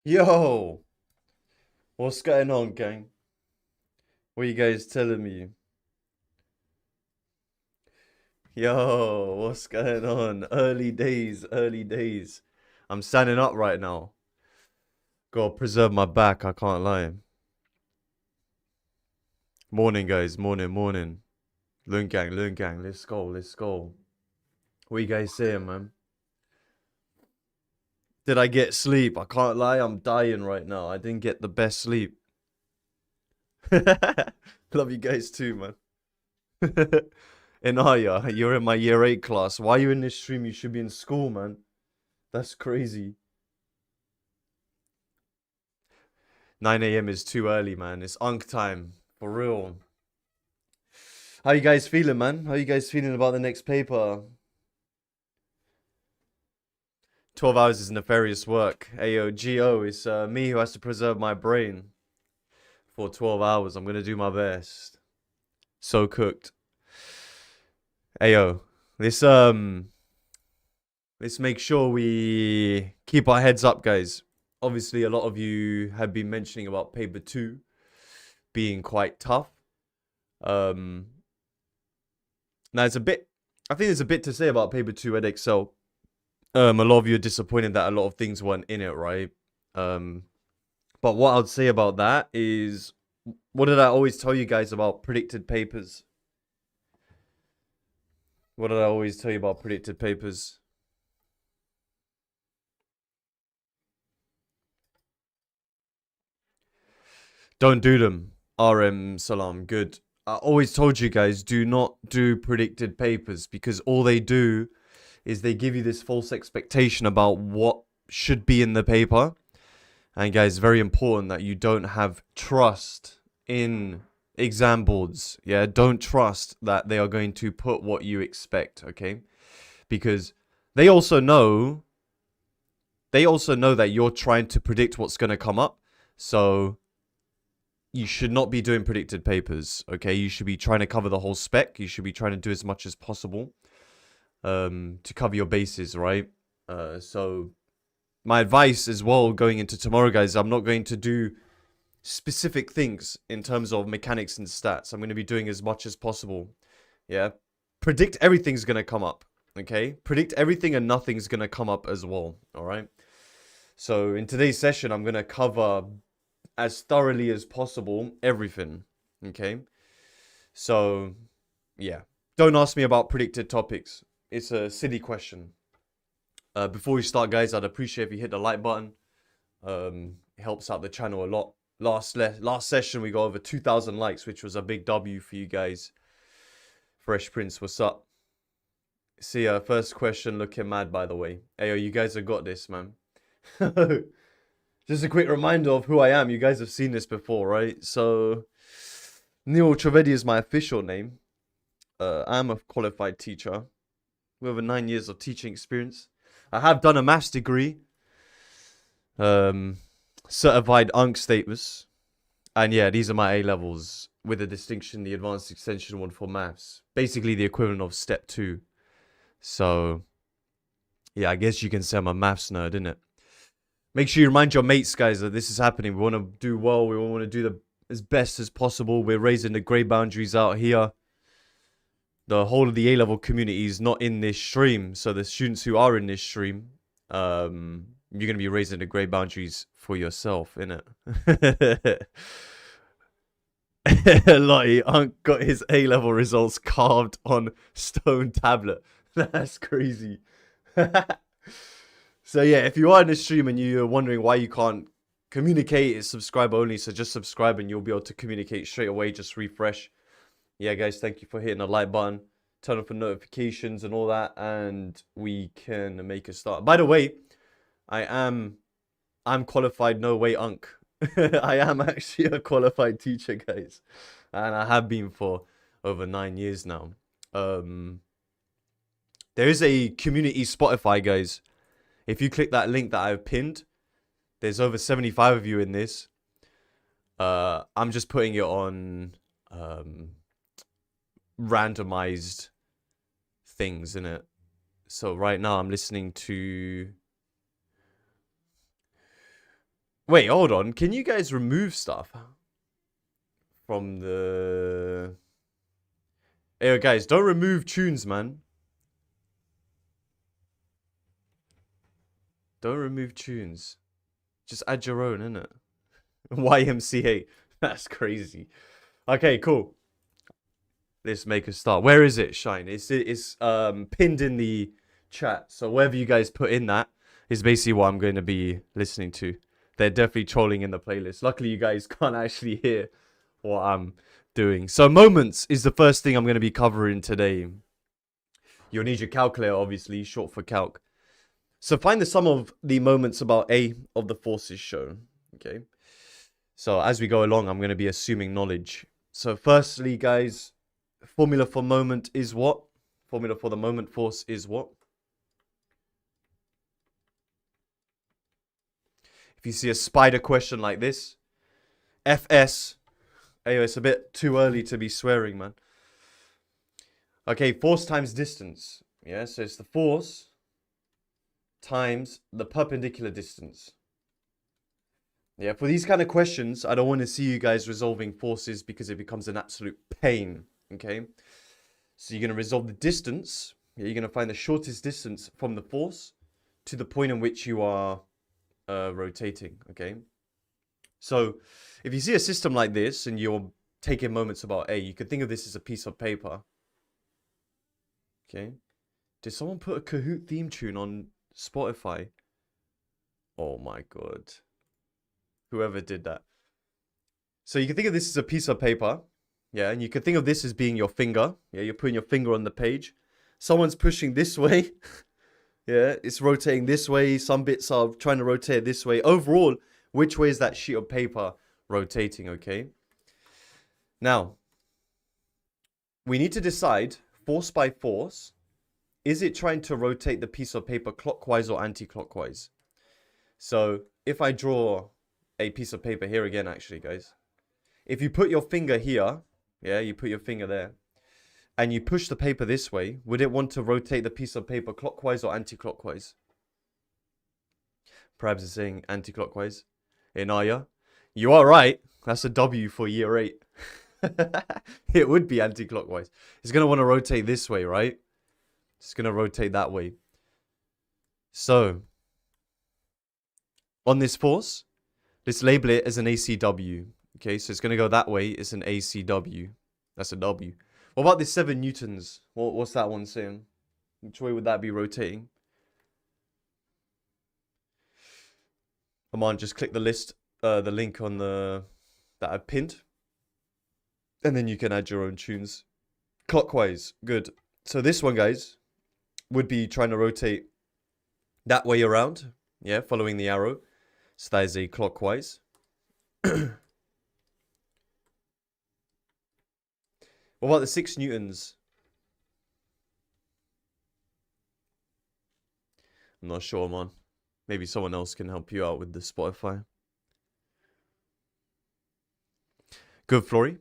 Yo, what's going on, gang? What are you guys telling me? Yo, what's going on? Early days, early days. I'm standing up right now. Gotta preserve my back, I can't lie. Morning, guys, morning. Loon gang, let's go, let's go. What you guys saying, man? Did I get sleep? I can't lie, I'm dying right now. I didn't get the best sleep. Love you guys too, man. Inaya, you're in my year 8 class. Why are you in this stream? You should be in school, man. That's crazy. 9 a.m. is too early, man. It's unk time. For real. How you guys feeling, man? How you guys feeling about the next paper? 12 hours is nefarious work. Ayo, GO, it's me who has to preserve my brain for 12 hours. I'm gonna do my best. So cooked. Ayo, let's make sure we keep our heads up, guys. Obviously, a lot of you have been mentioning about paper 2 being quite tough. Now I think there's a bit to say about paper 2 at Excel. A lot of you are disappointed that a lot of things weren't in it, right? But what I'd say about that is, what did I always tell you guys about predicted papers? What did I always tell you about predicted papers? Don't do them. RM Salam, good. I always told you guys, do not do predicted papers, because all they do is they give you this false expectation about what should be in the paper. And guys, very important that you don't have trust in exam boards. Yeah, don't trust that they are going to put what you expect, okay? Because they also know that you're trying to predict what's going to come up. So you should not be doing predicted papers, okay? You should be trying to cover the whole spec. You should be trying to do as much as possible to cover your bases, right? So my advice as well going into tomorrow, guys, I'm not going to do specific things in terms of mechanics and stats. I'm going to be doing as much as possible. Yeah. Predict everything's going to come up, okay? Predict everything and nothing's going to come up as well, all right? So in today's session, I'm going to cover as thoroughly as possible everything, okay? So, yeah. Don't ask me about predicted topics. It's a silly question. Before we start, guys, I'd appreciate if you hit the like button. It helps out the channel a lot. Last session, we got over 2,000 likes, which was a big W for you guys. Fresh Prince, what's up? See, first question looking mad, by the way. Ayo, you guys have got this, man. Just a quick reminder of who I am. You guys have seen this before, right? So, Neil Trivedi is my official name. I'm a qualified teacher with over 9 years of teaching experience. I have done a maths degree. Certified UNC status. And yeah, these are my A levels with a distinction, the advanced extension one for maths. Basically the equivalent of step 2. So, yeah, I guess you can say I'm a maths nerd, innit? Make sure you remind your mates, guys, that this is happening. We want to do well. We want to do as best as possible. We're raising the grade boundaries out here. The whole of the A-level community is not in this stream. So the students who are in this stream, you're going to be raising the grade boundaries for yourself, innit? Lottie, Unc got his A-level results carved on stone tablet. That's crazy. So yeah, if you are in the stream and you're wondering why you can't communicate, it's subscribe only. So just subscribe and you'll be able to communicate straight away. Just refresh. Yeah, guys, thank you for hitting the like button. Turn on for notifications and all that, and we can make a start. By the way, I'm qualified. No way, Unc. I am actually a qualified teacher, guys, and I have been for over 9 years now. There is a community Spotify, guys. If you click that link that I've pinned, there's over 75 of you in this. I'm just putting it on randomized things in it. So right now I'm listening to Wait, hold on. Can you guys remove stuff from the... Hey, guys, don't remove tunes, man. Don't remove tunes. Just add your own, innit? YMCA. That's crazy. Okay, cool. Let's make a start. Where is it, Shine? It's pinned in the chat. So whatever you guys put in that is basically what I'm going to be listening to. They're definitely trolling in the playlist. Luckily, you guys can't actually hear what I'm doing. So moments is the first thing I'm going to be covering today. You'll need your calculator, obviously, short for calc. So find the sum of the moments about A of the forces shown. Okay. So as we go along, I'm going to be assuming knowledge. So firstly, guys, formula for moment is what? Formula for the moment force is what? If you see a spider question like this, FS. Hey, it's a bit too early to be swearing, man. Okay, force times distance. Yeah, so it's the force times the perpendicular distance. Yeah, for these kind of questions, I don't want to see you guys resolving forces because it becomes an absolute pain, okay? So you're going to resolve the distance. Yeah, you're going to find the shortest distance from the force to the point in which you are rotating, okay? So if you see a system like this and you're taking moments about A, you could think of this as a piece of paper. Okay. Did someone put a Kahoot theme tune on Spotify? Oh my god. Whoever did that. So you can think of this as a piece of paper. Yeah, and you can think of this as being your finger. Yeah, you're putting your finger on the page. Someone's pushing this way. Yeah, it's rotating this way. Some bits are trying to rotate this way. Overall, which way is that sheet of paper rotating, okay? Now, we need to decide, force by force, is it trying to rotate the piece of paper clockwise or anti-clockwise? So, if I draw a piece of paper here again, actually, guys. If you put your finger here, yeah, you put your finger there, and you push the paper this way, would it want to rotate the piece of paper clockwise or anti-clockwise? Perhaps it's saying anti-clockwise. Inaya, you are right. That's a W for year 8. It would be anti-clockwise. It's going to want to rotate this way, right? It's going to rotate that way. So, on this force, let's label it as an ACW. Okay, so it's going to go that way. It's an ACW. That's a W. What about this 7 newtons? What's that one saying? Which way would that be rotating? Come on, just click the link on that I pinned. And then you can add your own tunes. Clockwise, good. So this one, guys, would be trying to rotate that way around. Yeah, following the arrow. So that is a clockwise. What about the 6 newtons? I'm not sure, man. Maybe someone else can help you out with the Spotify. Good, Flory.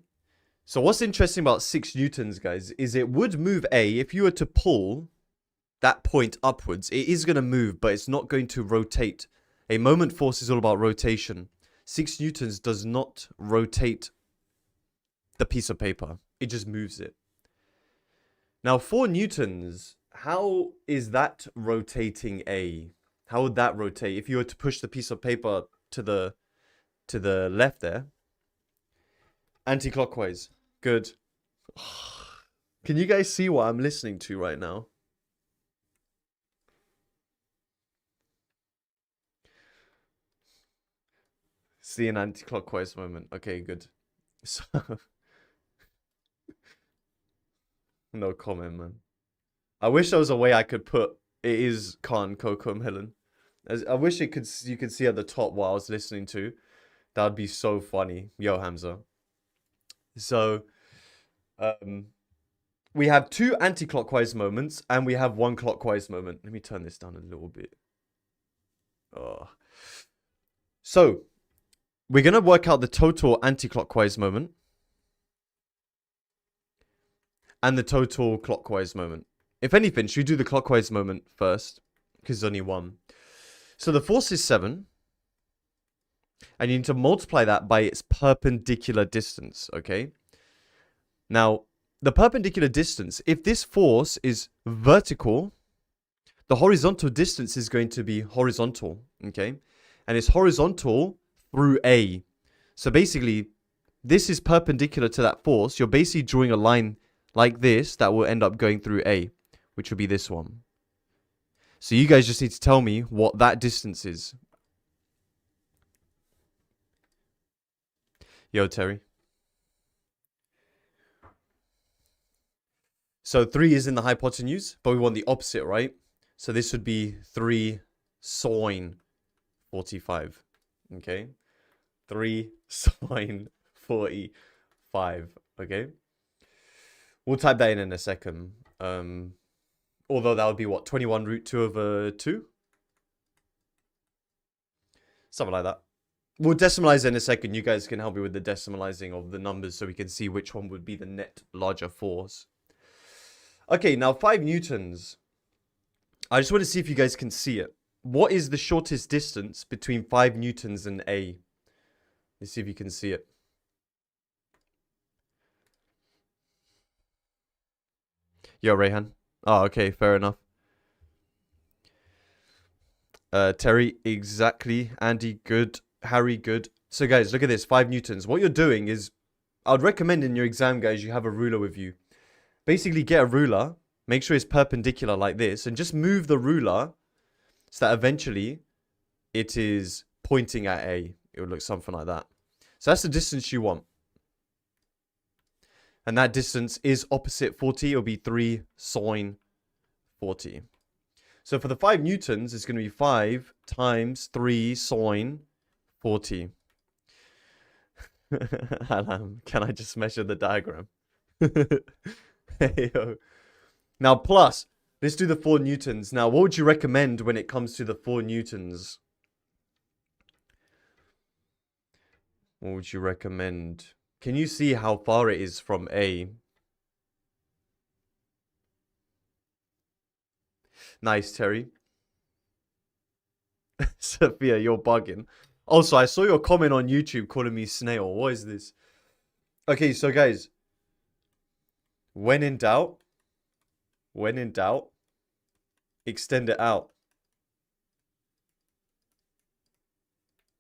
So what's interesting about 6 newtons, guys, is it would move A. If you were to pull that point upwards, it is going to move, but it's not going to rotate. A moment force is all about rotation. 6 newtons does not rotate the piece of paper. It just moves it. Now, 4 newtons, how is that rotating A? How would that rotate if you were to push the piece of paper to the left there? Anti-clockwise. Good. Can you guys see what I'm listening to right now? See an anti-clockwise moment. Okay, good. So no comment, man. I wish there was a way I could put it is Khan, Coco, Helen. I wish you could see at the top what I was listening to. That would be so funny. Yo, Hamza. So, we have 2 anti-clockwise moments and we have 1 clockwise moment. Let me turn this down a little bit. Oh. So, we're going to work out the total anti-clockwise moment and the total clockwise moment. If anything, should we do the clockwise moment first? Because there's only 1. So the force is 7. And you need to multiply that by its perpendicular distance, okay? Now, the perpendicular distance, if this force is vertical, the horizontal distance is going to be horizontal, okay? And it's horizontal through A. So basically, this is perpendicular to that force. You're basically drawing a line like this that will end up going through A, which will be this one. So you guys just need to tell me what that distance is. Yo, Terry. So 3 is in the hypotenuse, but we want the opposite, right? So this would be 3 sine 45. Okay? 3 sine 45. Okay? We'll type that in a second. Although that would be what? 21 root 2 over 2? Something like that. We'll decimalize in a second. You guys can help me with the decimalizing of the numbers so we can see which one would be the net larger force. Okay, now 5 newtons. I just want to see if you guys can see it. What is the shortest distance between 5 newtons and A? Let's see if you can see it. Yo, Rayhan. Oh, okay, fair enough. Terry, exactly. Andy, good. Harry, good. So, guys, look at this. 5 newtons. What you're doing is, I'd recommend in your exam, guys, you have a ruler with you. Basically, get a ruler. Make sure it's perpendicular like this. And just move the ruler so that eventually it is pointing at A. It would look something like that. So that's the distance you want. And that distance is opposite 40. It'll be 3 sine 40. So for the 5 newtons, it's going to be 5 times 3 sine 40. Alam, can I just measure the diagram? Hey, yo. Now plus, let's do the 4 newtons. Now, what would you recommend when it comes to the 4 newtons? What would you recommend? Can you see how far it is from A? Nice, Terry. Sophia, you're bugging. Also, I saw your comment on YouTube calling me snail. What is this? Okay, so guys, when in doubt, extend it out.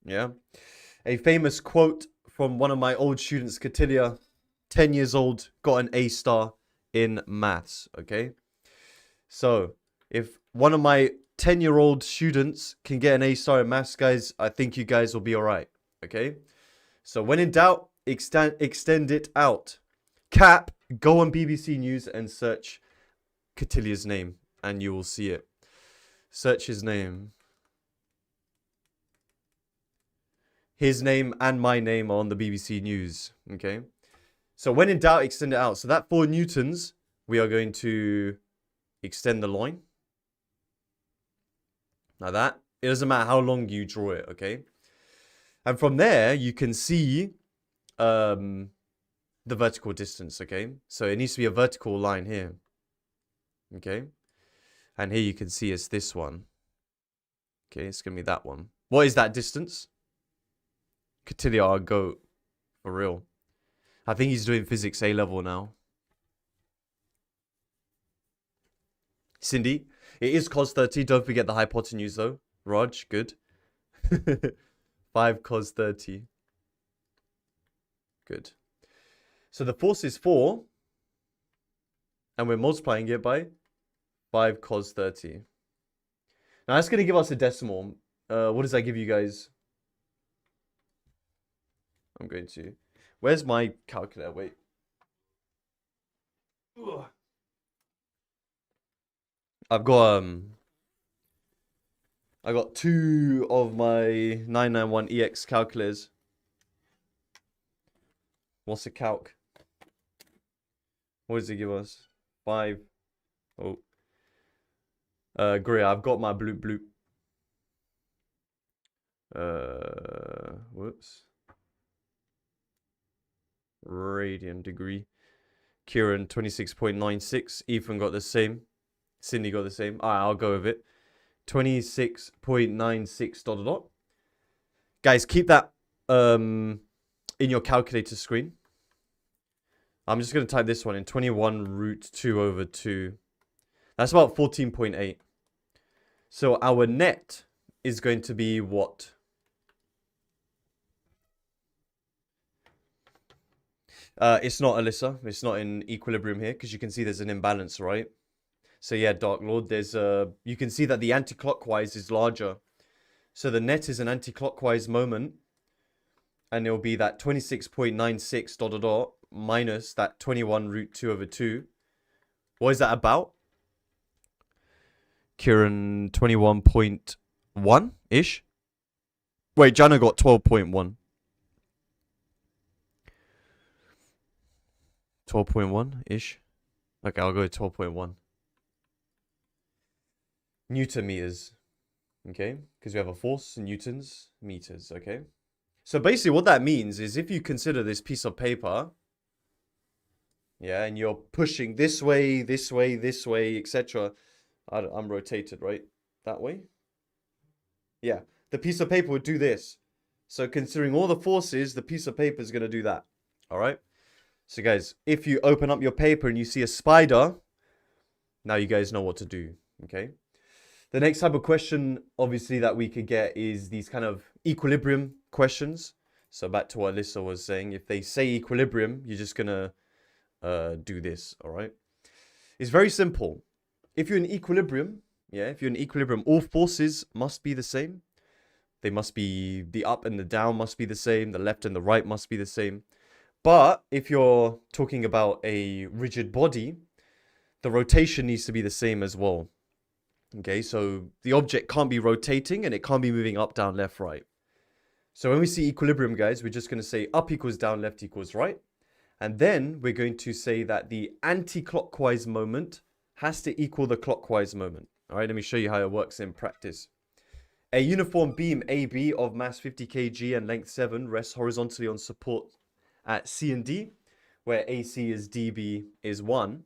Yeah. A famous quote from one of my old students, Katilia, 10 years old, got an A star in maths, okay? So, if one of my 10-year-old students can get an A star in maths, guys, I think you guys will be all right, okay? So, when in doubt, extend it out. Cap, go on BBC News and search Katilia's name, and you will see it. Search his name. His name and my name are on the BBC News, okay? So when in doubt, extend it out. So that 4 newtons, we are going to extend the line. Now that, it doesn't matter how long you draw it, okay? And from there, you can see the vertical distance, okay? So it needs to be a vertical line here, okay? And here you can see it's this one. Okay, it's going to be that one. What is that distance? Katilia, our goat. For real. I think he's doing physics A level now. Cindy, it is cos 30. Don't forget the hypotenuse though. Raj, good. 5 cos 30. Good. So the force is 4. And we're multiplying it by 5 cos 30. Now that's going to give us a decimal. What does that give you guys? I'm going to... Where's my calculator? Wait. Ugh. I've got I got 2 of my 991 EX calculators. What's a calc? What does it give us? 5. Oh. Great, I've got my bloop. Whoops. Radian degree. Kieran 26.96. Ethan got the same. Cindy got the same. Alright, I'll go with it. 26.96 ... Guys, keep that in your calculator screen. I'm just going to type this one in. 21 root 2 over 2. That's about 14.8. So our net is going to be what? It's not, Alyssa. It's not in equilibrium here because you can see there's an imbalance, right? So yeah, Dark Lord, there's you can see that the anti-clockwise is larger. So the net is an anti-clockwise moment. And it'll be that 26.96 dot dot dot minus that 21 root 2 over 2. What is that about? Kieran, 21.1-ish? Wait, Jana got 12.1. 12.1-ish? Okay, I'll go with 12.1. Newton meters. Okay? Because we have a force, newtons, meters. Okay? So basically what that means is if you consider this piece of paper, yeah, and you're pushing this way, this way, this way, etc. I'm rotated, right? That way? Yeah. The piece of paper would do this. So considering all the forces, the piece of paper is going to do that. All right? So guys, if you open up your paper and you see a spider, now you guys know what to do. Okay? The next type of question, obviously, that we could get is these kind of equilibrium questions. So back to what Alyssa was saying. If they say equilibrium, you're just going to do this, all right? It's very simple. If you're in equilibrium, yeah, if you're in equilibrium, all forces must be the same. They must be, the up and the down must be the same. The left and the right must be the same. But if you're talking about a rigid body, the rotation needs to be the same as well. Okay, so the object can't be rotating and it can't be moving up, down, left, right. So when we see equilibrium, guys, we're just going to say up equals down, left equals right. And then we're going to say that the anti-clockwise moment has to equal the clockwise moment. All right, let me show you how it works in practice. A uniform beam AB of mass 50 kg and length 7 rests horizontally on support at C and D, where AC is dB is 1.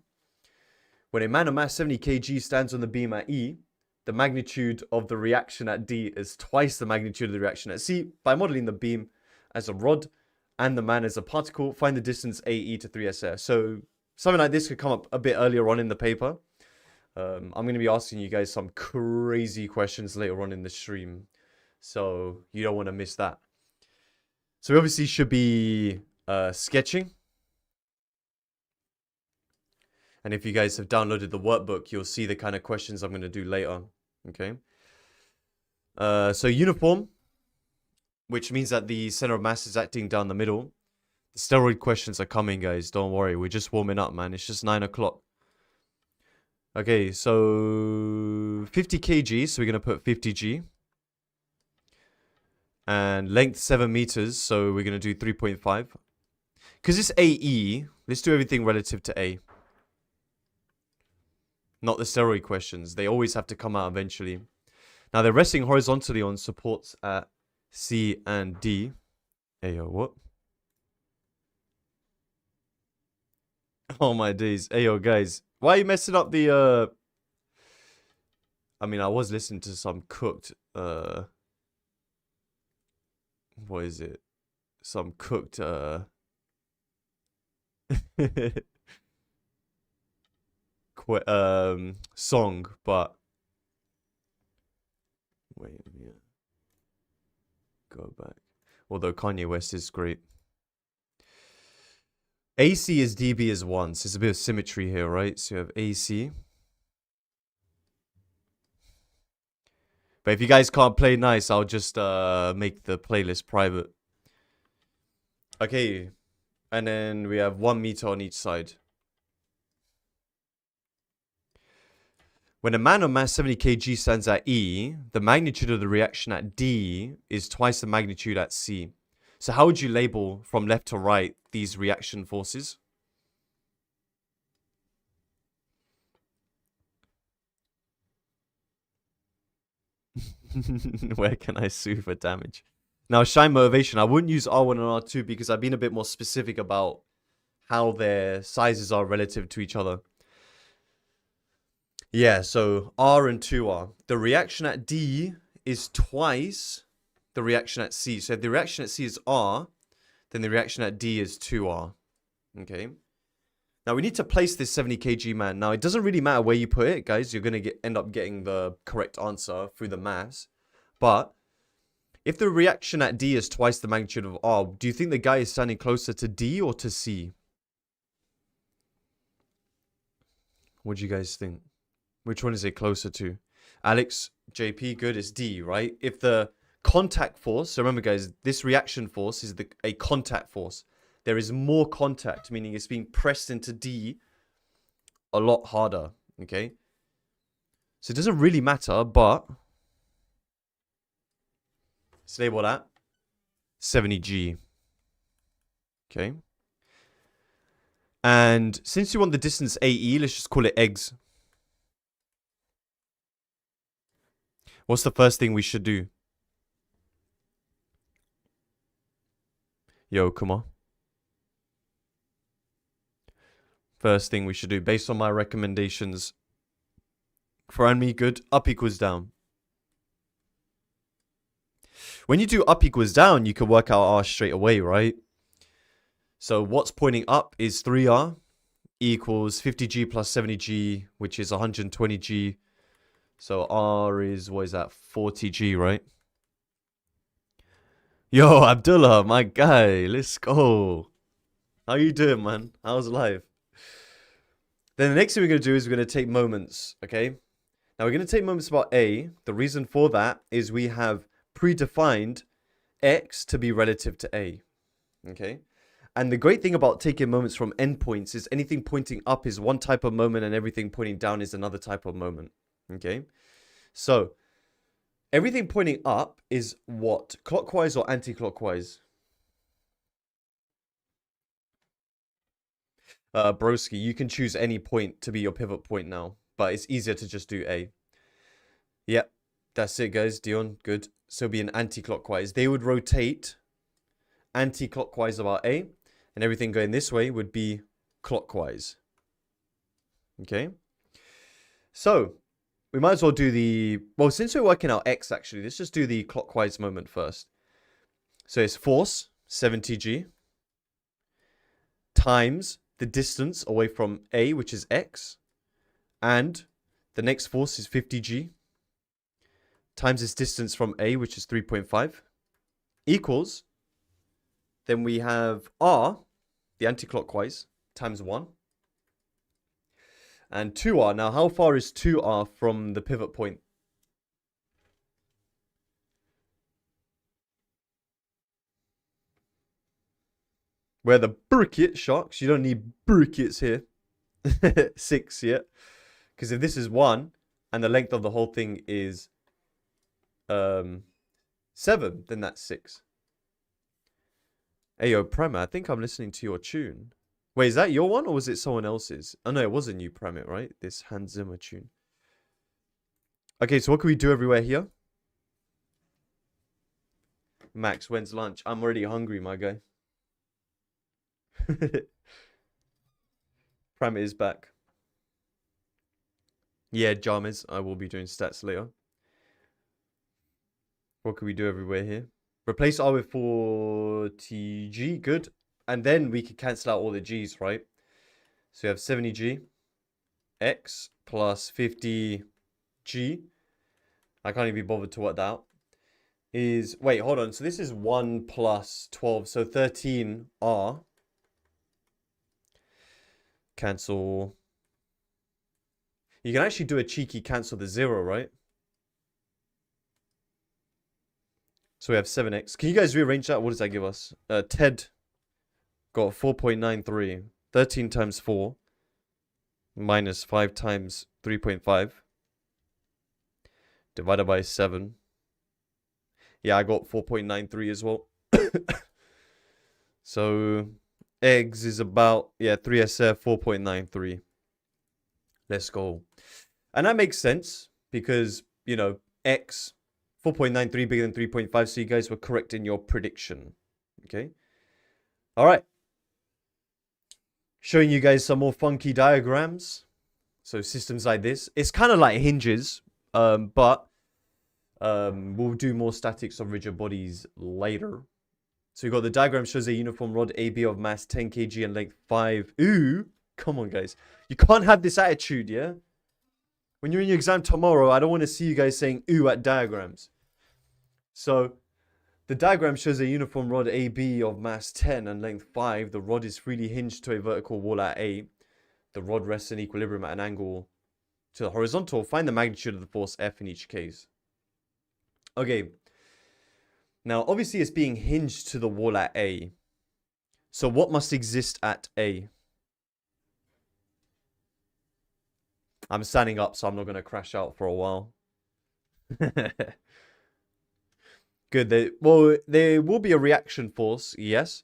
When a man of mass 70 kg stands on the beam at E, the magnitude of the reaction at D is twice the magnitude of the reaction at C. By modeling the beam as a rod and the man as a particle, find the distance AE to 3SR. So something like this could come up a bit earlier on in the paper. I'm going to be asking you guys some crazy questions later on in the stream. So you don't want to miss that. So we obviously should be sketching. And if you guys have downloaded the workbook, you'll see the kind of questions I'm going to do later. Okay. So uniform, which means that the center of mass is acting down the middle. The steroid questions are coming, guys. Don't worry. We're just warming up, man. It's just 9 o'clock. Okay, so 50 kg. So we're going to put 50g. And length 7 meters. So we're going to do 3.5. Because it's AE, let's do everything relative to A. Not the steroid questions. They always have to come out eventually. Now, they're resting horizontally on supports at C and D. Ayo, what? Oh, my days. Ayo, guys. Why are you messing up the, I mean, I was listening to some cooked, what is it? Some cooked, song, but wait, yeah, go back. Although Kanye West is great. AC is dB is 1, so it's a bit of symmetry here, right? So you have AC. But if you guys can't play nice, I'll just make the playlist private. Okay, and then we have 1 meter on each side. When a man of mass 70 kg stands at E, the magnitude of the reaction at D is twice the magnitude at C. So how would you label from left to right these reaction forces? Where can I sue for damage? Now, shine motivation. I wouldn't use R1 and R2 because I've been a bit more specific about how their sizes are relative to each other. Yeah, so R and 2R. The reaction at D is twice the reaction at C. So if the reaction at C is R, then the reaction at D is 2R. Okay. Now we need to place this 70 kg man. Now it doesn't really matter where you put it, guys. You're going to end up getting the correct answer through the maths. But if the reaction at D is twice the magnitude of R, do you think the guy is standing closer to D or to C? What do you guys think? Which one is it closer to? Alex, JP, good, it's D, right? If the contact force, so remember guys, this reaction force is a contact force. There is more contact, meaning it's being pressed into D a lot harder, okay? So it doesn't really matter, but let's label that 70G, okay? And since you want the distance AE, let's just call it eggs. What's the first thing we should do? Yo, come on. First thing we should do, based on my recommendations. For and me, good. Up equals down. When you do up equals down, you can work out R straight away, right? So what's pointing up is 3R equals 50G plus 70G, which is 120G. So R is, what is that, 40G, right? Yo, Abdullah, my guy, let's go. How you doing, man? How's life? Then the next thing we're going to do is we're going to take moments, okay? Now we're going to take moments about A. The reason for that is we have predefined X to be relative to A, okay? And the great thing about taking moments from endpoints is anything pointing up is one type of moment and everything pointing down is another type of moment, okay? So everything pointing up is what? Clockwise or anti-clockwise? Broski, you can choose any point to be your pivot point now, but it's easier to just do A. Yep, that's it, guys. Dion, good. So it'll be an anti-clockwise. They would rotate anti-clockwise about A, and everything going this way would be clockwise. Okay? So we might as well do the... Well, since we're working out X, actually, let's just do the clockwise moment first. So it's force, 70G, times the distance away from A, which is X, and the next force is 50G, times this distance from A, which is 3.5, equals, then we have R, the anti-clockwise, times 1, and 2R. Now, how far is 2R from the pivot point? Where the bracket, sharks, you don't need brackets here. 6, yeah. Because if this is 1, and the length of the whole thing is 7, then that's 6. Hey, yo, Prema, I think I'm listening to your tune. Wait, is that your one, or was it someone else's? Oh, no, it wasn't you, Premit, right? This Hans Zimmer tune. Okay, so what can we do everywhere here? Max, when's lunch? I'm already hungry, my guy. Premit is back. Yeah, Jamis, I will be doing stats later. What can we do everywhere here? Replace R with 40G, good. And then we could cancel out all the G's, right? So we have 70G, X plus 50G. I can't even be bothered to work that out. Is, wait, hold on. So this is 1 plus 12. So 13R. Cancel. You can actually do a cheeky cancel the 0, right? So we have 7x. Can you guys rearrange that? What does that give us? Ted got 4.93. 13 times 4 minus 5 times 3.5 divided by 7. Yeah, I got 4.93 as well. So eggs is about, yeah, 3SF 4.93. Let's go. And that makes sense because, you know, X 4.93 bigger than 3.5. So you guys were correct in your prediction. Okay. All right. Showing you guys some more funky diagrams. So systems like this. It's kind of like hinges. But We'll do more statics of rigid bodies later. So we've got the diagram shows a uniform rod AB of mass 10 kg and length 5. Ooh, come on, guys. You can't have this attitude, yeah? When you're in your exam tomorrow, I don't want to see you guys saying ooh at diagrams. So the diagram shows a uniform rod AB of mass 10 and length 5. The rod is freely hinged to a vertical wall at A. The rod rests in equilibrium at an angle to the horizontal. Find the magnitude of the force F in each case. Okay. Now, obviously, it's being hinged to the wall at A. So what must exist at A? I'm standing up, so I'm not going to crash out for a while. Good. There will be a reaction force, yes.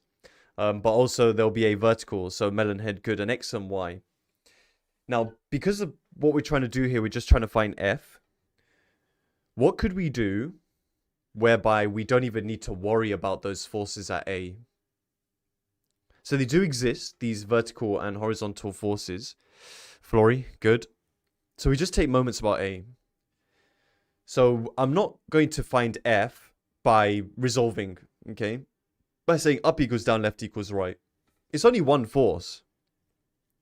But also there'll be a vertical, so melon head, good, an X and Y. Now, because of what we're trying to do here, we're just trying to find F. What could we do whereby we don't even need to worry about those forces at A? So they do exist, these vertical and horizontal forces. Flory, good. So we just take moments about A. So I'm not going to find F by resolving, okay? By saying up equals down, left equals right. It's only one force.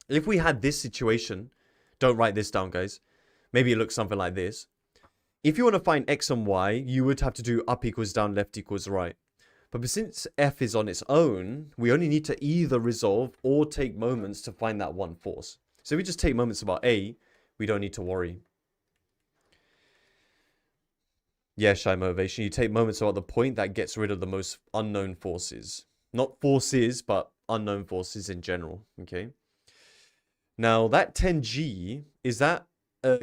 If we had this situation, don't write this down, guys. Maybe it looks something like this. If you want to find X and Y, you would have to do up equals down, left equals right. But since F is on its own, we only need to either resolve or take moments to find that one force. So if we just take moments about A, we don't need to worry. Yeah, shy motivation. You take moments about the point that gets rid of the most unknown forces. Not forces, but unknown forces in general. Okay. Now, that 10G, is that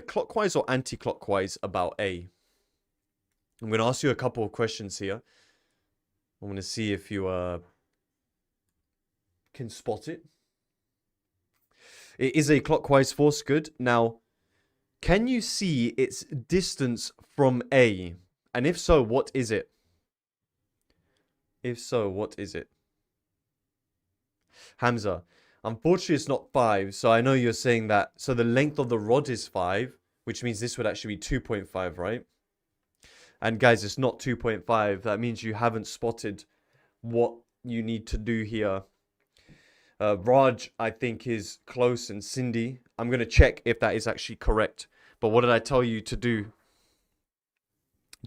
clockwise or anti-clockwise about A? I'm going to ask you a couple of questions here. I'm going to see if you can spot it. It is a clockwise force, good. Now, can you see its distance from A? And if so, what is it? If so, what is it? Hamza, unfortunately, it's not 5. So I know you're saying that. So the length of the rod is 5, which means this would actually be 2.5, right? And guys, it's not 2.5. That means you haven't spotted what you need to do here. Raj, I think, is close, and Cindy. I'm going to check if that is actually correct. But what did I tell you to do?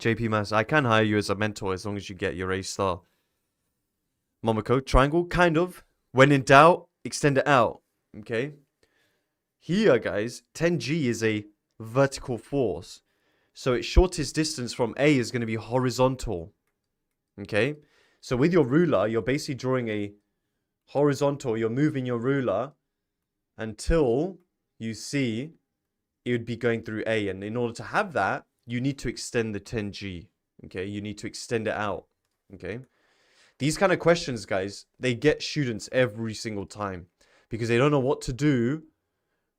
JP Mass, I can hire you as a mentor as long as you get your A star. Momoko, triangle, kind of. When in doubt, extend it out. Okay. Here, guys, 10G is a vertical force. So its shortest distance from A is going to be horizontal. Okay. So with your ruler, you're basically drawing a horizontal. You're moving your ruler until you see it would be going through A. And in order to have that, you need to extend the 10G. Okay. You need to extend it out. Okay. These kind of questions, guys, they get students every single time because they don't know what to do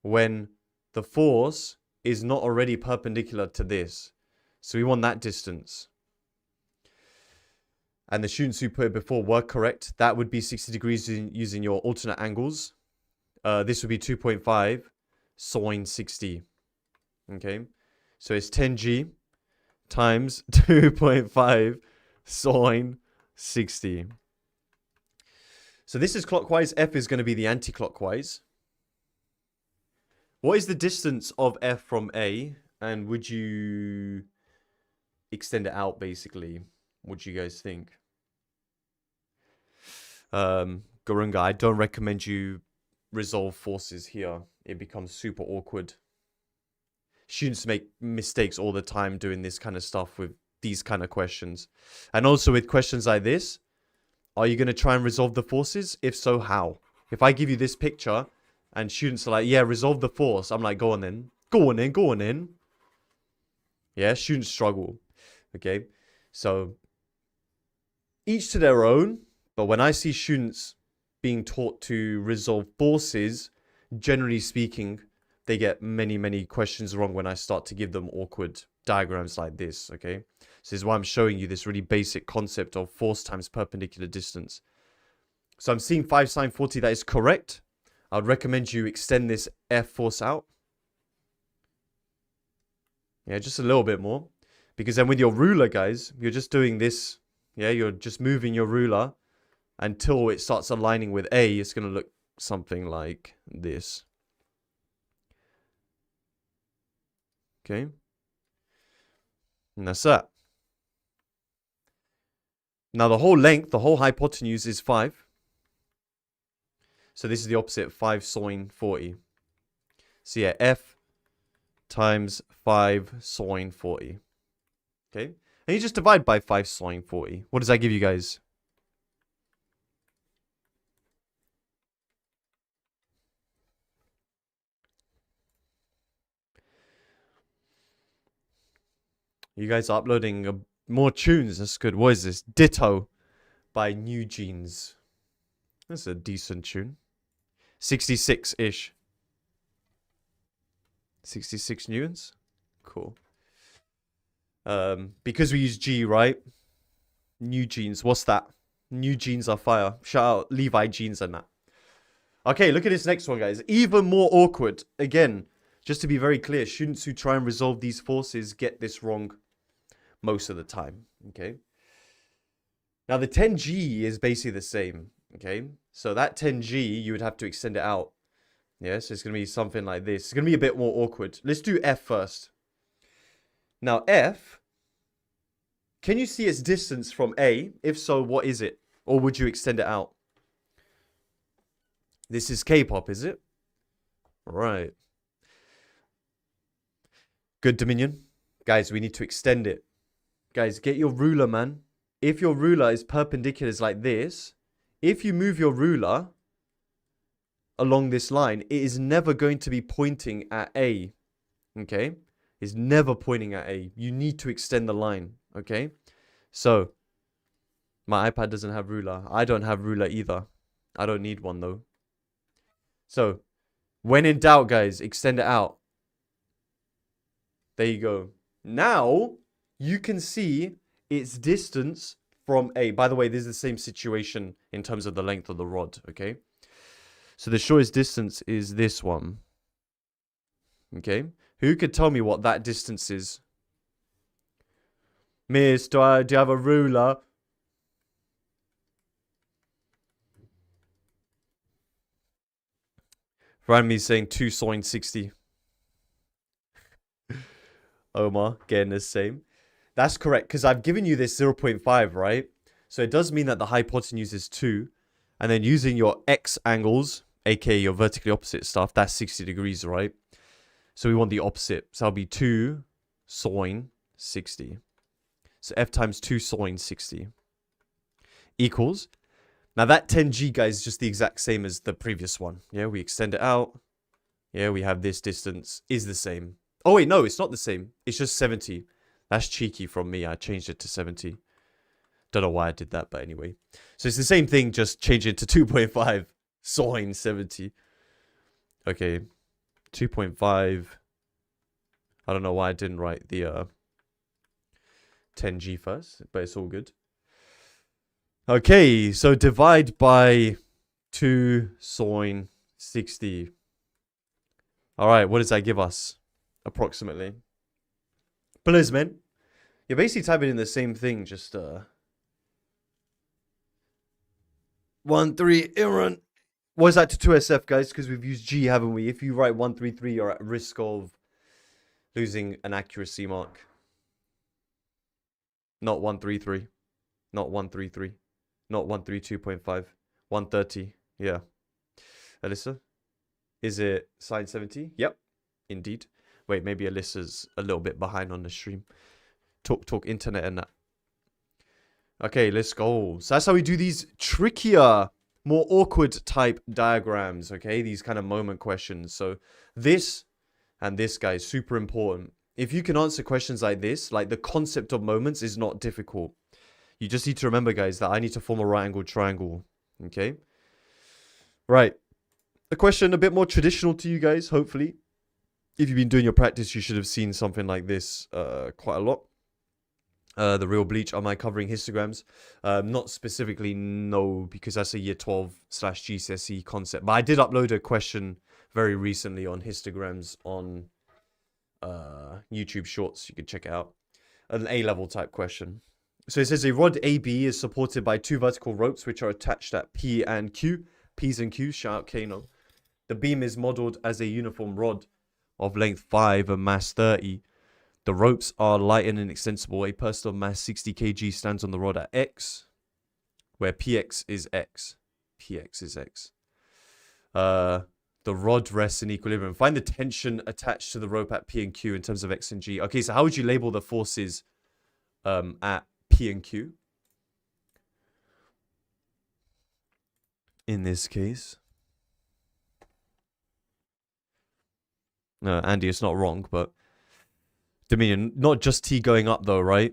when the force is not already perpendicular to this. So we want that distance. And the students who put it before were correct. That would be 60 degrees using your alternate angles. This would be 2.5 sine 60. Okay. So it's 10G times 2.5 sine 60. So this is clockwise. F is going to be the anti-clockwise. What is the distance of F from A? And would you extend it out, basically? What do you guys think? Garunga, I don't recommend you resolve forces here. It becomes super awkward. Students make mistakes all the time doing this kind of stuff with these kind of questions. And also with questions like this, are you going to try and resolve the forces? If so, how? If I give you this picture and students are like, yeah, resolve the force. I'm like, go on then. Go on then. Go on then. Yeah, students struggle. Okay. So each to their own. But when I see students being taught to resolve forces, generally speaking, they get many, many questions wrong when I start to give them awkward diagrams like this, okay? So this is why I'm showing you this really basic concept of force times perpendicular distance. So I'm seeing 5 sine 40, that is correct. I would recommend you extend this F force out. Yeah, just a little bit more. Because then with your ruler, guys, you're just doing this. Yeah, you're just moving your ruler until it starts aligning with A. It's going to look something like this. Okay. And that's that. Now the whole length, the whole hypotenuse is 5. So this is the opposite, 5 sine 40. So yeah, F times 5 sine 40. Okay. And you just divide by 5 sine 40. What does that give you guys? You guys are uploading more tunes. That's good. What is this? Ditto by New Jeans. That's a decent tune. 66-ish. 66 newtons. Cool. Because we use G, right? New Jeans. What's that? New Jeans are fire. Shout out Levi Jeans and that. Okay, look at this next one, guys. Even more awkward. Again, just to be very clear, students who try and resolve these forces get this wrong most of the time. Okay. Now, the 10G is basically the same. Okay. So that 10G, you would have to extend it out. Yeah, so it's going to be something like this. It's going to be a bit more awkward. Let's do F first. Now, F, can you see its distance from A? If so, what is it? Or would you extend it out? This is K-pop, is it? Right. Good, Dominion. Guys, we need to extend it. Guys, get your ruler, man. If your ruler is perpendicular like this, if you move your ruler along this line, it is never going to be pointing at A. Okay? It's never pointing at A. You need to extend the line. Okay? So, my iPad doesn't have ruler. I don't have ruler either. I don't need one though. So, when in doubt, guys, extend it out. There you go. Now, you can see its distance from A. By the way, this is the same situation in terms of the length of the rod, okay? So the shortest distance is this one. Okay? Who could tell me what that distance is? Miss, do you have a ruler? Ranmi saying 2 sine 60. Omar getting the same. That's correct, because I've given you this 0.5, right? So it does mean that the hypotenuse is 2. And then using your x angles, aka your vertically opposite stuff, that's 60 degrees, right? So we want the opposite. So that'll be 2 sine 60. So F times 2 sine 60 equals. Now that 10G, guys, is just the exact same as the previous one. Yeah, we extend it out. Yeah, we have this distance is the same. Oh, wait, no, it's not the same. It's just 70. That's cheeky from me. I changed it to 70. Don't know why I did that, but anyway. So it's the same thing, just change it to 2.5 sine 70. Okay, 2.5. I don't know why I didn't write the 10G first, but it's all good. Okay, so divide by 2 sine 60. All right, what does that give us? Approximately. Please, man. You're basically typing in the same thing, just 1-3 Iran. What is that to 2SF, guys? Because we've used G, haven't we? If you write 133, you're at risk of losing an accuracy mark. Not 133. Not 133. Not 132.5. 130. Yeah. Alyssa? Is it sine 70? Yep. Indeed. Wait, maybe Alyssa's a little bit behind on the stream. Talk internet and that. Okay, let's go. So that's how we do these trickier, more awkward type diagrams, okay? These kind of moment questions. So this and this, guys, super important. If you can answer questions like this, like the concept of moments is not difficult. You just need to remember, guys, that I need to form a right angled triangle, okay? Right. A question a bit more traditional to you guys, hopefully. If you've been doing your practice, you should have seen something like this quite a lot. The real bleach. Am I covering histograms? Not specifically, no, because that's a year 12/GCSE concept. But I did upload a question very recently on histograms on YouTube Shorts. You can check it out. an A-level type question. So it says a rod AB is supported by two vertical ropes which are attached at P and Q. P's and Q's, shout out Kano. The beam is modeled as a uniform rod of length 5 and mass 30. The ropes are light and inextensible. A person of mass 60 kg stands on the rod at X, where PX is X. PX is X. The rod rests in equilibrium. Find the tension attached to the rope at P and Q in terms of X and G. Okay, so how would you label the forces at P and Q? In this case. No, Andy, it's not wrong, but Dominion, not just T going up though, right?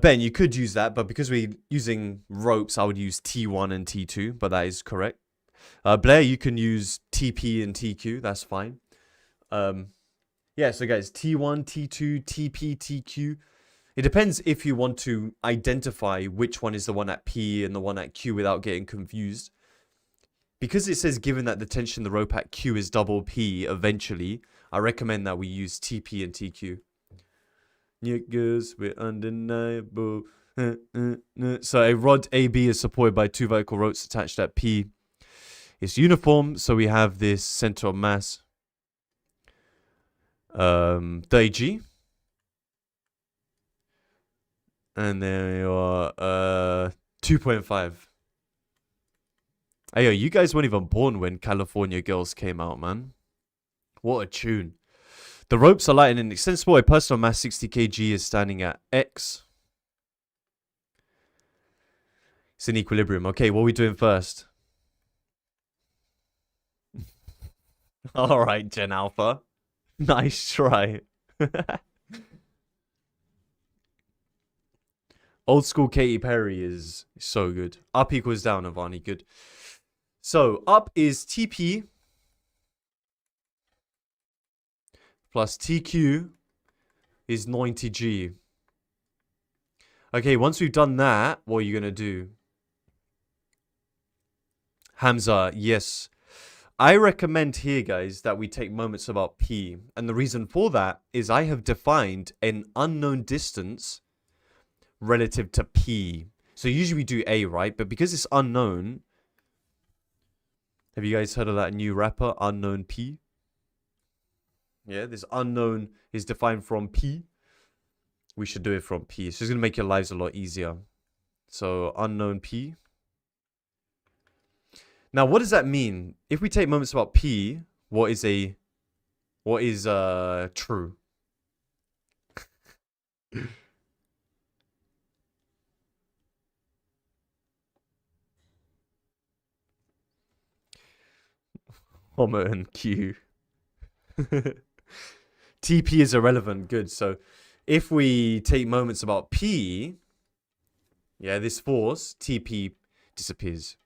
Ben, you could use that, but because we're using ropes, I would use T1 and T2, but that is correct. Blair, you can use TP and TQ, that's fine. Yeah, so guys, T1, T2, TP, TQ. It depends if you want to identify which one is the one at P and the one at Q without getting confused. Because it says given that the tension the rope at Q is double P eventually, I recommend that we use TP and TQ. Niggas, we're undeniable. So a rod AB is supported by two vertical ropes attached at P. It's uniform, so we have this center of mass 30G. And then you are 2.5. Hey, yo, you guys weren't even born when California Girls came out, man. What a tune. The ropes are light and inextensible. A person of mass 60 kg is standing at X. It's in equilibrium. Okay, what are we doing first? Alright, Gen Alpha. Nice try. Old school Katy Perry is so good. Up equals down, Avani. Good. So, up is TP plus TQ is 90G. Okay, once we've done that, what are you going to do? Hamza, yes. I recommend here, guys, that we take moments about P. And the reason for that is I have defined an unknown distance relative to P. So usually we do A, right? But because it's unknown, have you guys heard of that new rapper, Unknown P? Yeah, this unknown is defined from P. We should do it from P. It's just going to make your lives a lot easier. So, unknown P. Now, what does that mean? If we take moments about P, what is true? Homo and Q. TP is irrelevant. Good. So if we take moments about P, yeah, this force, TP disappears.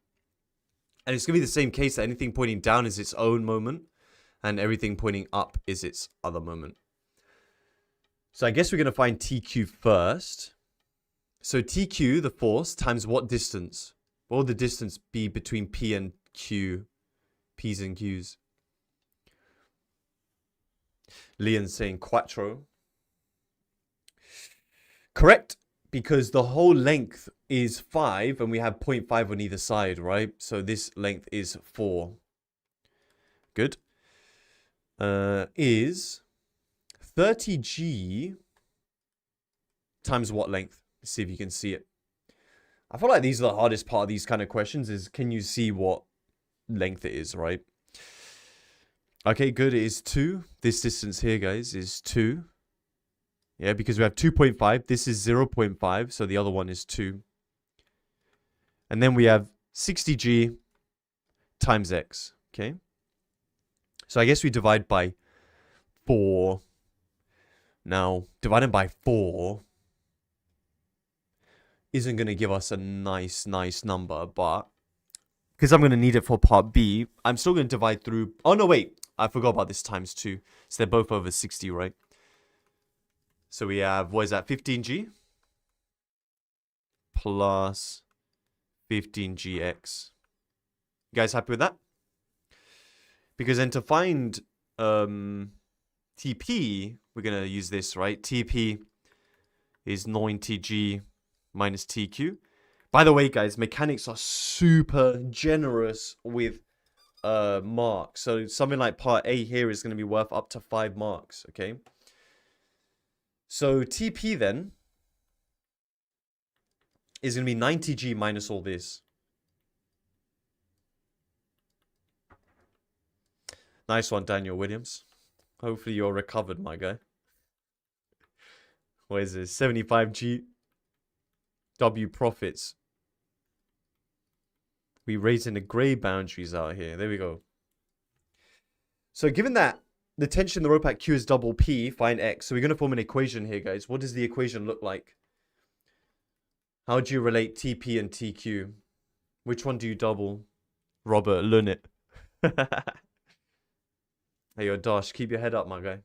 And it's going to be the same case that anything pointing down is its own moment and everything pointing up is its other moment. So I guess we're going to find TQ first. So TQ, the force, times what distance? What will the distance be between P and Q? P's and Q's. Leon's saying quattro. Correct, because the whole length is 5 and we have 0.5 on either side, right? So this length is 4. Good. Is 30G times what length? Let's see if you can see it. I feel like these are the hardest part of these kind of questions is can you see what length it is, right? Okay, good. It is 2. This distance here, guys, is 2. Yeah, because we have 2.5. This is 0.5, so the other one is 2. And then we have 60G times X, okay? So I guess we divide by 4. Now, dividing by 4 isn't going to give us a nice number, but because I'm going to need it for part B, I'm still going to divide through... Oh, no, wait. I forgot about this times 2. So they're both over 60, right? So we have, what is that, 15G? Plus 15GX. You guys happy with that? Because then to find TP, we're going to use this, right? TP is 90G minus TQ. By the way, guys, mechanics are super generous with marks. So something like part A here is going to be worth up to 5 marks, okay? So TP then is going to be 90G minus all this. Nice one, Daniel Williams. Hopefully you're recovered, my guy. What is this? 75G W profits. We raising the gray boundaries out here. There we go. So given that the tension in the rope at Q is double P, find X. So we're going to form an equation here, guys. What does the equation look like? How do you relate TP and TQ? Which one do you double? Robert, learn it. Hey, yo, Dash, keep your head up, my guy.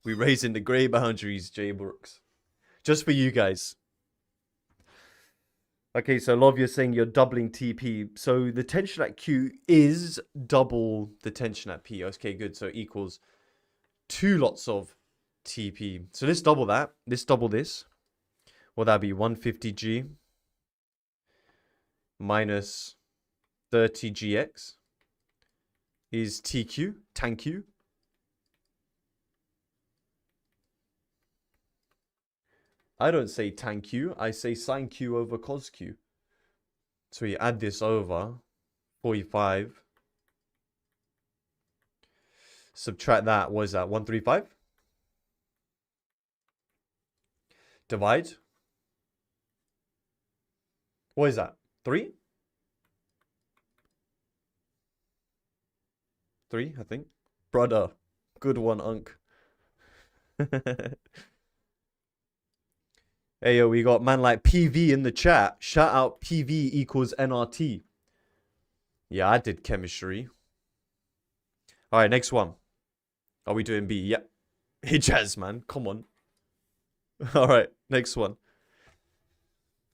We raising the gray boundaries, Jay Brooks. Just for you guys. Okay, so a lot of you are saying you're doubling TP. So the tension at Q is double the tension at P. Okay, good. So it equals 2 lots of TP. So let's double that. Let's double this. Well, that'd be 150G minus 30GX is TQ, tan Q. I don't say tan Q, I say sine Q over cos Q. So you add this over, 45. Subtract that, what is that, 135? Divide. What is that, 3? 3, I think. Brother, good one, Unk. Hey, yo, we got man like PV in the chat. Shout out PV equals NRT. Yeah, I did chemistry. All right, next one. Are we doing B? Yep. Hey, Jazz, man. Come on. All right, next one.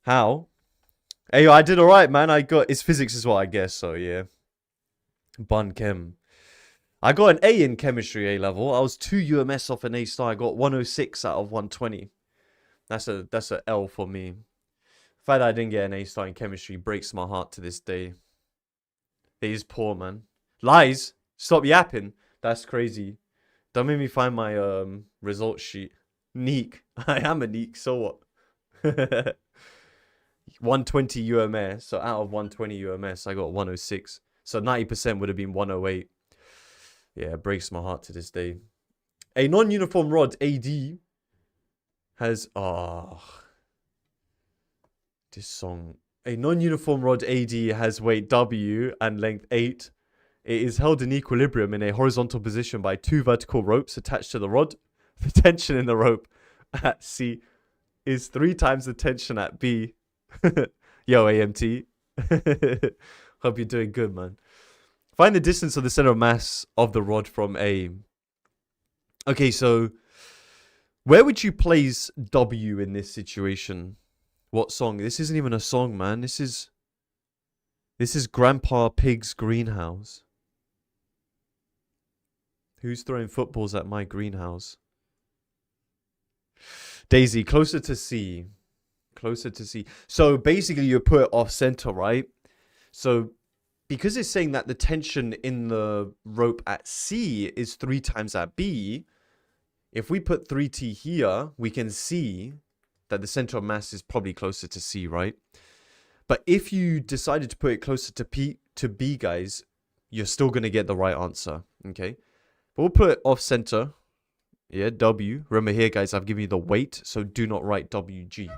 How? Hey, yo, I did all right, man. I got... It's physics as well, I guess. So, yeah. Bun chem. I got an A in chemistry A level. I was 2 UMS off an A star. I got 106 out of 120. That's a L for me. The fact that I didn't get an A star in chemistry breaks my heart to this day. It is poor, man. Lies. Stop yapping. That's crazy. Don't make me find my result sheet. Neek. I am a neek. So what? 120 UMS. So out of 120 UMS, I got 106. So 90% would have been 108. Yeah, it breaks my heart to this day. A non-uniform rod AD has this song. A non-uniform rod AD has weight W and length 8. It is held in equilibrium in a horizontal position by 2 vertical ropes attached to the rod. The tension in the rope at C is 3 times the tension at B. Yo, AMT. Hope you're doing good, man. Find the distance of the center of mass of the rod from A. Okay, so where would you place W in this situation? What song? This isn't even a song, man. This is Grandpa Pig's greenhouse. Who's throwing footballs at my greenhouse? Daisy, closer to C. Closer to C. So basically you put it off center, right? So because it's saying that the tension in the rope at C is 3 times at B, if we put 3T here, we can see that the center of mass is probably closer to C, right? But if you decided to put it closer to B, guys, you're still going to get the right answer, okay? But we'll put it off center. Yeah, W. Remember here, guys, I've given you the weight, so do not write WG.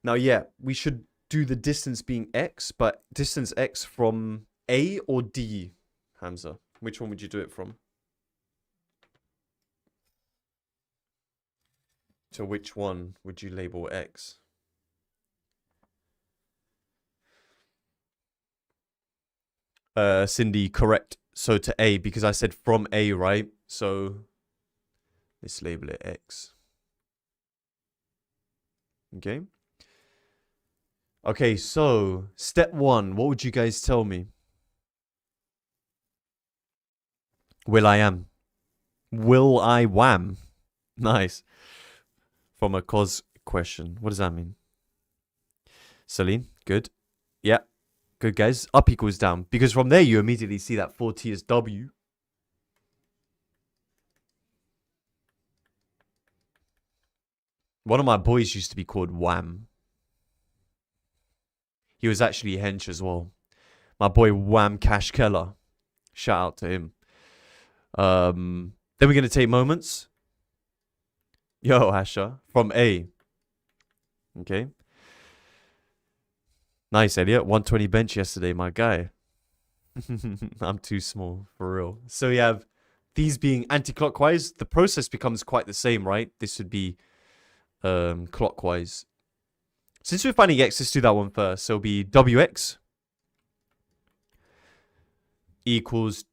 Now, yeah, we should do the distance being X, but distance X from A or D, Hamza? Which one would you do it from? To which one would you label X? Cindy, correct. So to A, because I said from A, right? So let's label it X. Okay. Okay, so step 1, what would you guys tell me? Will I am. Will I wham? Nice. From a cos question. What does that mean? Celine, good. Yeah, good guys. Up equals down. Because from there, you immediately see that 4t is W. One of my boys used to be called Wham. He was actually hench as well. My boy Wham Cash Keller. Shout out to him. Then we're going to take moments. Yo, Asher. From A. Okay. Nice, Elliot. 120 bench yesterday, my guy. I'm too small, for real. So we have these being anti-clockwise. The process becomes quite the same, right? This would be clockwise. Since we're finding x, let's do that one first. So it'll be wx equals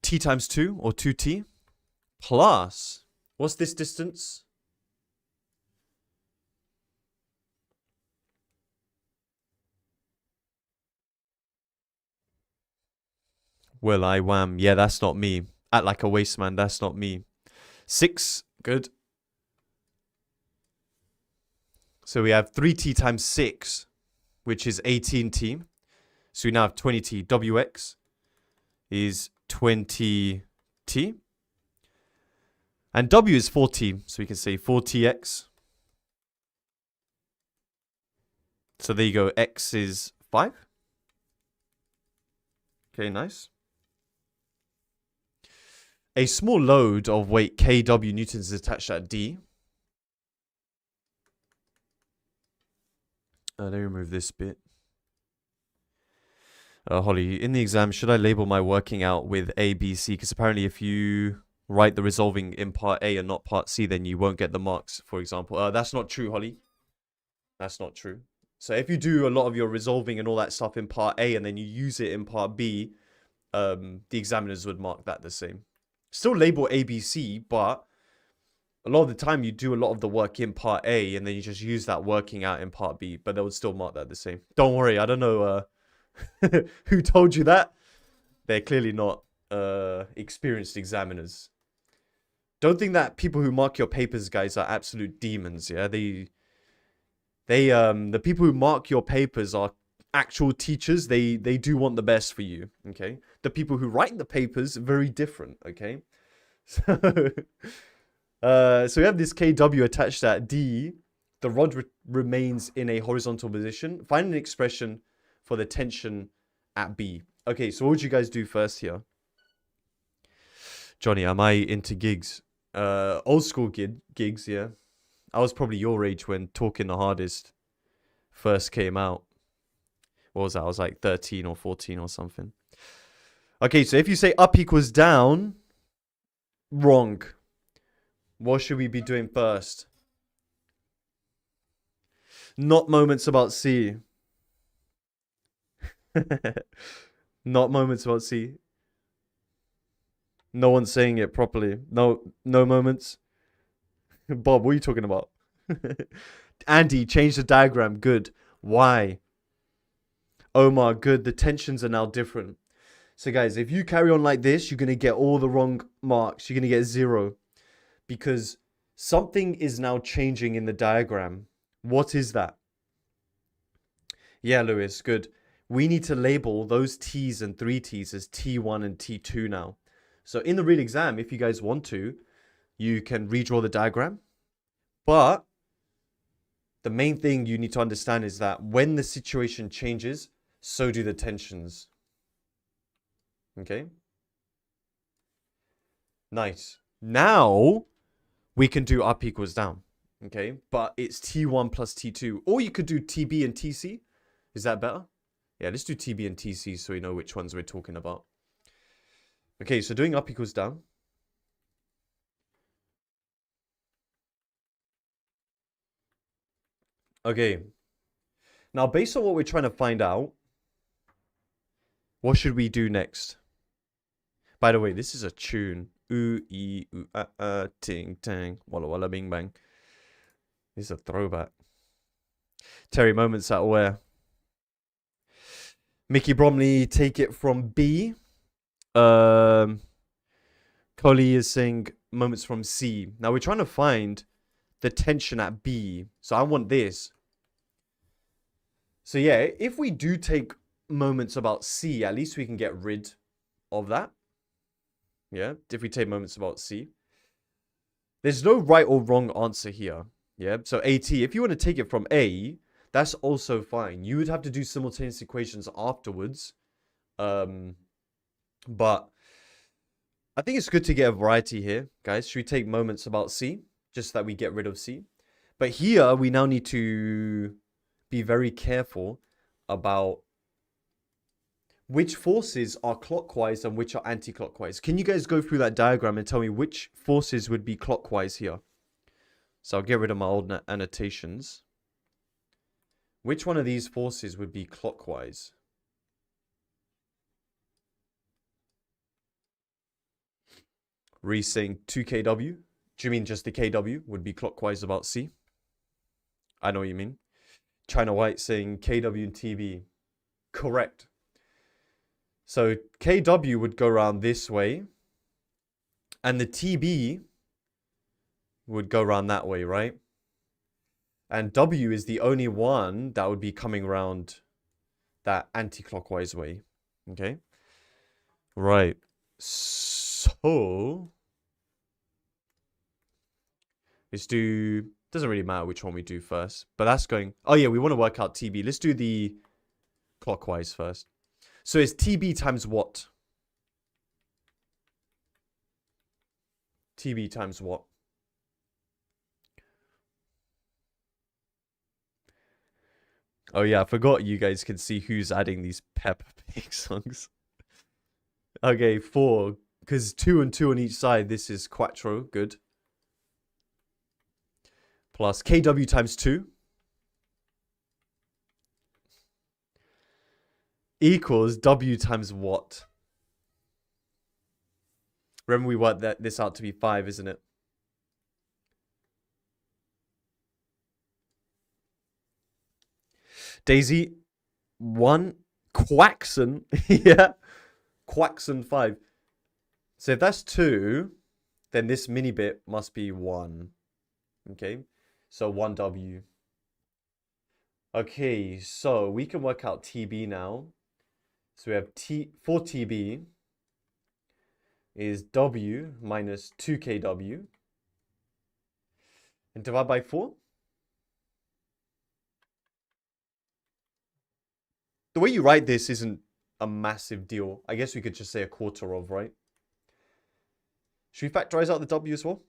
t times 2, or 2t, plus, what's this distance? Well, I wham. Yeah, that's not me. Act like a waste man, that's not me. 6, good. So we have 3t times 6, which is 18t. So we now have 20t. Wx is 20t. And w is 4t. So we can say 4tx. So there you go. X is 5. Okay, nice. A small load of weight kW newtons is attached at D. Let me remove this bit. Holly, in the exam, should I label my working out with A, B, C? Because apparently if you write the resolving in part A and not part C, then you won't get the marks, for example. That's not true, Holly. That's not true. So if you do a lot of your resolving and all that stuff in part A and then you use it in part B, the examiners would mark that the same. Still label A, B, C, but a lot of the time you do a lot of the work in part A and then you just use that working out in part B, but they would still mark that the same. Don't worry, I don't know who told you that. They're clearly not experienced examiners. Don't think that people who mark your papers, guys, are absolute demons, yeah? The people who mark your papers are actual teachers. They do want the best for you, okay? The people who write the papers, very different, okay? So we have this KW attached at D. The rod remains in a horizontal position. Find an expression for the tension at B. Okay, so what would you guys do first here? Johnny, am I into gigs? Old school gigs, yeah. I was probably your age when Talking the Hardest first came out. What was that? I was like 13 or 14 or something. Okay, so if you say up equals down, wrong. What should we be doing first? Not moments about C. Not moments about C. No one's saying it properly. No moments. Bob, what are you talking about? Andy, change the diagram. Good. Why? Omar, good. The tensions are now different. So guys, if you carry on like this, you're going to get all the wrong marks. You're going to get 0. Because something is now changing in the diagram. What is that? Yeah, Lewis, good. We need to label those T's and 3T's as T1 and T2 now. So in the real exam, if you guys want to, you can redraw the diagram. But the main thing you need to understand is that when the situation changes, so do the tensions. Okay? Nice. Now, we can do up equals down. Okay? But it's T1 plus T2. Or you could do TB and TC. Is that better? Yeah, let's do TB and TC so we know which ones we're talking about. Okay, so doing up equals down. Okay. Now, based on what we're trying to find out, what should we do next? By the way, this is a tune. Ooh, ee, ooh, ting, tang, walla, walla, bing, bang. This is a throwback. Terry, moments at where? Mickey Bromley, take it from B. Coley is saying moments from C. Now, we're trying to find the tension at B. So I want this. So yeah, if we do take moments about C, at least we can get rid of that. Yeah, if we take moments about C. There's no right or wrong answer here. Yeah, so AT, if you want to take it from A, that's also fine. You would have to do simultaneous equations afterwards. But I think it's good to get a variety here, guys. Should we take moments about C, just so that we get rid of C? But here, we now need to be very careful about which forces are clockwise and which are anti-clockwise. Can you guys go through that diagram and tell me which forces would be clockwise here? So I'll get rid of my old annotations. Which one of these forces would be clockwise? Reese saying 2kW. Do you mean just the kW would be clockwise about C? I know what you mean. China White saying kW and TB. Correct. So kW would go around this way. And the TB would go around that way, right? And W is the only one that would be coming around that anti-clockwise way. Okay? Right. So let's do... Doesn't really matter which one we do first. But that's going... Oh yeah, we want to work out TB. Let's do the clockwise first. So it's TB times what? TB times what? Oh yeah, I forgot you guys can see who's adding these Peppa Pig songs. Okay, 4. Because 2 and 2 on each side, this is quattro. Good. Plus kW times 2. Equals W times what? Remember we worked this out to be 5, isn't it? Daisy, 1. Quaxon. Yeah. Quaxon 5. So if that's 2, then this mini bit must be 1. Okay. So 1W. Okay, so we can work out TB now. So we have for TB is W minus 2kW. And divide by 4. The way you write this isn't a massive deal. I guess we could just say a quarter of, right? Should we factorize out the W as well?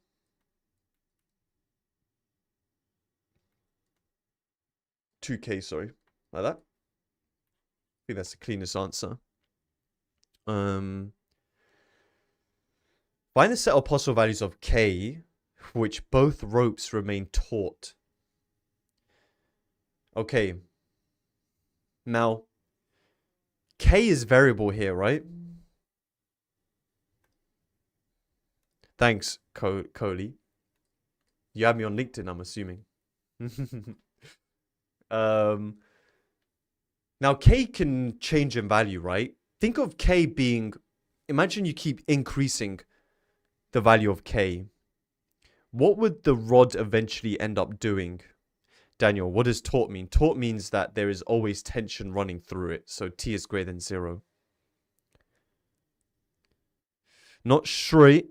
$2K, sorry. Like that. I think that's the cleanest answer. Find the set of possible values of K, which both ropes remain taut. Okay. Now, K is variable here, right? Thanks, Coley. You have me on LinkedIn, I'm assuming. Now, K can change in value, right? Think of K being... Imagine you keep increasing the value of K. What would the rod eventually end up doing? Daniel, what does taut mean? Taut means that there is always tension running through it. So T is greater than 0. Not straight.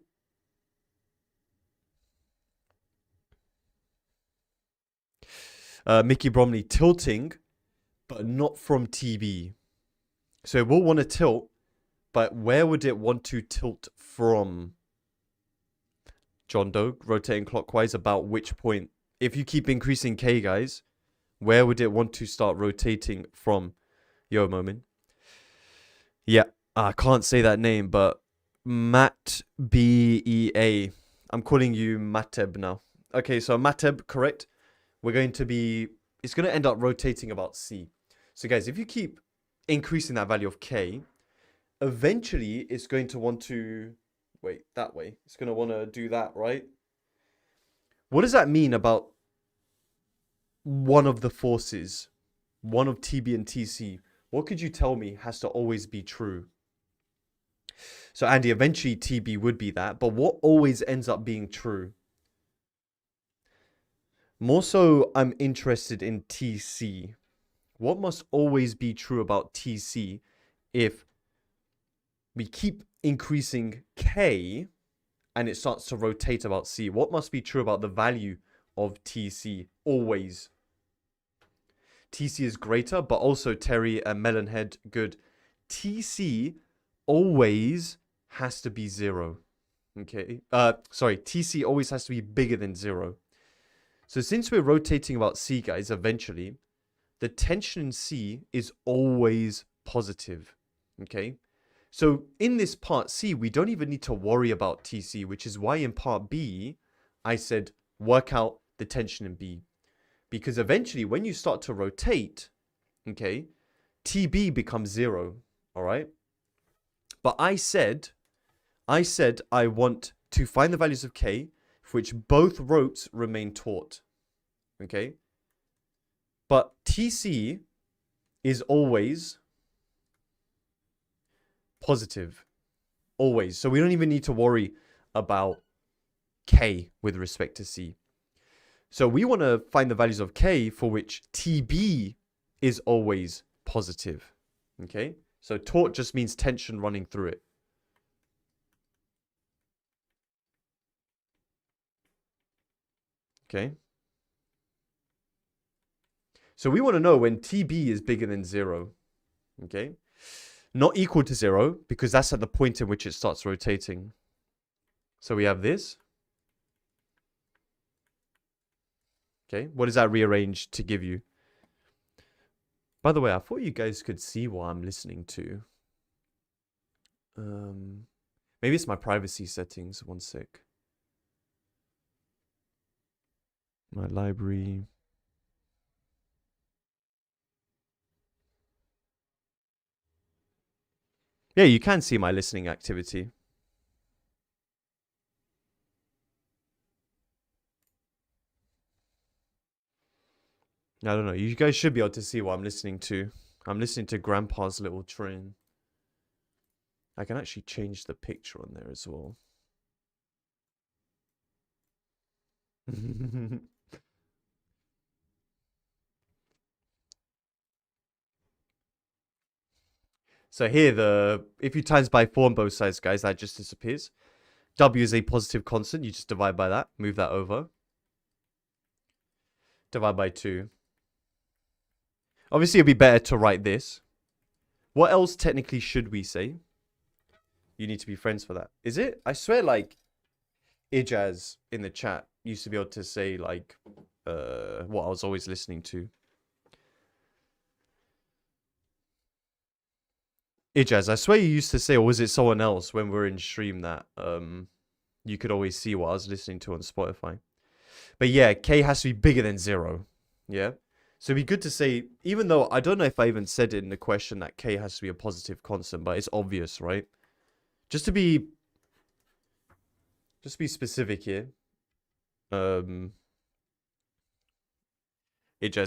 Mickey Bromley, tilting, but not from TB. So it will want to tilt, but where would it want to tilt from? John Doe, rotating clockwise, about which point? If you keep increasing K, guys, where would it want to start rotating from? Yo, moment. Yeah, I can't say that name, but Matt B-E-A. I'm calling you Mateb now. Okay, so Mateb, correct. We're going to be... It's going to end up rotating about C. So, guys, if you keep increasing that value of K, eventually it's going to want to... Wait, that way. It's going to want to do that, right? What does that mean about one of the forces? One of TB and TC? What could you tell me has to always be true? So, Andy, eventually TB would be that. But what always ends up being true? More so, I'm interested in TC. What must always be true about TC if we keep increasing K and it starts to rotate about C? What must be true about the value of TC always? TC is greater, but also Terry and Melonhead, good. TC always has to be 0. Okay. Sorry, TC always has to be bigger than 0. So since we're rotating about C, guys, eventually, the tension in C is always positive. Okay. So in this part C, we don't even need to worry about TC, which is why in part B, I said work out the tension in B. Because eventually, when you start to rotate, okay, TB becomes 0, all right? But I said I want to find the values of K for which both ropes remain taut, okay? But TC is always positive, always. So we don't even need to worry about K with respect to C. So we want to find the values of K for which TB is always positive. Okay? So taut just means tension running through it. Okay? So we want to know when TB is bigger than 0. Okay? Not equal to 0, because that's at the point in which it starts rotating. So we have this. Okay? What does that rearrange to give you? By the way, I thought you guys could see what I'm listening to. Maybe it's my privacy settings. One sec. My library. Yeah, you can see my listening activity. I don't know. You guys should be able to see what I'm listening to. I'm listening to Grandpa's Little Train. I can actually change the picture on there as well. So here, if you times by 4 on both sides, guys, that just disappears. W is a positive constant. You just divide by that. Move that over. Divide by 2. Obviously, it'd be better to write this. What else technically should we say? You need to be friends for that. Is it? I swear, like, Ijaz in the chat used to be able to say, like, what I was always listening to. Ijaz, I swear you used to say, or was it someone else when we were in stream that you could always see what I was listening to on Spotify. But yeah, K has to be bigger than 0. Yeah? So it'd be good to say, even though I don't know if I even said it in the question that K has to be a positive constant, but it's obvious, right? Just to be specific here. Ijaz,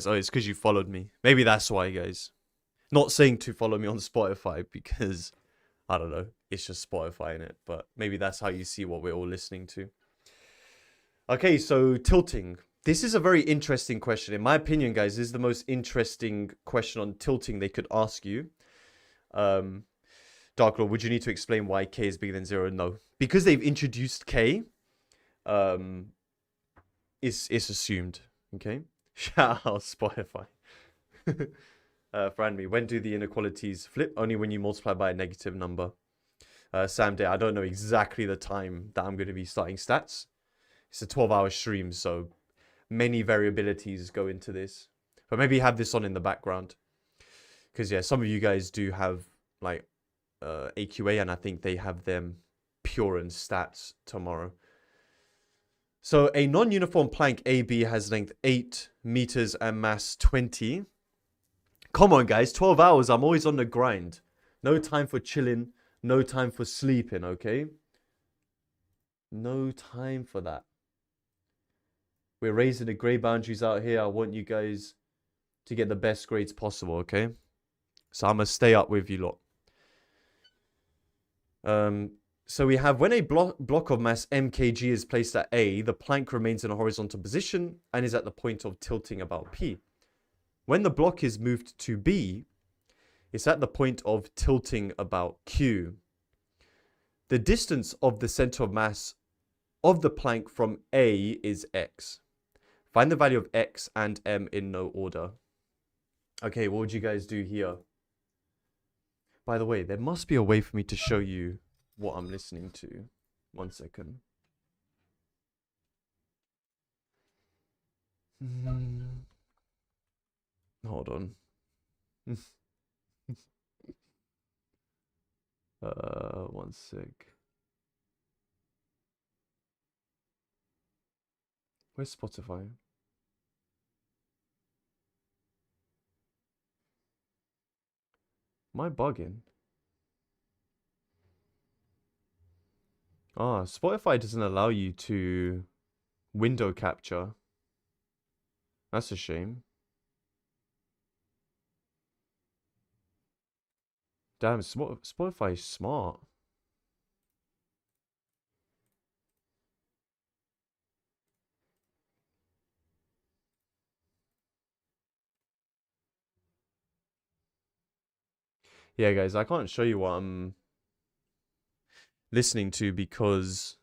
oh, it's because you followed me. Maybe that's why, guys. Not saying to follow me on Spotify because, I don't know, it's just Spotify in it. But maybe that's how you see what we're all listening to. Okay, so tilting. This is a very interesting question. In my opinion, guys, this is the most interesting question on tilting they could ask you. Dark Lord, would you need to explain why K is bigger than 0? No. Because they've introduced K, it's assumed. Okay? Shout out Spotify. Franmy, when do the inequalities flip? Only when you multiply by a negative number. Sam Day, I don't know exactly the time that I'm going to be starting stats. It's a 12-hour stream, so many variabilities go into this. But maybe have this on in the background. Because, yeah, some of you guys do have, like, AQA, and I think they have them pure in stats tomorrow. So, a non-uniform plank AB has length 8 meters and mass 20. Come on, guys. 12 hours. I'm always on the grind. No time for chilling. No time for sleeping, okay? No time for that. We're raising the grade boundaries out here. I want you guys to get the best grades possible, okay? So I'm going to stay up with you lot. So we have when a block of mass mkg is placed at A, the plank remains in a horizontal position and is at the point of tilting about P. When the block is moved to B, it's at the point of tilting about Q. The distance of the center of mass of the plank from A is x. Find the value of x and m in no order. Okay, what would you guys do here? By the way, there must be a way for me to show you what I'm listening to. 1 second. Hold on. 1 sec. Where's Spotify? Am I bugging? Ah, Spotify doesn't allow you to window capture. That's a shame. Damn, Spotify is smart. Yeah, guys, I can't show you what I'm listening to because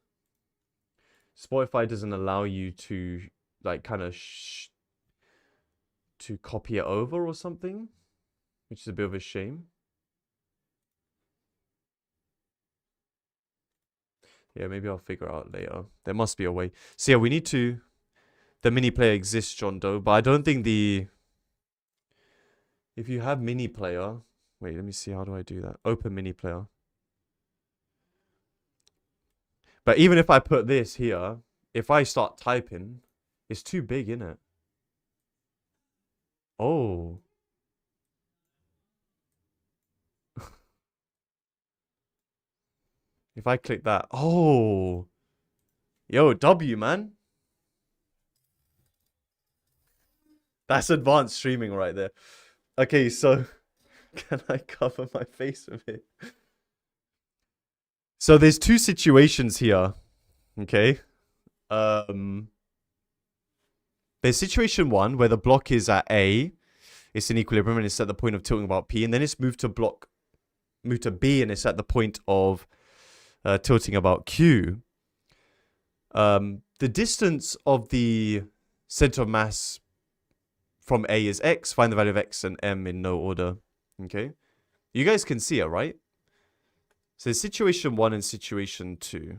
Spotify doesn't allow you to like kind of to copy it over or something, which is a bit of a shame. Yeah, maybe I'll figure it out later. There must be a way. So yeah, we need to... The mini player exists, John Doe, but I don't think the... If you have mini player... Wait, let me see. How do I do that? Open mini player. But even if I put this here, if I start typing, it's too big, innit? Oh. If I click that. Oh. Yo, W, man. That's advanced streaming right there. Okay, so... Can I cover my face with it? So there's two situations here. Okay. There's situation 1 where the block is at A. It's in equilibrium and it's at the point of tilting about P. And then it's moved to B and it's at the point of tilting about Q. The distance of the center of mass from A is x. Find the value of x and m in no order. Okay. You guys can see it, right? So situation 1 and situation 2.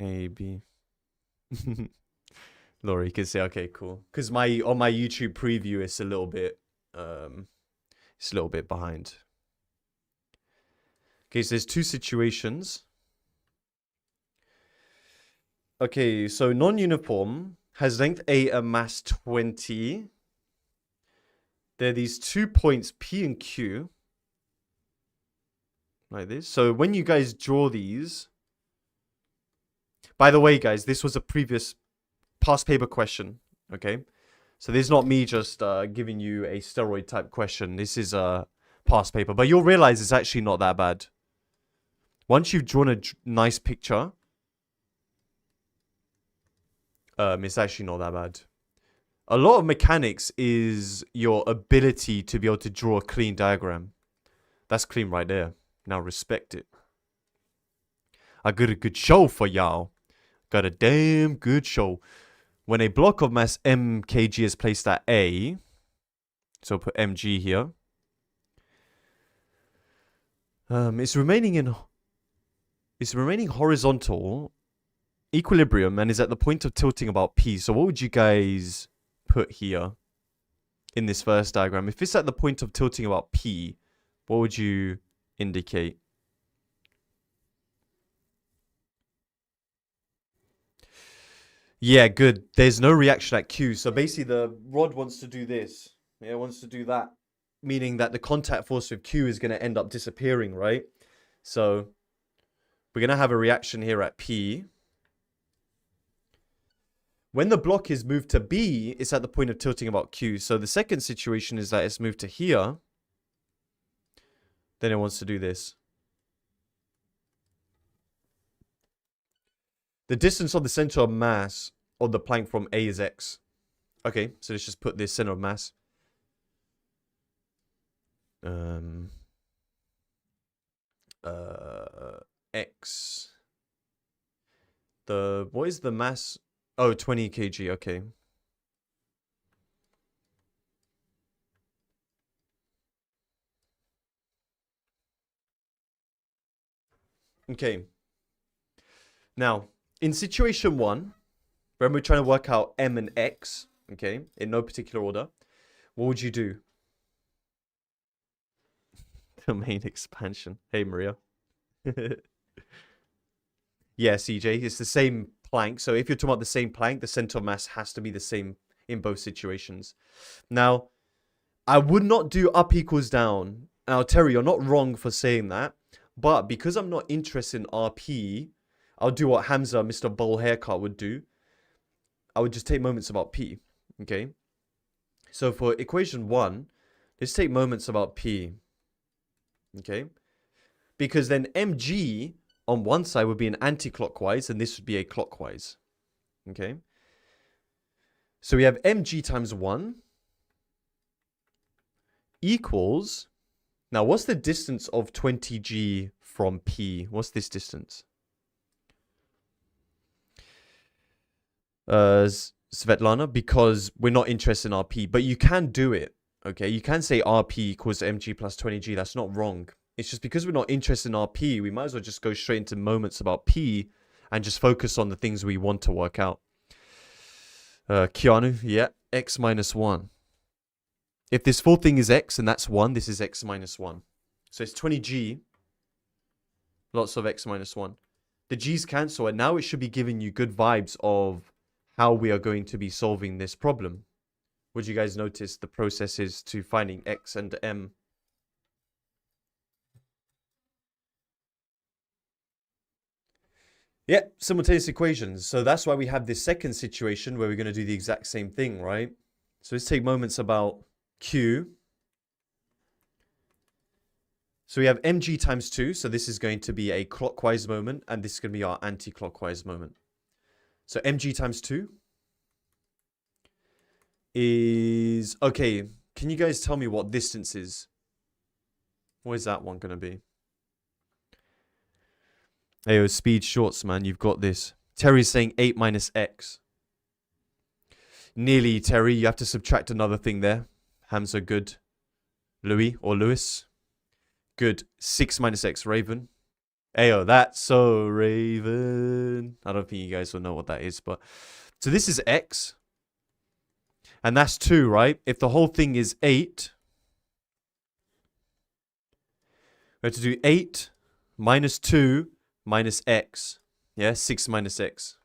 A, B. Laurie can say, okay, cool. Because on my YouTube preview, it's a little bit behind. Okay, so there's two situations. Okay, so non-uniform has length A and mass 20. There are these 2 points P and Q. Like this. So when you guys draw these... By the way, guys, this was a previous past paper question. Okay? So this is not me just giving you a steroid type question. This is a past paper. But you'll realize it's actually not that bad. Once you've drawn a nice picture... it's actually not that bad. A lot of mechanics is your ability to be able to draw a clean diagram. That's clean right there. Now respect it. I got a good show for y'all. Got a damn good show. When a block of mass mkg is placed at A, so put mg here, it's remaining horizontal equilibrium and is at the point of tilting about P. So what would you guys put here in this first diagram? If it's at the point of tilting about P, what would you indicate? Yeah, good. There's no reaction at Q. So basically the rod wants to do this. Yeah, it wants to do that. Meaning that the contact force with Q is going to end up disappearing, right? So we're going to have a reaction here at P. When the block is moved to B, it's at the point of tilting about Q. So the second situation is that it's moved to here. Then it wants to do this. The distance of the center of mass of the plank from A is X. Okay, so let's just put this center of mass. X. What is the mass? Oh, 20 kg, okay. Okay. Now, in situation 1, when we're trying to work out M and X, okay, in no particular order, what would you do? Domain expansion. Hey, Maria. Yeah, CJ, it's the same plank. So if you're talking about the same plank, the center of mass has to be the same in both situations. Now, I would not do up equals down. Now, Terry, you're not wrong for saying that. But because I'm not interested in RP, I'll do what Hamza, Mr. Bowl Haircut, would do. I would just take moments about P. Okay? So for equation 1, let's take moments about P. Okay? Because then mg on one side would be an anti-clockwise, and this would be a clockwise. Okay? So we have mg times 1 equals... Now, what's the distance of 20g from P? What's this distance? Svetlana, because we're not interested in RP, but you can do it, okay? You can say RP equals mg plus 20g. That's not wrong. It's just because we're not interested in RP, we might as well just go straight into moments about P and just focus on the things we want to work out. Keanu, yeah, x minus 1. If this full thing is x and that's 1, this is x minus 1. So it's 20g, lots of x minus 1. The g's cancel, and now it should be giving you good vibes of how we are going to be solving this problem. Would you guys notice the processes to finding x and m? Yeah, simultaneous equations. So that's why we have this second situation where we're going to do the exact same thing, right? So let's take moments about Q. So we have mg times 2. So this is going to be a clockwise moment, and this is going to be our anti-clockwise moment. So mg times 2 is... Okay, can you guys tell me what distance is? What is that one going to be? Hey, yo, speed shorts, man. You've got this. Terry's saying 8 minus x. Nearly, Terry. You have to subtract another thing there. Hamza, good. Louis or Lewis. Good. 6 minus x, Raven. Ayo, that's so Raven. I don't think you guys will know what that is, but... So this is x. And that's 2, right? If the whole thing is 8... We have to do 8 minus 2 minus x. Yeah, 6 minus x.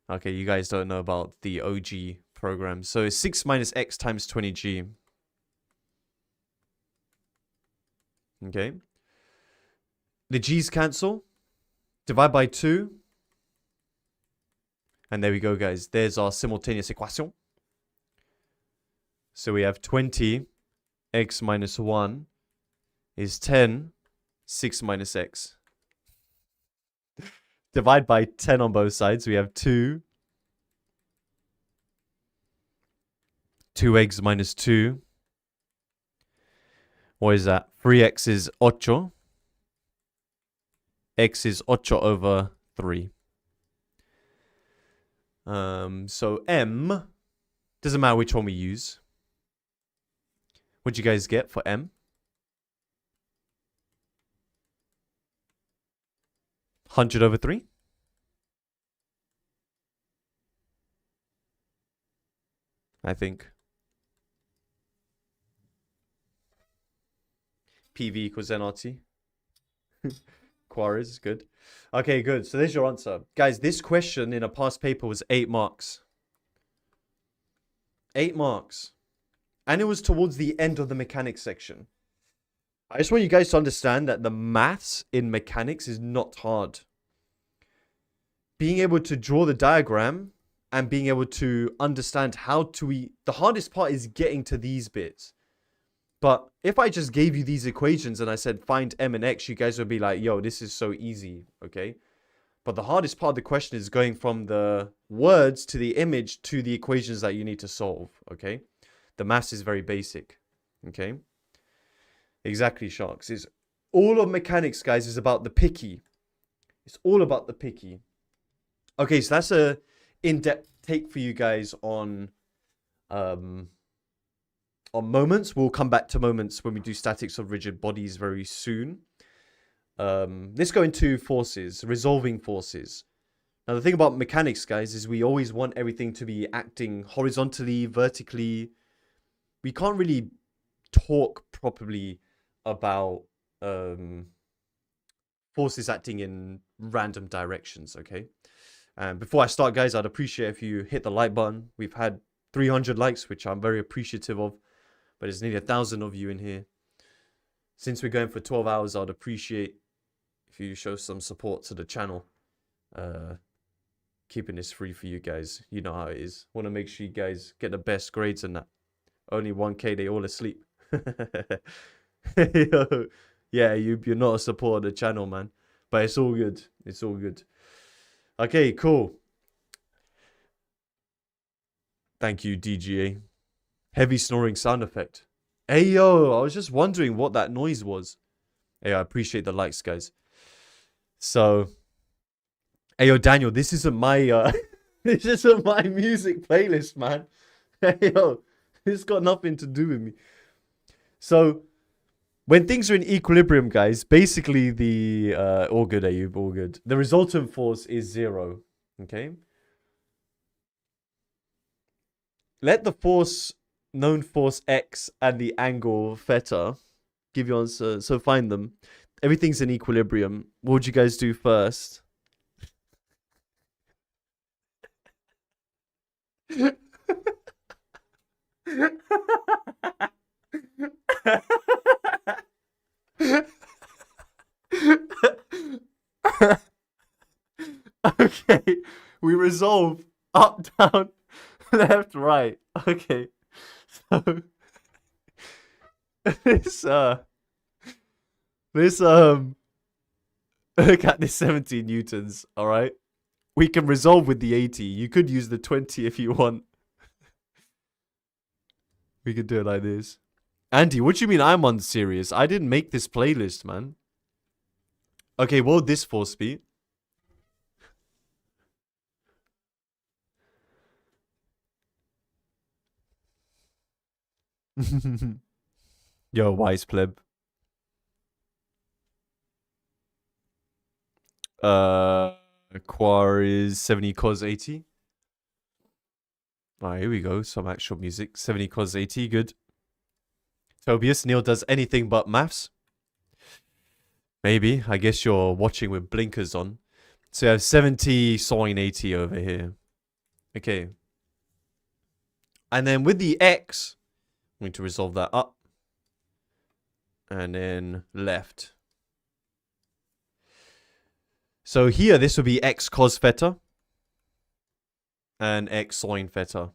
Okay, you guys don't know about the OG program. So it's 6 minus x times 20g. Okay. The g's cancel. Divide by 2. And there we go, guys. There's our simultaneous equation. So we have 20 x minus 1 is 10 6 minus x. Divide by 10 on both sides. We have 2. 2x minus 2. What is that? 3x is 8. X is 8 over 3. So m, doesn't matter which one we use. What'd you guys get for m? 100 over 3? I think. PV equals nRT. Quarries, good. Okay, good. So there's your answer. Guys, this question in a past paper was 8 marks. 8 marks. And it was towards the end of the mechanics section. I just want you guys to understand that the maths in mechanics is not hard. being able to draw the diagram and being able to understand how to... The hardest part is getting to these bits. But if I just gave you these equations and I said find m and x, you guys would be like, yo, this is so easy, okay? But the hardest part of the question is going from the words to the image to the equations that you need to solve, okay? The maths is very basic, okay? Exactly, Sharks. It's all of mechanics, guys, is about the picky. It's all about the picky. Okay, so that's a in-depth take for you guys on moments. We'll come back to moments when we do statics of rigid bodies very soon. Let's go into forces, resolving forces. Now, the thing about mechanics, guys, is we always want everything to be acting horizontally, vertically. We can't really talk properly about forces acting in random directions, okay? And before I start, guys, I'd appreciate if you hit the like button. We've had 300 likes, which I'm very appreciative of, but there's nearly 1,000 of you in here. Since we're going for 12 hours, I'd appreciate if you show some support to the channel. Keeping this free for you guys. You know how it is. Want to make sure you guys get the best grades and that. Only 1K, they all asleep. Yo, yeah, you're not a supporter of the channel, man. But it's all good. It's all good. Okay, cool. Thank you, DGA. Heavy snoring sound effect. Hey, yo, I was just wondering what that noise was. Hey, I appreciate the likes, guys. So, hey, yo, Daniel, this isn't my, this isn't my music playlist, man. Hey, yo, it's got nothing to do with me. So, when things are in equilibrium, guys, basically the, all good, Ayub, all good. The resultant force is 0, okay? Let the force, known force X and the angle theta, give you answer, so find them. Everything's in equilibrium. What would you guys do first? Okay, we resolve up, down, left, right. Okay, so this look at this 70 newtons. All right, we can resolve with the 80. You could use the 20 if you want. We could do it like this. Andy, what do you mean I'm unserious? I didn't make this playlist, man. Okay, what would this force be? Yo, wise pleb. Quar is 70 cos 80. Alright, here we go. Some actual music. 70 cos 80, good. Tobias, Neil does anything but maths. Maybe. I guess you're watching with blinkers on. So you have 70 sine 80 over here. Okay. And then with the x, I'm going to resolve that up. And then left. So here, this would be x cos theta. And x sine theta.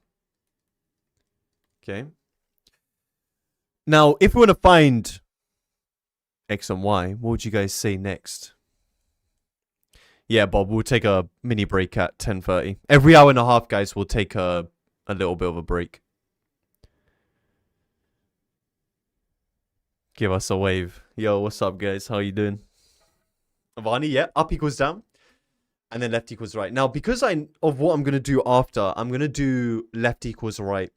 Okay. Now, if we want to find x and y, what would you guys say next? Yeah, Bob, we'll take a mini break at 10:30. Every hour and a half, guys, we'll take a little bit of a break. Give us a wave. Yo, what's up, guys? How you doing? Avani, yeah, up equals down. And then left equals right. Now, because of what I'm going to do after, I'm going to do left equals right.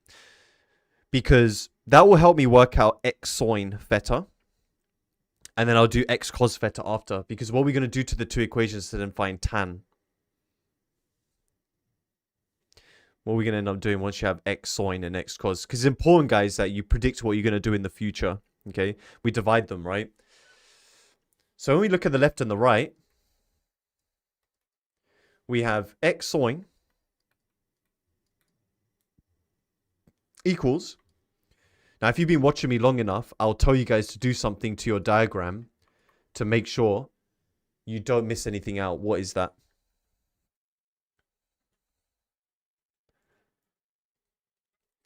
Because that will help me work out x sine theta. And then I'll do x cos theta after. Because what we're going to do to the two equations to then find tan. What we're going to end up doing once you have x sine and x cos. Because it's important, guys, that you predict what you're going to do in the future. Okay? We divide them, right? So when we look at the left and the right, we have x sine equals. Now, if you've been watching me long enough, I'll tell you guys to do something to your diagram to make sure you don't miss anything out. What is that?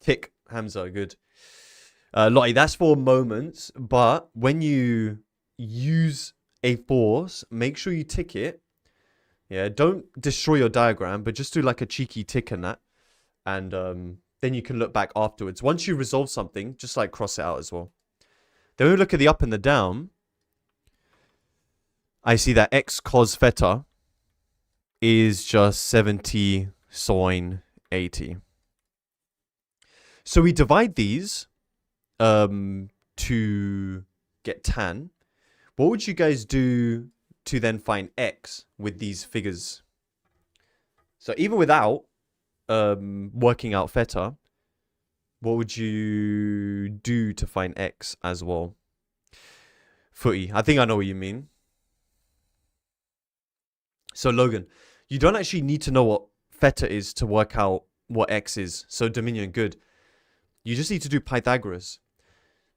Tick, Hamza, good. Lottie, that's for moments, but when you use a force, make sure you tick it. Yeah, don't destroy your diagram, but just do like a cheeky tick in that. And then you can look back afterwards. Once you resolve something, just like cross it out as well. Then we look at the up and the down. I see that x cos theta is just 70 sine 80. So we divide these to get tan. What would you guys do to then find x with these figures? So even without working out theta, what would you do to find x as well? Footy, I think I know what you mean. So Logan, you don't actually need to know what theta is to work out what x is. So Dominion, good. You just need to do Pythagoras.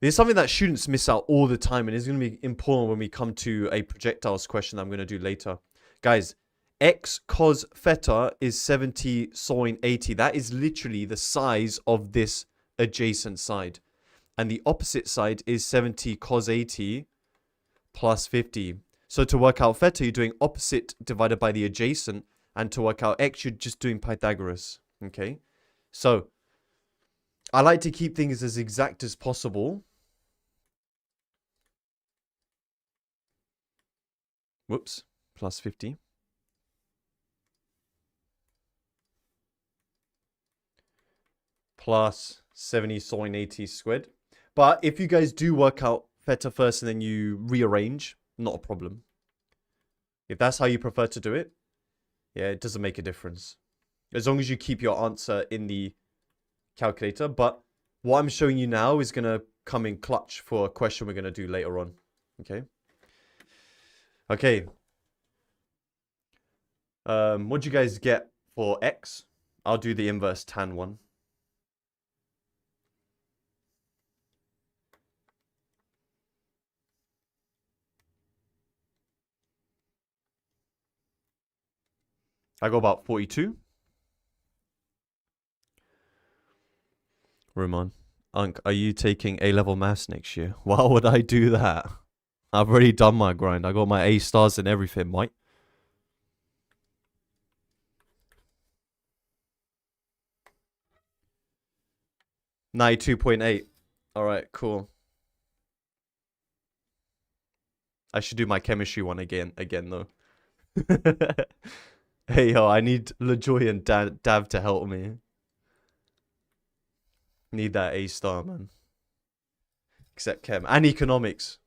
There's something that students miss out all the time, and it's going to be important when we come to a projectiles question I'm going to do later. Guys, x cos theta is 70 sine 80. That is literally the size of this adjacent side. And the opposite side is 70 cos 80 plus 50. So to work out theta, you're doing opposite divided by the adjacent. And to work out x, you're just doing Pythagoras. Okay? So I like to keep things as exact as possible. Whoops. Plus 50. Plus 70 sine 80 squared. But if you guys do work out theta first and then you rearrange, not a problem. If that's how you prefer to do it, yeah, it doesn't make a difference. As long as you keep your answer in the calculator. But what I'm showing you now is going to come in clutch for a question we're going to do later on. Okay. Okay. What do you guys get for x? I'll do the inverse tan one. I got about 42. Roman, Unc, are you taking A-level maths next year? Why would I do that? I've already done my grind. I got my A stars and everything, mate. $92.8. Alright, cool. I should do my chemistry one again though. Hey, yo, I need LaJoy and Dav to help me. Need that A star, man. Except chem. And economics.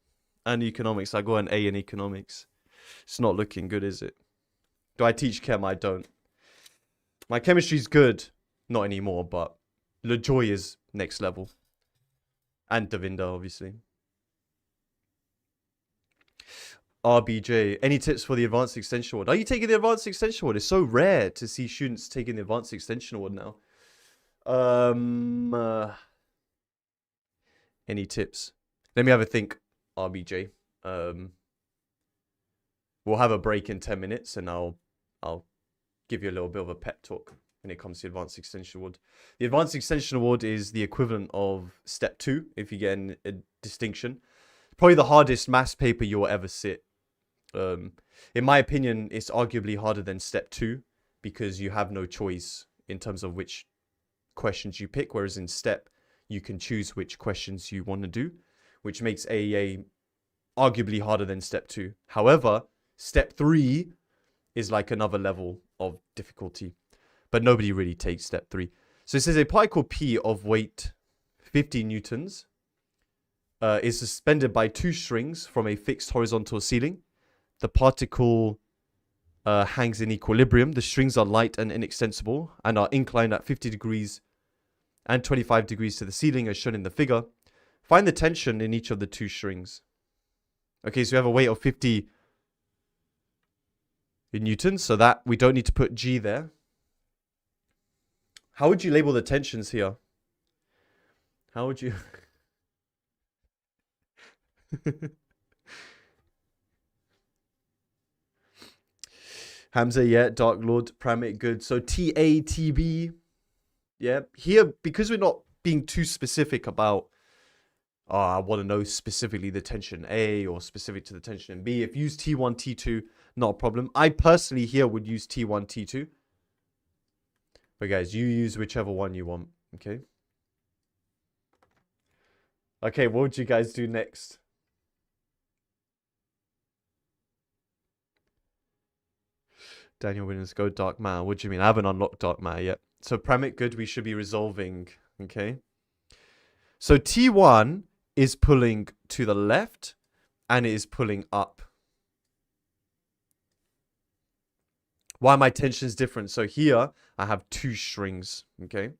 And economics. I got an A in economics. It's not looking good, is it? Do I teach chem? I don't. My chemistry's good. Not anymore, but LaJoy is next level. And Davinda, obviously. RBJ, any tips for the Advanced Extension Award? Are you taking the Advanced Extension Award? It's so rare to see students taking the Advanced Extension Award now. Any tips? Let me have a think, RBJ. We'll have a break in 10 minutes and I'll give you a little bit of a pep talk when it comes to the Advanced Extension Award. The Advanced Extension Award is the equivalent of Step 2 if you get a distinction. Probably the hardest maths paper you'll ever sit. In my opinion, it's arguably harder than Step 2 because you have no choice in terms of which questions you pick, whereas in Step, you can choose which questions you want to do, which makes AEA arguably harder than Step 2. However, Step 3 is like another level of difficulty, but nobody really takes Step 3. So it says a particle P of weight 50 newtons is suspended by 2 strings from a fixed horizontal ceiling. The particle hangs in equilibrium. The strings are light and inextensible and are inclined at 50 degrees and 25 degrees to the ceiling as shown in the figure. Find the tension in each of the 2 strings. Okay, so we have a weight of 50 in newtons, so that we don't need to put G there. How would you label the tensions here? How would you... Hamza, yeah, Dark Lord, Pramit, good. So TATB, yeah. Here, because we're not being too specific about, oh, I want to know specifically the tension A or specific to the tension in B. If you use T1, T2, not a problem. I personally here would use T1, T2. But guys, you use whichever one you want, okay? Okay, what would you guys do next? Daniel Williams, go dark matter. What do you mean? I haven't unlocked dark matter yet. So Premic, good. We should be resolving, okay? So T1 is pulling to the left and it is pulling up. Why my tension is different? So here I have two strings, okay?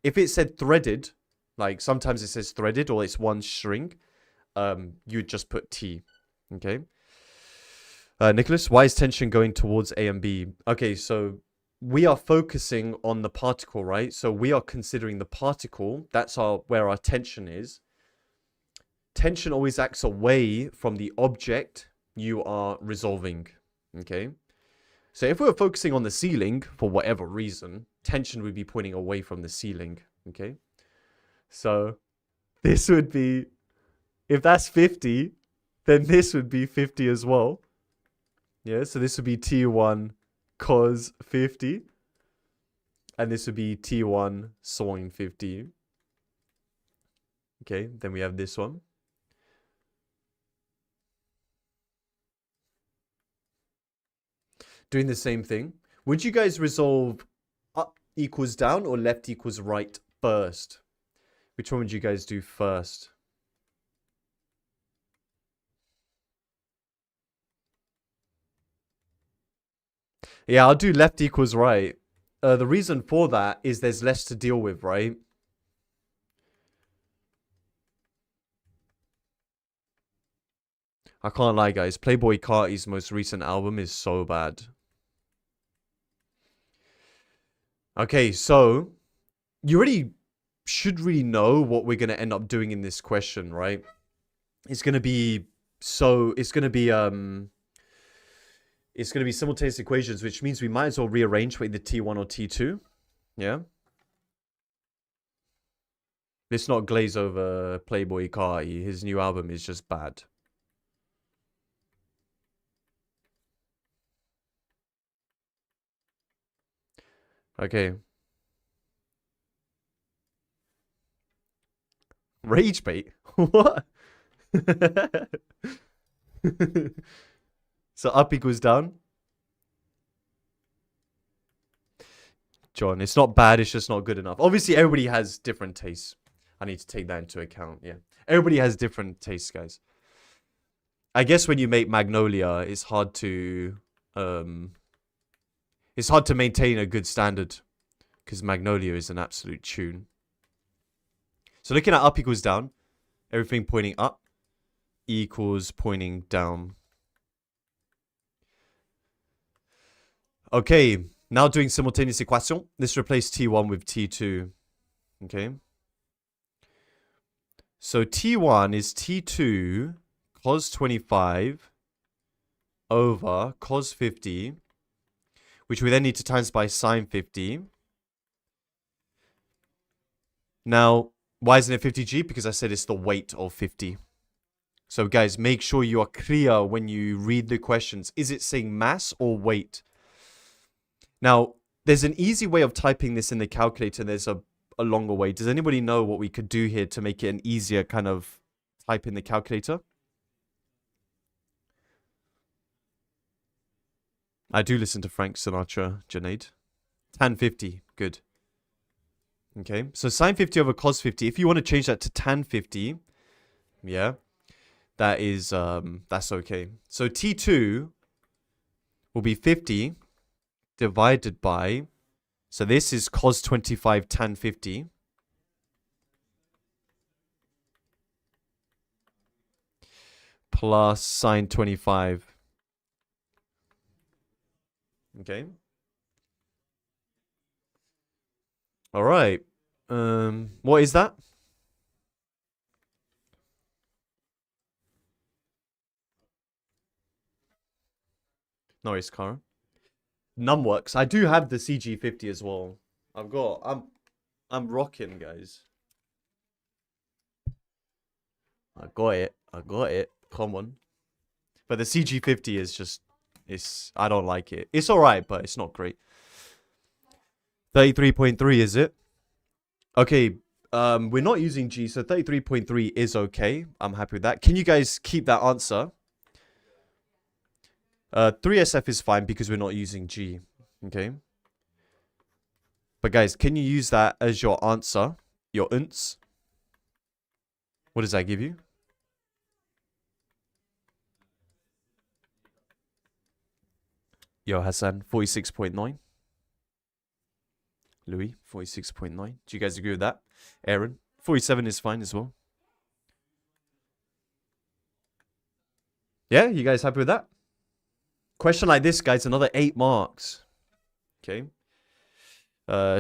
If it said threaded, like sometimes it says threaded or it's one string, you would just put T, okay? Nicholas, why is tension going towards A and B? Okay, so we are focusing on the particle, right? So we are considering the particle. That's where our tension is. Tension always acts away from the object you are resolving, okay? So if we were focusing on the ceiling, for whatever reason, tension would be pointing away from the ceiling, okay? So this would be, if that's 50, then this would be 50 as well. Yeah, so this would be T1 cos 50. And this would be T1 sine 50. Okay, then we have this one. Doing the same thing. Would you guys resolve up equals down or left equals right first? Which one would you guys do first? Yeah, I'll do left equals right. The reason for that is there's less to deal with, right? I can't lie, guys. Playboi Carti's most recent album is so bad. Okay, so you already should really know what we're going to end up doing in this question, right? It's going to be simultaneous equations, which means we might as well rearrange for either T1 or T2. Yeah. Let's not glaze over Playboi Carti. His new album is just bad. Okay. Rage bait? What? So up equals down. John, it's not bad, it's just not good enough. Obviously, everybody has different tastes. I need to take that into account, yeah. Everybody has different tastes, guys. I guess when you make Magnolia, it's hard to maintain a good standard. Because Magnolia is an absolute tune. So looking at up equals down. Everything pointing up equals pointing down. Okay, now doing simultaneous equation. Let's replace T1 with T2. Okay. So T1 is T2 cos 25 over cos 50, which we then need to times by sine 50. Now, why isn't it 50g? Because I said it's the weight of 50. So guys, make sure you are clear when you read the questions. Is it saying mass or weight? Now, there's an easy way of typing this in the calculator. There's a longer way. Does anybody know what we could do here to make it an easier kind of type in the calculator? I do listen to Frank Sinatra, Junaid. Tan 50, good. Okay, so sine 50 over cos 50. If you want to change that to tan 50, yeah, that is, that's okay. So T2 will be 50 divided by, so this is cos 25 tan 50. Plus sine 25. Okay. All right. What is that? No worries, Cara. Numworks. I do have the CG50 as well. I'm rocking, guys. I got it. I got it. Come on. But the CG50 is just... I don't like it. It's alright, but it's not great. 33.3, is it? Okay, we're not using G, so 33.3 is okay. I'm happy with that. Can you guys keep that answer? 3SF is fine because we're not using G. Okay. But guys, can you use that as your answer? Your unts? What does that give you? Yo, Hassan, 46.9. Louis, 46.9. Do you guys agree with that? Aaron, 47 is fine as well. Yeah, you guys happy with that? Question like this, guys, another 8 marks. Okay.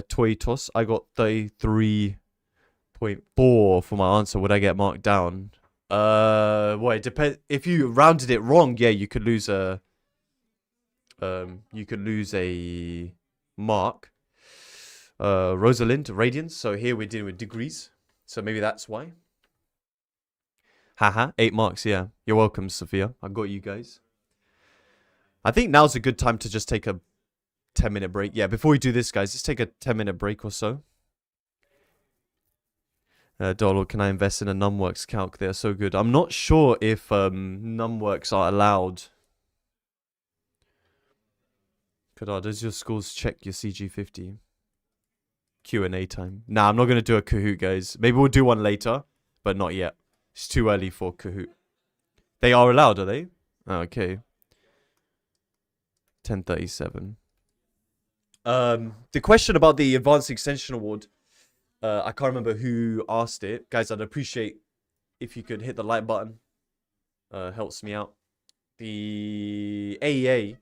Toy toss. I got 33.4 for my answer. Would I get marked down? Well, it depends. If you rounded it wrong, yeah, you could lose a mark. Rosalind, radians. So here we're dealing with degrees. So maybe that's why. Haha, 8 marks, yeah. You're welcome, Sophia. I got you guys. I think now's a good time to just take a 10-minute break. Yeah, before we do this, guys, let's take a 10-minute break or so. Dollar, can I invest in a NumWorks calc? They're so good. I'm not sure if NumWorks are allowed. Kadar, does your schools check your CG50? Q&A time. Nah, I'm not going to do a Kahoot, guys. Maybe we'll do one later, but not yet. It's too early for Kahoot. They are allowed, are they? Oh, okay. 1037. The question about the Advanced Extension Award, I can't remember who asked it. Guys, I'd appreciate if you could hit the like button. Helps me out. The AEA.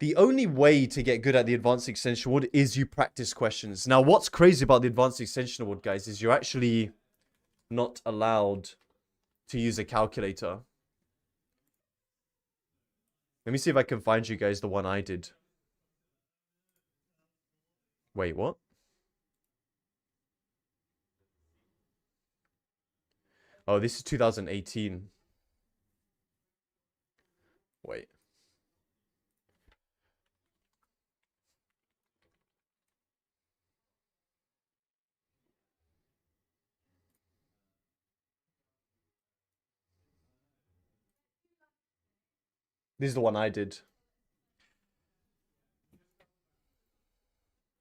The only way to get good at the Advanced Extension Award is you practice questions. Now, what's crazy about the Advanced Extension Award, guys, is you're actually not allowed to use a calculator. Let me see if I can find you guys the one I did. Wait, what? Oh, this is 2018. Wait. This is the one I did.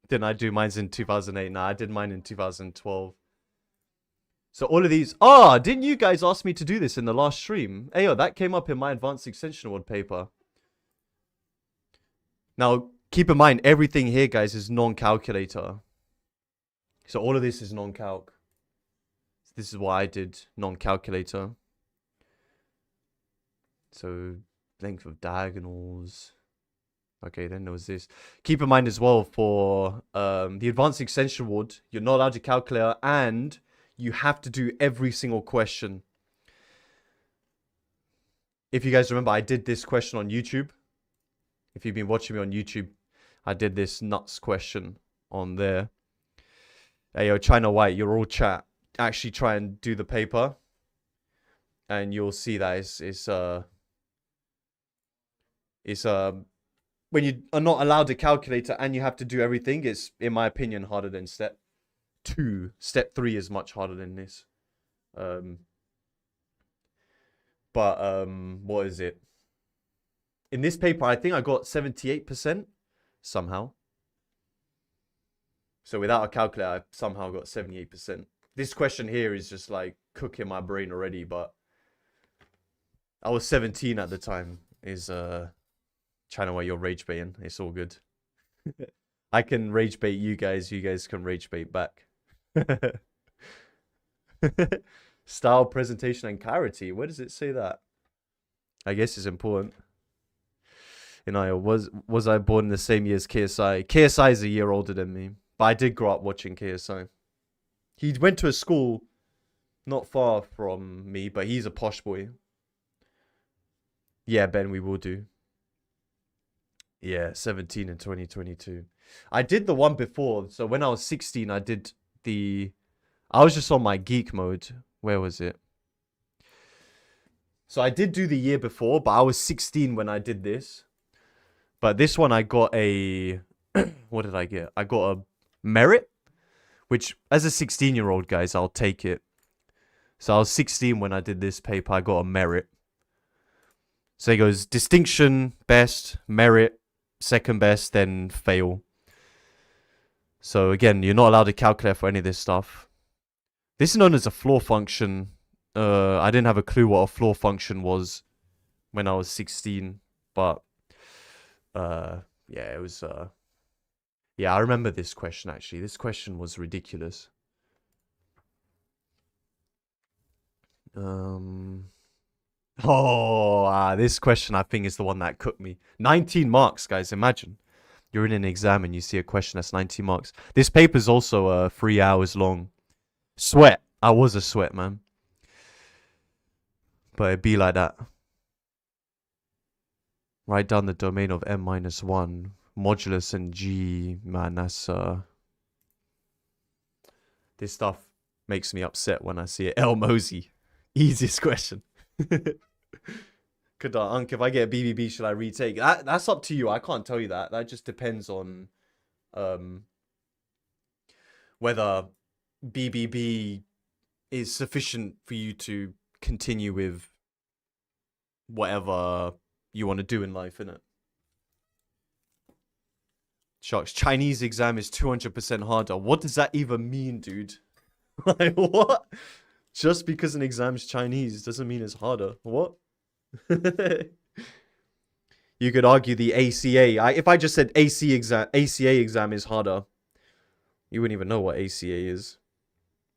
Didn't I do mine's in 2008? Nah, I did mine in 2012. So all of these... Ah, didn't you guys ask me to do this in the last stream? Ayo, that came up in my Advanced Extension Award paper. Now, keep in mind, everything here, guys, is non-calculator. So all of this is non-calc. This is what I did, non-calculator. So, length of diagonals. Okay, then there was this. Keep in mind as well, for the Advanced Extension Award, you're not allowed to calculate, and you have to do every single question. If you guys remember, I did this question on YouTube. If you've been watching me on YouTube, I did this nuts question on there. Hey, yo, China White, you're all chat. Actually try and do the paper. And you'll see that it's when you are not allowed a calculator and you have to do everything, it's, in my opinion, harder than step 2. Step 3 is much harder than this. What is it? In this paper, I think I got 78% somehow. So without a calculator, I somehow got 78%. This question here is just like cooking my brain already, but I was 17 at the time. Is China White, you're rage baiting. It's all good. I can rage bait you guys can rage bait back. Style, presentation, and clarity. Where does it say that? I guess it's important. You know, was I born in the same year as KSI? KSI is a year older than me, but I did grow up watching KSI. He went to a school not far from me, but he's a posh boy. Yeah, Ben, we will do. Yeah, 17 in 2022. I did the one before. So when I was 16, I was just on my geek mode. Where was it? So I did do the year before, but I was 16 when I did this. But this one I got a... what did I get? I got a merit, which as a 16-year-old, guys, I'll take it. So I was 16 when I did this paper. I got a merit. So it goes distinction, best, merit, second best, then fail. So again, you're not allowed to calculate for any of this stuff. This is known as a floor function. I didn't have a clue what a floor function was when I was 16, but yeah, it was yeah, I remember this question actually. This question was ridiculous. This question I think is the one that cooked me. 19 marks, guys. Imagine you're in an exam and you see a question that's 19 marks. This paper's also 3 hours long. Sweat. I was a sweat, man. But it'd be like that. Write down the domain of m-1. Modulus and g. Man, that's... This stuff makes me upset when I see it. El Mosey. Easiest question. Could Unc, if I get a BBB, should I retake? That's up to you. I can't tell you that. That just depends on whether BBB is sufficient for you to continue with whatever you want to do in life, innit? Sharks, Chinese exam is 200% harder. What does that even mean, dude? Like, what? Just because an exam's Chinese doesn't mean it's harder. What? You could argue the ACA. If I just said ACA exam is harder, you wouldn't even know what ACA is.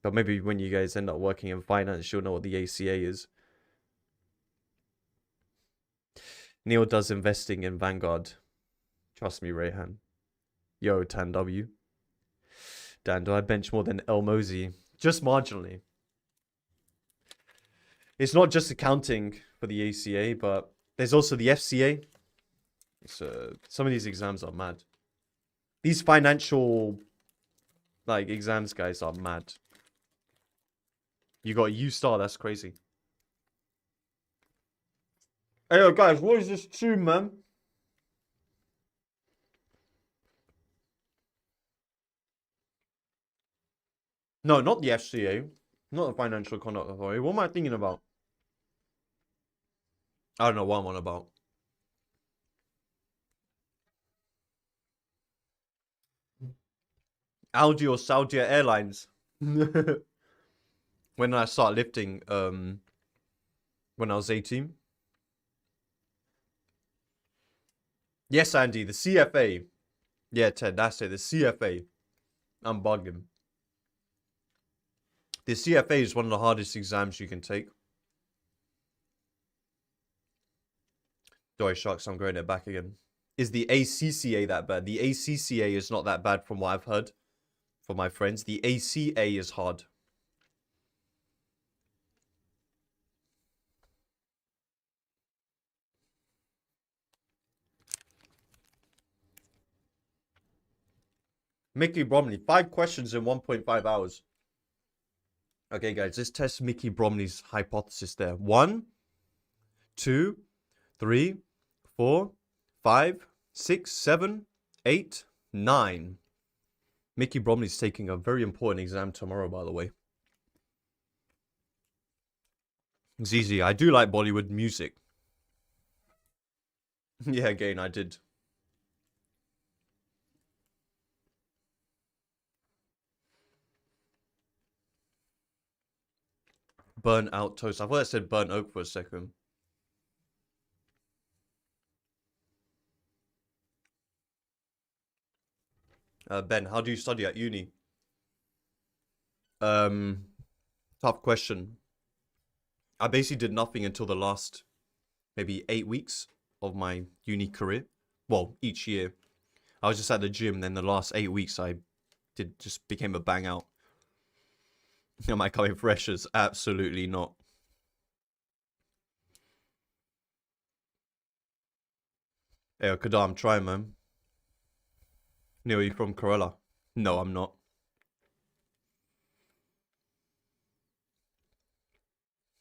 But maybe when you guys end up working in finance, you'll know what the ACA is. Neil does investing in Vanguard. Trust me, Rayhan. Yo, Tan W. Dan, do I bench more than El Mosey? Just marginally. It's not just accounting for the ACA, but there's also the FCA. So some of these exams are mad. These financial like exams, guys, are mad. You got a U-Star, that's crazy. Hey, yo, guys, what is this tune, man? No, not the FCA. Not the Financial Conduct Authority. What am I thinking about? I don't know what I'm on about. Audi or Saudi Airlines. When I start lifting, when I was 18. Yes, Andy, the CFA. Yeah, Ted, that's it. The CFA. I'm bugging. The CFA is one of the hardest exams you can take. Sorry, Sharks, I'm going it back again. Is the ACCA that bad? The ACCA is not that bad from what I've heard from my friends. The ACA is hard. Mickey Bromley, 5 questions in 1.5 hours. Okay, guys, let's test Mickey Bromley's hypothesis there. 1, 2, 3, 4, 5, 6, 7, 8, 9. Mickey Bromley's taking a very important exam tomorrow, by the way. Zizi, I do like Bollywood music. Yeah, again, I did. Burnt out toast. I thought I said burnt oak for a second. Ben, how do you study at uni? Tough question. I basically did nothing until the last maybe 8 weeks of my uni career. Well, each year. I was just at the gym, then the last 8 weeks I just became a bang out. Am I coming freshers? Absolutely not. Hey, Kadar, I'm trying, man. Neil, are you from Kerala? No, I'm not.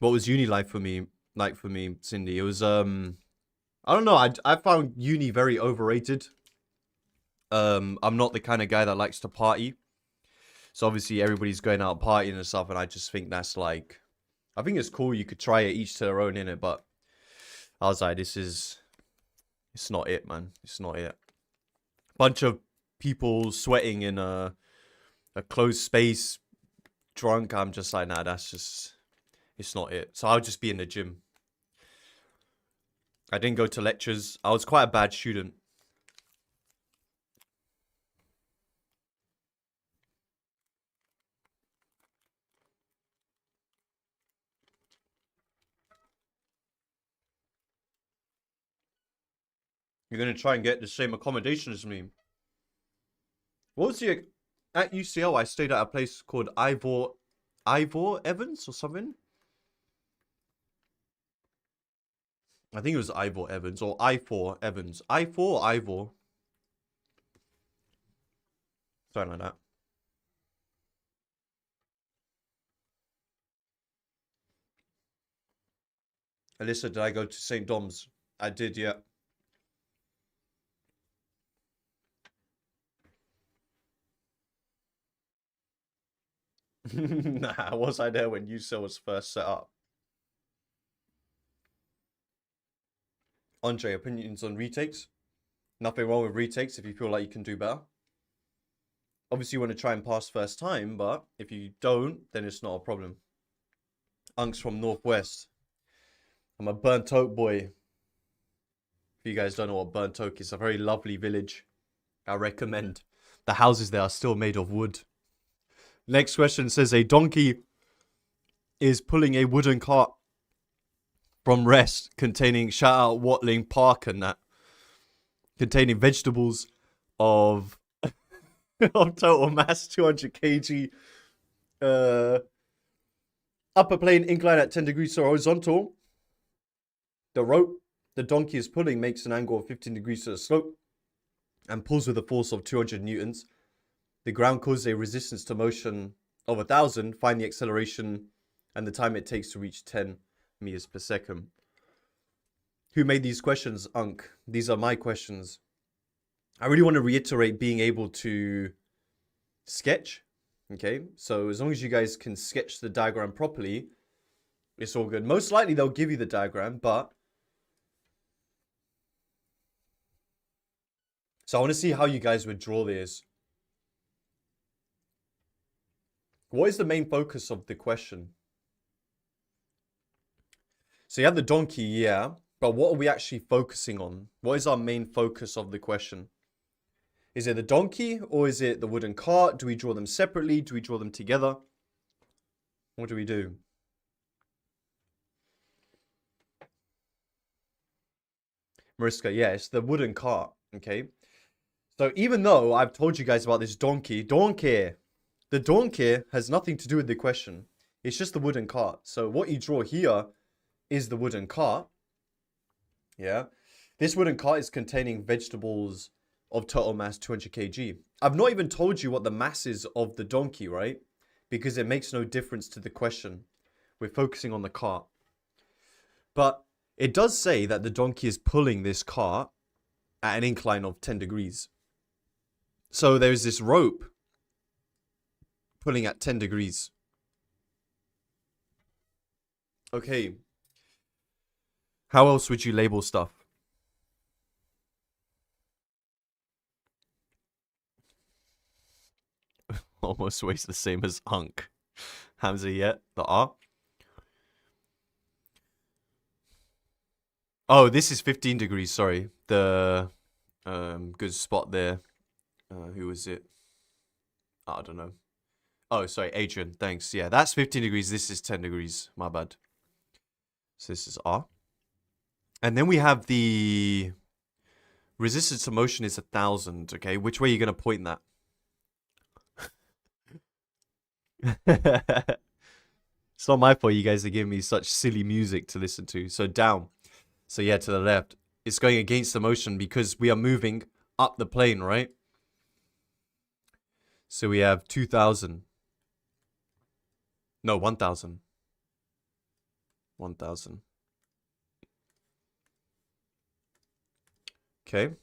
What was uni life for me? Like for me, Cindy, it was I don't know. I found uni very overrated. I'm not the kind of guy that likes to party. So obviously everybody's going out partying and stuff, and I just think that's like, I think it's cool. You could try it, each to their own in it, but I was like, it's not it, man. It's not it. Bunch of people sweating in a closed space, drunk. I'm just like, nah, it's not it. So I'll just be in the gym. I didn't go to lectures. I was quite a bad student. You're gonna try and get the same accommodation as me. What was the at UCL? I stayed at a place called Ivor Evans or something. I think it was Ivor Evans or I4 Evans. I4 or Ivor. Something like that. Alyssa, did I go to St. Dom's? I did, yeah. Nah, was I there when UCL was first set up? Andre, opinions on retakes? Nothing wrong with retakes if you feel like you can do better. Obviously, you want to try and pass first time, but if you don't, then it's not a problem. Unk's from Northwest. I'm a Burnt Oak boy. If you guys don't know what Burnt Oak is, a very lovely village. I recommend. The houses there are still made of wood. Next question says, a donkey is pulling a wooden cart from rest containing, shout out Watling Park and that, containing vegetables of of total mass 200 kg, upper plane incline at 10 degrees horizontal. The rope the donkey is pulling makes an angle of 15 degrees to the slope and pulls with a force of 200 newtons. The ground causes a resistance to motion of 1,000. Find the acceleration and the time it takes to reach 10 meters per second. Who made these questions, Unk? These are my questions. I really want to reiterate being able to sketch. Okay, so as long as you guys can sketch the diagram properly, it's all good. Most likely they'll give you the diagram, but... So I want to see how you guys would draw this. What is the main focus of the question? So you have the donkey, yeah, but what are we actually focusing on? What is our main focus of the question? Is it the donkey or is it the wooden cart? Do we draw them separately? Do we draw them together? What do we do? Mariska, yeah, it's the wooden cart, okay? So even though I've told you guys about this donkey, the donkey has nothing to do with the question. It's just the wooden cart. So what you draw here is the wooden cart. Yeah. This wooden cart is containing vegetables of total mass 200 kg. I've not even told you what the mass is of the donkey, right? Because it makes no difference to the question. We're focusing on the cart. But it does say that the donkey is pulling this cart at an incline of 10 degrees. So there's this rope pulling at 10 degrees. Okay. How else would you label stuff? Almost weighs the same as Unk. Hamza yet? The R? Oh, this is 15 degrees, sorry. The good spot there. Who was it? I don't know. Oh, sorry, Adrian. Thanks. Yeah, that's 15 degrees. This is 10 degrees. My bad. So this is R. And then we have the resistance to motion is 1,000. Okay, which way are you going to point that? It's not my fault you guys are giving me such silly music to listen to. So down. So yeah, to the left. It's going against the motion because we are moving up the plane, right? So we have 2,000. No, 1,000. 1,000. Okay.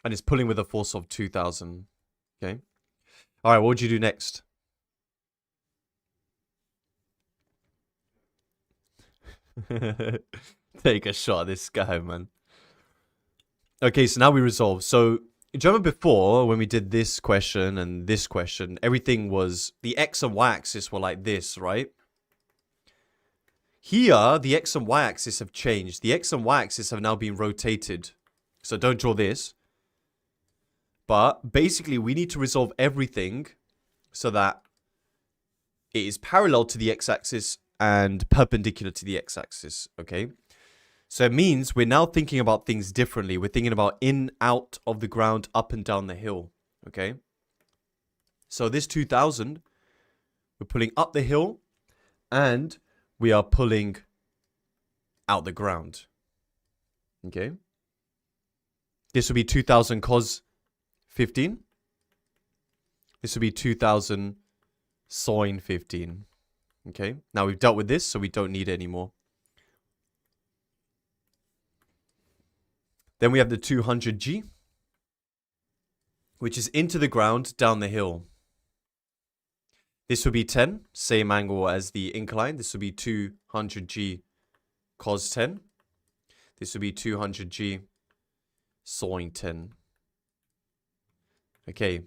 And it's pulling with a force of 2,000. Okay. All right, what would you do next? Take a shot at this guy, man. Okay, so now we resolve. So, do you remember before when we did this question and this question, everything was, the X and Y axis were like this, right? Here, the X and Y axis have changed. The X and Y axis have now been rotated. So don't draw this. But basically, we need to resolve everything so that it is parallel to the X-axis and perpendicular to the X-axis, okay? So it means we're now thinking about things differently. We're thinking about in, out of the ground, up and down the hill, okay? So this 2,000, we're pulling up the hill and we are pulling out the ground, okay? This will be 2,000 cos 15. This will be 2,000 sine 15. Okay, now we've dealt with this, so we don't need it anymore. Then we have the 200G, which is into the ground, down the hill. This will be 10, same angle as the incline. This will be 200G cos 10. This will be 200G sine 10. Okay.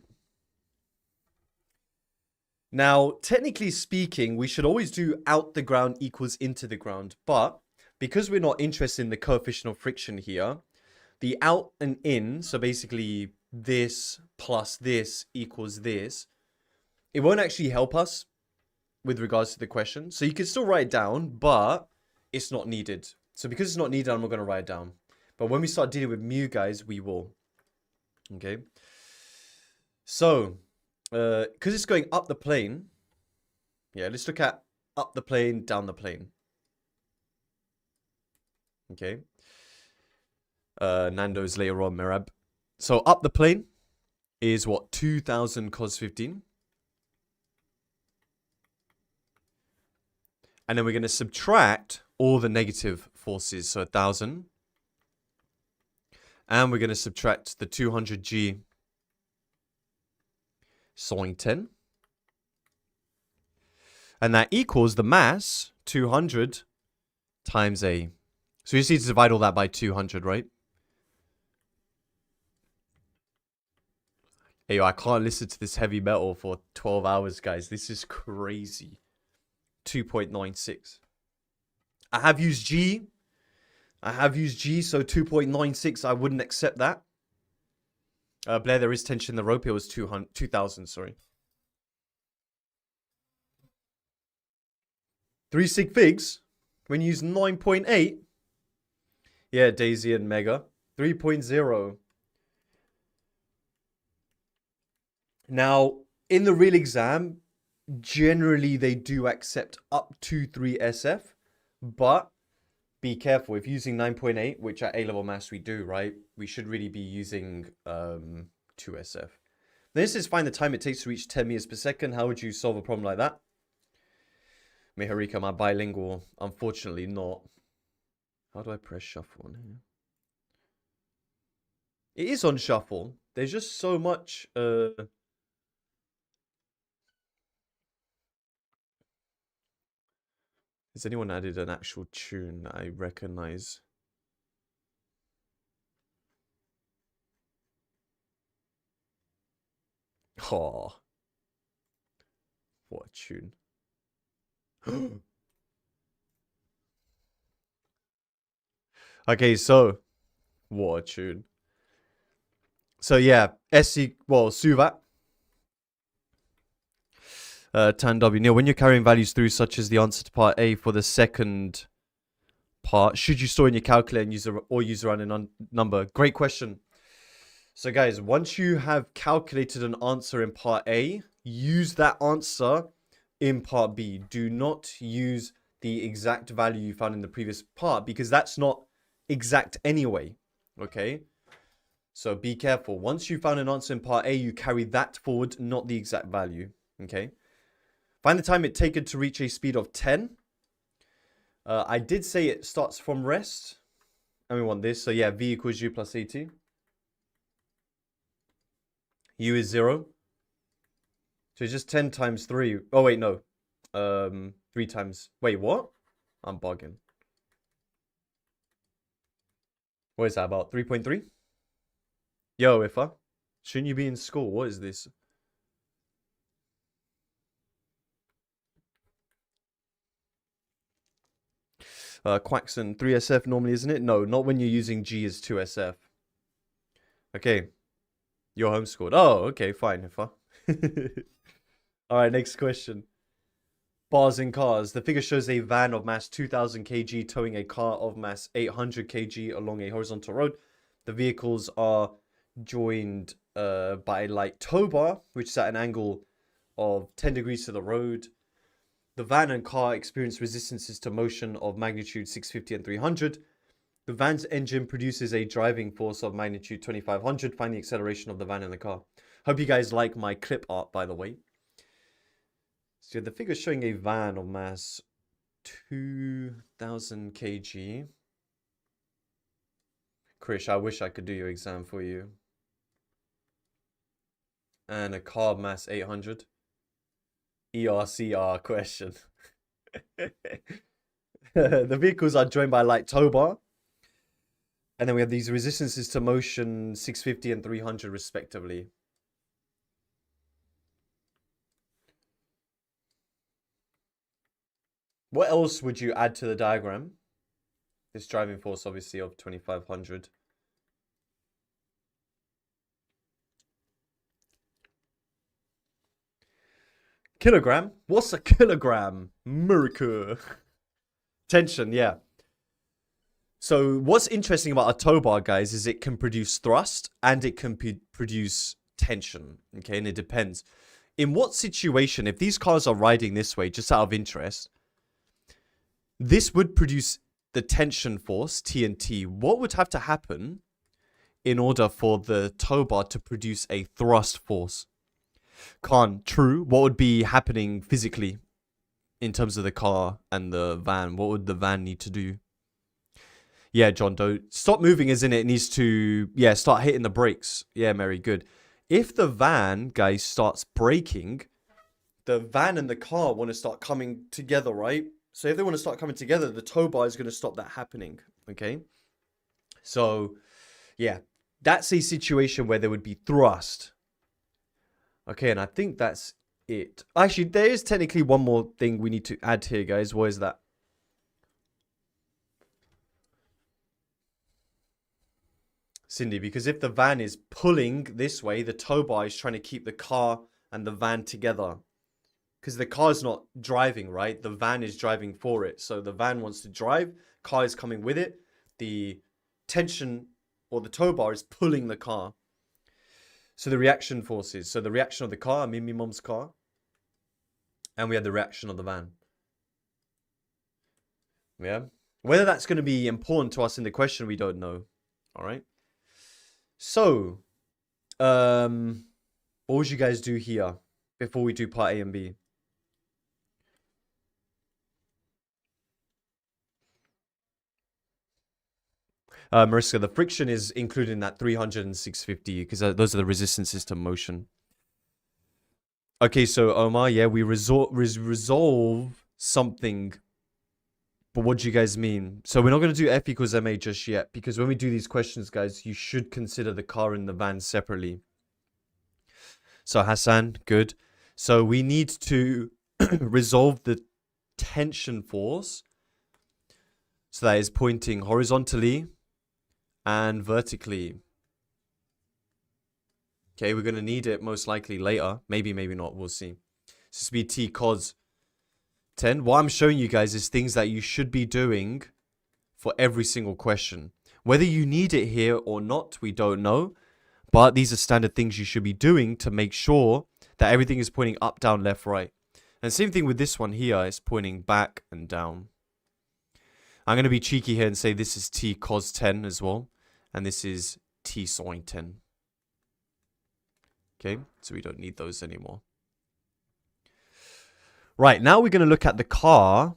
Now, technically speaking, we should always do out the ground equals into the ground. But because we're not interested in the coefficient of friction here, the out and in, so basically this plus this equals this, it won't actually help us with regards to the question. So you can still write it down, but it's not needed. So because it's not needed, I'm not going to write it down. But when we start dealing with mu, guys, we will. Okay. So, because it's going up the plane, yeah, let's look at up the plane, down the plane. Okay. Nando's later on, Merab. So up the plane is what? 2,000 cos 15. And then we're going to subtract all the negative forces. So 1,000. And we're going to subtract the 200G sine 10. And that equals the mass, 200 times A. So you just need to divide all that by 200, right? Hey, I can't listen to this heavy metal for 12 hours, guys. This is crazy. 2.96. I have used G. So 2.96, I wouldn't accept that. Blair, there is tension in the rope. It was 2,000, sorry. 3 sig figs. When you use 9.8. Yeah, Daisy and Mega. 3.0. Now, in the real exam, generally they do accept up to 3 SF. But be careful. If using 9.8, which at A-level maths we do, right? We should really be using 2 SF. This is find the time it takes to reach 10 meters per second. How would you solve a problem like that? Meharika, am I bilingual? Unfortunately not. How do I press shuffle on here? It is on shuffle. There's just so much... Has anyone added an actual tune that I recognize? Oh. What a tune. Okay, so. What a tune. So yeah, Suvat. Tan W. Neil, when you're carrying values through, such as the answer to part A for the second part, should you store in your calculator and use a random number? Great question. So guys, once you have calculated an answer in part A, use that answer in part B. Do not use the exact value you found in the previous part because that's not exact anyway. Okay? So be careful. Once you found an answer in part A, you carry that forward, not the exact value. Okay? Find the time it taken to reach a speed of 10. I did say it starts from rest. And we want this. So yeah, V equals U plus AT. U is 0. So it's just 10 times 3. Oh, wait, no. 3 times... Wait, what? I'm bugging. What is that about? 3.3? Yo, Ifa. Shouldn't you be in school? What is this? Quaxon 3SF normally, isn't it? No, not when you're using G as 2SF. Okay. You're homeschooled. Oh, okay, fine, Ifa. Alright, next question. Bars in cars. The figure shows a van of mass 2,000 kg towing a car of mass 800 kg along a horizontal road. The vehicles are joined by a light tow bar, which is at an angle of 10 degrees to the road. The van and car experience resistances to motion of magnitude 650 and 300. The van's engine produces a driving force of magnitude 2500. Find the acceleration of the van and the car. Hope you guys like my clip art, by the way. So the figure showing a van of mass 2,000 kg. Krish, I wish I could do your exam for you. And a car of mass 800. ERCR question. The vehicles are joined by a light tow bar. And then we have these resistances to motion 650 and 300 respectively. What else would you add to the diagram? This driving force, obviously, of 2,500. Kilogram? What's a kilogram? Miracle. Tension, yeah. So what's interesting about a tow bar, guys, is it can produce thrust and it can produce tension. Okay, and it depends. In what situation, if these cars are riding this way, just out of interest, this would produce the tension force, TNT. What would have to happen in order for the tow bar to produce a thrust force? Khan, true. What would be happening physically in terms of the car and the van? What would the van need to do? Yeah, John Doe. Stop moving, isn't it? It needs to, yeah, start hitting the brakes. Yeah, Mary, good. If the van, guys, starts braking, the van and the car want to start coming together, right? So if they want to start coming together, the tow bar is going to stop that happening, okay? So, yeah, that's a situation where there would be thrust. Okay, and I think that's it. Actually, there is technically one more thing we need to add here, guys. What is that? Cindy, because if the van is pulling this way, the tow bar is trying to keep the car and the van together. Because the car's not driving, right? The van is driving for it. So the van wants to drive, car is coming with it. The tension or the tow bar is pulling the car. So the reaction forces. So the reaction of the car, Mimi Mom's car. And we have the reaction of the van. Yeah. Whether that's going to be important to us in the question, we don't know. All right. So, what would you guys do here before we do part A and B? Mariska, the friction is included in that 300 and 650 because those are the resistances to motion. Okay, so Omar, yeah, we resolve something. But what do you guys mean? So we're not going to do F equals MA just yet. Because when we do these questions, guys, you should consider the car and the van separately. So Hassan, good. So we need to resolve the tension force. So that is pointing horizontally and vertically. Okay, we're going to need it most likely later. Maybe, maybe not. We'll see. This will be T cos 10. What I'm showing you guys is things that you should be doing for every single question. Whether you need it here or not, we don't know. But these are standard things you should be doing to make sure that everything is pointing up, down, left, right. And same thing with this one here. It's pointing back and down. I'm going to be cheeky here and say this is T cos 10 as well. And this is T sine 10. Okay, so we don't need those anymore. Right, now we're going to look at the car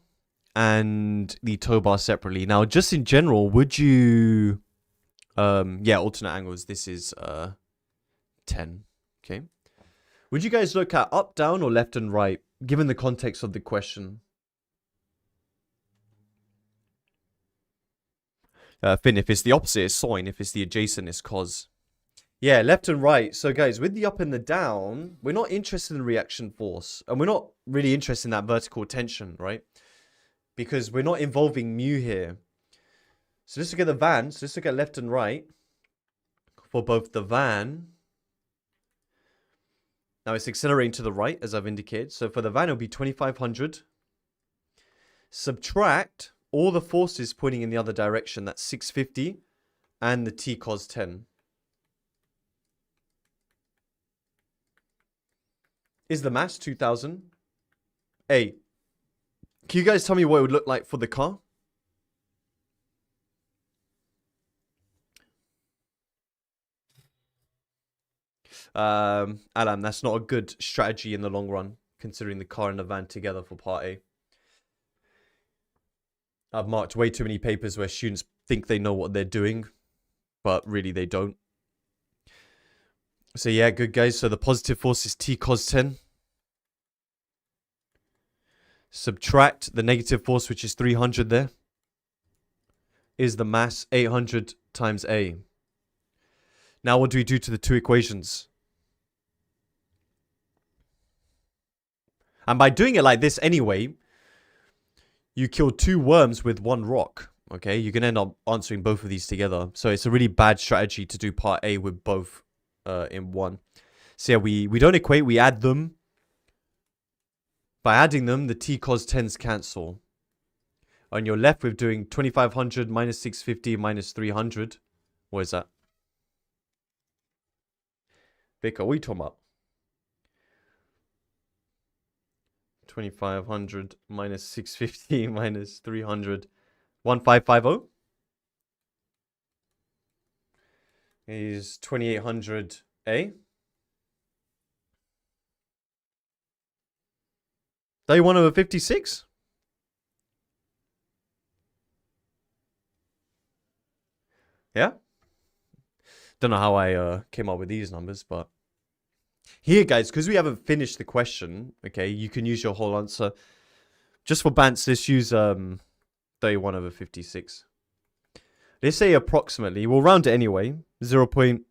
and the tow bar separately. Now, just in general, would you... yeah, alternate angles. This is 10. Okay. Would you guys look at up, down, or left and right, given the context of the question? Finn, if it's the opposite, it's sine. If it's the adjacent, it's cos. Yeah, left and right. So, guys, with the up and the down, we're not interested in reaction force. And we're not really interested in that vertical tension, right? Because we're not involving mu here. So let's look at the van. So let's look at left and right for both the van. Now it's accelerating to the right, as I've indicated. So for the van, it'll be 2,500. Subtract all the forces pointing in the other direction. That's 650. And the t cos 10. Is the mass 2,000? A. Can you guys tell me what it would look like for the car? Alan, that's not a good strategy in the long run, considering the car and the van together for part A. I've marked way too many papers where students think they know what they're doing, but really they don't. So yeah, good guys. So the positive force is T cos 10. Subtract the negative force, which is 300 there. Is the mass 800 times A. Now what do we do to the two equations? And by doing it like this anyway, you kill two worms with one rock. Okay, you can end up answering both of these together. So it's a really bad strategy to do part A with both in one. So yeah, we don't equate, we add them. By adding them, the t cos 10s cancel. On your left, we're doing 2,500 minus 650 minus 300. What is that? Vicar, what are you talking about? 2,500 minus 650 minus 300. 1,550 is 2,800A. 31 over 56? Yeah? Don't know how I came up with these numbers, but... Here, guys, because we haven't finished the question, okay, you can use your whole answer. Just for Bants, let's use 31 over 56. Let's say approximately, we'll round it anyway, 0.55.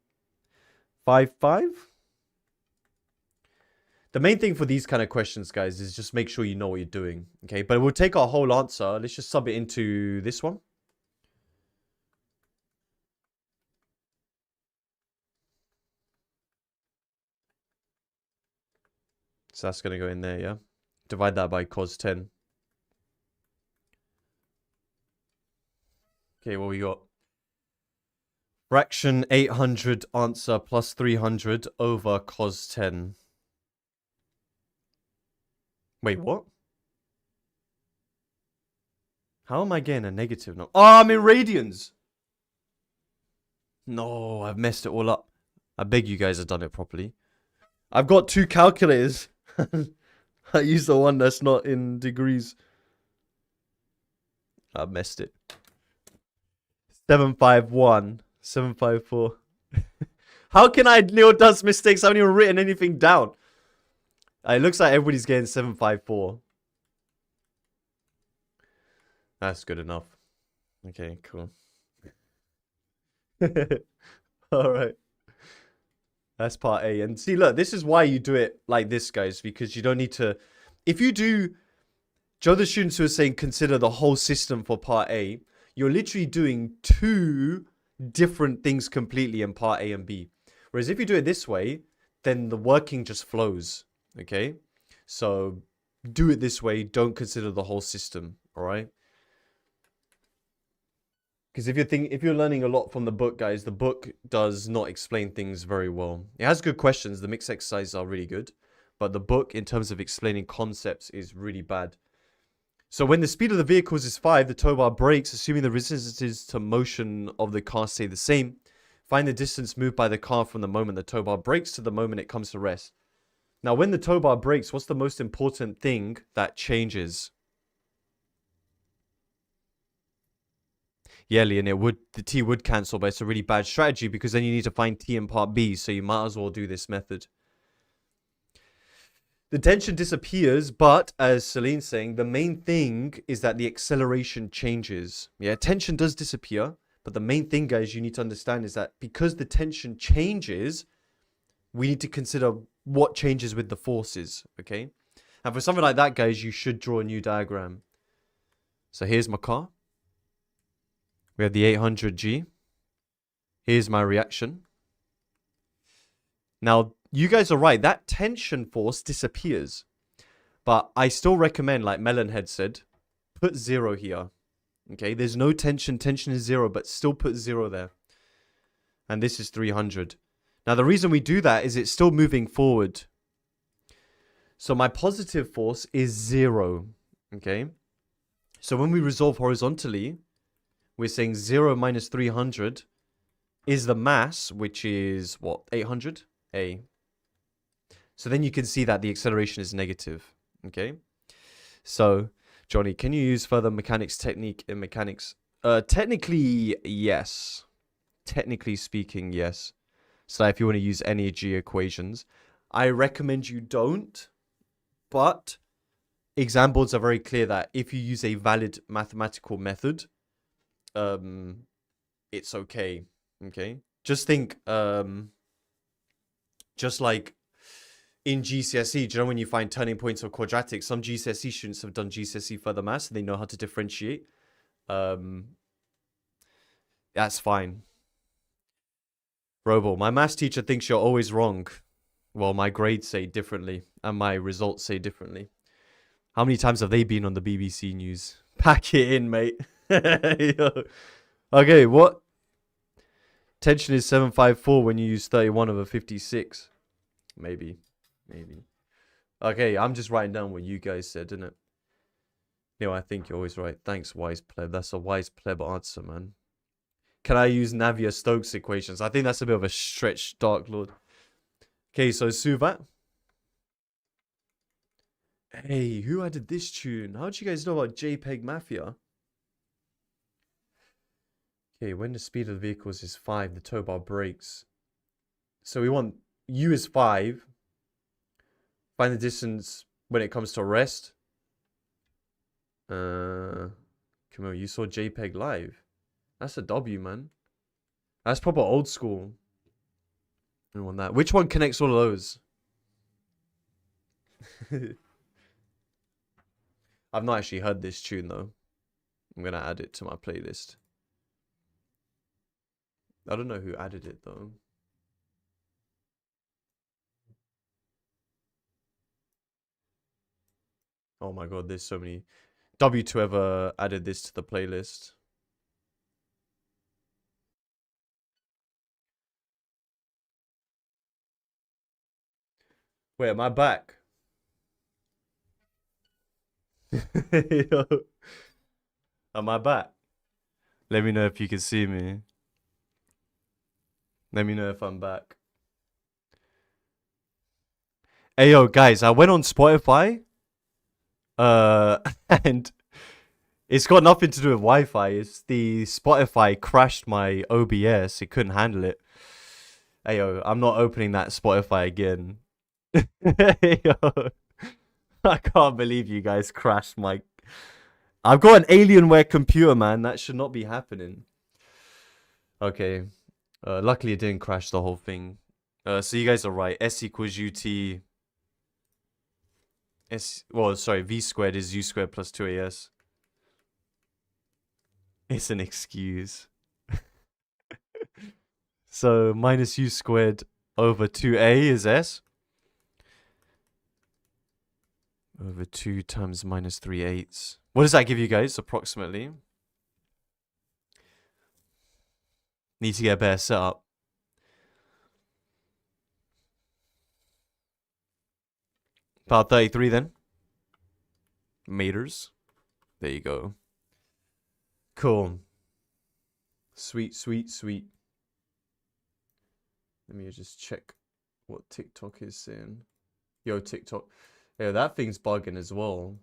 The main thing for these kind of questions, guys, is just make sure you know what you're doing, okay? But we'll take our whole answer. Let's just sub it into this one. So that's going to go in there, yeah? Divide that by cos 10. Okay, what we got? Fraction 800 answer plus 300 over cos 10. Wait, what? How am I getting a negative number? Oh, I'm in radians. No, I've messed it all up. I beg you guys have done it properly. I've got two calculators. I use the one that's not in degrees. I've messed it. 751. 754. How can I Neil does mistakes? I haven't even written anything down. It looks like everybody's getting 754. That's good enough. Okay, cool. Alright. That's part A. And see, look, this is why you do it like this, guys. Because you don't need to... If you do... Joe, the students who are saying consider the whole system for part A, you're literally doing two different things completely in part A and B. Whereas if you do it this way, then the working just flows. Okay? So, do it this way. Don't consider the whole system. Alright? Because if you're learning a lot from the book, guys, the book does not explain things very well. It has good questions. The mixed exercises are really good. But the book, in terms of explaining concepts, is really bad. So when the speed of the vehicles is 5, the tow bar brakes, assuming the resistances to motion of the car stay the same. Find the distance moved by the car from the moment the tow bar brakes to the moment it comes to rest. Now, when the tow bar brakes, what's the most important thing that changes? Yelly, and the T would cancel, but it's a really bad strategy because then you need to find T in part B, so you might as well do this method. The tension disappears, but as Celine's saying, the main thing is that the acceleration changes. Yeah, tension does disappear, but the main thing, guys, you need to understand is that because the tension changes, we need to consider what changes with the forces, okay? And for something like that, guys, you should draw a new diagram. So here's my car. We have the 800G. Here's my reaction. Now, you guys are right. That tension force disappears. But I still recommend, like Melonhead said, put 0 here. Okay, there's no tension. Tension is 0, but still put 0 there. And this is 300. Now, the reason we do that is it's still moving forward. So my positive force is 0. Okay. So when we resolve horizontally, we're saying 0 minus 300 is the mass, which is, what, 800? A. So then you can see that the acceleration is negative. Okay. So, Johnny, can you use further mechanics technique in mechanics? Technically, yes. Technically speaking, yes. So if you want to use energy equations, I recommend you don't. But exam boards are very clear that if you use a valid mathematical method, it's okay. Okay. Just think, just like in GCSE, do you know when you find turning points or quadratics, some GCSE students have done GCSE further maths and they know how to differentiate. That's fine. Robo, my maths teacher thinks you're always wrong. Well, my grades say differently and my results say differently. How many times have they been on the BBC News? Pack it in, mate. Okay, what? Tension is 754 when you use 31 over 56. Maybe. Okay, I'm just writing down what you guys said, isn't it? I think you're always right. Thanks, wise pleb. That's a wise pleb answer, man. Can I use Navier-Stokes equations? I think that's a bit of a stretch, Dark Lord. Okay, so Suvat. Hey, who added this tune? How'd you guys know about JPEG Mafia? Okay, when the speed of the vehicles is 5, the tow bar brakes. So we want U is 5. Find the distance when it comes to rest. Come on, you saw JPEG live. That's a W, man. That's proper old school. I want that. Which one connects all of those? I've not actually heard this tune, though. I'm going to add it to my playlist. I don't know who added it, though. Oh my god, there's so many. W2 ever added this to the playlist. Wait, am I back? Yo. Am I back? Let me know if you can see me. Let me know if I'm back. Hey, yo, guys, I went on Spotify. And it's got nothing to do with Wi-Fi. It's the Spotify crashed my OBS. It couldn't handle it. Hey, yo, I'm not opening that Spotify again. Yo, I can't believe you guys crashed my... I've got an Alienware computer, man. That should not be happening. Okay. Luckily, it didn't crash the whole thing. So you guys are right. S equals UT... V squared is U squared plus 2AS. It's an excuse. So minus U squared over 2A is S. Over 2 times minus 3/8. What does that give you guys, approximately? Need to get a better setup. About 33 then. Meters. There you go. Cool. Sweet. Let me just check what TikTok is saying. Yo, TikTok. Yeah, that thing's bugging as well.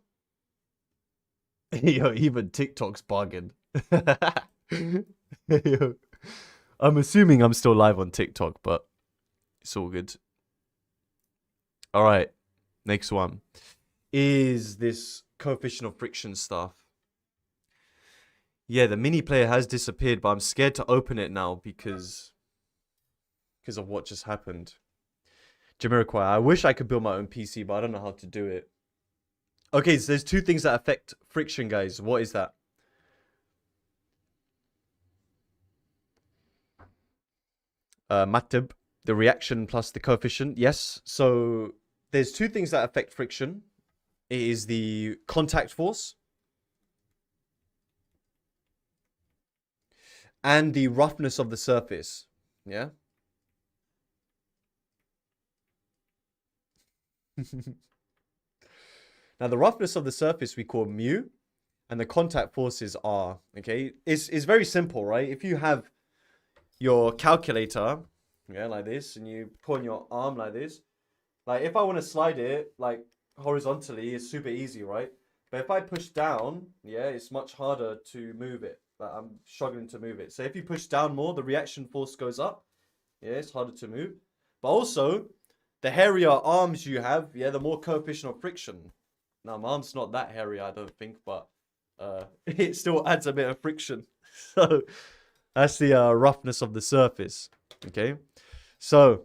Yo, even TikTok's bugging. Yo, I'm assuming I'm still live on TikTok, but it's all good. All right, next one is this coefficient of friction stuff. Yeah, the mini player has disappeared, but I'm scared to open it now because of what just happened. Jamiroquai, I wish I could build my own PC, but I don't know how to do it. Okay, so there's two things that affect friction, guys. What is that? Matib, the reaction plus the coefficient. Yes. So there's two things that affect friction. It is the contact force and the roughness of the surface. Yeah. Now, the roughness of the surface we call mu, and the contact force is R. Okay, it's very simple, right? If you have your calculator, yeah, like this, and you put on your arm like this, like if I want to slide it like horizontally, it's super easy, right? But if I push down, yeah, it's much harder to move it. Like I'm struggling to move it. So if you push down more, the reaction force goes up. Yeah, it's harder to move. But also, the hairier arms you have, yeah, the more coefficient of friction. Now, my arm's not that hairy, I don't think, but it still adds a bit of friction. So that's the roughness of the surface. Okay. So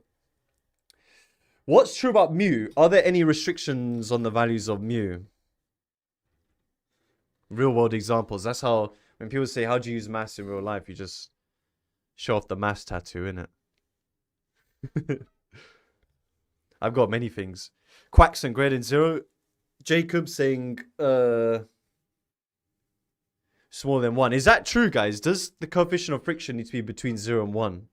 what's true about mu? Are there any restrictions on the values of mu? Real world examples. That's how, when people say, how do you use maths in real life? You just show off the maths tattoo, innit? I've got many things. Quacks and greater than zero. Jacob saying smaller than 1. Is that true, guys? Does the coefficient of friction need to be between 0 and 1?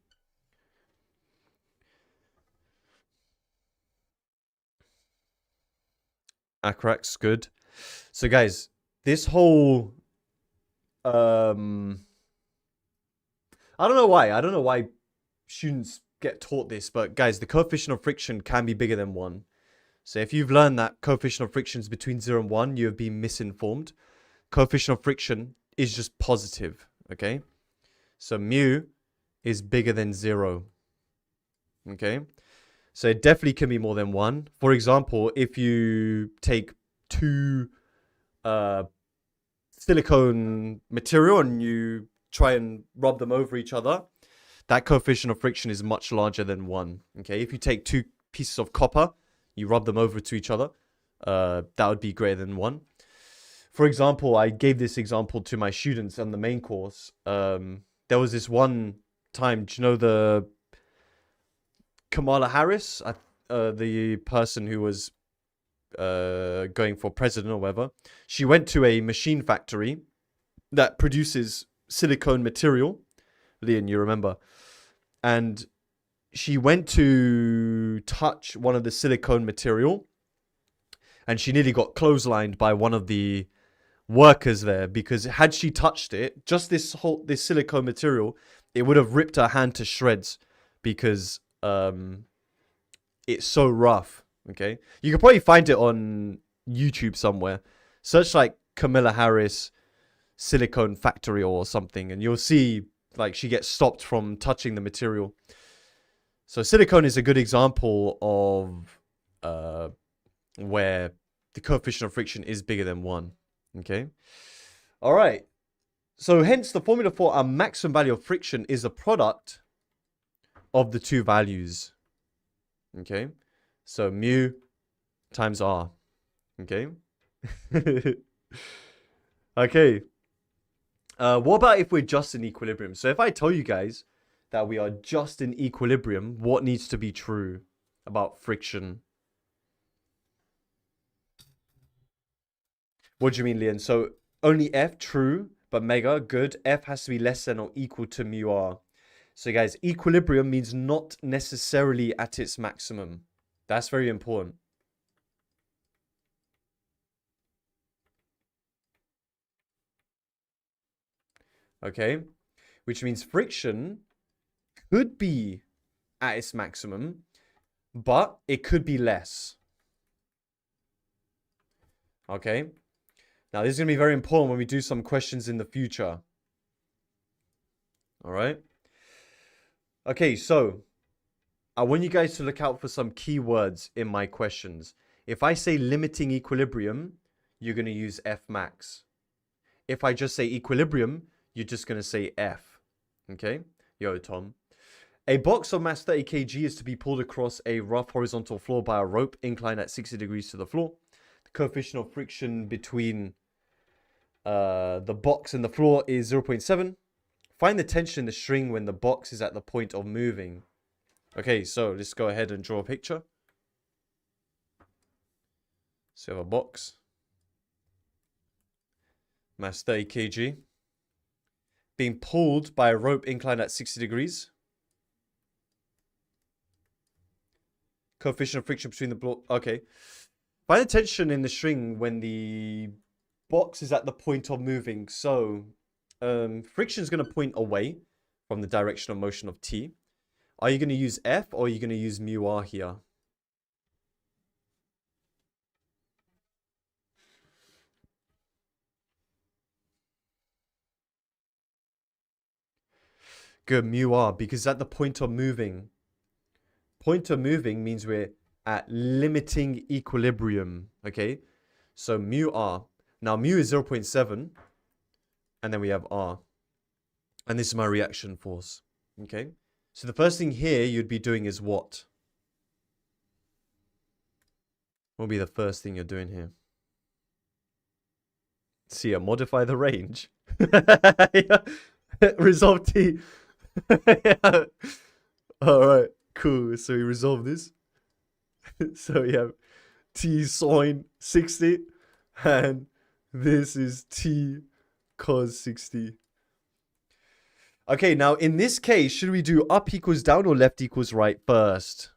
Acrax, good. So, guys, this whole I don't know why. I don't know why students get taught this, but guys, the coefficient of friction can be bigger than 1. So if you've learned that coefficient of friction is between 0 and 1, you have been misinformed. Coefficient of friction is just positive, okay? So mu is bigger than 0, okay? So it definitely can be more than 1. For example, if you take two silicone material and you try and rub them over each other, that coefficient of friction is much larger than 1, okay? If you take two pieces of copper, you rub them over to each other, that would be greater than 1. For example, I gave this example to my students on the main course. There was this one time, do you know the Kamala Harris, the person who was going for president or whatever? She went to a machine factory that produces silicone material. Leon, you remember? And she went to touch one of the silicone material, and she nearly got clotheslined by one of the workers there, because had she touched it, just this silicone material, it would have ripped her hand to shreds, because it's so rough. Okay, you can probably find it on YouTube somewhere. Search like Kamala Harris silicone factory or something, and you'll see like she gets stopped from touching the material. So silicone is a good example of where the coefficient of friction is bigger than 1. Okay. All right. So hence the formula for our maximum value of friction is a product of the two values. Okay. So mu times R. Okay. Okay. What about if we're just in equilibrium? So if I tell you guys that we are just in equilibrium, what needs to be true about friction? What do you mean, Leon? So only F true, but mega good. F has to be less than or equal to mu R. So guys, equilibrium means not necessarily at its maximum. That's very important. Okay, which means friction could be at its maximum, but it could be less. Okay, now this is going to be very important when we do some questions in the future. All right. Okay, so I want you guys to look out for some keywords in my questions. If I say limiting equilibrium, you're going to use F max. If I just say equilibrium, you're just going to say F. Okay? Yo, Tom. A box of mass 30 kg is to be pulled across a rough horizontal floor by a rope inclined at 60 degrees to the floor. The coefficient of friction between the box and the floor is 0.7. Find the tension in the string when the box is at the point of moving. Okay, so let's go ahead and draw a picture. So we have a box. Mass 30 kg. Being pulled by a rope inclined at 60 degrees. Coefficient of friction between the block. Okay. Find the tension in the string when the box is at the point of moving. So, friction is going to point away from the direction of motion of T. Are you going to use F or are you going to use mu R here? Good, mu R, because at the point of moving. Point of moving means we're at limiting equilibrium, okay? So mu R. Now mu is 0.7, and then we have R. And this is my reaction force, okay? So the first thing here you'd be doing is what? What will be the first thing you're doing here? See, modify the range. Resolve T. Yeah. All right, cool. So we resolve this. So we have T sine 60, and this is T cos 60. Okay, now in this case, should we do up equals down or left equals right first?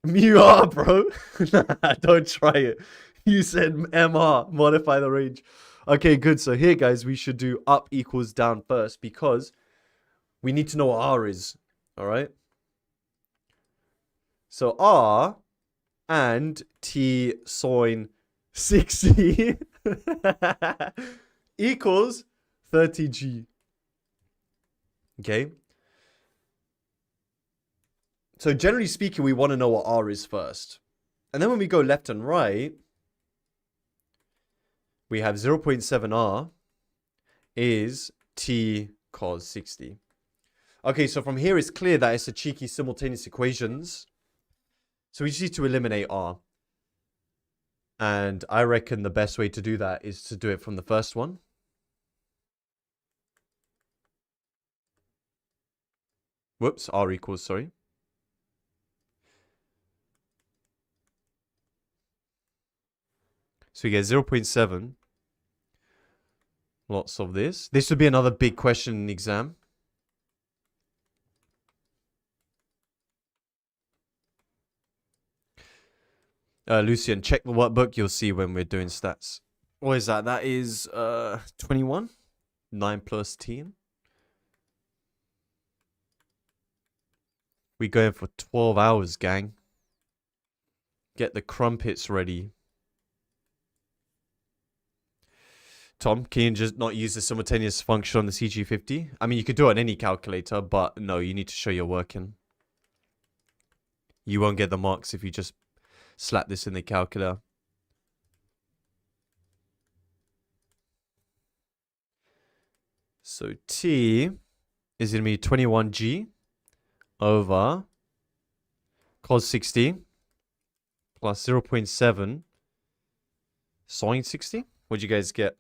Mu R, bro. Nah, don't try it. You said MR, modify the range. Okay, good. So here, guys, we should do up equals down first because we need to know what R is. All right? So R and T sine 60 equals 30G. Okay? So generally speaking, we want to know what R is first. And then when we go left and right, we have 0.7 R is T cos 60. Okay, so from here it's clear that it's a cheeky simultaneous equations. So we just need to eliminate R. And I reckon the best way to do that is to do it from the first one. Whoops, R equals, sorry. So we get 0.7. Lots of this. This would be another big question in the exam. Lucian, check the workbook. You'll see when we're doing stats. What is that? That is 21. 9 plus 10. We going for 12 hours, gang. Get the crumpets ready. Tom, can you just not use the simultaneous function on the CG50? I mean, you could do it on any calculator, but no, you need to show you're working. You won't get the marks if you just slap this in the calculator. So T is going to be 21G over cos 60 plus 0.7 sine 60. What'd you guys get?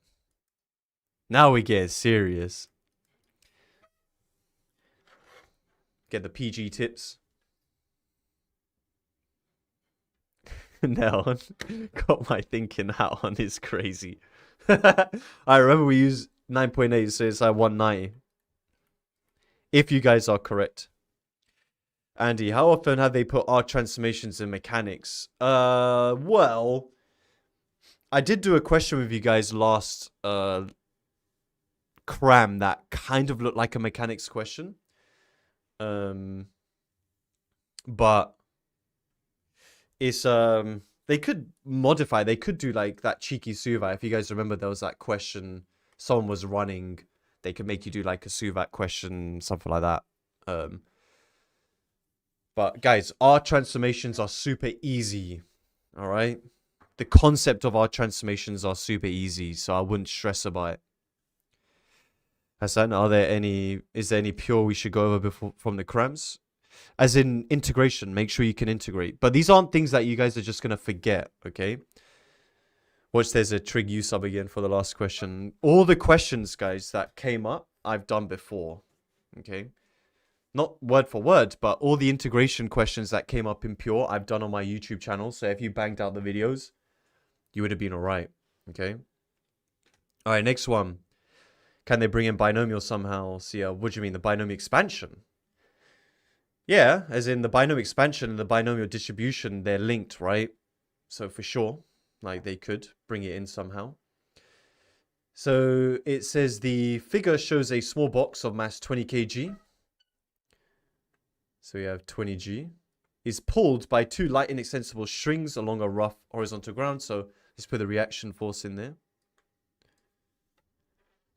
Now we get serious. Get the PG tips. No, got my thinking hat on is crazy. I remember we used 9.8, so it's like 190. If you guys are correct. Andy, how often have they put R transformations in mechanics? Well, I did do a question with you guys last cram that kind of looked like a mechanics question. But it's they could modify, they could do like that cheeky Suva. If you guys remember, there was that question someone was running, they could make you do like a SUVAC question, something like that. But guys, our transformations are super easy. All right. The concept of our transformations are super easy, so I wouldn't stress about it. Hassan, is there any pure we should go over before from the crams? As in integration, make sure you can integrate. But these aren't things that you guys are just going to forget, okay? Watch, there's a trig you sub again for the last question. All the questions, guys, that came up, I've done before, okay? Not word for word, but all the integration questions that came up in pure, I've done on my YouTube channel. So if you banged out the videos, you would have been all right, okay? All right, next one. Can they bring in binomial somehow? See, what do you mean, the binomial expansion? Yeah, as in the binomial expansion and the binomial distribution, they're linked, right? So for sure, like they could bring it in somehow. So it says the figure shows a small box of mass 20 kg. So we have 20g. Is pulled by two light inextensible strings along a rough horizontal ground. So let's put the reaction force in there.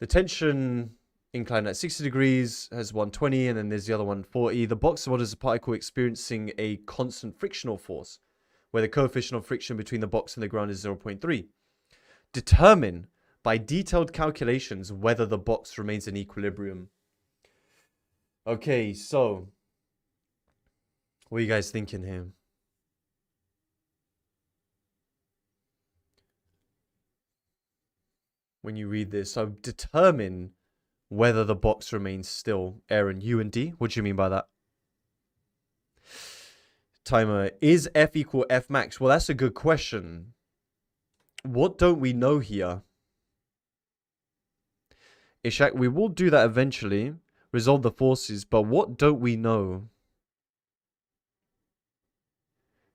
The tension inclined at 60 degrees has 120, and then there's the other 140. The box models a particle experiencing a constant frictional force, where the coefficient of friction between the box and the ground is 0.3. Determine by detailed calculations whether the box remains in equilibrium. Okay, so what are you guys thinking here? When you read this, so determine whether the box remains still. Aaron, U and D. What do you mean by that? Timer, is F equal F max? Well, that's a good question. What don't we know here? Ishak, we will do that eventually. Resolve the forces, but what don't we know?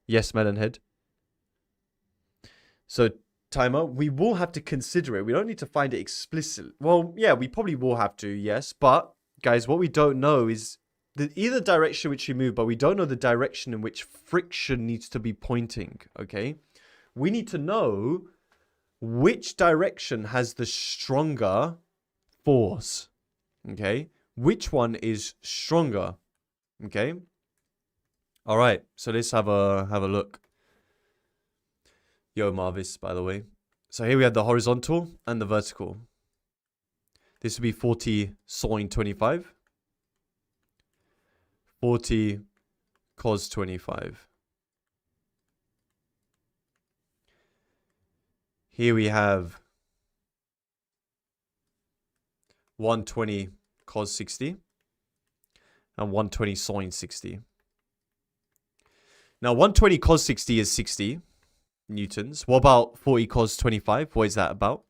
Yes, Melonhead. So, Timer, we will have to consider it. We don't need to find it explicit. Well, yeah, we probably will have to, yes. But, guys, what we don't know is either direction which we move, but we don't know the direction in which friction needs to be pointing, okay? We need to know which direction has the stronger force, okay? Which one is stronger, okay? All right, so let's have a look. Yo, Marvis, by the way. So here we have the horizontal and the vertical. This would be 40 sine 25. 40 cos 25. Here we have 120 cos 60 and 120 sine 60. Now 120 cos 60 is 60 newtons. What about 40 cos 25? What is that about?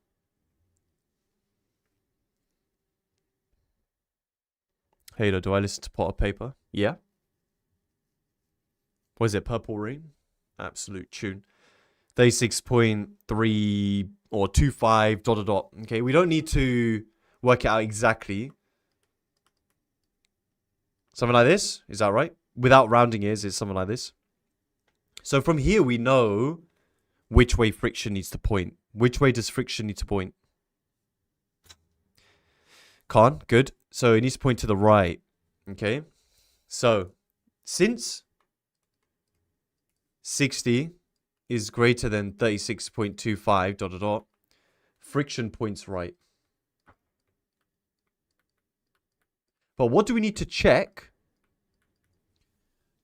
Halo, do I listen to Pot of Paper? Yeah. What is it? Purple Rain? Absolute tune. 36.3 or 25 ... Okay, we don't need to work it out exactly. Something like this? Is that right? Without rounding ears, it's something like this. So from here, we know which way friction needs to point. Which way does friction need to point? Khan, good. So it needs to point to the right. Okay. So since 60 is greater than 36.25 ... friction points right. But what do we need to check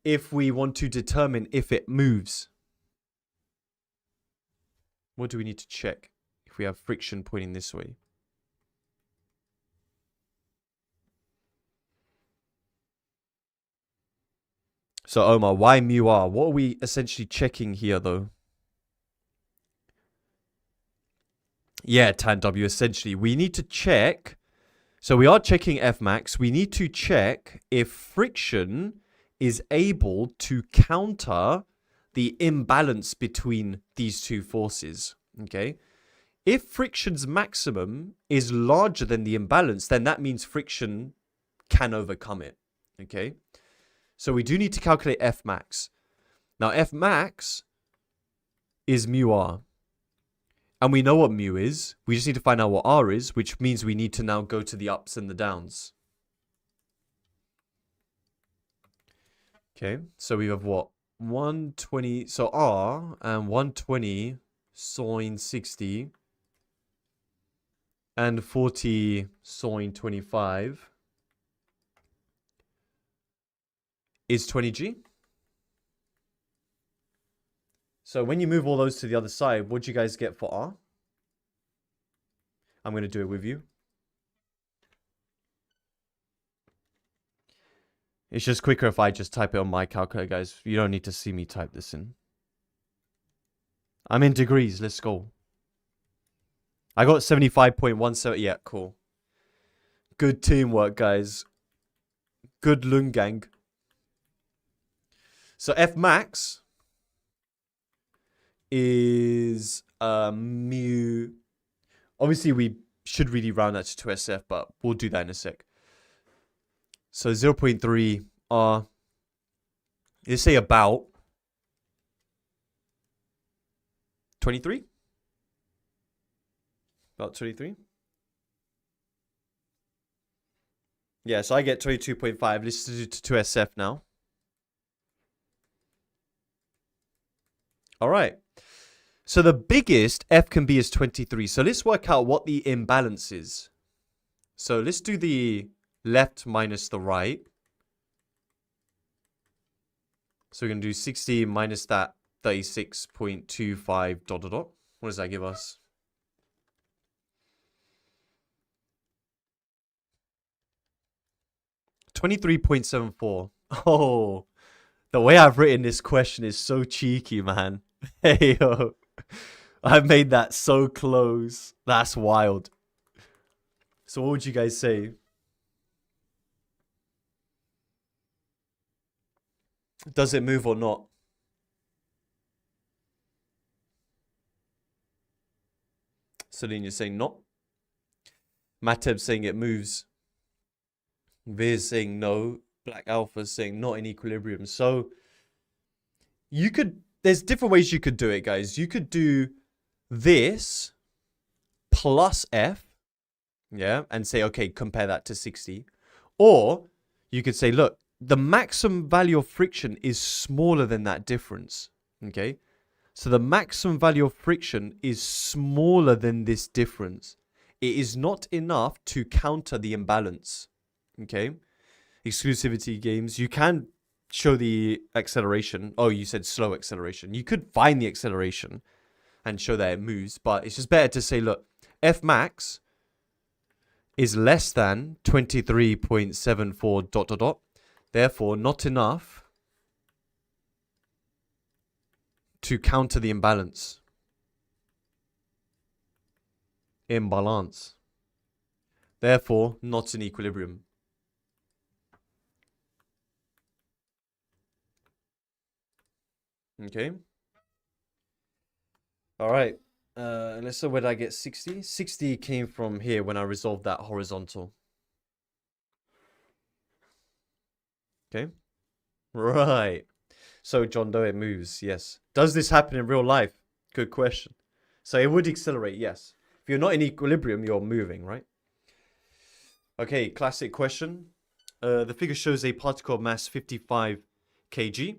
if we want to determine if it moves? What do we need to check if we have friction pointing this way? So Omar, why mu r? What are we essentially checking here though? Yeah, tan W, essentially. We need to check. So we are checking F max. We need to check if friction is able to counter the imbalance between these two forces. Okay. If friction's maximum is larger than the imbalance, then that means friction can overcome it. Okay. So we do need to calculate F max. Now F max is mu r. And we know what mu is. We just need to find out what r is, which means we need to now go to the ups and the downs. Okay, so we have what? 120, so r and 120 sine 60 and 40 sine 25 is 20g. So when you move all those to the other side, what do you guys get for r? I'm going to do it with you. It's just quicker if I just type it on my calculator, guys. You don't need to see me type this in. I'm in degrees. Let's go. I got 75.17. Yeah, cool. Good teamwork, guys. Good Lungang. So F max is mu. Obviously, we should really round that to 2SF, but we'll do that in a sec. So 0.3 r. Let's say about 23. About 23. Yeah, so I get 22.5. Let's do to 2SF now. All right. So the biggest F can be is 23. So let's work out what the imbalance is. So let's do the left minus the right. So we're going to do 60 minus that 36.25 ... What does that give us? $23.74. Oh, the way I've written this question is so cheeky, man. Hey, yo. I've made that so close. That's wild. So what would you guys say? Does it move or not? Celine, you're saying not. Mateb's saying it moves. Veer's saying no. Black Alpha's saying not in equilibrium. So you could, there's different ways you could do it, guys. You could do this plus F, yeah, and say, okay, compare that to 60. Or you could say, look, the maximum value of friction is smaller than that difference, okay? So the maximum value of friction is smaller than this difference. It is not enough to counter the imbalance, okay? Exclusivity games, you can show the acceleration. Oh, you said slow acceleration. You could find the acceleration and show that it moves, but it's just better to say, look, F max is less than 23.74 ... Therefore, not enough to counter the imbalance. Imbalance. Therefore, not in equilibrium. Okay. All right. Let's see, where did I get 60? 60 came from here when I resolved that horizontal. Okay. Right. So, John Doe, it moves. Yes. Does this happen in real life? Good question. So, it would accelerate. Yes. If you're not in equilibrium, you're moving, right? Okay. Classic question. The figure shows a particle of mass 55 kg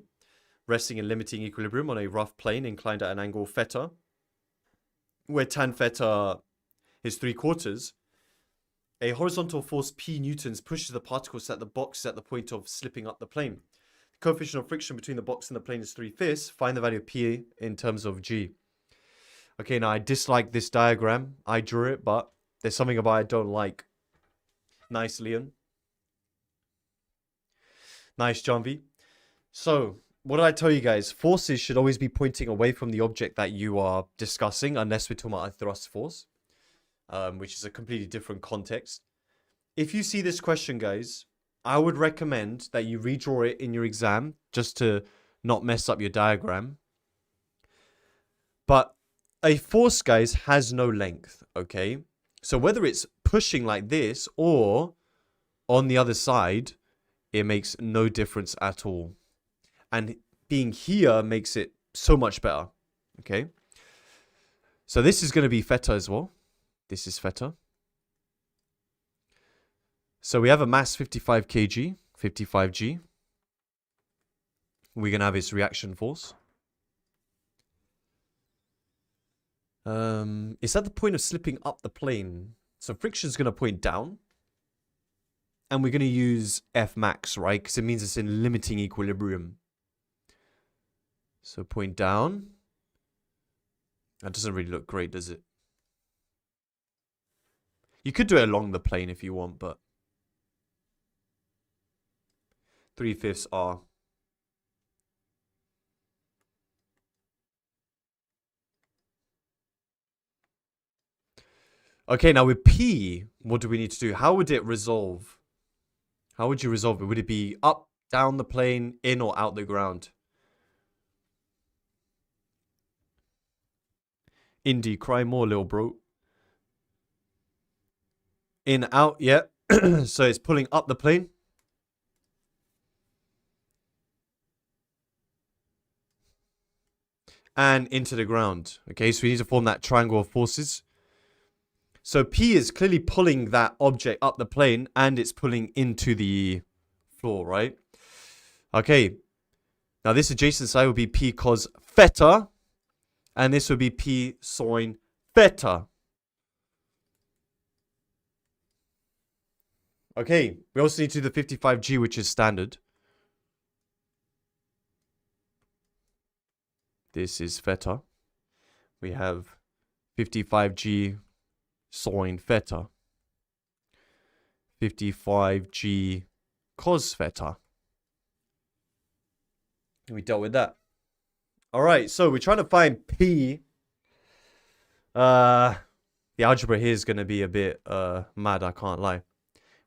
resting in limiting equilibrium on a rough plane inclined at an angle theta, where tan theta is 3/4. A horizontal force P newtons pushes the particle so that the box is at the point of slipping up the plane. The coefficient of friction between the box and the plane is 3/5. Find the value of P in terms of G. Okay, now I dislike this diagram. I drew it, but there's something about it I don't like. Nice, Leon. Nice, John V. So, what did I tell you guys? Forces should always be pointing away from the object that you are discussing, unless we're talking about a thrust force, which is a completely different context. If you see this question, guys, I would recommend that you redraw it in your exam just to not mess up your diagram. But a force, guys, has no length, okay? So whether it's pushing like this or on the other side, it makes no difference at all. And being here makes it so much better, okay? So this is going to be theta as well. This is theta. So we have a mass 55 kg, 55g. We're going to have its reaction force. It's at the point of slipping up the plane. So friction is going to point down. And we're going to use F max, right? Because it means it's in limiting equilibrium. So point down. That doesn't really look great, does it? You could do it along the plane if you want, but 3/5 R. Okay, now with P, what do we need to do? How would it resolve? How would you resolve it? Would it be up, down the plane, in or out the ground? Indy, cry more, little bro. In, out, yeah. So it's pulling up the plane. And into the ground. Okay, so we need to form that triangle of forces. So P is clearly pulling that object up the plane and it's pulling into the floor, right? Okay. Now this adjacent side will be P cos theta. And this will be P sine theta. Okay. We also need to do the 55G, which is standard. This is theta. We have 55G sine theta. 55G cos theta. And we dealt with that. Alright, so we're trying to find P. The algebra here is going to be a bit mad, I can't lie.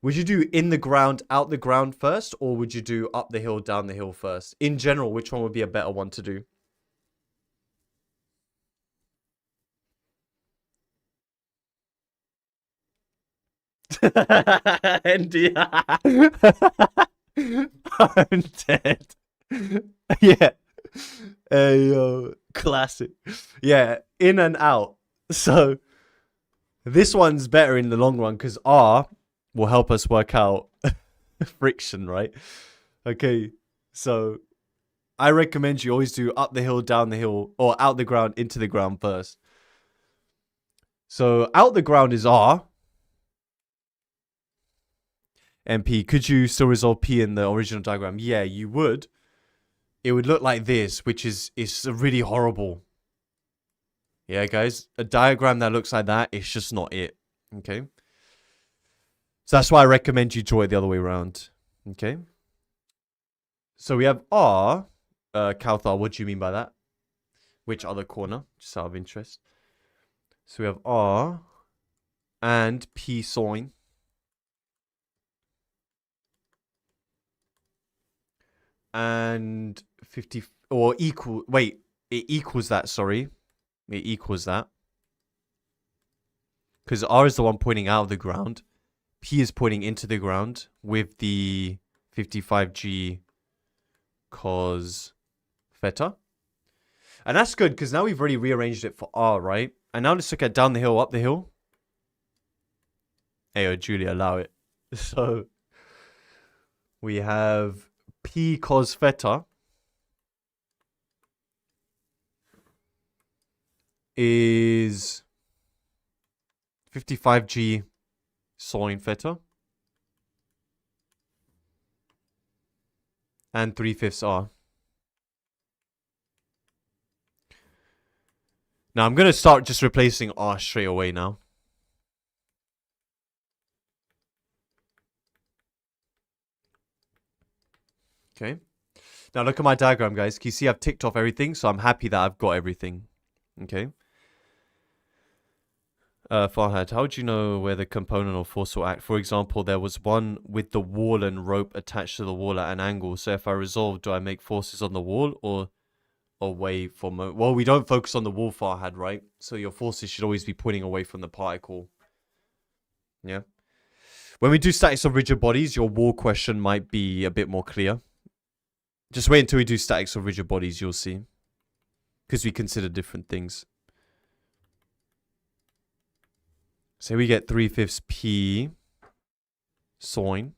Would you do in the ground, out the ground first? Or would you do up the hill, down the hill first? In general, which one would be a better one to do? Andy. I'm dead. Yeah. Hey, yo. Classic. Yeah. In and out. So this one's better in the long run because R will help us work out friction, right? Okay. So I recommend you always do up the hill, down the hill, or out the ground, into the ground first. So out the ground is R. And P. Could you still resolve P in the original diagram? Yeah, you would. It would look like this, which is really horrible. Yeah, guys. A diagram that looks like that, it's just not it. Okay. So that's why I recommend you draw it the other way around. Okay. So we have R. Kauthar, what do you mean by that? Which other corner? Just out of interest. So we have R and P sine. And 50 or equal, wait, it equals that, sorry. It equals that. Because R is the one pointing out of the ground. P is pointing into the ground with the 55G cos theta. And that's good because now we've already rearranged it for R, right? And now let's look at down the hill, up the hill. Ayo, Julia, allow it. So we have P cos theta is 55G sine theta and 3/5 R. Now I'm going to start just replacing R straight away now. Okay. Now look at my diagram, guys. Can you see I've ticked off everything? So I'm happy that I've got everything. Okay. Farhad, how would you know where the component or force will act? For example, there was one with the wall and rope attached to the wall at an angle. So if I resolve, do I make forces on the wall or away from... Well, we don't focus on the wall, Farhad, right? So your forces should always be pointing away from the particle. Yeah. When we do statics of rigid bodies, your wall question might be a bit more clear. Just wait until we do statics of rigid bodies, you'll see. Because we consider different things. Say we get 3/5 P sine.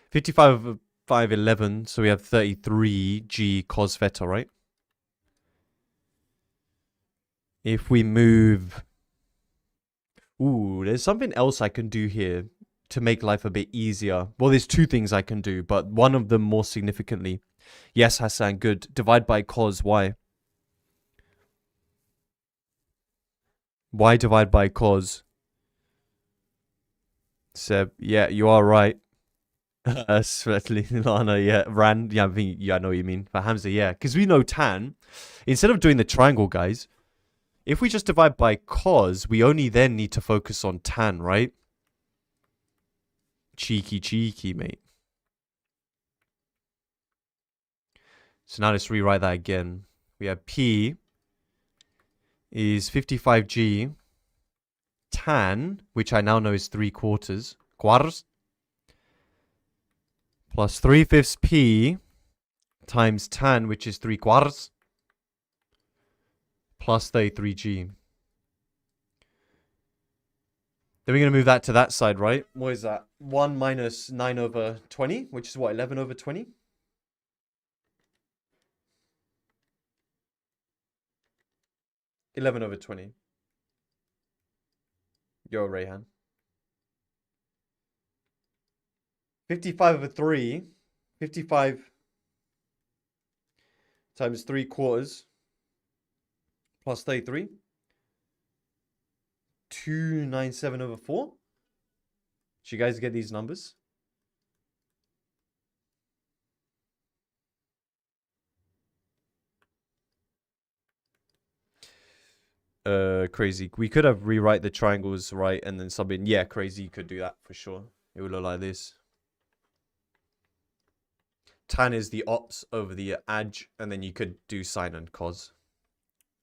55 over 5, 11. So we have 33 G cos theta, right? If we move... Ooh, there's something else I can do here to make life a bit easier. Well, there's two things I can do, but one of them more significantly. Yes, Hassan, good. Divide by cos. Why? Why divide by cos? Seb, yeah, you are right. Svetlana, yeah. Rand, yeah, I know what you mean. For Hamza, yeah. Because we know tan. Instead of doing the triangle, guys, if we just divide by cos, we only then need to focus on tan, right? Cheeky, mate. So now let's rewrite that again. We have P is 55G tan, which I now know is 3/4, quarters, plus 3/5 P times tan, which is 3/4, plus 33G. Then we're going to move that to that side, right? What is that? 1 minus 9 over 20, which is what, 11 over 20? (11 over 20). Yo, Rayhan. 55 over 3. 55 times 3/4 plus 33. 297 over 4. Should you guys get these numbers? Crazy. We could have rewrite the triangles right and then sub in. Yeah, crazy. You could do that for sure. It would look like this. Tan is the ops over the adj, and then you could do sine and cos.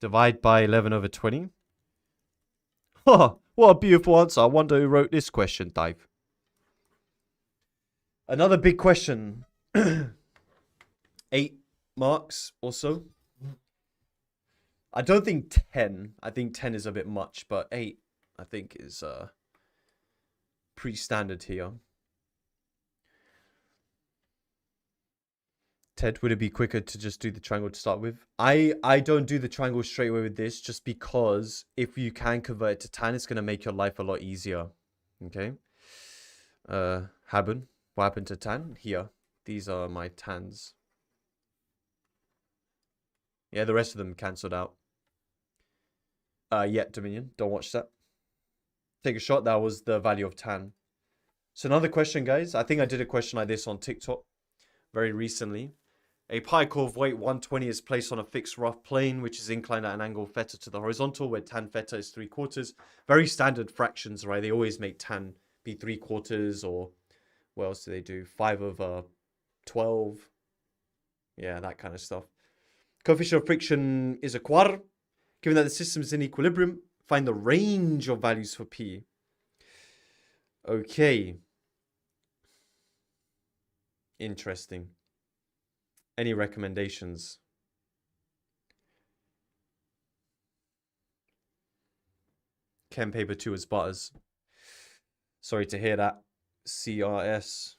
Divide by 11 over 20. Oh, what a beautiful answer. I wonder who wrote this question, Dave. Another big question. 8 marks also. I don't think 10. I think 10 is a bit much, but 8 I think is pretty standard here. Ted, would it be quicker to just do the triangle to start with? I don't do the triangle straight away with this just because if you can convert it to tan, it's going to make your life a lot easier. Okay. Haben, what happened to tan? Here. These are my tans. Yeah, the rest of them cancelled out. Yeah, Dominion. Don't watch that. Take a shot. That was the value of tan. So another question, guys. I think I did a question like this on TikTok very recently. A pi curve weight 120 is placed on a fixed rough plane, which is inclined at an angle theta to the horizontal, where tan theta is 3/4. Very standard fractions, right? They always make tan be 3/4, or what else do they do? 5 over 12. Yeah, that kind of stuff. Coefficient of friction is a quarter. Given that the system is in equilibrium, find the range of values for P. Okay. Interesting. Any recommendations? Chem paper 2 is butters. Sorry to hear that. CRS.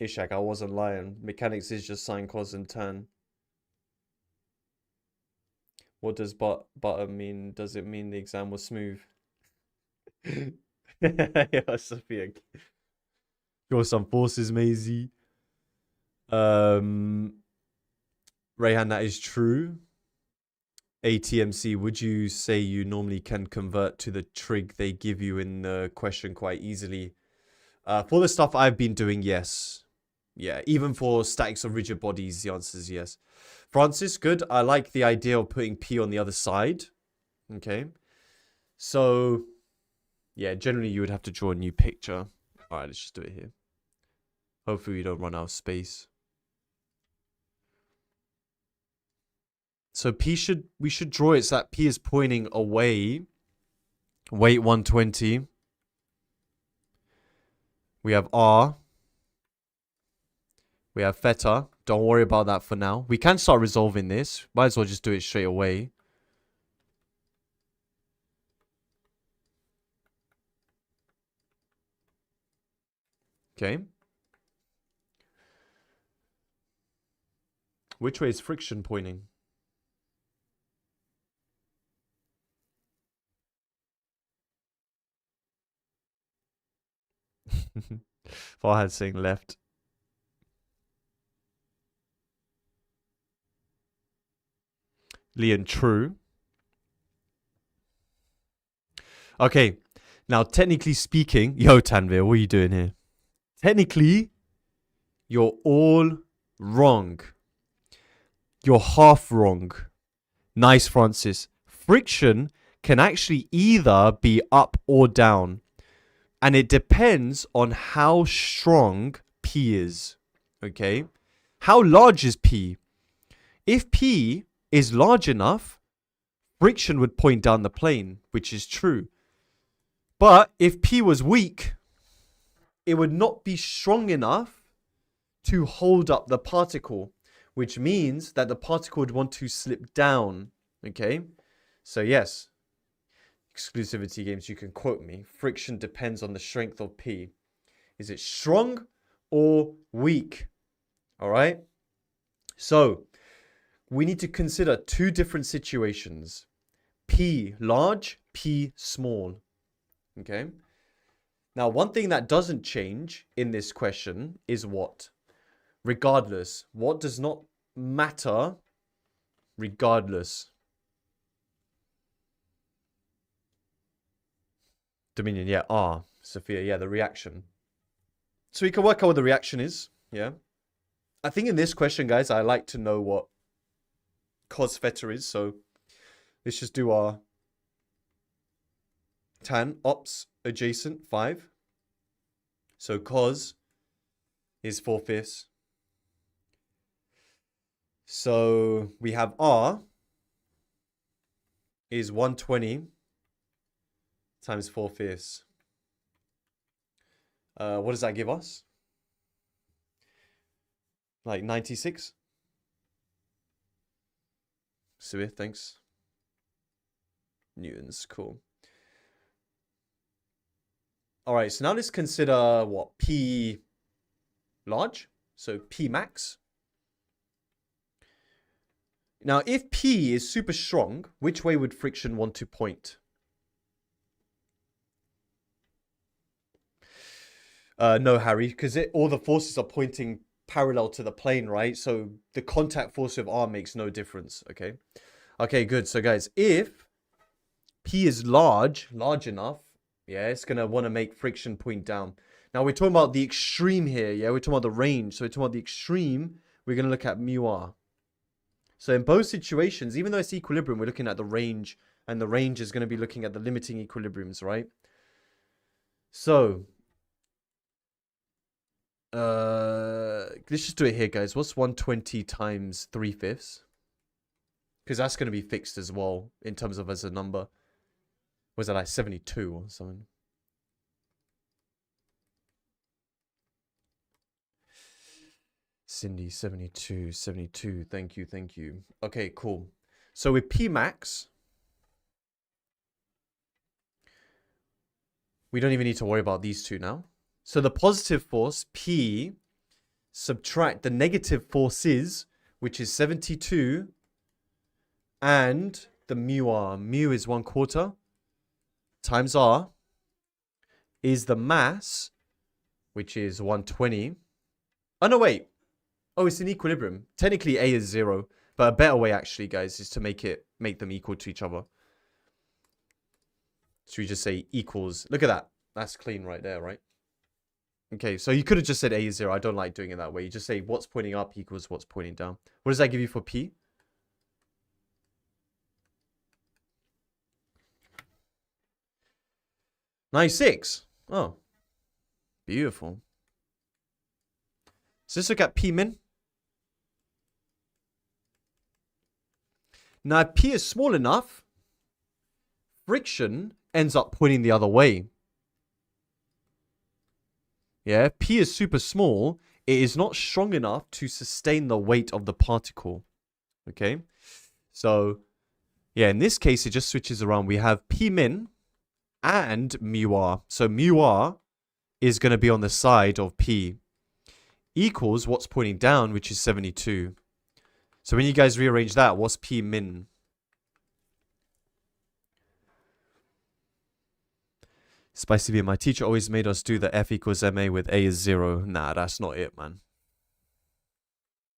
Ishak, I wasn't lying. Mechanics is just sine, cos, and tan. What does butter mean? Does it mean the exam was smooth? Yeah, Sophia. Draw some forces, Maisie. Rayhan, that is true. ATMC, would you say you normally can convert to the trig they give you in the question quite easily? For the stuff I've been doing, yes. Yeah, even for statics of rigid bodies, the answer is yes. Francis, good. I like the idea of putting P on the other side. Okay. So, yeah, generally you would have to draw a new picture. All right, let's just do it here. Hopefully we don't run out of space. So we should draw it so that P is pointing away. Weight 120. We have R. We have theta, Don't worry about that for now. We can start resolving this. Might as well just do it straight away. Okay. Which way is friction pointing? Farhad saying left. Leon, true. Okay. Now, technically speaking... Yo, Tanvir, what are you doing here? Technically, you're all wrong. You're half wrong. Nice, Francis. Friction can actually either be up or down. And it depends on how strong P is. Okay? How large is P? If P is large enough, friction would point down the plane, which is true. But if P was weak, it would not be strong enough to hold up the particle, which means that the particle would want to slip down. Okay? So yes, exclusivity games, you can quote me. Friction depends on the strength of P. Is it strong or weak? All right? So we need to consider two different situations. P large, P small. Okay? Now, one thing that doesn't change in this question is what? Regardless. What does not matter regardless? Dominion, yeah. R. Sophia, yeah, the reaction. So we can work out what the reaction is. Yeah. I think in this question, guys, I like to know what cos theta is. So let's just do our tan ops adjacent 5. So cos is 4/5. So we have R is 120 times 4/5. What does that give us? Like 96? Sue, thanks. Newtons, cool. All right, so now let's consider what? P large, so P max. Now, if P is super strong, which way would friction want to point? No, Harry, because all the forces are pointing parallel to the plane, right? So the contact force of R makes no difference, okay? Okay, good. So, guys, if P is large enough, yeah, it's going to want to make friction point down. Now, we're talking about the extreme here, yeah? We're talking about the range. So, we're talking about the extreme. We're going to look at mu R. So, in both situations, even though it's equilibrium, we're looking at the range. And the range is going to be looking at the limiting equilibriums, right? So, let's just do it here, guys. What's 120 times 3/5? Because that's going to be fixed as well in terms of as a number. Was that like 72 or something? Cindy, 72, 72. Thank you, thank you. Okay, cool. So with P max, we don't even need to worry about these two now. So the positive force, P, subtract the negative forces, which is 72, and the mu R. Mu is 1/4 times R is the mass, which is 120. Oh, no, wait. Oh, it's in equilibrium. Technically, A is 0. But a better way, actually, guys, is to make them equal to each other. So we just say equals. Look at that. That's clean right there, right? Okay, so you could have just said A is 0. I don't like doing it that way. You just say what's pointing up equals what's pointing down. What does that give you for P? $96. Oh, beautiful. So let's look at P min. Now, if P is small enough, friction ends up pointing the other way. Yeah, if P is super small, it is not strong enough to sustain the weight of the particle. Okay? So, yeah, in this case, it just switches around. We have P min and mu r. So mu r is going to be on the side of P equals what's pointing down, which is 72. So when you guys rearrange that, what's P min? Spicy beer. My teacher always made us do the F equals MA with A is 0. Nah, that's not it, man.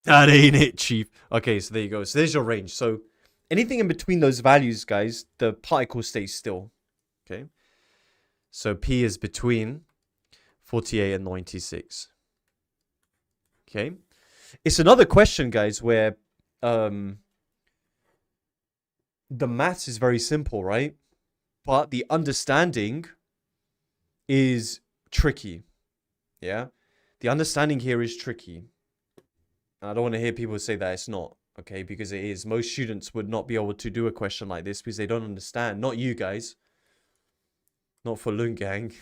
That ain't it, chief. Okay, so there you go. So there's your range. So anything in between those values, guys, the particle stays still. Okay. So P is between 48 and 96. Okay. It's another question, guys, where the maths is very simple, right? But the understanding is tricky. Yeah. The understanding here is tricky. And I don't want to hear people say that it's not. Okay, because it is. Most students would not be able to do a question like this because they don't understand. Not you guys. Not for Loon Gang.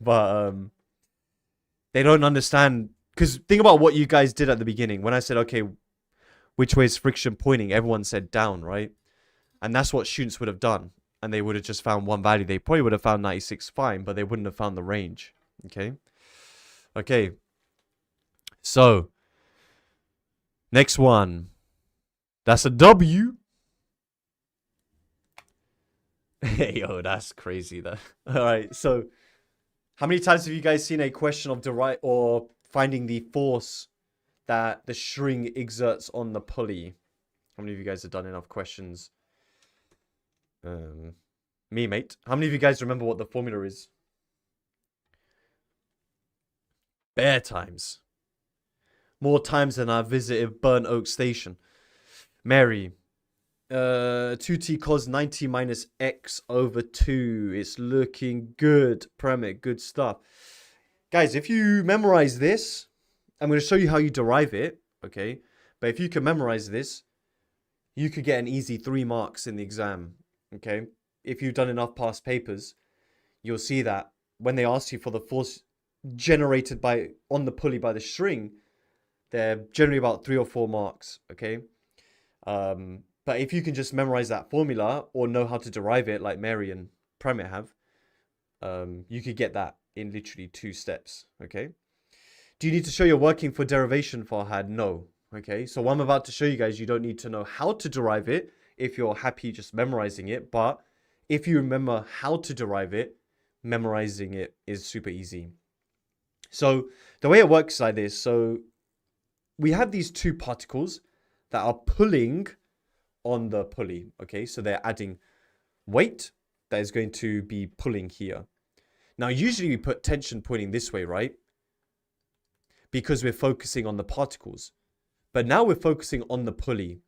But they don't understand. Because think about what you guys did at the beginning. When I said, okay, which way is friction pointing? Everyone said down, right? And that's what students would have done. And they would have just found one value. They probably would have found 96 fine, but they wouldn't have found the range. Okay? Okay. So, next one. That's a W. Yo, that's crazy. That. All right. So, how many times have you guys seen a question of or finding the force that the string exerts on the pulley? How many of you guys have done enough questions? Me, mate. How many of you guys remember what the formula is? Bare times. More times than I visited Burnt Oak Station. Mary. 2t cos 90 minus x over 2. It's looking good. Premic, good stuff. Guys, if you memorize this, I'm going to show you how you derive it. Okay. But if you can memorize this, you could get an easy 3 marks in the exam. Okay. If you've done enough past papers, you'll see that when they ask you for the force generated on the pulley by the string, they're generally about 3 or 4 marks. Okay. But if you can just memorize that formula or know how to derive it like Mary and Premier have, you could get that in literally 2 steps. Okay. Do you need to show you're working for derivation, Farhad? No. Okay. So what I'm about to show you guys, you don't need to know how to derive it if you're happy just memorizing it. But if you remember how to derive it, memorizing it is super easy. So the way it works like this. So we have these 2 particles that are pulling on the pulley. Okay, so they're adding weight that is going to be pulling here. Now, usually we put tension pointing this way, right? Because we're focusing on the particles. But now we're focusing on the pulley.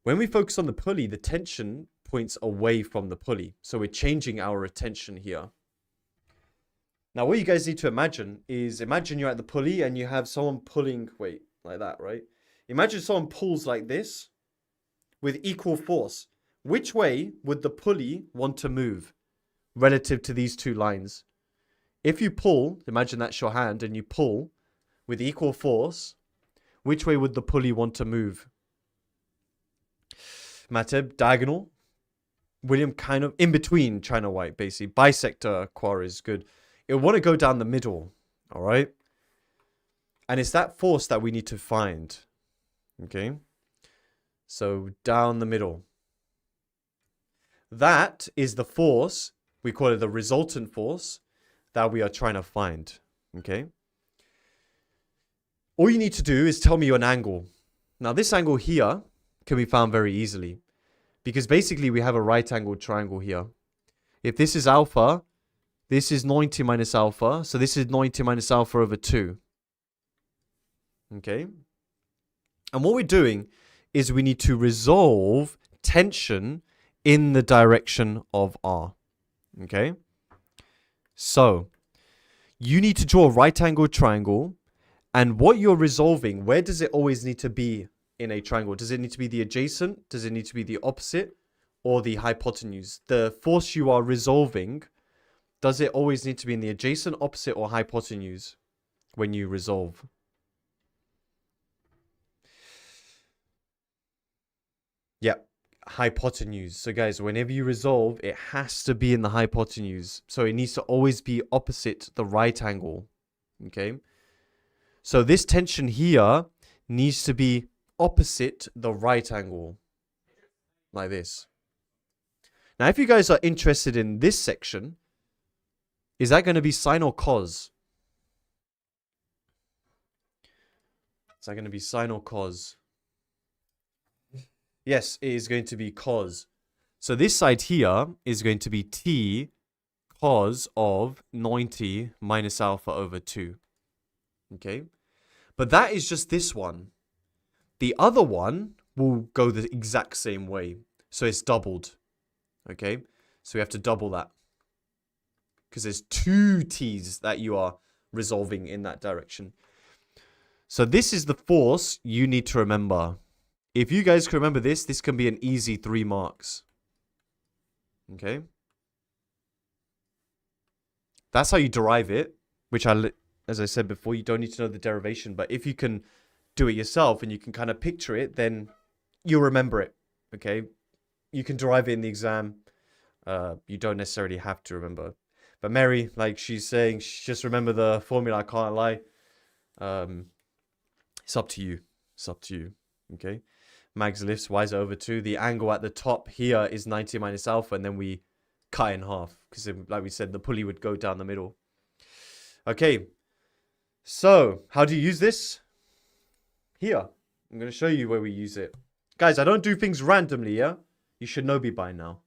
When we focus on the pulley, the tension points away from the pulley. So we're changing our attention here. Now, what you guys need to imagine is, imagine you're at the pulley and you have someone pulling, wait, like that, right? Imagine someone pulls like this with equal force. Which way would the pulley want to move relative to these 2 lines? If you pull, imagine that's your hand, and you pull with equal force, which way would the pulley want to move? Mateb, diagonal. William, kind of in between China White, basically. Bisector, Quar is good. It would want to go down the middle, all right? And it's that force that we need to find, okay? So down the middle. That is the force, we call it the resultant force, that we are trying to find, okay? All you need to do is tell me an angle. Now this angle here can be found very easily because basically we have a right angled triangle here. If this is alpha, this is 90 minus alpha. So this is 90 minus alpha over 2. Okay? And what we're doing is we need to resolve tension in the direction of R. Okay? So, you need to draw a right angled triangle. And what you're resolving, where does it always need to be in a triangle? Does it need to be the adjacent? Does it need to be the opposite? Or the hypotenuse? The force you are resolving, does it always need to be in the adjacent, opposite, or hypotenuse? when you resolve. Yep. Hypotenuse. So guys, whenever you resolve, it has to be in the hypotenuse. So it needs to always be opposite the right angle. Okay. So this tension here needs to be opposite the right angle. Like this. Now, if you guys are interested in this section, is that going to be sine or cos? Is that going to be sine or cos? Yes, it is going to be cos. So this side here is going to be t cos of 90 minus alpha over 2. Okay? But that is just this one. The other one will go the exact same way. So it's doubled. Okay? So we have to double that. Because there's 2 t's that you are resolving in that direction. So this is the force you need to remember. If you guys can remember this, this can be an easy 3 marks. Okay? That's how you derive it, which as I said before, you don't need to know the derivation. But if you can do it yourself and you can kind of picture it, then you'll remember it. Okay? You can derive it in the exam. You don't necessarily have to remember. But Mary, like she's saying, just remember the formula, I can't lie. It's up to you. It's up to you. Okay? Mags lifts, y is over 2. The angle at the top here is 90 minus alpha, and then we cut in half. Because, like we said, the pulley would go down the middle. Okay. So, how do you use this? Here. I'm going to show you where we use it. Guys, I don't do things randomly, yeah? You should know me by now.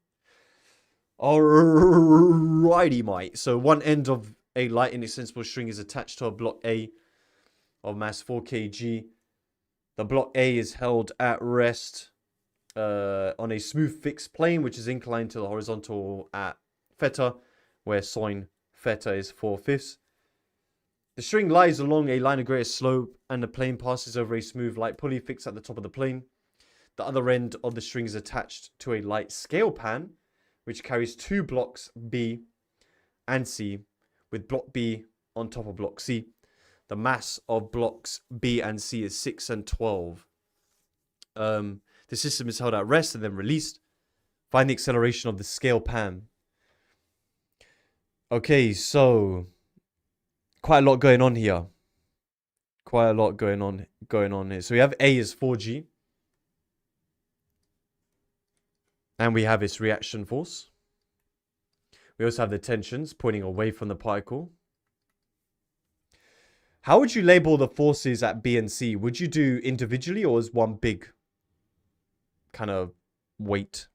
Alrighty, mate. So, one end of a light inextensible string is attached to a block A of mass 4 kg. The block A is held at rest on a smooth fixed plane, which is inclined to the horizontal at theta, where sine theta is 4/5. The string lies along a line of greatest slope, and the plane passes over a smooth light pulley fixed at the top of the plane. The other end of the string is attached to a light scale pan, which carries 2 blocks B and C, with block B on top of block C. The mass of blocks B and C is 6 and 12. The system is held at rest and then released. Find the acceleration of the scale pan. Okay, so quite a lot going on here. Quite a lot going on here. So we have A is 4g. And we have its reaction force. We also have the tensions pointing away from the particle. How would you label the forces at B and C? Would you do individually or as one big kind of weight?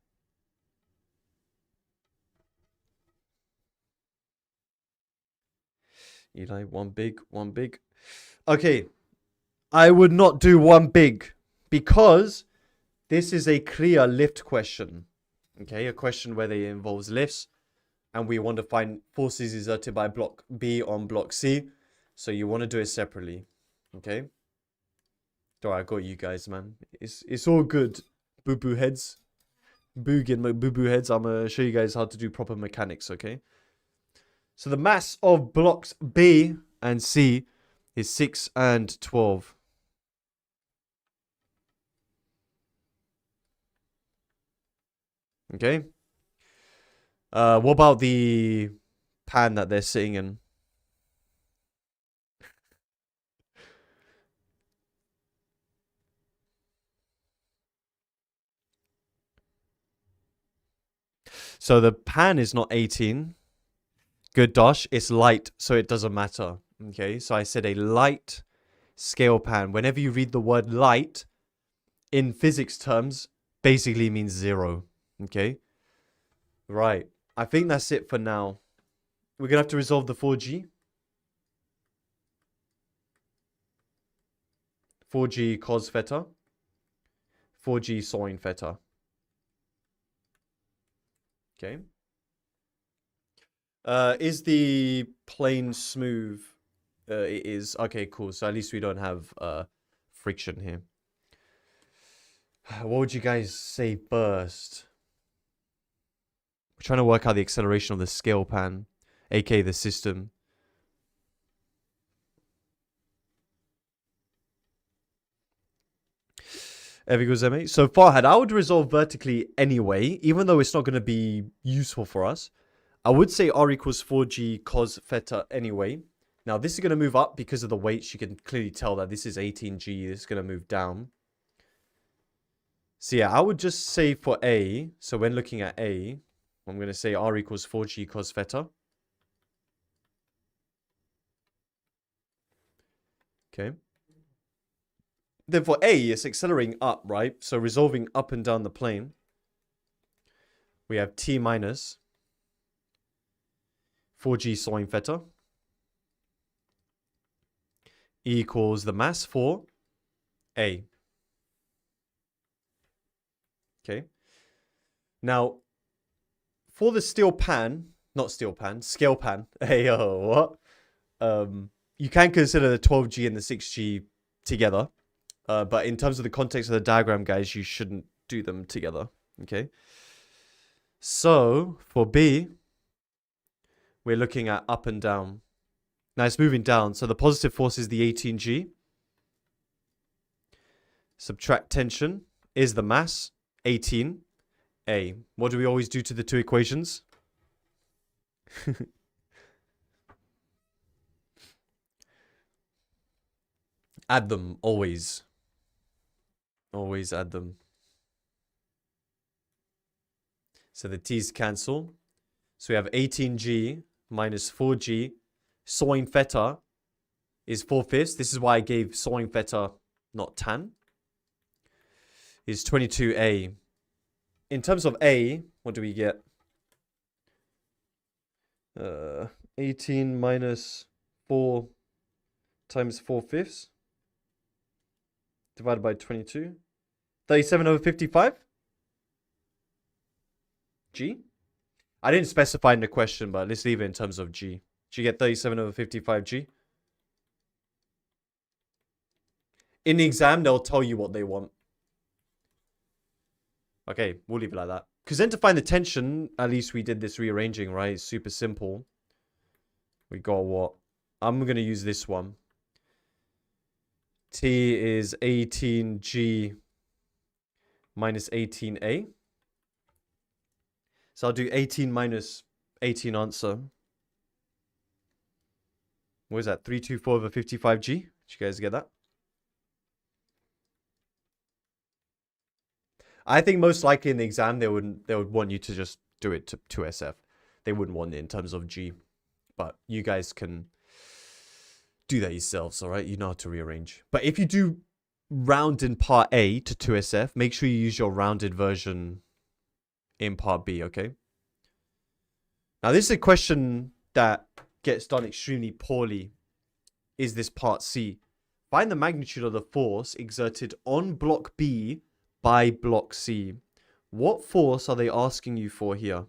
Eli, one big, one big. Okay. I would not do one big because this is a clear lift question. Okay, a question where it involves lifts. And we want to find forces exerted by block B on block C. So you want to do it separately. Okay? Alright, I got you guys, man. It's all good. Boo-boo heads. Boo-boo heads. I'm going to show you guys how to do proper mechanics, okay? So the mass of blocks B and C is 6 and 12. Okay? What about the pan that they're sitting in? So the pan is not 18. Good, Dosh. It's light, so it doesn't matter. Okay, so I said a light scale pan. Whenever you read the word light, in physics terms, basically means 0. Okay? Right. I think that's it for now. We're going to have to resolve the 4G. 4G cos theta. 4G sine theta. Okay. Is the plane smooth? It is. Okay, cool. So at least we don't have friction here. What would you guys say first? We're trying to work out the acceleration of the scale pan, aka the system. F equals ma. So Farhad, I would resolve vertically anyway, even though it's not going to be useful for us. I would say r equals 4g cos theta anyway. Now, this is going to move up because of the weights. You can clearly tell that this is 18g. This is going to move down. So yeah, I would just say for A, so when looking at A, I'm going to say r equals 4g cos theta. Okay. Then for A, it's accelerating up, right? So resolving up and down the plane. We have t minus 4g sine theta equals the mass for A. Okay. Now, for the steel pan, not steel pan, scale pan. Hey, what? You can consider the 12G and the 6G together. But in terms of the context of the diagram, guys, you shouldn't do them together. Okay. So, for B, we're looking at up and down. Now, it's moving down. So, the positive force is the 18G. Subtract tension is the mass, 18A. What do we always do to the two equations? Add them, always. Always add them. So the t's cancel. So we have 18g minus 4g. Sine theta is 4/5. This is why I gave sine theta, not tan. Is 22a. In terms of a, what do we get? 18 minus 4 times 4/5 divided by 22. 37/55? G? I didn't specify in the question, but let's leave it in terms of G. Do you get 37/55 G? In the exam, they'll tell you what they want. Okay, we'll leave it like that. Because then to find the tension, at least we did this rearranging, right? It's super simple. We got what? I'm going to use this one. T is 18G minus 18A. So I'll do 18 minus 18 answer. What is that? 324/55G. Did you guys get that? I think most likely in the exam they would want you to just do it to 2SF. They wouldn't want it in terms of G. But you guys can do that yourselves, all right? You know how to rearrange. But if you do round in part A to 2SF, make sure you use your rounded version in part B, okay? Now, this is a question that gets done extremely poorly. Is this part C? Find the magnitude of the force exerted on block B by block C. What force are they asking you for here?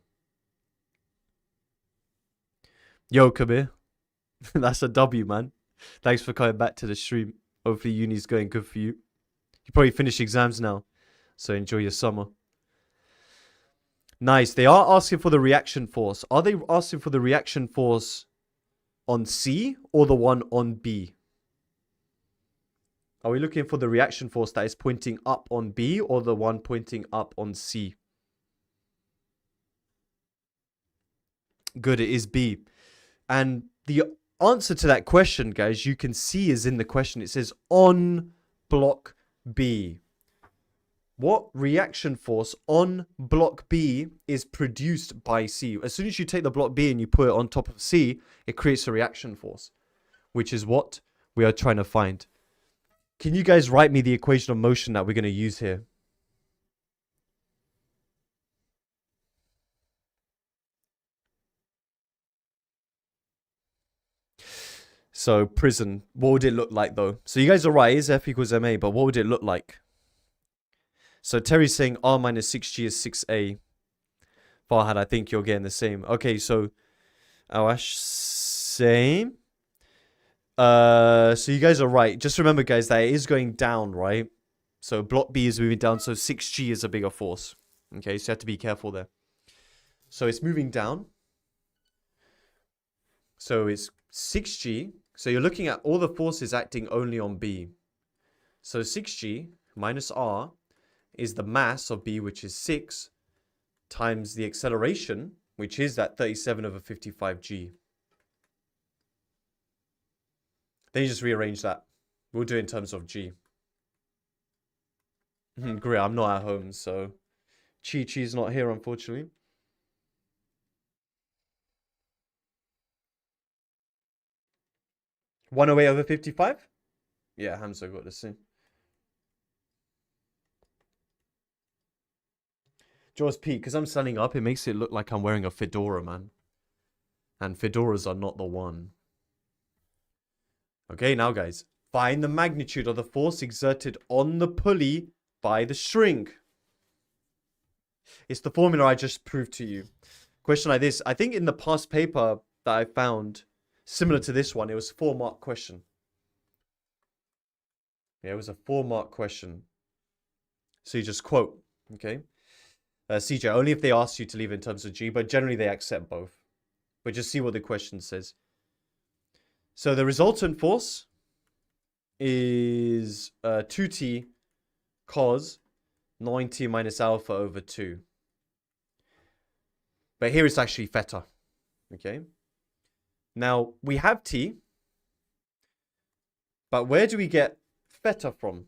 Yo, Kabir. That's a W, man. Thanks for coming back to the stream. Hopefully uni's going good for you. You probably finished exams now, so enjoy your summer. Nice. They are asking for the reaction force. Are they asking for the reaction force on C or the one on B? Are we looking for the reaction force that is pointing up on B or the one pointing up on C? Good, it is B. And the answer to that question, guys, you can see is in the question. It says on block B. What reaction force on block B is produced by C? As soon as you take the block B and you put it on top of C, it creates a reaction force, which is what we are trying to find. Can you guys write me the equation of motion that we're going to use here? So, prison. What would it look like, though? So, you guys are right. It's F equals ma, but what would it look like? So, Terry's saying R minus 6G is 6A. Farhad, I think you're getting the same. Okay, so, Awash, same. So you guys are right. Just remember, guys, that it is going down, right? So block B is moving down. So 6G is a bigger force. Okay, so you have to be careful there. So it's moving down. So it's 6G. So you're looking at all the forces acting only on B. So 6G minus R is the mass of B, which is 6, times the acceleration, which is that 37/55g. Then you just rearrange that. We'll do it in terms of g. Great, I'm not at home, so Chi-Chi's not here, unfortunately. One away over 55? Yeah, Hamza got the same. Jaws Pete, because I'm standing up, it makes it look like I'm wearing a fedora, man. And fedoras are not the one. Okay, now guys, find the magnitude of the force exerted on the pulley by the string. It's the formula I just proved to you. Question like this. I think in the past paper that I found, similar to this one, it was a 4-mark question. Yeah, it was a 4-mark question. So you just quote, okay? CJ, only if they ask you to leave in terms of G, but generally they accept both. But just see what the question says. So the resultant force is 2t cos 9t minus alpha over 2. But here it's actually theta. Okay. Now, we have t. But where do we get theta from?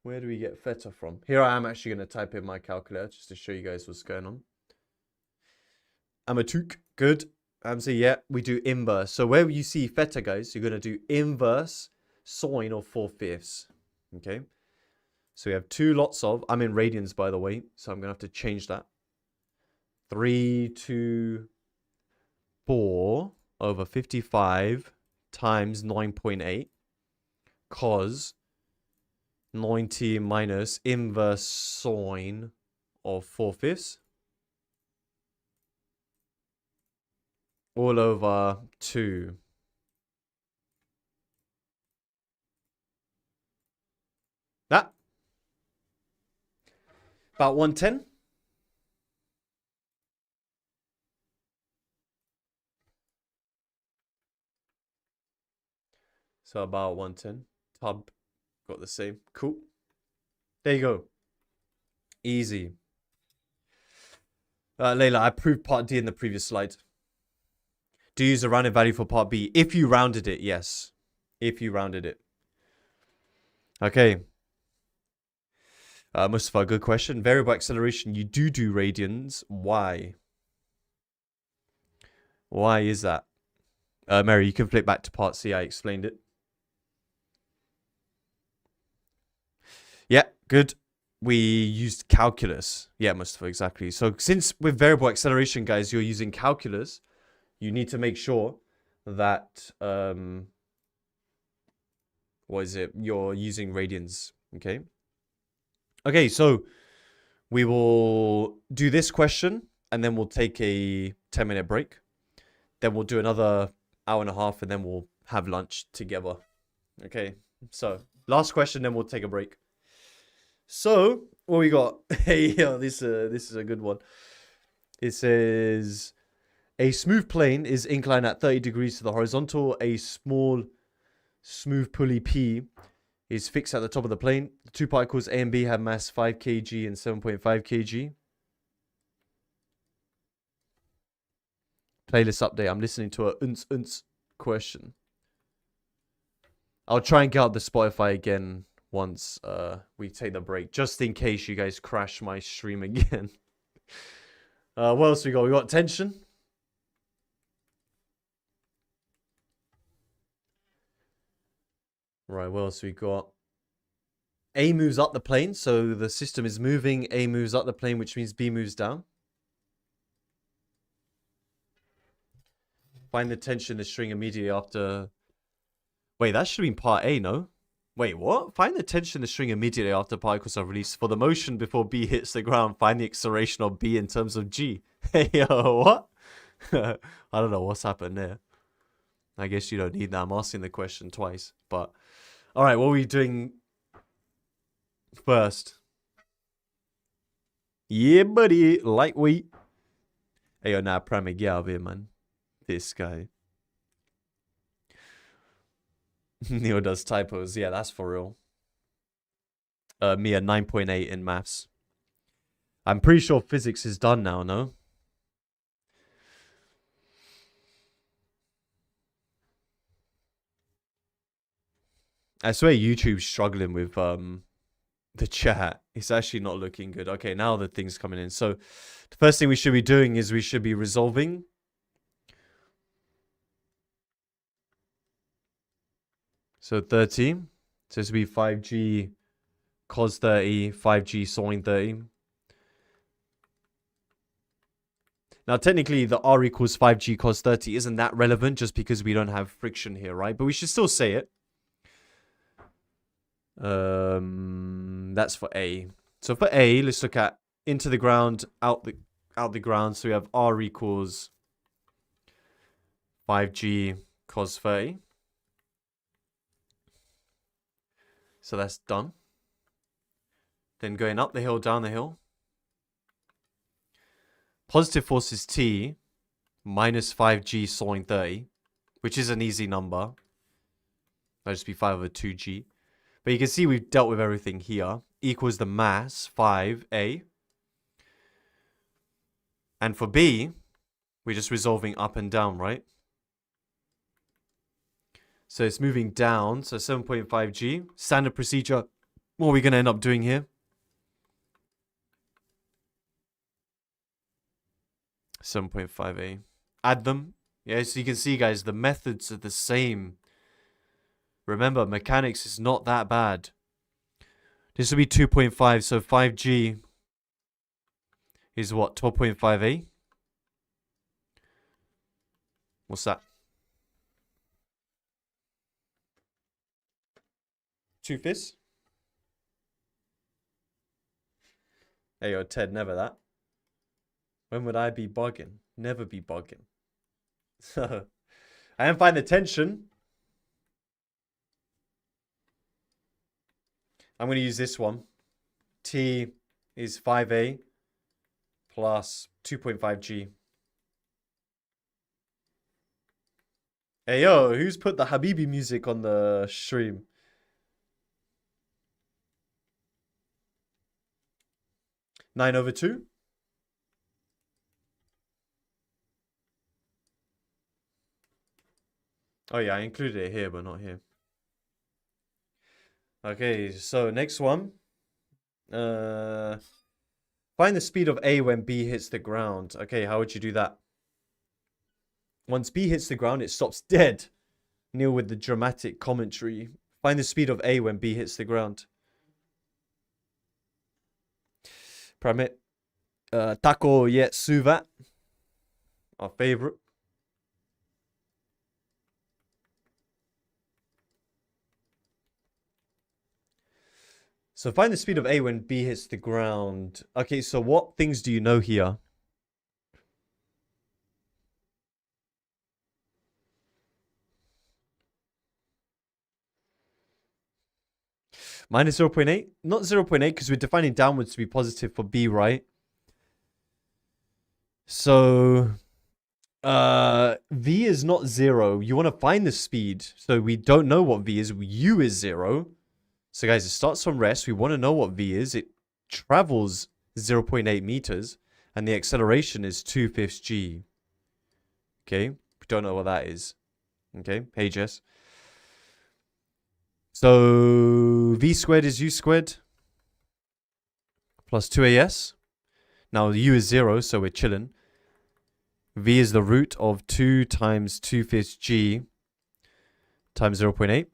Where do we get theta from? Here I am actually going to type in my calculator just to show you guys what's going on. Amatuk, good. So yeah, we do inverse. So where you see theta, guys, you're going to do inverse sine of 4/5. Okay. So we have 2 lots of, I'm in radians, by the way, so I'm going to have to change that. 3 to 4 over 55 times 9.8 cos 90 minus inverse sine of 4/5 all over 2. That about 110. So about 110. Tub got the same. Cool. There you go. Easy. Layla, I proved part D in the previous slide. Do you use a rounded value for part B? If you rounded it, yes. If you rounded it. Okay. Mustafa, good question. Variable acceleration, you do radians. Why? Why is that? Mary, you can flip back to part C. I explained it. Yeah, good. We used calculus. Yeah, Mustafa, exactly. So since with variable acceleration, guys, you're using calculus, you need to make sure that, what is it? You're using radians, okay? Okay, so we will do this question, and then we'll take a 10-minute break. Then we'll do another hour and a half, and then we'll have lunch together. Okay, so last question, then we'll take a break. So, what we got? Hey, this is a good one. It says, a smooth plane is inclined at 30 degrees to the horizontal. A small, smooth pulley P is fixed at the top of the plane. The 2 particles A and B have mass 5 kg and 7.5 kg. Playlist update. I'm listening to a unz question. I'll try and get up the Spotify again once we take the break, just in case you guys crash my stream again. What else we got? We got tension. Right, what else we got? A moves up the plane, so the system is moving. A moves up the plane, which means B moves down. Find the tension in the string immediately after... Wait, that should have been part A, no? Wait, what? Find the tension in the string immediately after particles are released. For the motion before B hits the ground, find the acceleration of B in terms of G. Hey, yo, what? I don't know what's happened there. I guess you don't need that. I'm asking the question twice. But, all right, what are we doing first? Yeah, buddy. Lightweight. Hey, yo, nah, Pramig, get out of here, man. This guy. Neil does typos. Yeah, that's for real. Me at 9.8 in maths. I'm pretty sure physics is done now, no? I swear YouTube's struggling with the chat. It's actually not looking good. Okay, now the thing's coming in. So the first thing we should be doing is we should be resolving. So 30. So this would be 5g cos 30, 5g sine 30. Now, technically, the r equals 5g cos 30 isn't that relevant just because we don't have friction here, right? But we should still say it. That's for A. So for A, let's look at into the ground, out the ground. So we have r equals 5g cos 30. So that's done. Then going up the hill, down the hill. Positive force is T minus 5g sine 30, which is an easy number. That'll just be 5 over 2g. But you can see we've dealt with everything here. Equals the mass, 5a. And for B, we're just resolving up and down, right? So it's moving down. So 7.5g. Standard procedure. What are we going to end up doing here? 7.5a. Add them. Yeah, so you can see, guys, the methods are the same. Remember, mechanics is not that bad. This will be 2.5, so 5g is what? 12.5a? What's that? 2/5? Hey, yo, Ted, never that. When would I be bugging? Never be bugging. I am finding the tension. I'm going to use this one. T is 5a plus 2.5g. Hey, yo, who's put the Habibi music on the stream? Nine over 2? Oh, yeah, I included it here, but not here. Okay, so next one. Find the speed of A when B hits the ground. Okay, how would you do that? Once B hits the ground, it stops dead. Neil with the dramatic commentary. Find the speed of A when B hits the ground. Pramit. Taco yet suvat. Our favorite. So find the speed of A when B hits the ground. Okay, so what things do you know here? Minus 0.8? Not 0.8 because we're defining downwards to be positive for B, right? So V is not 0. You want to find the speed. So we don't know what V is. U is 0. So guys, it starts from rest. We want to know what V is. It travels 0.8 meters. And the acceleration is 2/5 g. Okay. We don't know what that is. Okay. Hey, Jess. So V squared is U squared. Plus 2as. Now U is 0, so we're chilling. V is the root of 2 times 2/5 g times 0.8.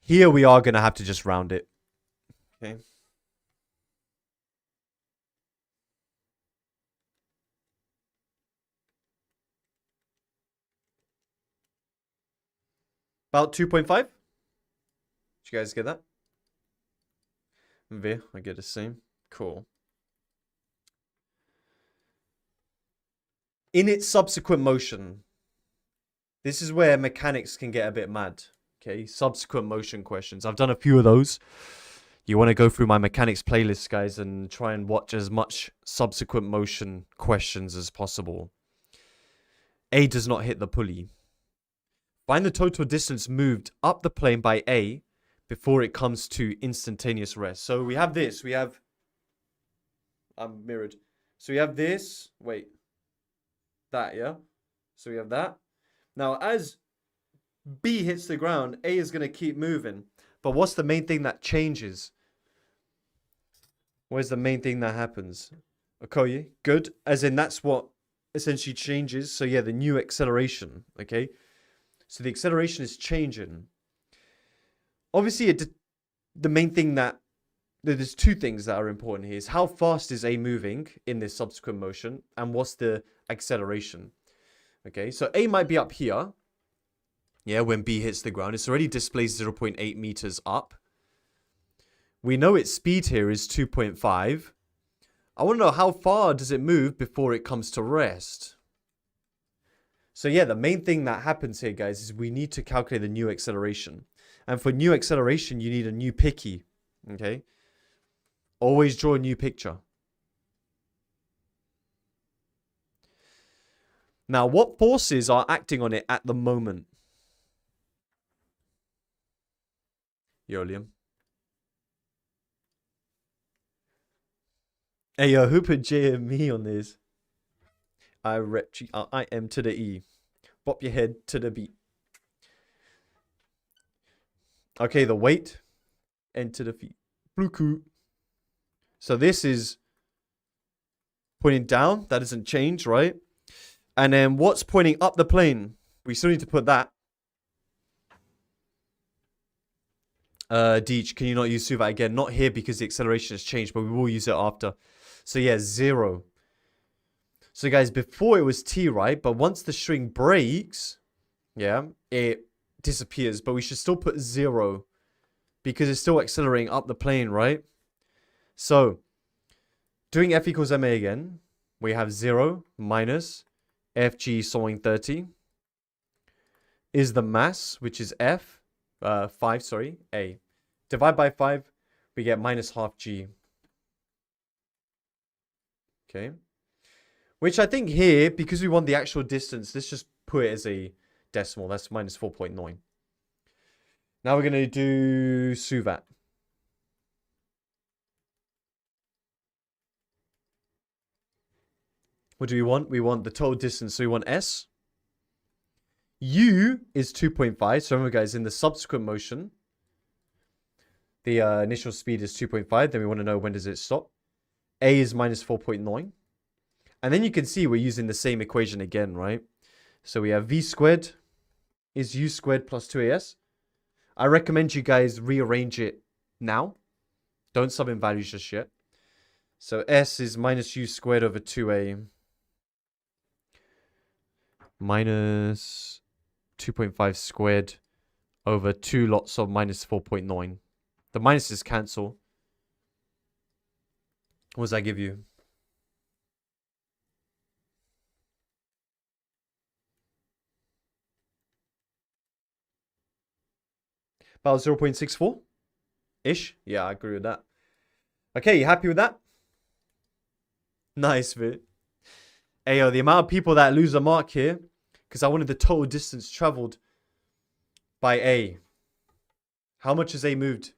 Here we are going to have to just round it. Okay. About 2.5. Did you guys get that? V, I get the same. Cool. In its subsequent motion. This is where mechanics can get a bit mad. Okay, subsequent motion questions. I've done a few of those. You want to go through my mechanics playlist, guys, and try and watch as much subsequent motion questions as possible. A does not hit the pulley. Find the total distance moved up the plane by A before it comes to instantaneous rest. So we have this. We have... I'm mirrored. So we have this. Wait. That, yeah? So we have that. Now, as B hits the ground, A is going to keep moving. But what's the main thing that changes? Where's the main thing that happens? Okoye, good. As in, that's what essentially changes. So yeah, the new acceleration, okay? So the acceleration is changing. Obviously, the main thing that... There's two things that are important here. Is how fast is A moving in this subsequent motion? And what's the acceleration? Okay, so A might be up here. Yeah, when B hits the ground. It's already displaced 0.8 meters up. We know its speed here is 2.5. I want to know how far does it move before it comes to rest. So yeah, the main thing that happens here, guys, is we need to calculate the new acceleration. And for new acceleration, you need a new picky. Okay? Always draw a new picture. Now, what forces are acting on it at the moment? Yo, Liam. Hey, yo, who put J and me on this? I am to the E. Bop your head to the beat. Okay, the weight. And to the feet. Bluku. So this is pointing down. That doesn't change, right? And then what's pointing up the plane? We still need to put that. Deech, can you not use Suvat again? Not here because the acceleration has changed, but we will use it after. So yeah, 0. So guys, before it was T, right? But once the string breaks, yeah, it disappears. But we should still put 0 because it's still accelerating up the plane, right? So, doing F equals ma again, we have 0 minus Fg sawing 30 is the mass, which is F, 5, sorry, A. Divide by 5, we get minus half G. Okay. Which I think here, because we want the actual distance, let's just put it as a decimal. That's minus 4.9. Now we're going to do Suvat. What do we want? We want the total distance. So we want S. U is 2.5. So remember, guys, in the subsequent motion, the initial speed is 2.5. Then we want to know when does it stop. A is minus 4.9. And then you can see we're using the same equation again, right? So we have V squared is U squared plus 2AS. I recommend you guys rearrange it now. Don't sub in values just yet. So S is minus U squared over 2A minus 2.5 squared over 2 lots of minus 4.9. The minuses cancel. What does that give you? About 0.64-ish. Yeah, I agree with that. Okay, you happy with that? Nice, bit. Hey, yo, the amount of people that lose a mark here, because I wanted the total distance traveled by A. How much has A moved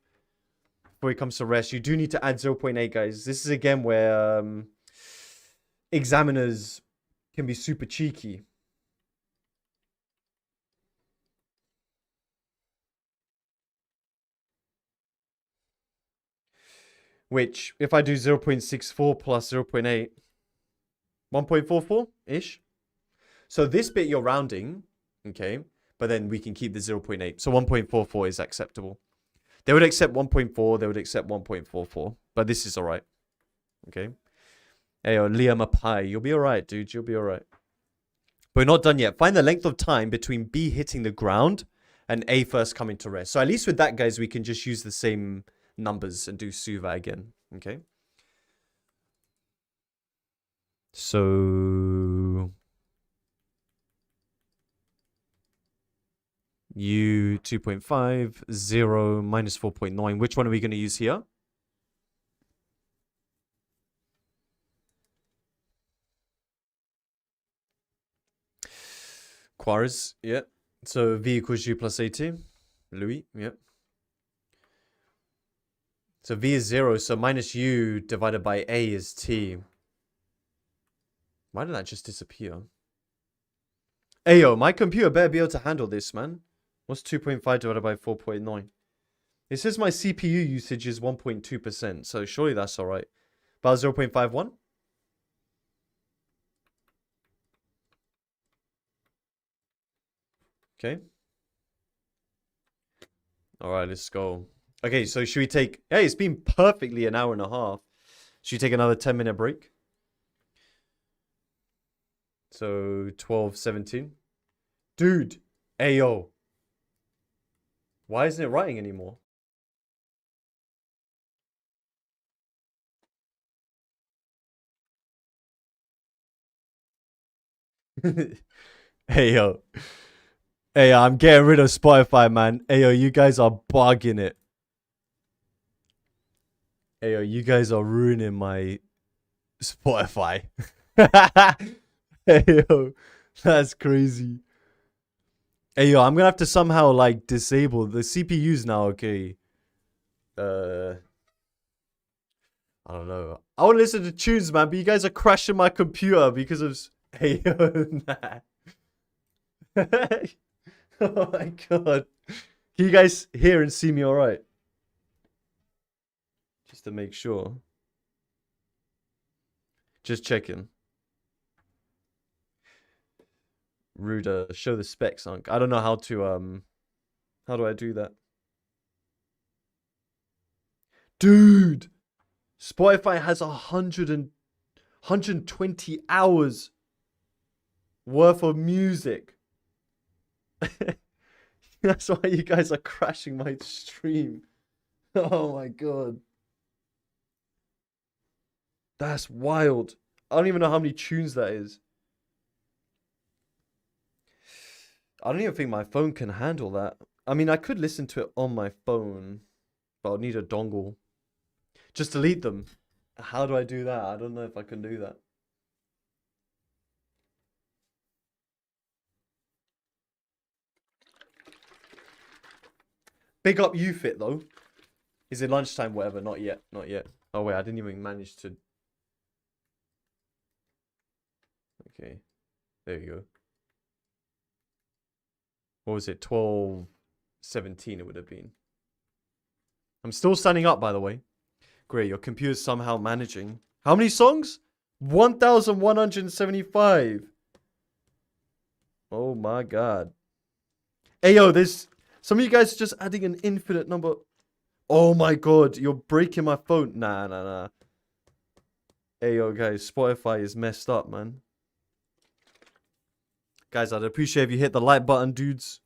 before it comes to rest? You do need to add 0.8, guys. This is again where examiners can be super cheeky. Which, if I do 0.64 plus 0.8, 1.44-ish. So this bit you're rounding, okay? But then we can keep the 0.8. So 1.44 is acceptable. They would accept 1.4. They would accept 1.44. But this is all right. Okay? Hey, Liam Apai. You'll be all right, dude. You'll be all right. But we're not done yet. Find the length of time between B hitting the ground and A first coming to rest. So at least with that, guys, we can just use the same numbers and do Suva again. Okay? So... U 2.5, 0, minus 4.9. Which one are we going to use here? Quares, yeah. So V equals U plus AT. Louis, yep. So V is 0, so minus U divided by A is T. Why did that just disappear? Ayo, my computer better be able to handle this, man. What's 2.5 divided by 4.9? It says my CPU usage is 1.2%, so surely that's alright. About 0.51? Okay. Alright, let's go. Okay, so should we take... Hey, it's been perfectly an hour and a half. Should we take another 10-minute break? So, 12:17. Dude, ayo. Why isn't it writing anymore? Hey yo. Hey, I'm getting rid of Spotify, man. Hey yo, you guys are bugging it. Hey yo, you guys are ruining my Spotify. Hey yo, that's crazy. Hey yo, I'm gonna have to somehow like disable the CPUs now, okay? I don't know. I want to listen to tunes, man, but you guys are crashing my computer because of... Hey yo, nah. Oh my god. Can you guys hear and see me alright? Just to make sure. Just checking. Ruder, show the specs, Unc. I don't know how to, how do I do that? Dude! Spotify has 120 hours worth of music. That's why you guys are crashing my stream. Oh my god. That's wild. I don't even know how many tunes that is. I don't even think my phone can handle that. I mean, I could listen to it on my phone, but I'll need a dongle. Just delete them. How do I do that? I don't know if I can do that. Big up UFit though. Is it lunchtime? Whatever. Not yet. Not yet. Oh wait, I didn't even manage to. Okay. There you go. What was it? 12:17 it would have been. I'm still standing up, by the way. Great, your computer's somehow managing. How many songs? 1,175. Oh my god. Hey yo, there's some of you guys are just adding an infinite number. Oh my god, you're breaking my phone. Nah. Hey yo, guys, Spotify is messed up, man. Guys, I'd appreciate if you hit the like button, dudes.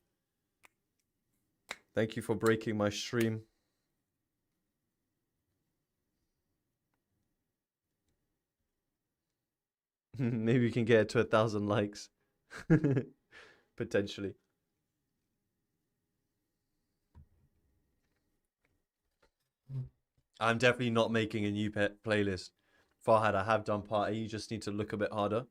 Thank you for breaking my stream. Maybe we can get it to 1,000 likes. Potentially. I'm definitely not making a new playlist. Farhad, I have done part A. You just need to look a bit harder.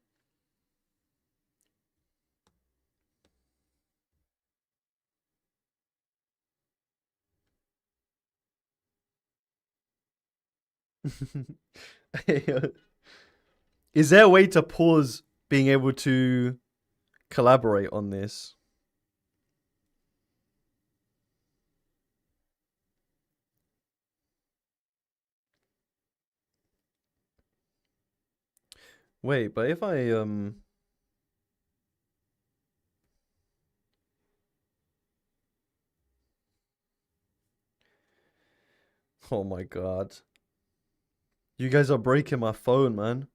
Is there a way to pause being able to collaborate on this? Wait, but if I oh my god. You guys are breaking my phone, man.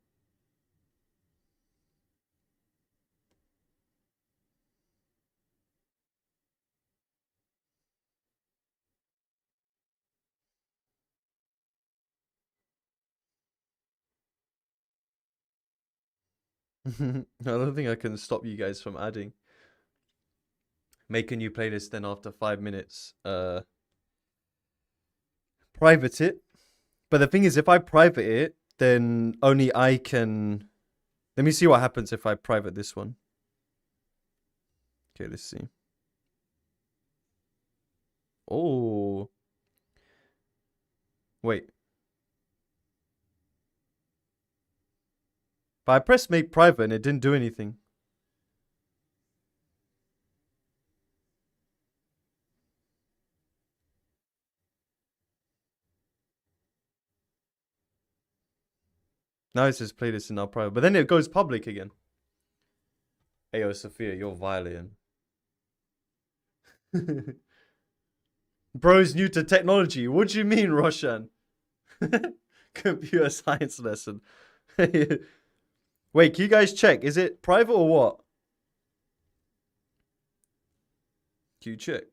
I don't think I can stop you guys from adding. Make a new playlist, then after 5 minutes, private it. But the thing is, if I private it, then only I can... Let me see what happens if I private this one. Okay, let's see. Oh. Wait. But I pressed make private and it didn't do anything. Now it says playlist in our private. But then it goes public again. Ayo, Sophia, you're violent. Bro's new to technology. What do you mean, Roshan? Computer science lesson. Wait, can you guys check? Is it private or what? Can you check?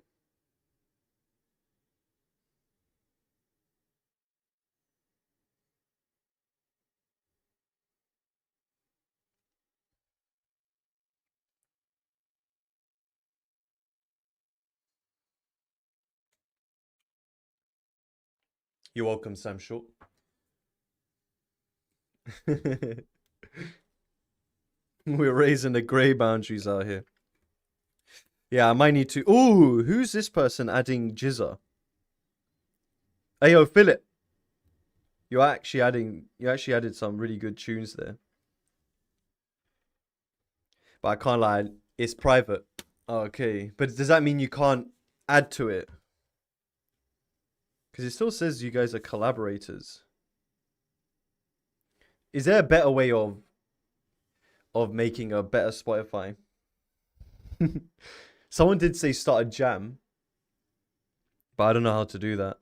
You're welcome, Sam Short. We're raising the grey boundaries out here. Yeah, I might need to. Ooh, who's this person adding Jizza? Ayo, Philip. You actually added some really good tunes there. But I can't lie, it's private. Okay, but does that mean you can't add to it? Because it still says you guys are collaborators. Is there a better way of making a better Spotify? Someone did say start a jam, but I don't know how to do that.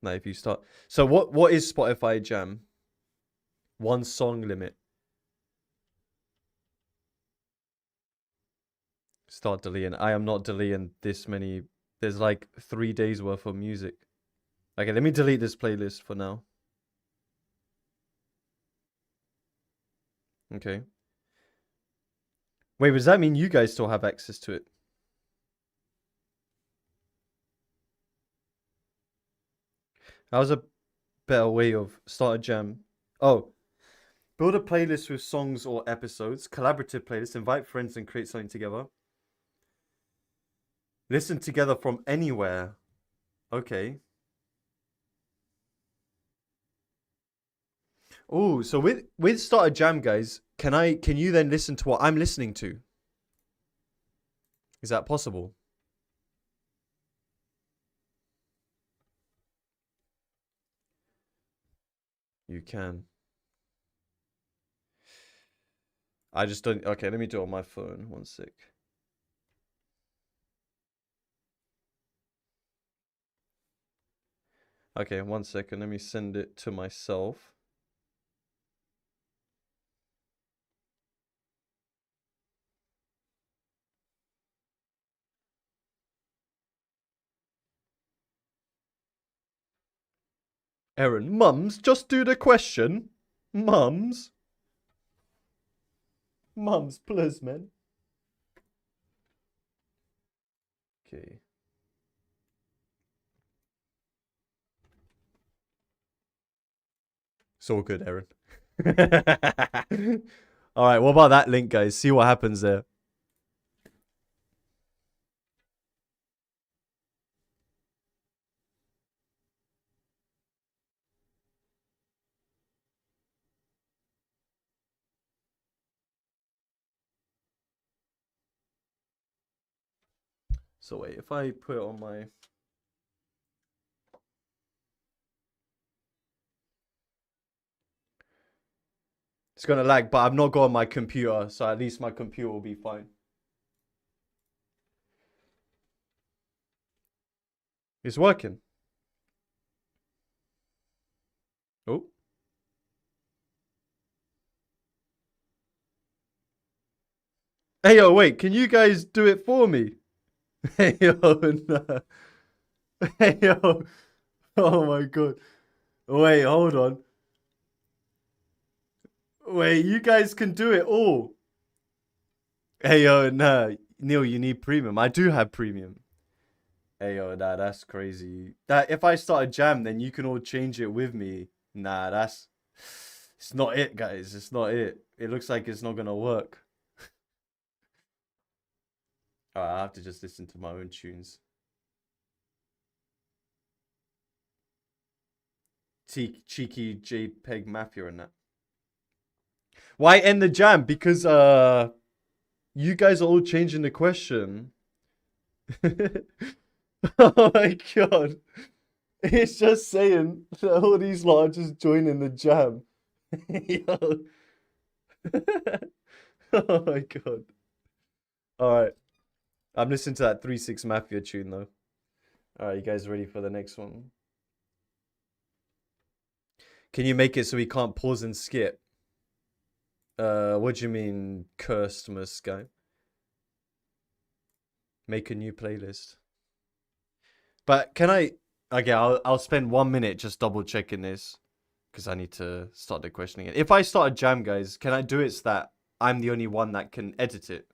No, if you start. So what is Spotify jam? One song limit. Start deleting. I am not deleting this many. There's like 3 days worth of music. Okay, let me delete this playlist for now. Okay. Wait, does that mean you guys still have access to it? How's a better way of start a jam? Oh, build a playlist with songs or episodes. Collaborative playlist. Invite friends and create something together. Listen together from anywhere. Okay. Oh, so with start a jam, guys, can you then listen to what I'm listening to? Is that possible? You can. I just don't. Okay, let me do it on my phone. 1 sec. Okay, 1 second. Let me send it to myself. Aaron, mums, just do the question. Mums. Mums, please, man. Okay. It's all good, Aaron. All right, what about that link, guys? See what happens there. So wait, if I put it on my... It's gonna lag, but I've not got on my computer, so at least my computer will be fine. It's working. Oh. Hey, yo, wait, can you guys do it for me? Hey, yo, no. Hey, yo. Oh my god. Wait, hold on. Wait, you guys can do it all. Hey, yo, nah. Neil, you need premium. I do have premium. Hey, yo, nah, that's crazy. That if I start a jam, then you can all change it with me. Nah, that's... It's not it, guys. It's not it. It looks like it's not gonna work. Alright, I have to just listen to my own tunes. Cheeky JPEG Mafia and that. Why end the jam? Because you guys are all changing the question. Oh my god. It's just saying that all these lot are just joining the jam. Yo. Oh my god. Alright. I'm listening to that 3-6 Mafia tune though. Alright, you guys ready for the next one? Can you make it so we can't pause and skip? What do you mean, cursed guy? Make a new playlist. But can I... Okay, I'll spend 1 minute just double checking this. Because I need to start the question again. If I start a jam, guys, can I do it so that I'm the only one that can edit it?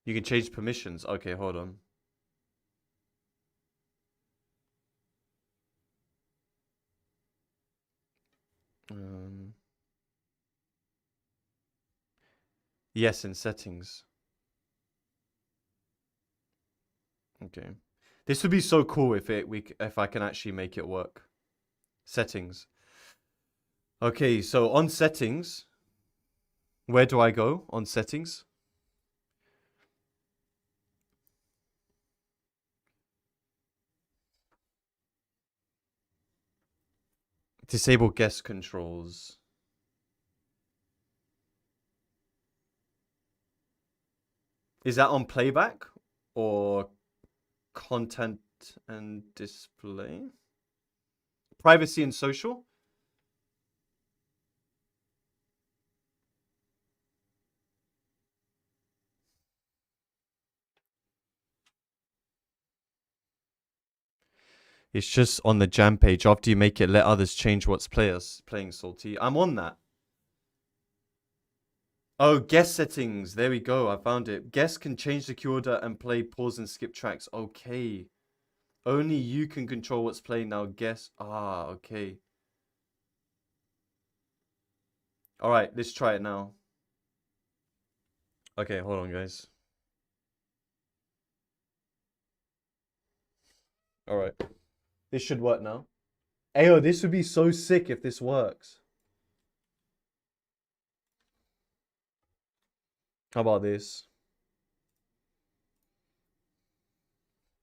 You can change permissions. Okay, hold on. Yes, in settings. Okay. This would be so cool if I can actually make it work. Settings. Okay, so on settings, where do I go on settings? Disable guest controls. Is that on playback or content and display? Privacy and social? It's just on the jam page. After you make it, let others change what's playing, Salty. I'm on that. Oh, guest settings. There we go. I found it. Guests can change the queue order and play pause and skip tracks. Okay. Only you can control what's playing now. Guess. Ah, okay. All right, let's try it now. Okay, hold on, guys. All right. This should work now. Ayo, this would be so sick if this works. How about this?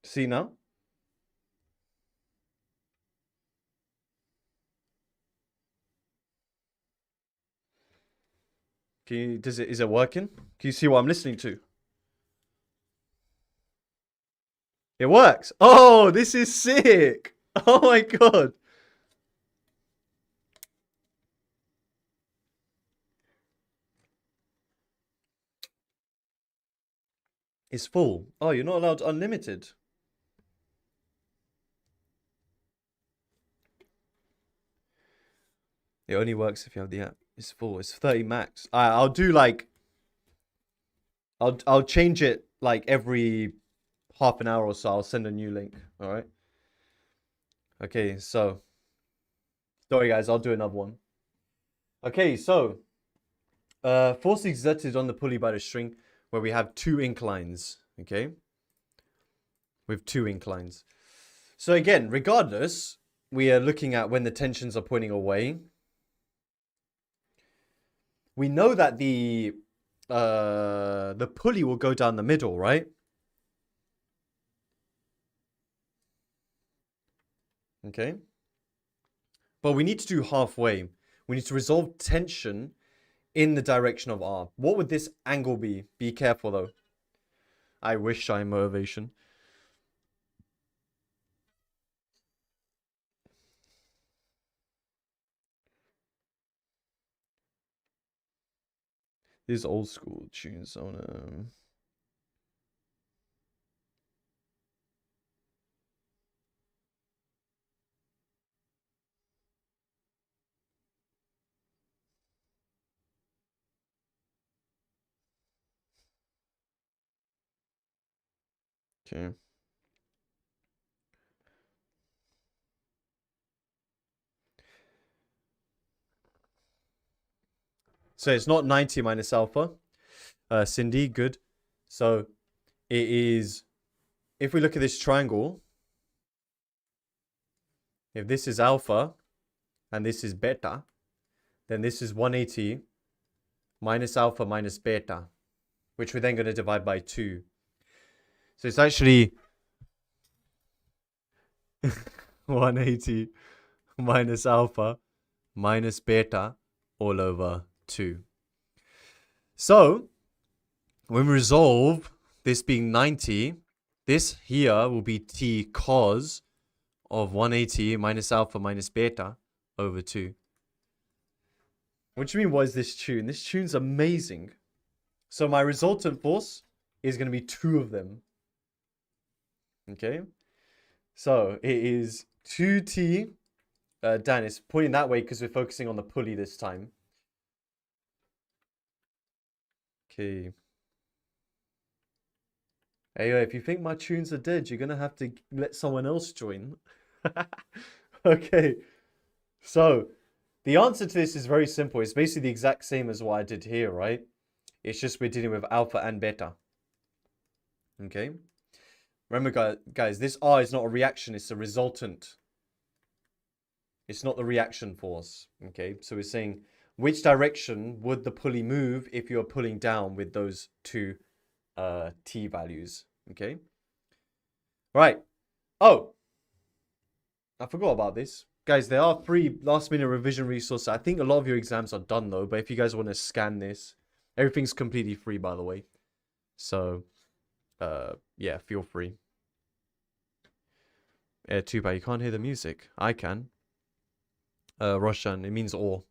See now? Is it working? Can you see what I'm listening to? It works. Oh, this is sick. Oh my god. It's full. Oh, you're not allowed unlimited. It only works if you have the app. It's full. It's 30 max. I'll do like I'll change it like every half an hour or so. I'll send a new link. All right. Okay, so sorry guys, I'll do another one. Okay, so force exerted on the pulley by the string where we have 2 inclines. Okay, with 2 inclines. So again, regardless, we are looking at when the tensions are pointing away. We know that the pulley will go down the middle, right? Okay. But we need to do halfway. We need to resolve tension in the direction of R. What would this angle be? Be careful though. I wish I'm motivation. These old school tunes. I wanna... Okay. So it's not 90 minus alpha. Cindy, good. So it is, if we look at this triangle, if this is alpha and this is beta, then this is 180 minus alpha minus beta, which we're then going to divide by 2. So it's actually 180 minus alpha minus beta all over 2. So when we resolve this being 90, this here will be t cos of 180 minus alpha minus beta over 2. What do you mean, what is this tune? This tune's amazing. So my resultant force is going to be 2 of them. Okay. So it is 2t. Dan, it's pointing that way because we're focusing on the pulley this time. Okay. Hey, if you think my tunes are dead, you're going to have to let someone else join. Okay. So the answer to this is very simple. It's basically the exact same as what I did here, right? It's just we're dealing with alpha and beta. Okay. Remember, guys, this R is not a reaction. It's a resultant. It's not the reaction force. Okay. So we're saying which direction would the pulley move if you're pulling down with those 2 T values. Okay. Right. Oh, I forgot about this. Guys, there are free last minute revision resources. I think a lot of your exams are done though, but if you guys want to scan this, everything's completely free, by the way. So, yeah, feel free. Too bad you can't hear the music. I can. Russian, it means or.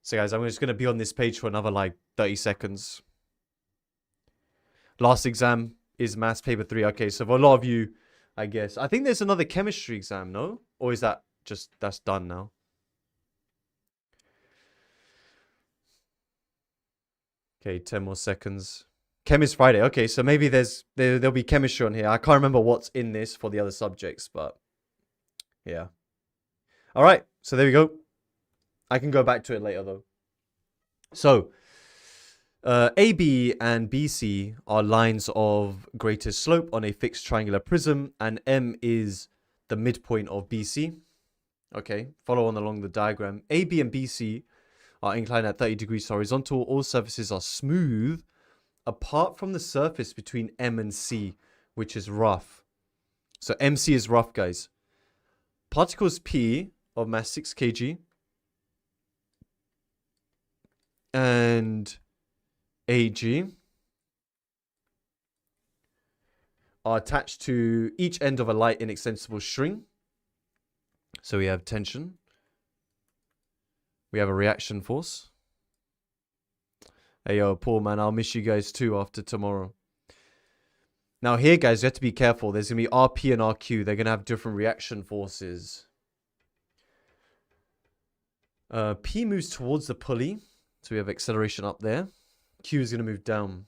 So guys, I'm just going to be on this page for another like 30 seconds. Last exam is maths paper 3. Okay, so for a lot of you, I guess. I think there's another chemistry exam, no? Or is that just, that's done now? Okay, 10 more seconds. Chem is Friday. Okay, so maybe there'll be chemistry on here. I can't remember what's in this for the other subjects, but yeah. All right, so there we go. I can go back to it later though. So, AB and BC are lines of greatest slope on a fixed triangular prism, and M is the midpoint of BC. Okay, follow on along the diagram. AB and BC are inclined at 30 degrees horizontal. All surfaces are smooth, apart from the surface between M and C, which is rough. So MC is rough, guys. Particles P of mass 6 kg and AG are attached to each end of a light inextensible string. So we have tension. We have a reaction force. Hey, yo, poor man, I'll miss you guys too after tomorrow. Now here, guys, you have to be careful. There's going to be RP and RQ. They're going to have different reaction forces. P moves towards the pulley. So we have acceleration up there. Q is going to move down.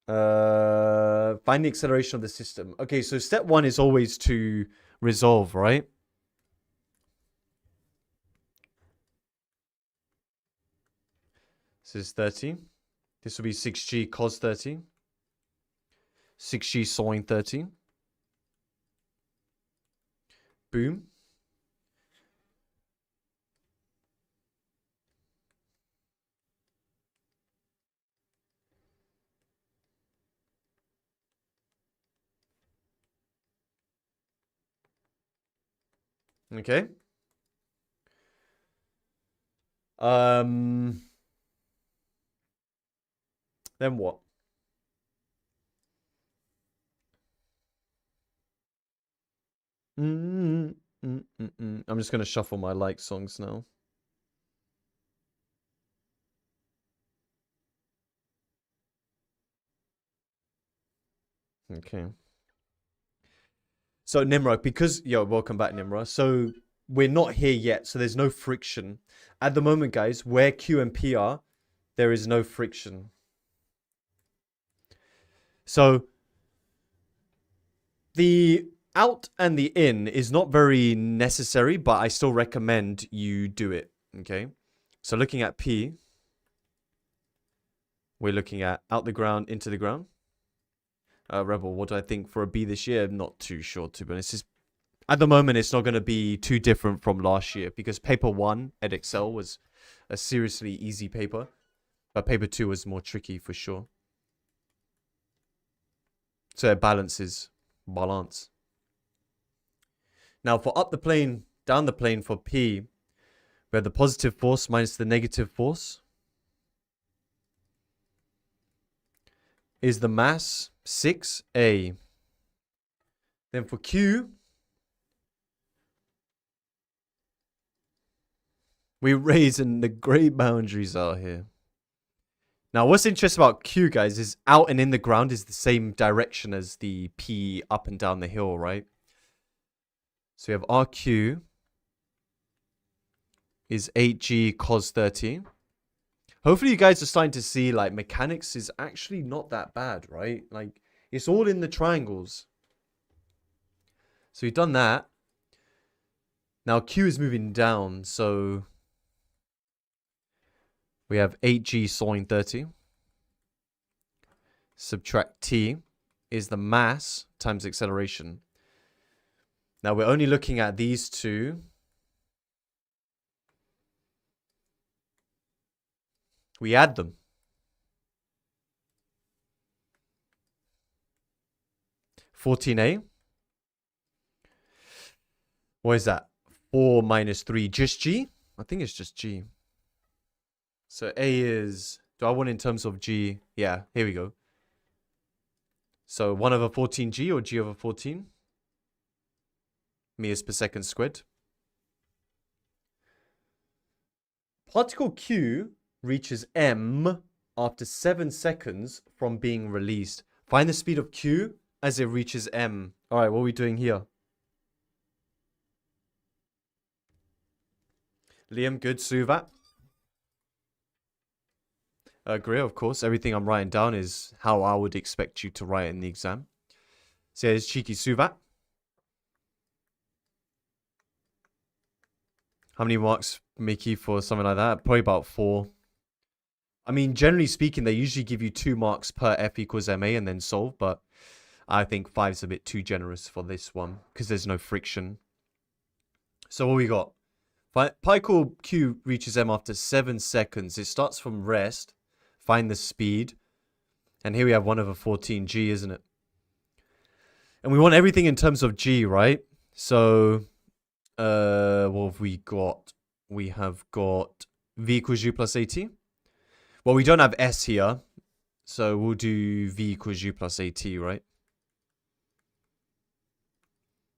Find the acceleration of the system. Okay, so step 1 is always to resolve, right? This is 30. This will be 6g cos 30. 6g sine 30. Boom. Okay. Then what? I'm just going to shuffle my like songs now. Okay. So Nimra, because, yo, welcome back, Nimra. So we're not here yet, so there's no friction. At the moment, guys, where Q and P are, there is no friction. So the out and the in is not very necessary, but I still recommend you do it. Okay. So looking at P, we're looking at out the ground, into the ground. Rebel, what do I think for a B this year? I'm not too sure, to be honest. At the moment, it's not going to be too different from last year because paper 1 at EDEXCEL was a seriously easy paper, but paper 2 was more tricky for sure. So it balances. Balance. Now for up the plane, down the plane for P, we have the positive force minus the negative force. Is the mass 6A. Then for Q, we're raising the great boundaries out here. Now, what's interesting about Q, guys, is out and in the ground is the same direction as the P up and down the hill, right? So we have RQ is 8G cos 30. Hopefully you guys are starting to see, like, mechanics is actually not that bad, right? Like, it's all in the triangles. So we've done that. Now Q is moving down, so we have 8G sine 30. Subtract T is the mass times acceleration. Now we're only looking at these two. We add them. (14a). What is that? 4 minus 3, just G? I think it's just G. So A is, do I want in terms of G? Yeah, here we go. So 1 over 14G or G over 14? Meters per second squared. Particle Q reaches M after 7 seconds from being released. Find the speed of Q as it reaches M. All right, what are we doing here? Liam, good. Suvat. Greer, of course. Everything I'm writing down is how I would expect you to write in the exam. So yeah, it's cheeky Suvat. How many marks, Mickey, for something like that? Probably about 4. I mean, generally speaking, they usually give you 2 marks per F equals MA and then solve, but I think 5's a bit too generous for this one because there's no friction. So what we got? Particle Q reaches M after 7 seconds. It starts from rest. Find the speed. And here we have 1 over 14G, isn't it? And we want everything in terms of G, right? So, what have we got? We have got V equals U plus AT. Well, we don't have S here. So we'll do V equals U plus AT, right?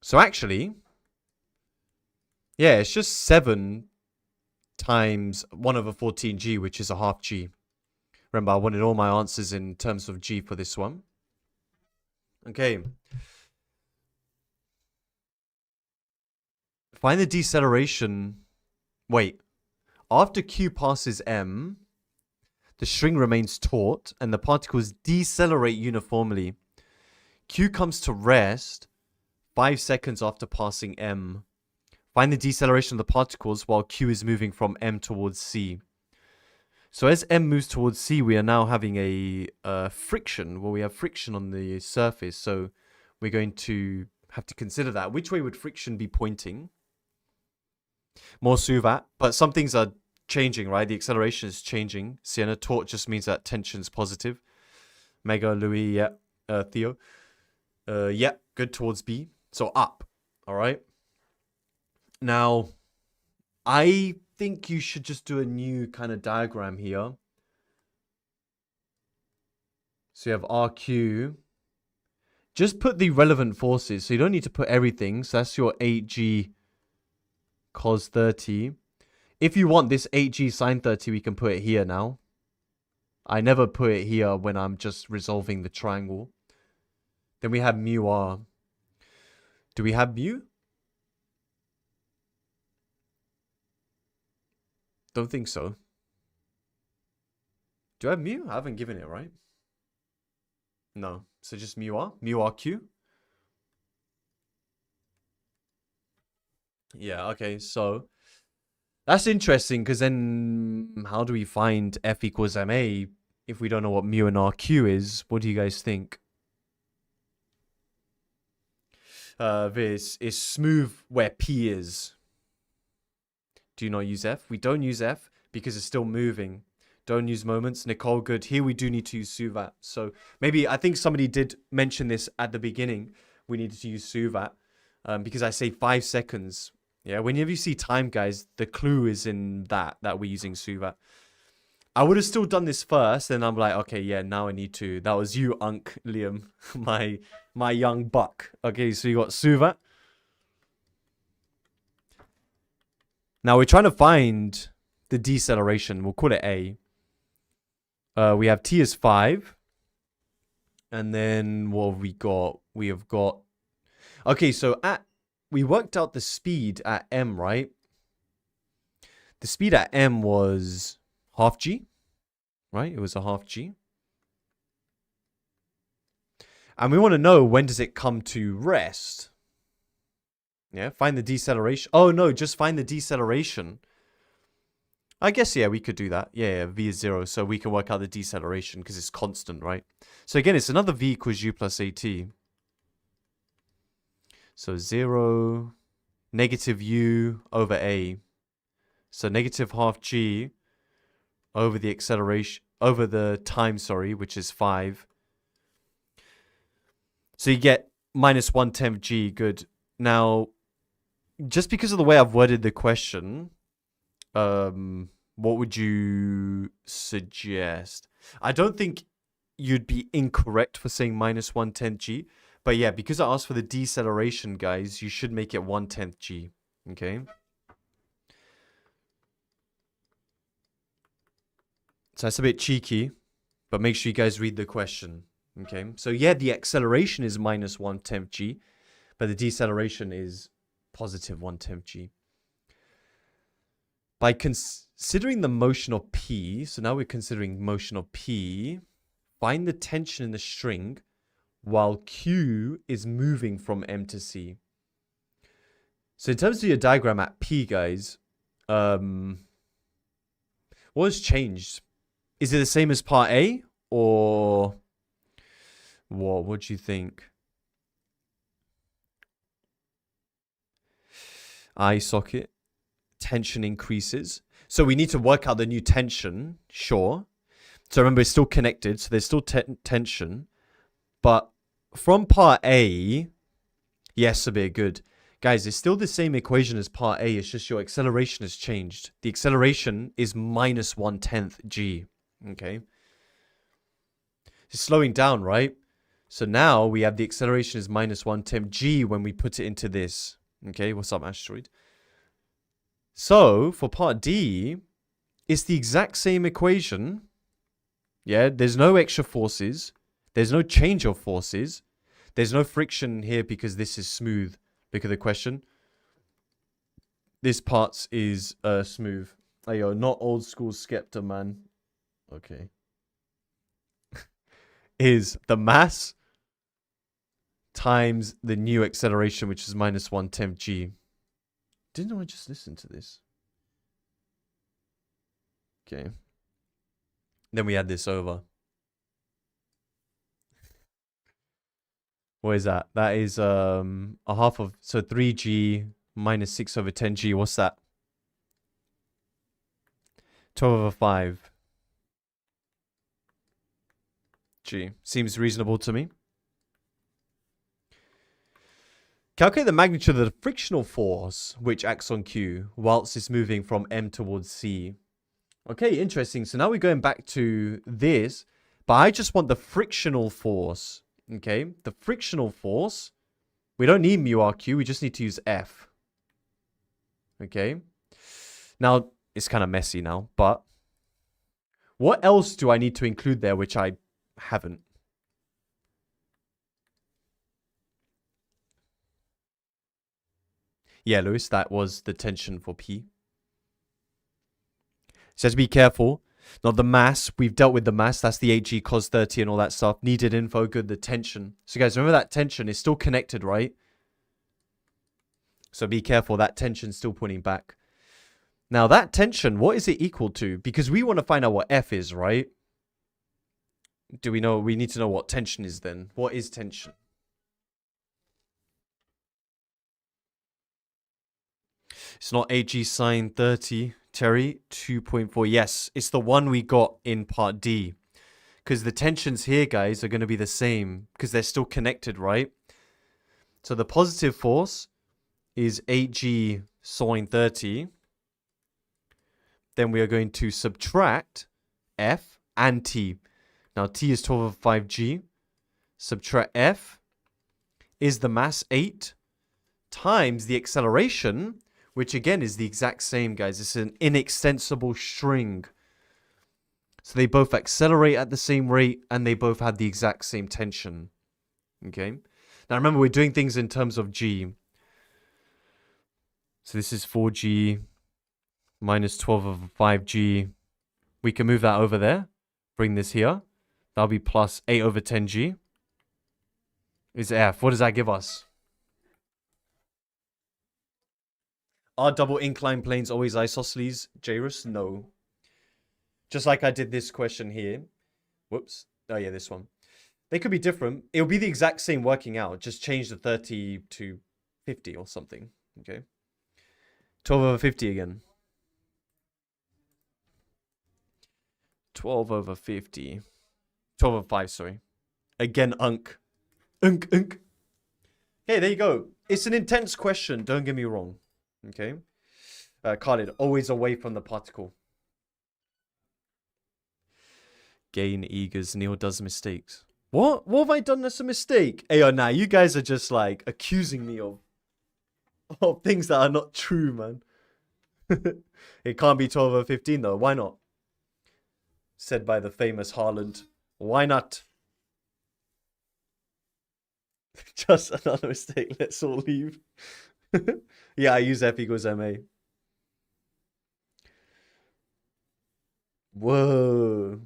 So actually, yeah, it's just 7 times 1 over 14G, which is a half G. Remember, I wanted all my answers in terms of G for this one. Okay. Find the deceleration. Wait. After Q passes M, the string remains taut and the particles decelerate uniformly. Q comes to rest 5 seconds after passing M. Find the deceleration of the particles while Q is moving from M towards C. So as M moves towards C, we are now having a friction. Well, we have friction on the surface. So we're going to have to consider that. Which way would friction be pointing? More Suvat. But some things are changing, right? The acceleration is changing. Sienna, taut just means that tension's positive. Mega, Louis, yeah. Theo. Yeah, good towards B. So up. All right. Now, I think you should just do a new kind of diagram here. So you have RQ. Just put the relevant forces. So you don't need to put everything. So that's your 8G cos 30. If you want this 8G sine 30, we can put it here now. I never put it here when I'm just resolving the triangle. Then we have mu R. Do we have mu? Don't think so. Do I have mu? I haven't given it, right? No. So just mu R? Mu RQ? Yeah, okay, so that's interesting because then how do we find F equals MA if we don't know what mu and RQ is? What do you guys think? This is smooth where P is. Do not use F. We don't use F because it's still moving. Don't use moments. Nicole, good. Here we do need to use Suvat. So maybe, I think somebody did mention this at the beginning. We needed to use Suvat because I say 5 seconds. Yeah, whenever you see time, guys, the clue is in that we're using Suvat. I would have still done this first, and I'm like, okay, yeah, now I need to. That was you, Unc, Liam, my young buck. Okay, so you got Suvat. Now we're trying to find the deceleration. We'll call it A. We have T is 5. And then what have we got? We have got... Okay, so we worked out the speed at M, right? The speed at M was half G, right? It was a half G. And we want to know, when does it come to rest? Yeah, find the deceleration. Oh, no, just find the deceleration. I guess, yeah, we could do that. Yeah, V is 0, so we can work out the deceleration because it's constant, right? So again, it's another V equals U plus AT. So 0, negative U over A. So negative half G over the acceleration, over the time, sorry, which is 5. So you get minus 1/10 G, good. Now, just because of the way I've worded the question, what would you suggest? I don't think you'd be incorrect for saying minus 1/10 G. But yeah, because I asked for the deceleration, guys, you should make it 1/10 G. Okay? So that's a bit cheeky, but make sure you guys read the question. Okay? So yeah, the acceleration is minus 1/10 G, but the deceleration is positive 1/10 G. By considering the motion of P, so now we're considering motion of P, find the tension in the string while Q is moving from M to C. So in terms of your diagram at P, guys, what has changed? Is it the same as part A, or what do you think? Eye socket, tension increases. So we need to work out the new tension, sure. So remember, it's still connected, so there's still tension. But from part A, yes, a bit good. Guys, it's still the same equation as part A. It's just your acceleration has changed. The acceleration is minus 1/10 G. Okay. It's slowing down, right? So now we have the acceleration is minus 1/10 G when we put it into this. Okay, what's up, asteroid? So for part D, it's the exact same equation. Yeah, there's no extra forces. There's no change of forces. There's no friction here because this is smooth. Look at the question. This part is smooth. Ayo, not old school Skepta, man. Okay. Is the mass times the new acceleration, which is minus 1/10 G. Didn't I just listen to this? Okay. Then we add this over. What is that? That is a half of, so 3G minus 6 over 10G. What's that? 12 over 5. G. Seems reasonable to me. Calculate the magnitude of the frictional force which acts on Q whilst it's moving from M towards C. Okay, interesting. So now we're going back to this, but I just want the frictional force. Okay, the frictional force. We don't need mu RQ, we just need to use F. Okay. Now, it's kind of messy now, but what else do I need to include there which I haven't? Yeah, Lewis, that was the tension for P. Says be careful. Not the mass. We've dealt with the mass. That's the HG cos 30 and all that stuff. Needed info. Good. The tension. So guys, remember that tension is still connected, right? So be careful, that tension's still pointing back. Now that tension, what is it equal to? Because we want to find out what F is, right? Do we know? We need to know what tension is then. What is tension? It's not AG sine 30, Terry. 2.4. Yes, it's the one we got in part D. Because the tensions here, guys, are going to be the same. Because they're still connected, right? So the positive force is 8G sine 30. Then we are going to subtract F and T. Now T is 12 over 5G. Subtract F is the mass 8 times the acceleration, which again is the exact same, guys. It's an inextensible string. So they both accelerate at the same rate and they both have the exact same tension. Okay. Now remember, we're doing things in terms of G. So this is 4G minus 12 over 5G. We can move that over there. Bring this here. That'll be plus 8 over 10G. Is F. What does that give us? Are double inclined planes always isosceles, Jairus? No. Just like I did this question here. Whoops. Oh yeah, this one. They could be different. It'll be the exact same working out. Just change the 30 to 50 or something. Okay. 12 over 50 again. 12 over 50. 12 over 5, sorry. Again, unk. Unk. Hey, there you go. It's an intense question. Don't get me wrong. Okay. Khalid, always away from the particle. Gain eagers. Neil does mistakes. What? What have I done that's a mistake? Hey, nah, you guys are just like accusing me of things that are not true, man. It can't be 12 over 15 though. Why not? Said by the famous Haaland. Why not? Just another mistake. Let's all leave. Yeah, I use F equals MA. Whoa.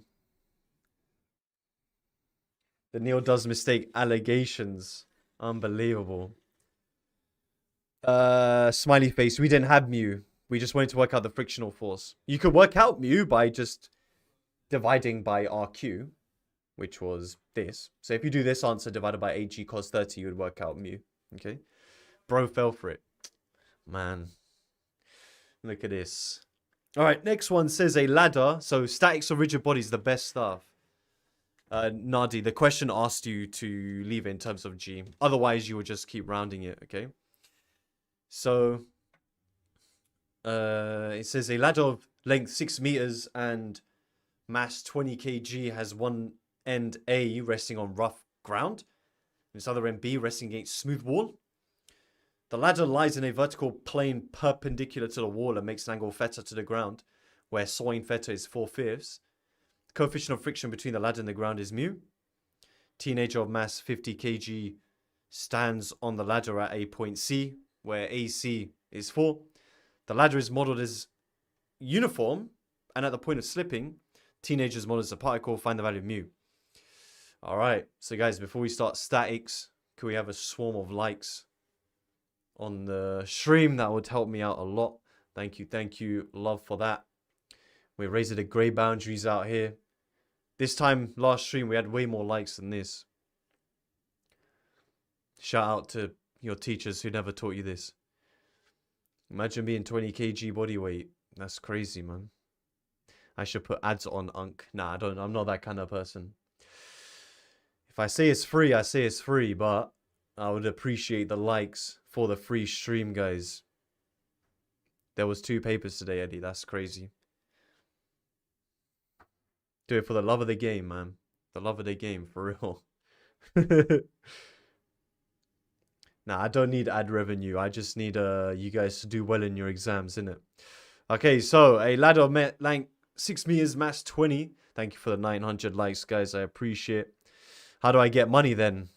The Neil does mistake allegations. Unbelievable. Smiley face. We didn't have mu. We just wanted to work out the frictional force. You could work out mu by just dividing by RQ, which was this. So if you do this answer divided by AG cos 30, you would work out mu. Okay. Bro fell for it. Man. Look at this. All right, next one says a ladder. So statics of rigid bodies, the best stuff. Nadi, the question asked you to leave it in terms of G. Otherwise, you would just keep rounding it, okay? So, it says a ladder of length 6 meters and mass 20 kg has one end A resting on rough ground. And its other end B resting against smooth wall. The ladder lies in a vertical plane perpendicular to the wall and makes an angle theta to the ground, where sine theta is 4/5. The coefficient of friction between the ladder and the ground is mu. Teenager of mass 50 kg stands on the ladder at a point C, where AC is 4. The ladder is modeled as uniform, and at the point of slipping, teenagers model as a particle. Find the value of mu. All right, so guys, before we start statics, can we have a swarm of likes on the stream? That would help me out a lot. Thank you, love for that. We're raising the grey boundaries out here. This time, last stream, we had way more likes than this. Shout out to your teachers who never taught you this. Imagine being 20 kg body weight. That's crazy, man. I should put ads on Unk. Nah, I don't. I'm not that kind of person. If I say it's free, I say it's free, but I would appreciate the likes for the free stream, guys. There was 2 papers today, Eddie. That's crazy. Do it for the love of the game, man. The love of the game, for real. Nah, I don't need ad revenue. I just need you guys to do well in your exams, innit? Okay, so a ladder of length 6 meters, mass 20. Thank you for the 900 likes, guys. I appreciate. How do I get money then?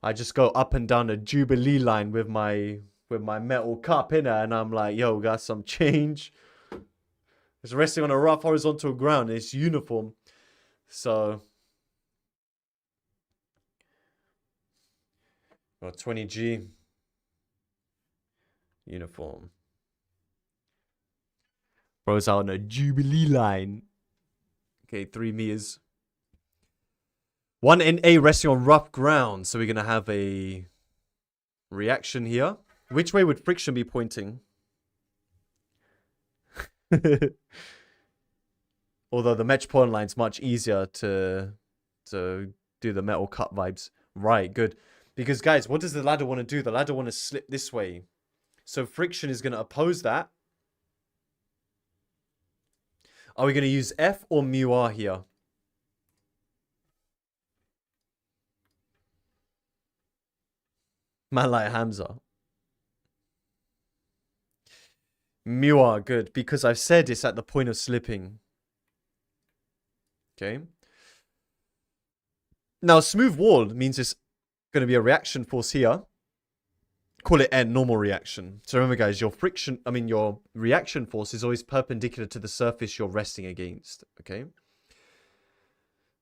I just go up and down the Jubilee line with my metal cup, innit? And I'm like, yo, got some change. It's resting on a rough horizontal ground. It's uniform. So, well, 20G. uniform. Bro's out on a Jubilee line. Okay, 3 meters. 1 NA resting on rough ground. So we're going to have a reaction here. Which way would friction be pointing? Although the match point line's much easier to do the metal cut vibes. Right, good. Because, guys, what does the ladder want to do? The ladder want to slip this way. So friction is going to oppose that. Are we going to use F or mu R here? Man like Hamza. Mu R, good. Because I've said it's at the point of slipping. Okay. Now, smooth wall means it's going to be a reaction force here. Call it N, normal reaction. So remember, guys, your reaction force is always perpendicular to the surface you're resting against. Okay.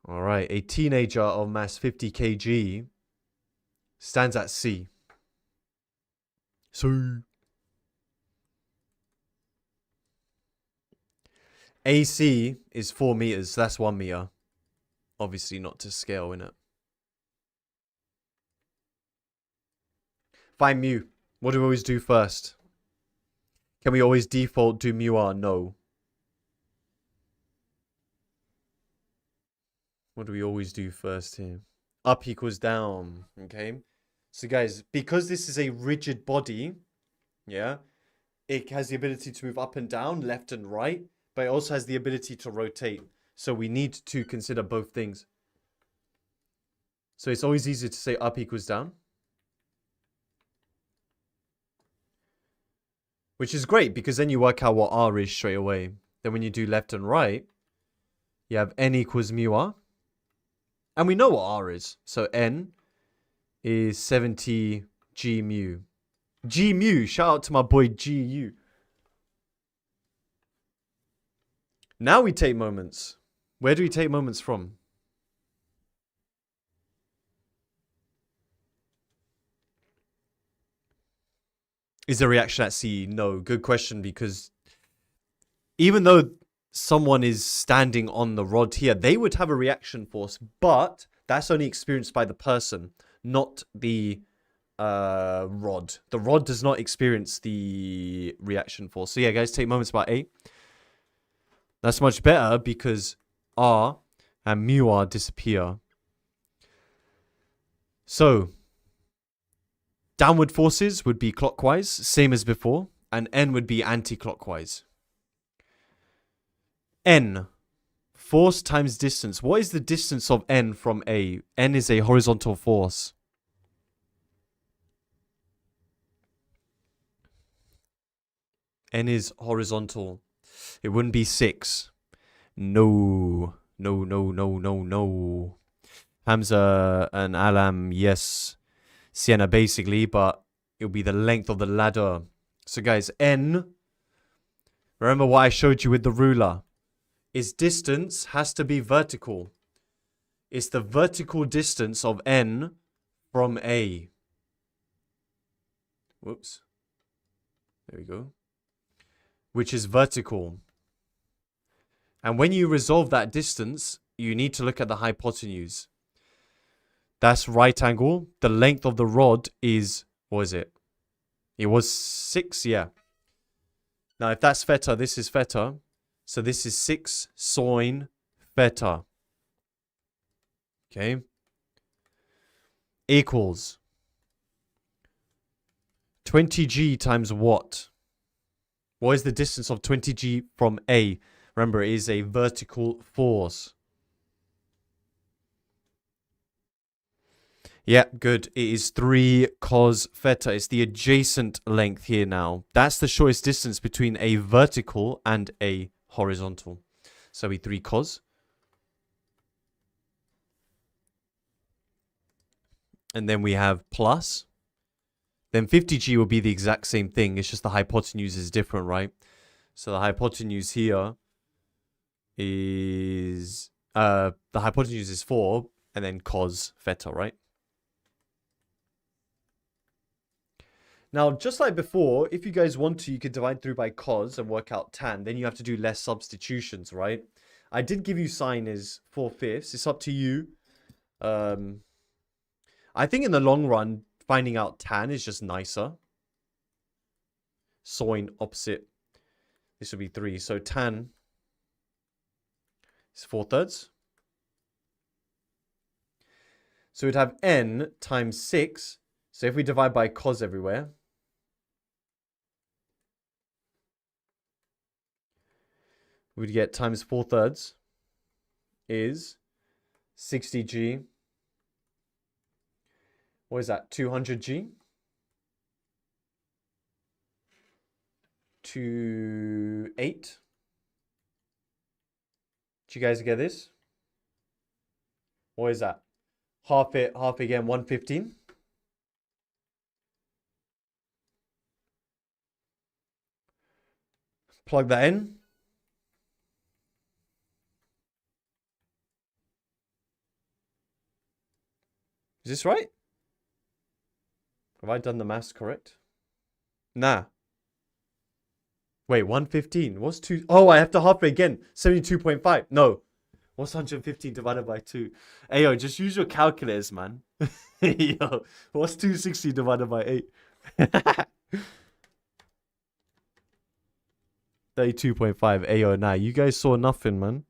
All right. A teenager of mass 50 kg stands at C. So AC is 4 meters. So that's 1 meter. Obviously not to scale, innit? Find mu. What do we always do first? Can we always default do mu R? No. What do we always do first here? Up equals down. Okay. So guys, because this is a rigid body, yeah, it has the ability to move up and down, left and right, but it also has the ability to rotate. So we need to consider both things. So it's always easier to say up equals down. Which is great, because then you work out what R is straight away. Then when you do left and right, you have N equals mu R. And we know what R is. So N is 70 G mu. G mu. Shout out to my boy GU. Now we take moments. Where do we take moments from? Is the reaction at C? No. Good question, because even though someone is standing on the rod here, they would have a reaction force, but that's only experienced by the person, not the rod. The rod does not experience the reaction force. So yeah, guys, take moments about A. That's much better because R and mu R disappear. So downward forces would be clockwise, same as before, and N would be anti-clockwise. N, force times distance. What is the distance of N from A? N is a horizontal force. N is horizontal. It wouldn't be 6. No. No, no, no, no, no. Hamza and Alam, yes. Sienna, basically, but it'll be the length of the ladder. So, guys, N, remember what I showed you with the ruler, is distance has to be vertical. It's the vertical distance of N from A. Whoops. There we go. Which is vertical. And when you resolve that distance, you need to look at the hypotenuse. That's right angle. The length of the rod is, what is it? It was 6, yeah. Now, if that's theta, this is theta. So this is 6 sine theta. Okay. Equals 20g times what? What is the distance of 20g from A? Remember, it is a vertical force. Yeah, good. It is 3 cos theta. It's the adjacent length here now. That's the shortest distance between a vertical and a horizontal. So we 3 cos. And then we have plus. Then 50g will be the exact same thing. It's just the hypotenuse is different, right? So the hypotenuse here is... the hypotenuse is 4 and then cos theta, right? Now, just like before, if you guys want to, you could divide through by cos and work out tan. Then you have to do less substitutions, right? I did give you sine is 4/5. It's up to you. I think in the long run, finding out tan is just nicer. Sine opposite. This would be 3. So tan is 4/3. So we'd have n times 6. So if we divide by cos everywhere, we'd get times 4/3 is 60g. What is that? 200g? To 8. Do you guys get this? What is that? Half it, half again, 115. Plug that in. Is this right? Have I done the maths correct? Nah. Wait, 115. What's 2? Oh, I have to half it again. 72.5. No. What's 115 divided by 2? Hey, yo, just use your calculators, man. Yo, what's 260 divided by 8? 32.5. Hey, yo, nah, you guys saw nothing, man.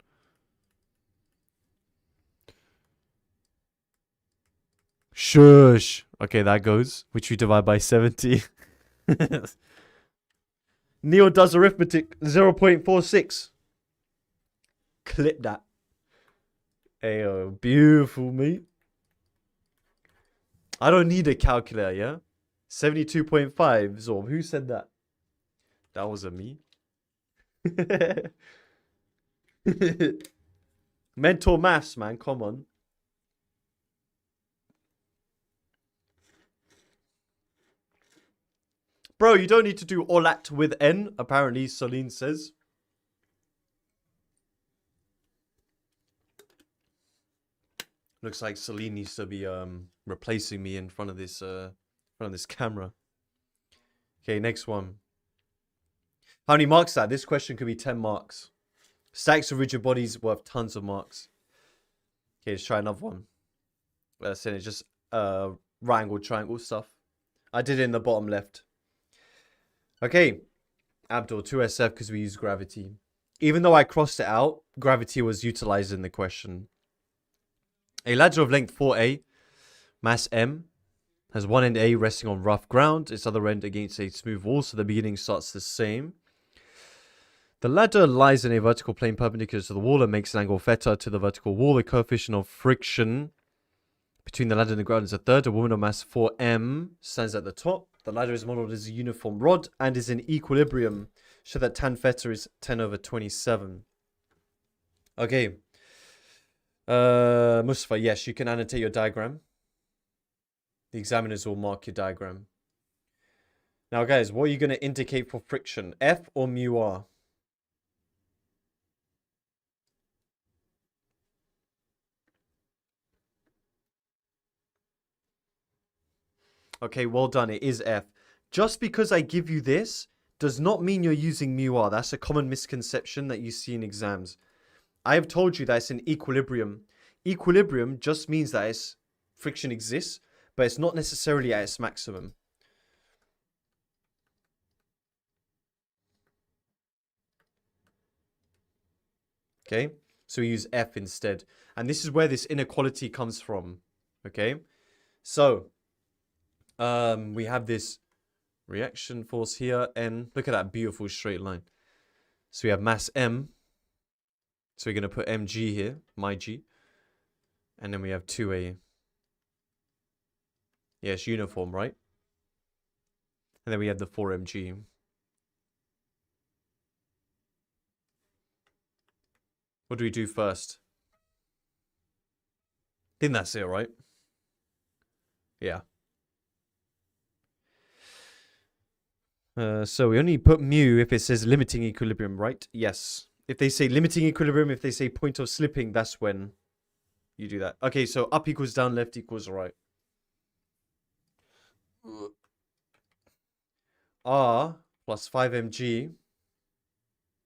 Shush. Okay, that goes. Which we divide by 70. Neil does arithmetic. 0.46. Clip that. Ayo, beautiful, mate. I don't need a calculator, yeah? 72.5. Zorb, who said that? That wasn't me. Mental maths, man. Come on. Bro, you don't need to do all that with n, apparently, Celine says. Looks like Celine needs to be replacing me in front of this camera. Okay, next one. How many marks is that? This question could be 10 marks. Stacks of rigid bodies worth tons of marks. Okay, let's try another one. That's it. It's just right angle triangle stuff. I did it in the bottom left. Okay, Abdul, 2SF because we use gravity. Even though I crossed it out, gravity was utilized in the question. A ladder of length 4a, mass m, has one end A resting on rough ground, its other end against a smooth wall, so the beginning starts the same. The ladder lies in a vertical plane perpendicular to the wall and makes an angle theta to the vertical wall. The coefficient of friction between the ladder and the ground is a third. A woman of mass 4m stands at the top. The ladder is modeled as a uniform rod and is in equilibrium. Show that tan theta is 10/27. Okay. Mustafa, yes, you can annotate your diagram. The examiners will mark your diagram. Now, guys, what are you going to indicate for friction? F or mu r? Okay, well done. It is F. Just because I give you this does not mean you're using mu r. That's a common misconception that you see in exams. I have told you that it's in equilibrium. Equilibrium just means that friction exists, but it's not necessarily at its maximum. Okay, so we use F instead. And this is where this inequality comes from. Okay, so we have this reaction force here, N. Look at that beautiful straight line. So we have mass M. So we're going to put mg here, my g. And then we have 2a. Yeah, it's uniform, right? And then we have the 4mg. What do we do first? I think that's it, right? Yeah. So we only put mu if it says limiting equilibrium, right? Yes. If they say limiting equilibrium, if they say point of slipping, that's when you do that. Okay, so up equals down, left equals right. R plus 5 mg.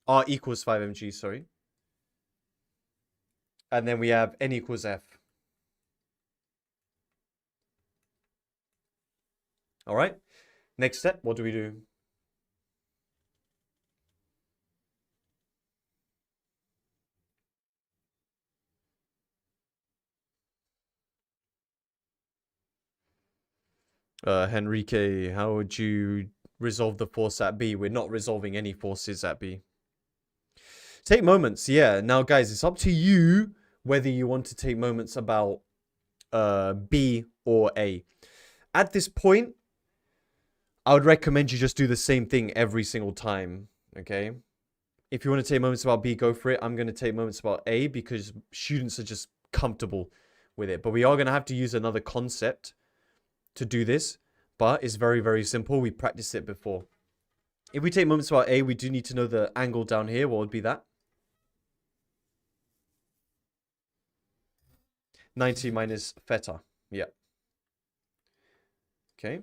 R equals 5 mg, sorry. And then we have N equals F. All right. Next step, what do we do? Henrique, how would you resolve the force at B? We're not resolving any forces at B. Take moments, yeah. Now, guys, it's up to you whether you want to take moments about B or A. At this point, I would recommend you just do the same thing every single time, okay? If you want to take moments about B, go for it. I'm going to take moments about A because students are just comfortable with it. But we are going to have to use another concept to do this. But it's very, very simple. We practiced it before. If we take moments about A, we do need to know the angle down here. What would be that? 90 minus theta. Yeah. Okay.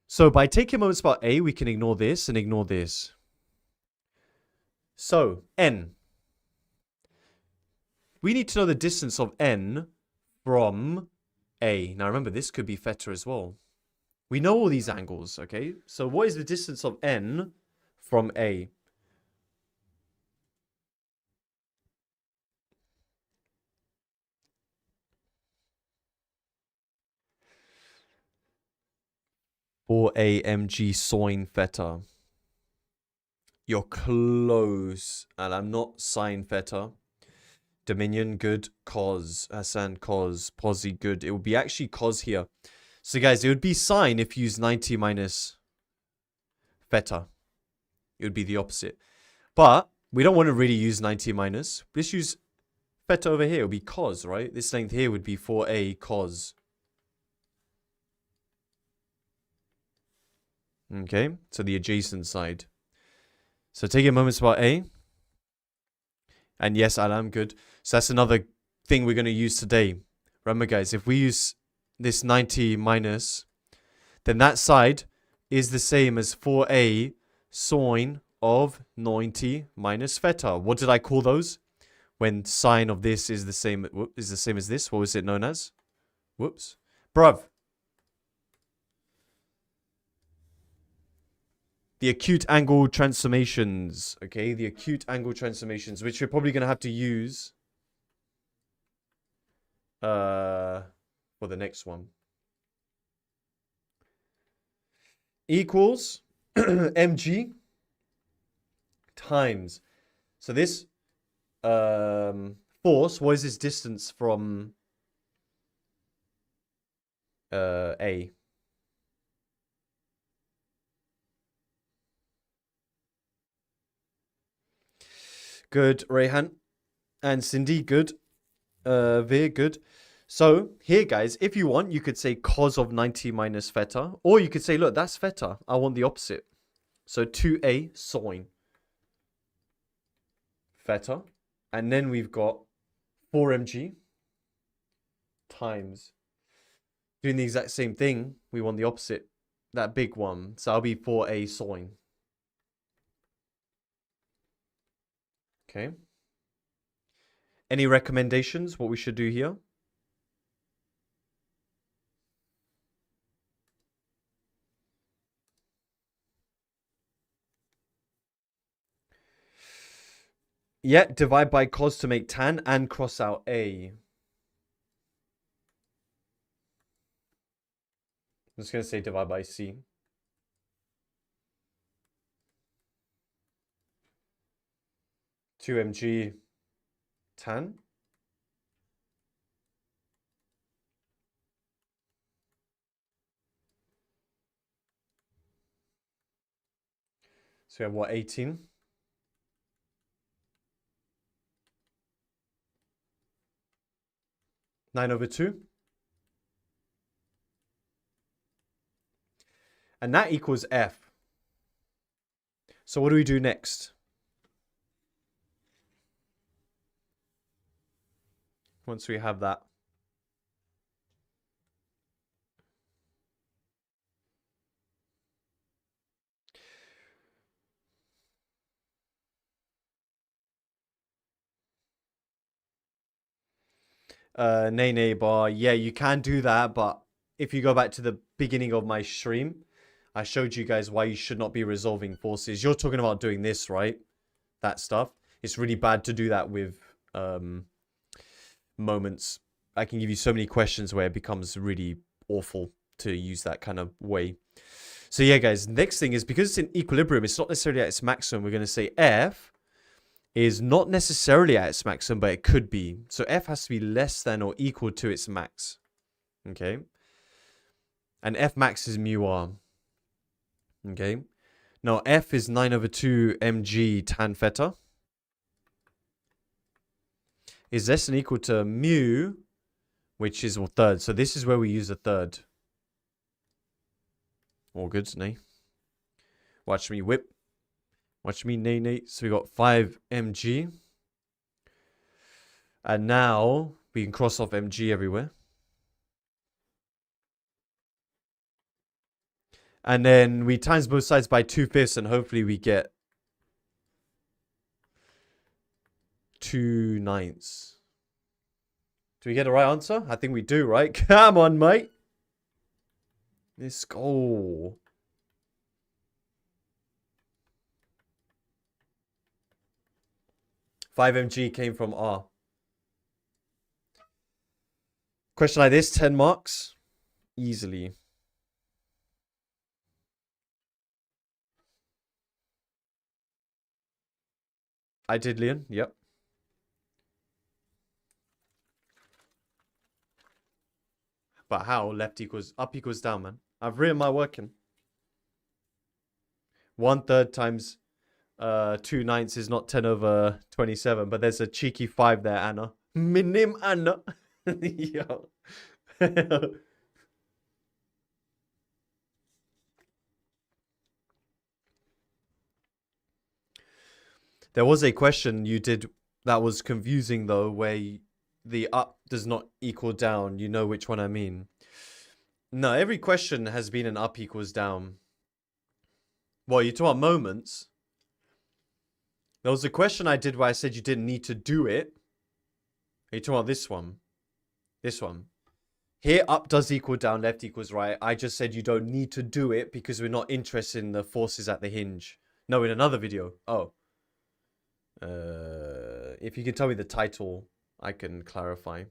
So by taking moments about A, we can ignore this and ignore this. So, N. We need to know the distance of N from A. Now remember, this could be theta as well. We know all these angles, okay? So what is the distance of N from A? For AMG sine theta. You're close. And I'm not sine theta. Dominion, good. Cos. Hassan, cos. Posi, good. It would be actually cos here. So guys, it would be sine if you use 90 minus theta. It would be the opposite. But we don't want to really use 90 minus. Let's use theta over here. It would be cos, right? This length here would be 4a cos. Okay, so the adjacent side. So take your moments about A. And yes, Alam, good. So that's another thing we're going to use today. Remember, guys, if we use this 90 minus, then that side is the same as 4a sine of 90 minus theta. What did I call those? When sine of this is the same as this. What was it known as? Whoops. Bruv. The acute angle transformations. Okay, the acute angle transformations, which we're probably going to have to use for the next one. Equals mg times. So this force, what is this distance from A? Good, Rehan. And Cindy, good. Very good. So here, guys, if you want, you could say cos of 90 minus theta. Or you could say, look, that's theta. I want the opposite. So 2a sine theta. And then we've got 4mg times. Doing the exact same thing, we want the opposite. That big one. So that'll be 4a sine. Okay. Any recommendations what we should do here? Yeah, divide by cos to make tan and cross out a. I'm just going to say divide by c. Two mg tan. So we have what, 18? Nine over 2. And that equals F. So what do we do next? Once we have that. Nay bar. Yeah, you can do that, but if you go back to the beginning of my stream, I showed you guys why you should not be resolving forces. You're talking about doing this, right? That stuff. It's really bad to do that with moments. I can give you so many questions where it becomes really awful to use that kind of way. So yeah, guys, next thing is because it's in equilibrium, it's not necessarily at its maximum. We're going to say F is not necessarily at its maximum, but it could be. So F has to be less than or equal to its max. Okay. And F max is mu r. Okay. Now F is 9/2 mg tan theta. Is less than or equal to mu, which is a third. So this is where we use a third. All good, nay. Watch me whip. Watch me nay. So we got 5 mg. And now we can cross off mg everywhere. And then we times both sides by 2/5 and hopefully we get 2/9. Do we get the right answer? I think we do, right? Come on, mate. Let's go. Five mg came from R. Question like this, 10 marks. Easily. I did, Leon. Yep. But how? Left equals up equals down, man. I've written my working. 1/3 times 2/9 is not 10/27, but there's a cheeky 5 there, Anna. Minim Anna. Yo. There was a question you did that was confusing though, where the up does not equal down. You know which one I mean. No, every question has been an up equals down. Well, you talk about moments. There was a question I did where I said you didn't need to do it. Are you talking about this one? This one. Here, up does equal down, left equals right. I just said you don't need to do it because we're not interested in the forces at the hinge. No, in another video. Oh. If you can tell me the title, I can clarify.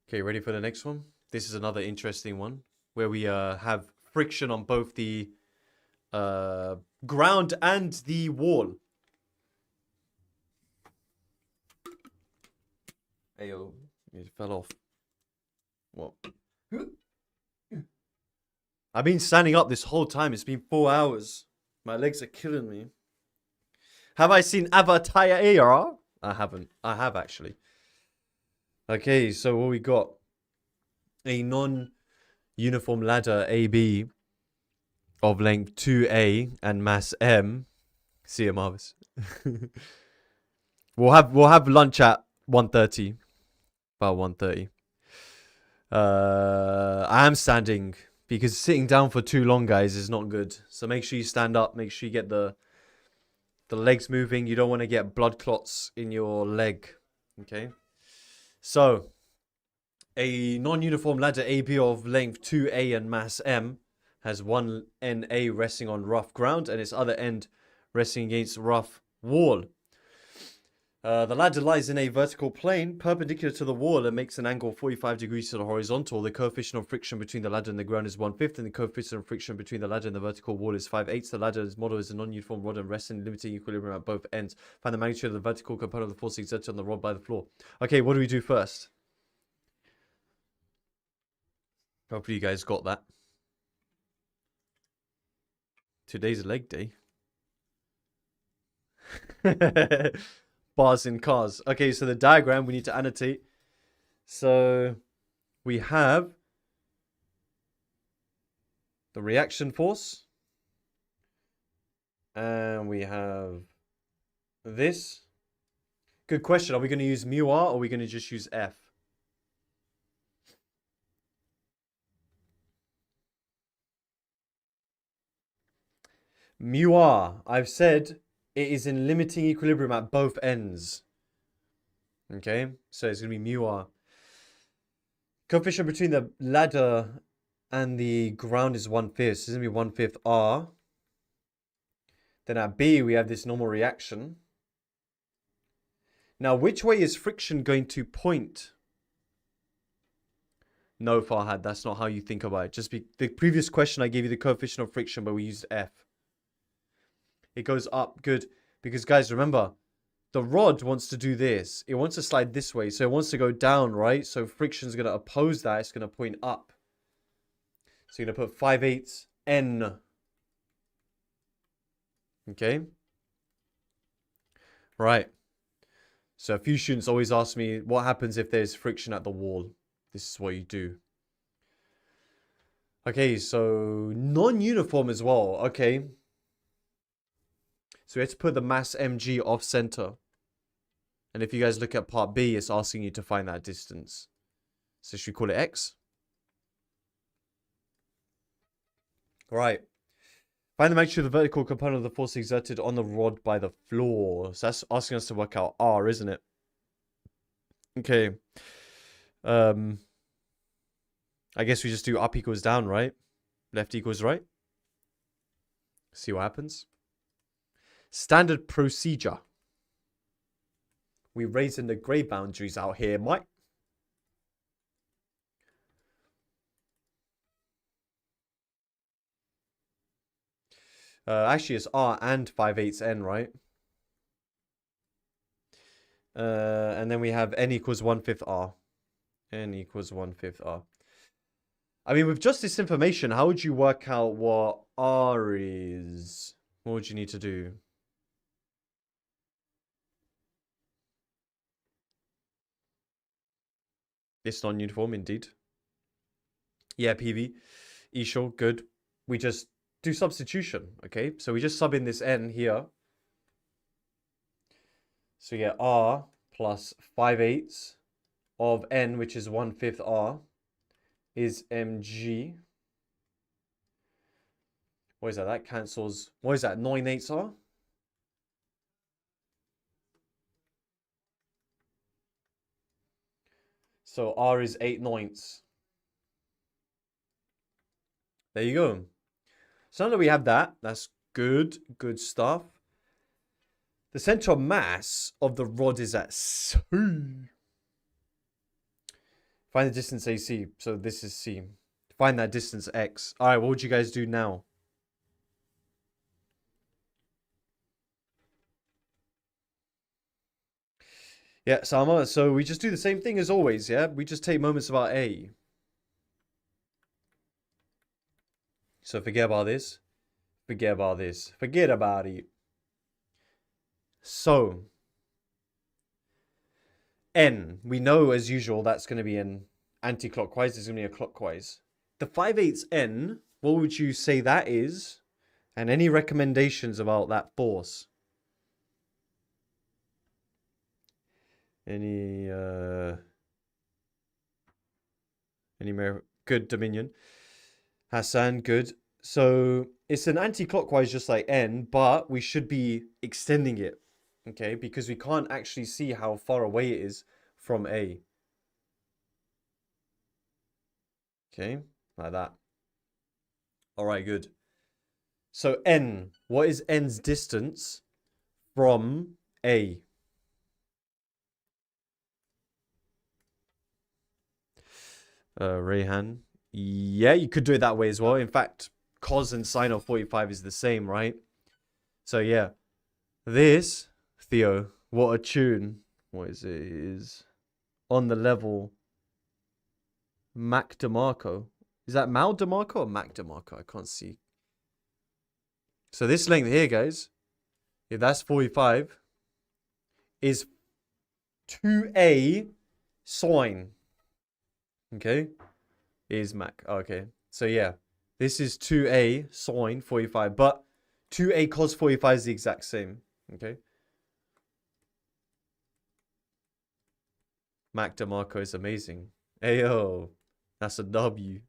Okay, ready for the next one? This is another interesting one where we have friction on both the ground and the wall. Ayo, it fell off. What? I've been standing up this whole time. It's been 4 hours. My legs are killing me. Have I seen Avatar? I haven't. I have actually. Okay, so what we got? A non-uniform ladder AB of length 2A and mass M. See you, Marvis. We'll have lunch at 1:30. About 1:30. I am standing because sitting down for too long, guys, is not good. So make sure you stand up. Make sure you get the legs moving. You don't want to get blood clots in your leg. Okay. So a non-uniform ladder AB of length 2A and mass M has one NA resting on rough ground and its other end resting against rough wall. The ladder lies in a vertical plane perpendicular to the wall and makes an angle 45 degrees to the horizontal. The coefficient of friction between the ladder and the ground is 1/5, and the coefficient of friction between the ladder and the vertical wall is 5/8. The ladder's model is a non-uniform rod and rests in limiting equilibrium at both ends. Find the magnitude of the vertical component of the force exerted on the rod by the floor. Okay, what do we do first? Hopefully you guys got that. Today's leg day. Bars in cars. Okay, so the diagram we need to annotate. So we have the reaction force. And we have this. Good question. Are we going to use mu r or are we going to just use F? Mu r. I've said it is in limiting equilibrium at both ends. Okay, so it's going to be mu r. Coefficient between the ladder and the ground is 1/5. So it's going to be 1/5 r. Then at B, we have this normal reaction. Now, which way is friction going to point? No, Farhad, that's not how you think about it. The previous question, I gave you the coefficient of friction, but we used F. It goes up, good. Because, guys, remember, the rod wants to do this. It wants to slide this way, so it wants to go down, right? So friction's going to oppose that. It's going to point up. So you're going to put 5/8 N. Okay? Right. So a few students always ask me, what happens if there's friction at the wall? This is what you do. Okay, so non-uniform as well. Okay. So we have to put the mass mg off center. And if you guys look at part B, it's asking you to find that distance. So should we call it x? Right. Find the magnitude of the vertical component of the force exerted on the rod by the floor. So that's asking us to work out R, isn't it? Okay. I guess we just do up equals down, right? Left equals right. See what happens. Standard procedure. We're raising the grey boundaries out here, Mike. Actually, it's R and 5/8 N, right? And then we have N equals 1/5 R. N equals 1/5 R. I mean, with just this information, how would you work out what R is? What would you need to do? It's non-uniform, indeed. Yeah, PV. Ishal, good. We just do substitution, okay? So we just sub in this N here. So we get R plus 5/8 of N, which is 1/5 R, is mg. What is that? That cancels. What is that? 9/8 R? So R is 8/9. There you go. So now that we have that, that's good. Good stuff. The center of mass of the rod is at C. Find the distance AC. So this is C. Find that distance X. All right, what would you guys do now? Yeah, Sama. So we just do the same thing as always, yeah? We just take moments about A. So forget about this. Forget about this. Forget about it. So, N. We know, as usual, that's going to be an anti-clockwise. There's going to be a clockwise. The 5/8 N, what would you say that is? And any recommendations about that force? Any good, Dominion? Hassan, good. So it's an anti-clockwise just like N, but we should be extending it, okay? Because we can't actually see how far away it is from A. Okay, like that. All right, good. So N, what is N's distance from A? Rayhan. Yeah, you could do it that way as well. In fact, cos and sine of 45 is the same, right? So yeah, this, Theo, what a tune. What is it? It is on the level Mac DeMarco. Is that Mal DeMarco or Mac DeMarco? I can't see. So this length here, guys, if that's 45, is 2A sine. Okay, is Mac. Okay, so yeah, this is 2A sine 45, but 2A cos 45 is the exact same. Okay, Mac DeMarco is amazing. Ayo, that's a W.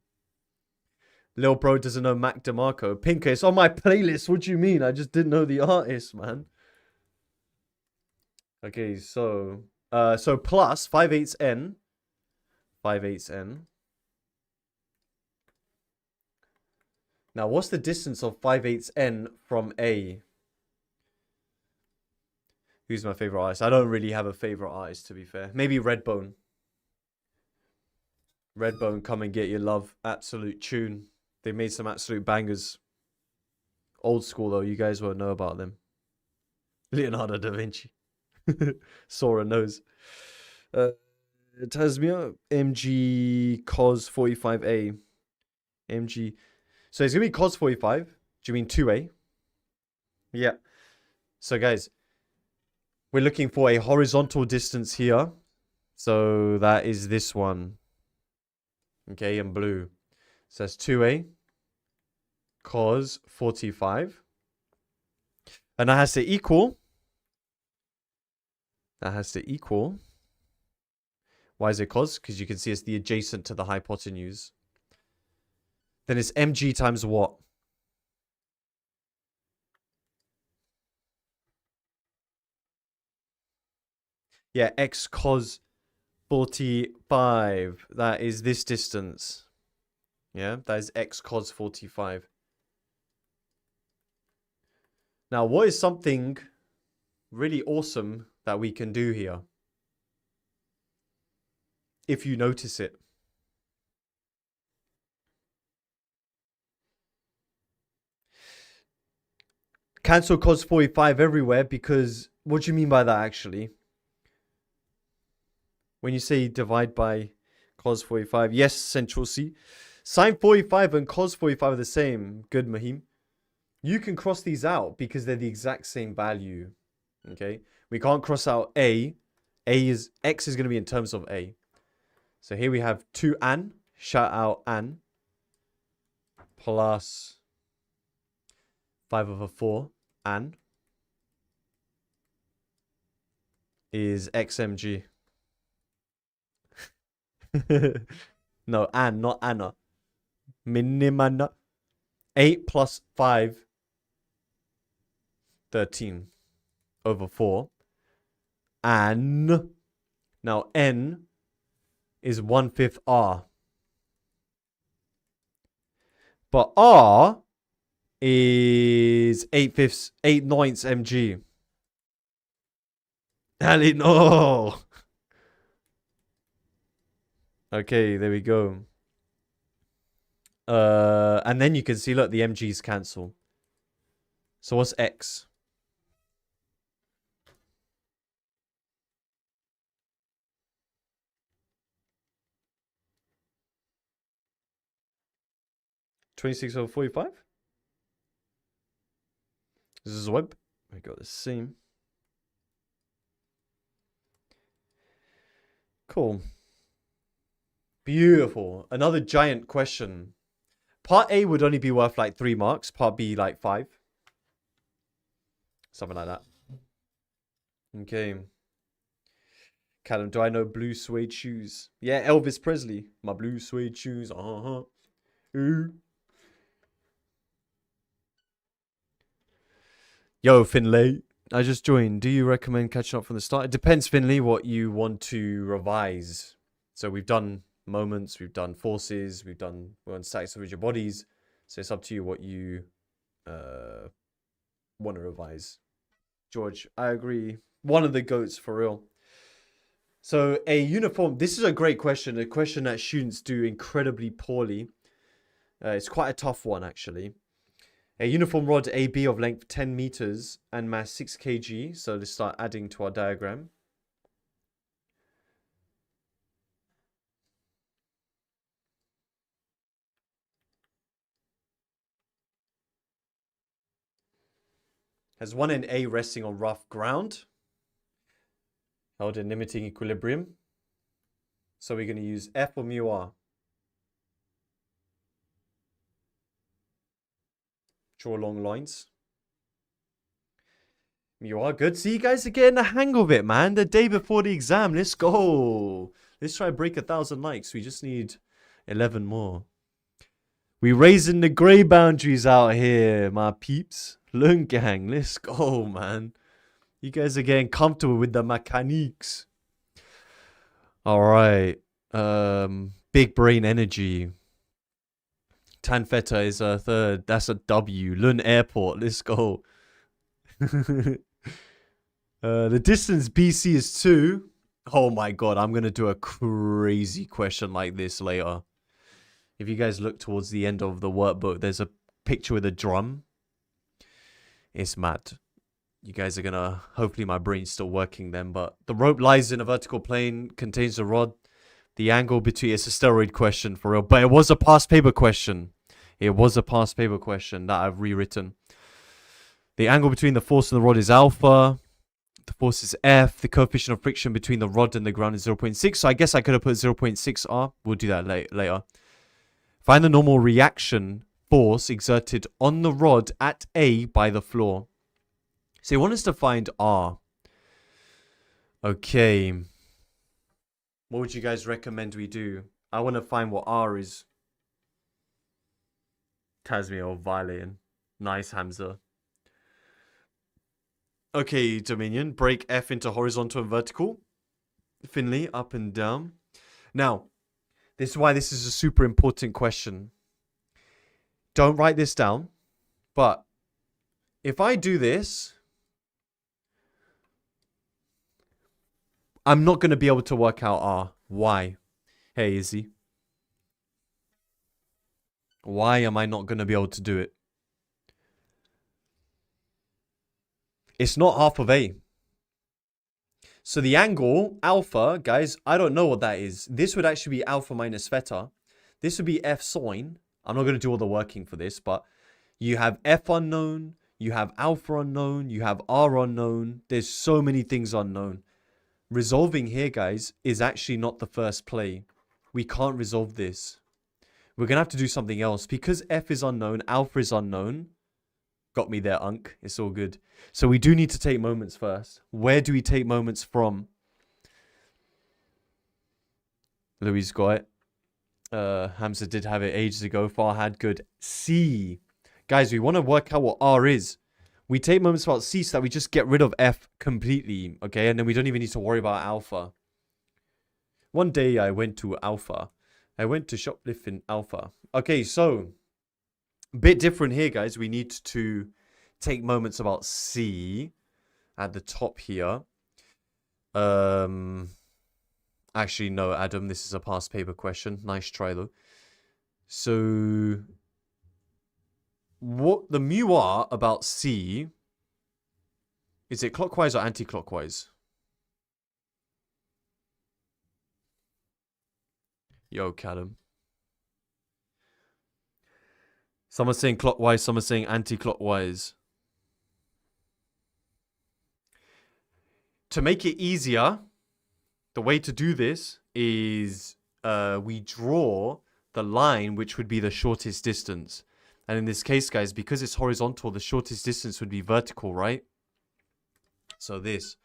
Lil Bro doesn't know Mac DeMarco. Pinker, it's on my playlist. What do you mean? I just didn't know the artist, man. Okay, so So plus 5/8 n. 5/8 n. Now, what's the distance of 5/8 n from A? Who's my favorite artist? I don't really have a favorite artist, to be fair. Maybe Redbone. Redbone, come and get your love. Absolute tune. They made some absolute bangers. Old school, though. You guys won't know about them. Leonardo da Vinci. Sora knows. Tasmia. MG Cos 45A. MG. So it's going to be Cos 45. Do you mean 2A? Yeah. So, guys, we're looking for a horizontal distance here. So that is this one. Okay, in blue. So that's 2A cos 45. And that has to equal. That has to equal. Why is it cos? Because you can see it's the adjacent to the hypotenuse. Then it's mg times what? Yeah, x cos 45. That is this distance. Yeah, that is x cos 45. Now, what is something really awesome that we can do here? If you notice it. Cancel cos 45 everywhere because... What do you mean by that, actually? When you say divide by cos 45. Yes, Central C. Sine 45 and cos 45 are the same. Good, Mahim. You can cross these out because they're the exact same value. Okay? We can't cross out A. X is going to be in terms of A. So here we have 2an. Shout out an. Plus 5/4. An. Is xmg. No, an, not Anna. Minimana. 8 plus 5. 13 over 4. And now n is 1/5 r. But r is 8/9 mg. Ali, no. Okay, there we go. And then you can see, look, the mg's cancel. So what's x? (26/45). This is a web. I got the same. Cool. Beautiful. Another giant question. Part A would only be worth like 3 marks. Part B like 5. Something like that. Okay. Callum, do I know blue suede shoes? Yeah, Elvis Presley. My blue suede shoes. Ooh. Yo, Finlay. I just joined. Do you recommend catching up from the start? It depends, Finlay, what you want to revise. So we've done moments, we've done forces, we're on statics of rigid bodies. So it's up to you what you want to revise. George, I agree. One of the GOATs for real. So a uniform, this is a great question. A question that students do incredibly poorly. It's quite a tough one, actually. A uniform rod AB of length 10 meters and mass 6 kg. So let's start adding to our diagram. Has one end A resting on rough ground. Held in limiting equilibrium. So we're going to use F or mu R. Draw long lines. You are good. See, you guys are getting the hang of it, man. The day before the exam. Let's go. Let's try to break 1,000 likes. We just need 11 more. We raising the grey boundaries out here, my peeps. Learn gang. Let's go, man. You guys are getting comfortable with the mechaniques. All right. Big brain energy. Tanfeta is a third. That's a W. Lund Airport. Let's go. The distance BC is 2. Oh my god, I'm going to do a crazy question like this later. If you guys look towards the end of the workbook, there's a picture with a drum. It's mad. You guys are going to... Hopefully my brain's still working then. But the rope lies in a vertical plane, contains a rod. The angle between... It's a steroid question for real. But it was a past paper question. It was a past paper question that I've rewritten. The angle between the force and the rod is alpha. The force is F. The coefficient of friction between the rod and the ground is 0.6. So I guess I could have put 0.6 R. We'll do that later. Find the normal reaction force exerted on the rod at A by the floor. So you want us to find R. Okay. What would you guys recommend we do? I want to find what R is. Tasmio violating. Nice, Hamza. Okay, Dominion. Break F into horizontal and vertical. Finley, up and down. Now, this is why this is a super important question. Don't write this down. But if I do this, I'm not going to be able to work out R. Why? Hey, Izzy. Why am I not going to be able to do it? It's not half of A. So the angle, alpha, guys, I don't know what that is. This would actually be alpha minus theta. This would be F sine. I'm not going to do all the working for this, but you have F unknown, you have alpha unknown, you have R unknown. There's so many things unknown. Resolving here, guys, is actually not the first play. We can't resolve this. We're going to have to do something else. Because F is unknown, alpha is unknown. Got me there, Unk. It's all good. So we do need to take moments first. Where do we take moments from? Louis got it. Hamza did have it ages ago. Farhad, good. C. Guys, we want to work out what R is. We take moments about C so that we just get rid of F completely. Okay, and then we don't even need to worry about alpha. One day I went to alpha. I went to shoplift in alpha. Okay, so... bit different here, guys. We need to take moments about C at the top here. Actually, no, Adam, this is a past paper question. Nice try, though. So, what the mu r about C, is it clockwise or anti-clockwise? Yo, Callum. Someone's saying clockwise, someone's saying anti-clockwise. To make it easier, the way to do this is we draw the line which would be the shortest distance. And in this case, guys, because it's horizontal, the shortest distance would be vertical, right? So this.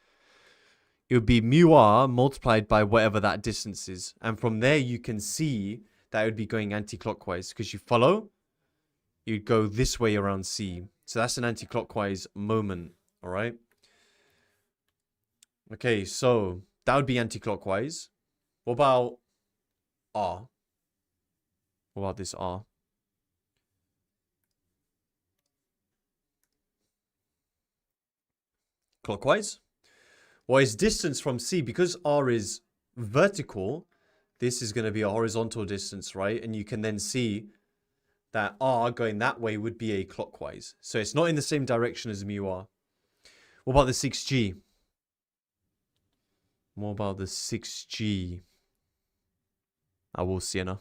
It would be mu r multiplied by whatever that distance is. And from there, you can see that it would be going anti-clockwise. Because you follow... you'd go this way around C. So that's an anti-clockwise moment, all right? Okay, so that would be anti-clockwise. What about R? What about this R? Clockwise? What is distance from C? Because R is vertical, this is going to be a horizontal distance, right? And you can then see... that R going that way would be a clockwise. So it's not in the same direction as mu r. What about the 6G? What about the 6G? I will, Sienna.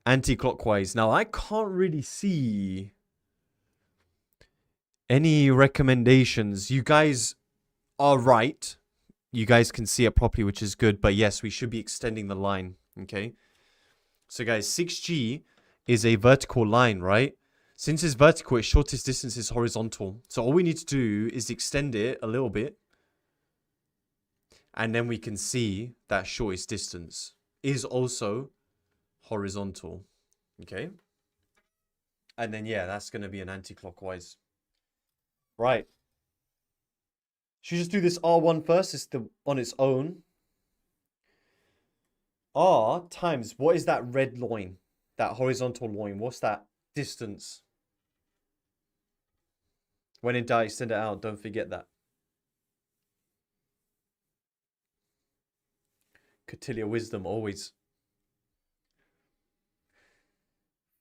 Anti-clockwise. Now, I can't really see any recommendations. You guys are right. You guys can see it properly, which is good. But yes, we should be extending the line. Okay. So guys, 6G is a vertical line, right? Since it's vertical, its shortest distance is horizontal. So all we need to do is extend it a little bit. And then we can see that shortest distance is also horizontal. Okay? And then, yeah, that's going to be an anti-clockwise. Right. Should we just do this R1 first? It's on its own. R times, what is that red line? That horizontal line. What's that distance? When in doubt, extend it out. Don't forget that. Cotillion wisdom, always.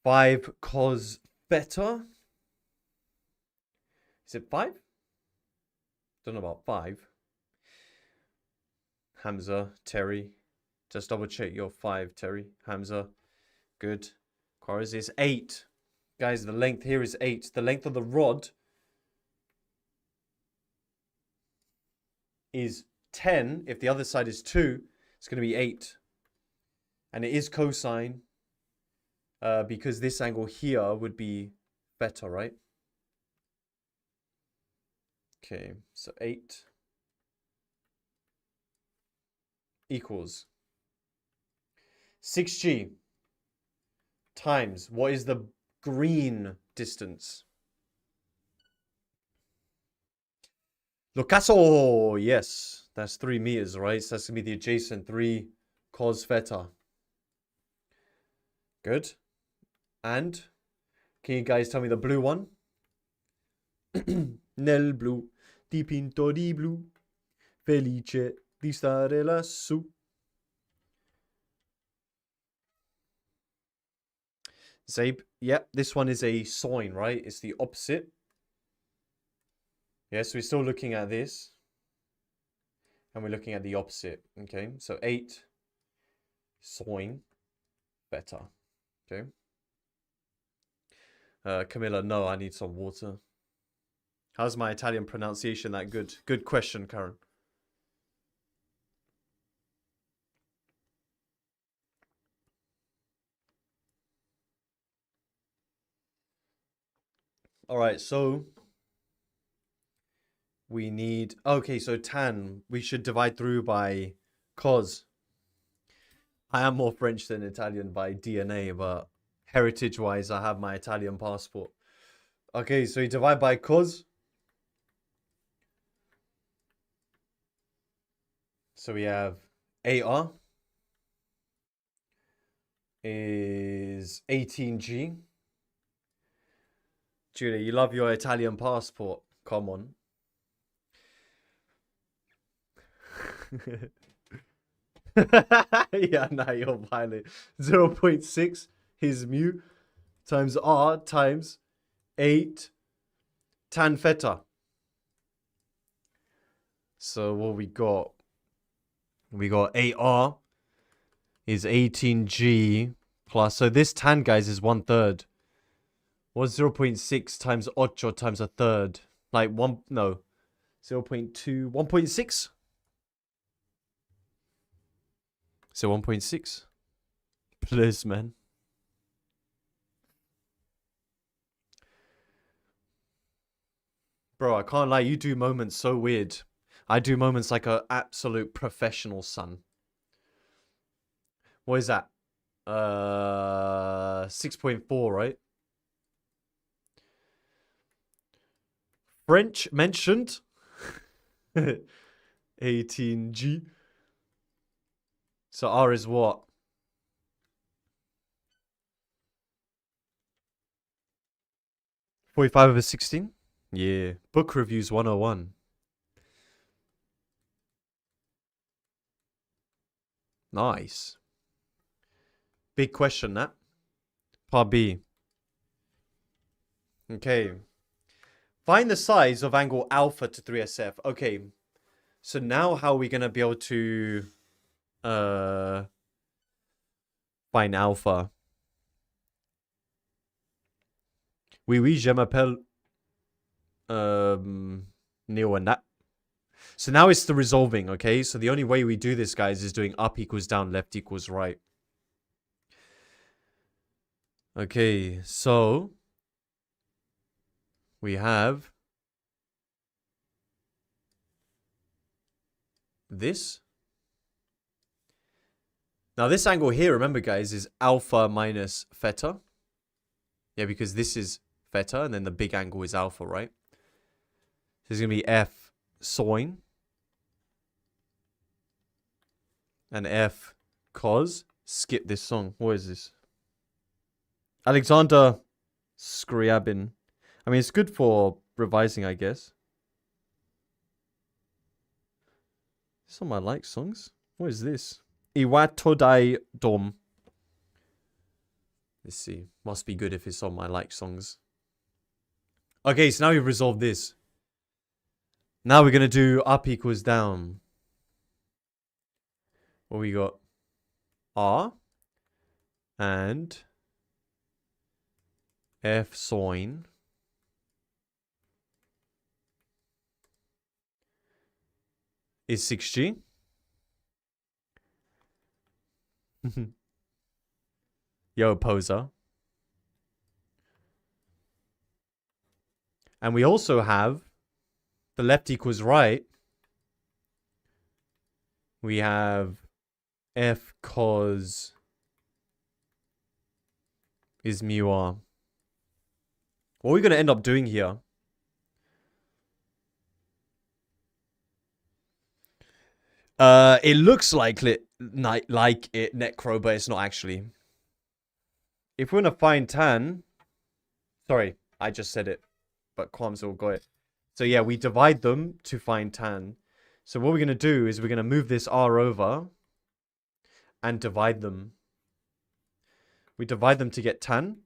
5 cos theta. Is it 5? Don't know about 5. Hamza, Terry. Just double check your 5, Terry. Hamza. Good. Quares is 8. Guys, the length here is 8. The length of the rod is 10. If the other side is 2, it's going to be 8. And it is cosine. Because this angle here would be theta, right? Okay, so 8 equals 6g times, what is the green distance? Locasso! Yes, that's 3 meters, right? So that's going to be the adjacent 3 cos theta. Good. And can you guys tell me the blue one? Nel blu, dipinto di blu, felice di stare lassù. Zabe, yep, this one is a sine, right? It's the opposite. Yeah, so we're still looking at this. And we're looking at the opposite, okay? So 8 sine theta, okay? Camilla, no, I need some water. How's my Italian pronunciation that good? Good question, Karen. All right, so we need... Okay, so tan, we should divide through by cos. I am more French than Italian by DNA, but heritage-wise, I have my Italian passport. Okay, so you divide by cos. So we have AR is 18G. Julia, you love your Italian passport. Come on. Yeah, nah, you're violent. 0.6 is mu times R times 8 tan theta. So what we got? We got AR is 18G plus. So this tan, guys, is 1/3. What's 0.6 times 8 times 1/3? Like 0.2, 1.6? So 1.6? Please, man. Bro, I can't lie, you do moments so weird. I do moments like an absolute professional, son. What is that? 6.4, right? French mentioned. 18G. So R is what? 45/16? Yeah. Book reviews 101. Nice. Big question, that. Part B. Okay. Find the size of angle alpha to 3SF. Okay. So now how are we going to be able to find alpha? Oui, oui, je m'appelle Neo and that. So now it's the resolving, okay? So the only way we do this, guys, is doing up equals down, left equals right. Okay, so we have this. Now this angle here, remember, guys, is alpha minus theta. Yeah, because this is theta, and then the big angle is alpha, right? So it's going to be F sine and F cos. Skip this song. What is this? Alexander Scriabin. I mean, it's good for revising, I guess. Some of my like songs. What is this? Iwatodai Dom. Let's see. Must be good if it's on my like songs. Okay, so now we've resolved this. Now we're going to do up equals down. What we got? R and F sine is 6G. Yo, poser. And we also have the left equals right. We have F cos is mu r. What are we going to end up doing here? It looks like it necro, but it's not actually. If we're going to find tan... Sorry, I just said it, but Quam's all got it. So yeah, we divide them to find tan. So what we're going to do is we're going to move this r over and divide them. We divide them to get tan.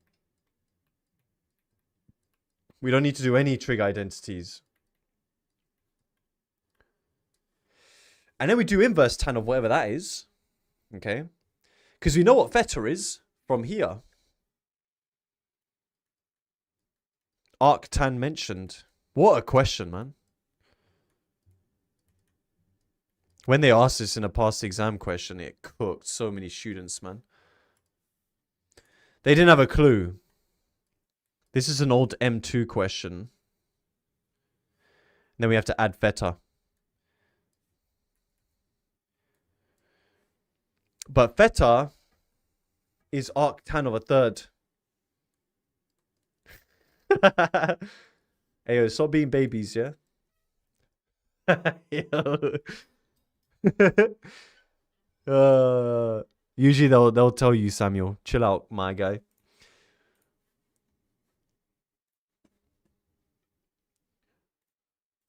We don't need to do any trig identities. And then we do inverse tan of whatever that is. Okay? Because we know what theta is from here. Arctan mentioned. What a question, man. When they asked this in a past exam question, it cooked so many students, man. They didn't have a clue. This is an old M2 question. Then we have to add theta. But theta is arctan of a third. Hey, yo, stop being babies, yeah? Usually they'll tell you, Samuel, chill out, my guy.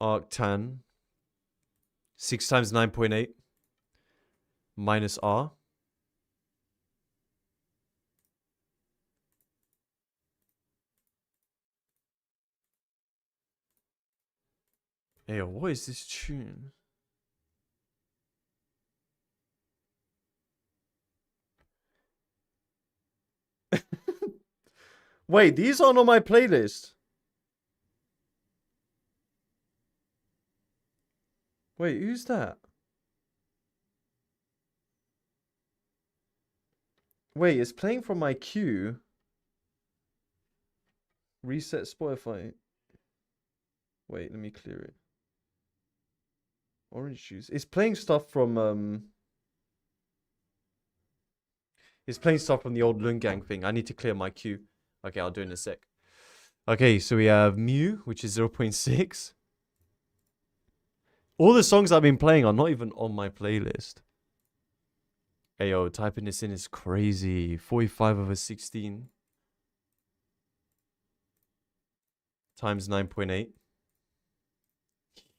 Arctan 6 times 9.8 minus r. Hey, what is this tune? Wait, these aren't on my playlist. Wait, who's that? Wait, it's playing from my queue. Reset Spotify. Wait, let me clear it. Orange juice. It's playing stuff from It's playing stuff from the old Lungang thing. I need to clear my queue. Okay, I'll do it in a sec. Okay, so we have Mew, which is 0.6. All the songs I've been playing are not even on my playlist. Hey, yo, typing this in is crazy. 45 over 16. Times 9.8.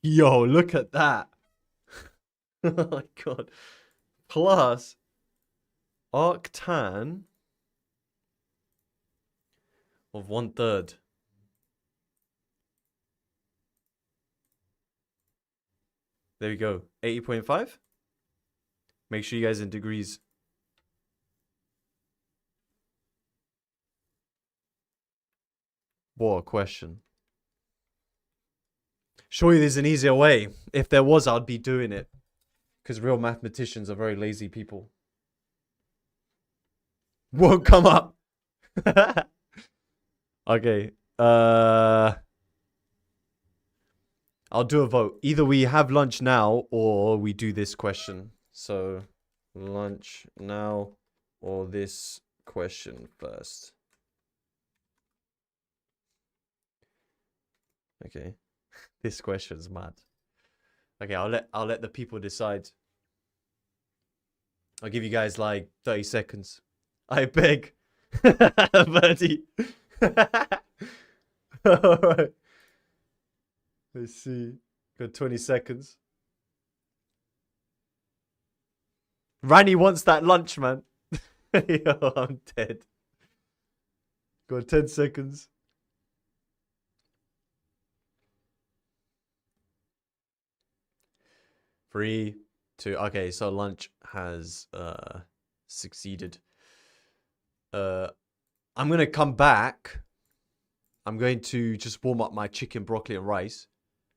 Yo, look at that. Oh my god. Plus arctan of 1/3. There we go. 80.5. Make sure you guys in degrees. What a question. Surely there's an easier way. If there was, I'd be doing it. Because real mathematicians are very lazy people. Won't come up. Okay. I'll do a vote. Either we have lunch now or we do this question. So, lunch now or this question first. Okay. This question's mad. Okay, I'll let the people decide. I'll give you guys like 30 seconds. I beg. Birdie. Alright. Let's see. Got 20 seconds. Rani wants that lunch, man. Yo, I'm dead. Got 10 seconds. 3, 2. Okay, so lunch has succeeded. I'm gonna come back. I'm going to just warm up my chicken, broccoli, and rice,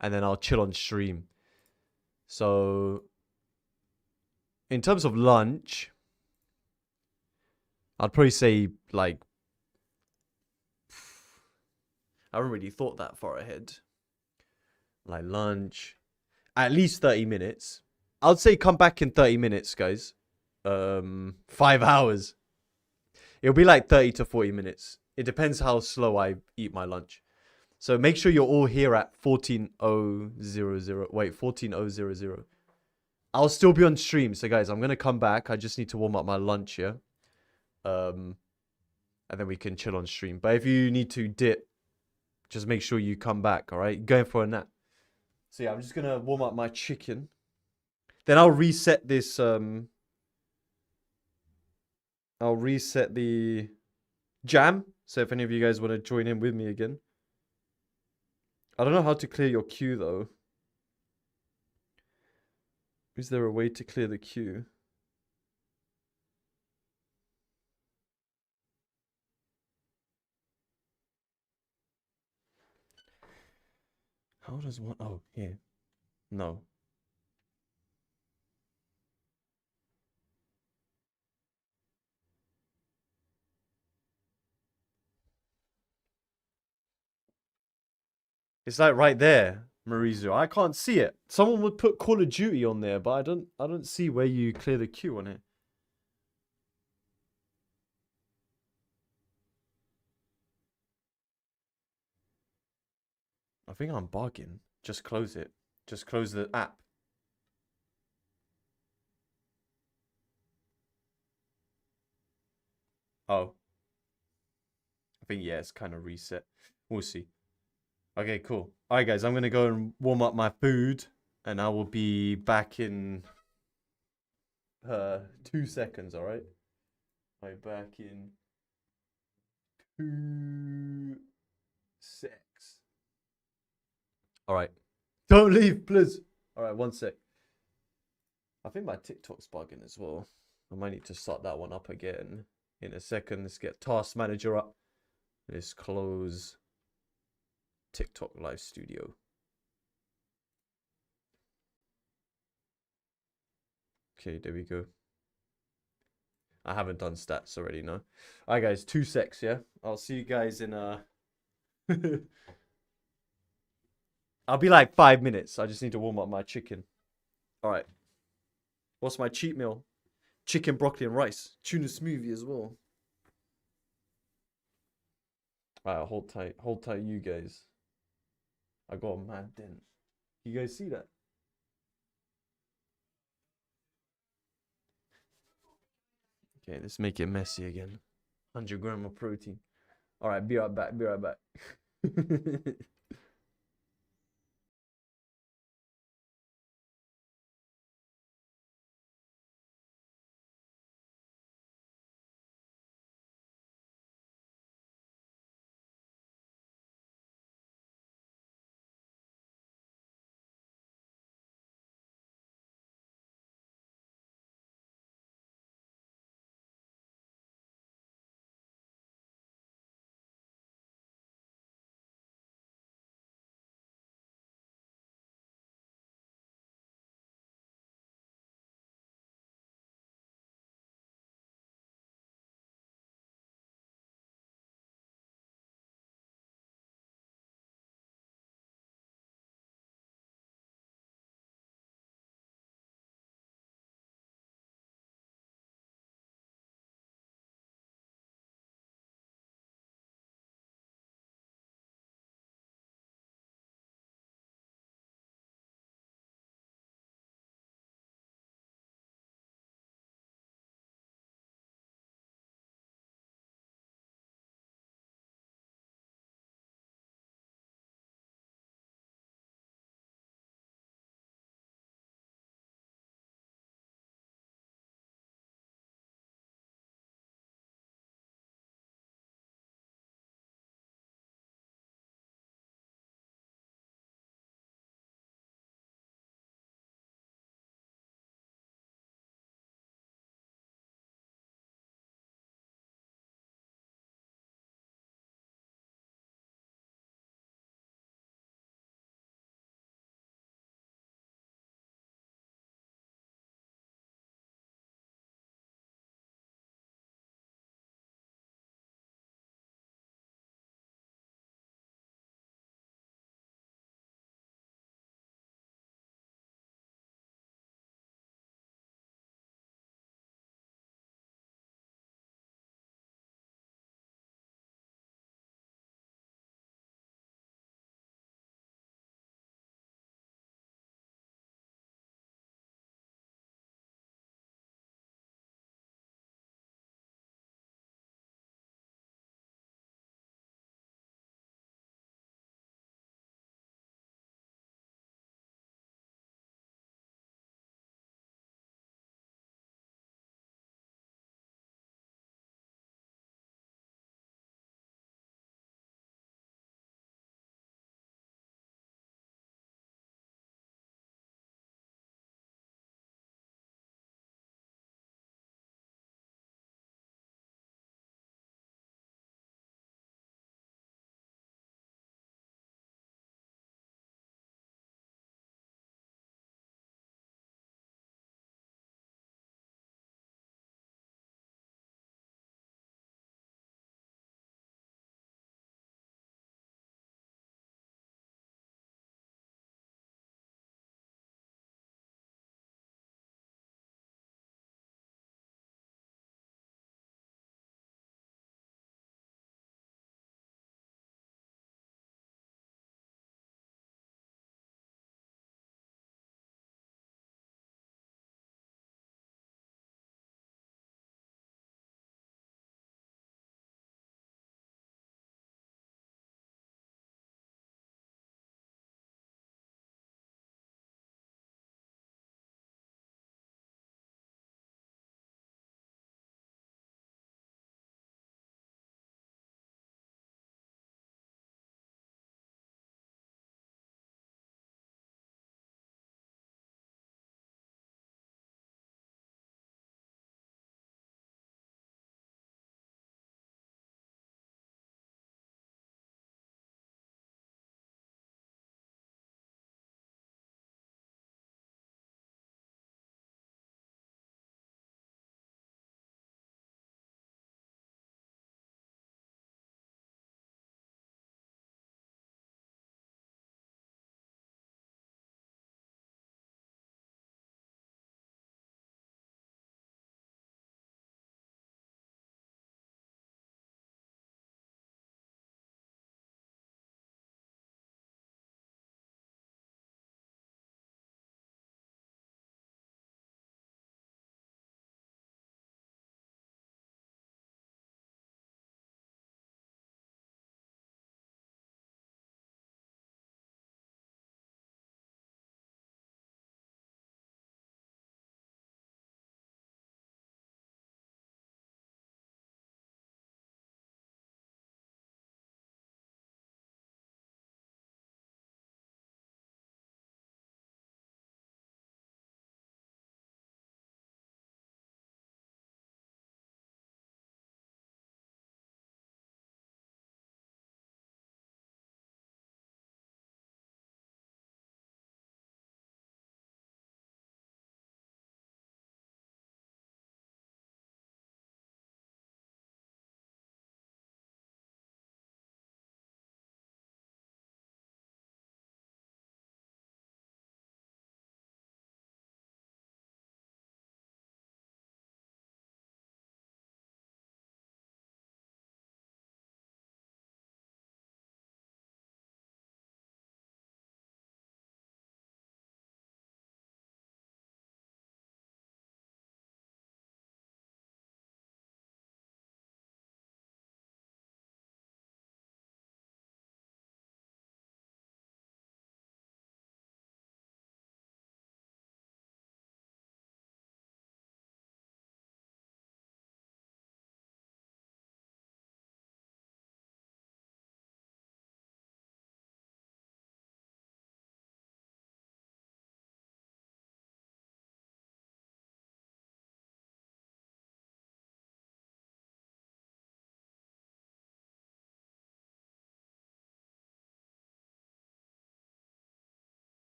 and then I'll chill on stream. So, in terms of lunch, I'd probably say like I haven't really thought that far ahead. Like lunch, at least 30 minutes. I'd say come back in 30 minutes, guys. 5 hours. It'll be like 30 to 40 minutes. It depends how slow I eat my lunch. So make sure you're all here at 14:00. Wait, 14:00. I'll still be on stream. So guys, I'm going to come back. I just need to warm up my lunch here. And then we can chill on stream. But if you need to dip, just make sure you come back, all right? Going for a nap. So yeah, I'm just going to warm up my chicken. Then I'll reset this. I'll reset the jam. So if any of you guys want to join in with me again. I don't know how to clear your queue, though. Is there a way to clear the queue? How does one... Oh, here. No. It's like right there, Marizu. I can't see it. Someone would put Call of Duty on there, but I don't see where you clear the queue on it. I think I'm bugging. Just close it. Just close the app. Oh. I think, yeah, it's kind of reset. We'll see. Okay, cool. All right, guys, I'm going to go and warm up my food, and I will be back in 2 seconds, all right? I'll be back in 2 secs. All right. Don't leave, please. All right, 1 sec. I think my TikTok's bugging as well. I might need to start that one up again in a second. Let's get Task Manager up. Let's close TikTok Live Studio. Okay, there we go. I haven't done stats already, no. All right, guys, 2 secs, yeah? I'll see you guys in I'll be like 5 minutes. I just need to warm up my chicken. All right. What's my cheat meal? Chicken, broccoli, and rice. Tuna smoothie as well. All right, hold tight. Hold tight, you guys. I got a mad dent. You guys see that? Okay, let's make it messy again. 100 gram of protein. All right, be right back. Be right back.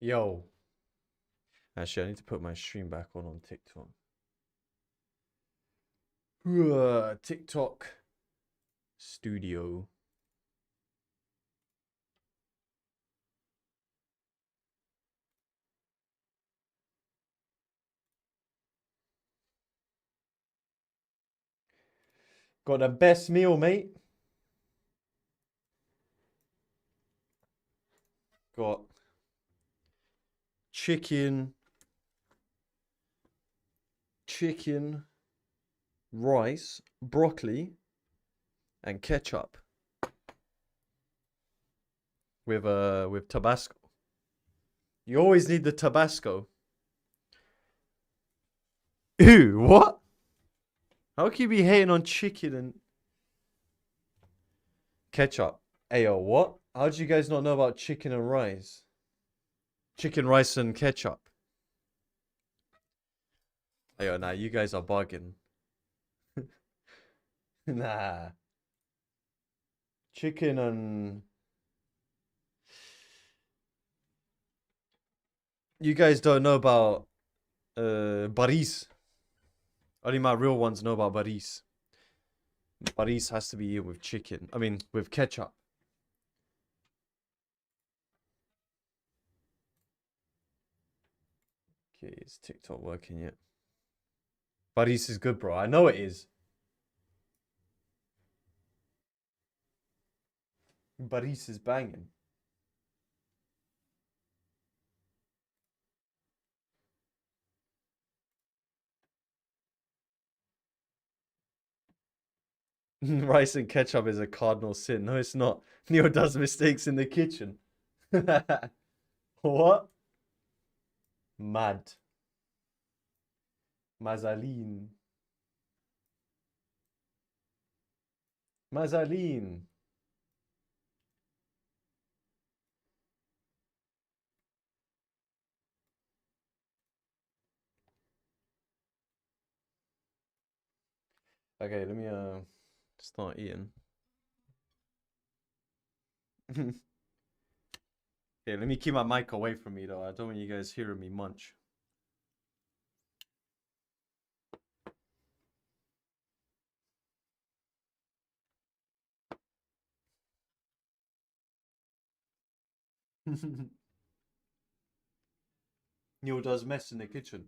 Yo. Actually, I need to put my stream back on TikTok. TikTok Studio. Got the best meal, mate. Got chicken, rice, broccoli, and ketchup with Tabasco. You always need the Tabasco. Ew, what? How can you be hating on chicken and ketchup? Ayo, what? How did you guys not know about chicken and rice? Chicken, rice, and ketchup. Ayo, nah, you guys are bugging. Nah. Chicken and... You guys don't know about baris. Only my real ones know about baris. Baris has to be with chicken. I mean, with ketchup. Okay, is TikTok working yet? Baris is good, bro. I know it is. Baris is banging. Rice and ketchup is a cardinal sin. No, it's not. Neo does mistakes in the kitchen. What? Mad. Mazaline. Mazaline. Okay, let me start eating. Okay, let me keep my mic away from me though. I don't want you guys hearing me munch. Neil does mess in the kitchen.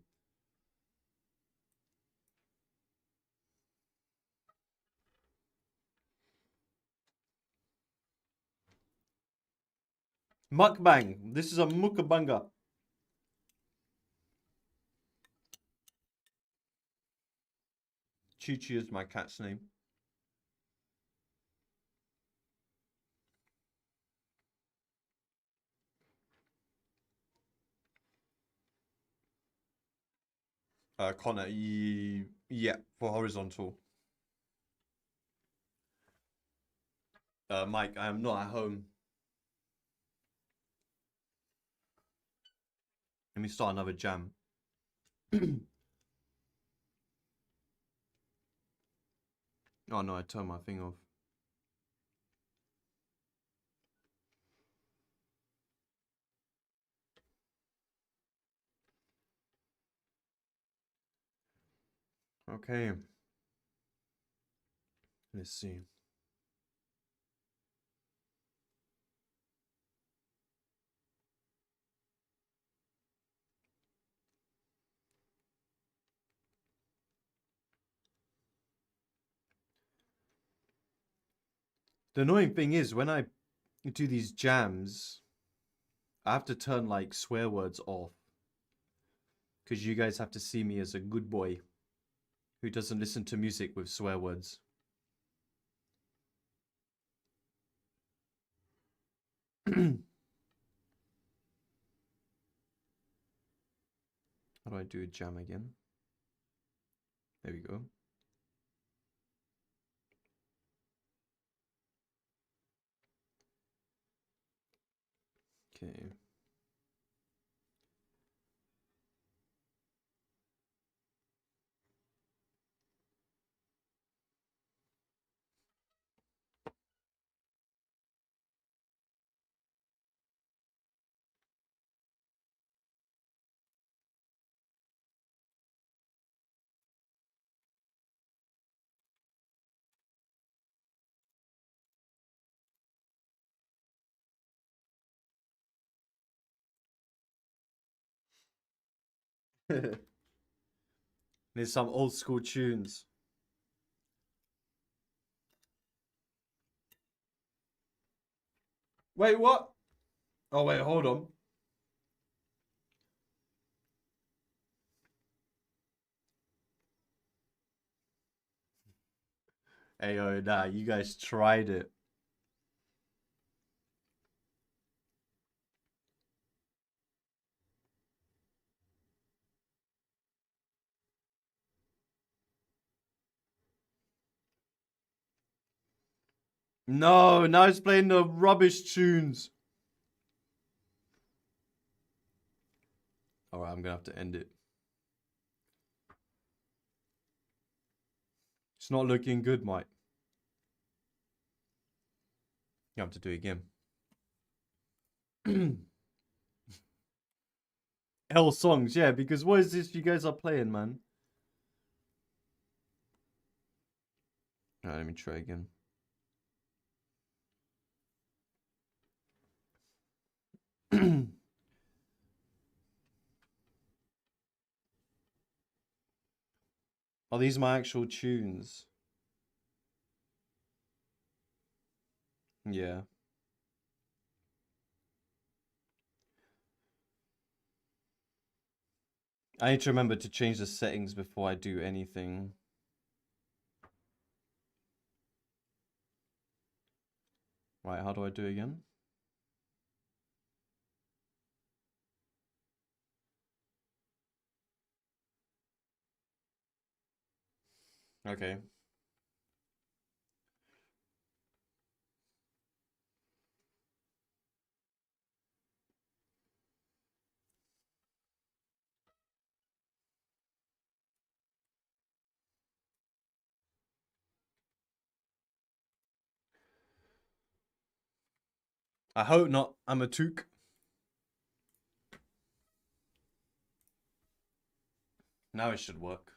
Mukbang. This is a mukbanga. Chi Chi is my cat's name. Connor, yeah, for horizontal. Mike, I am not at home. Let me start another jam. Oh no, I turned my thing off. Okay. Let's see. The annoying thing is when I do these jams, I have to turn like swear words off. Because you guys have to see me as a good boy who doesn't listen to music with swear words. How do I do a jam again? There we go. Okay. Need some old school tunes. Wait, what? Oh, wait, hold on. Hey, oh, nah, you guys tried it. No, now it's playing the rubbish tunes. Alright, I'm gonna have to end it. It's not looking good, Mike. You have to do it again. Hell songs, yeah, because what is this you guys are playing, man? Alright, let me try again. Are these my actual tunes? Yeah. I need to remember to change the settings before I do anything. Right, how do I do it again? Okay. I hope not. I'm a toque. Now it should work.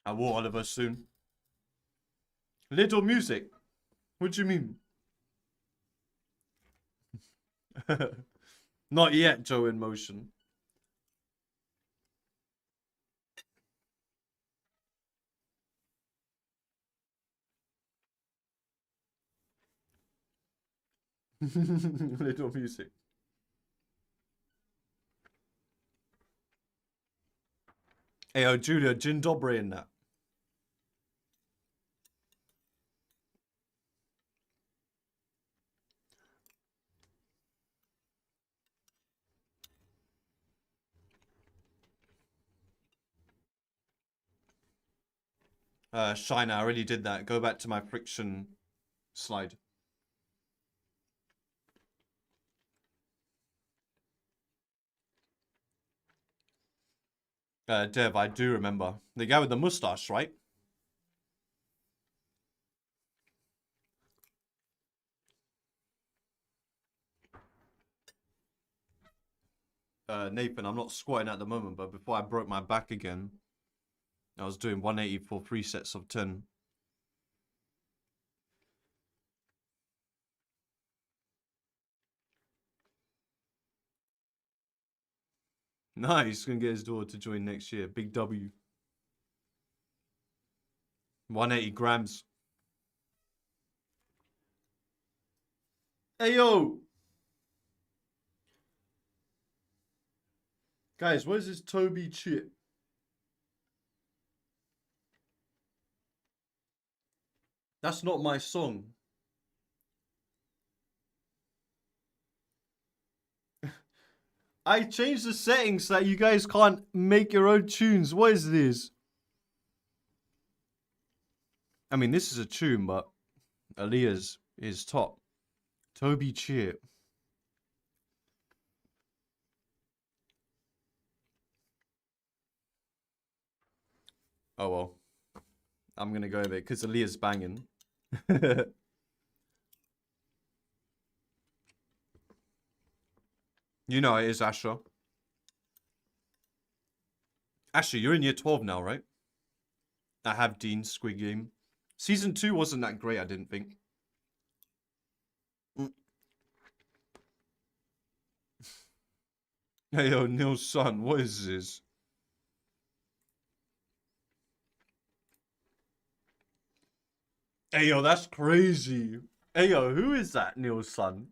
I will, Oliver, soon. Little music. What do you mean? Not yet, Joe in motion. Little music. Hey, oh, Julia, Gin Dobre in that. Shiner, I already did that. Go back to my friction slide. Dev, I do remember. The guy with the mustache, right? Nathan, I'm not squatting at the moment, but before I broke my back again, I was doing 180 for 3 sets of 10. Nice, he's gonna get his daughter to join next year. Big W. 180 grams. Hey yo! Guys, where's this Toby chip? That's not my song. I changed the settings so that you guys can't make your own tunes. What is this? I mean, this is a tune, but Aaliyah's is top. Toby Chip. Oh well. I'm gonna go with it because Aaliyah's banging. You know it is, Asher. Actually, you're in year 12 now, right? I have Dean Squid Game. Season 2 wasn't that great, I didn't think. Mm. Hey, yo, Neil's son, what is this? Hey, yo, that's crazy. Hey, yo, who is that, Neil's son?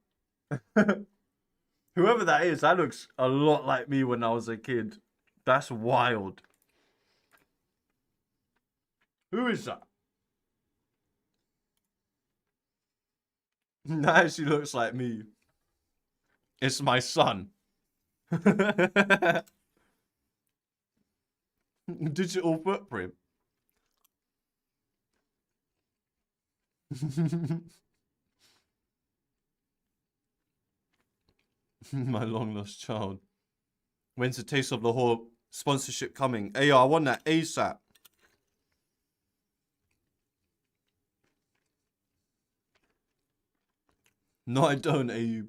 Whoever that is, that looks a lot like me when I was a kid. That's wild. Who is that? That actually looks like me. It's my son. Digital footprint. My long lost child. When's the Taste of Lahore sponsorship coming? Hey, yo, I want that ASAP. No, I don't, Ayub.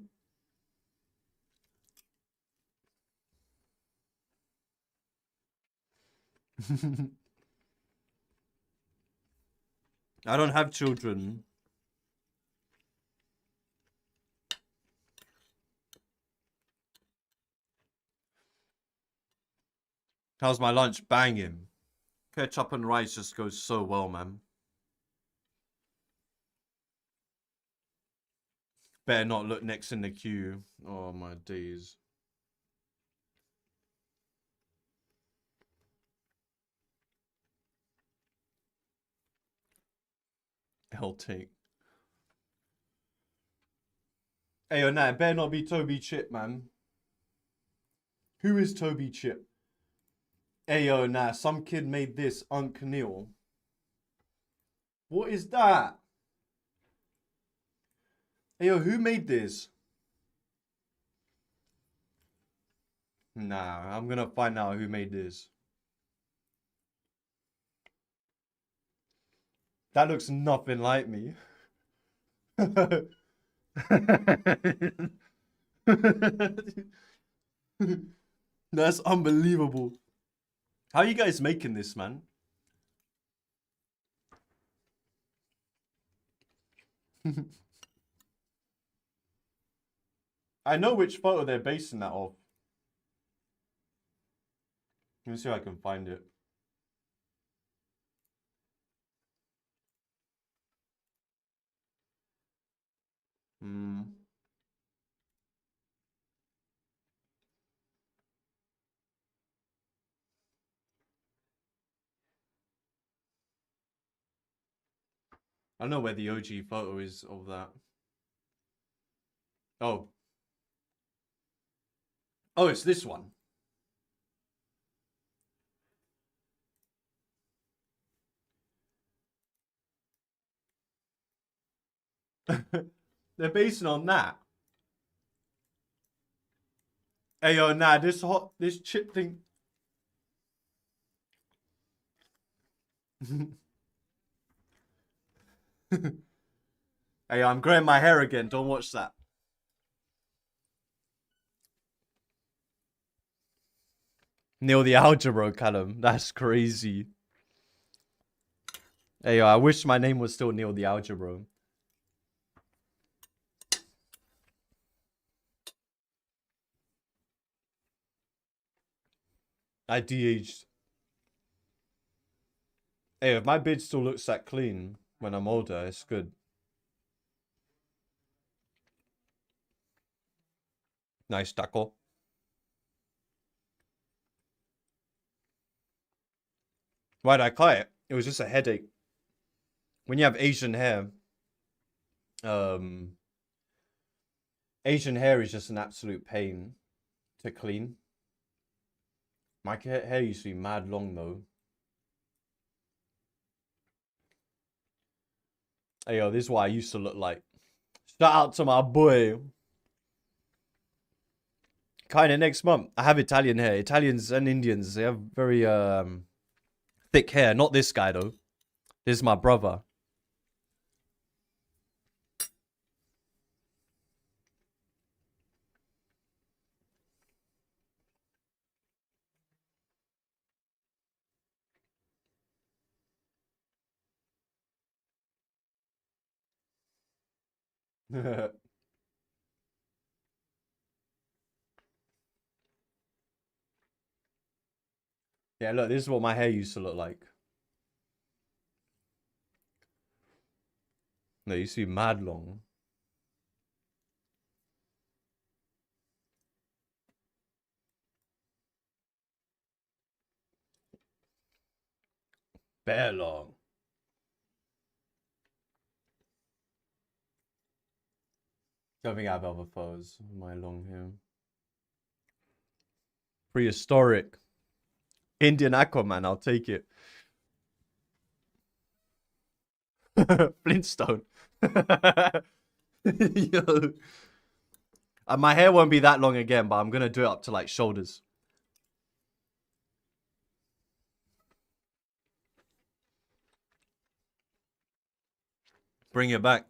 I don't have children. How's my lunch? Banging. Ketchup and rice just goes so well, man. Better not look next in the queue. Oh, my days. Hell take. Hey, yo, nah, it better not be Toby Chip, man. Who is Toby Chip? Hey, yo, nah, some kid made this, Unc Neil. What is that? Hey, yo, who made this? Nah, I'm gonna find out who made this. That looks nothing like me. That's unbelievable. How are you guys making this, man? I know which photo they're basing that off. Let me see if I can find it. Hmm. I don't know where the OG photo is of that. Oh. Oh, it's this one. They're basing on that. Hey, yo, nah, this chip thing. Hey, I'm growing my hair again. Don't watch that. Neil the Algebra, Callum. That's crazy. Hey, yo, I wish my name was still Neil the Algebra. I de-aged. Hey, if my beard still looks that clean when I'm older, it's good. Nice taco. Why'd I cut it? It was just a headache. When you have um, Asian hair is just an absolute pain to clean. My hair used to be mad long though. Hey, yo, this is what I used to look like. Shout out to my boy. Kind of next month. I have Italian hair. Italians and Indians, they have very thick hair. Not this guy though. This is my brother. Yeah, look, this is what my hair used to look like. No, it used to be mad long. Bare long. Don't think I have other photos of my long hair. Prehistoric. Indian Aquaman, I'll take it. Flintstone. Yo. My hair won't be that long again, but I'm gonna do it up to like shoulders. Bring it back.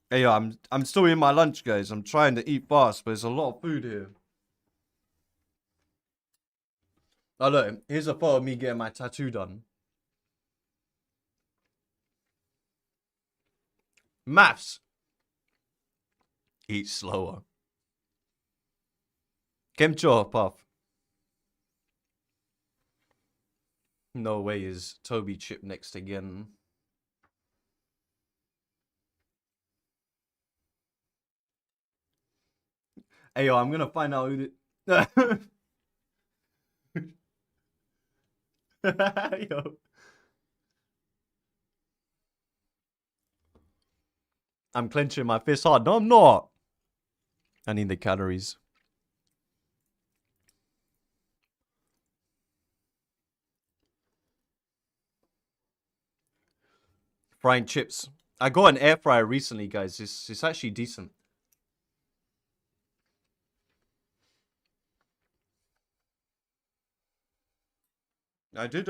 Hey, yo, I'm still eating my lunch, guys. I'm trying to eat fast, but there's a lot of food here. Oh look, here's a photo of me getting my tattoo done. Maths. Eat slower. Kimcho puff. No way is Toby Chip next again. Hey yo, I'm gonna find out who the yo. I'm clenching my fist hard. No, I'm not. I need the calories. Frying chips. I got an air fryer recently, guys. It's actually decent. I did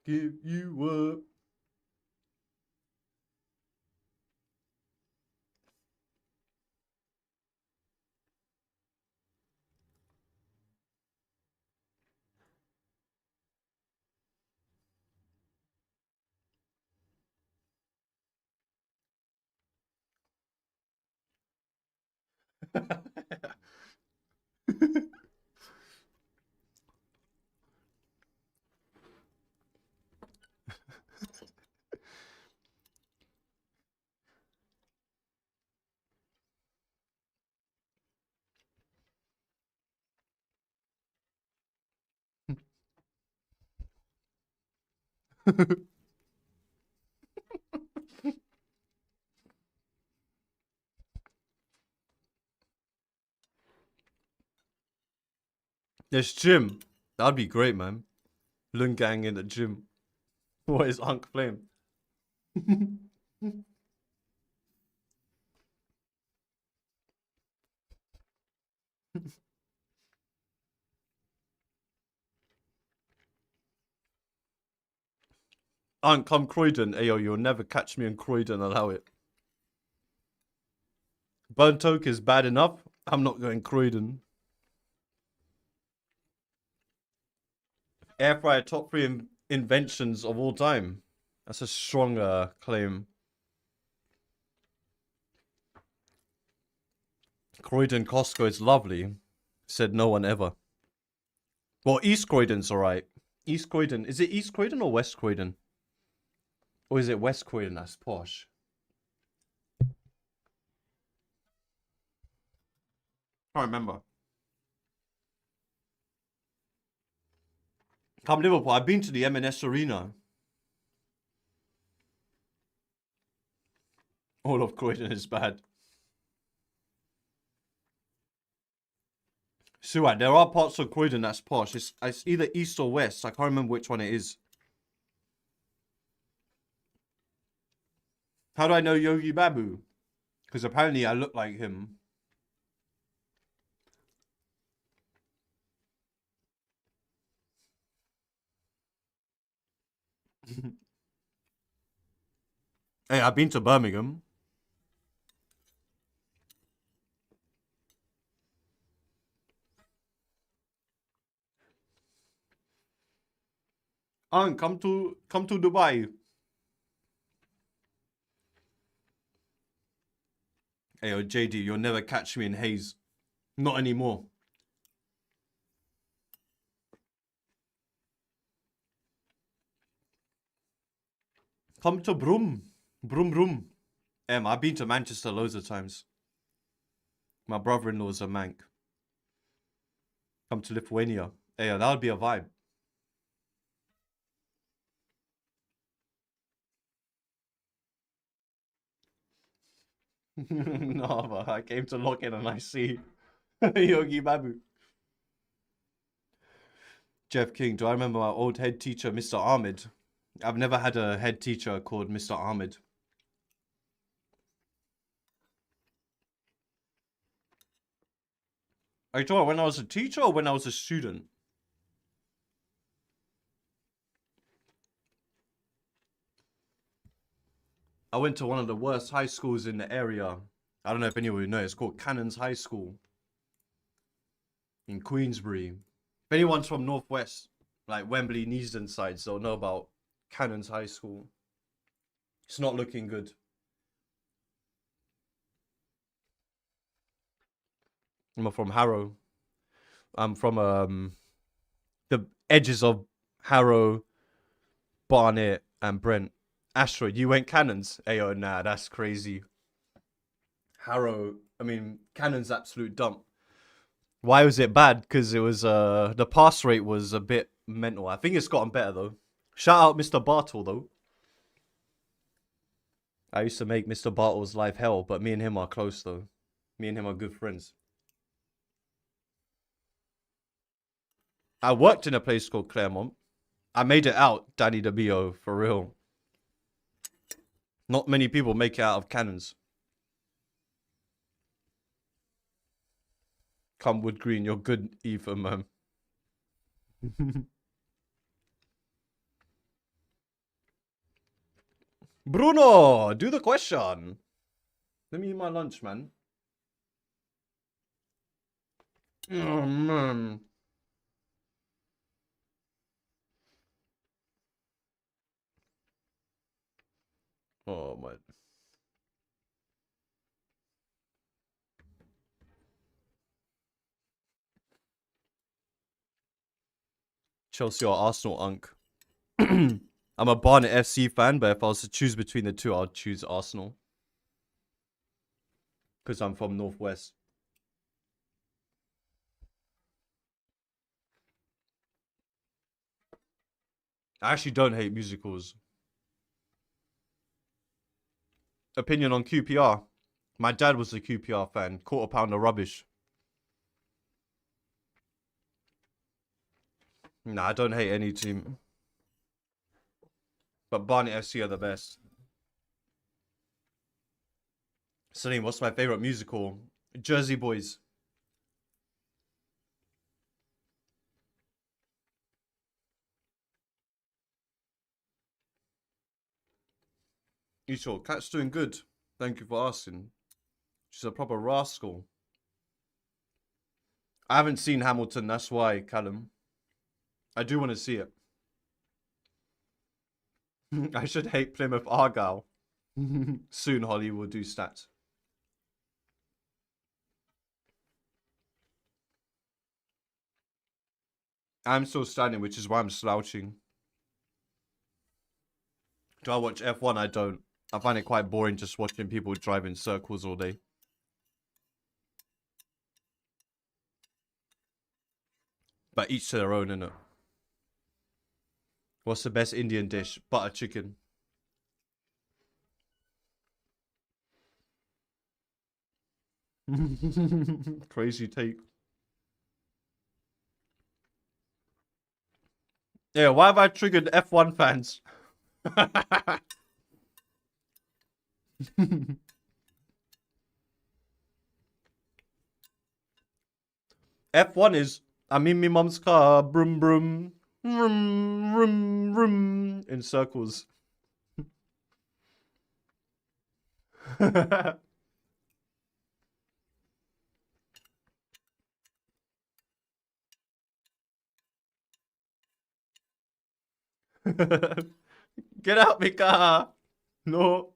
give you up. There's gym. That'd be great, man. Lung gang in the gym. What is Unc Flame? Unc, come Croydon. Ayo, you'll never catch me in Croydon. Allow it. Burnt oak is bad enough. I'm not going Croydon. Air fryer top three inventions of all time. That's a stronger claim. Croydon Costco is lovely. Said no one ever. Well, East Croydon's alright. East Croydon. Is it East Croydon or West Croydon? Or is it West Croydon? That's posh. Can't remember. Come Liverpool. I've been to the M&S Arena. All of Croydon is bad. Suat, there are parts of Croydon that's posh. It's either east or west. I can't remember which one it is. How do I know Yogi Babu? Because apparently I look like him. Hey, I've been to Birmingham. Come to Dubai. Hey, yo, JD, you'll never catch me in haze. Not anymore. Come to Brum. Brum Brum. I've been to Manchester loads of times. My brother-in-law's a Manc. Come to Lithuania. Hey, that would be a vibe. No, but I came to lock in and I see Yogi Babu. Jeff King, do I remember my old head teacher, Mr. Ahmed? I've never had a head teacher called Mr. Ahmed. Are you talking about when I was a teacher or when I was a student? I went to one of the worst high schools in the area. I don't know if anyone knows. It's called Cannons High School in Queensbury. If anyone's from Northwest, like Wembley, Neasden sides, they'll know about Cannons High School. It's not looking good. I'm from Harrow. I'm from the edges of Harrow, Barnet, and Brent. Asteroid, you went Cannons? Ayo, nah, that's crazy. Harrow, I mean, Cannons absolute dump. Why was it bad? Because it was the pass rate was a bit mental. I think it's gotten better though. Shout out Mr. Bartle though. I used to make Mr. Bartle's life hell, but me and him are close though. Me and him are good friends. I worked in a place called Claremont. I made it out, Danny DeBio, for real. Not many people make it out of Cannons. Come Wood Green, you're good, Ethan, man. Bruno, do the question. Let me eat my lunch, man. Oh, man. Oh, man. Chelsea or Arsenal, Unk. I'm a Barnet FC fan, but if I was to choose between the two, I'd choose Arsenal. Because I'm from Northwest. I actually don't hate musicals. Opinion on QPR. My dad was a QPR fan. Quarter pound of rubbish. Nah, I don't hate any team. But Barnet FC are the best. Salim, what's my favorite musical? Jersey Boys. You sure? Cat's doing good. Thank you for asking. She's a proper rascal. I haven't seen Hamilton, that's why, Callum. I do want to see it. I should hate Plymouth Argyle. Soon Holly will do stats. I'm still standing, which is why I'm slouching. Do I watch F1? I don't. I find it quite boring just watching people drive in circles all day. But each to their own, innit? What's the best Indian dish? Butter chicken. Crazy take. Yeah, why have I triggered F1 fans? F1 is I'm in my mum's car, brum brum, vroom vroom vroom, in circles. Get out, Mika. No.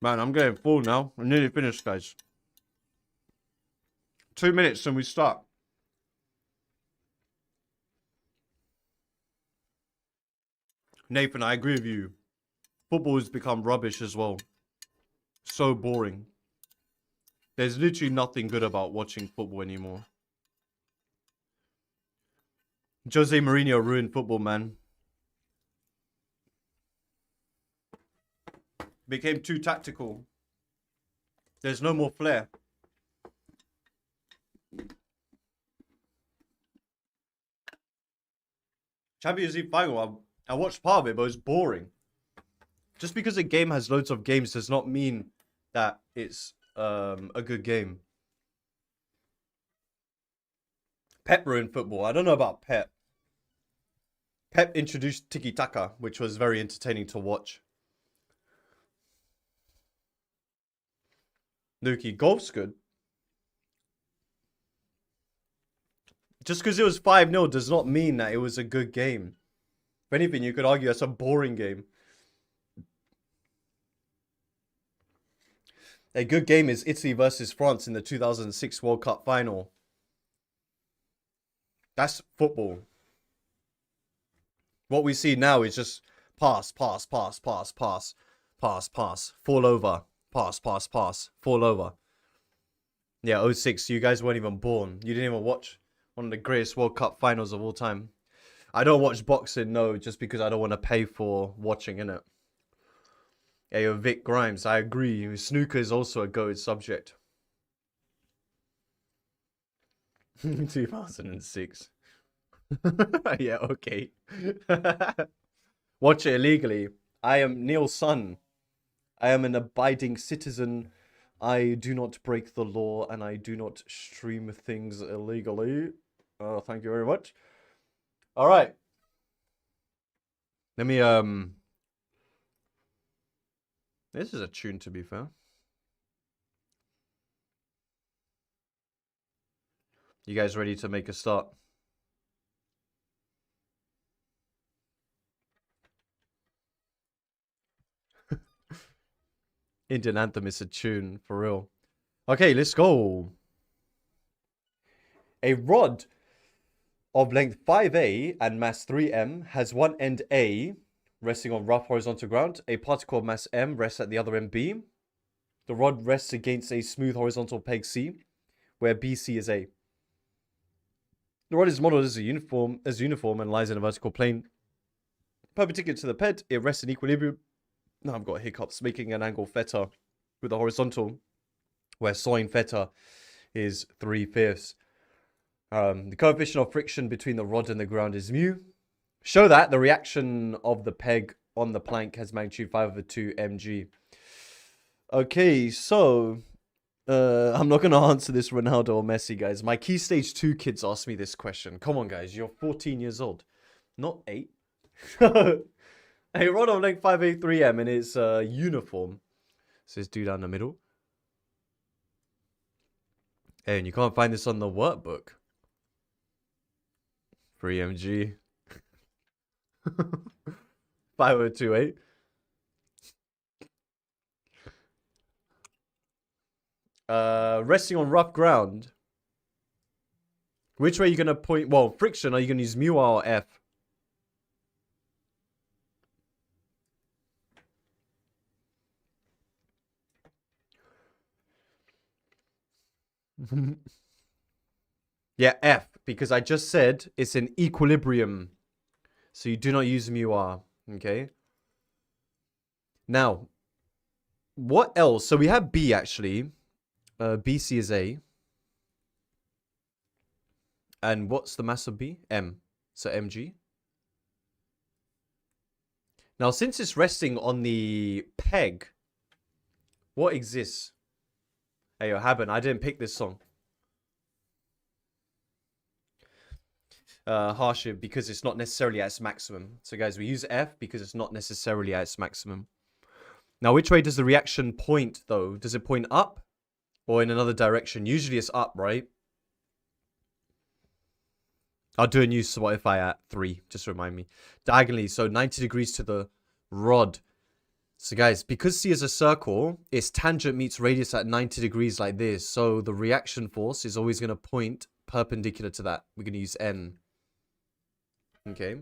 Man, I'm getting full now. I'm nearly finished, guys. 2 minutes and we start. Nathan, I agree with you. Football has become rubbish as well. So boring. There's literally nothing good about watching football anymore. Jose Mourinho ruined football, man. Became too tactical. There's no more flair. Champions League final, I watched part of it, but it was boring. Just because a game has loads of games does not mean that it's a good game. Pep ruined football. I don't know about Pep. Pep introduced tiki-taka, which was very entertaining to watch. Nuki, golf's good. Just because it was 5-0 does not mean that it was a good game. If anything, you could argue that's a boring game. A good game is Italy versus France in the 2006 World Cup final. That's football. What we see now is just pass, pass, pass, pass, pass, pass, pass, fall over, pass, pass, pass, fall over. Yeah, 06, you guys weren't even born. You didn't even watch one of the greatest World Cup finals of all time. I don't watch boxing, no, just because I don't want to pay for watching, innit? Yeah, yo, Vic Grimes, I agree. Snooker is also a goated subject. 2006. Yeah, okay. Watch it illegally. I am Neil Sun. I am an abiding citizen. I do not break the law and I do not stream things illegally. Thank you very much. All right. Let me, this is a tune, to be fair. You guys ready to make a start? Indian Anthem is a tune, for real. Okay, let's go. A rod of length 5A and mass 3m has one end A resting on rough horizontal ground. A particle of mass m rests at the other end B. The rod rests against a smooth horizontal peg C, where BC is A. The rod is modeled as uniform and lies in a vertical plane. Perpendicular to the ped, it rests in equilibrium. Now I've got hiccups, making an angle theta with the horizontal, where sine theta is 3/5. The coefficient of friction between the rod and the ground is mu. Show that the reaction of the peg on the plank has magnitude 5/2 mg. Okay, so I'm not going to answer this Ronaldo or Messi, guys. My Key Stage 2 kids asked me this question. Come on, guys. You're 14 years old. Not 8. A rod of length 5A 3M and it's uniform. Says dude down the middle. Hey, and you can't find this on the workbook. 3mg. 5028. Resting on rough ground. Which way are you going to point? Well, friction, are you going to use mu R or F? Yeah, F, because I just said it's an equilibrium. So you do not use mu R, okay? Now, what else? So we have B, actually. BC is A. And what's the mass of B? M. So mg. Now, since it's resting on the peg, what exists? Hey, yo, Haben, I didn't pick this song. Hardship, because it's not necessarily at its maximum. So, guys, we use F because it's not necessarily at its maximum. Now, which way does the reaction point, though? Does it point up or in another direction? Usually it's up, right? I'll do a new Spotify at 3. Just remind me. Diagonally, so 90 degrees to the rod. So guys, because C is a circle, its tangent meets radius at 90 degrees like this. So the reaction force is always going to point perpendicular to that. We're going to use N. Okay.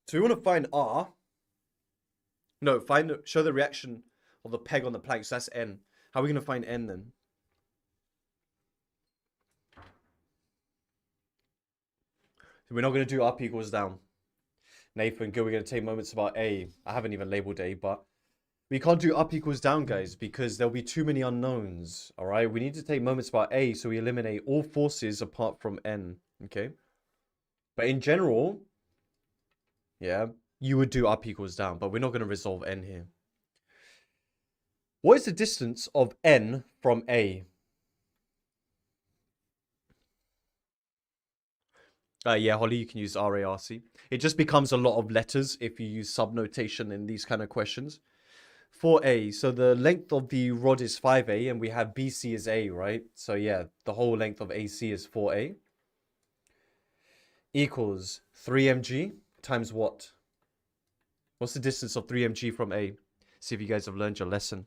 So we want to find R. No, show the reaction of the peg on the plank. So that's N. How are we going to find N then? We're not going to do up equals down. Nathan, good. We're going to take moments about A. I haven't even labeled A, but we can't do up equals down, guys, because there'll be too many unknowns. All right. We need to take moments about A, so we eliminate all forces apart from N. Okay. But in general, yeah, you would do up equals down, but we're not going to resolve N here. What is the distance of N from A? Yeah, Holly, you can use RARC. It just becomes a lot of letters if you use subnotation in these kind of questions. 4A, so the length of the rod is 5A, and we have BC is A, right? So yeah, the whole length of AC is 4A. Equals 3mg times what? What's the distance of 3mg from A? See if you guys have learned your lesson.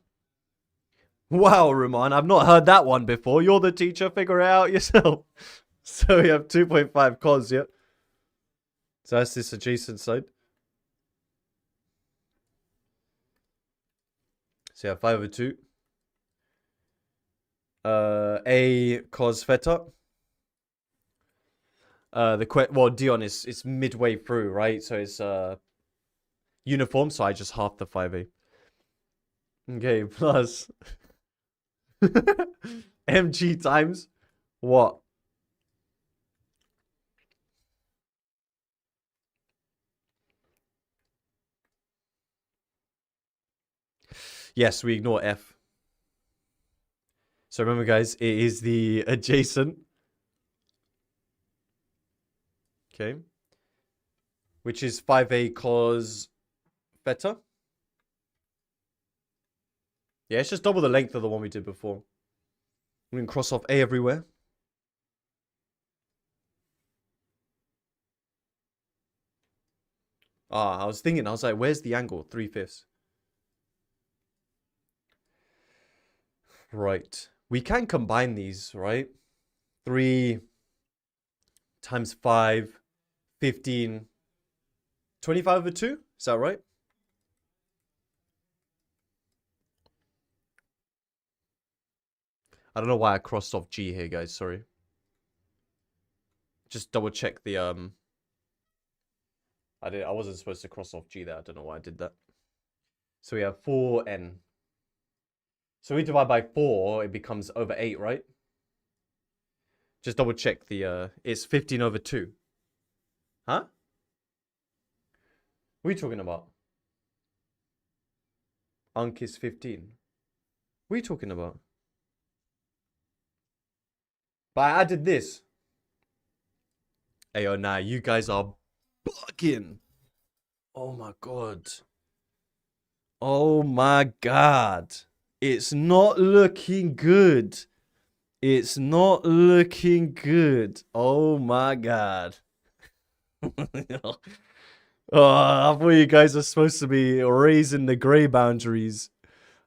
Wow, Roman, I've not heard that one before. You're the teacher, figure it out yourself. So we have 2.5 cos, yeah. So that's this adjacent side. So yeah, 5/2. A cos theta. Well, Dion is midway through, right? So it's uniform, so I just half the 5A. Okay, plus mg times what? Yes, we ignore F. So remember, guys, it is the adjacent. Okay. Which is 5A cos theta. Yeah, it's just double the length of the one we did before. We can cross off A everywhere. I was like, where's the angle? 3/5. Right. We can combine these, right? 3 times 5, 15, 25/2? Is that right? I don't know why I crossed off G here, guys. Sorry. Just double check the, I wasn't supposed to cross off G there. I don't know why I did that. So we have 4n. So we divide by 4, it becomes over 8, right? Just double check the, it's 15/2. Huh? What are you talking about? Unk is 15. What are you talking about? But I added this. Hey, oh, nah, you guys are bugging. Oh my god. Oh my god. It's not looking good. It's not looking good. Oh my god. Oh, I thought you guys are supposed to be raising the gray boundaries.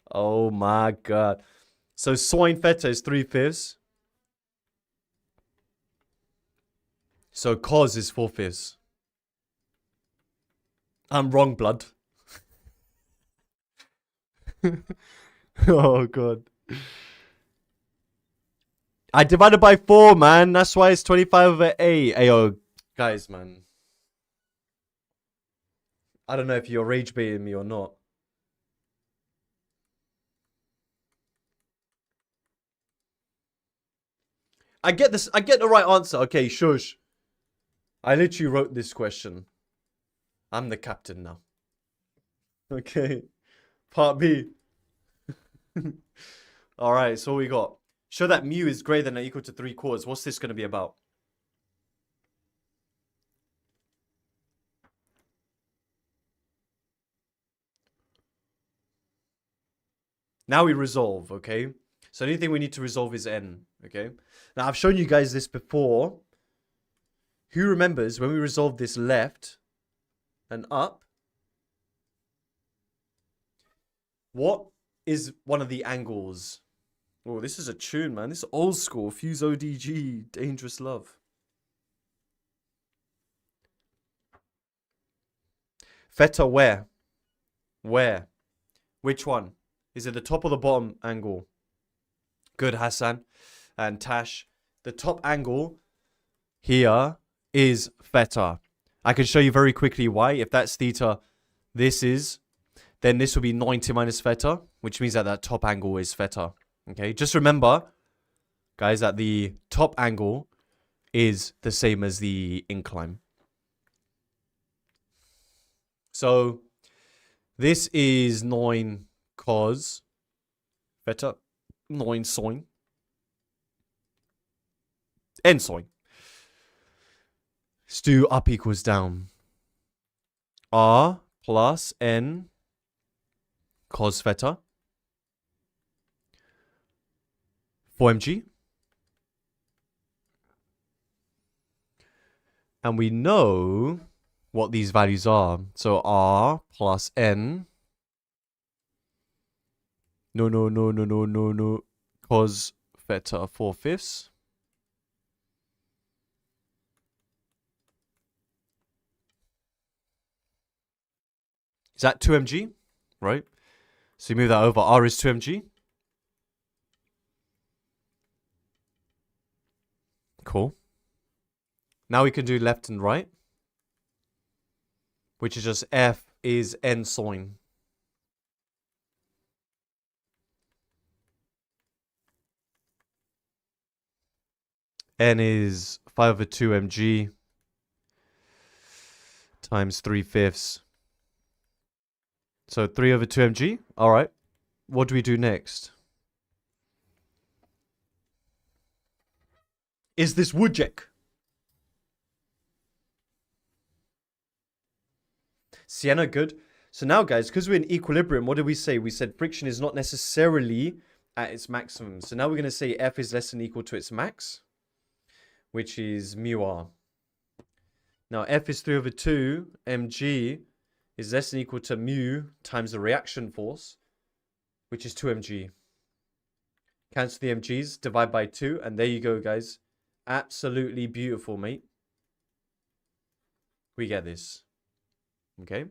Oh my god. So sine theta is 3/5. So cos is 4/5. I'm wrong, blood. Oh god. I divided by 4, man. That's why it's 25/8. Ayo, guys, man. I don't know if you're rage baiting me or not. I get this. I get the right answer. Okay, shush. I literally wrote this question. I'm the captain now. Okay. Part B. Alright, so what we got? Show that mu is greater than or equal to 3/4. What's this going to be about? Now we resolve, okay? So the only thing we need to resolve is n, okay? Now, I've shown you guys this before. Who remembers when we resolved this left and up? What is one of the angles? Oh, this is a tune, man. This is old school. Fuse ODG. Dangerous Love. Theta where? Where? Which one? Is it the top or the bottom angle? Good, Hassan and Tash. The top angle here is theta. I can show you very quickly why. If that's theta, then this will be 90 minus theta, which means that top angle is theta. Okay, just remember, guys, that the top angle is the same as the incline. So this is 9 cos theta, 9 sine, n sine. Let's do up equals down. R plus n cos theta 4mg. And we know what these values are. So R plus n. No. Cos theta 4/5. Is that 2mg? Right? So you move that over. R is 2mg. Cool. Now we can do left and right, which is just F is n sine. N is 5/2 mg times 3/5. So 3/2 mg. All right. What do we do next? Is this Wojciech? Sienna, good. So now, guys, because we're in equilibrium, what did we say? We said friction is not necessarily at its maximum. So now we're going to say F is less than or equal to its max, which is mu r. Now, F is 3/2 mg is less than or equal to mu times the reaction force, which is 2 mg. Cancel the mg's, divide by 2, and there you go, guys. Absolutely beautiful, mate. We get this. Okay.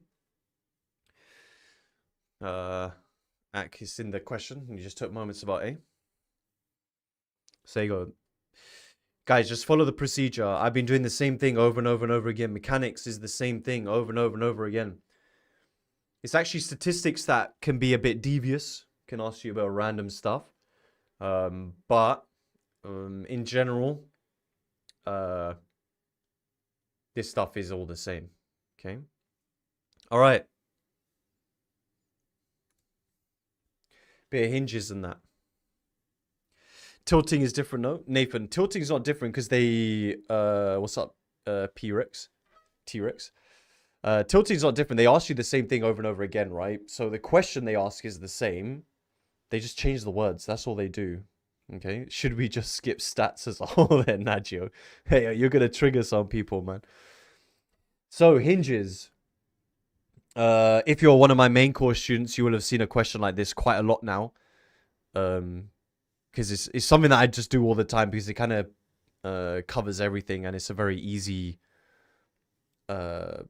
Ak is in the question. You just took moments about A. So you go. Guys, just follow the procedure. I've been doing the same thing over and over and over again. Mechanics is the same thing over and over and over again. It's actually statistics that can be a bit devious. Can ask you about random stuff. But in general, this stuff is all the same. Okay. All right. Bit of hinges and that. Tilting is different, no? Nathan, tilting is not different because they, what's up, T-Rex? Tilting is not different. They ask you the same thing over and over again, right? So the question they ask is the same. They just change the words. That's all they do. Okay. Should we just skip stats as a whole then, Naggio? Hey, you're going to trigger some people, man. So hinges. If you're one of my main course students, you will have seen a question like this quite a lot now. Because it's something that I just do all the time because it kind of covers everything and it's a very easy covers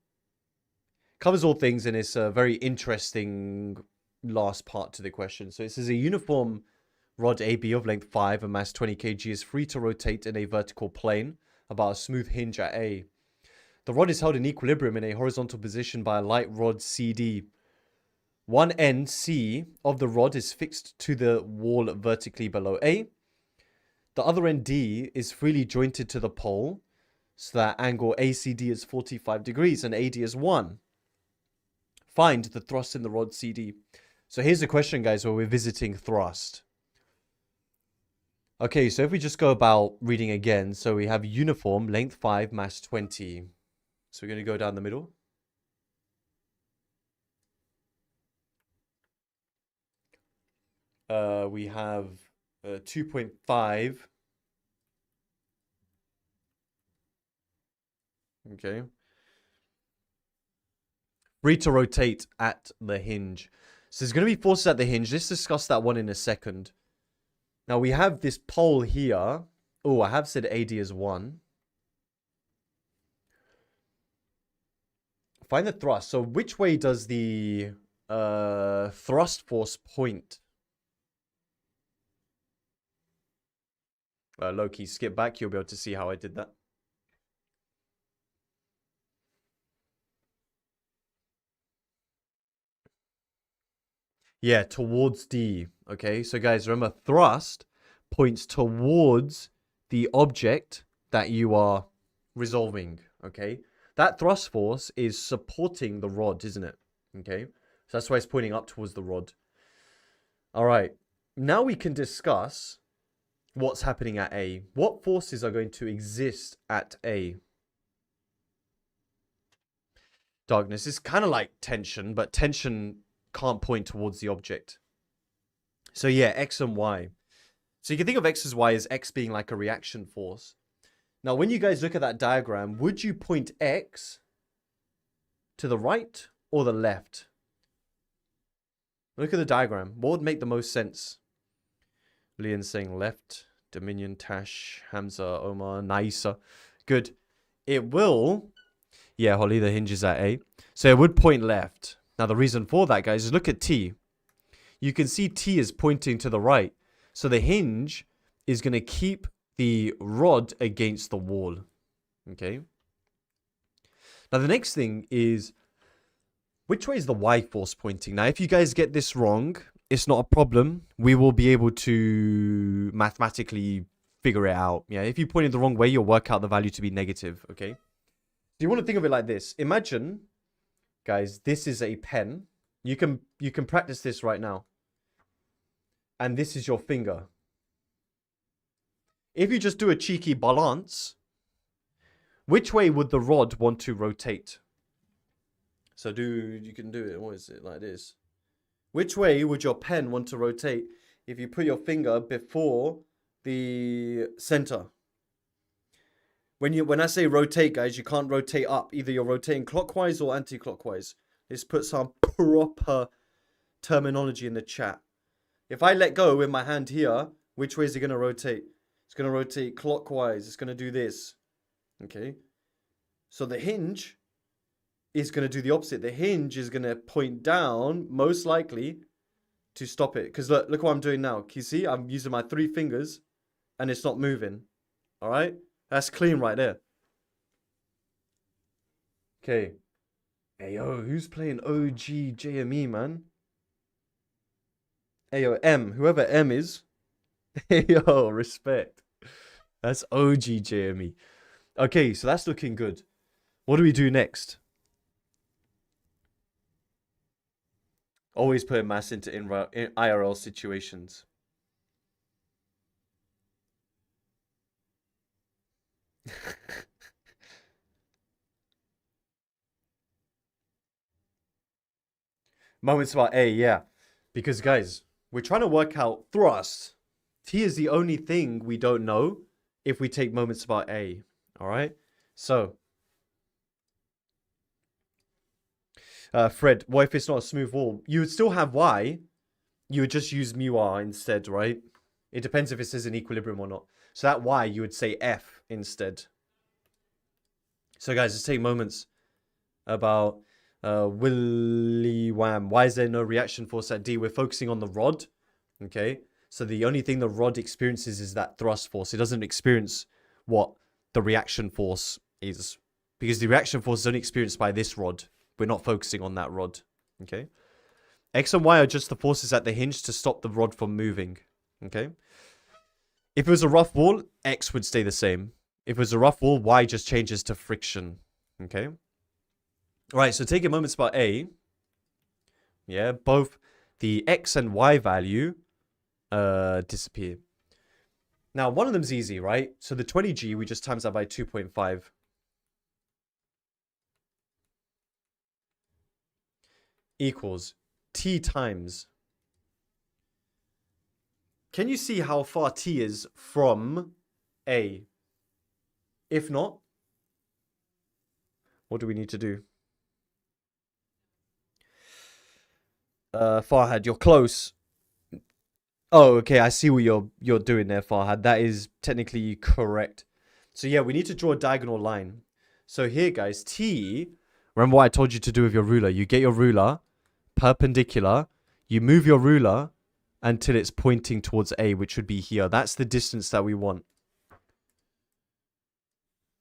all things and it's a very interesting last part to the question. So it says a uniform rod AB of length 5 and mass 20 kg is free to rotate in a vertical plane about a smooth hinge at A. The rod is held in equilibrium in a horizontal position by a light rod CD. One end, C, of the rod is fixed to the wall vertically below A. The other end, D, is freely jointed to the pole, so that angle ACD is 45 degrees and AD is 1. Find the thrust in the rod CD. So here's the question, guys, where we're visiting thrust. Okay, so if we just go about reading again, so we have uniform, length 5, mass 20. So we're going to go down the middle. We have 2.5 Okay. Free to rotate at the hinge. So there's going to be forces at the hinge. Let's discuss that one in a second. Now we have this pole here. Oh, I have said AD is 1. Find the thrust. So which way does the thrust force point? Low-key, skip back. You'll be able to see how I did that. Yeah, towards D. Okay, so guys, remember, thrust points towards the object that you are resolving. Okay, that thrust force is supporting the rod, isn't it? Okay, so that's why it's pointing up towards the rod. All right, now we can discuss what's happening at A. What forces are going to exist at A? Darkness is kind of like tension, but tension can't point towards the object. So yeah, X and Y. So you can think of X as Y as X being like a reaction force. Now, when you guys look at that diagram, would you point X to the right or the left? Look at the diagram. What would make the most sense? Leon's saying left. Dominion, Tash, Hamza, Omar, Naisa. Good. It will... Yeah, Holly, the hinge is at A. So it would point left. Now, the reason for that, guys, is look at T. You can see T is pointing to the right. So the hinge is going to keep the rod against the wall. Okay. Now, the next thing is, which way is the Y force pointing? Now, if you guys get this wrong, it's not a problem. We will be able to mathematically figure it out. Yeah, if you point it the wrong way, you'll work out the value to be negative. Okay. So you want to think of it like this. Imagine, guys, this is a pen. You can practice this right now. And this is your finger. If you just do a cheeky balance, which way would the rod want to rotate? So you can do it, what is it, like this. Which way would your pen want to rotate if you put your finger before the center? When I say rotate, guys, you can't rotate up. Either you're rotating clockwise or anti-clockwise. Let's put some proper terminology in the chat. If I let go with my hand here, which way is it going to rotate? It's going to rotate clockwise. It's going to do this. Okay. So the hinge is going to do the opposite. The hinge is going to point down, most likely, to stop it. Because look what I'm doing now. Can you see? I'm using my 3 fingers and it's not moving. All right. That's clean right there. Okay. Hey, yo, who's playing OG JME, man? Hey, yo, M. Whoever M is. Hey, yo, respect. That's OG JME. Okay, so that's looking good. What do we do next? Always put mass into IRL situations. Moments about A, yeah. Because, guys, we're trying to work out thrust. T is the only thing we don't know if we take moments about A. All right? So, Fred, what if it's not a smooth wall? You would still have Y. You would just use mu R instead, right? It depends if it says in equilibrium or not. So that Y, you would say F instead. So, guys, let's take moments about Willy Wham. Why is there no reaction force at D? We're focusing on the rod. Okay. So the only thing the rod experiences is that thrust force. It doesn't experience what the reaction force is. Because the reaction force is only experienced by this rod. We're not focusing on that rod. Okay. X and Y are just the forces at the hinge to stop the rod from moving. Okay. If it was a rough wall, X would stay the same. If it was a rough wall, Y just changes to friction. Okay. All right, so taking moments about A. Yeah, both the X and Y value disappear. Now, one of them's easy, right? So the 20G, we just times that by 2.5. Equals T times. Can you see how far T is from A? If not, What do we need to do? Farhad, you're close. Oh, okay. I see what you're doing there, Farhad. That is technically correct. So yeah, we need to draw a diagonal line. So here, guys, T. Remember what I told you to do with your ruler. You get your ruler perpendicular. You move your ruler until it's pointing towards A, which would be here. That's the distance that we want.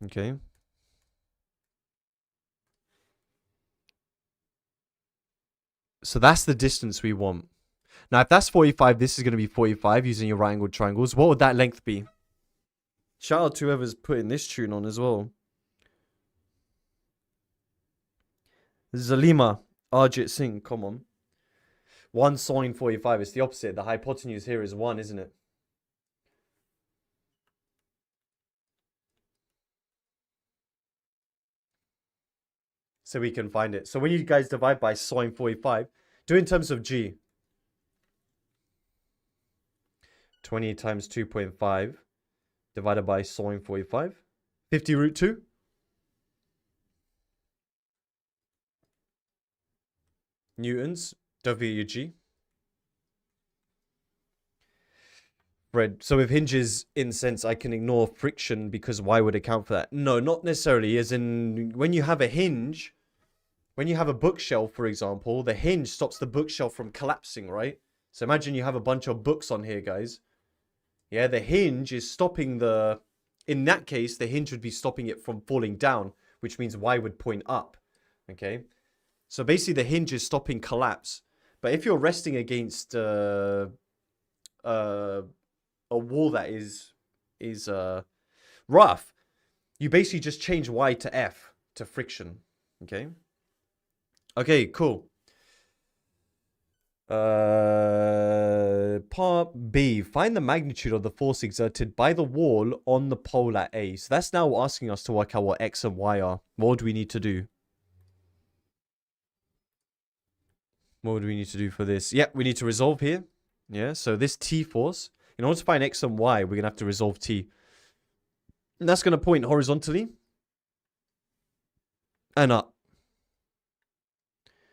Okay. So that's the distance we want. Now, if that's 45, this is going to be 45 using your right angled triangles. What would that length be? Shout out to whoever's putting this tune on as well. Zalima, Arjit Singh, come on. 1 sine 45. It's the opposite. The hypotenuse here is 1, isn't it? So we can find it. So when you guys divide by sine 45, do it in terms of G. 20 times 2.5 divided by sine 45. 50 root 2. Newtons. Don't forget your G. Fred. So with hinges, in sense, I can ignore friction because why would account for that? No, not necessarily. As in, when you have a hinge, when you have a bookshelf, for example, the hinge stops the bookshelf from collapsing, right? So imagine you have a bunch of books on here, guys. Yeah, the hinge is stopping the... In that case, the hinge would be stopping it from falling down, which means Y would point up, okay? So basically, the hinge is stopping collapse. But if you're resting against a wall that is rough, you basically just change Y to F, to friction, okay? Okay, cool. Part B. Find the magnitude of the force exerted by the wall on the pole at A. So that's now asking us to work out what X and Y are. What do we need to do? What do we need to do for this? Yeah, we need to resolve here. Yeah, so this T force, in order to find X and Y, we're going to have to resolve T. And that's going to point horizontally and up.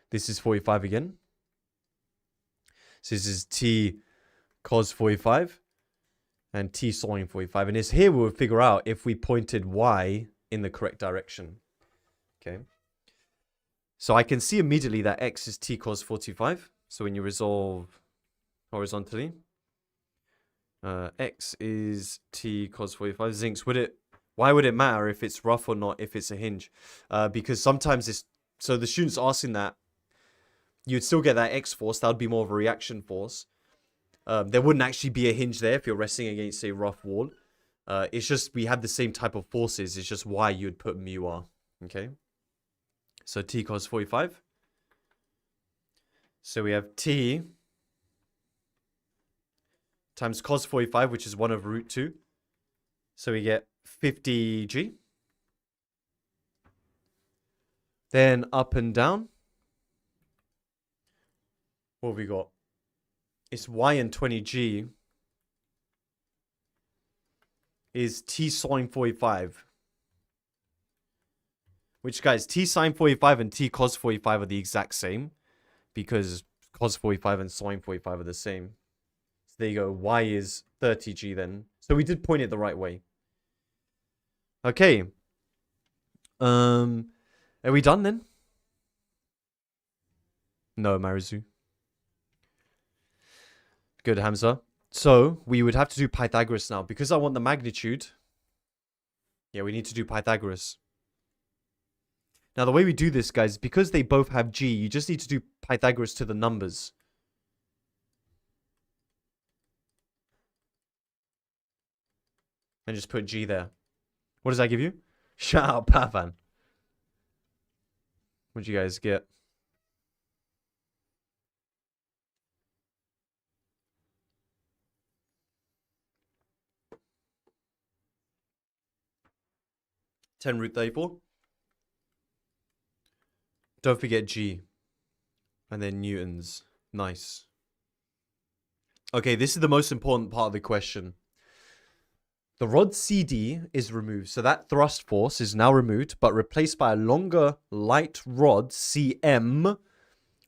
This is 45 again. So this is T cos 45 and T sine 45. And it's here we'll figure out if we pointed Y in the correct direction. Okay. So I can see immediately that X is T cos 45. So when you resolve horizontally, X is T cos 45. Zincs, why would it matter if it's rough or not, if it's a hinge? Because sometimes it's, so the student's asking that, you'd still get that X force. That would be more of a reaction force. There wouldn't actually be a hinge there if you're resting against a rough wall. It's just we have the same type of forces. It's just why you'd put mu r. Okay. So T cos 45. So we have T times cos 45, which is 1 over root 2. So we get 50g. Then up and down. What have we got? It's y and 20g is t sine 45. Which, guys, t sine 45 and t cos 45 are the exact same. Because cos 45 and sine 45 are the same. So there you go. Y is 30g then. So we did point it the right way. Okay. Are we done then? No, Marizu. Good, Hamza. So we would have to do Pythagoras now. Because I want the magnitude. Yeah, we need to do Pythagoras. Now, the way we do this, guys, because they both have G, you just need to do Pythagoras to the numbers. And just put G there. What does that give you? Shout out, Pavan. What'd you guys get? Ten root 34. Don't forget G. And then newtons. Nice. Okay, this is the most important part of the question. The rod CD is removed. So that thrust force is now removed, but replaced by a longer light rod CM,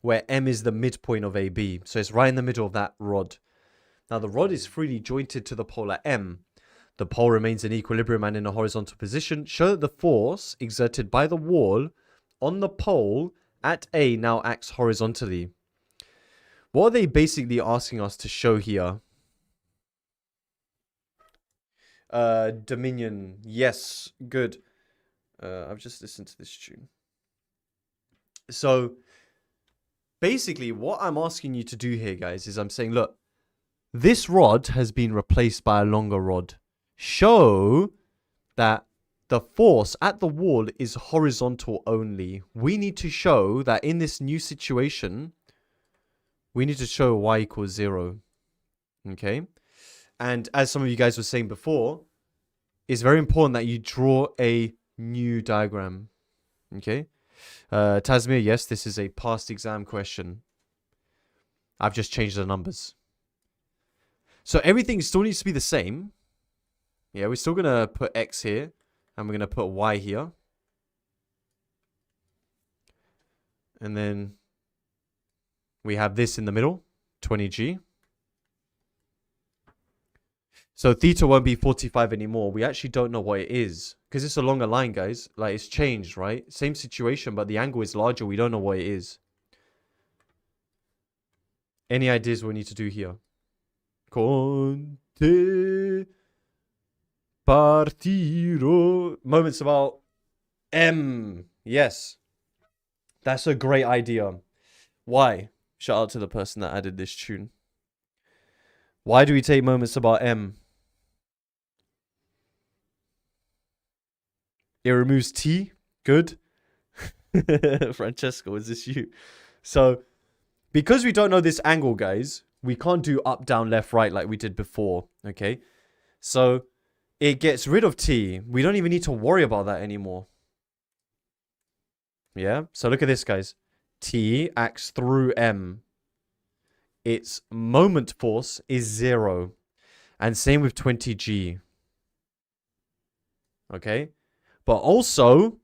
where M is the midpoint of AB. So it's right in the middle of that rod. Now the rod is freely jointed to the pole at M. The pole remains in equilibrium and in a horizontal position. Show that the force exerted by the wall on the pole at A now acts horizontally. What are they basically asking us to show here? Dominion. Yes, good. I've just listened to this tune. So, basically, what I'm asking you to do here, guys, is I'm saying, look, this rod has been replaced by a longer rod. Show that the force at the wall is horizontal only. We need to show that in this new situation, we need to show y equals 0. Okay? And as some of you guys were saying before, it's very important that you draw a new diagram. Okay? Tasmir, yes, this is a past exam question. I've just changed the numbers. So everything still needs to be the same. Yeah, we're still going to put x here. And we're going to put y here. And then we have this in the middle, 20g. So theta won't be 45 anymore. We actually don't know what it is. Because it's a longer line, guys. Like, it's changed, right? Same situation, but the angle is larger. We don't know what it is. Any ideas what we need to do here? Conte partiro. Moments about M. Yes. That's a great idea. Why? Shout out to the person that added this tune. Why do we take moments about M? It removes T. Good. Francesco, is this you? So, because we don't know this angle, guys, we can't do up, down, left, right like we did before. Okay? So, it gets rid of T. We don't even need to worry about that anymore. Yeah? So, look at this, guys. T acts through M. Its moment force is 0. And same with 20g. Okay? But also,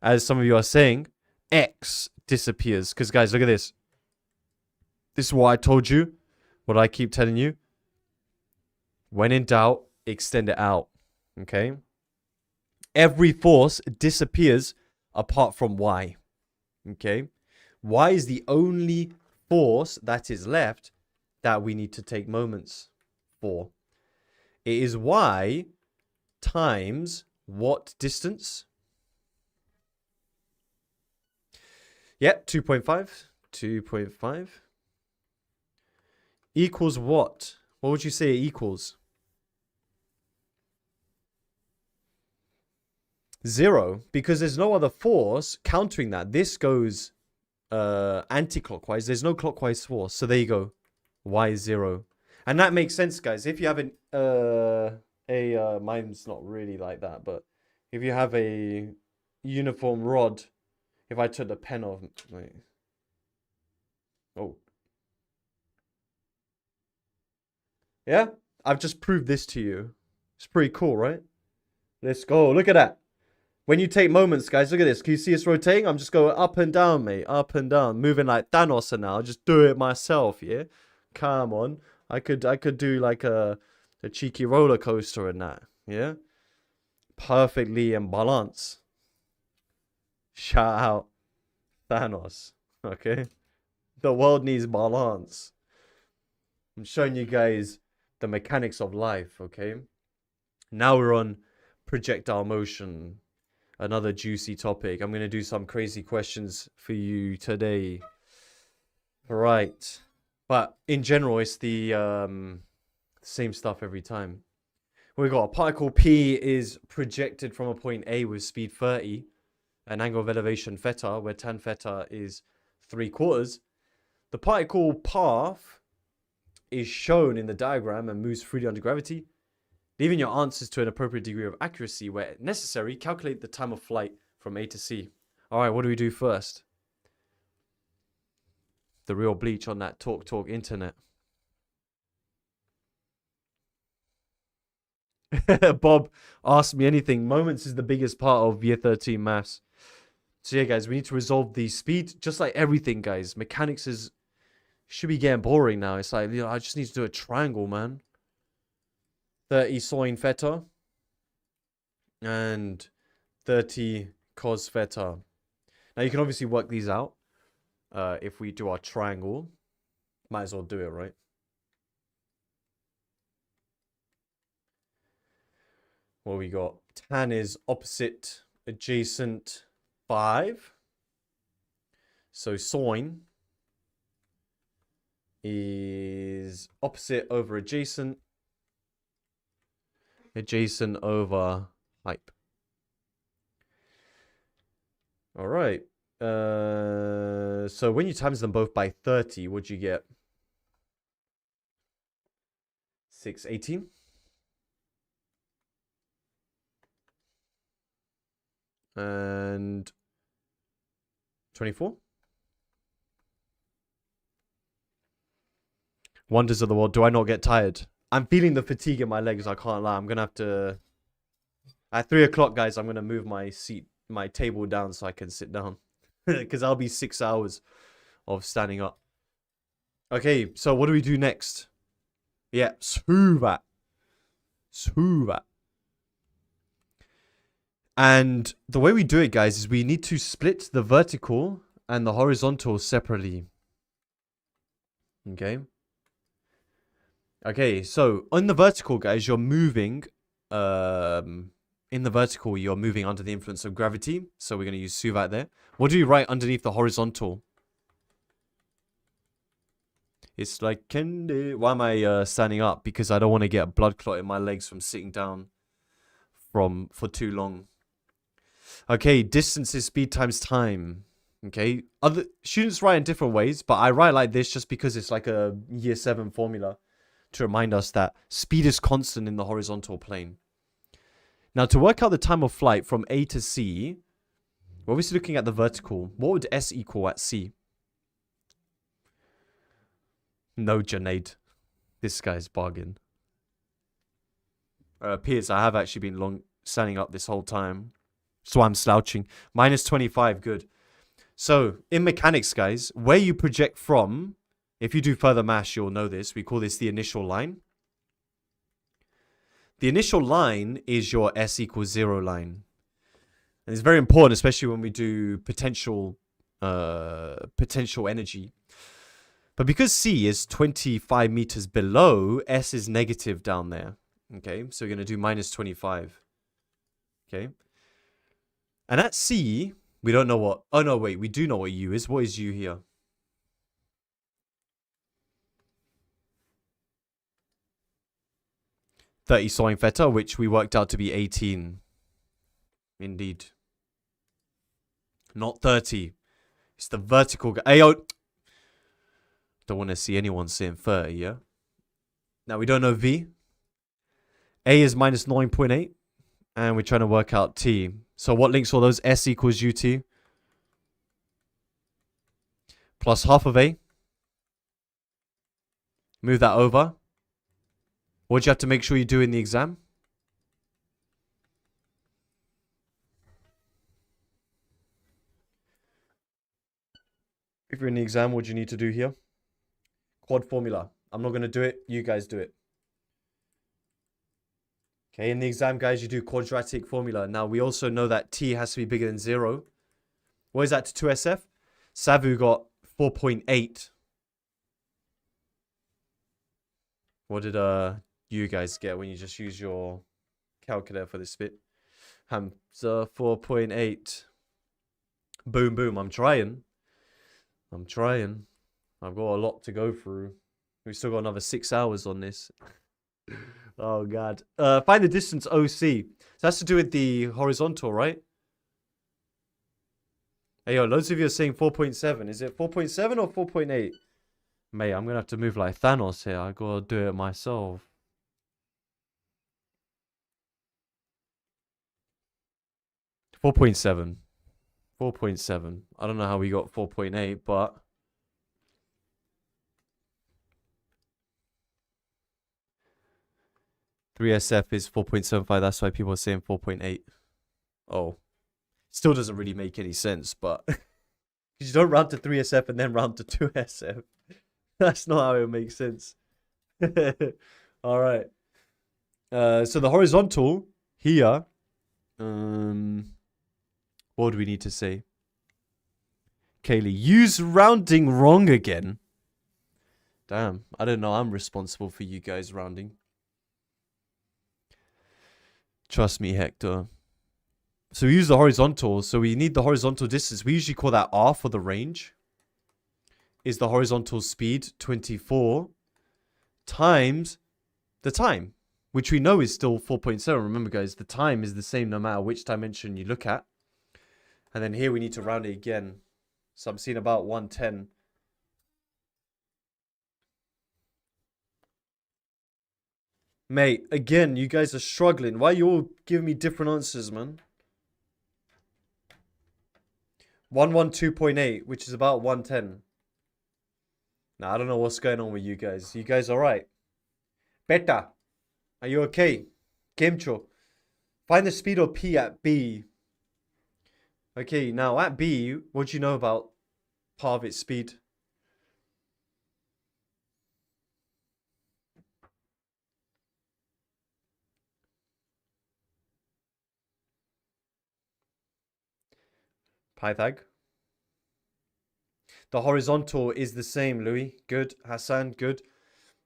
as some of you are saying, X disappears. Because, guys, look at this. This is what I told you. What I keep telling you. When in doubt, extend it out. Okay? Every force disappears apart from Y. Okay? Y is the only force that is left that we need to take moments for. It is Y times what distance? Yep, 2.5. 2.5. Equals what? What would you say it equals? 0. Because there's no other force countering that. This goes anti-clockwise. There's no clockwise force. So there you go. Y is 0. And that makes sense, guys. If you have mine's not really like that, but if you have a uniform rod, if I took the pen off, wait. Oh. Yeah, I've just proved this to you. It's pretty cool, right? Let's go. Look at that. When you take moments, guys, look at this. Can you see us rotating? I'm just going up and down, mate. Up and down. Moving like Thanos and now. I'll just do it myself, yeah? Come on. I could do like a cheeky roller coaster and that, yeah? Perfectly in balance. Shout out Thanos, okay? The world needs balance. I'm showing you guys the mechanics of life, okay? Now we're on projectile motion. Another juicy topic. I'm going to do some crazy questions for you today. Right. But in general, it's the same stuff every time. We've got a particle P is projected from a point A with speed 30. An angle of elevation theta, where tan theta is 3/4. The particle path is shown in the diagram and moves freely under gravity. Leaving your answers to an appropriate degree of accuracy where necessary, calculate the time of flight from A to C. All right, what do we do first? The real bleach on that talk internet. Bob asked me anything. Moments is the biggest part of year 13 maths. So yeah, guys, we need to resolve the speed. Just like everything, guys. Mechanics should be getting boring now. It's like, I just need to do a triangle, man. 30 sine theta. And 30 cos theta. Now, you can obviously work these out. If we do our triangle. Might as well do it, right? What we got? Tan is opposite adjacent 5. So sine is opposite over adjacent. Adjacent over hype. All right. So when you times them both by 30, what'd you get? 618. And 24. Wonders of the world. Do I not get tired? I'm feeling the fatigue in my legs. I can't lie. I'm going to have to... At 3 o'clock, guys, I'm going to move my table down so I can sit down. Because I'll be 6 hours of standing up. Okay, so what do we do next? Yeah, Suvat. And the way we do it, guys, is we need to split the vertical and the horizontal separately. Okay. Okay, so on the vertical, guys, you're moving. In the vertical, you're moving under the influence of gravity. So we're going to use Suvat there. What do you write underneath the horizontal? It's like candy. Why am I standing up? Because I don't want to get a blood clot in my legs from sitting down for too long. Okay, distance is speed times time. Okay, other students write in different ways, but I write like this just because it's like a year 7 formula to remind us that speed is constant in the horizontal plane. Now, to work out the time of flight from A to C, we're obviously looking at the vertical. What would S equal at C? No, Junaid. This guy's bargain. Piers, I have actually been standing up this whole time. So I'm slouching. Minus 25, good. So, in mechanics, guys, where you project from, if you do further maths, you'll know this. We call this the initial line. The initial line is your S equals 0 line. And it's very important, especially when we do potential energy. But because C is 25 meters below, S is negative down there. Okay, so we're going to do minus 25. Okay. And at C, we don't know what... Oh, no, wait. We do know what U is. What is U here? .30 sine theta, which we worked out to be 18. Indeed. Not 30. It's the vertical... Ayo! Don't want to see anyone saying 30, yeah? Now, we don't know V. A is minus 9.8. And we're trying to work out T. So what links all those? S equals UT. Plus half of A. Move that over. What do you have to make sure you do in the exam? If you're in the exam, what do you need to do here? Quad formula. I'm not going to do it. You guys do it. Okay, in the exam, guys, you do quadratic formula. Now, we also know that T has to be bigger than 0. What is that to 2SF? Savu got 4.8. What did you guys get when you just use your calculator for this bit? Hamza 4.8. Boom, boom. I'm trying. I've got a lot to go through. We've still got another 6 hours on this. Oh, God. Find the distance OC. So that's to do with the horizontal, right? Hey, yo, loads of you are saying 4.7. Is it 4.7 or 4.8? Mate, I'm going to have to move like Thanos here. I got to do it myself. .7. 4.7. I don't know how we got 4.8, but... 3SF is 4.75. That's why people are saying 4.8. Oh. Still doesn't really make any sense, but... you don't round to 3SF and then round to 2SF. That's not how it makes sense. Alright. So the horizontal here... what do we need to say? Kaylee, use rounding wrong again. Damn, I don't know. I'm responsible for you guys rounding. Trust me, Hector. So we use the horizontal. So we need the horizontal distance. We usually call that R for the range. Is the horizontal speed 24 times the time, which we know is still 4.7. Remember, guys, the time is the same no matter which dimension you look at. And then here we need to round it again. So I'm seeing about 110. Mate, again, you guys are struggling. Why are you all giving me different answers, man? 112.8, which is about 110. Now, I don't know what's going on with you guys. You guys alright? Beta, are you okay? Kimcho, find the speed of P at B. Okay, now at B, what do you know about part of its speed? Pythag. The horizontal is the same, Louis. Good. Hassan, good.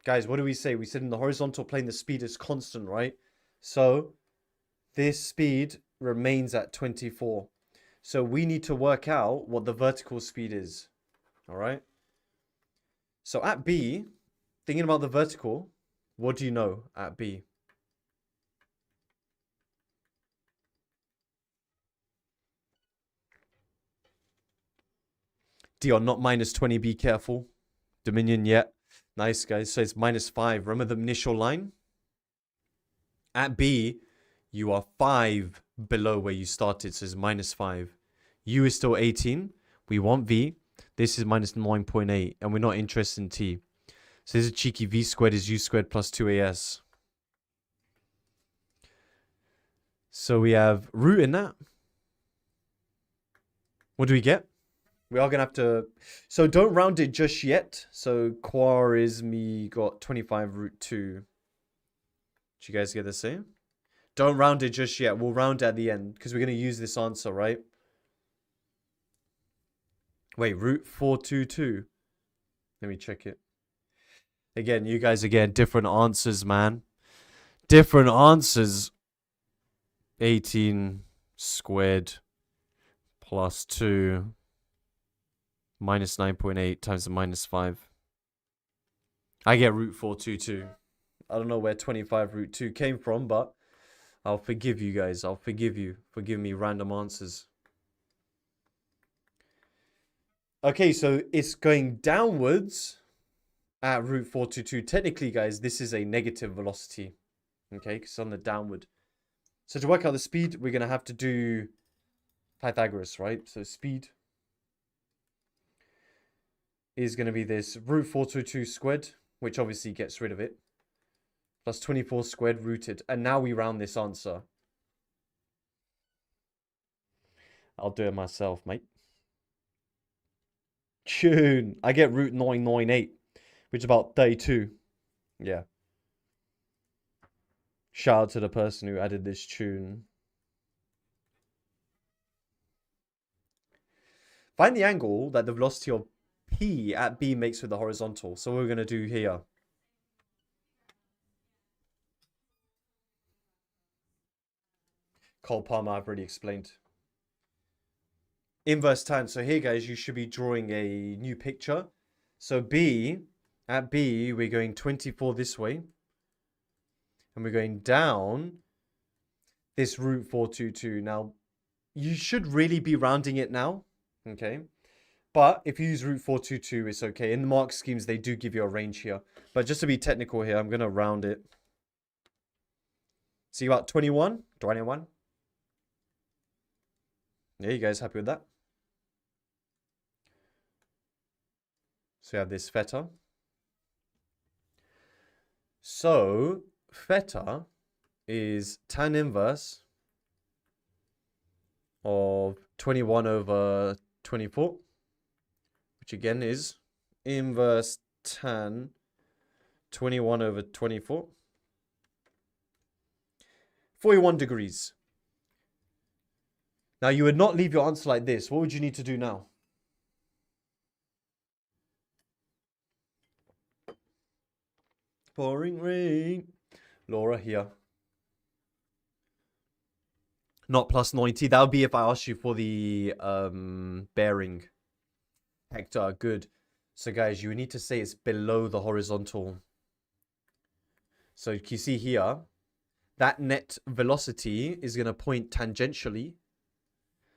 Guys, what do we say? We said in the horizontal plane, the speed is constant, right? So this speed remains at 24. So we need to work out what the vertical speed is. All right. So at B, thinking about the vertical, what do you know at B? Dion, not minus 20. Be careful. Dominion, yeah. Nice, guys. So it's -5. Remember the initial line? At B, you are 5 below where you started. So it's -5. U is still 18. We want V. This is -9.8. And we're not interested in T. So this is cheeky. V squared is U squared plus 2AS. So we have root in that. What do we get? We are going to have to... So don't round it just yet. So Khwarizmi got 25 root 2. Did you guys get the same? Don't round it just yet. We'll round it at the end. Because we're going to use this answer, right? Wait, root 422. Let me check it. Again, you guys are getting different answers, man. Different answers. 18 squared plus 2... minus 9.8 times the -5. I get root 422. I don't know where 25 root 2 came from, but I'll forgive you guys. I'll forgive you for giving me random answers. Okay, so it's going downwards at root 422. Technically, guys, this is a negative velocity. Okay, because it's on the downward. So to work out the speed, we're going to have to do Pythagoras, right? So speed is going to be this root 422 squared, which obviously gets rid of it, plus 24 squared rooted. And now we round this answer. I'll do it myself, mate. Tune. I get root 998, which is about 32. Yeah. Shout out to the person who added this tune. Find the angle that the velocity of P at B makes with the horizontal. So what we're going to do here. Cole Palmer, I've already explained. Inverse tan. So here, guys, you should be drawing a new picture. So at B, we're going 24 this way. And we're going down this root 422. Now, you should really be rounding it now. Okay. But if you use root 422, it's okay. In the mark schemes, they do give you a range here. But just to be technical here, I'm going to round it. See about 21? 21? Yeah, you guys happy with that? So we have this theta. So, theta is tan inverse of 21 over 24, which again is inverse tan 21 over 24. 41 degrees. Now, you would not leave your answer like this. What would you need to do now? Pouring rain. Laura here. Not plus 90. That would be if I asked you for the bearing. Hector, good. So, guys, you need to say it's below the horizontal. So, you see here, that net velocity is going to point tangentially.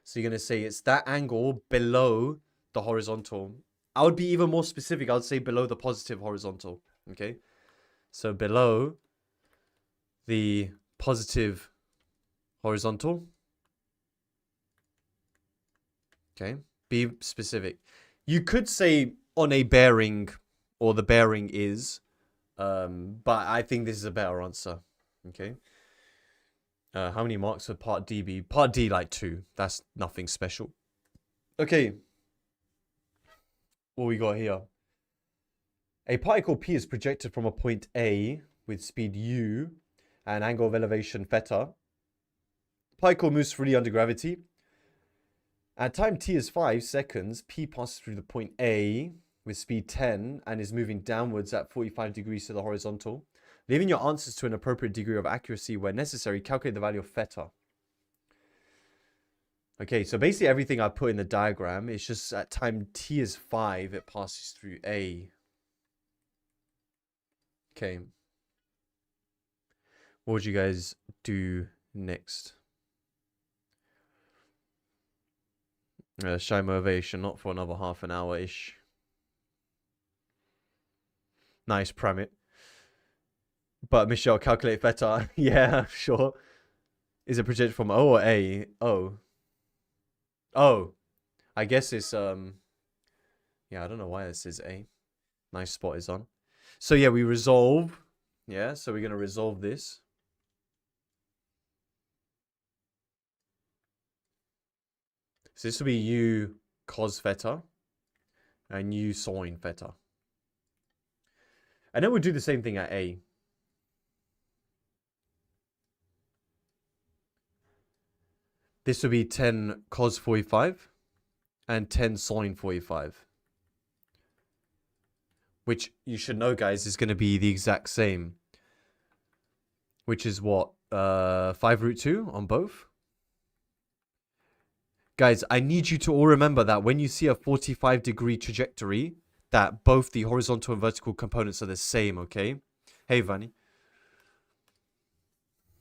So, you're going to say it's that angle below the horizontal. I would be even more specific. I would say below the positive horizontal. Okay? So, below the positive horizontal. Okay? Be specific. You could say on a bearing, or the bearing is, but I think this is a better answer. Okay? How many marks would part D be? Part D, like 2. That's nothing special. Okay. What we got here? A particle P is projected from a point A with speed u and angle of elevation theta. Particle moves freely under gravity. At time t is 5 seconds, P passes through the point A with speed 10 and is moving downwards at 45 degrees to the horizontal. Leaving your answers to an appropriate degree of accuracy where necessary, calculate the value of theta. Okay, so basically everything I put in the diagram is just at time t is 5, it passes through A. Okay. What would you guys do next? Shy motivation, not for another half an hour-ish. Nice, Pramit. But Michelle, calculate theta. Yeah, sure. Is it projected from O or A? O. Oh. I guess it's, yeah, I don't know why this is A. Nice spot is on. So, yeah, we resolve. Yeah, so we're going to resolve this. So this will be U cos theta and U sine theta. And then we'll do the same thing at A. This will be 10 cos 45 and 10 sine 45. Which you should know, guys, is going to be the exact same. Which is what? 5 root 2 on both? Guys, I need you to all remember that when you see a 45-degree trajectory, that both the horizontal and vertical components are the same, okay? Hey, Vanny.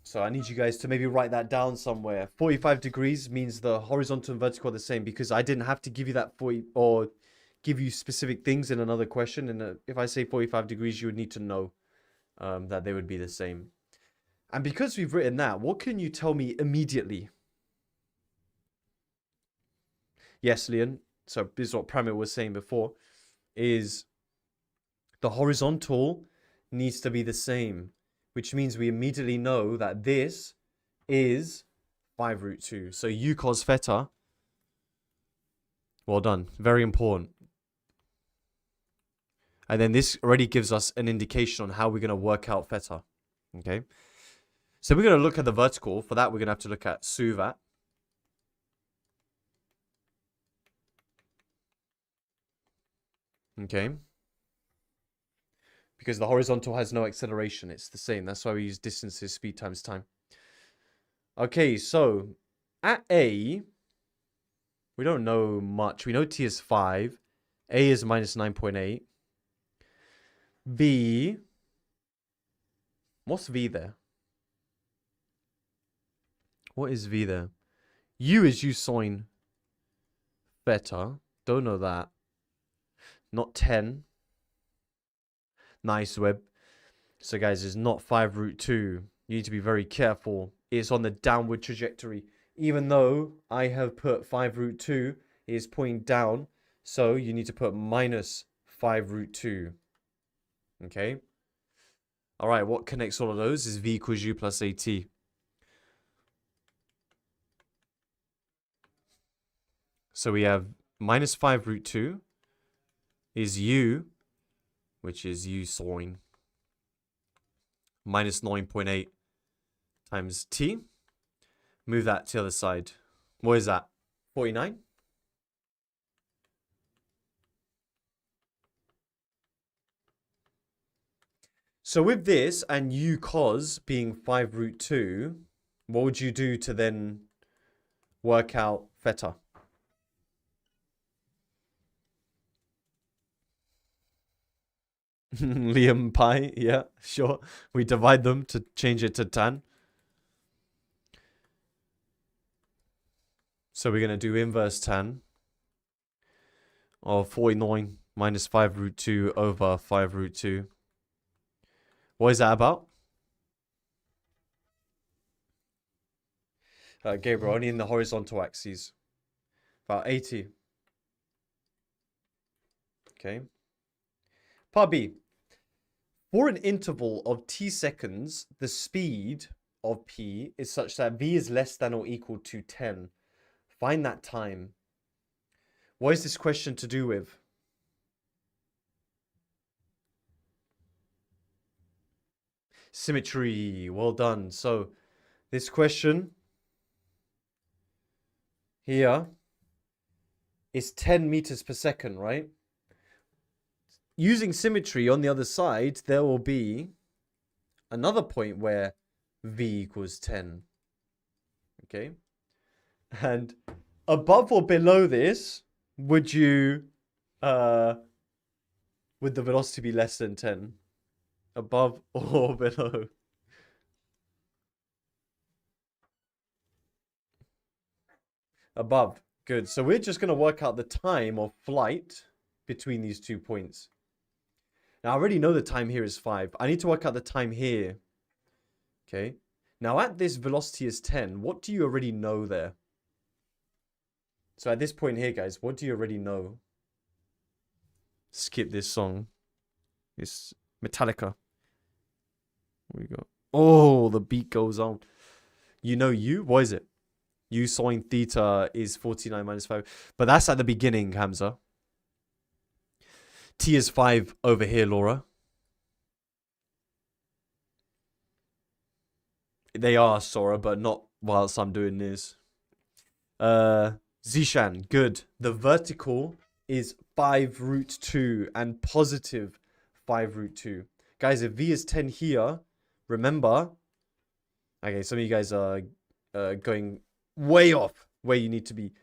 So I need you guys to maybe write that down somewhere. 45 degrees means the horizontal and vertical are the same because I didn't have to give you that 40 or give you specific things in another question. And if I say 45 degrees, you would need to know that they would be the same. And because we've written that, what can you tell me immediately? Yes, Leon. So this is what Pramit was saying before, is the horizontal needs to be the same, which means we immediately know that this is 5 root 2. So U cos theta, well done, very important. And then this already gives us an indication on how we're going to work out theta, okay? So we're going to look at the vertical. For that, we're going to have to look at suvat. Okay. Because the horizontal has no acceleration. It's the same. That's why we use distances, speed times time. Okay, so at A, we don't know much. We know T is 5. A is minus 9.8. V. What's V there? What is V there? U is U sine theta. Don't know that. Not 10. Nice, Web. So, guys, it's not 5 root 2. You need to be very careful. It's on the downward trajectory. Even though I have put 5 root 2, it is pointing down. So, you need to put minus 5 root 2. Okay? All right, what connects all of those is v equals u plus at. So we have minus 5 root 2 is u, which is u sine minus 9.8 times t. Move that to the other side. What is that? 49? So with this and u cos being 5 root 2, what would you do to then work out theta? Liam pi, yeah, sure. We divide them to change it to tan. So we're going to do inverse tan of 49 minus 5 root 2 over 5 root 2. What is that about? Gabriel, only in the horizontal axes. About 80. Okay. Part B. For an interval of t seconds, the speed of p is such that v is less than or equal to 10. Find that time. What is this question to do with? Symmetry. Well done. So this question here is 10 meters per second, right? Using symmetry on the other side, there will be another point where v equals 10. Okay. And above or below this, would you would the velocity be less than 10? Above or below? Above. Good. So we're just going to work out the time of flight between these 2 points. Now, I already know the time here is 5. I need to work out the time here. Okay. Now, at this velocity is 10. What do you already know there? So at this point here, guys, what do you already know? Skip this song. It's Metallica. Here we go. Oh, the beat goes on. You know u? What is it? U sine theta is 49 minus 5. But that's at the beginning, Hamza. T is 5 over here, Laura. They are, Sora, but not whilst I'm doing this. Zishan, good. The vertical is 5 root 2 and positive 5 root 2. Guys, if v is 10 here, remember... Okay, some of you guys are going way off where you need to be.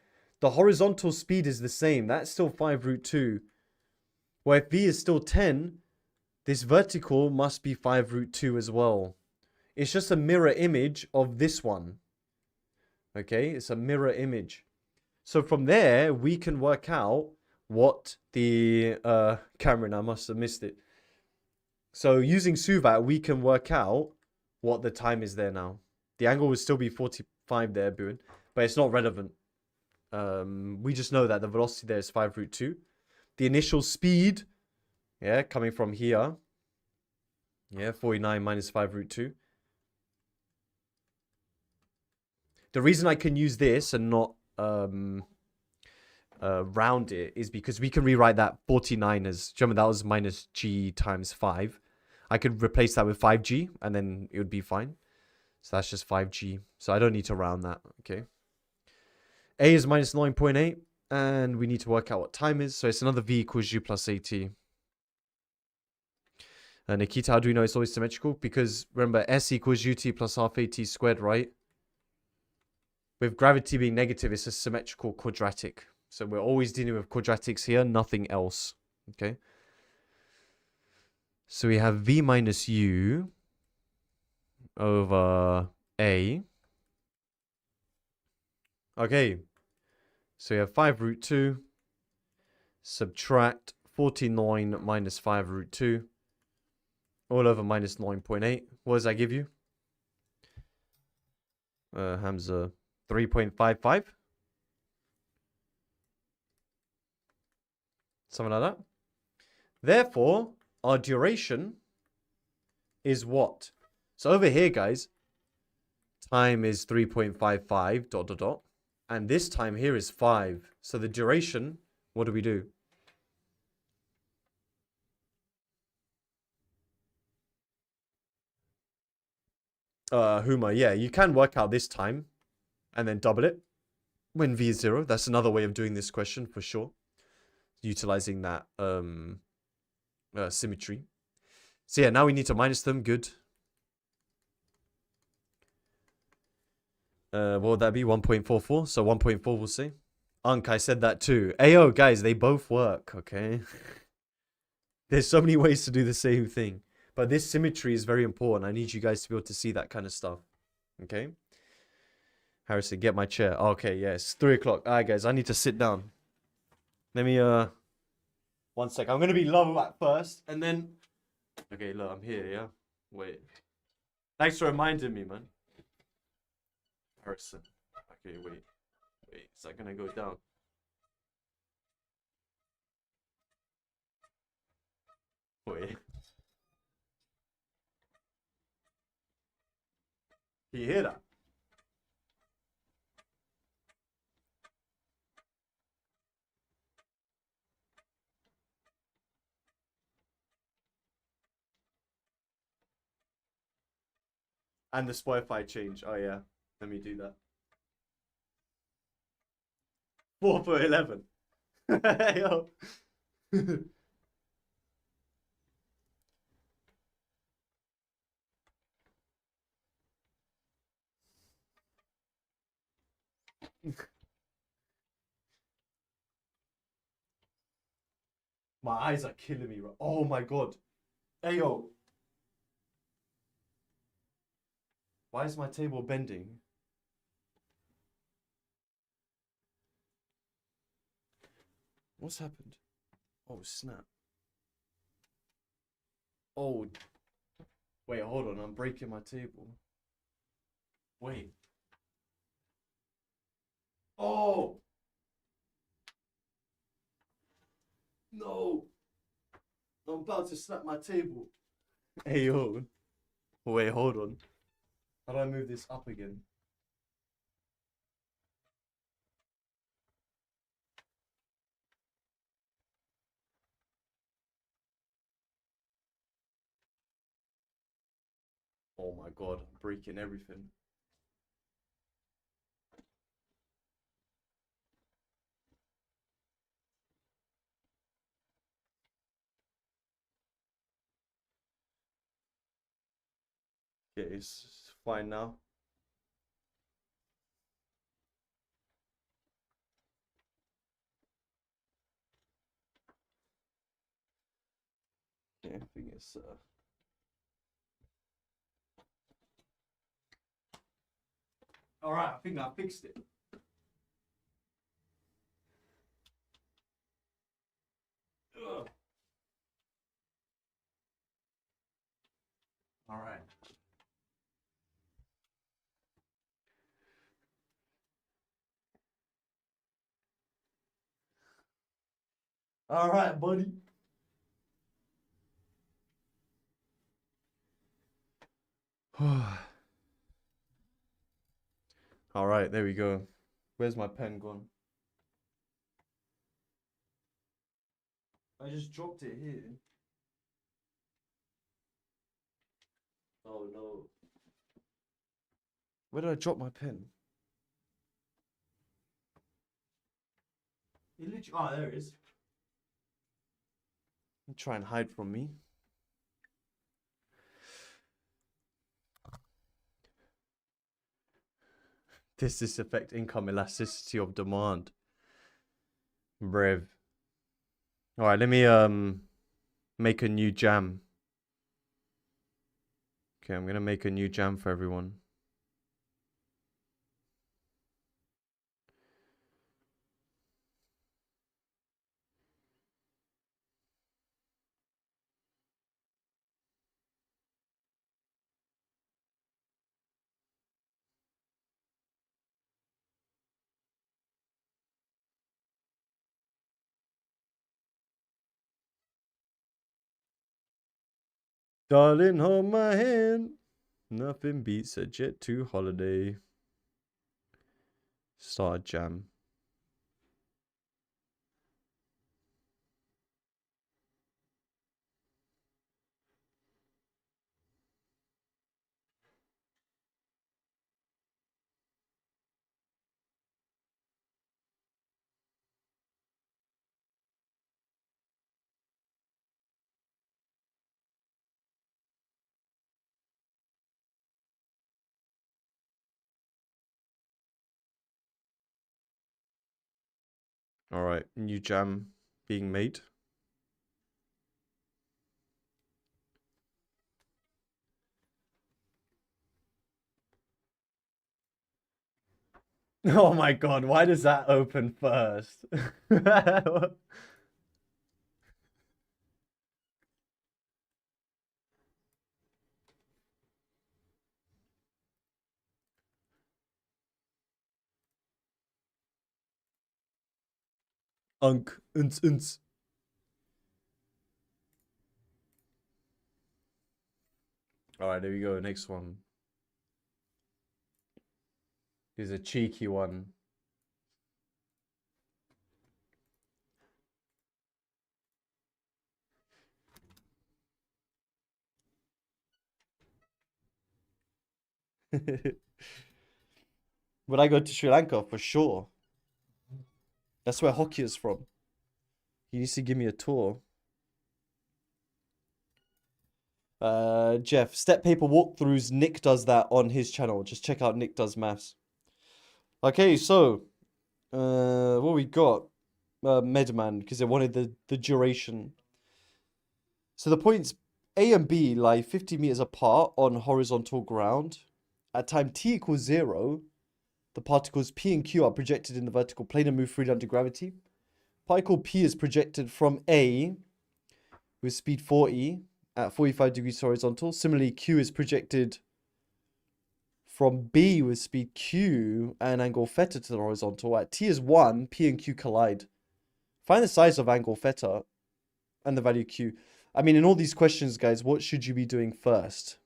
The horizontal speed is the same. That's still 5 root 2. Well, if v is still 10, this vertical must be 5 root 2 as well. It's just a mirror image of this one. Okay, it's a mirror image. So from there, we can work out what the... Cameron, I must have missed it. So using Suvat, we can work out what the time is there now. The angle would still be 45 there, Boone, but it's not relevant. We just know that the velocity there is 5 root 2. The initial speed, yeah, coming from here, yeah, 49 minus 5 root 2. The reason I can use this and not round it is because we can rewrite that 49 as, remember that was minus g times 5. I could replace that with 5g and then it would be fine. So that's just 5g. So I don't need to round that, okay? A is minus 9.8 and we need to work out what time is. So it's another v equals u plus at. Nikita, how do we know it's always symmetrical? Because remember, s equals ut plus half at squared, right? With gravity being negative, it's a symmetrical quadratic. So we're always dealing with quadratics here, nothing else. Okay. So we have v minus u over a. Okay. So we have 5 root 2. Subtract 49 minus 5 root 2. All over minus 9.8. What does that give you? Hamza, 3.55. Something like that. Therefore, our duration is what? So over here, guys, time is 3.55 dot dot dot. And this time here is 5. So the duration, what do we do? Huma, yeah, you can work out this time and then double it when v is 0. That's another way of doing this question for sure. Utilizing that symmetry. So yeah, now we need to minus them. Good. What would that be? 1.44. So 1.4 we'll say. Unk, I said that too. Ayo, guys, they both work, okay? There's so many ways to do the same thing. But this symmetry is very important. I need you guys to be able to see that kind of stuff. Okay? Harrison, get my chair. Okay, yes. 3 o'clock. Alright, guys, I need to sit down. Let me, 1 sec. I'm going to be low at first, and then... Okay, look, I'm here, yeah? Wait. Thanks for reminding me, man. Harrison. Okay, wait. Wait, is that going to go down? Wait. Can you hear that? And the Spotify change. Oh, yeah. Let me do that. 4 for 11. Yo. My eyes are killing me. Oh my god. Hey yo. Why is my table bending? What's happened? Oh snap. Oh. Wait, hold on. I'm breaking my table. Wait. Oh. No. I'm about to snap my table. Hey yo. Wait, hold on. How do I move this up again? Oh my god, I'm breaking everything. Okay, it's fine now. Yeah, I think it's Alright, I think I fixed it. Ugh. Alright. Alright, buddy. Alright, there we go. Where's my pen gone? I just dropped it here. Oh no. Where did I drop my pen? It literally, oh, there it is. You try and hide from me. Does this affect income elasticity of demand? Brev. Alright, let me make a new jam. Okay, I'm gonna make a new jam for everyone. Darling, hold my hand. Nothing beats a jet to holiday. Star Jam. Alright, new jam being made. Oh my god, why does that open first? Unk, unts. Alright, there we go, next one. Here's a cheeky one. Would I go to Sri Lanka? For sure. That's where hockey is from. He needs to give me a tour. Jeff, step paper walkthroughs. Nick does that on his channel. Just check out Nick Does Maths. Okay, so what we got? Medman, because they wanted the duration. So the points A and B lie 50 meters apart on horizontal ground. At time t equals 0, the particles P and Q are projected in the vertical plane and move freely under gravity. Particle P is projected from A with speed 40 at 45 degrees horizontal. Similarly, Q is projected from B with speed Q and angle theta to the horizontal. At T is 1, P and Q collide. Find the size of angle theta and the value Q. I mean, in all these questions, guys, what should you be doing first?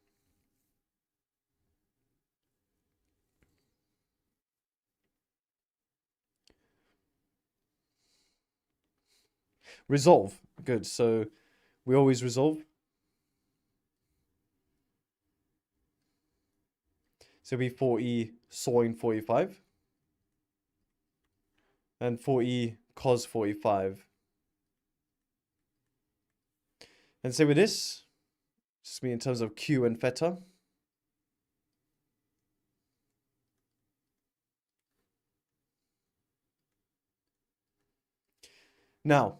Resolve. Good. So we always resolve. So it'll be 4e sine 45. And 4e cos 45. And so with this, just me in terms of Q and theta. Now,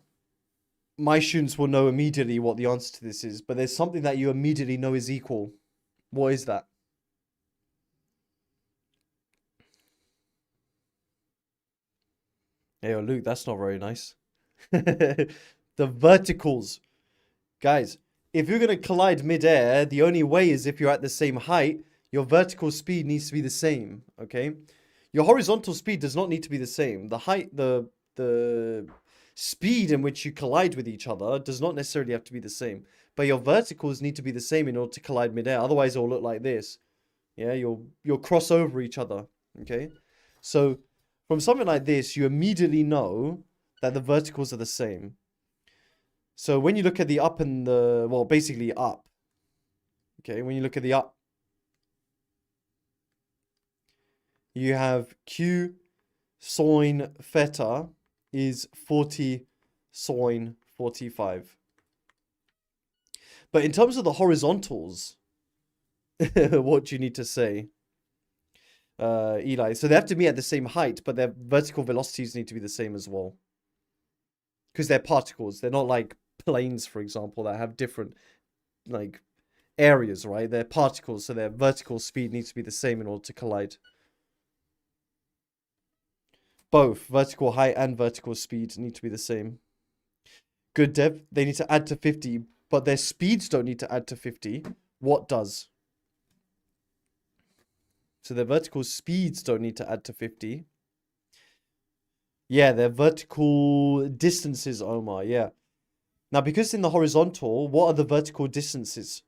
my students will know immediately what the answer to this is, but there's something that you immediately know is equal. What is that? Hey, oh, Luke, that's not very nice. The verticals. Guys, if you're going to collide midair, the only way is if you're at the same height, your vertical speed needs to be the same, okay? Your horizontal speed does not need to be the same. The height, the speed in which you collide with each other does not necessarily have to be the same. But your verticals need to be the same in order to collide midair. Otherwise, it'll look like this. Yeah, you'll cross over each other, okay? So from something like this, you immediately know that the verticals are the same. So when you look at the up and the, well, basically up, okay, when you look at the up, you have Q sine theta is 40 sine 45. But in terms of the horizontals, what do you need to say, Eli? So they have to be at the same height, but their vertical velocities need to be the same as well. Because they're particles. They're not like planes, for example, that have different, like, areas, right? They're particles, so their vertical speed needs to be the same in order to collide. Both vertical height and vertical speed need to be the same. Good, Dev. They need to add to 50, but their speeds don't need to add to 50. What does? So their vertical speeds don't need to add to 50. Yeah, their vertical distances, Omar, yeah. Now, because in the horizontal, what are the vertical distances?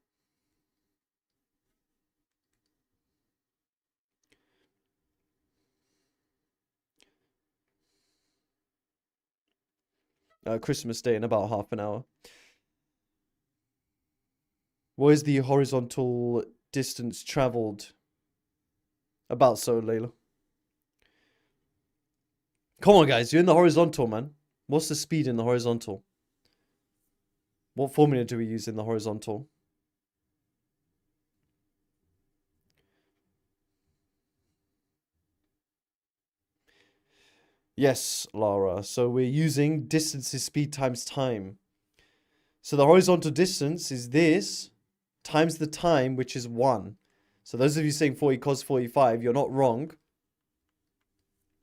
Christmas Day in about half an hour. What is the horizontal distance traveled? About so, Layla. Come on, guys. You're in the horizontal, man. What's the speed in the horizontal? What formula do we use in the horizontal? Yes, Lara. So we're using distance is speed times time. So the horizontal distance is this times the time, which is 1. So those of you saying 40 cos 45, you're not wrong.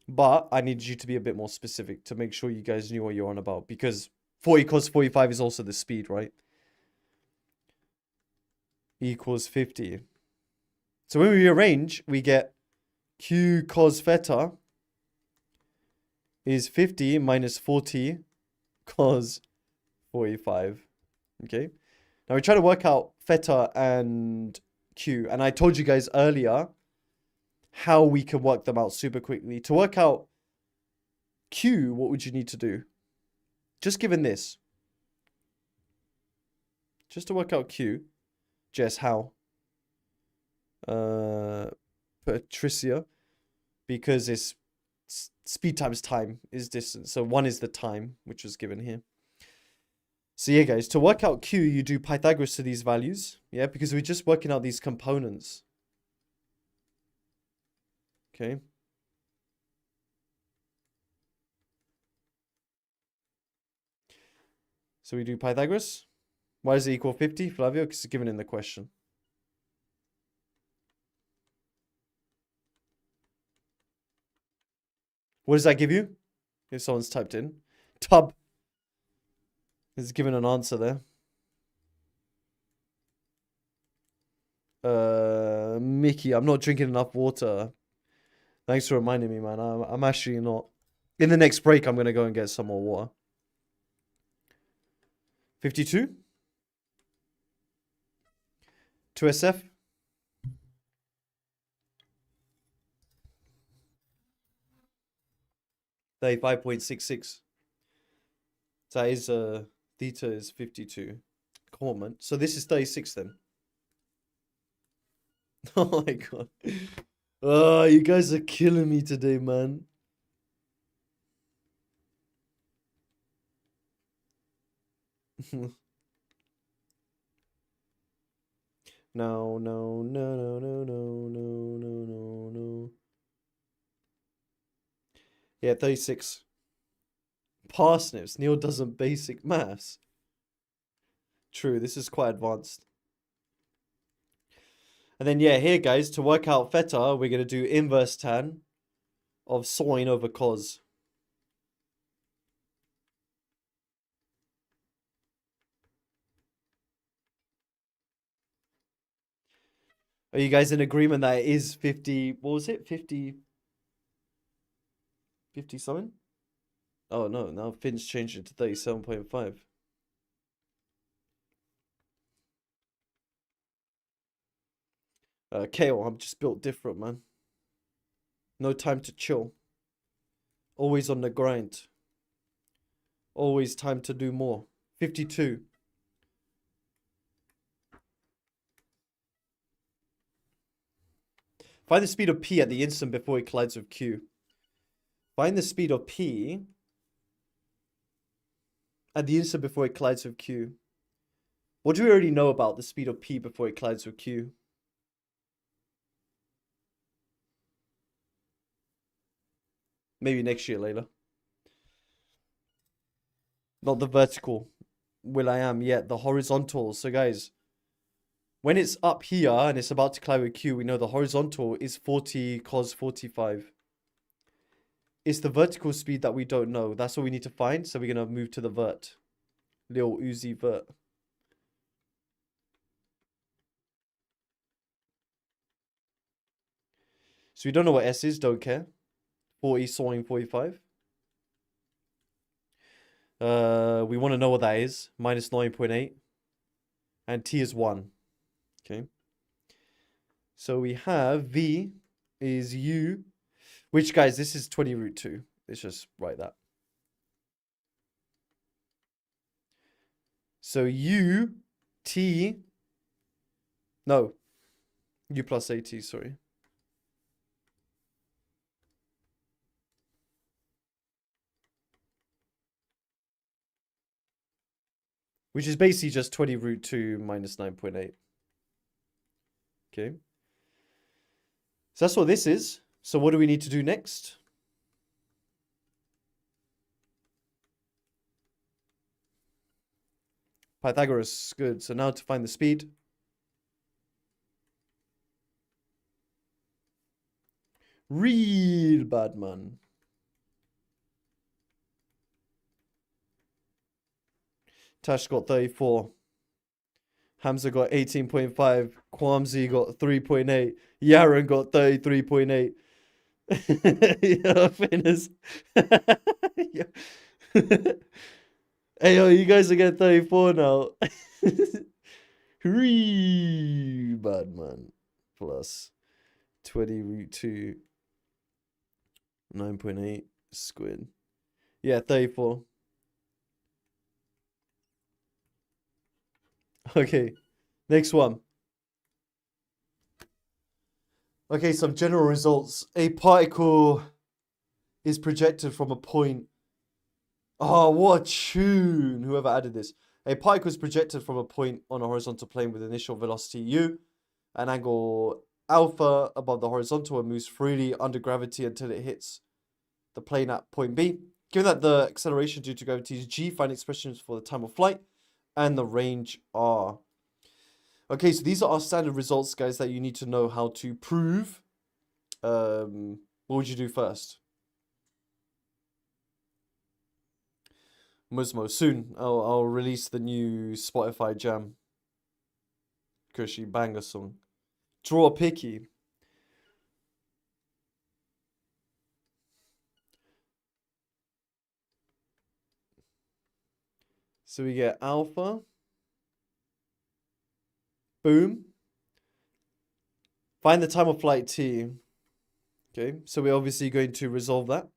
But I needed you to be a bit more specific to make sure you guys knew what you're on about. Because 40 cos 45 is also the speed, right? Equals 50. So when we rearrange, we get q cos theta is 50 minus 40 cos 45. Okay. Now we try to work out theta and q. And I told you guys earlier how we can work them out super quickly. To work out q, what would you need to do? Just given this. Just to work out q. Jess, how? Patricia. Because it's speed times time is distance. So 1 is the time, which was given here. So yeah, guys, to work out q, you do Pythagoras to these values. Yeah, because we're just working out these components. Okay. So we do Pythagoras. Why does it equal 50, Flavio? Because it's given in the question. What does that give you? If someone's typed in. Tub. Is given an answer there. Mickey, I'm not drinking enough water. Thanks for reminding me, man. I'm actually not. In the next break, I'm going to go and get some more water. 52. 2SF. 35.66. So that is, theta is 52. Come on, man. So this is 36 then. Oh my god. Oh, you guys are killing me today, man. No, no, no, no, no, no, no, no, no, no. Yeah, 36. Parsnips. Neil doesn't basic maths. True, this is quite advanced. And then, yeah, here, guys, to work out theta, we're going to do inverse tan of sine over cos. Are you guys in agreement that it is 50? What was it? 50? 50 something? Oh, no. Now Finn's changed it to 37.5. Kale, I'm just built different, man. No time to chill. Always on the grind. Always time to do more. 52. Find the speed of P at the instant before it collides with Q. Find the speed of P at the instant before it collides with Q. What do we already know about the speed of P before it collides with Q? Maybe next year, Layla. Not the vertical. Will.i.am yet. The horizontal. So, guys, when it's up here and it's about to collide with Q, we know the horizontal is 40 cos 45. It's the vertical speed that we don't know. That's what we need to find. So we're going to move to the vert. Lil Uzi vert. So we don't know what S is. Don't care. 40 sawing 45. We want to know what that is. Minus 9.8. And T is 1. Okay. So we have V is U. Which, guys, this is 20 root 2. Let's just write that. So u t, no, u plus at, sorry. Which is basically just 20 root 2 minus 9.8. Okay. So that's what this is. So what do we need to do next? Pythagoras, good. So now to find the speed. Real bad, man. Tash got 34. Hamza got 18.5. Kwamzi got 3.8. Yaron got 33.8. Yeah, fitness. Yeah. Hey, yo, you guys are getting 34 now. Bad man. Plus 20 root 2. 9.8 squid. Yeah, 34. Okay, next one. Okay, some general results. A particle is projected from a point. Oh, what a tune! Whoever added this. A particle is projected from a point on a horizontal plane with initial velocity u, an angle alpha above the horizontal, and moves freely under gravity until it hits the plane at point B. Given that the acceleration due to gravity is g, find expressions for the time of flight and the range r. Okay, so these are our standard results, guys, that you need to know how to prove. What would you do first? Musmo, soon I'll release the new Spotify Jam Cushy banger song. Draw picky. So we get alpha. Boom. Find the time of flight t. Okay, so we're obviously going to resolve that.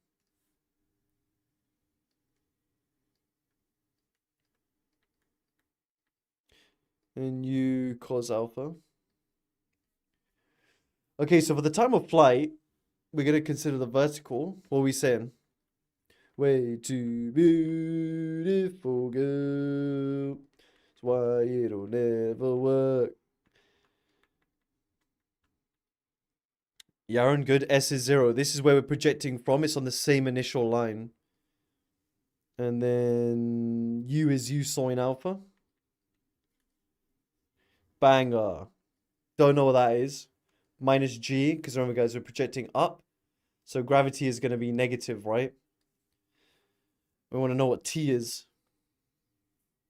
And u cos alpha. Okay, so for the time of flight, we're going to consider the vertical. What are we saying? Way too beautiful, girl. That's why it'll never work. Yaron, good. S is 0. This is where we're projecting from. It's on the same initial line. And then u is u sine alpha. Banger. Don't know what that is. Minus g, because remember, guys, we're projecting up. So gravity is going to be negative, right? We want to know what t is.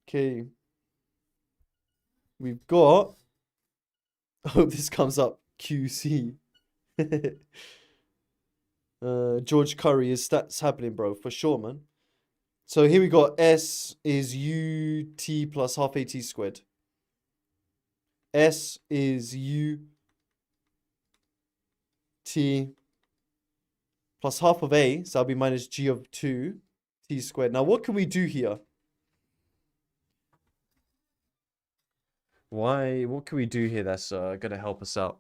Okay. We've got... I hope this comes up. QC. George Curry, is that's happening, bro? For sure, man. So here we got S is ut plus half at squared. S is ut plus half of a, so that'll be minus g of 2 t squared. Now, what can we do here? What can we do here that's gonna help us out?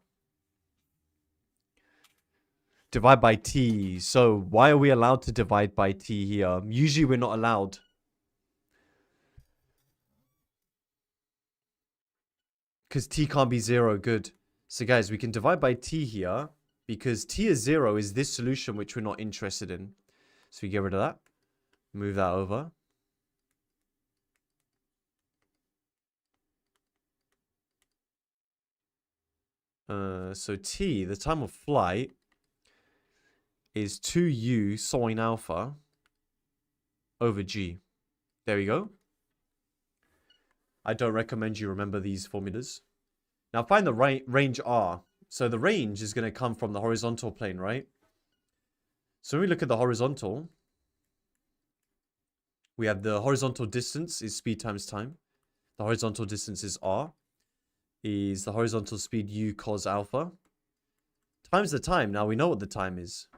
Divide by t. So why are we allowed to divide by t here? Usually we're not allowed. Because t can't be 0. Good. So guys, we can divide by t here. Because t is 0 is this solution which we're not interested in. So we get rid of that. Move that over. So t, the time of flight, is 2u sine alpha over g. There we go. I don't recommend you remember these formulas. Now find the range r. So the range is going to come from the horizontal plane, right? So when we look at the horizontal, we have the horizontal distance is speed times time. The horizontal distance is r. Is the horizontal speed u cos alpha. Times the time. Now we know what the time is.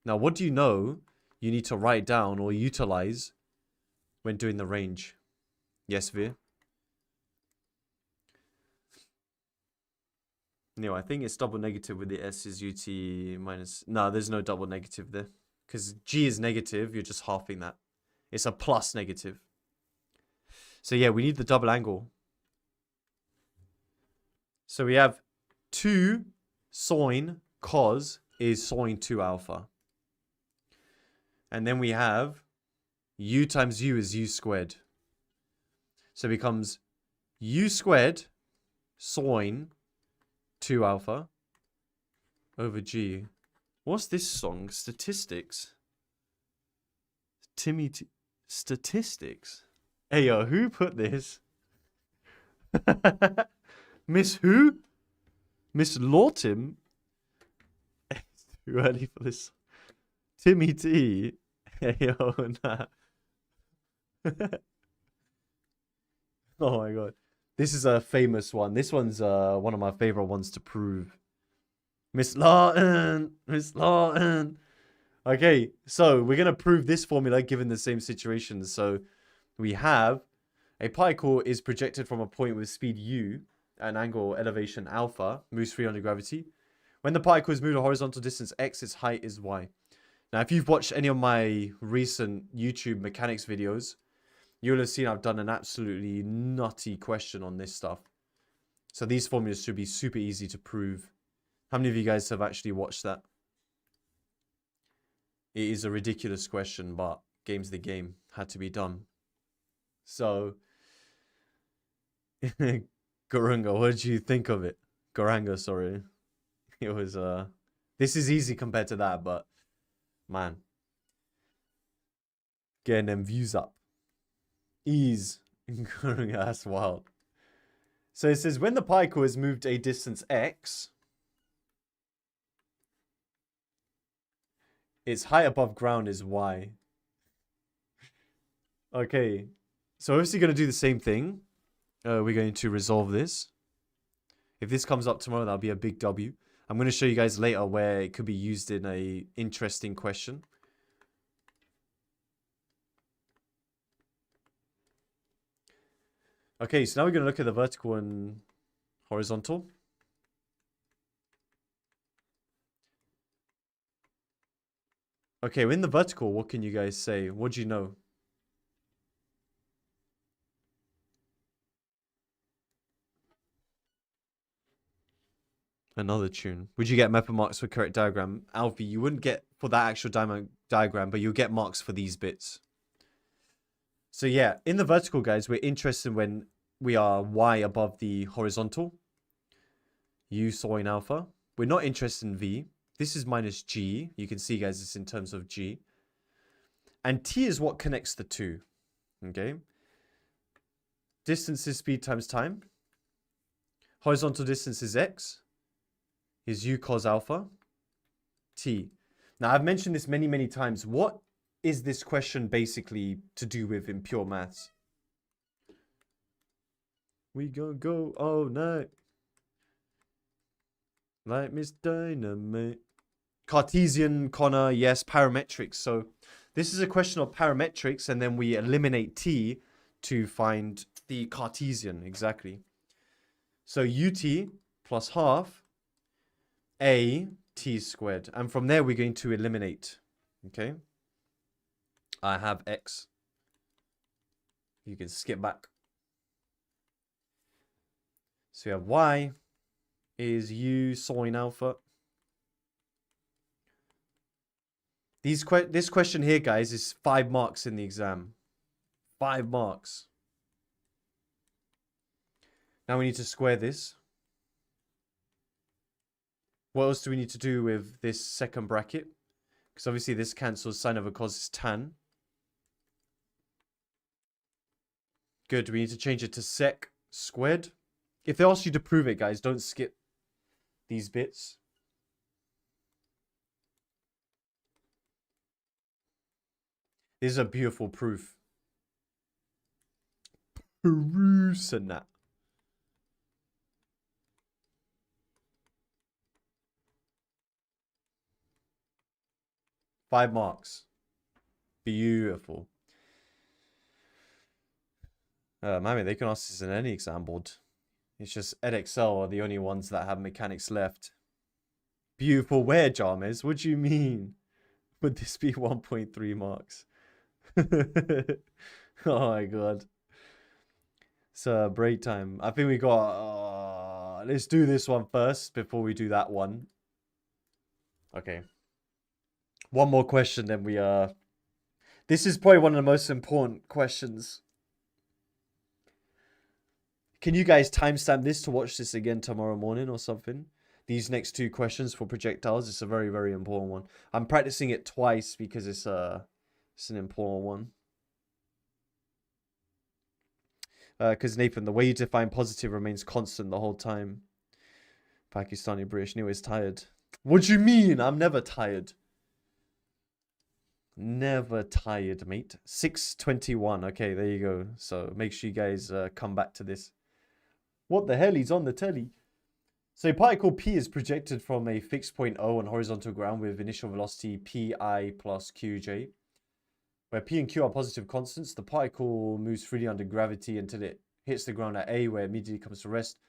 Now what do you know you need to write down or utilize when doing the range? Yes, Veer? No, I think it's double negative with the S is UT minus. No, there's no double negative there. Because G is negative, you're just halving that. It's a plus negative. So yeah, we need the double angle. So we have 2 sine cos is sine 2 alpha. And then we have u times u is u squared. So it becomes u squared sine 2 alpha over g. What's this song? Statistics. Statistics. Hey yo, who put this? Miss who? Miss Lawton? It's too early for this. Timmy T. Hey yo, nah. Oh my god. This is a famous one. This one's one of my favorite ones to prove. Miss Lawton. Miss Lawton. Okay, so we're going to prove this formula given the same situations. So we have a particle is projected from a point with speed u, an angle elevation alpha, moves free under gravity. When the particle is moved a horizontal distance x, its height is y. Now, if you've watched any of my recent YouTube mechanics videos, you'll have seen I've done an absolutely nutty question on this stuff. So these formulas should be super easy to prove. How many of you guys have actually watched that? It is a ridiculous question, but game's the game. Had to be done. So, Goranga, what did you think of it? Goranga, sorry. It was, this is easy compared to that, but, man. Getting them views up. Ease. Goranga, that's wild. So it says, when the particle is moved a distance x, its height above ground is y. Okay. So obviously going to do the same thing. We're going to resolve this. If this comes up tomorrow, that'll be a big W. I'm going to show you guys later where it could be used in a interesting question. Okay, so now we're going to look at the vertical and horizontal. Okay, in the vertical, what can you guys say? What do you know? Another tune. Would you get mapper marks for correct diagram? Alfie, you wouldn't get for that actual diagram, but you'll get marks for these bits. So yeah, in the vertical, guys, we're interested when we are y above the horizontal. U sine alpha. We're not interested in v. This is minus g. You can see, guys, it's in terms of g. And t is what connects the two. Okay. Distance is speed times time. Horizontal distance is x. Is u cos alpha. T. Now, I've mentioned this many, many times. What is this question basically to do with in pure maths? We gonna go all night. Like Miss Dynamite. Cartesian, Connor, yes, parametrics. So this is a question of parametrics, and then we eliminate t to find the Cartesian, exactly. So ut plus half a t squared. And from there, we're going to eliminate. Okay. I have x. You can skip back. So we have y is u sine alpha. This question here, guys, is 5 marks in the exam. 5 marks. Now we need to square this. What else do we need to do with this second bracket? Because obviously this cancels. Sine over cos is tan. Good. We need to change it to sec squared. If they ask you to prove it, guys, don't skip these bits. This is a beautiful proof. Perusing that. Five marks. Beautiful. Mammy, they can ask this in any exam board. It's just EDEXCEL are the only ones that have mechanics left. Beautiful. Where, Jarmes? What do you mean? Would this be 1.3 marks? Oh my god. So break time. I think we got... let's do this one first before we do that one. Okay. One more question, then we... This is probably one of the most important questions. Can you guys timestamp this to watch this again tomorrow morning or something? These next two questions for projectiles. It's a very, very important one. I'm practicing it twice because it's an important one. Because Nathan, the way you define positive remains constant the whole time. Pakistani British knew he's tired. What do you mean? I'm never tired. Never tired, mate. 6:21. Okay, there you go. So make sure you guys come back to this. What the hell? He's on the telly. So a particle P is projected from a fixed point O on horizontal ground with initial velocity Pi plus Qj. Where P and Q are positive constants, the particle moves freely under gravity until it hits the ground at A, where it immediately comes to rest.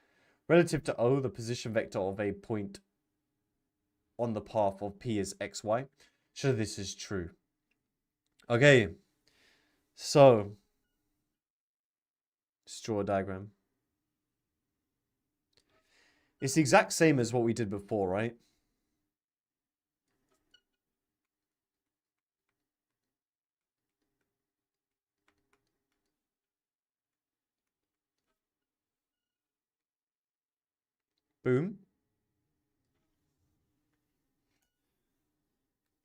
Relative to O, the position vector of a point on the path of P is xy. So this is true. Okay, so let's draw a diagram. It's the exact same as what we did before, right? Boom.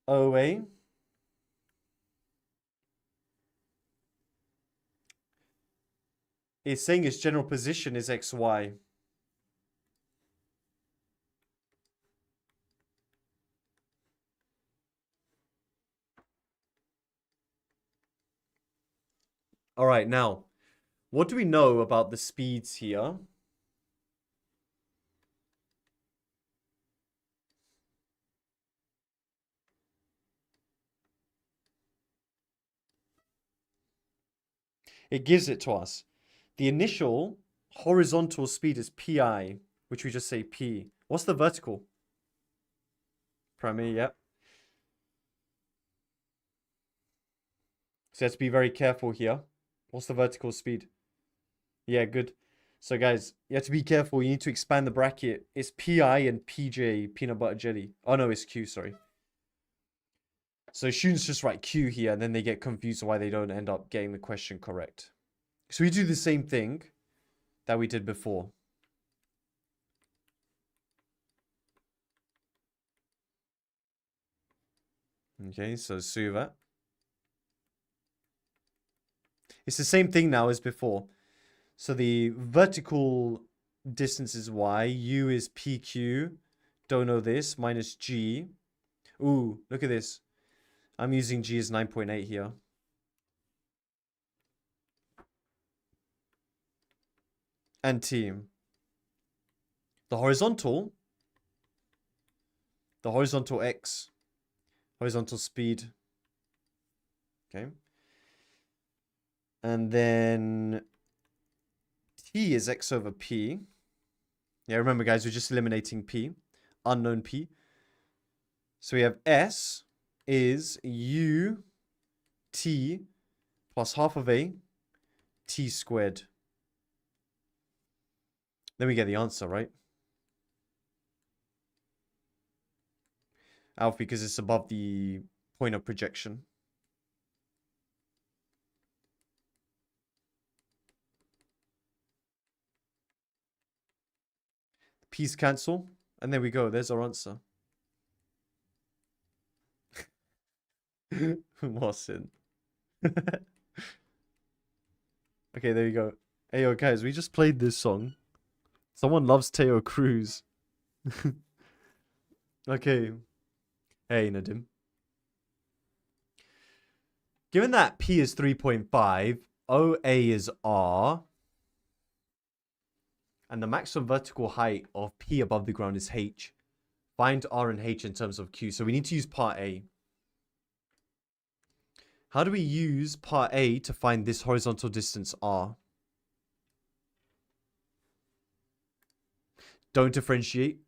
OA. It's saying its general position is xy. All right, now, what do we know about the speeds here? It gives it to us. The initial horizontal speed is pi, which we just say p. What's the vertical? Primary, yep. So you have to be very careful here. What's the vertical speed? Yeah, good. So guys, you have to be careful. You need to expand the bracket. It's pi and pj, peanut butter jelly. Oh no, it's q, sorry. So students just write q here and then they get confused why they don't end up getting the question correct. So we do the same thing that we did before. Okay, so Suva. It's the same thing now as before. So the vertical distance is y, u is pq, don't know this, minus g. Ooh, look at this. I'm using g as 9.8 here. And t. The horizontal x, horizontal speed. Okay. And then t is x over p. Yeah, remember guys, we're just eliminating p. Unknown p. So we have s is u t plus half of a t squared. Then we get the answer, right? Alpha, because it's above the point of projection. P's cancel. And there we go. There's our answer. Mohsin. Okay, there you go. Hey, yo, guys, we just played this song. Someone loves Teo Cruz. Okay. Hey, Nadim. Given that P is 3.5, OA is R, and the maximum vertical height of P above the ground is H, find R and H in terms of Q. So we need to use part A. How do we use part A to find this horizontal distance R? Don't differentiate.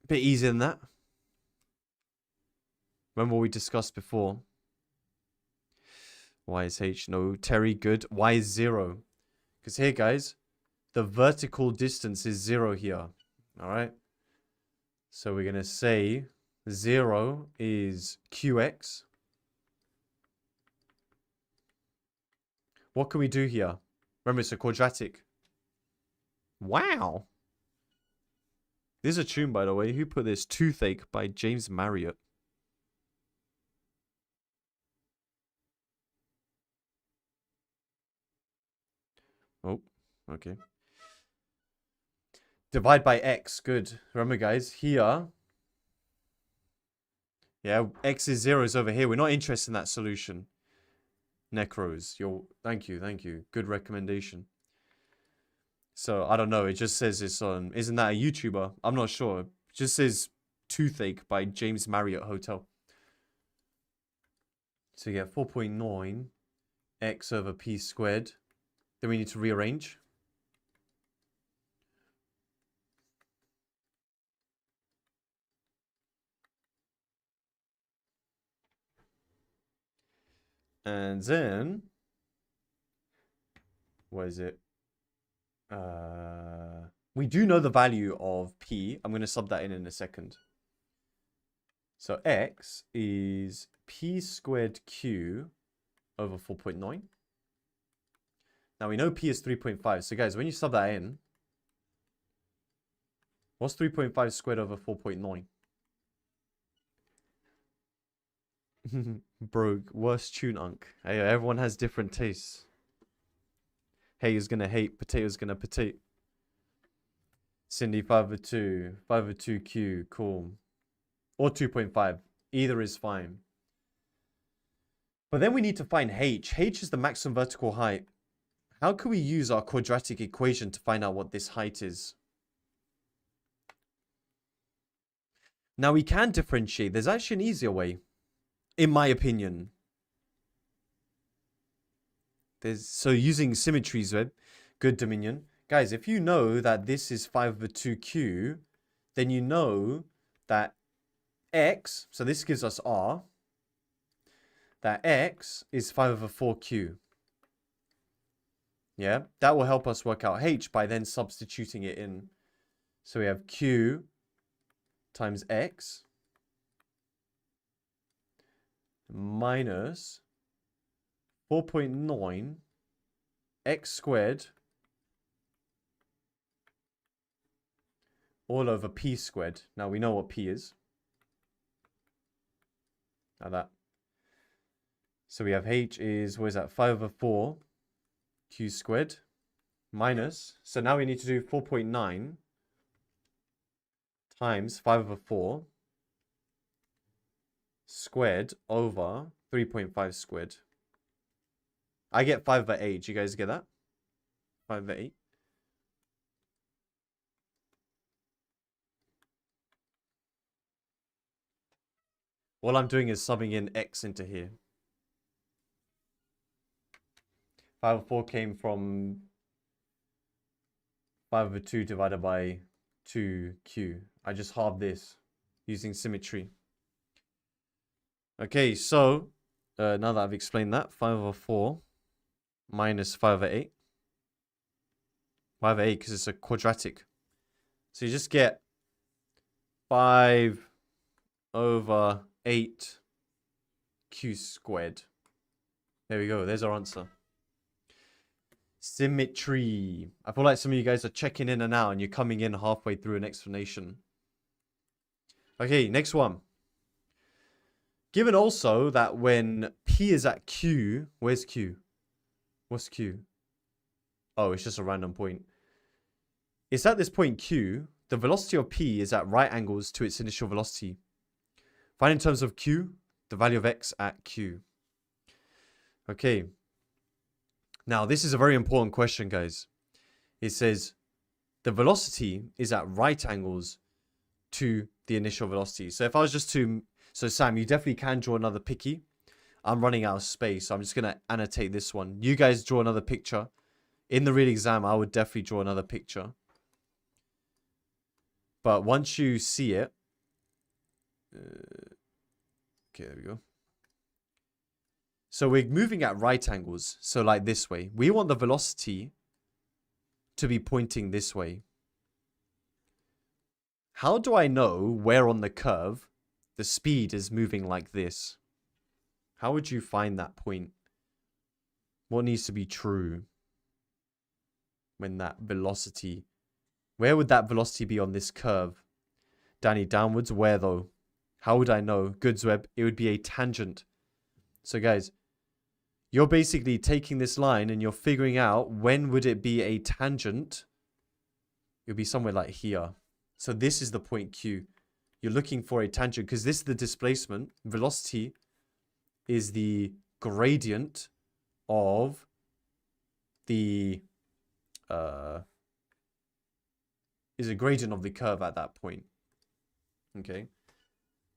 Bit easier than that. Remember what we discussed before. Y is H. No. Terry, good. Y is 0. Because here, guys, the vertical distance is 0 here. All right. So we're going to say 0 is QX. What can we do here? Remember, it's a quadratic. Wow. This is a tune, by the way. Who put this? Toothache by James Marriott. Oh, okay. Divide by x. Good. Remember, guys, here. Yeah, x is 0 is over here. We're not interested in that solution. Necros. Thank you. Good recommendation. So, I don't know. It just says it's on... Isn't that a YouTuber? I'm not sure. It just says Toothache by James Marriott Hotel. So, you get 4.9 x over p squared. Then we need to rearrange. And then... What is it? We do know the value of p. I'm going to sub that in a second. So x is p squared q over 4.9. Now we know p is 3.5. So guys, when you sub that in, what's 3.5 squared over 4.9? Broke. Worst tune, Unk. Hey, everyone has different tastes. Hey is gonna hate. Potato's gonna potato. Cindy, 5 over 2. 5 over 2Q. Cool. Or 2.5. Either is fine. But then we need to find h. H is the maximum vertical height. How can we use our quadratic equation to find out what this height is? Now we can differentiate. There's actually an easier way, in my opinion. So using symmetries, right? Good, Dominion. Guys, if you know that this is 5 over 2q, then you know that x, so this gives us r, that x is 5 over 4q. Yeah, that will help us work out h by then substituting it in. So we have q times x minus 4.9 x squared all over p squared. Now we know what p is. Now that. So we have h is, what is that, 5 over 4 q squared minus, so now we need to do 4.9 times 5 over 4 squared over 3.5 squared. I get 5 over 8. Do you guys get that? 5 over 8. All I'm doing is subbing in x into here. 5 over 4 came from 5 over 2 divided by 2q. I just halved this using symmetry. Okay, so now that I've explained that, 5 over 4 minus 5 over 8. 5 over 8 because it's a quadratic. So you just get 5 over 8 q squared. There we go. There's our answer. Symmetry. I feel like some of you guys are checking in and out and you're coming in halfway through an explanation. Okay, next one. Given also that when P is at Q, where's Q? What's Q? Oh, it's just a random point. It's at this point Q, the velocity of P is at right angles to its initial velocity. Find in terms of Q, the value of X at Q. Okay. Now, this is a very important question, guys. It says the velocity is at right angles to the initial velocity. So if I was just to... So, Sam, you definitely can draw another picky. I'm running out of space, so I'm just going to annotate this one. You guys draw another picture. In the real exam, I would definitely draw another picture. But once you see it, okay, there we go. So we're moving at right angles. So like this way. We want the velocity to be pointing this way. How do I know where on the curve the speed is moving like this? How would you find that point? What needs to be true when that velocity... Where would that velocity be on this curve? Danny, downwards. Where though? How would I know? Goodsweb, it would be a tangent. So guys, you're basically taking this line and you're figuring out when would it be a tangent. It would be somewhere like here. So this is the point Q. You're looking for a tangent because this is the displacement. Velocity is the gradient of the is a gradient of the curve at that point. Okay.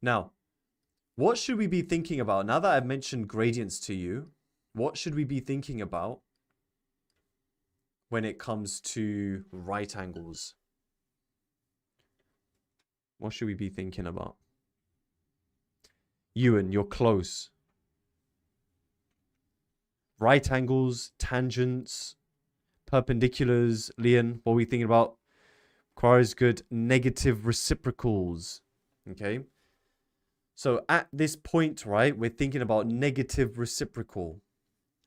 Now, what should we be thinking about? Now that I've mentioned gradients to you, what should we be thinking about when it comes to right angles? What should we be thinking about? Ewan, you're close. Right angles, tangents, perpendiculars. Leon, what are we thinking about? Quara is good. Negative reciprocals. Okay. So at this point, right, we're thinking about negative reciprocal.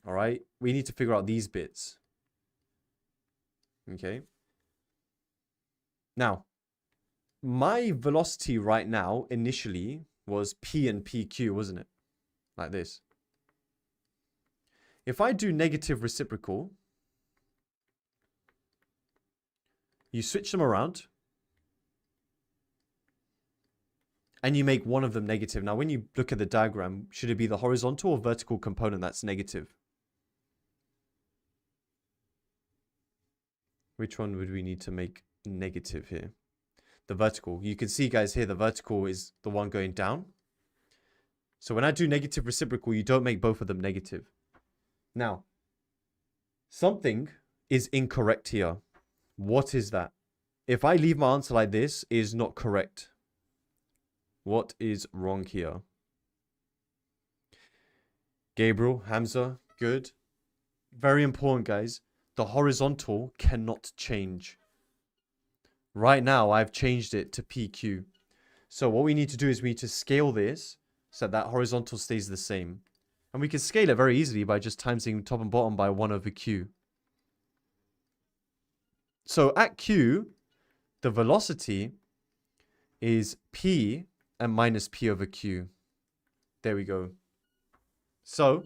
All right. We need to figure out these bits. Okay. Now, my velocity right now initially was P and PQ, wasn't it? Like this. If I do negative reciprocal, you switch them around and you make one of them negative. Now, when you look at the diagram, should it be the horizontal or vertical component that's negative? Which one would we need to make negative here? The vertical. You can see, guys, here the vertical is the one going down. So when I do negative reciprocal, you don't make both of them negative. Now, something is incorrect here. What is that? If I leave my answer like this, it is not correct. What is wrong here? Gabriel, Hamza, good. Very important, guys. The horizontal cannot change. Right now, I've changed it to PQ. So what we need to do is we need to scale this so that horizontal stays the same. And we can scale it very easily by just timesing top and bottom by 1 over Q. So at Q, the velocity is P and minus P over Q. There we go. So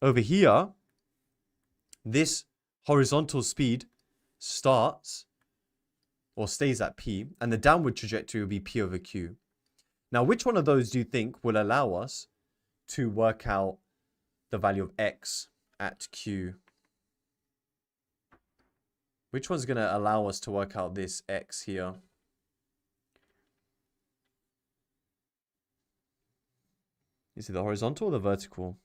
over here, this horizontal speed starts or stays at P, and the downward trajectory will be P over Q. Now, which one of those do you think will allow us to work out the value of X at Q? Which one's going to allow us to work out this X here? Is it the horizontal or the vertical?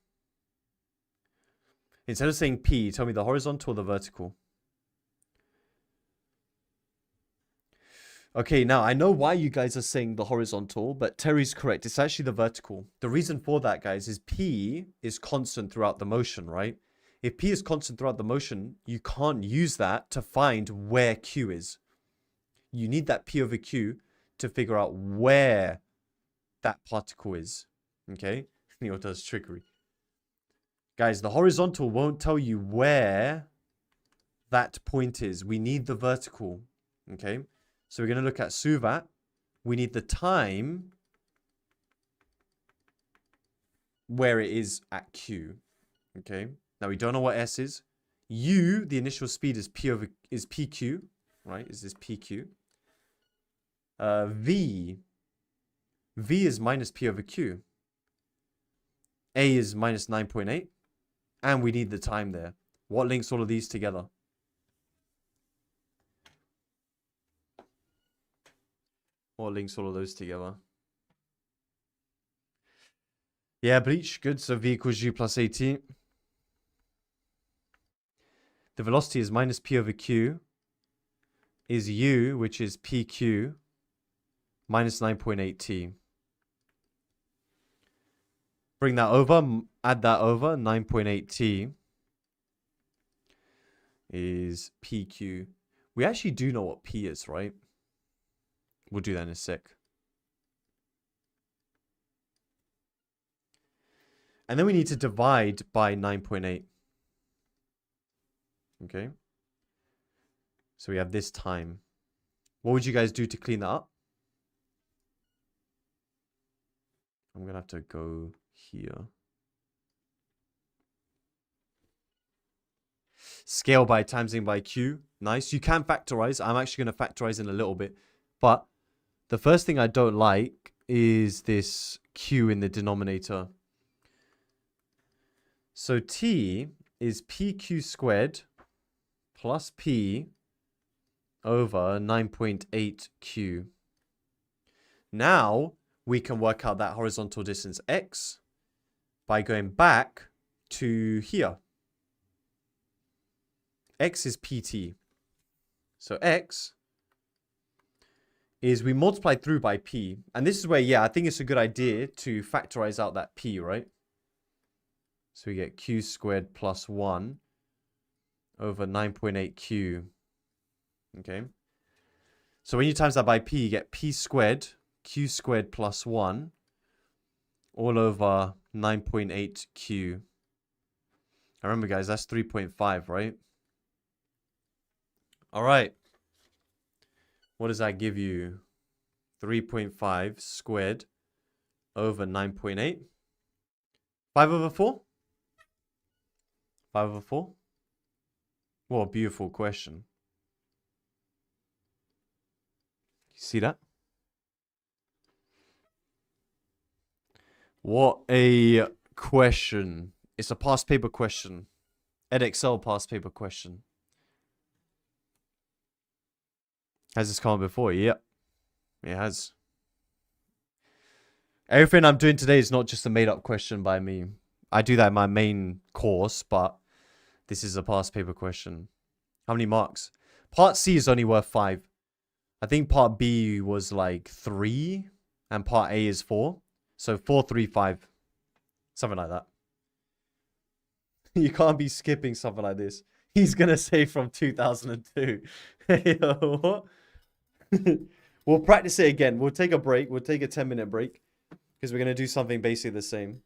Instead of saying P, tell me the horizontal or the vertical. Okay, now I know why you guys are saying the horizontal, but Terry's correct. It's actually the vertical. The reason for that, guys, is P is constant throughout the motion, right? If P is constant throughout the motion, you can't use that to find where Q is. You need that P over Q to figure out where that particle is. Okay? Neil does trickery. Guys, the horizontal won't tell you where that point is. We need the vertical. Okay? So we're going to look at Suvat. We need the time where it is at Q. Okay? Now we don't know what S is. U, the initial speed is PQ, right? Is this PQ? V is minus P over Q. A is minus 9.8. And we need the time there. What links all of these together? What links all of those together? Yeah, Bleach. Good. So V equals U plus AT. The velocity is minus P over Q. is U, which is PQ, minus 9.8T. Bring that over, add that over, 9.8T is PQ. We actually do know what P is, right? We'll do that in a sec. And then we need to divide by 9.8. Okay. So we have this time. What would you guys do to clean that up? I'm going to have to go here. Scale by timesing by Q. Nice. You can factorize. I'm actually going to factorize in a little bit. But the first thing I don't like is this Q in the denominator. So T is PQ squared plus P over 9.8Q. Now we can work out that horizontal distance X by going back to here. X is PT. So X is we multiply through by P. And this is where, yeah, I think it's a good idea to factorize out that P, right? So we get Q squared plus 1 over 9.8Q. Okay. So when you times that by P, you get P squared, Q squared plus 1 all over 9.8Q. And remember, guys, that's 3.5, right? All right. What does that give you? 3.5 squared over 9.8. 5 over 4? 5 over 4? What a beautiful question. You see that? What a question. It's a past paper question. EDEXCEL past paper question. Has this come up before? Yep. It has. Everything I'm doing today is not just a made up question by me. I do that in my main course, but this is a past paper question. How many marks? Part C is only worth 5. I think part B was like 3 and part A is 4. So 4, 3, 5. Something like that. You can't be skipping something like this. He's going to say from 2002. Yo, what? We'll practice it again. We'll take a break. We'll take a 10-minute break because we're going to do something basically the same.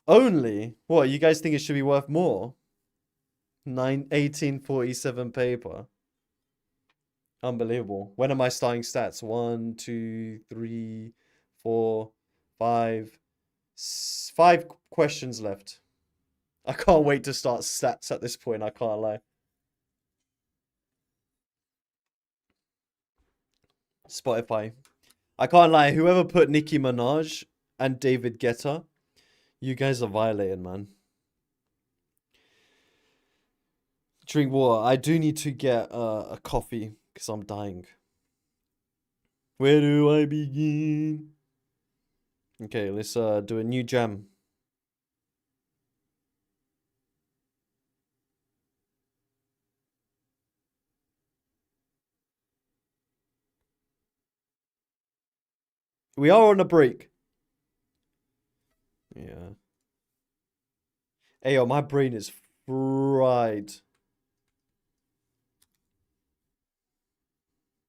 Only? What? You guys think it should be worth more? 1847 paper. Unbelievable. When are my starting stats? 1, 2, 3, 4, 5. 5 questions left. I can't wait to start stats at this point. I can't lie. Spotify. I can't lie. Whoever put Nicki Minaj and David Guetta, you guys are violating, man. Drink water. I do need to get a coffee because I'm dying. Where do I begin? Okay, let's do a new jam. We are on a break. Yeah. Hey, yo, my brain is fried.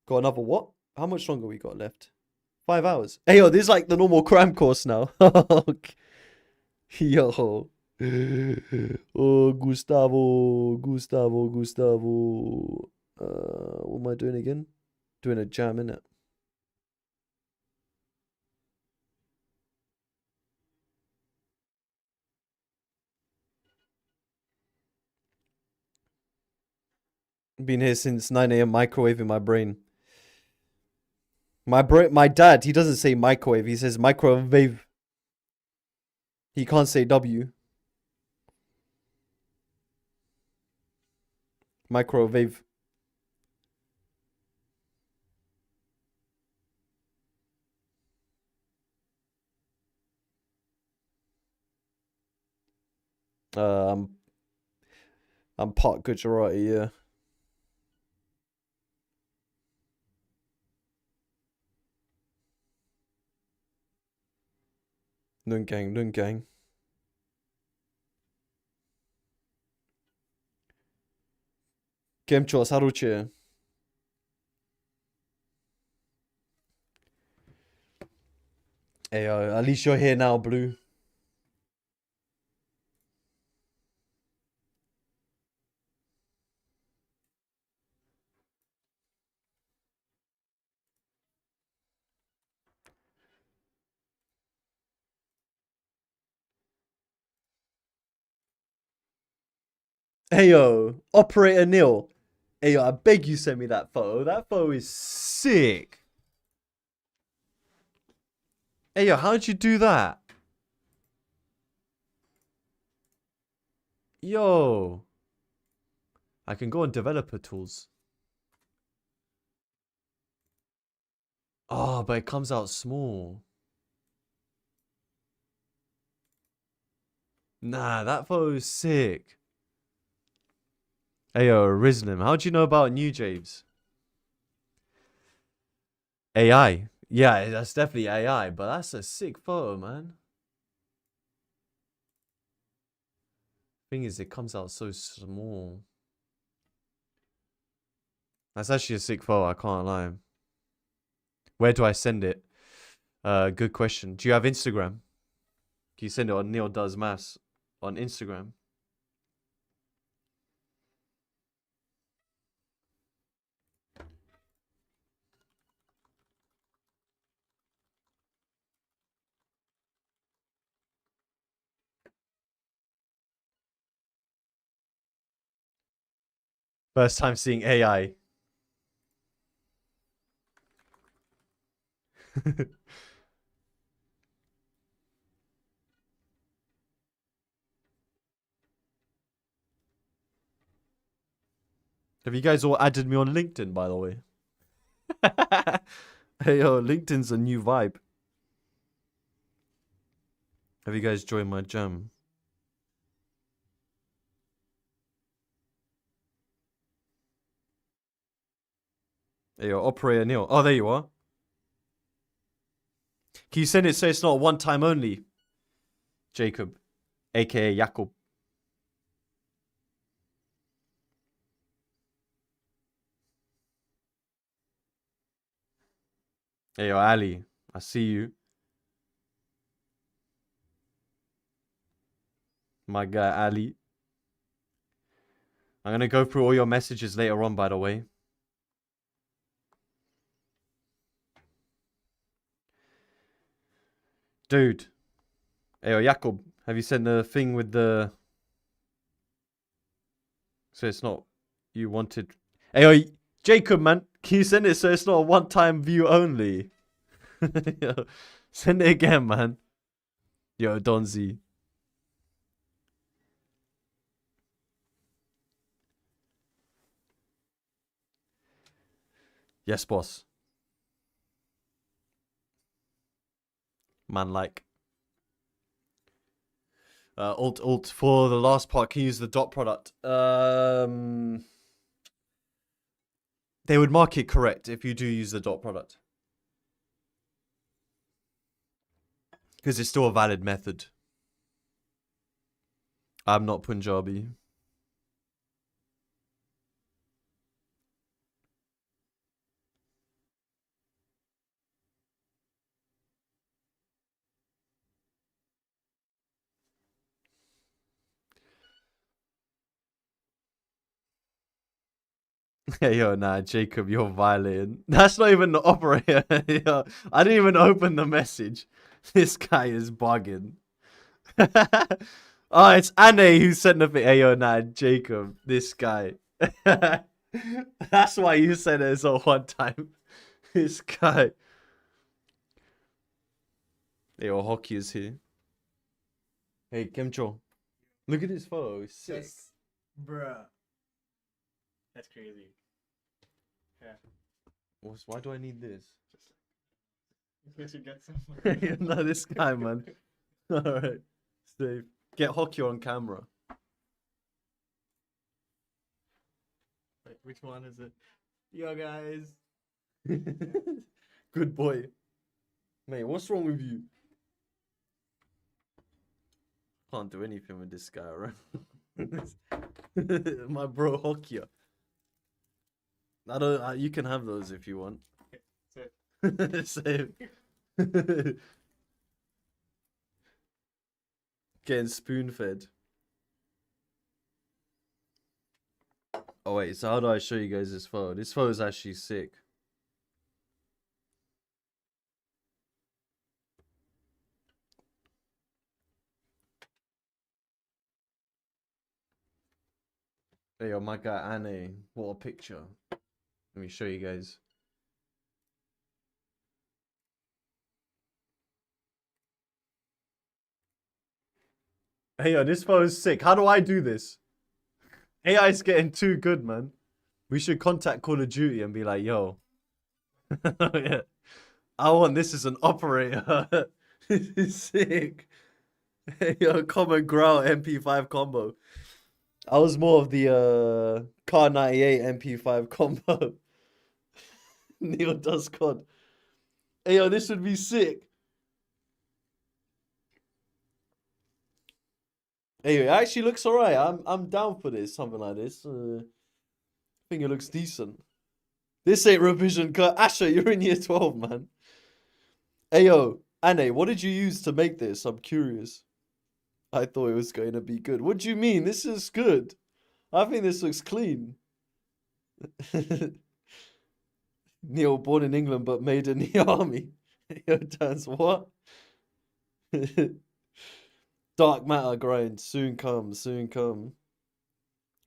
Got another what? How much longer we got left? 5 hours. Hey, yo, this is like the normal cram course now. Yo. Oh, Gustavo. What am I doing again? Doing a jam, innit? Been here since 9 a.m. microwaving my brain. My dad, he doesn't say microwave. He says microwave. He can't say W. Microwave. I'm part Gujarati, yeah. Nun gang, nun gang. Kemcho, saruche. Hey, at least you're here now, Blue. Hey, yo, Operator Neil. Hey, yo, I beg you send me that photo. That photo is sick. Hey, yo, how'd you do that? Yo. I can go on developer tools. Oh, but it comes out small. Nah, that photo is sick. Hey, yo, Rislim, how'd you know about New Javes? AI. Yeah, that's definitely AI, but that's a sick photo, man. Thing is, it comes out so small. That's actually a sick photo, I can't lie. Where do I send it? Good question. Do you have Instagram? Can you send it on Neil Does Maths on Instagram? First time seeing AI. Have you guys all added me on LinkedIn, by the way? Hey, yo, LinkedIn's a new vibe. Have you guys joined my jam? Hey, yo, Operator Neil. Oh, there you are. Can you send it so it's not one time only? Jacob, aka Jakob. Hey, yo, Ali. I see you. My guy, Ali. I'm going to go through all your messages later on, by the way. Dude. Hey, yo, Jakob. Have you sent the thing with the... So it's not... You wanted... Hey, yo, Jacob, man. Can you send it so it's not a one-time view only? Yo, send it again, man. Yo, Donzi. Yes, boss. Man, like. Alt. For the last part, can you use the dot product? They would mark it correct if you do use the dot product. Because it's still a valid method. I'm not Punjabi. Hey, yo, nah, Jacob, you're violating. That's not even the operator. Yo, I didn't even open the message. This guy is bugging. Oh, it's Anne who sent the thing. Hey, yo, nah, Jacob, this guy. That's why you said it so one time. This guy. Hey, yo, hockey is here. Hey, Kemcho. Look at this photo. It's sick. Bruh. That's crazy. Yeah. Why do I need this? We should get some. No, this guy, man. Alright. Steve. Get hockey on camera. Wait, which one is it? Yo, guys. Good boy. Mate, what's wrong with you? Can't do anything with this guy, right? My bro Hokia. I don't. You can have those if you want. Same. Getting spoon fed. Oh wait, so how do I show you guys this photo? This photo is actually sick. Hey, yo, my guy Anne, what a picture. Let me show you guys. Hey, yo, this photo is sick. How do I do this? AI is getting too good, man. We should contact Call of Duty and be like, yo. Yeah. I want this as an operator. This is sick. Hey, yo, common growl MP5 combo. I was more of the Car 98 MP5 combo. Neil does COD. Hey, yo, this would be sick. Hey, it actually looks alright. I'm down for this, something like this. I think it looks decent. This ain't revision cut. Asher, you're in year 12, man. Hey, yo, Anne, what did you use to make this? I'm curious. I thought it was going to be good. What do you mean? This is good. I think this looks clean. Neil, born in England but made in the army. Yo, Dance, what? Dark matter grind. Soon come, soon come.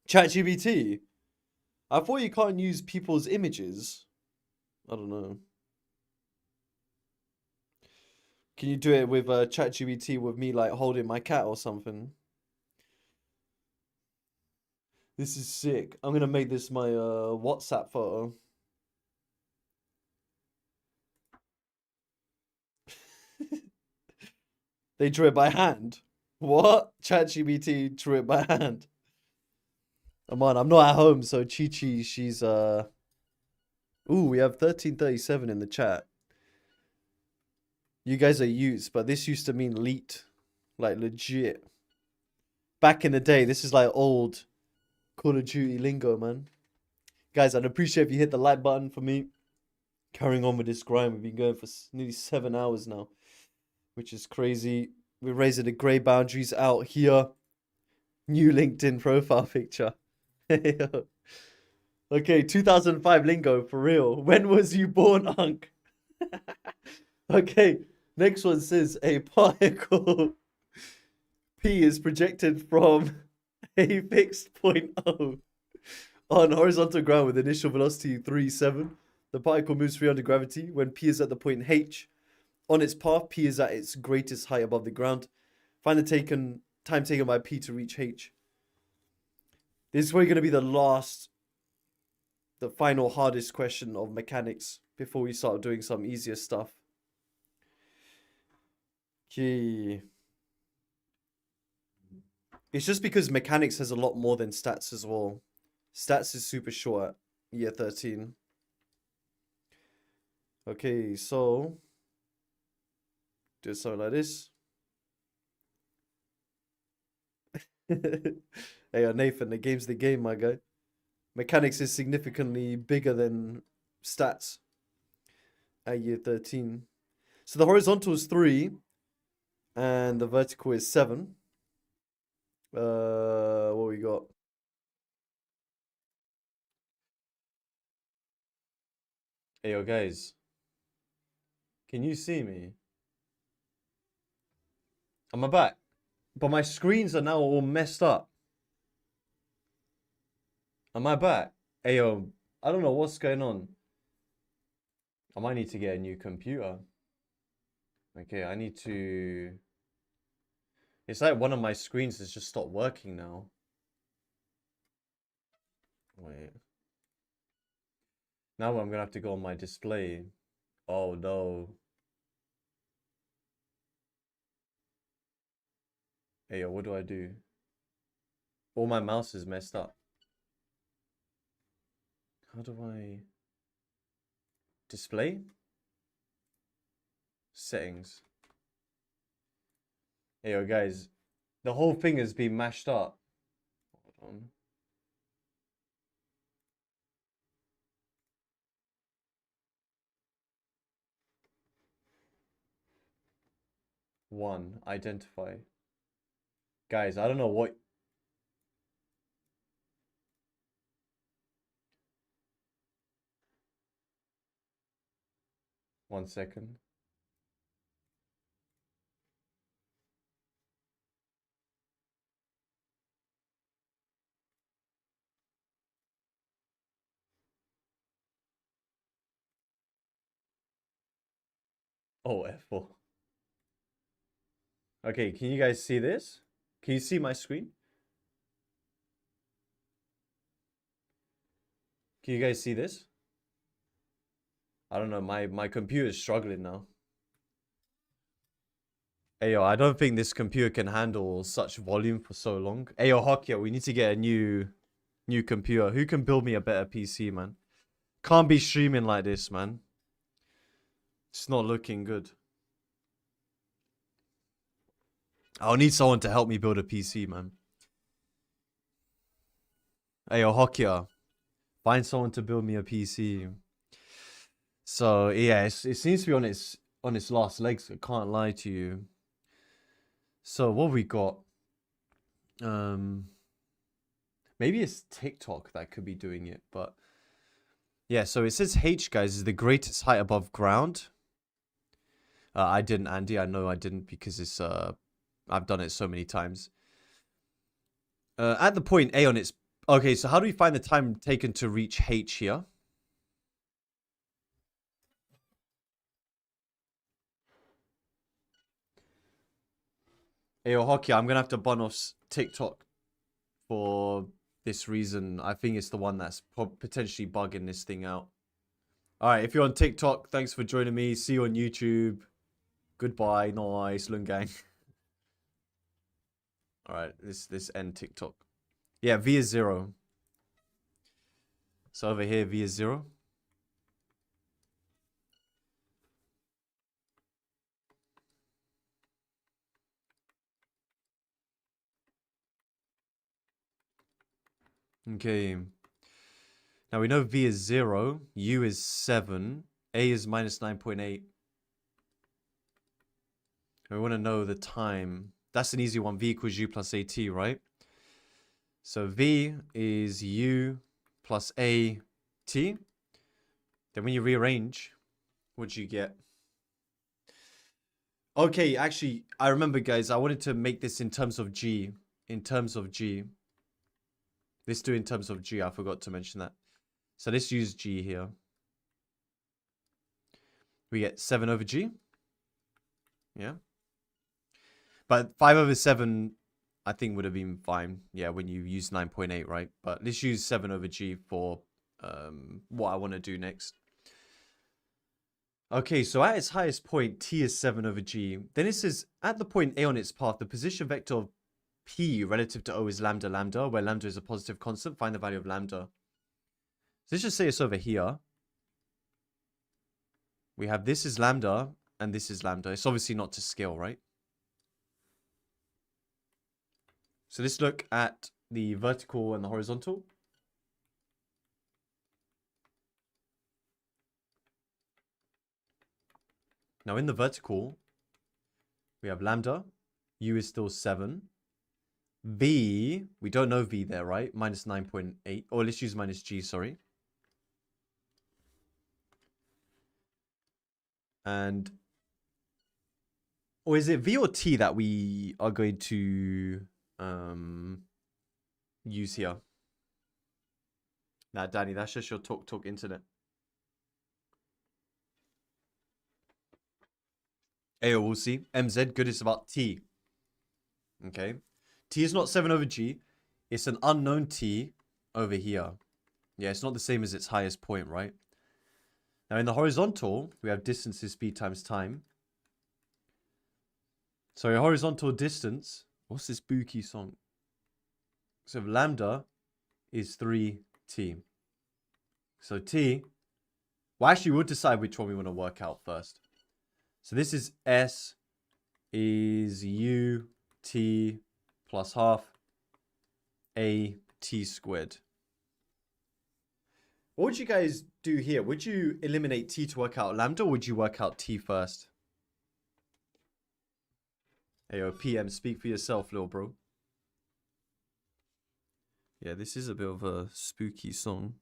ChatGPT. I thought you can't use people's images. I don't know. Can you do it with ChatGPT with me like holding my cat or something? This is sick. I'm gonna make this my WhatsApp photo. They drew it by hand. What? ChatGPT drew it by hand. Come on, I'm not at home, so Chi Chi, she's Ooh, we have 1337 in the chat. You guys are Utes, but this used to mean leet. Like legit. Back in the day, this is like old Call of Duty lingo, man. Guys, I'd appreciate if you hit the like button for me. Carrying on with this grind. We've been going for nearly 7 hours now, which is crazy. We're raising the grey boundaries out here. New LinkedIn profile picture. Okay, 2005 lingo, for real. When was you born, Unk? Okay, next one says a particle P is projected from a fixed point O on horizontal ground with initial velocity 3.7. The particle moves free under gravity when P is at the point H. On its path, P is at its greatest height above the ground. Find the time taken by P to reach H. This is probably going to be the final hardest question of mechanics before we start doing some easier stuff. Okay. It's just because mechanics has a lot more than stats as well. Stats is super short at year 13. Okay, so do something like this. Hey, Nathan, the game's the game, my guy. Mechanics is significantly bigger than stats at year 13. So the horizontal is 3 and the vertical is 7. What we got? Hey, yo, guys. Can you see me? Am I back? But my screens are now all messed up. Am I back? Hey, yo, I don't know what's going on. I might need to get a new computer. Okay, I need to... It's like one of my screens has just stopped working now. Wait. Now I'm gonna have to go on my display. Oh no. Hey, yo, what do I do? All my mouse is messed up. How do I... Display? Settings. Hey, yo, guys. The whole thing has been mashed up. Hold on. One, identify. Guys, I don't know what... One second. Oh, F4. Okay, can you guys see this? Can you see my screen? Can you guys see this? I don't know, my computer is struggling now. Ayo, I don't think this computer can handle such volume for so long. Ayo, Hokia, we need to get a new computer. Who can build me a better PC, man? Can't be streaming like this, man. It's not looking good. I'll need someone to help me build a PC, man. Ayo, Hokia, find someone to build me a PC. So yeah, it seems to be on its last legs. I can't lie to you. So what we got? Maybe it's TikTok that could be doing it, but yeah. So it says H, guys, is the greatest height above ground. I didn't, Andy. I know I didn't because it's I've done it so many times. At the point A on its... Okay, so how do we find the time taken to reach H here? Hey, yo, Hockey, I'm gonna have to ban off TikTok for this reason. I think it's the one that's potentially bugging this thing out. Alright, if you're on TikTok, thanks for joining me. See you on YouTube. Goodbye. Nice, Lungang. Alright, this end TikTok. Yeah, V is 0. So over here, V is 0. Okay. Now we know V is 0, U is 7, A is minus 9.8. We want to know the time. That's an easy one. V equals U plus AT, right? So V is U plus AT. Then when you rearrange, what do you get? Okay, actually, I remember, guys. I wanted to make this in terms of G. In terms of G. Let's do in terms of G. I forgot to mention that. So let's use G here. We get 7 over G. Yeah. But 5 over 7, I think, would have been fine. Yeah, when you use 9.8, right? But let's use 7 over G for what I want to do next. Okay, so at its highest point, T is 7 over G. Then it says, at the point A on its path, the position vector of P relative to O is lambda lambda, where lambda is a positive constant. Find the value of lambda. So let's just say it's over here. We have this is lambda, and this is lambda. It's obviously not to scale, right? So let's look at the vertical and the horizontal. Now in the vertical, we have lambda. U is still 7. V, we don't know V there, right? Minus 9.8. Or let's use minus G, sorry. And... Or is it V or T that we are going to use here? Nah, Danny, that's just your talk internet. Ayo, we'll see. MZ, good, it's about T. Okay. T is not 7 over G. It's an unknown T over here. Yeah, it's not the same as its highest point, right? Now, in the horizontal, we have distance is speed times time. So, your horizontal distance... What's this spooky song? So, lambda is 3T. So, T... Well, actually, we'll decide which one we want to work out first. So, this is S is U, T... plus half a t squared. What would you guys do here? Would you eliminate t to work out lambda, or would you work out t first? Ayo, PM, speak for yourself, little bro. Yeah, this is a bit of a spooky song.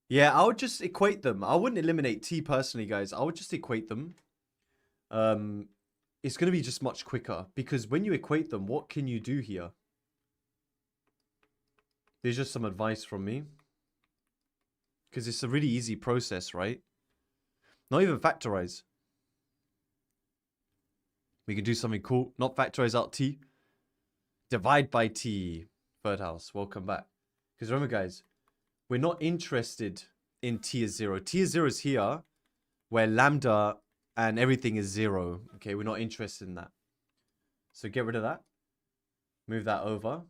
Yeah, I would just equate them. I wouldn't eliminate t personally, guys. I would just equate them. It's going to be just much quicker, because when you equate them, what can you do here? There's just some advice from me, because it's a really easy process, right? Not even factorize. We can do something cool. Not factorize out t. Divide by t. Third house. Welcome back. Because remember, guys, we're not interested in t is 0. T is 0 is here, where lambda and everything is 0. Okay, we're not interested in that. So get rid of that. Move that over.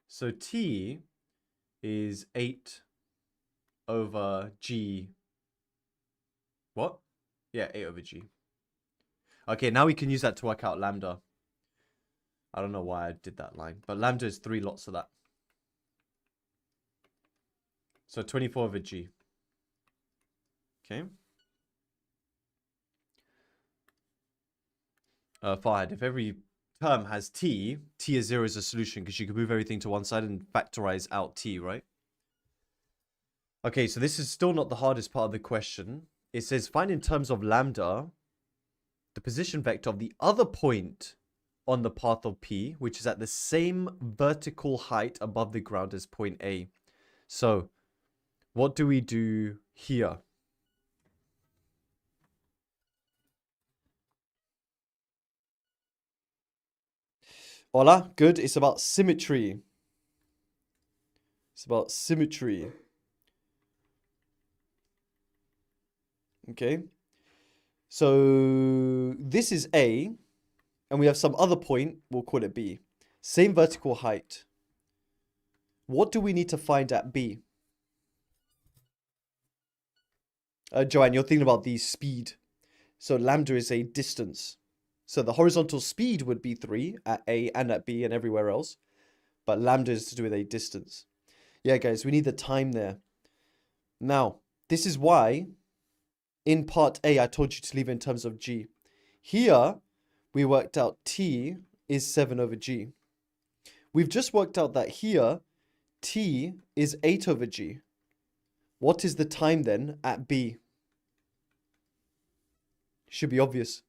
So t is 8 over g. What? Yeah, 8 over g. Okay, now we can use that to work out lambda. I don't know why I did that line, but lambda is 3 lots of that. So 24 over g. Okay. Fahad, if every term has t, t is 0 is a solution, because you can move everything to one side and factorize out t, right? Okay, so this is still not the hardest part of the question. It says find in terms of lambda the position vector of the other point on the path of P, which is at the same vertical height above the ground as point A. So what do we do here? Hola, good. It's about symmetry. It's about symmetry. Okay. So this is A, and we have some other point, we'll call it B. Same vertical height. What do we need to find at B? Joanne, you're thinking about the speed. So lambda is a distance. So the horizontal speed would be 3 at A and at B and everywhere else. But lambda is to do with a distance. Yeah, guys, we need the time there. Now, this is why in part A, I told you to leave it in terms of G. Here, we worked out T is 7 over G. We've just worked out that here, T is 8 over G. What is the time then at B? Should be obvious.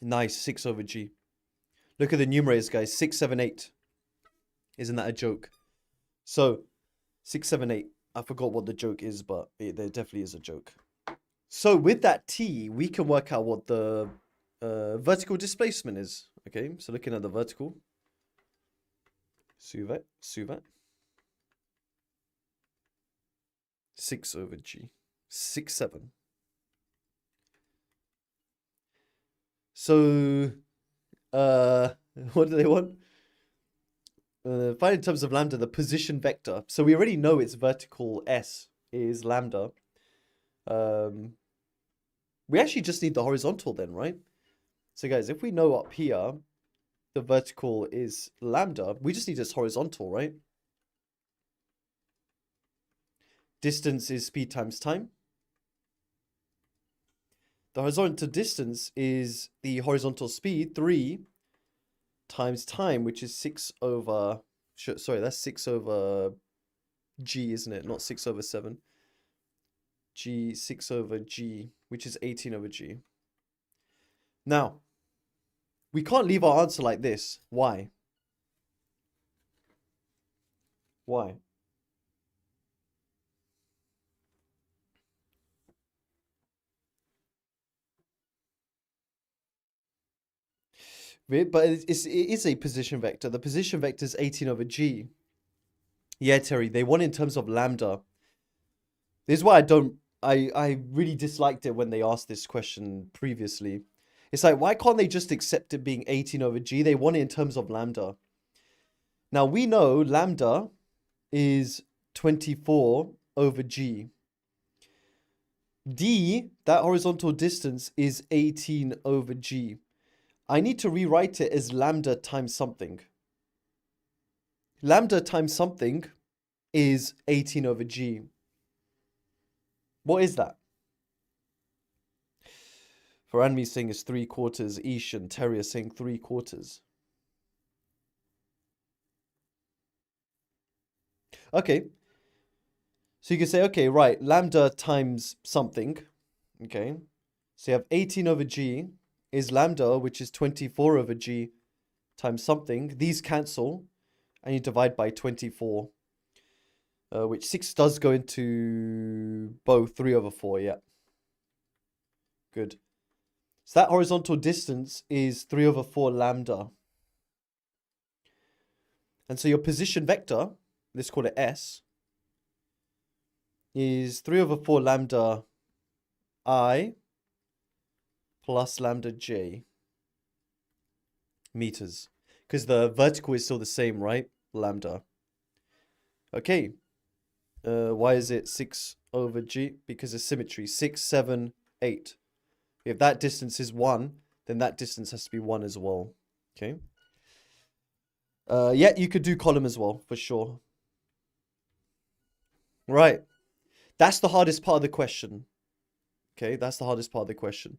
Nice, 6 over G. Look at the numerators, guys. 6, 7, 8. Isn't that a joke? So 6, 7, 8. I forgot what the joke is, but there definitely is a joke. So with that t, we can work out what the vertical displacement is. Okay, so looking at the vertical. Suvet. 6 over g. 6, 7. So, what do they want? Find in terms of lambda the position vector. So we already know its vertical s is lambda. We actually just need the horizontal then, right? So guys, if we know up here the vertical is lambda, we just need its horizontal, right? Distance is speed times time. The horizontal distance is the horizontal speed, 3 times time, which is 6 over... Sorry, that's 6 over g, isn't it? Not 6 over 7. G, 6 over g, which is 18 over g. Now, we can't leave our answer like this. Why? Why? But it is a position vector. The position vector is 18 over g. Yeah, Terry, they want in terms of lambda. This is why I really disliked it when they asked this question previously. It's like, why can't they just accept it being 18 over g? They want it in terms of lambda. Now, we know lambda is 24 over g. D, that horizontal distance, is 18 over g. I need to rewrite it as lambda times something. Lambda times something is 18 over g. What is that? Faranmi saying is 3/4. Ish and Terry are saying 3/4. Okay. So you can say, okay, right, lambda times something. Okay. So you have 18 over g is lambda, which is 24 over g times something. These cancel, and you divide by 24, which 6 does go into both 3 over 4, yeah. Good. So that horizontal distance is 3 over 4 lambda. And so your position vector, let's call it S, is 3 over 4 lambda I plus lambda j meters. Because the vertical is still the same, right? Lambda. Okay. Why is it 6 over g? Because of symmetry. 6, 7, 8. If that distance is 1, then that distance has to be 1 as well. Okay. Yeah, you could do column as well, for sure. Right. That's the hardest part of the question. Okay, that's the hardest part of the question.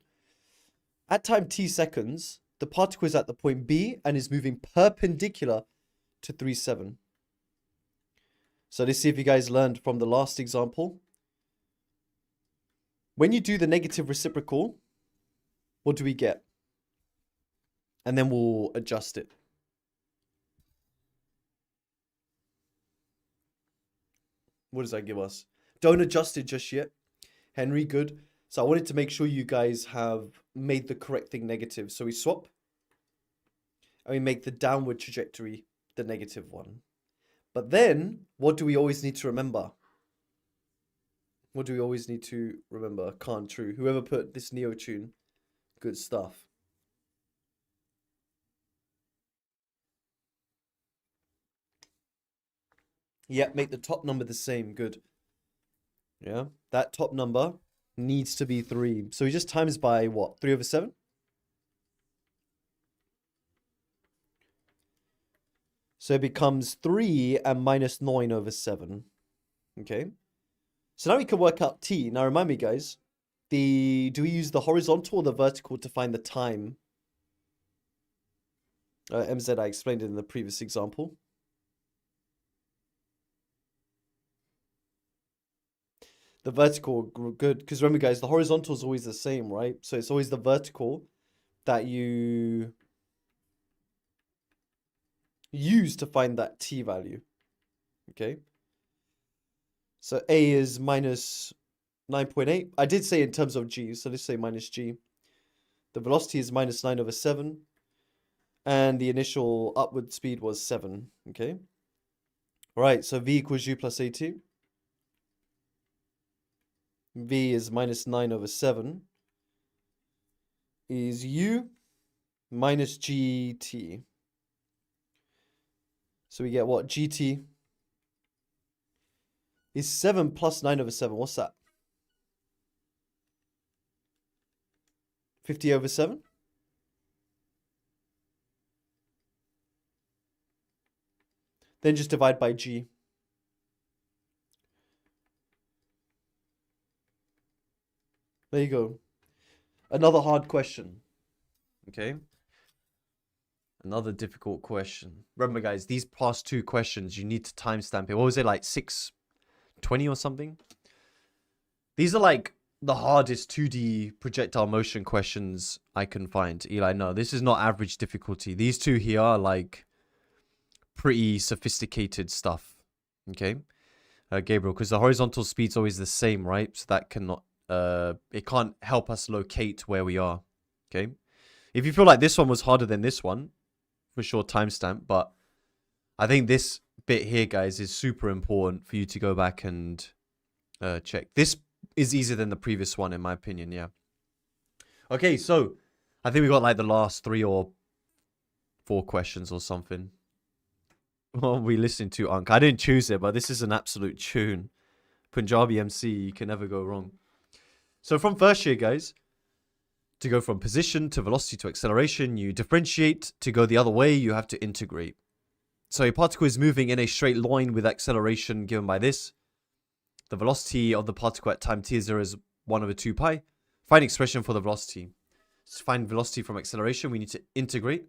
At time t seconds, the particle is at the point B and is moving perpendicular to 3, 7. So let's see if you guys learned from the last example. When you do the negative reciprocal, what do we get? And then we'll adjust it. What does that give us? Don't adjust it just yet. Henry, good. So I wanted to make sure you guys have made the correct thing negative. So we swap. And we make the downward trajectory the negative one. But then, what do we always need to remember? What do we always need to remember? Can't true. Whoever put this Neo tune, good stuff. Yeah, make the top number the same. Good. Yeah, that top number needs to be 3. So he just times by what? 3 over 7? So it becomes 3 and minus 9 over 7. Okay. So now we can work out t. Now remind me, guys. Do we use the horizontal or the vertical to find the time? MZ, I explained it in the previous example. The vertical, good. Because remember, guys, the horizontal is always the same, right? So it's always the vertical that you use to find that t value. Okay. So A is minus 9.8. I did say in terms of g, so let's say minus g. The velocity is minus 9 over 7. And the initial upward speed was 7. Okay. All right, so v equals u plus at. V is minus 9 over 7 is u minus gt. So we get what? Gt is 7 plus 9 over 7. What's that? 50 over 7? Then just divide by g. There you go. Another hard question. Okay. Another difficult question. Remember, guys, these past 2 questions, you need to timestamp it. What was it, like 6:20 or something? These are like the hardest 2D projectile motion questions I can find. Eli, no, this is not average difficulty. These 2 here are like pretty sophisticated stuff. Okay. Gabriel, because the horizontal speed's always the same, right? So that cannot... it can't help us locate where we are. Okay. If you feel like this one was harder than this one, for sure timestamp, but I think this bit here, guys, is super important for you to go back and check. This is easier than the previous one, in my opinion. Yeah. Okay, so I think we got like the last 3 or 4 questions or something. What are we listening to, Unc? I didn't choose it, but this is an absolute tune. Punjabi MC, you can never go wrong. So from first year, guys, to go from position to velocity to acceleration, you differentiate. To go the other way, you have to integrate. So a particle is moving in a straight line with acceleration given by this. The velocity of the particle at time t0 is 1 over 2 pi. Find expression for the velocity. To find velocity from acceleration, we need to integrate.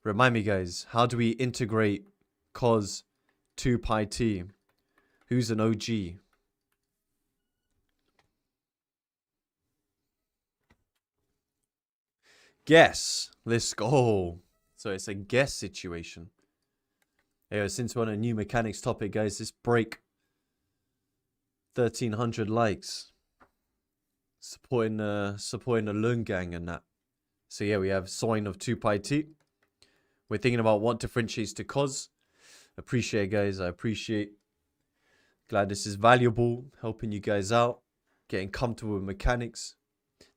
Remind me, guys, how do we integrate cos 2 pi t? Who's an OG? Guess. Let's go. So it's a guess situation. Yeah, since we're on a new mechanics topic, guys, this break 1,300 likes. Supporting the Lung gang and that. So yeah, we have sine of 2 pi t. We're thinking about what differentiates to cos. Appreciate, guys. I appreciate. Glad this is valuable, helping you guys out, getting comfortable with mechanics.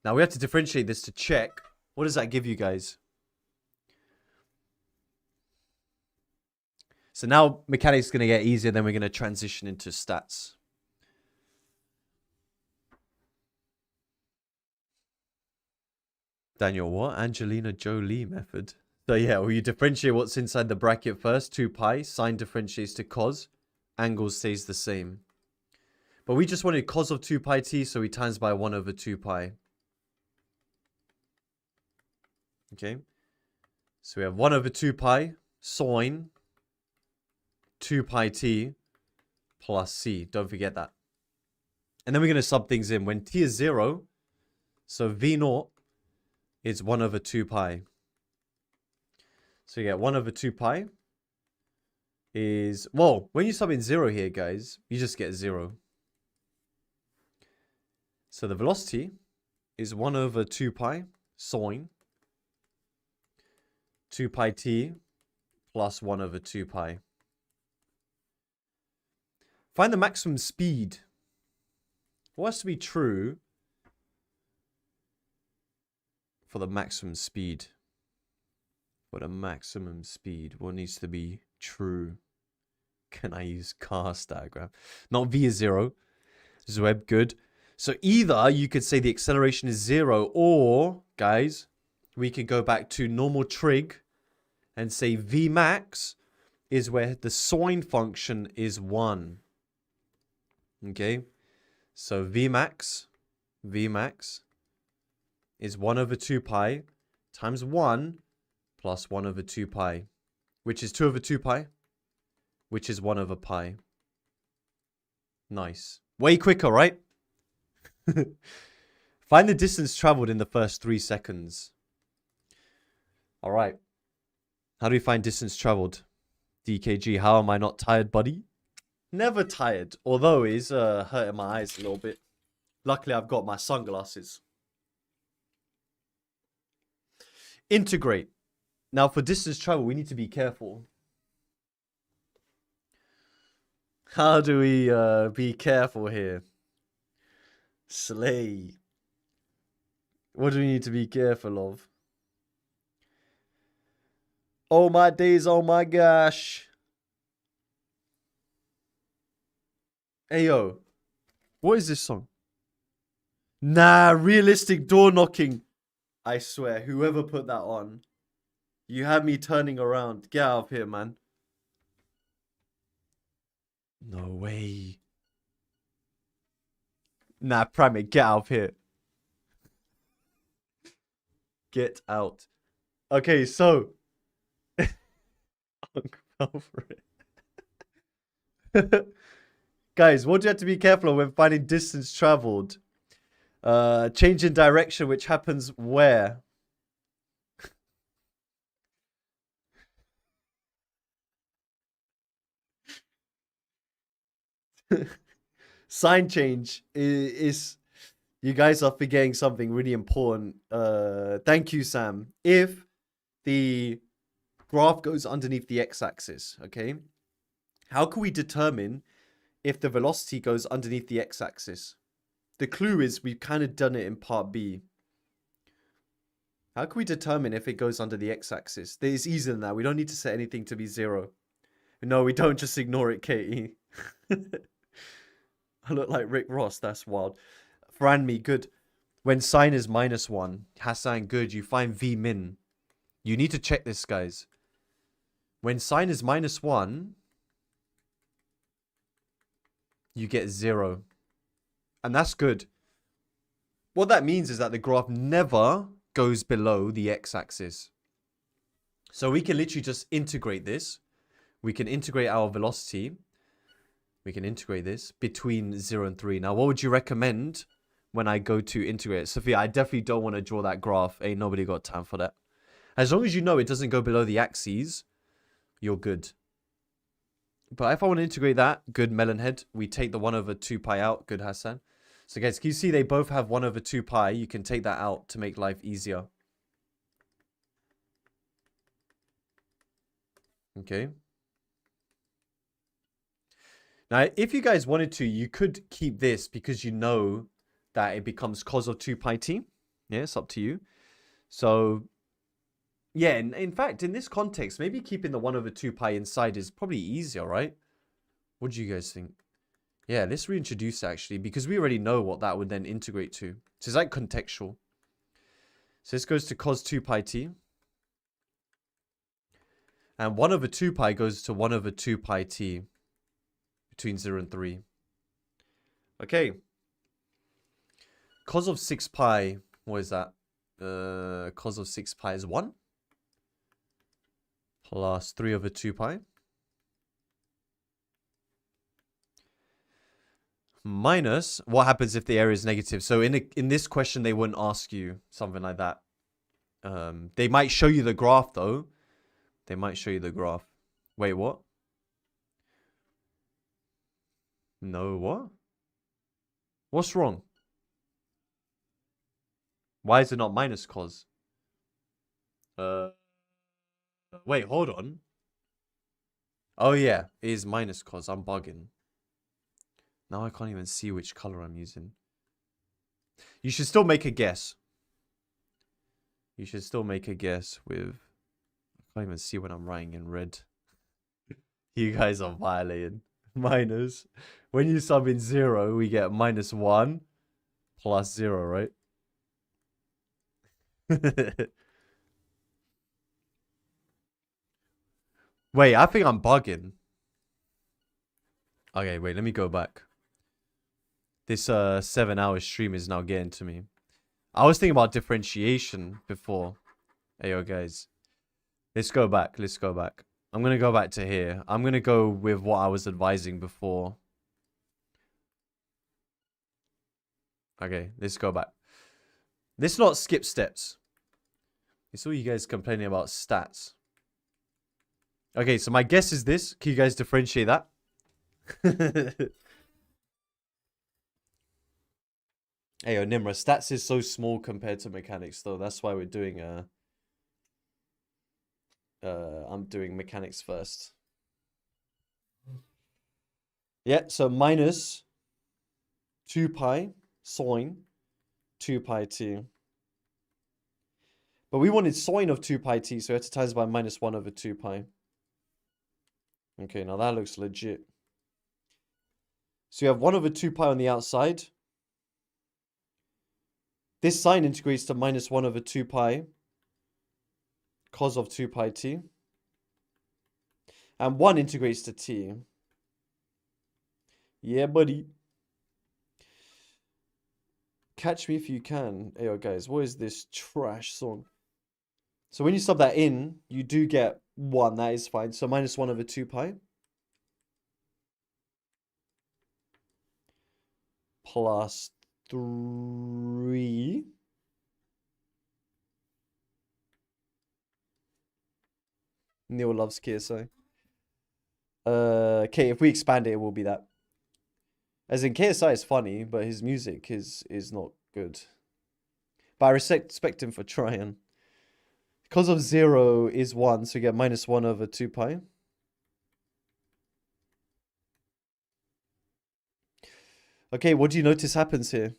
Now we have to differentiate this to check. What does that give you, guys? So now mechanics is going to get easier, then we're going to transition into stats. Daniel, what? Angelina Jolie method. So yeah, well, you differentiate what's inside the bracket first, 2 pi. Sine differentiates to cos. Angle stays the same. But we just wanted cos of 2 pi t, so we times by 1 over 2 pi. Okay. So we have 1 over 2 pi sine 2 pi t plus c. Don't forget that. And then we're going to sub things in. When t is 0, so v0 is 1 over 2 pi. So you get 1 over 2 pi is... Well, when you sub in 0 here, guys, you just get 0. So the velocity is 1 over 2 pi sine 2 pi t plus 1 over 2 pi. Find the maximum speed. What has to be true for the maximum speed? For the maximum speed, what needs to be true? Can I use cast diagram? Not v is 0. Zweb, good. So either you could say the acceleration is 0, or, guys, we could go back to normal trig and say v max is where the sine function is 1. Okay? So v max is 1 over 2 pi times 1 plus 1 over 2 pi, which is 2 over 2 pi, which is 1 over pi. Nice. Way quicker, right? Find the distance traveled in the first 3 seconds. All right. How do we find distance traveled? DKG, how am I not tired, buddy? Never tired, although it's hurting my eyes a little bit. Luckily, I've got my sunglasses. Integrate. Now, for distance travel, we need to be careful. How do we be careful here? Slay. What do we need to be careful of? Oh my days, oh my gosh. Hey yo, what is this song? Nah, realistic door knocking. I swear, whoever put that on, you had me turning around. Get out of here, man. No way. Nah, Primate, get out of here. Get out. Okay, so. Go for it. Guys, what do you have to be careful of when finding distance traveled? Change in direction, which happens where? Sign change is you guys are forgetting something really important. Thank you, Sam. If the graph goes underneath the x-axis, okay? How can we determine if the velocity goes underneath the x-axis? The clue is we've kind of done it in part B. How can we determine if it goes under the x-axis? It's easier than that. We don't need to set anything to be 0. No, we don't. Just ignore it, Katie. I look like Rick Ross. That's wild. Franmi, good. When sine is -1. Hassan, good. You find V min. You need to check this, guys. When sine is -1, you get 0. And that's good. What that means is that the graph never goes below the x-axis. So we can literally just integrate this. We can integrate our velocity. We can integrate this between 0 and 3. Now, what would you recommend when I go to integrate it? Sophia, I definitely don't want to draw that graph. Ain't nobody got time for that. As long as you know it doesn't go below the axes, you're good. But if I want to integrate that, good, Melonhead. We take the 1 over 2 pi out. Good, Hassan. So guys, can you see they both have 1 over 2 pi? You can take that out to make life easier. Okay. Now, if you guys wanted to, you could keep this because you know that it becomes cos of 2 pi t. Yeah, it's up to you. So, yeah, in fact, in this context, maybe keeping the 1 over 2 pi inside is probably easier, right? What do you guys think? Yeah, let's reintroduce it actually, because we already know what that would then integrate to. So it's like contextual. So this goes to cos 2 pi t. And 1 over 2 pi goes to 1 over 2 pi t between 0 and 3. Okay. Cos of 6 pi, what is that? Cos of 6 pi is 1. Plus 3 over 2 pi. Minus, what happens if the area is negative? So in this question, they wouldn't ask you something like that. They might show you the graph, though. They might show you the graph. Wait, what? No, what? What's wrong? Why is it not minus cos? Wait, hold on. Oh, yeah. It is minus cos. I'm bugging. Now I can't even see which color I'm using. You should still make a guess. You should still make a guess with... I can't even see what I'm writing in red. You guys are violating. Minus. When you sub in 0, we get -1 plus 0, right? Wait, I think I'm bugging. Okay, wait, let me go back. This 7-hour stream is now getting to me. I was thinking about differentiation before. Hey, yo, guys. Let's go back. Let's go back. I'm going to go back to here. I'm going to go with what I was advising before. Okay, let's go back. Let's not skip steps. I saw you guys complaining about stats. Okay, so my guess is this. Can you guys differentiate that? Hey, yo, Nimra, stats is so small compared to mechanics, though. That's why we're doing I'm doing mechanics first. Yeah, so minus 2 pi sine 2 pi t. But we wanted sine of 2 pi t, so we had to times by -1 over 2 pi. Okay, now that looks legit. So you have 1 over 2 pi on the outside. This sine integrates to -1 over 2 pi cos of 2 pi t. And 1 integrates to t. Yeah, buddy. Catch me if you can. Hey, yo, guys, what is this trash song? So when you sub that in, you do get 1. That is fine. So -1 over 2 pi. Plus 3. Neil loves KSI. Okay, if we expand it, it will be that. As in, KSI is funny, but his music is not good. But I respect him for trying. Cos of 0 is 1, so you get -1 over 2 pi. Okay, what do you notice happens here?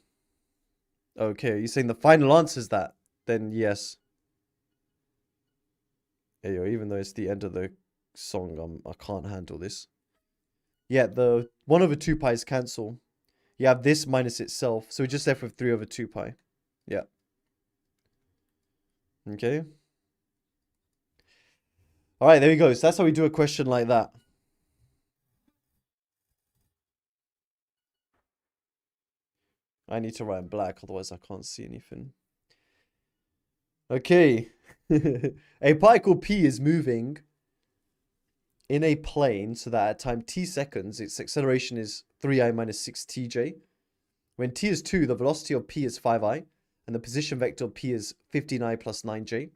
Okay, are you saying the final answer is that? Then yes. Hey, yo, even though it's the end of the song, I can't handle this. Yeah, the 1 over 2 pi's cancel. you have this minus itself. So we're just left with 3 over 2 pi. Yeah. Okay. All right, there we go. So that's how we do a question like that. I need to write in black, otherwise I can't see anything. Okay. A particle P is moving in a plane so that at time t seconds, its acceleration is 3i minus 6tj. When t is 2, the velocity of P is 5i, and the position vector of P is 15i plus 9j.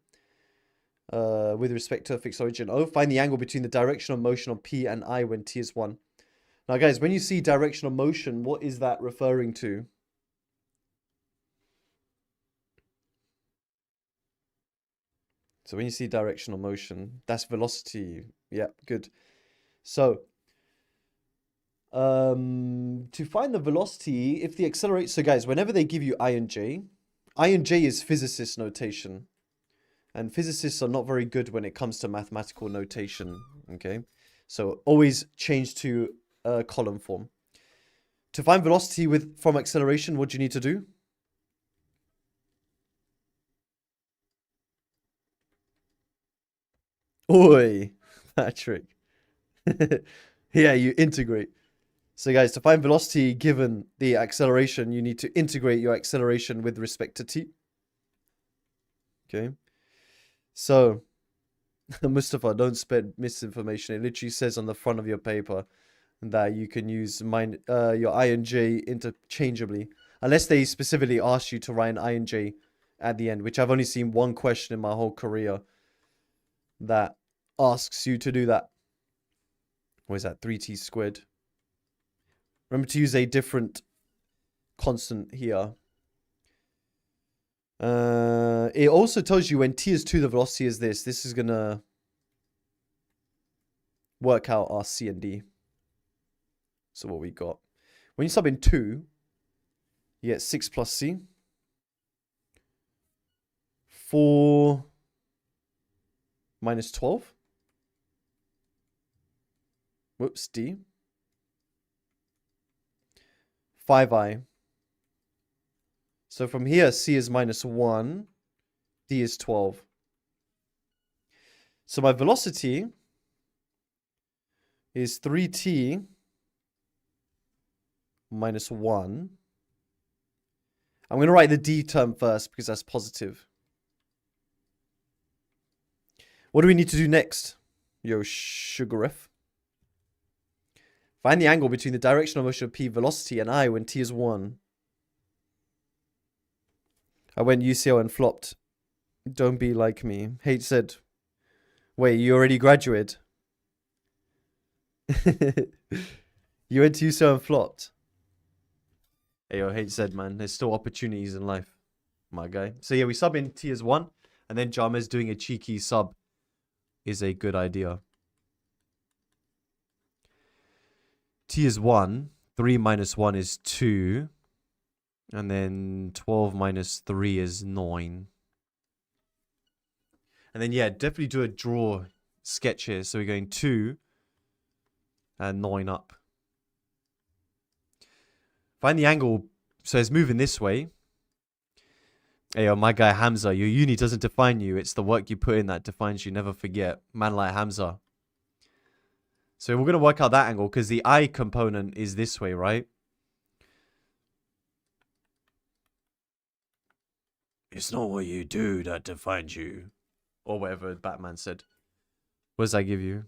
With respect to a fixed origin O, find the angle between the direction of motion of P and I when t is 1. Now, guys, when you see direction of motion, what is that referring to? So when you see directional motion, that's velocity. Yeah, good. So, to find the velocity, if the accelerator... So, guys, whenever they give you I and J is physicist notation. And physicists are not very good when it comes to mathematical notation, okay? So, always change to column form. To find velocity from acceleration, what do you need to do? Oi, Patrick. Yeah, you integrate. So guys, to find velocity given the acceleration, you need to integrate your acceleration with respect to t. Okay. So, Mustafa, don't spread misinformation. It literally says on the front of your paper that you can use your I and J interchangeably. Unless they specifically ask you to write an I and J at the end, which I've only seen one question in my whole career that asks you to do that. What is that? 3t squared. Remember to use a different constant here. It also tells you when t is 2, the velocity is this. This is going to work out our C and D. So what we got. When you sub in 2, you get 6 plus C. 4 minus 12. Whoops, D. 5i. So from here, C is minus 1. D is 12. So my velocity is 3t minus 1. I'm going to write the D term first because that's positive. What do we need to do next? Yo, Sugarif. Find the angle between the direction of motion of P velocity and I when t is 1. I went UCL and flopped. Don't be like me. H said, wait, you already graduated? You went to UCL and flopped? Hey, yo, H said, man, there's still opportunities in life, my guy. So yeah, we sub in t as 1, and then Jama's doing a cheeky sub is a good idea. T is 1. 3 minus 1 is 2. And then 12 minus 3 is 9. And then, yeah, definitely do a draw sketch here. So we're going 2 and 9 up. Find the angle. So it's moving this way. Hey, my guy Hamza, your uni doesn't define you. It's the work you put in that defines you. Never forget. Man like Hamza. So we're going to work out that angle because the I component is this way, right? It's not what you do that defines you. Or whatever Batman said. What does that give you?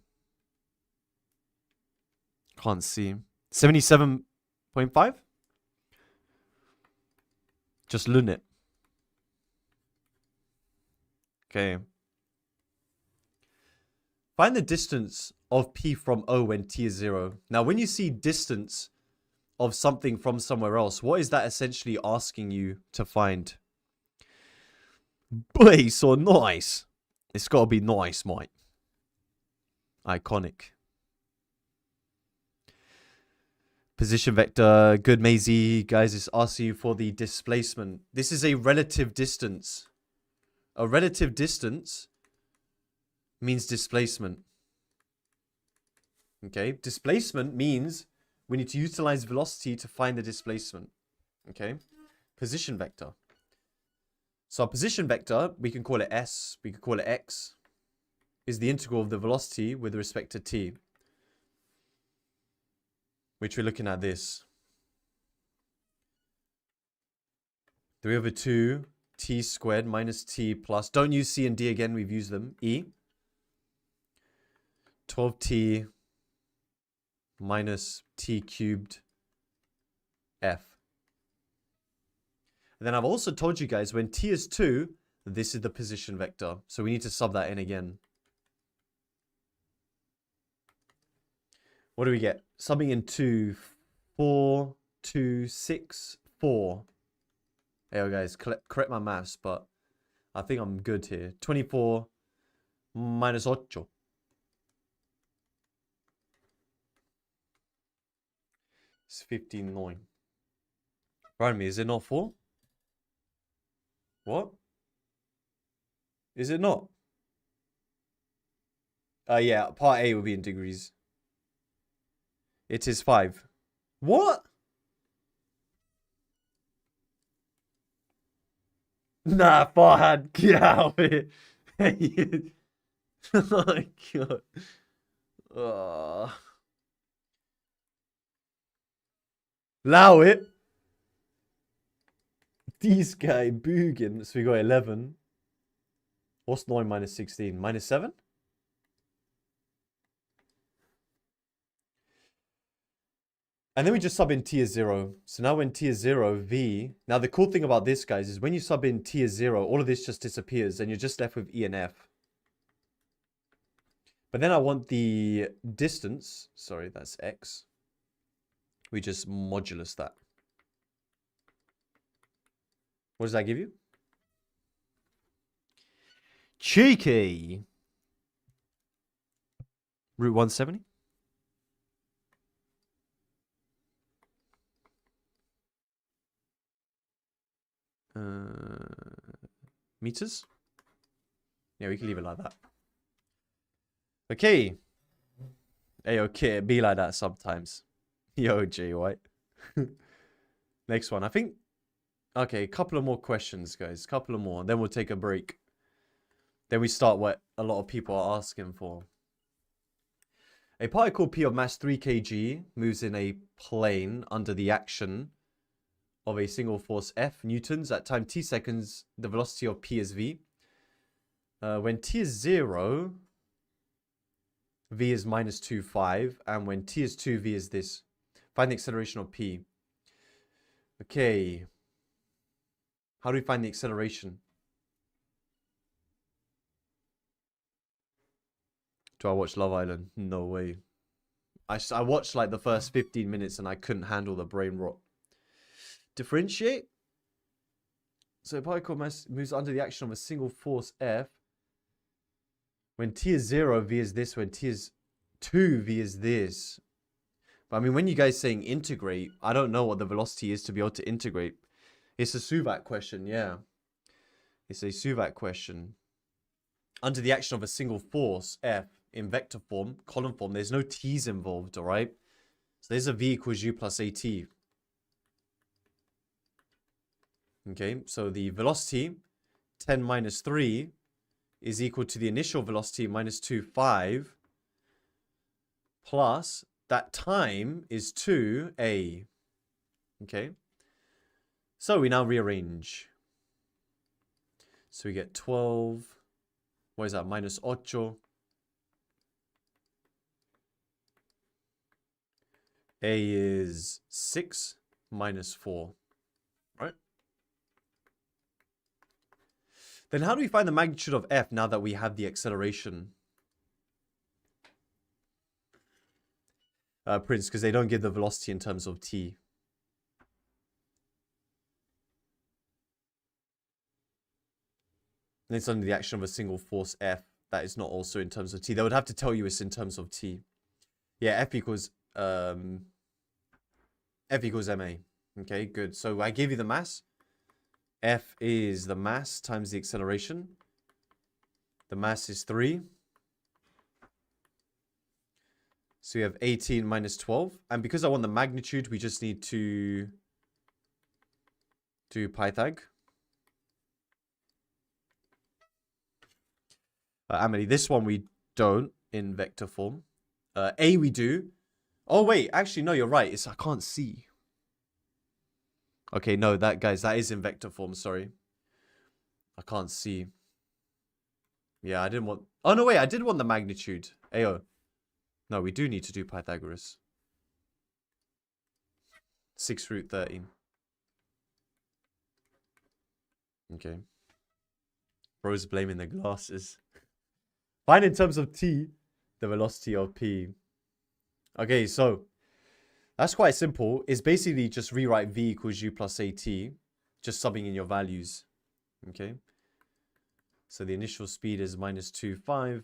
Can't see. 77.5? Just learn it. Okay. Find the distance of P from O when T is 0. Now, when you see distance of something from somewhere else, what is that essentially asking you to find? Boy, so nice. It's got to be nice, mate. Iconic. Position vector. Good, Maisie. Guys, it's asking you for the displacement. This is a relative distance. A relative distance means displacement. Okay, displacement means we need to utilize velocity to find the displacement. Okay? Position vector. So our position vector, we can call it S, we could call it X, is the integral of the velocity with respect to t. Which we're looking at this. 3/2 t squared minus t plus, don't use c and d again, we've used them, e. 12t minus t cubed f. And then I've also told you guys when t is 2, this is the position vector. So we need to sub that in again. What do we get? Subbing in 2, 4, 2, 6, 4. Hey, guys, correct my maths, but I think I'm good here. 24 minus 8. It's 59. Pardon me, is it not 4? What? Is it not? Yeah, part A will be in degrees. It is 5. What? Nah, Farhad, get out of here. Oh my god. Allow it. This guy booging. So we got 11. What's 9 minus 16? Minus 7? And then we just sub in t as 0. So now when t is 0, v. Now the cool thing about this, guys, is when you sub in t as 0, all of this just disappears and you're just left with e and f. But then I want the distance. Sorry, that's x. We just modulus that. What does that give you? Cheeky. Root 170. Meters? Yeah, we can leave it like that. Okay. Hey, okay, it be like that sometimes. Yo, Jay White. Next one. I think... Okay, a couple of more questions, guys. A couple of more. Then we'll take a break. Then we start what a lot of people are asking for. A particle P of mass 3 kg moves in a plane under the action of a single force F newtons at time t seconds. The velocity of P is v. When t is 0, v is minus 2.5. And when t is 2, v is this. Find the acceleration of P. Okay. How do we find the acceleration? Do I watch Love Island? No way. I watched like the first 15 minutes and I couldn't handle the brain rot. Differentiate. So a particle mass moves under the action of a single force F. When t is 0, v is this. When t is 2, v is this. But I mean, when you guys saying integrate, I don't know what the velocity is to be able to integrate. It's a Suvat question, yeah. It's a Suvat question. Under the action of a single force, F, in vector form, column form, there's no t's involved, all right? So there's a v equals u plus at. Okay, so the velocity, 10 minus 3, is equal to the initial velocity, minus 2.5, plus that time is 2a. Okay, so we now rearrange. So we get 12, what is that, minus 8. A is 6 minus 4, right? Then how do we find the magnitude of F now that we have the acceleration? Prince, because they don't give the velocity in terms of t. And it's under the action of a single force F. That is not also in terms of t. They would have to tell you it's in terms of t. Yeah, F equals ma. Okay, good. So I gave you the mass. F is the mass times the acceleration. The mass is 3. So we have 18 minus 12. And because I want the magnitude, we just need to do Pythag. Amelie, this one we don't in vector form. A we do. Oh, wait. Actually, no, you're right. I can't see. Okay, no, guys, that is in vector form. Sorry. I can't see. Yeah, I didn't want... Oh, no, wait. I did want the magnitude. Ayo. No, we do need to do Pythagoras. 6 root 13. Okay. Bro's blaming the glasses. Find in terms of t, the velocity of p. Okay, so that's quite simple. It's basically just rewrite v equals u plus at, just subbing in your values. Okay. So the initial speed is minus 2.5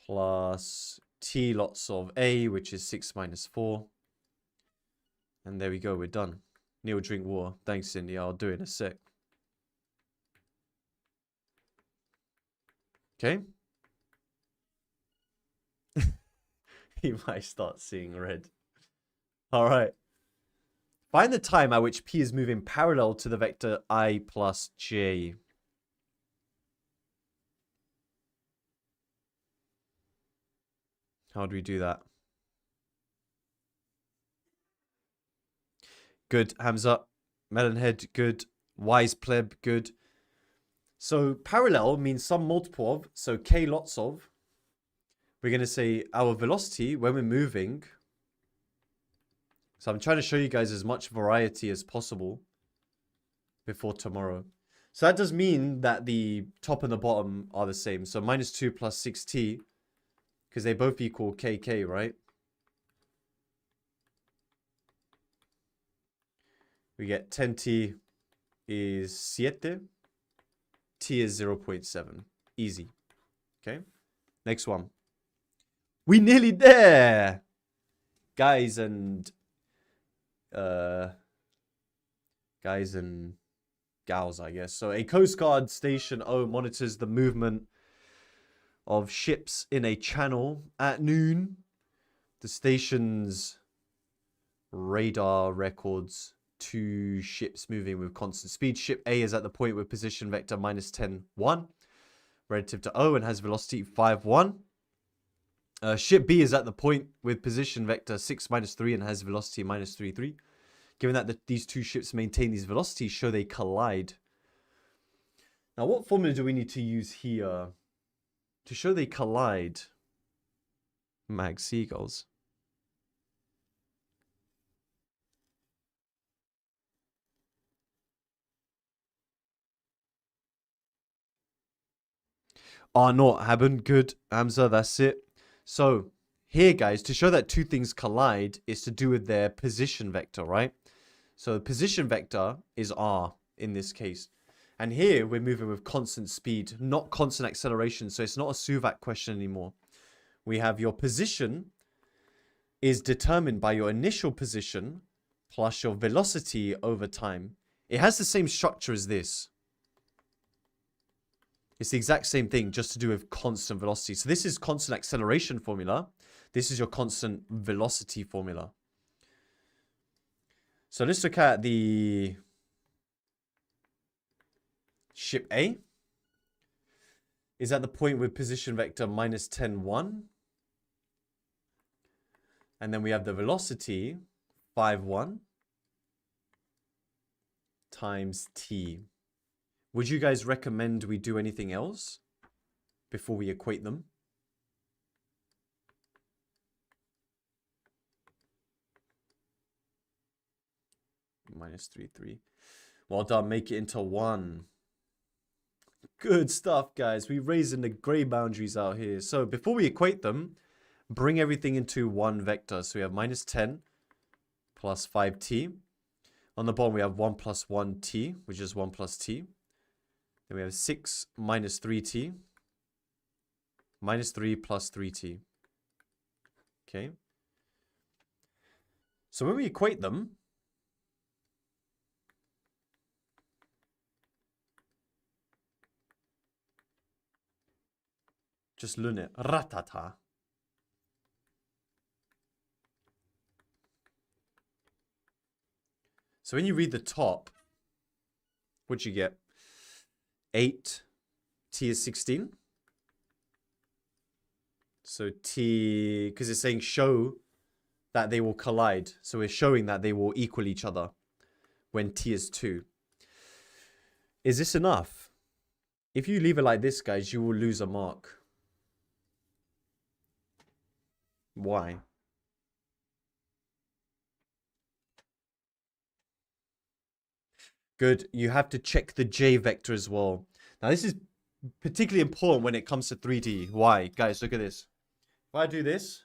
plus t lots of a, which is 6 minus 4. And there we go. We're done. Neil, drink water. Thanks, Cindy. I'll do it in a sec. Okay. He might start seeing red. All right. Find the time at which p is moving parallel to the vector I plus j. How do we do that? Good. Hamza. Melonhead. Good. Wise pleb. Good. So parallel means some multiple of. So k lots of. We're going to say our velocity when we're moving. So I'm trying to show you guys as much variety as possible before tomorrow. So that does mean that the top and the bottom are the same. So minus 2 plus 6t, because they both equal kk, right? We get 10t is 7. T is 0.7. Easy. Okay. Next one. We nearly there. Guys and gals, I guess. So a Coast Guard Station O monitors the movement of ships in a channel at noon. The station's radar records 2 ships moving with constant speed. Ship A is at the point with position vector minus 10, 1 relative to O and has velocity 5, 1. Ship B is at the point with position vector 6, minus 3 and has velocity minus 3, 3. Given that these two ships maintain these velocities, show they collide. Now, what formula do we need to use here to show they collide? Mag seagulls. Are not happen. Good. Hamza, that's it. So, here, guys, to show that two things collide is to do with their position vector, right? So, the position vector is r in this case. And here, we're moving with constant speed, not constant acceleration. So, it's not a Suvac question anymore. We have your position is determined by your initial position plus your velocity over time. It has the same structure as this. It's the exact same thing, just to do with constant velocity. So this is constant acceleration formula. This is your constant velocity formula. So let's look at the ship A. Is at the point with position vector minus 10, 1. And then we have the velocity 5, 1 times t. Would you guys recommend we do anything else before we equate them? Minus 3, 3. Well done. Make it into 1. Good stuff, guys. We're raising the gray boundaries out here. So before we equate them, bring everything into one vector. So we have minus 10 plus 5t. On the bottom, we have 1 plus 1t, which is 1 plus t. Then we have 6 minus 3t. Minus 3 plus 3t. Okay. So when we equate them, just learn it. Ratata. So when you read the top, what'd you get? 8, t is 16. So t, because it's saying show that they will collide. So we're showing that they will equal each other when t is 2. Is this enough? If you leave it like this, guys, you will lose a mark. Why? Good. You have to check the j vector as well. Now, this is particularly important when it comes to 3D. Why? Guys, look at this. If I do this.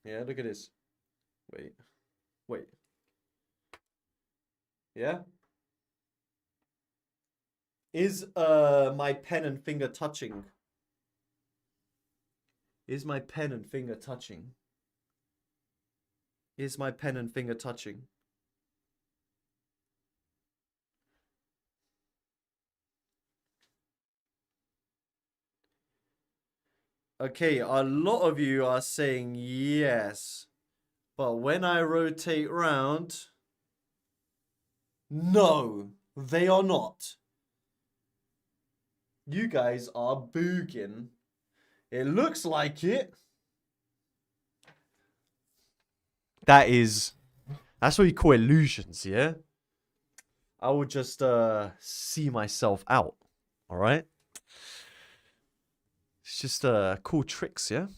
Yeah, look at this. Wait. Yeah? Is my pen and finger touching? Is my pen and finger touching? Is my pen and finger touching? Okay, a lot of you are saying yes. But when I rotate round, no, they are not. You guys are booging. It looks like it. That's what you call illusions, yeah? I will just see myself out, all right? It's just cool tricks, yeah?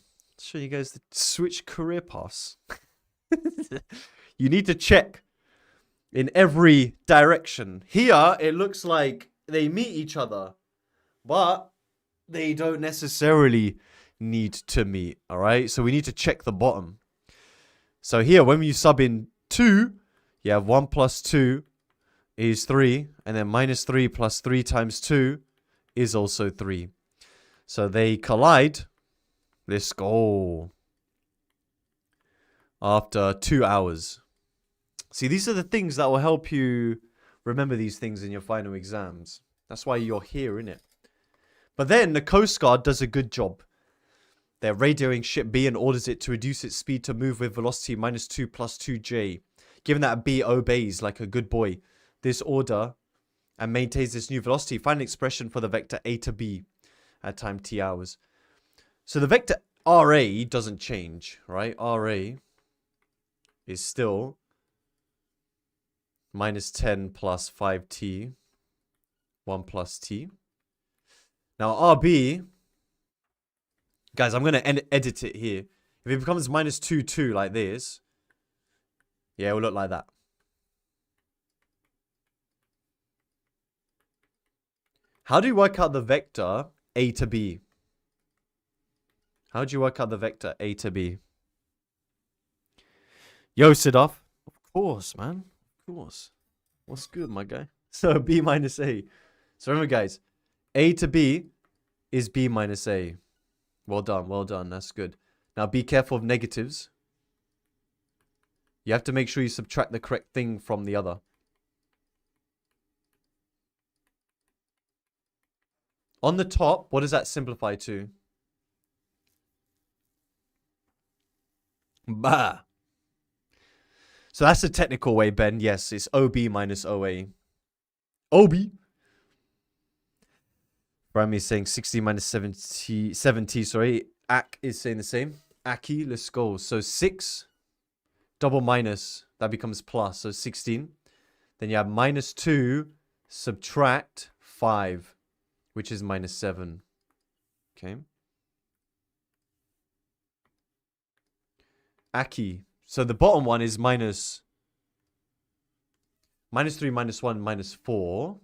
Show you guys the switch career paths. You need to check in every direction. Here, it looks like they meet each other, but they don't necessarily need to meet, all right? So we need to check the bottom. So here, when you sub in 2, you have 1 plus 2 is 3, and then minus 3 plus 3 times 2 is also 3. So they collide. Let's go. After 2 hours. See, these are the things that will help you remember these things in your final exams. That's why you're here, innit? But then the Coast Guard does a good job. They're radioing ship B and orders it to reduce its speed to move with velocity minus 2 plus 2j. Given that B obeys like a good boy, this order and maintains this new velocity, find an expression for the vector A to B at time t hours. So the vector RA doesn't change, right? RA is still minus 10 plus 5t, 1 plus t. Now RB, guys, I'm going to edit it here. If it becomes minus 2, 2 like this, yeah, it will look like that. How do you work out the vector A to B? How do you work out the vector A to B? Yo, Siddharth. Of course, man. Of course. What's good, my guy? So B minus A. So remember, guys, A to B is B minus A. Well done, well done. That's good. Now be careful of negatives. You have to make sure you subtract the correct thing from the other. On the top, what does that simplify to? Bah. So that's the technical way, Ben. Yes, it's OB minus OA. OB. Rami is saying 60 minus 70, sorry. Ak is saying the same. Aki, let's go. So 6, double minus, that becomes plus. So 16. Then you have minus 2, subtract 5, which is minus 7. Okay. Aki. So the bottom one is minus 3 minus 1 minus 4.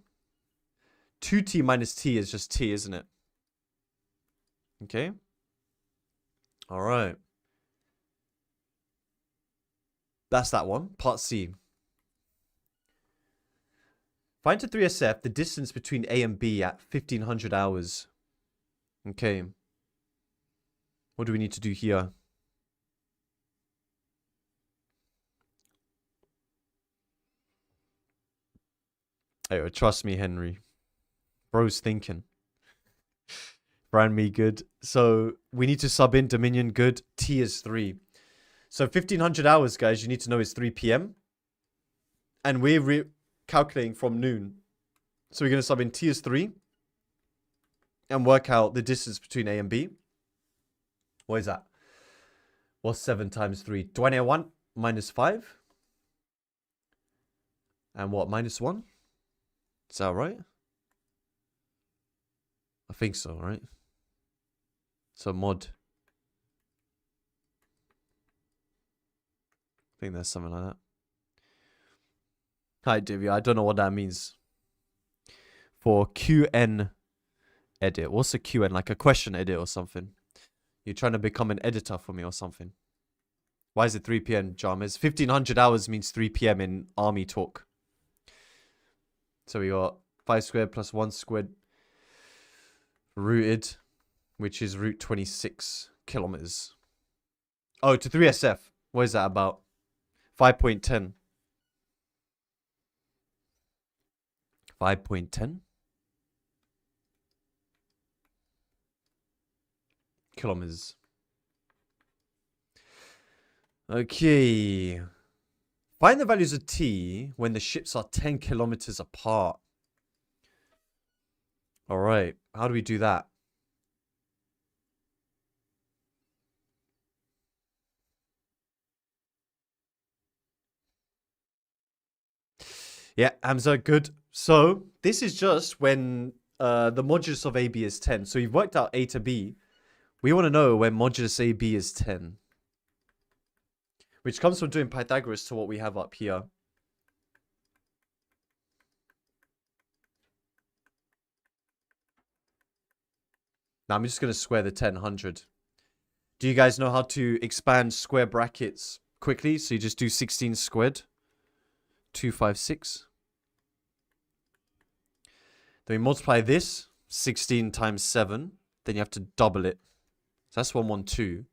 2t minus t is just t, isn't it? Okay. All right. That's that one. Part C. Find to 3SF the distance between A and B at 1500 hours. Okay. What do we need to do here? Oh, trust me, Henry. Bro's thinking. Brand me good. So we need to sub in Dominion good. T is 3. So 1500 hours, guys, you need to know is 3 p.m. And we're calculating from noon. So we're going to sub in t as 3. And work out the distance between A and B. What is that? What's 7 times 3? 21 minus 5. And what? Minus 1? Is that right? I think so, right? So mod. I think there's something like that. Hi, Divya. I don't know what that means. For QN edit. What's a QN? Like a question edit or something? You're trying to become an editor for me or something. Why is it 3 p.m., Jarmis? 1500 hours means 3 p.m. in army talk. So we got 5 squared plus 1 squared rooted, which is root 26 kilometers. Oh, to 3SF. What is that about? 5.10. 5.10 kilometers. Okay. Find the values of t when the ships are 10 kilometers apart. All right. How do we do that? Yeah, Hamza, good. So this is just when the modulus of AB is 10. So you've worked out A to B. We want to know when modulus AB is 10. Which comes from doing Pythagoras to what we have up here. Now I'm just going to square the 10, 100. Do you guys know how to expand square brackets quickly? So you just do 16 squared. 256. Then we multiply this. 16 times 7. Then you have to double it. So that's 112.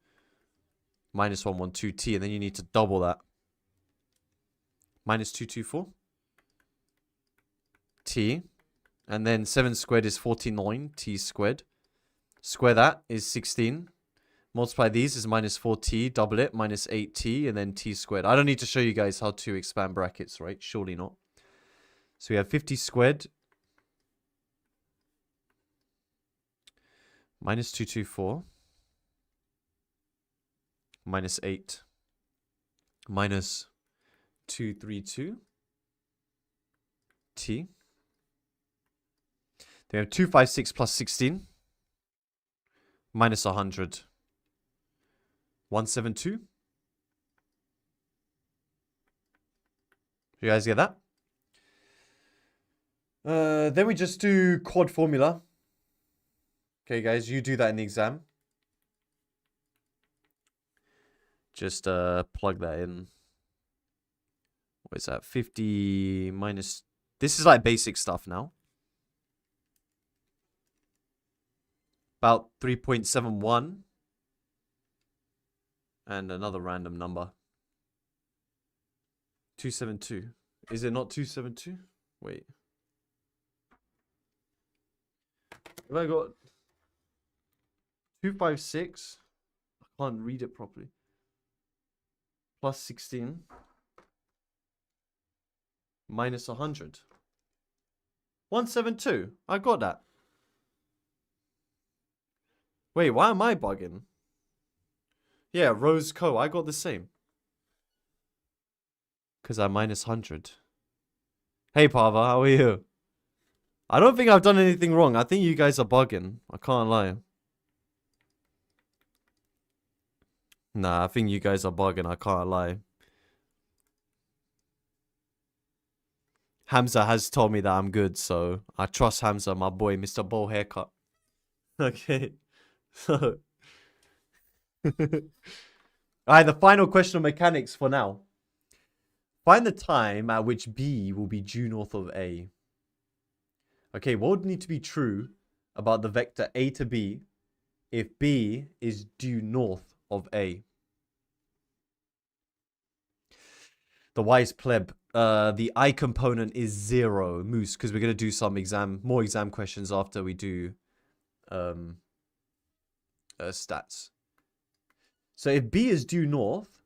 Minus 112t. And then you need to double that. Minus 224. T. And then 7 squared is 49. T squared. Square that is 16. Multiply these is minus 4t. Double it. Minus 8t. And then t squared. I don't need to show you guys how to expand brackets, right? Surely not. So we have 50 squared. Minus 224. Minus 8. Minus 232. T. Then we have 256 plus 16. Minus 100. 172. You guys get that? Then we just do quad formula. Okay, guys, you do that in the exam. Just plug that in. What is that? 50 minus... This is like basic stuff now. About 3.71. And another random number. 272. Is it not 272? Wait. Have I got 256? I can't read it properly. Plus 16. Minus 100. 172. I got that. Wait, why am I bugging? Yeah, Rose Co. I got the same. Because I minus 100. Hey, Pava, how are you? I don't think I've done anything wrong. I think you guys are bugging. I can't lie. Nah, I think you guys are bugging. I can't lie. Hamza has told me that I'm good, so I trust Hamza, my boy, Mr. Bowl Haircut. Okay. So... Alright, the final question of mechanics for now. Find the time at which B will be due north of A. Okay, what would need to be true about the vector A to B if B is due north of A? The wise pleb. The I component is 0, Moose, because we're going to do some more exam questions after we do stats. So if B is due north,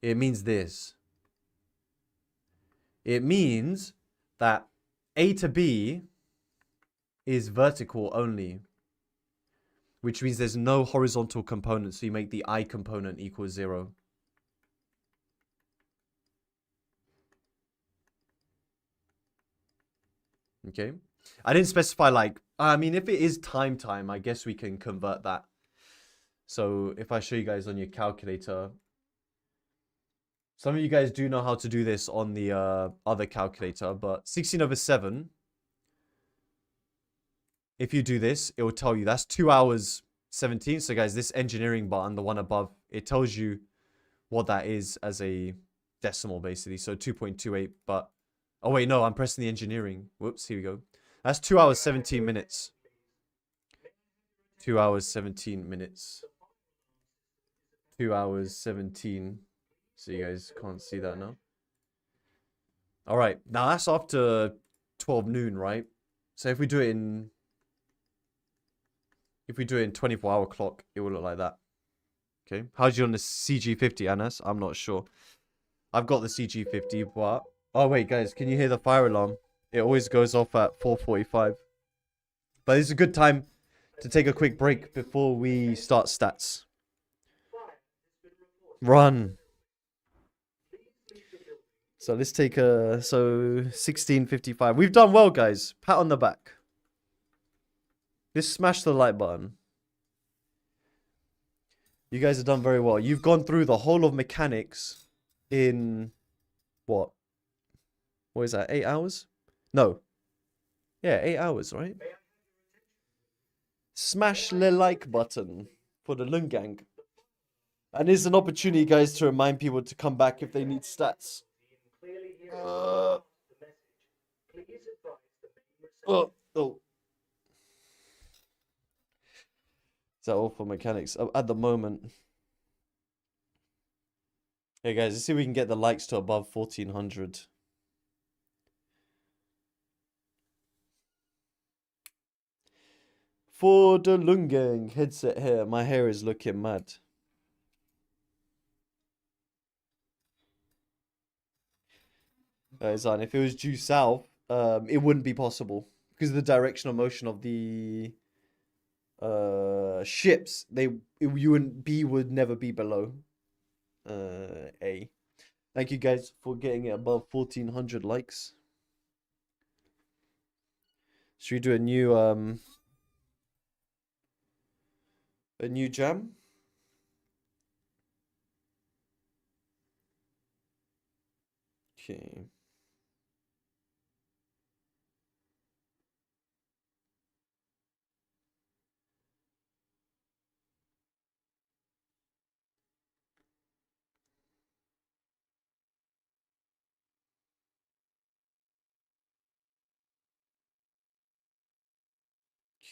it means this. It means that A to B is vertical only, which means there's no horizontal component, so you make the I component equal 0. Okay. I didn't specify like, I mean, if it is time, I guess we can convert that. So if I show you guys on your calculator, some of you guys do know how to do this on the other calculator, but 16/7, if you do this, it will tell you that's 2 hours 17. So guys, this engineering button, the one above, it tells you what that is as a decimal basically. So 2.28, but, oh wait, no, I'm pressing the engineering. Whoops, here we go. That's 2 hours 17 minutes. 2 hours 17 minutes. 2 hours 17. So you guys can't see that now. All right, now that's after 12 noon, right? So if we do it in 24-hour clock, it will look like that. Okay, how'd you on the CG50, Anas? I'm not sure. I've got the CG50, but oh wait, guys, can you hear the fire alarm? It always goes off at 4:45. But it's a good time to take a quick break before we start stats. Run. So let's take a 16:55. We've done well, guys. Pat on the back. Just smash the like button. You guys have done very well. You've gone through the whole of mechanics in what? What is that? 8 hours? No. Yeah, 8 hours, right? Smash the like button for the Lungang. And it's an opportunity, guys, to remind people to come back if they need stats. Oh. Is that all for mechanics? At the moment. Hey guys, let's see if we can get the likes to above 1400. For the Lungang headset here, my hair is looking mad. Zan, if it was due south, it wouldn't be possible because of the directional motion of the ships. You wouldn't B would never be below A. Thank you guys for getting it above 1400 likes. Should we do a new jam? Okay.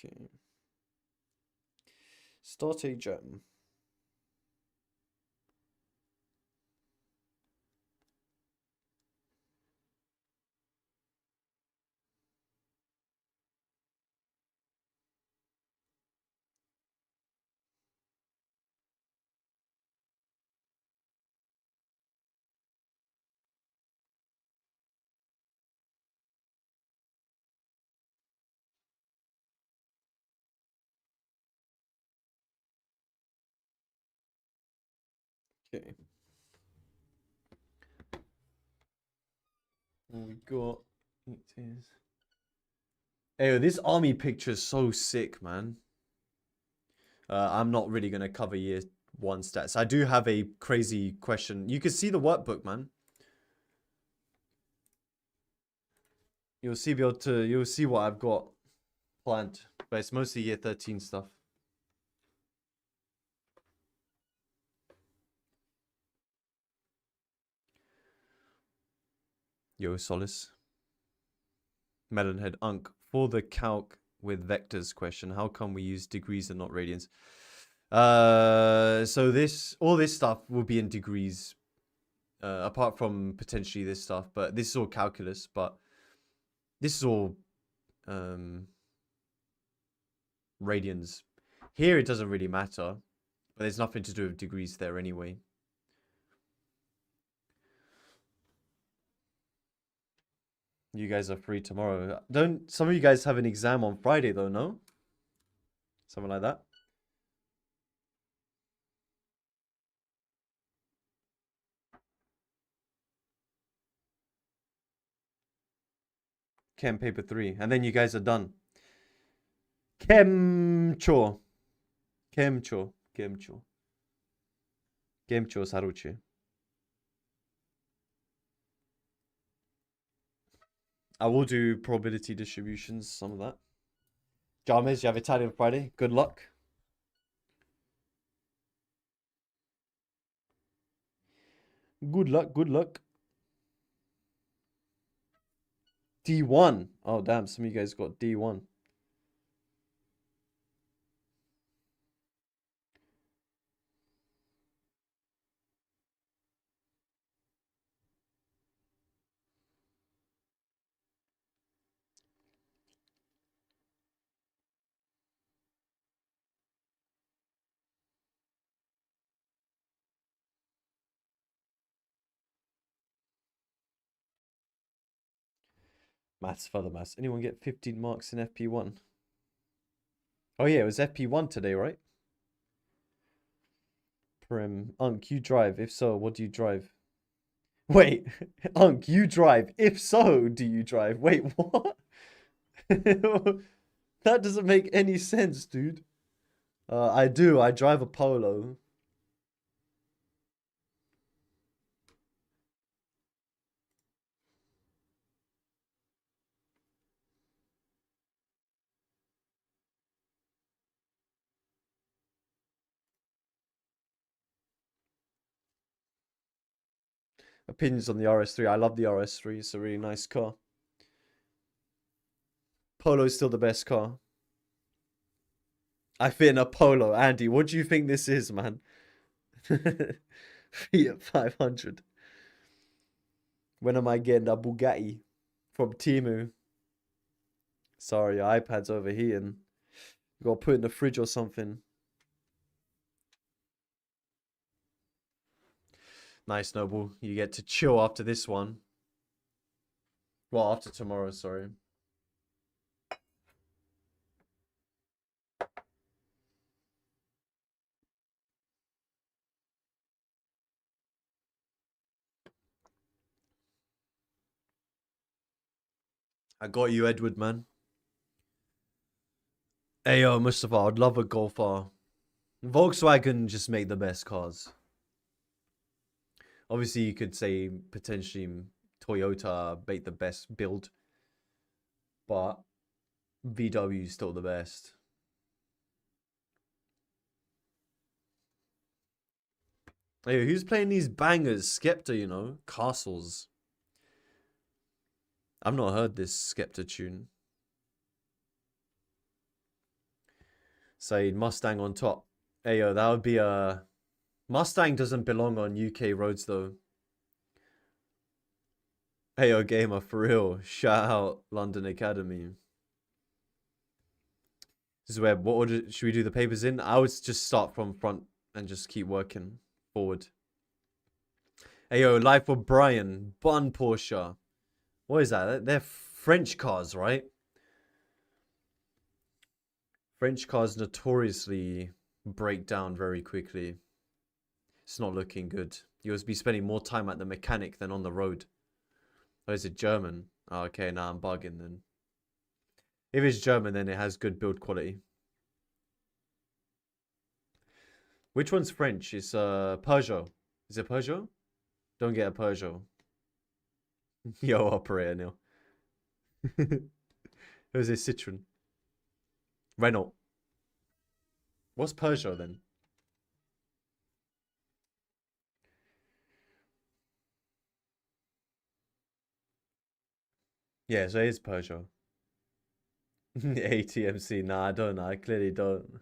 Okay. Start a jam. Okay. What we got it is. Hey, this army picture is so sick, man. I'm not really gonna cover year 1 stats. I do have a crazy question. You can see the workbook, man. You'll see what I've got planned, but it's mostly year 13 stuff. Yo, Solace. Melonhead Unk. For the calc with vectors question, how come we use degrees and not radians? So all this stuff will be in degrees, apart from potentially this stuff, but this is all calculus, but this is all radians. Here it doesn't really matter, but there's nothing to do with degrees there anyway. You guys are free tomorrow. Don't some of you guys have an exam on Friday though, no? Something like that. Chem paper 3. And then you guys are done. Chemcho. Chemcho. Chemcho. Chemcho saruche. I will do probability distributions, some of that. James, you have Italian Friday. Good luck. Good luck, good luck. D1. Oh, damn. Some of you guys got D1. Maths, further maths. Anyone get 15 marks in FP1? Oh, yeah. It was FP1 today, right? Prim. Unk, you drive. If so, what do you drive? Wait. Unk, you drive. If so, do you drive? Wait, what? That doesn't make any sense, dude. I do. I drive a Polo. Opinions on the RS3. I love the RS3. It's a really nice car. Polo's still the best car. I fit in a Polo. Andy, what do you think this is, man? Fiat 500. When am I getting a Bugatti from Timu? Sorry, your iPad's overheating. You gotta put it in the fridge or something. Nice, Noble. You get to chill after this one. Well, after tomorrow, sorry. I got you, Edward, man. Hey, yo, Mustafa, I'd love a Golf R. Volkswagen just make the best cars. Obviously, you could say potentially Toyota make the best build, but VW is still the best. Hey, who's playing these bangers? Skepta, you know, Castles. I've not heard this Skepta tune. Say Mustang on top. Hey, yo, that would be a... Mustang doesn't belong on UK roads, though. Hey, yo, gamer, for real. Shout out London Academy. This is where, what order should we do the papers in? I would just start from front and just keep working forward. Hey, yo, live for Brian. Bun Porsche. What is that? They're French cars, right? French cars notoriously break down very quickly. It's not looking good. You'll be spending more time at the mechanic than on the road. Oh, is it German? Oh, okay, now I'm bugging then. If it's German, then it has good build quality. Which one's French? It's Peugeot. Is it Peugeot? Don't get a Peugeot. Yo, operator Neil. Who's this Citroen? Renault. What's Peugeot then? Yeah, so it is Peugeot. ATMC. Nah, I don't know. I clearly don't.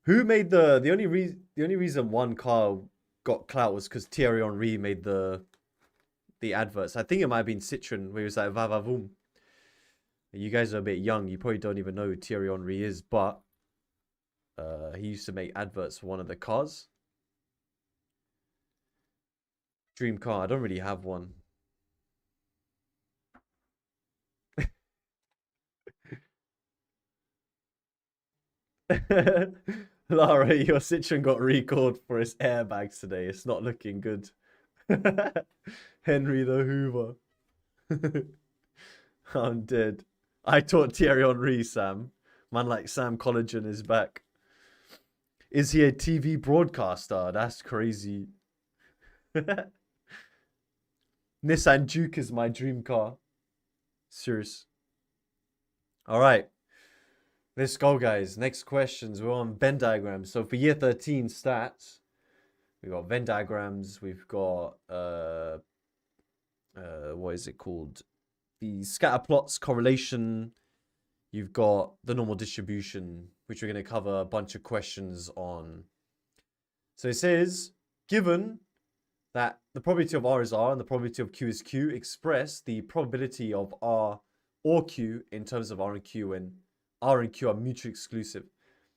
Who made the only reason one car got clout was because Thierry Henry made the adverts. I think it might have been Citroen where he was like va va voom. You guys are a bit young. You probably don't even know who Thierry Henry is, but he used to make adverts for one of the cars. Dream car. I don't really have one. Lara, your Citroen got recalled for its airbags today. It's not looking good. Henry the Hoover. I'm dead. I taught Thierry Henry, Sam. Man like Sam Collagen is back. Is he a TV broadcaster? That's crazy. Nissan Juke is my dream car. Serious. All right. Let's go, guys. Next questions. We're on Venn diagrams. So for year 13 stats, we've got Venn diagrams. We've got, what is it called? The scatter plots, correlation. You've got the normal distribution, which we're going to cover a bunch of questions on. So it says, given that the probability of R is R and the probability of Q is Q, express the probability of R or Q in terms of R and Q when R and Q are mutually exclusive.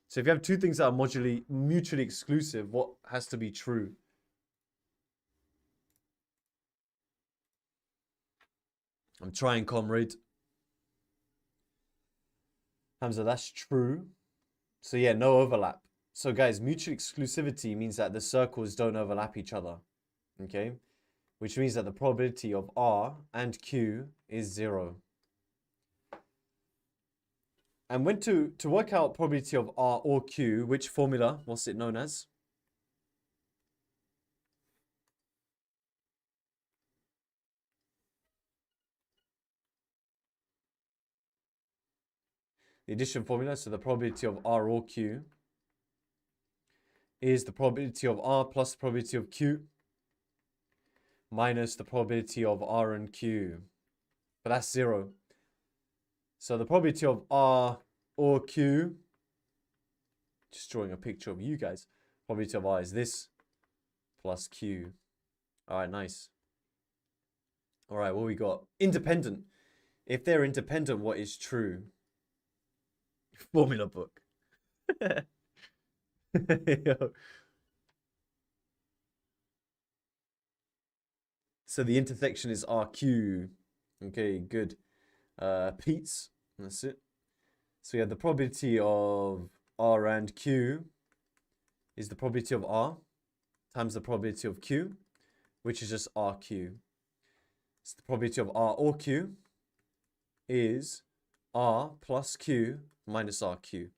So if you have two things that are mutually exclusive, what has to be true? I'm trying, comrade. Hamza, that's true. So yeah, no overlap. So guys, mutual exclusivity means that the circles don't overlap each other. Okay? Which means that the probability of R and Q is 0. And when to work out probability of R or Q, which formula, what's it known as? The addition formula, so the probability of R or Q is the probability of R plus the probability of Q minus the probability of R and Q. But that's 0. So the probability of R or Q, just drawing a picture of you guys, probability of R is this plus Q. All right, nice. All right, what we got? Independent. If they're independent, what is true? Formula book. Yo. So the intersection is RQ. Okay, good. Pete's. That's it. So we have the probability of R and Q is the probability of R times the probability of Q, which is just RQ. So the probability of R or Q is R plus Q minus RQ.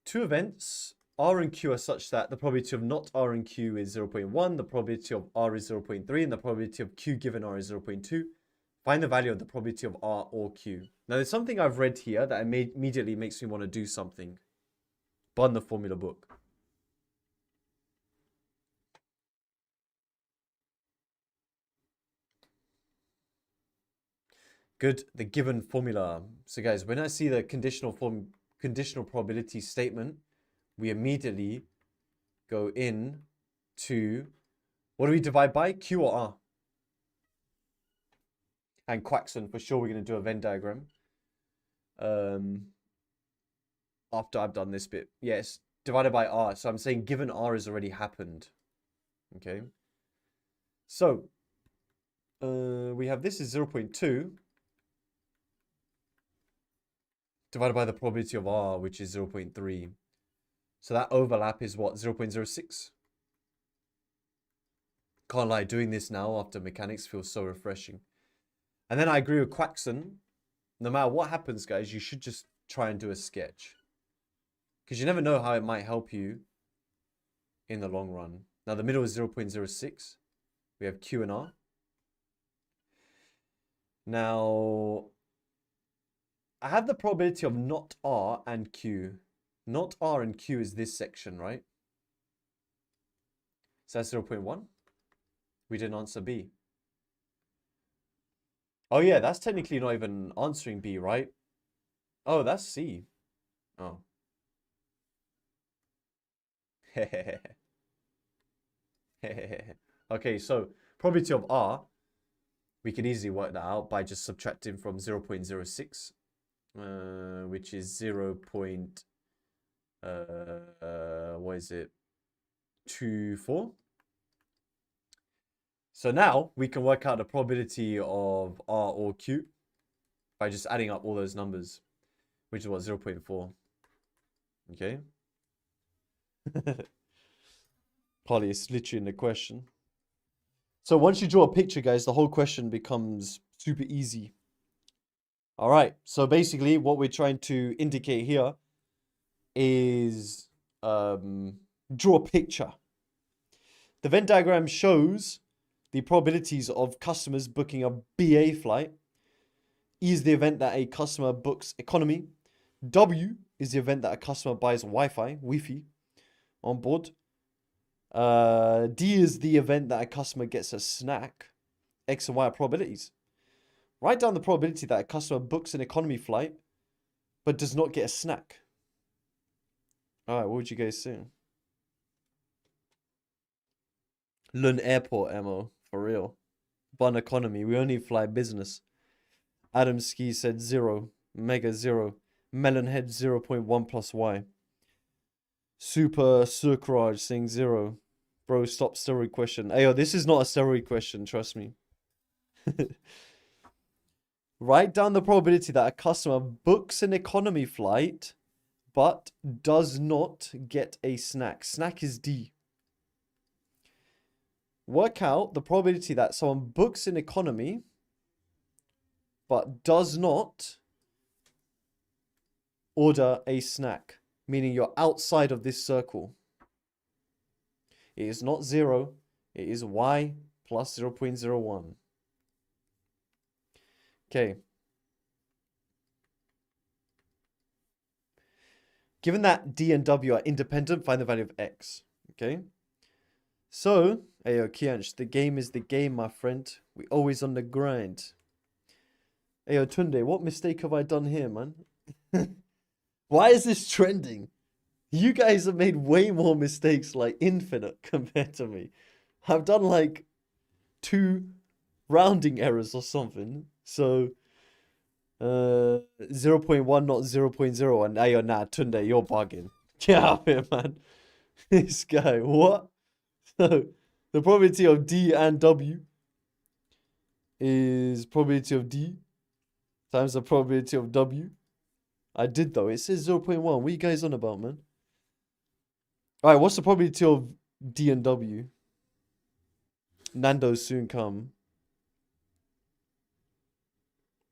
Two events, R and Q, are such that the probability of not R and Q is 0.1, the probability of R is 0.3, and the probability of Q given R is 0.2. Find the value of the probability of R or Q. Now, there's something I've read here that immediately makes me want to do something. Burn the formula book. Good, the given formula. So guys, when I see the conditional probability statement, we immediately go in to, what do we divide by? Q or R? And Quackson, for sure we're going to do a Venn diagram. After I've done this bit. Yes, divided by R. So I'm saying given R has already happened. Okay. So, we have this is 0.2 divided by the probability of R, which is 0.3. So that overlap is what? 0.06? Can't lie, doing this now after mechanics feels so refreshing. And then I agree with Quackson. No matter what happens, guys, you should just try and do a sketch. Because you never know how it might help you in the long run. Now, the middle is 0.06. We have Q and R. Now, I have the probability of not R and Q. Not R and Q is this section, right? So that's 0.1. We didn't answer B. Oh yeah, that's technically not even answering B, right? Oh, that's C. Oh. Okay, so probability of R, we can easily work that out by just subtracting from 0.06, which is 24. So now we can work out the probability of R or Q. by just adding up all those numbers, which is what, 0.4. Okay. Polly, it's literally in the question. So once you draw a picture, guys, the whole question becomes super easy. All right. So basically, what we're trying to indicate here is draw a picture. The Venn diagram shows the probabilities of customers booking a BA flight. E is the event that a customer books economy. W is the event that a customer buys Wi-Fi on board. D is the event that a customer gets a snack. X and Y are probabilities. Write down the probability that a customer books an economy flight but does not get a snack. All right, what would you guys say? Lund Airport ammo, for real. Bun economy, we only fly business. Adam Ski said 0. Mega 0. Melonhead 0.1 plus Y. Super Surkraj saying 0. Bro, stop steroid question. Ayo, this is not a steroid question, trust me. Write down the probability that a customer books an economy flight but does not get a snack. Snack is D. Work out the probability that someone books an economy but does not order a snack, meaning you're outside of this circle. It is not 0. It is Y plus 0.01. Okay. Given that D and W are independent, find the value of X. Okay. So, ayo, Kianch, the game is the game, my friend. We always on the grind. Ayo, Tunde, what mistake have I done here, man? Why is this trending? You guys have made way more mistakes, like infinite, compared to me. I've done like 2 rounding errors or something. So, 0.1, not 0.0. And ayo, nah, Tunde, you're bugging. Get out of here, man. This guy, what? So, the probability of D and W is probability of D times the probability of W. I did though. It says 0.1. What are you guys on about, man? Alright, what's the probability of D and W? Nando's soon come.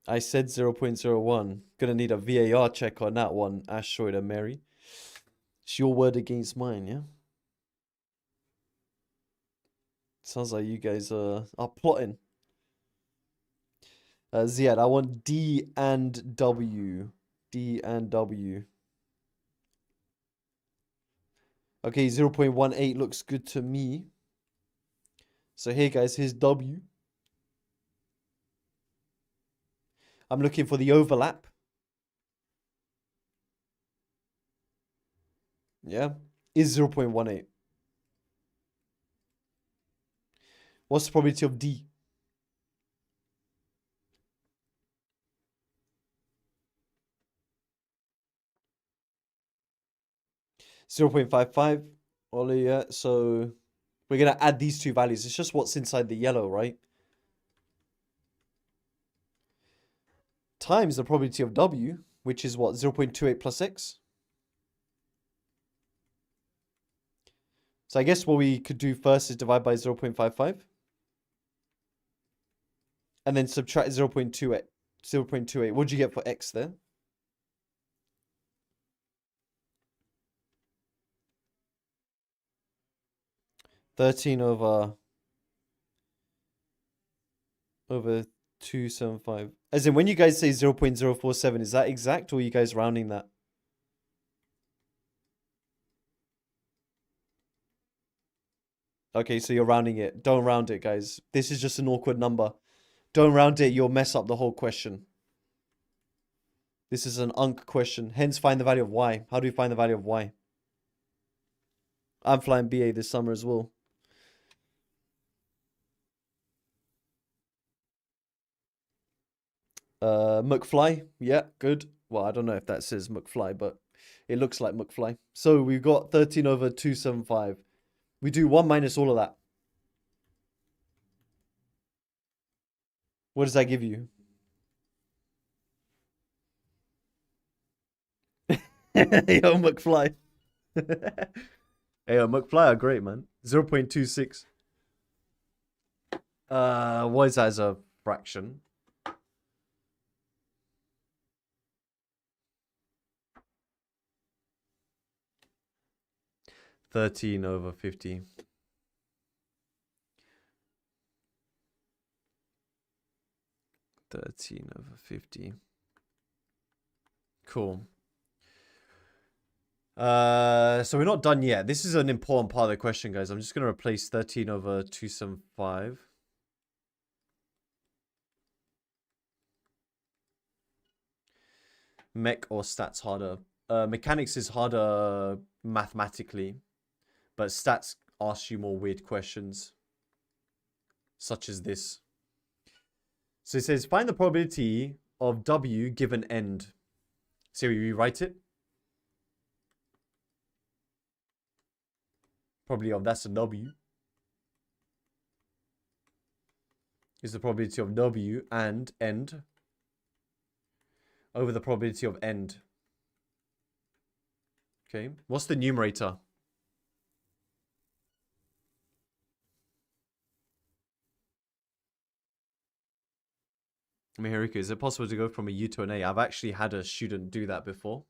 I said 0.01. Gonna need a VAR check on that one, Ashroyd and Mary. It's your word against mine, yeah? Sounds like you guys are plotting. Ziad, I want D and W. D and W. Okay, 0.18 looks good to me. So here, guys, here's W. I'm looking for the overlap. Yeah, is 0.18. What's the probability of D? .55. Ollie, yeah. So we're gonna add these 2 values. It's just what's inside the yellow, right? Times the probability of W, which is what, 0.28 plus X. So I guess what we could do first is divide by 0.55. And then subtract 0.28. 0.28. What did you get for X there? (13 over 275). As in, when you guys say 0.047, is that exact or are you guys rounding that? Okay, so you're rounding it. Don't round it, guys. This is just an awkward number. Don't round it. You'll mess up the whole question. This is an UNC question. Hence, find the value of Y. How do we find the value of Y? I'm flying BA this summer as well. McFly. Yeah, good. Well, I don't know if that says McFly, but it looks like McFly. So we've got 13 over 275. We do 1 minus all of that. What does that give you? Yo, McFly. Hey, McFly are great, man. 0.26. What is that as a fraction? (13/50). Cool. So we're not done yet. This is an important part of the question, guys. I'm just going to replace 13/275. Mech or stats harder? Mechanics is harder mathematically, but stats asks you more weird questions, such as this. So it says, find the probability of W given end. So we rewrite it. Probability of that's a W. Is the probability of W and end over the probability of end. Okay. What's the numerator? Mihiriko, is it possible to go from a U to an A? I've actually had a student do that before.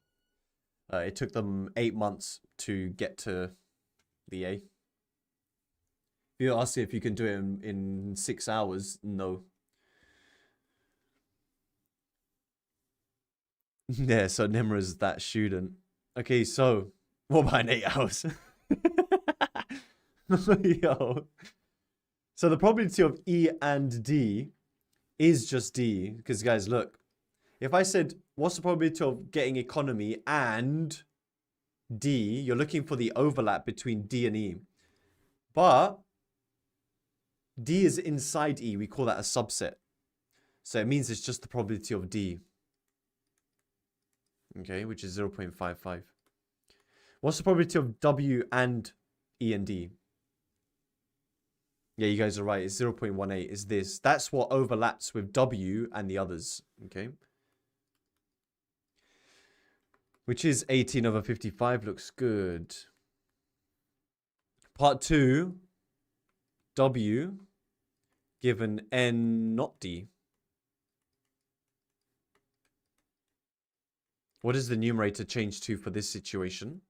It took them 8 months to get to the A. If you ask if you can do it in 6 hours, no. Yeah, so Nimra's that student. Okay, so what about in 8 hours? Yo. So the probability of E and D is just D. Because guys, look. If I said, what's the probability of getting economy and D, you're looking for the overlap between D and E. But D is inside E. We call that a subset. So it means it's just the probability of D. Okay, which is 0.55. What's the probability of W and E and D? Yeah, you guys are right. It's 0.18. Is this. That's what overlaps with W and the others. Okay. Which is 18/55. Looks good. Part 2. W given N not D. What does the numerator change to for this situation?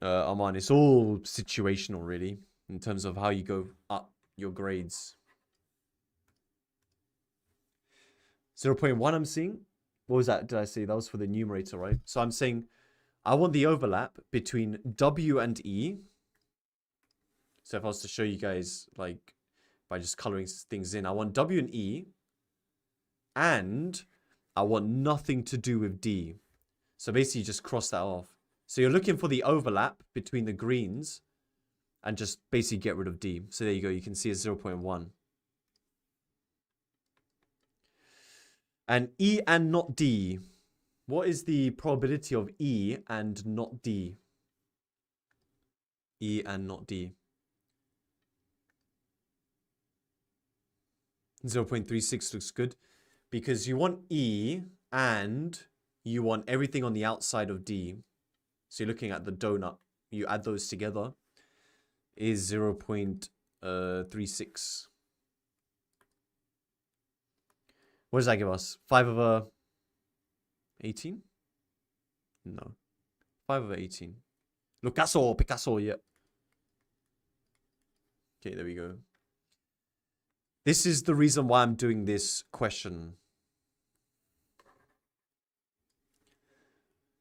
Arman, it's all situational, really, in terms of how you go up your grades. 0.1 I'm seeing. What was that? Did I say that was for the numerator, right? So I'm saying I want the overlap between W and E. So if I was to show you guys, like, by just coloring things in, I want W and E, and I want nothing to do with D. So basically, just cross that off. So you're looking for the overlap between the greens, and just basically get rid of D. So there you go. You can see it's 0.1. And E and not D. What is the probability of E and not D? E and not D. 0.36 looks good. Because you want E and you want everything on the outside of D. So you're looking at the donut. You add those together. Is 0.36. What does that give us? 5/18? No. 5/18. Picasso, yeah. Okay, there we go. This is the reason why I'm doing this question.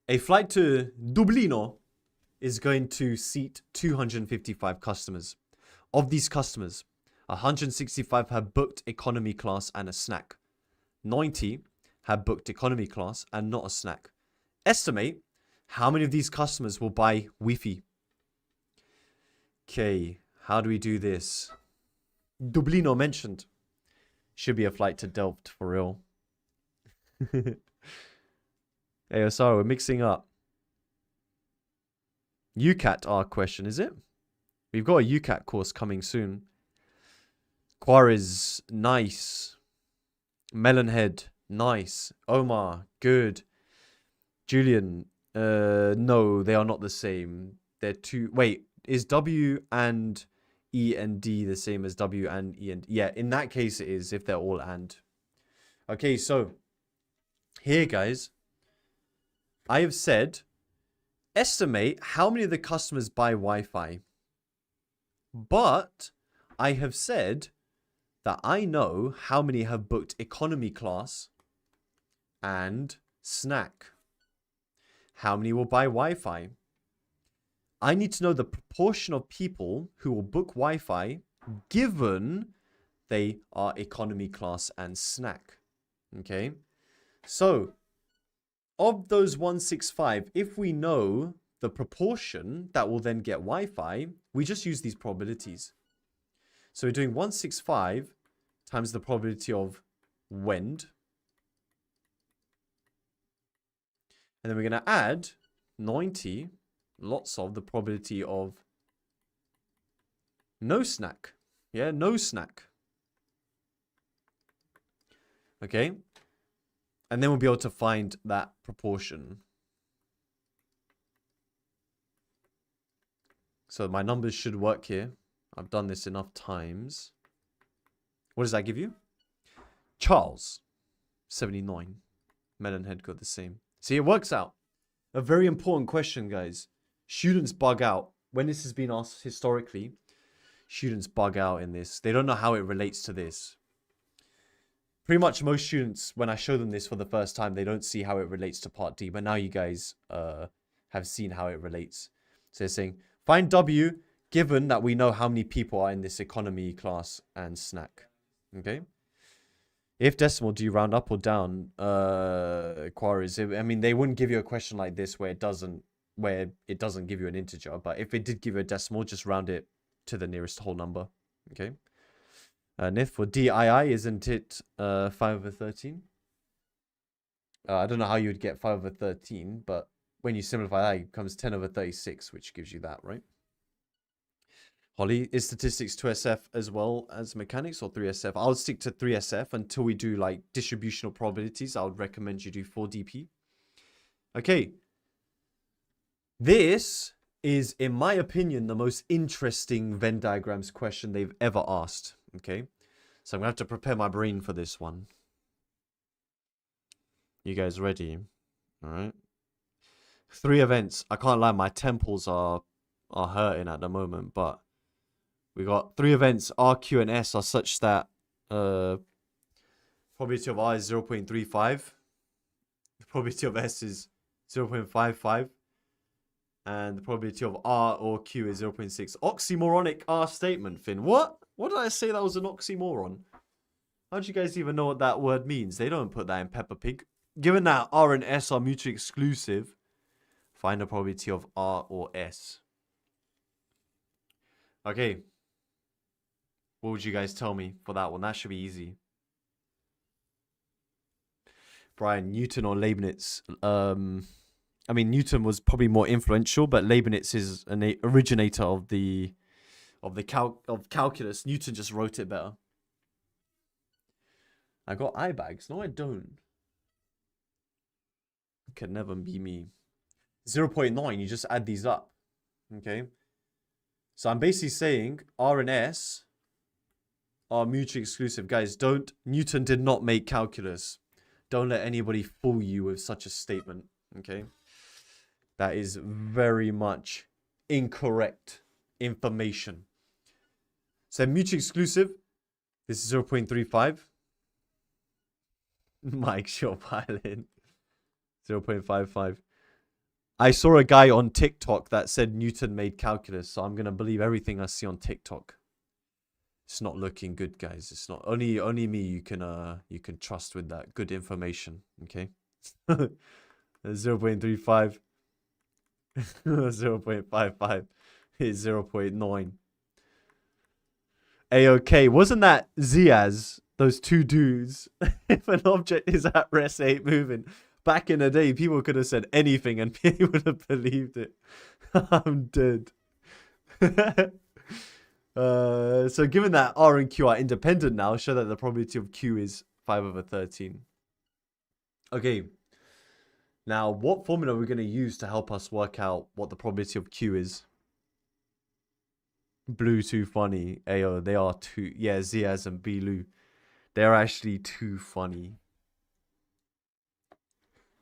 A flight to Dublino is going to seat 255 customers. Of these customers, 165 have booked economy class and a snack. 90 have booked economy class and not a snack. Estimate how many of these customers will buy Wi-Fi. Okay, how do we do this? Dublino mentioned. Should be a flight to Delft for real. Hey, sorry, we're mixing up. UCAT, our question, is it? We've got a UCAT course coming soon. Quares, nice. Melonhead, nice. Omar, good. Julian, no, they are not the same. They're two. Wait, is W and E and D the same as W and E and... Yeah, in that case it is, if they're all and. Okay, so here, guys, I have said, estimate how many of the customers buy Wi-Fi. But I have said that I know how many have booked economy class and snack. How many will buy Wi-Fi? I need to know the proportion of people who will book Wi-Fi given they are economy class and snack. Okay? So, of those 165, if we know the proportion that will then get Wi-Fi, we just use these probabilities. So we're doing 165 times the probability of WEND. And then we're going to add 90, lots of the probability of no snack. Yeah, no snack. Okay. And then we'll be able to find that proportion. So my numbers should work here. I've done this enough times. What does that give you? Charles, 79. Melonhead got the same. See, it works out. A very important question, guys. Students bug out. When this has been asked historically, students bug out in this. They don't know how it relates to this. Pretty much most students, when I show them this for the first time, they don't see how it relates to part D. But now you guys have seen how it relates. So they're saying, find W given that we know how many people are in this economy class and snack. Okay? If decimal, do you round up or down? Quarries. I mean, they wouldn't give you a question like this where it doesn't give you an integer. But if it did give you a decimal, just round it to the nearest whole number. Okay? Nith, for DII, isn't it 5 over 13? I don't know how you would get 5 over 13, but when you simplify that, it becomes 10 over 36, which gives you that, right? Holly, is statistics 2SF as well as mechanics or 3SF? I would stick to 3SF until we do like distributional probabilities. I would recommend you do 4DP. Okay. This is, in my opinion, the most interesting Venn diagrams question they've ever asked. Okay. So I'm going to have to prepare my brain for this one. You guys ready? All right. 3 events. I can't lie, my temples are hurting at the moment, but we got 3 events. R, Q, and S are such that probability of R is 0.35. The probability of S is 0.55. And the probability of R or Q is 0.6. Oxymoronic R statement, Finn. What? What did I say that was an oxymoron? How do you guys even know what that word means? They don't put that in Peppa Pig. Given that R and S are mutually exclusive, find the probability of R or S. Okay. What would you guys tell me for that one? That should be easy. Brian, Newton or Leibniz? I mean, Newton was probably more influential, but Leibniz is an originator of calculus. Newton just wrote it better. I got eye bags. No, I don't. Could never be me. 0.9, you just add these up. Okay. So I'm basically saying R and S are mutually exclusive. Guys, Newton did not make calculus. Don't let anybody fool you with such a statement. Okay. That is very much incorrect information. So mutually exclusive. This is 0.35. Mike, sure, violin. 0.55. I saw a guy on TikTok that said Newton made calculus, so I'm going to believe everything I see on TikTok. It's not looking good, guys. It's not only me you can trust with that good information, okay? 0.35 0.55 is 0.9. A-OK. Wasn't that Ziaz, those two dudes? If an object is at rest, it ain't moving. Back in the day, people could have said anything and people would have believed it. I'm dead. So given that R and Q are independent now, show that the probability of Q is 5/13. Okay. Now, what formula are we going to use to help us work out what the probability of Q is? Blue too funny. Ayo, they are too... Yeah, Ziaz and Bilu. They're actually too funny.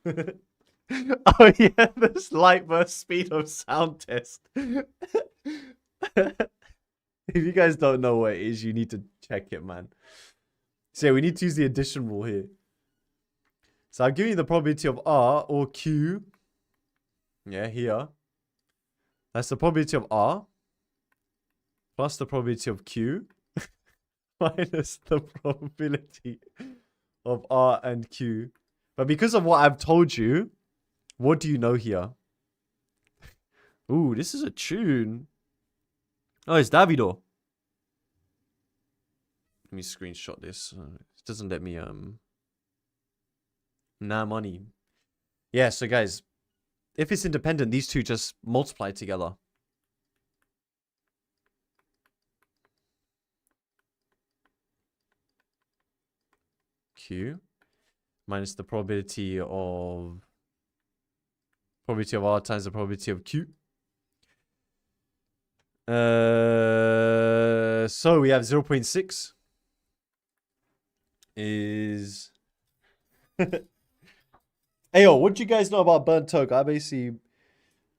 Oh yeah, this light burst speed of sound test. If you guys don't know what it is, you need to check it, man. So yeah, we need to use the addition rule here. So I'm giving you the probability of R or Q. Yeah, here. That's the probability of R. Plus the probability of Q. Minus the probability of R and Q. But because of what I've told you, what do you know here? Ooh, this is a tune. Oh, it's Davido. Let me screenshot this. It doesn't let me, Nah, money. Yeah, so guys, if it's independent, these two just multiply together. Q minus the probability of R times the probability of Q. So we have 0.6 is... Ayo, what do you guys know about burnt toke? I basically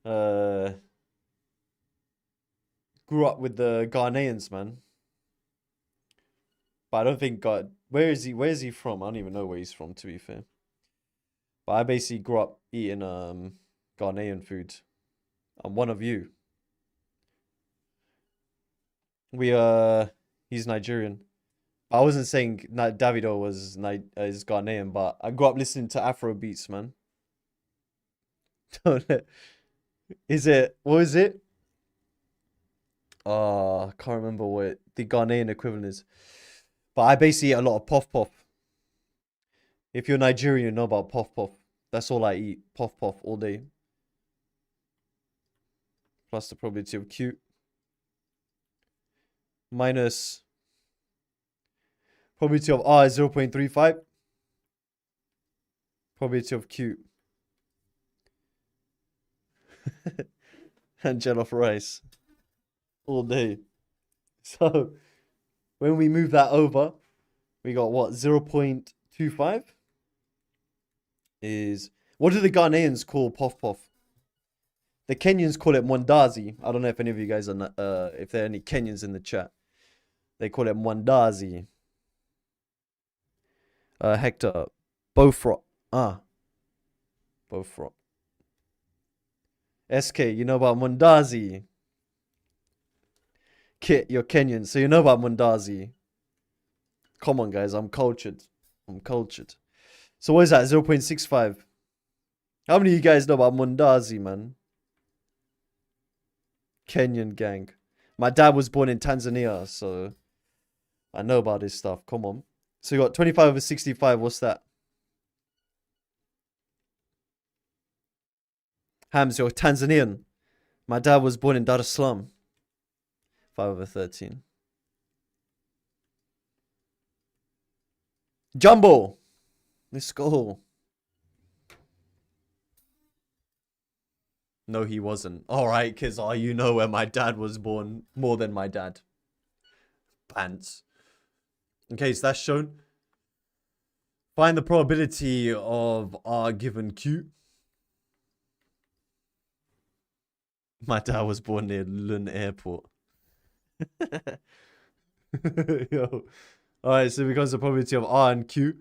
grew up with the Ghanaians, man. But I don't think God... Where is he from? I don't even know where he's from, to be fair. But I basically grew up eating Ghanaian food. I'm one of you. He's Nigerian. I wasn't saying Davido is Ghanaian, but I grew up listening to Afro beats, man. What is it? I can't remember what the Ghanaian equivalent is. But I basically eat a lot of puff puff. If you're Nigerian, you know about puff puff. That's all I eat. Puff puff all day. Plus the probability of Q. Minus probability of R is 0.35. Probability of Q. And jollof rice. All day. So, when we move that over, we got what? 0.25 is... What do the Ghanaians call puff puff? The Kenyans call it Mwandazi. I don't know if any of you guys are... if there are any Kenyans in the chat. They call it Mwandazi. Hector. Bofrot. Bofrot. SK, you know about Mwandazi. Kit, you're Kenyan, so you know about Mwandazi. Come on, guys, I'm cultured. So what is that, 0.65? How many of you guys know about Mwandazi, man? Kenyan gang. My dad was born in Tanzania, so I know about this stuff. Come on. So you got 25/65. What's that? Hams, you're Tanzanian. My dad was born in Dar es Salaam. 5/13. Jumbo. Let's go. No, he wasn't. Alright, kids, you know where my dad was born more than my dad. Pants. Okay, so that's shown. Find the probability of R given Q. My dad was born near Lund Airport. Yo. Alright, so it becomes the probability of R and Q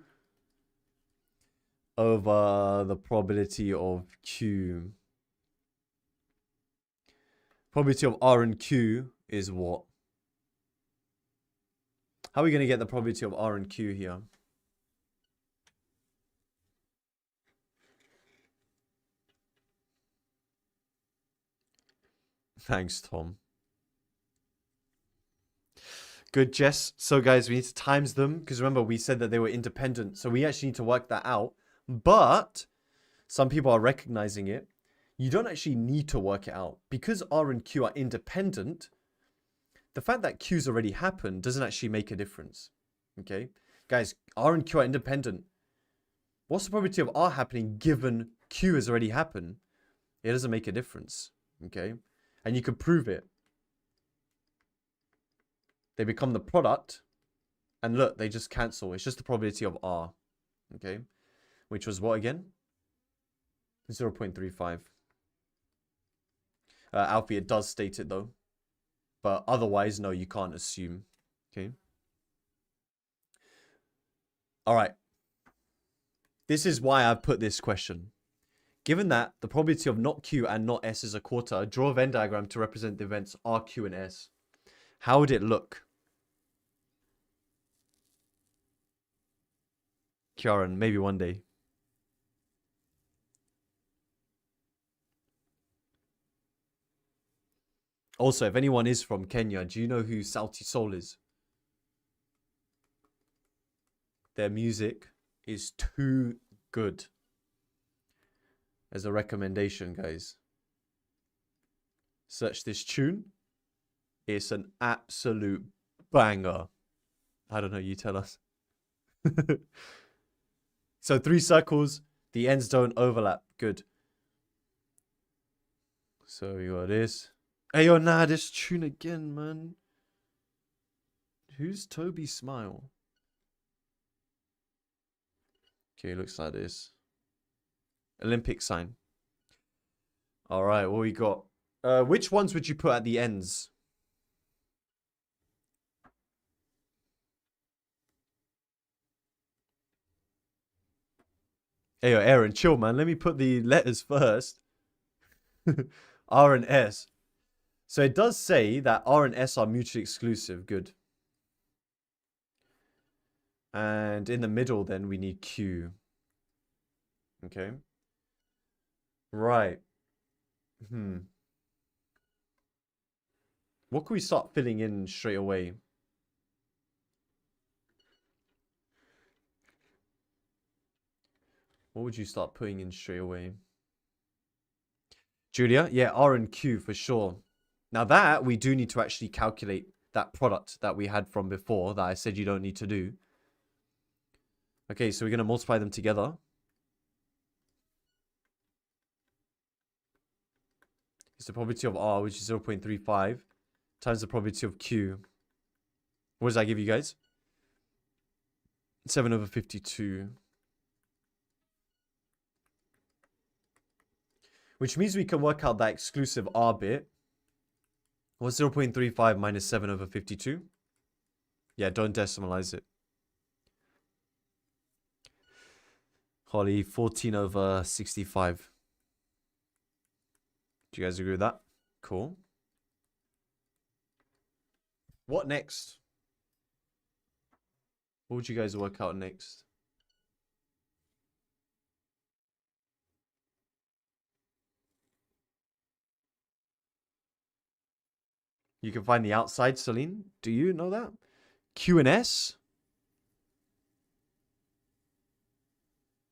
over the probability of Q. Probability of R and Q is what? How are we going to get the probability of R and Q here? Thanks, Tom. Good, Jess. So, guys, we need to times them. Because remember, we said that they were independent. So, we actually need to work that out. But some people are recognizing it. You don't actually need to work it out. Because R and Q are independent, the fact that Q's already happened doesn't actually make a difference. Okay? Guys, R and Q are independent. What's the probability of R happening given Q has already happened? It doesn't make a difference. Okay? And you can prove it. They become the product. And look, they just cancel. It's just the probability of R. Okay? Which was what again? 0.35. Alfie, it does state it though. But otherwise, no, you can't assume. Okay? Alright. This is why I've put this question. Given that the probability of not Q and not S is a quarter, draw a Venn diagram to represent the events R, Q, and S. How would it look? Kieran, maybe one day. Also, if anyone is from Kenya, do you know who Sauti Sol is? Their music is too good. As a recommendation, guys. Search this tune. It's an absolute banger. I don't know, you tell us. So 3 circles, the ends don't overlap. Good. So you got this. Hey, yo, nah, this tune again, man. Who's Toby Smile? Okay, looks like this. Olympic sign. All right, what we got? Which ones would you put at the ends? Hey, yo, Aaron, chill, man. Let me put the letters first. R and S. So it does say that R and S are mutually exclusive. Good. And in the middle, then, we need Q. Okay. Right. What can we start filling in straight away? What would you start putting in straight away? Julia? Yeah, R and Q for sure. Now that, we do need to actually calculate that product that we had from before that I said you don't need to do. Okay, so we're going to multiply them together. It's the probability of R, which is 0.35, times the probability of Q. What does that give you guys? 7/52. Which means we can work out that exclusive R bit. What's 0.35 minus 7/52? Yeah, don't decimalize it. Holly, 14/65. Do you guys agree with that? Cool. What next? What would you guys work out next? You can find the outside, Celine. Do you know that? Q and S?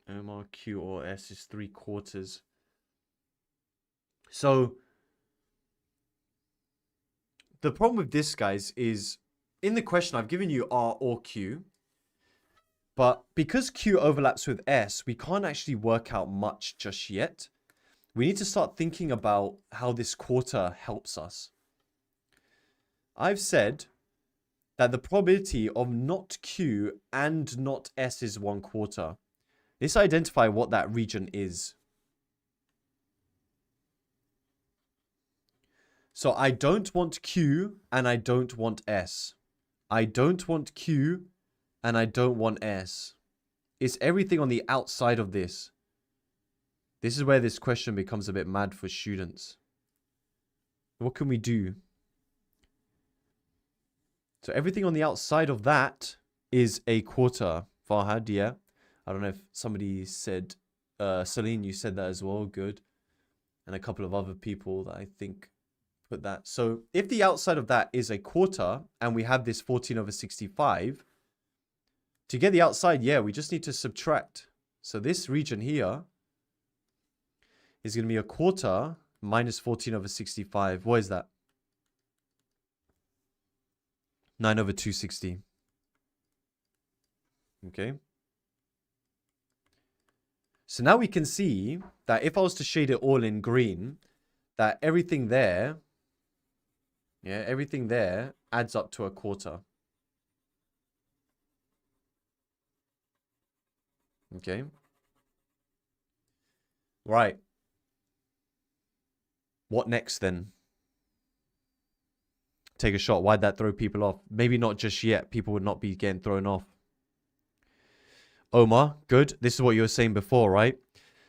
MR, Q, or S is 3/4. So, the problem with this, guys, is in the question I've given you R or Q. But because Q overlaps with S, we can't actually work out much just yet. We need to start thinking about how this quarter helps us. I've said that the probability of not Q and not S is 1/4. Let's identify what that region is. So I don't want Q and I don't want S. I don't want Q and I don't want S. It's everything on the outside of this. This is where this question becomes a bit mad for students. What can we do? So everything on the outside of that is a quarter. Farhad, yeah. I don't know if somebody said, Celine, you said that as well. Good. And a couple of other people that I think put that. So if the outside of that is a quarter and we have this 14/65, to get the outside, yeah, we just need to subtract. So this region here is going to be a quarter minus 14/65. What is that? 9 over 260. Okay. So now we can see that if I was to shade it all in green, that everything there, yeah, everything there adds up to a quarter. Okay. Right. What next then? Take a shot. Why'd that throw people off? Maybe not just yet. People would not be getting thrown off. Omar, good. This is what you were saying before, right?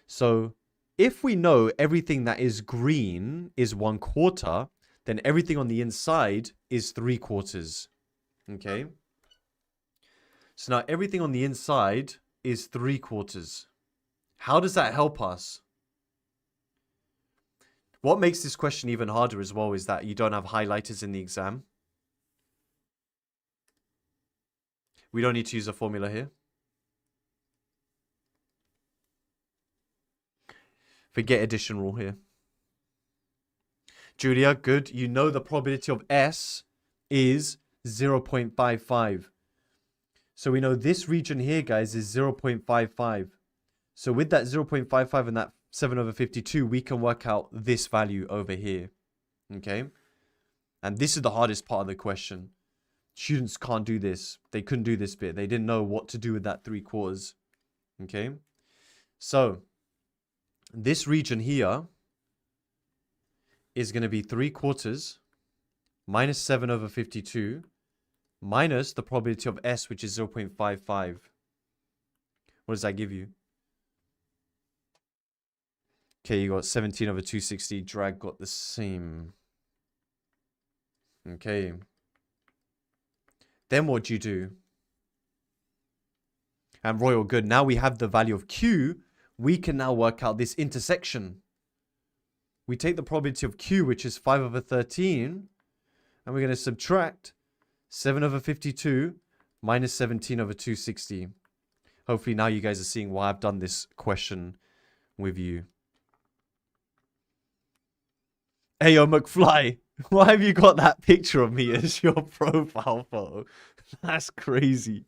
So if we know everything that is green is 1/4, then everything on the inside is 3/4. Okay. So now everything on the inside is 3/4. How does that help us? What makes this question even harder as well is that you don't have highlighters in the exam. We don't need to use a formula here. Forget addition rule here. Julia, good. You know the probability of S is 0.55. So we know this region here, guys, is 0.55. So with that 0.55 and that 7 over 52, we can work out this value over here. Okay? And this is the hardest part of the question. Students can't do this. They couldn't do this bit. They didn't know what to do with that 3/4. Okay? So this region here is going to be 3/4 minus 7 over 52 minus the probability of S, which is 0.55. What does that give you? Okay, you got 17 over 260. Drag got the same. Okay. Then what do you do? And Royal, good. Now we have the value of Q. We can now work out this intersection. We take the probability of Q, which is 5 over 13, and we're going to subtract 7 over 52 minus 17 over 260. Hopefully now you guys are seeing why I've done this question with you. Hey, yo, McFly, why have you got that picture of me as your profile photo? That's crazy.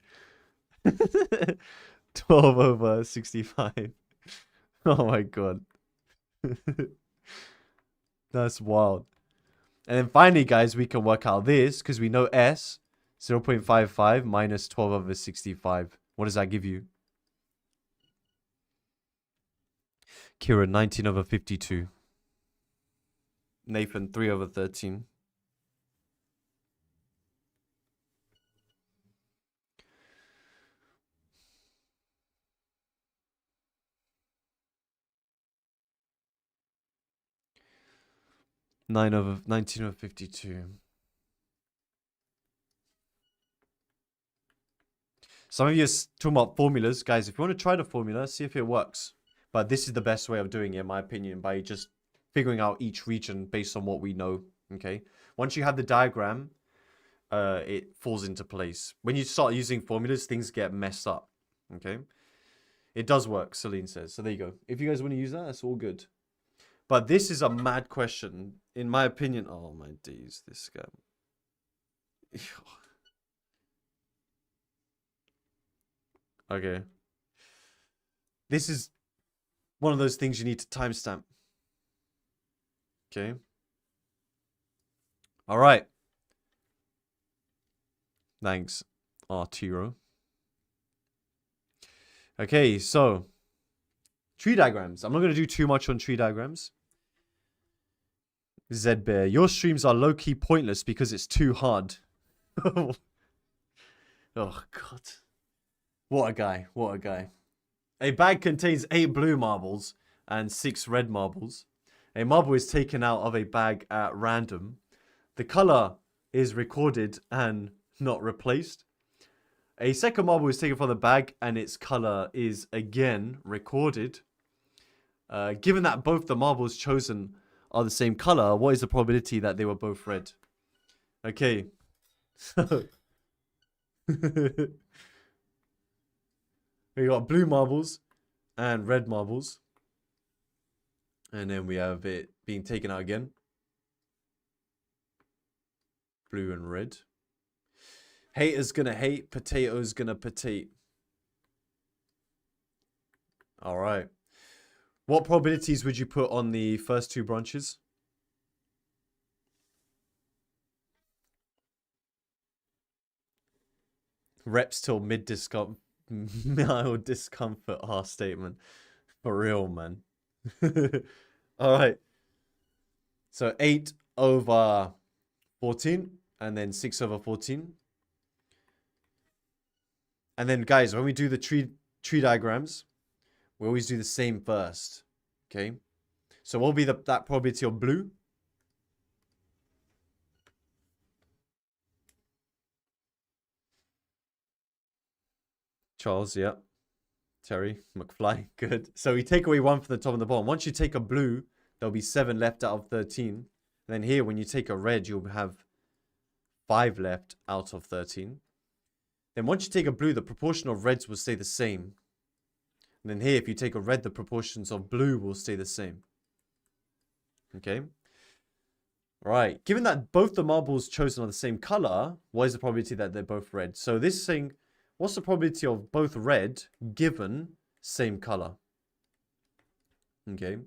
12 over 65. Oh my god. That's wild. And then finally, guys, we can work out this because we know S, 0.55 minus 12 over 65. What does that give you? Kira, 19 over 52. Nathan, 3 over 13. Nine over 19 over 52. Some of you are talking about formulas. Guys, if you want to try the formula, see if it works. But this is the best way of doing it, in my opinion, by just figuring out each region based on what we know. Okay. Once you have the diagram, it falls into place. When you start using formulas, things get messed up. Okay. It does work, Celine says. So there you go. If you guys want to use that, that's all good. But this is a mad question. In my opinion, oh my days, this guy. Okay. This is one of those things you need to timestamp. Okay. All right. Thanks, Arturo. Okay, so tree diagrams. I'm not going to do too much on tree diagrams. Zbear, your streams are low-key pointless because it's too hard. Oh, God. What a guy. What a guy. A bag contains 8 blue marbles and 6 red marbles. A marble is taken out of a bag at random. The color is recorded and not replaced. A second marble is taken from the bag and its color is again recorded. Given that both the marbles chosen are the same color, what is the probability that they were both red? Okay. We got blue marbles and red marbles. And then we have it being taken out again. Blue and red. Haters gonna hate, potatoes gonna potate. All right. What probabilities would you put on the first two branches? Reps till mid discomfort, mild discomfort. R statement. For real, man. All right. So 8 over 14 and then 6 over 14. And then guys, when we do the tree diagrams, we always do the same first. Okay? So what will be that probability of blue? Charles, yeah. Terry, McFly, good. So we take away 1 from the top and the bottom. Once you take a blue, there'll be 7 left out of 13. And then here, when you take a red, you'll have 5 left out of 13. Then once you take a blue, the proportion of reds will stay the same. And then here, if you take a red, the proportions of blue will stay the same. Okay? Right. Given that both the marbles chosen are the same color, what is the probability that they're both red? So this is saying, what's the probability of both red given same color? Okay.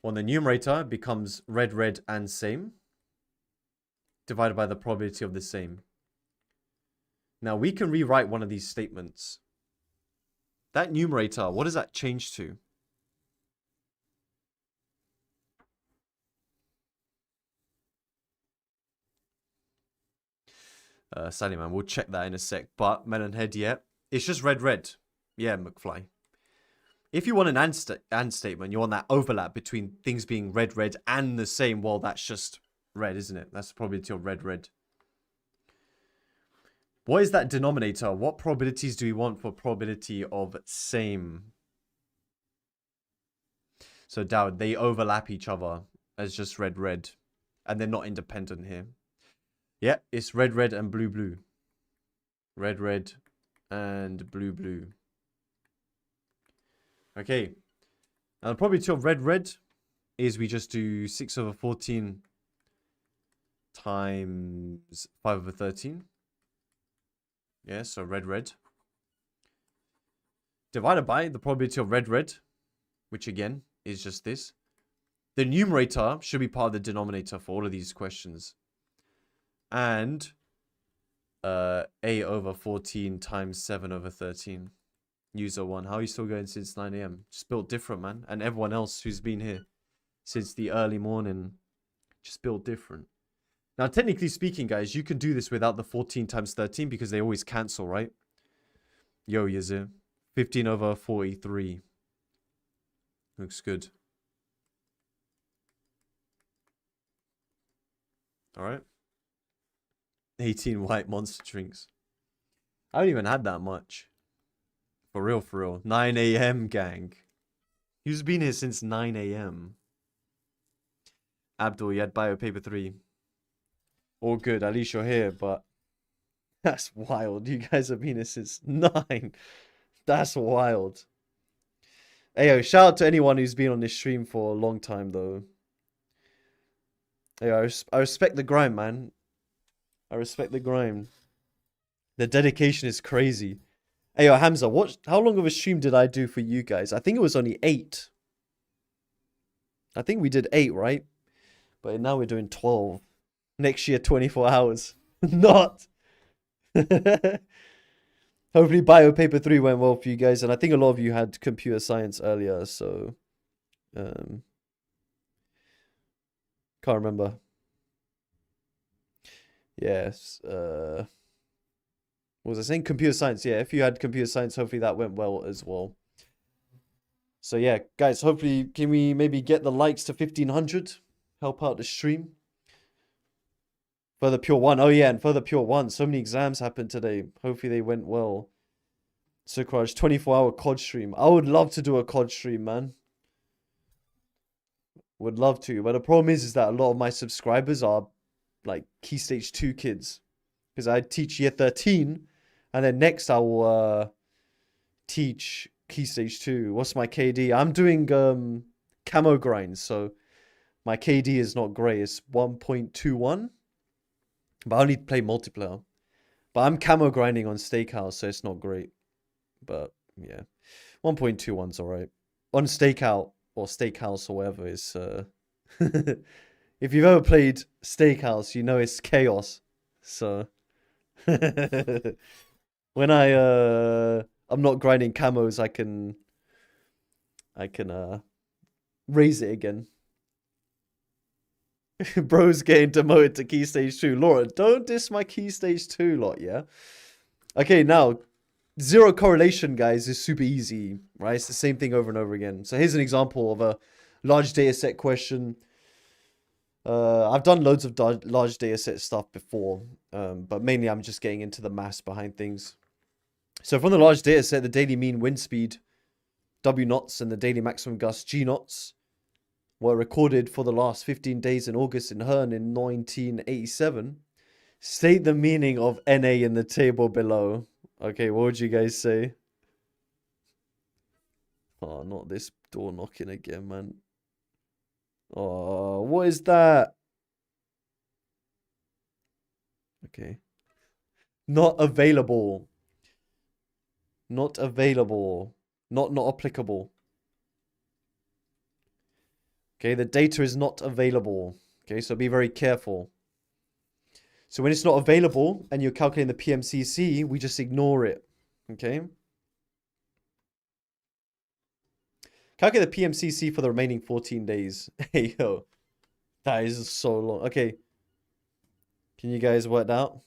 Well, the numerator becomes red, red, and same, divided by the probability of the same. Now, we can rewrite one of these statements. That numerator, what does that change to? Sally, man, we'll check that in a sec. But Melonhead, yeah. It's just red, red. Yeah, McFly. If you want an and statement, you want that overlap between things being red, red, and the same. Well, that's just red, isn't it? That's the probability of red, red. What is that denominator? What probabilities do we want for probability of same? So, Dowd, they overlap each other as just red, red. And they're not independent here. Yeah, it's red, red, and blue, blue. Red, red, and blue, blue. Okay. Now, the probability of red, red is we just do 6 over 14 times 5 over 13. Yeah, so red, red. Divided by the probability of red, red, which again is just this. The numerator should be part of the denominator for all of these questions. And 8 over 14 times 7 over 13. User 1. How are you still going since 9 a.m.? Just built different, man. And everyone else who's been here since the early morning just built different. Now, technically speaking, guys, you can do this without the 14 times 13 because they always cancel, right? Yo, Yazir. 15 over 43. Looks good. All right. 18 white monster drinks. I haven't even had that much. For real, for real. 9 a.m. gang. Who's been here since 9 a.m.? Abdul, you had bio paper 3. All good, at least you're here, but that's wild. You guys have been here since 9. That's wild. Ayo, shout out to anyone who's been on this stream for a long time, though. Ayo, I respect the grind, man. I respect the grind. The dedication is crazy. Ayo, Hamza, how long of a stream did I do for you guys? I think it was only 8. I think we did 8, right? But now we're doing 12. Next year, 24 hours. Not. Hopefully bio paper 3 went well for you guys. And I think a lot of you had computer science earlier. So, can't remember. Yes. What was I saying? Computer science. Yeah, if you had computer science, hopefully that went well as well. So yeah, guys, hopefully, can we maybe get the likes to 1,500? Help out the stream. Further Pure 1. Oh, yeah, and Further Pure 1. So many exams happened today. Hopefully they went well. Sukraj, 24-hour COD stream. I would love to do a COD stream, man. Would love to. But the problem is that a lot of my subscribers are, like, Key Stage 2 kids. Because I teach Year 13. And then next I will teach Key Stage 2. What's my KD? I'm doing camo grinds. So my KD is not great. It's 1.21. But I only play multiplayer. But I'm camo grinding on Stakehouse, so it's not great. But yeah, 1.21's all right. On Stakeout or Steakhouse or whatever is if you've ever played Steakhouse, you know it's chaos. So when I'm not grinding camos, I can raise it again. Bro's getting demoted to key stage 2. Laura, don't diss my key stage 2 lot, yeah? Okay, now zero correlation, guys, is super easy, right? It's the same thing over and over again. So here's an example of a large data set question. I've done loads of large data set stuff before, but mainly I'm just getting into the maths behind things. So from the large data set, the daily mean wind speed, W knots, and the daily maximum gust, G knots, were recorded for the last 15 days in August in Hearn in 1987. State the meaning of NA in the table below. Okay, what would you guys say? Oh, not this door knocking again, man. Oh, what is that? Okay. Not available. Not available. Not applicable. Okay, the data is not available. Okay, so be very careful. So when it's not available and you're calculating the PMCC, we just ignore it. Okay. Calculate the PMCC for the remaining 14 days. Hey, yo. That is so long. Okay. Can you guys work that out?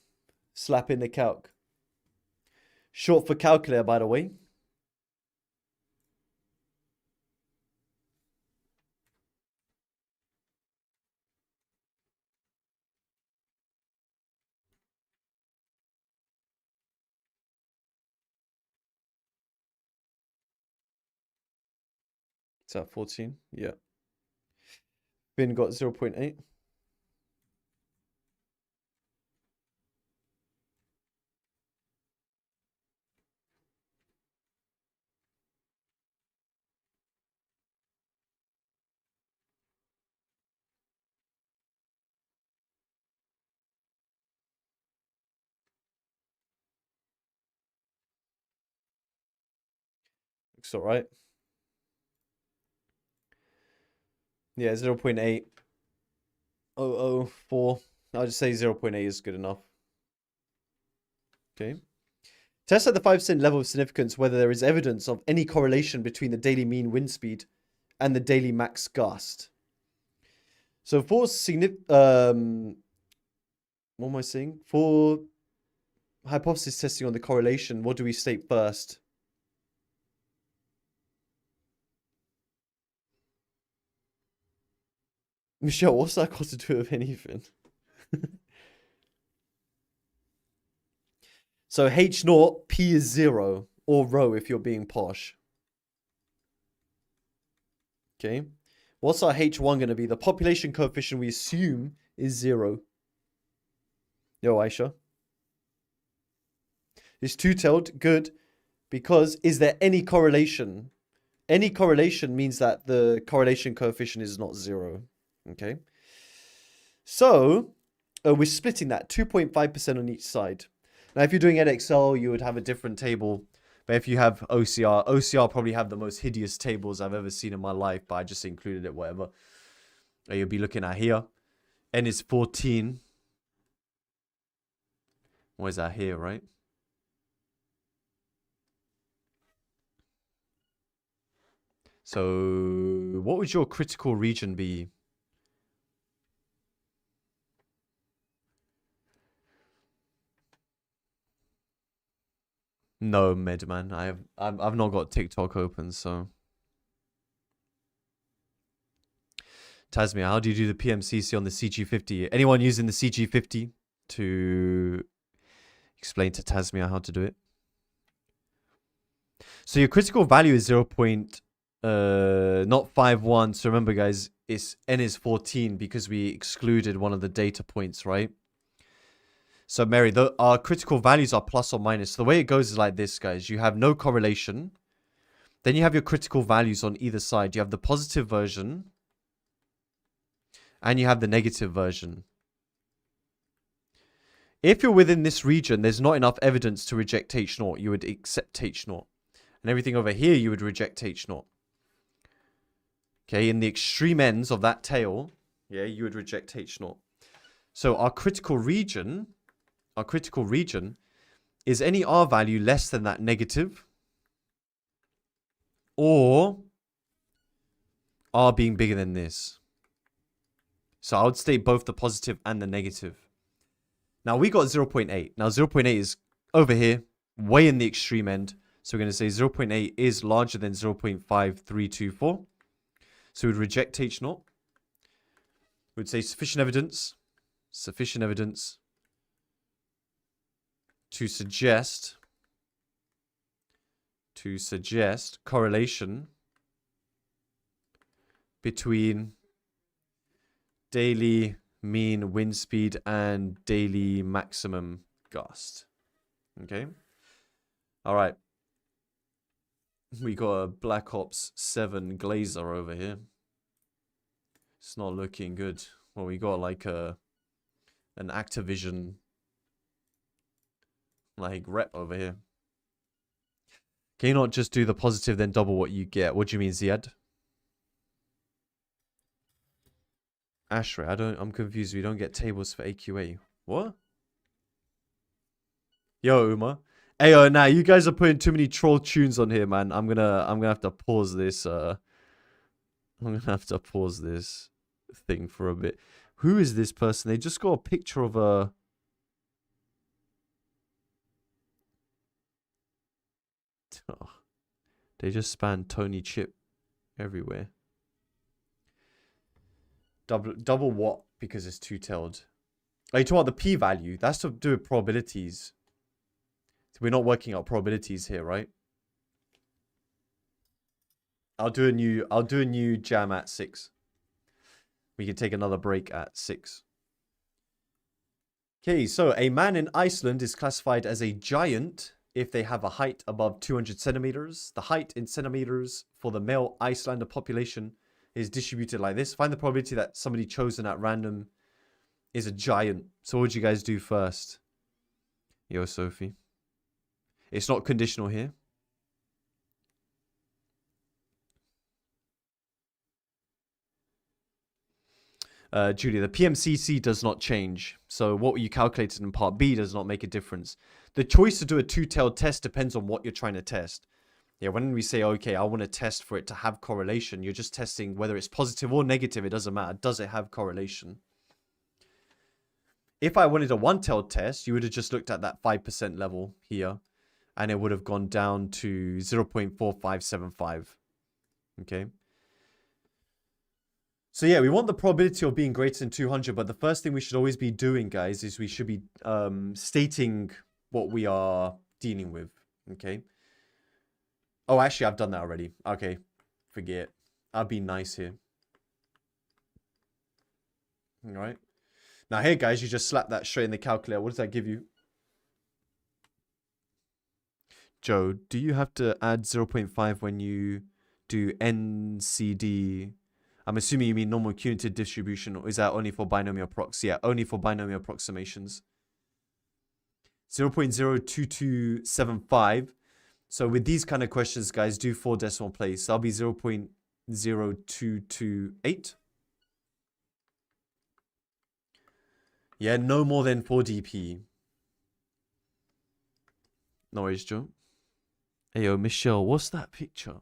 Slap in the calc. Short for calculator, by the way. Is that 14? Yeah. Finn got 0.8. Looks all right. Yeah, 0.8004. I'll just say 0.8 is good enough. Okay. Test at the 5% level of significance whether there is evidence of any correlation between the daily mean wind speed and the daily max gust. So for what am I saying? For hypothesis testing on the correlation, what do we state first? Michelle, what's that got to do with anything? So H0, P is 0, or rho if you're being posh. Okay. What's our H1 going to be? The population coefficient we assume is 0. Yo, Aisha. It's two-tailed. Good. Because is there any correlation? Any correlation means that the correlation coefficient is not 0. Okay. So we're splitting that 2.5% on each side. Now, if you're doing EDEXCEL, you would have a different table. But if you have OCR probably have the most hideous tables I've ever seen in my life, but I just included it, whatever. You'll be looking at here. N is 14. What is that here, right? So what would your critical region be? No, Medman. I've not got TikTok open, so. Tasmia, how do you do the PMCC on the CG50? Anyone using the CG50 to explain to Tasmia how to do it? So your critical value is 0. Not 51. So remember, guys, N is 14 because we excluded one of the data points, right? So, Mary, our critical values are plus or minus. So the way it goes is like this, guys. You have no correlation. Then you have your critical values on either side. You have the positive version. And you have the negative version. If you're within this region, there's not enough evidence to reject H0. You would accept H0. And everything over here, you would reject H0. Okay, in the extreme ends of that tail, yeah, you would reject H0. So our critical region is any R value less than that negative, or R being bigger than this. So I would state both the positive and the negative. Now we got 0.8. Now 0.8 is over here, way in the extreme end. So we're going to say 0.8 is larger than 0.5324. So we'd reject H0. We'd say sufficient evidence to suggest correlation between daily mean wind speed and daily maximum gust. Okay. All right. We got a Black Ops 7 Glazer over here. It's not looking good. Well, we got like an Activision like rep over here. Can you not just do the positive then double what you get? What do you mean, Ziad? Ashray, I'm confused. We don't get tables for AQA. What? Yo, Uma. Hey, nah, you guys are putting too many troll tunes on here, man. I'm gonna have to pause this. I'm gonna have to pause this thing for a bit. Who is this person? They just got a picture of a. Oh, they just spam Tony Chip everywhere. Double what? Because it's two-tailed. Are you talking about the p-value? That's to do with probabilities. We're not working out probabilities here, right? I'll do a new jam at 6. We can take another break at 6. Okay, so a man in Iceland is classified as a giant if they have a height above 200 centimeters. The height in centimeters for the male Icelander population is distributed like this. Find the probability that somebody chosen at random is a giant. So what would you guys do first? Yo, Sophie. It's not conditional here. Julia, the PMCC does not change. So what you calculated in part B does not make a difference. The choice to do a two-tailed test depends on what you're trying to test. Yeah, when we say, okay, I want to test for it to have correlation, you're just testing whether it's positive or negative. It doesn't matter. Does it have correlation? If I wanted a one-tailed test, you would have just looked at that 5% level here, and it would have gone down to 0.4575. Okay. So yeah, we want the probability of being greater than 200, but the first thing we should always be doing, guys, is we should be stating what we are dealing with. Okay. Oh, actually, I've done that already. Okay. Forget. I'll be nice here. All right. Now here, guys, you just slap that straight in the calculator. What does that give you? Joe, do you have to add 0.5 when you do NCD? I'm assuming you mean normal cumulative distribution, or is that only for binomial prox? Yeah, only for binomial approximations. 0.02275. So with these kind of questions, guys, do 4 decimal place. So I'll be 0.0228. Yeah, no more than 4 dp. No worries, Joe. Hey, yo, Michelle, what's that picture?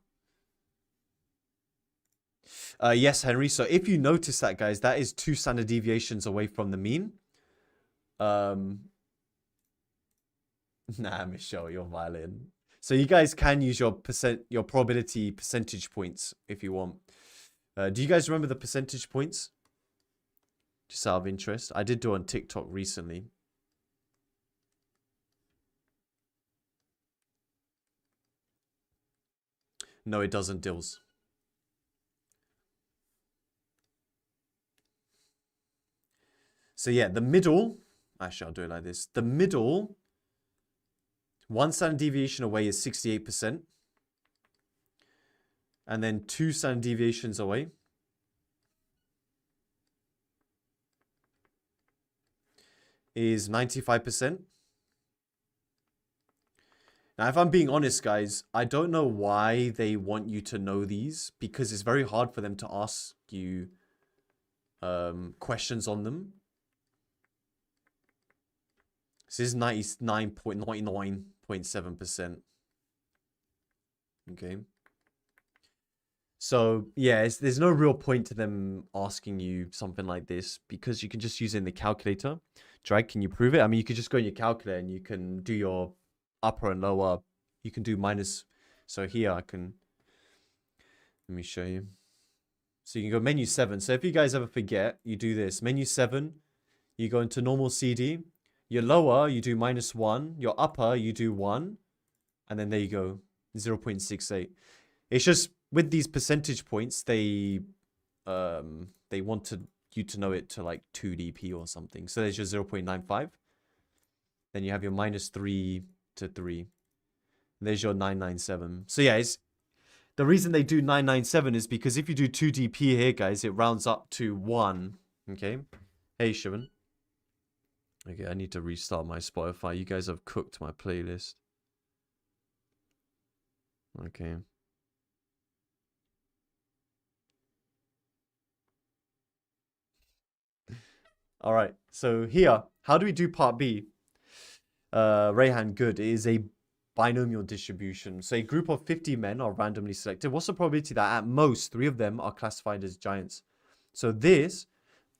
Yes, Henry. So if you notice that, guys, that is 2 standard deviations away from the mean. Nah, Michelle, you're violin. So you guys can use your probability percentage points if you want. Do you guys remember the percentage points? Just out of interest. I did do on TikTok recently. No, it doesn't, Dills. So yeah, the middle, actually I'll do it like this. The middle, 1 standard deviation away is 68%. And then 2 standard deviations away is 95%. Now, if I'm being honest, guys, I don't know why they want you to know these, because it's very hard for them to ask you questions on them. This is 99.99.7%. Okay. So, yeah, there's no real point to them asking you something like this, because you can just use it in the calculator. Drag, can you prove it? I mean, you could just go in your calculator and you can do your upper and lower. You can do minus. So here I can, let me show you. So you can go menu 7. So if you guys ever forget, you do this. Menu 7, you go into normal CD. Your lower, you do -1. Your upper, you do 1. And then there you go, 0.68. It's just with these percentage points, they wanted you to know it to like 2 dp or something. So there's your 0.95. Then you have your -3 to 3. There's your 997. So yeah, the reason they do 997 is because if you do 2 dp here, guys, it rounds up to 1. Okay. Hey, Shivan. Okay, I need to restart my Spotify. You guys have cooked my playlist. Okay. All right. So here, how do we do part B? Rayhan, good. It is a binomial distribution. So a group of 50 men are randomly selected. What's the probability that at most 3 of them are classified as giants? So this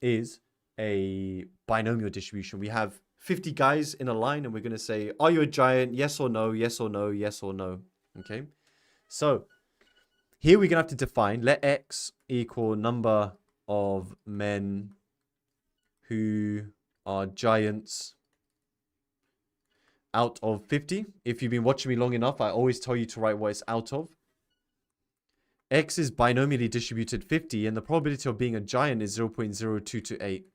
is a binomial distribution. We have 50 guys in a line and we're going to say, are you a giant? Yes or no, yes or no, yes or no. Okay. So here we're going to have to define, let X equal number of men who are giants out of 50. If you've been watching me long enough, I always tell you to write what it's out of. X is binomially distributed 50, and the probability of being a giant is 0.0228.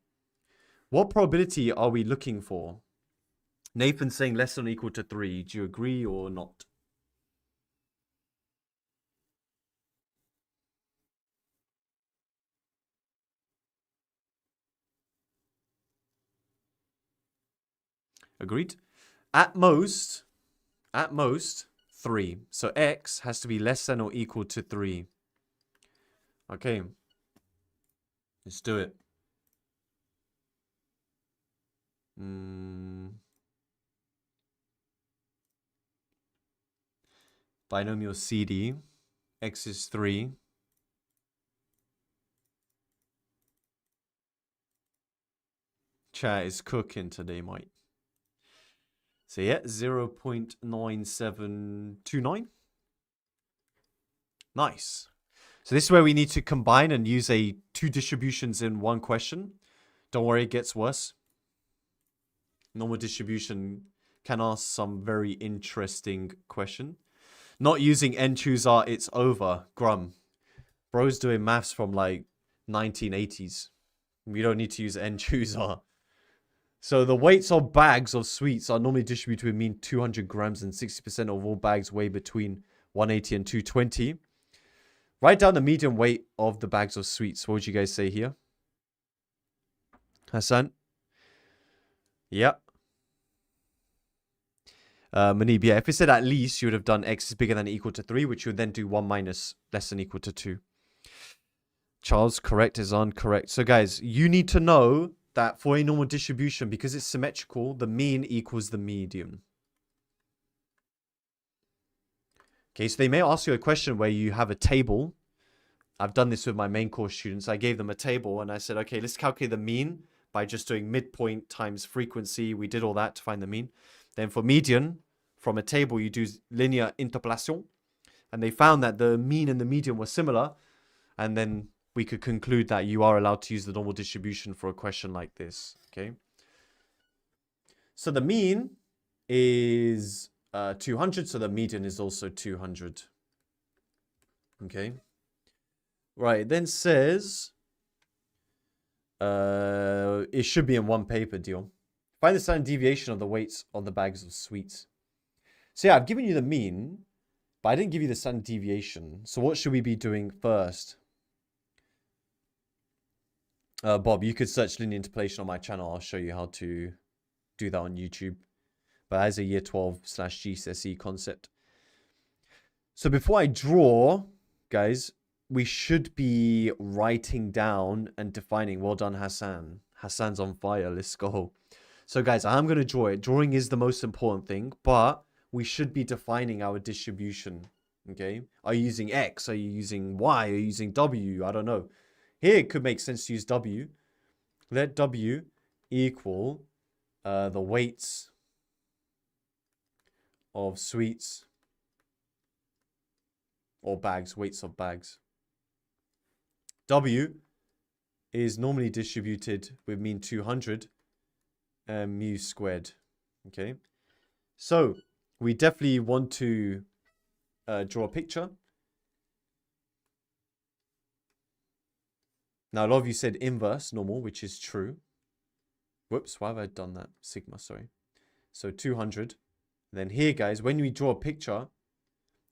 What probability are we looking for? Nathan's saying less than or equal to 3. Do you agree or not? Agreed. At most 3. So X has to be less than or equal to 3. Okay. Let's do it. Binomial CD. X is 3. Chat is cooking today, mate. So yeah, 0.9729. Nice. So this is where we need to combine and use 2 distributions in one question. Don't worry, it gets worse. Normal distribution can ask some very interesting question. Not using n-chooser, it's over. Grum. Bro's doing maths from like 1980s. We don't need to use n-chooser. So the weights of bags of sweets are normally distributed with mean 200 grams, and 60% of all bags weigh between 180 and 220. Write down the median weight of the bags of sweets. What would you guys say here? Hassan? Yep. Manib, yeah, if it said at least, you would have done X is bigger than or equal to 3, which you would then do 1 minus less than or equal to 2. Charles, correct is incorrect. So guys, you need to know that for a normal distribution, because it's symmetrical, the mean equals the median. Okay, so they may ask you a question where you have a table. I've done this with my main course students. I gave them a table and I said, okay, let's calculate the mean by just doing midpoint times frequency. We did all that to find the mean. Then for median, from a table, you do linear interpolation. And they found that the mean and the median were similar. And then we could conclude that you are allowed to use the normal distribution for a question like this. Okay. So the mean is 200. So the median is also 200. Okay. Right. Then says it should be in one paper deal. Find the standard deviation of the weights on the bags of sweets. So yeah, I've given you the mean, but I didn't give you the standard deviation. So what should we be doing first? Bob, you could search linear interpolation on my channel. I'll show you how to do that on YouTube. But as a year 12/GCSE concept. So before I draw, guys, we should be writing down and defining. Well done, Hassan. Hassan's on fire. Let's go. So guys, I'm going to draw it. Drawing is the most important thing, but we should be defining our distribution. Okay. Are you using X? Are you using Y? Are you using W? I don't know. Here, it could make sense to use W. Let W equal the weights of sweets or bags, weights of bags. W is normally distributed with mean 200 and mu squared. Okay, so we definitely want to draw a picture. Now, a lot of you said inverse normal, which is true. Whoops, why have I done that? Sigma, sorry. So 200. Then here, guys, when we draw a picture,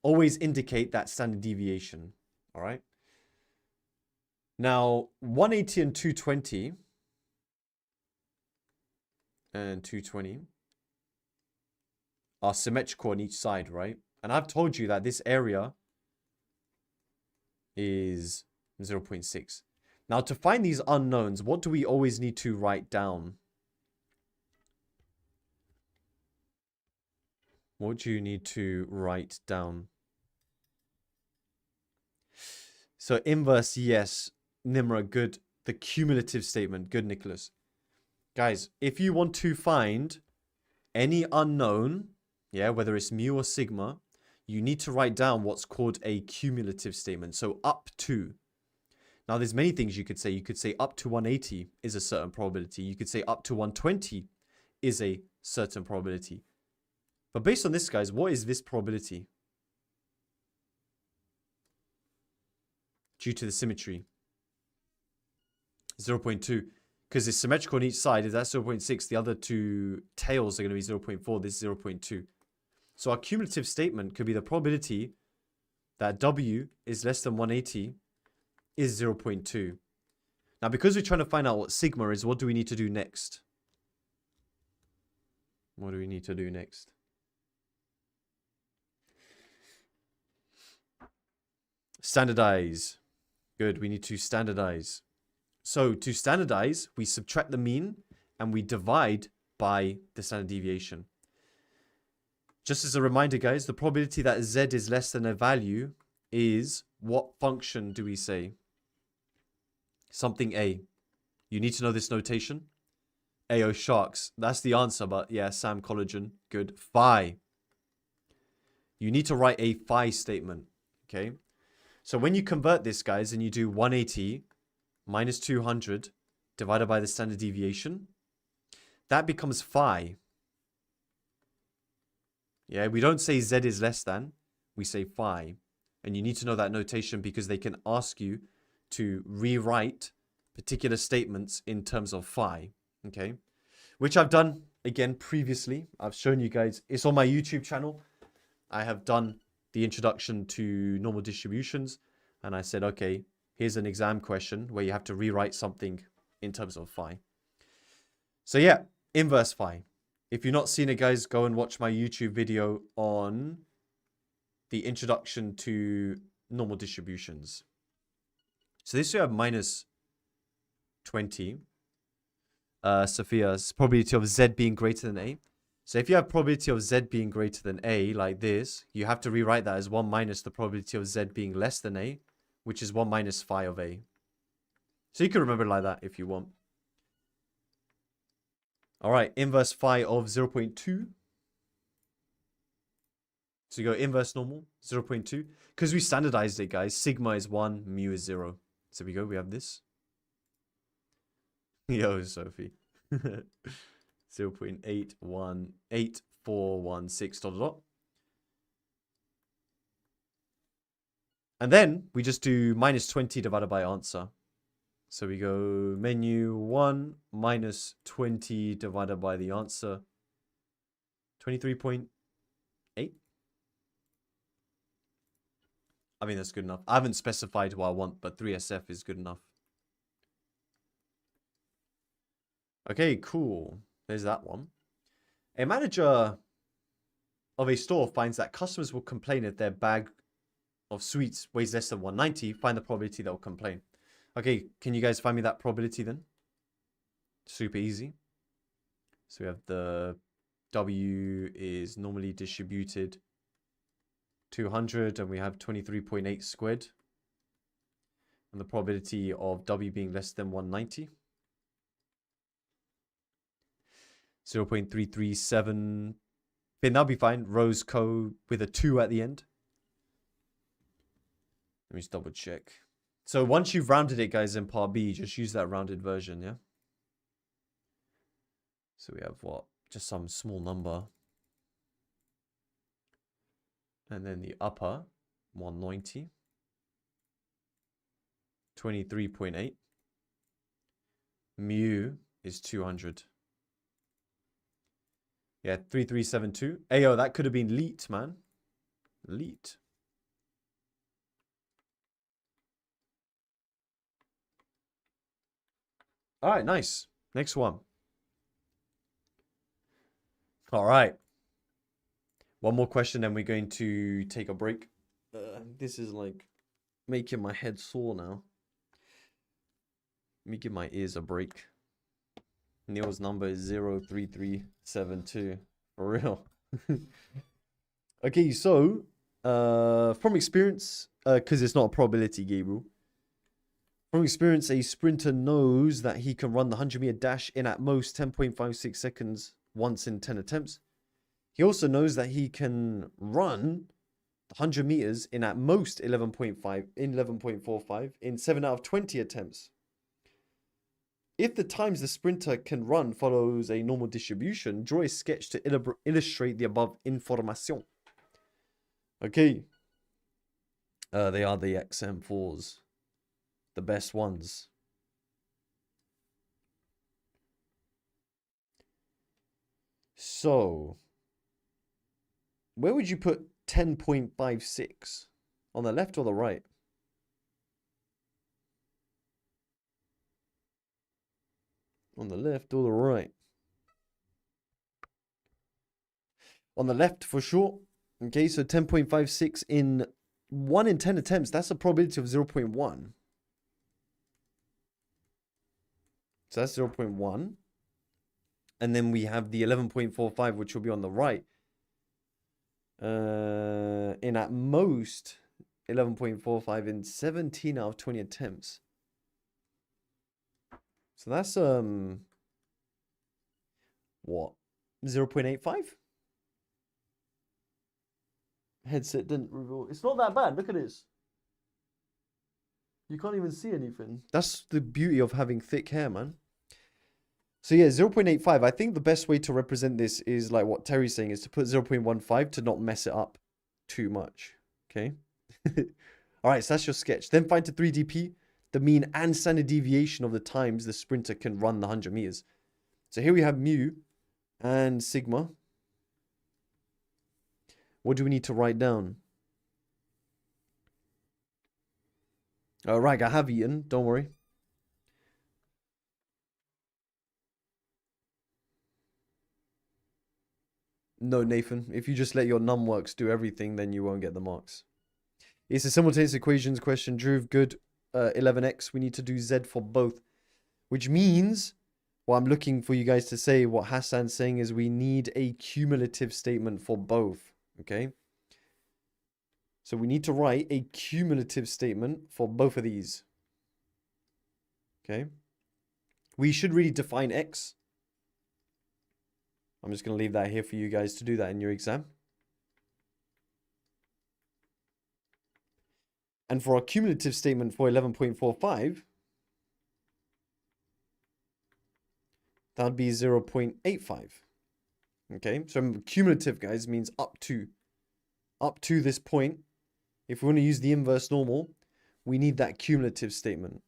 always indicate that standard deviation. All right. Now, 180 and 220 are symmetrical on each side, right? And I've told you that this area is 0.6. Now, to find these unknowns, what do we always need to write down? What do you need to write down? So inverse, yes. Nimra, good. The cumulative statement, good, Nicholas. Guys, if you want to find any unknown, yeah, whether it's mu or sigma, you need to write down what's called a cumulative statement. So up to. Now, there's many things you could say. You could say up to 180 is a certain probability. You could say up to 120 is a certain probability. But based on this, guys, what is this probability? Due to the symmetry. 0.2. Because it's symmetrical on each side. If that's 0.6, the other two tails are going to be 0.4. This is 0.2. So our cumulative statement could be the probability that W is less than 180 is 0.2. Now, because we're trying to find out what sigma is, what do we need to do next? What do we need to do next? Standardize. Good, we need to standardize. So to standardize, we subtract the mean and we divide by the standard deviation. Just as a reminder, guys, the probability that Z is less than a value is, what function do we say? Something A. You need to know this notation. AO sharks. That's the answer, but yeah, Sam Collagen. Good. Phi. You need to write a phi statement. Okay. So when you convert this, guys, and you do 180 minus 200 divided by the standard deviation, that becomes phi. Yeah, we don't say Z is less than, we say phi. And you need to know that notation because they can ask you to rewrite particular statements in terms of phi. Okay, which I've done again previously. I've shown you guys, it's on my YouTube channel. I have done the introduction to normal distributions, and I said, okay, here's an exam question where you have to rewrite something in terms of phi. So yeah, inverse phi. If you've not seen it, guys, go and watch my YouTube video on the introduction to normal distributions. So this we have minus 20. Sophia's probability of Z being greater than A. So if you have probability of Z being greater than A, like this, you have to rewrite that as 1 minus the probability of Z being less than A, which is 1 minus phi of A. So you can remember it like that if you want. All right, inverse phi of 0.2. So you go inverse normal, 0.2. Because we standardized it, guys. Sigma is 1, mu is 0. So we go, we have this. Yo, Sophie. 0.818,416 dot dot. And then we just do minus 20 divided by answer. So we go menu 1 minus 20 divided by the answer. 23.8. I mean, that's good enough. I haven't specified what I want, but 3SF is good enough. Okay, cool. There's that one. A manager of a store finds that customers will complain if their bag of sweets weighs less than 190. Find the probability they'll complain. Okay, can you guys find me that probability then? Super easy. So we have the W is normally distributed 200 and we have 23.8 squared. And the probability of W being less than 190. 0.337. Okay, that'll be fine. Rose Co with a 2 at the end. Let me just double check. So once you've rounded it, guys, in part B, just use that rounded version, yeah? So we have what? Just some small number. And then the upper, 190. 23.8. Mu is 200. Yeah, 3372. Ayo, that could have been leet, man. Leet. All right, nice. Next one. All right. One more question, then we're going to take a break. This is like making my head sore now. Let me give my ears a break. Neil's number is 03372. For real. Okay, so from experience, because it's not a probability, Gabriel. From experience, a sprinter knows that he can run the 100-meter dash in at most 10.56 seconds once in 10 attempts. He also knows that he can run 100 meters in at most 11.45 in 7 out of 20 attempts. If the times the sprinter can run follows a normal distribution, draw a sketch to illustrate the above information. Okay. They are the XM4s. The best ones. So, where would you put 10.56? On the left or the right? On the left or the right? On the left for sure. Okay, so 10.56 in 1 in 10 attempts. That's a probability of 0.1. So that's 0.1. And then we have the 11.45, which will be on the right. In at most 11.45 in 17 out of 20 attempts. So that's what? 0.85? Headset didn't reveal. It's not that bad. Look at this. You can't even see anything. That's the beauty of having thick hair, man. So yeah, 0.85. I think the best way to represent this is like what Terry's saying, is to put 0.15 to not mess it up too much. Okay. All right, so that's your sketch. Then find to 3DP the mean and standard deviation of the times the sprinter can run the 100 meters. So here we have mu and sigma. What do we need to write down? All right, I have eaten. Don't worry. No, Nathan. If you just let your numworks do everything, then you won't get the marks. It's a simultaneous equations question. Drew, good. 11x. We need to do z for both. Which means, what I'm looking for you guys to say, what Hassan's saying is we need a cumulative statement for both. Okay? So we need to write a cumulative statement for both of these. Okay? We should really define x. I'm just going to leave that here for you guys to do that in your exam. And for our cumulative statement for 11.45, that would be 0.85. Okay, so cumulative, guys, means up to this point. If we want to use the inverse normal, we need that cumulative statement.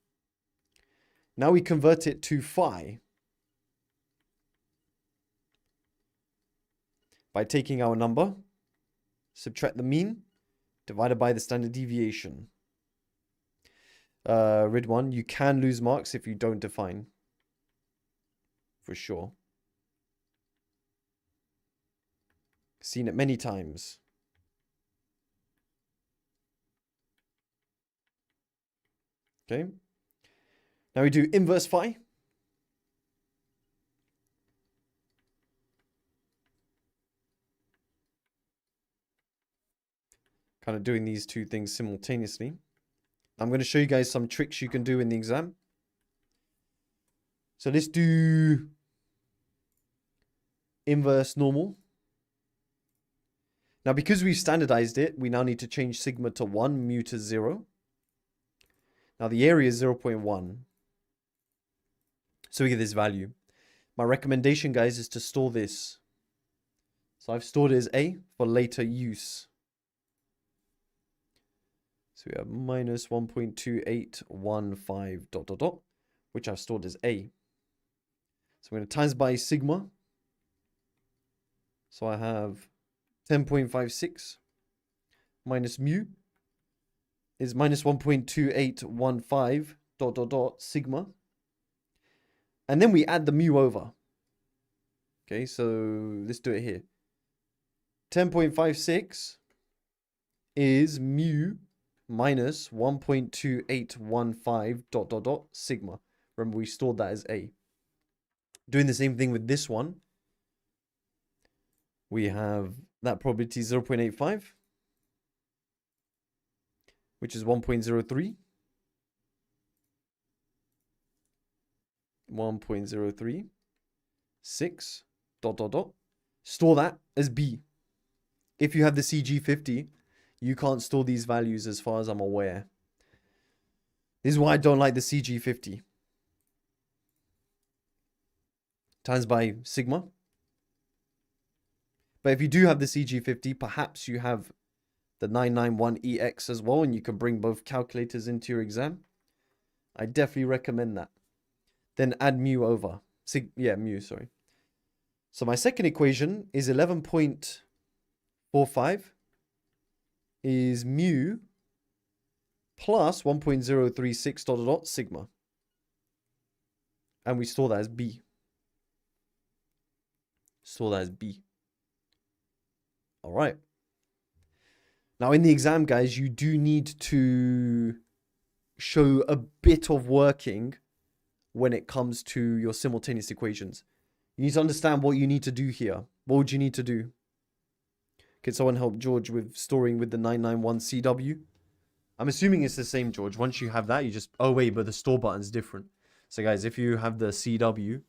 Now we convert it to phi by taking our number, subtract the mean, divided by the standard deviation. Ridwan, you can lose marks if you don't define. For sure. Seen it many times. Okay. Now we do inverse phi. Kind of doing these two things simultaneously. I'm going to show you guys some tricks you can do in the exam. So let's do inverse normal. Now, because we've standardized it, we now need to change sigma to 1, mu to 0. Now, the area is 0.1. So we get this value. My recommendation, guys, is to store this. So I've stored it as A for later use. So we have minus 1.2815 dot dot dot, which I've stored as A. So I'm going to times by sigma. So I have 10.56 minus mu is minus 1.2815 dot dot dot sigma. And then we add the mu over. Okay, so let's do it here. 10.56 is mu minus 1.2815 dot dot dot sigma. Remember, we stored that as A. Doing the same thing with this one. We have that probability 0.85, which is 1.03. 1.036 dot dot dot. Store that as B. If you have the CG50, you can't store these values as far as I'm aware. This is why I don't like the CG50. Times by sigma. But if you do have the CG50, perhaps you have the 991EX as well, and you can bring both calculators into your exam. I definitely recommend that. Then add mu over. Mu, sorry. So my second equation is 11.45 is mu plus 1.036 dot dot dot sigma. And we store that as B. Store that as B. All right. Now in the exam, guys, you do need to show a bit of working when it comes to your simultaneous equations. You need to understand what you need to do here. What would you need to do? Could someone help George with storing with the 991CW? I'm assuming it's the same, George. Once you have that, you just... Oh, wait, but the store button's different. So, guys, if you have the CW,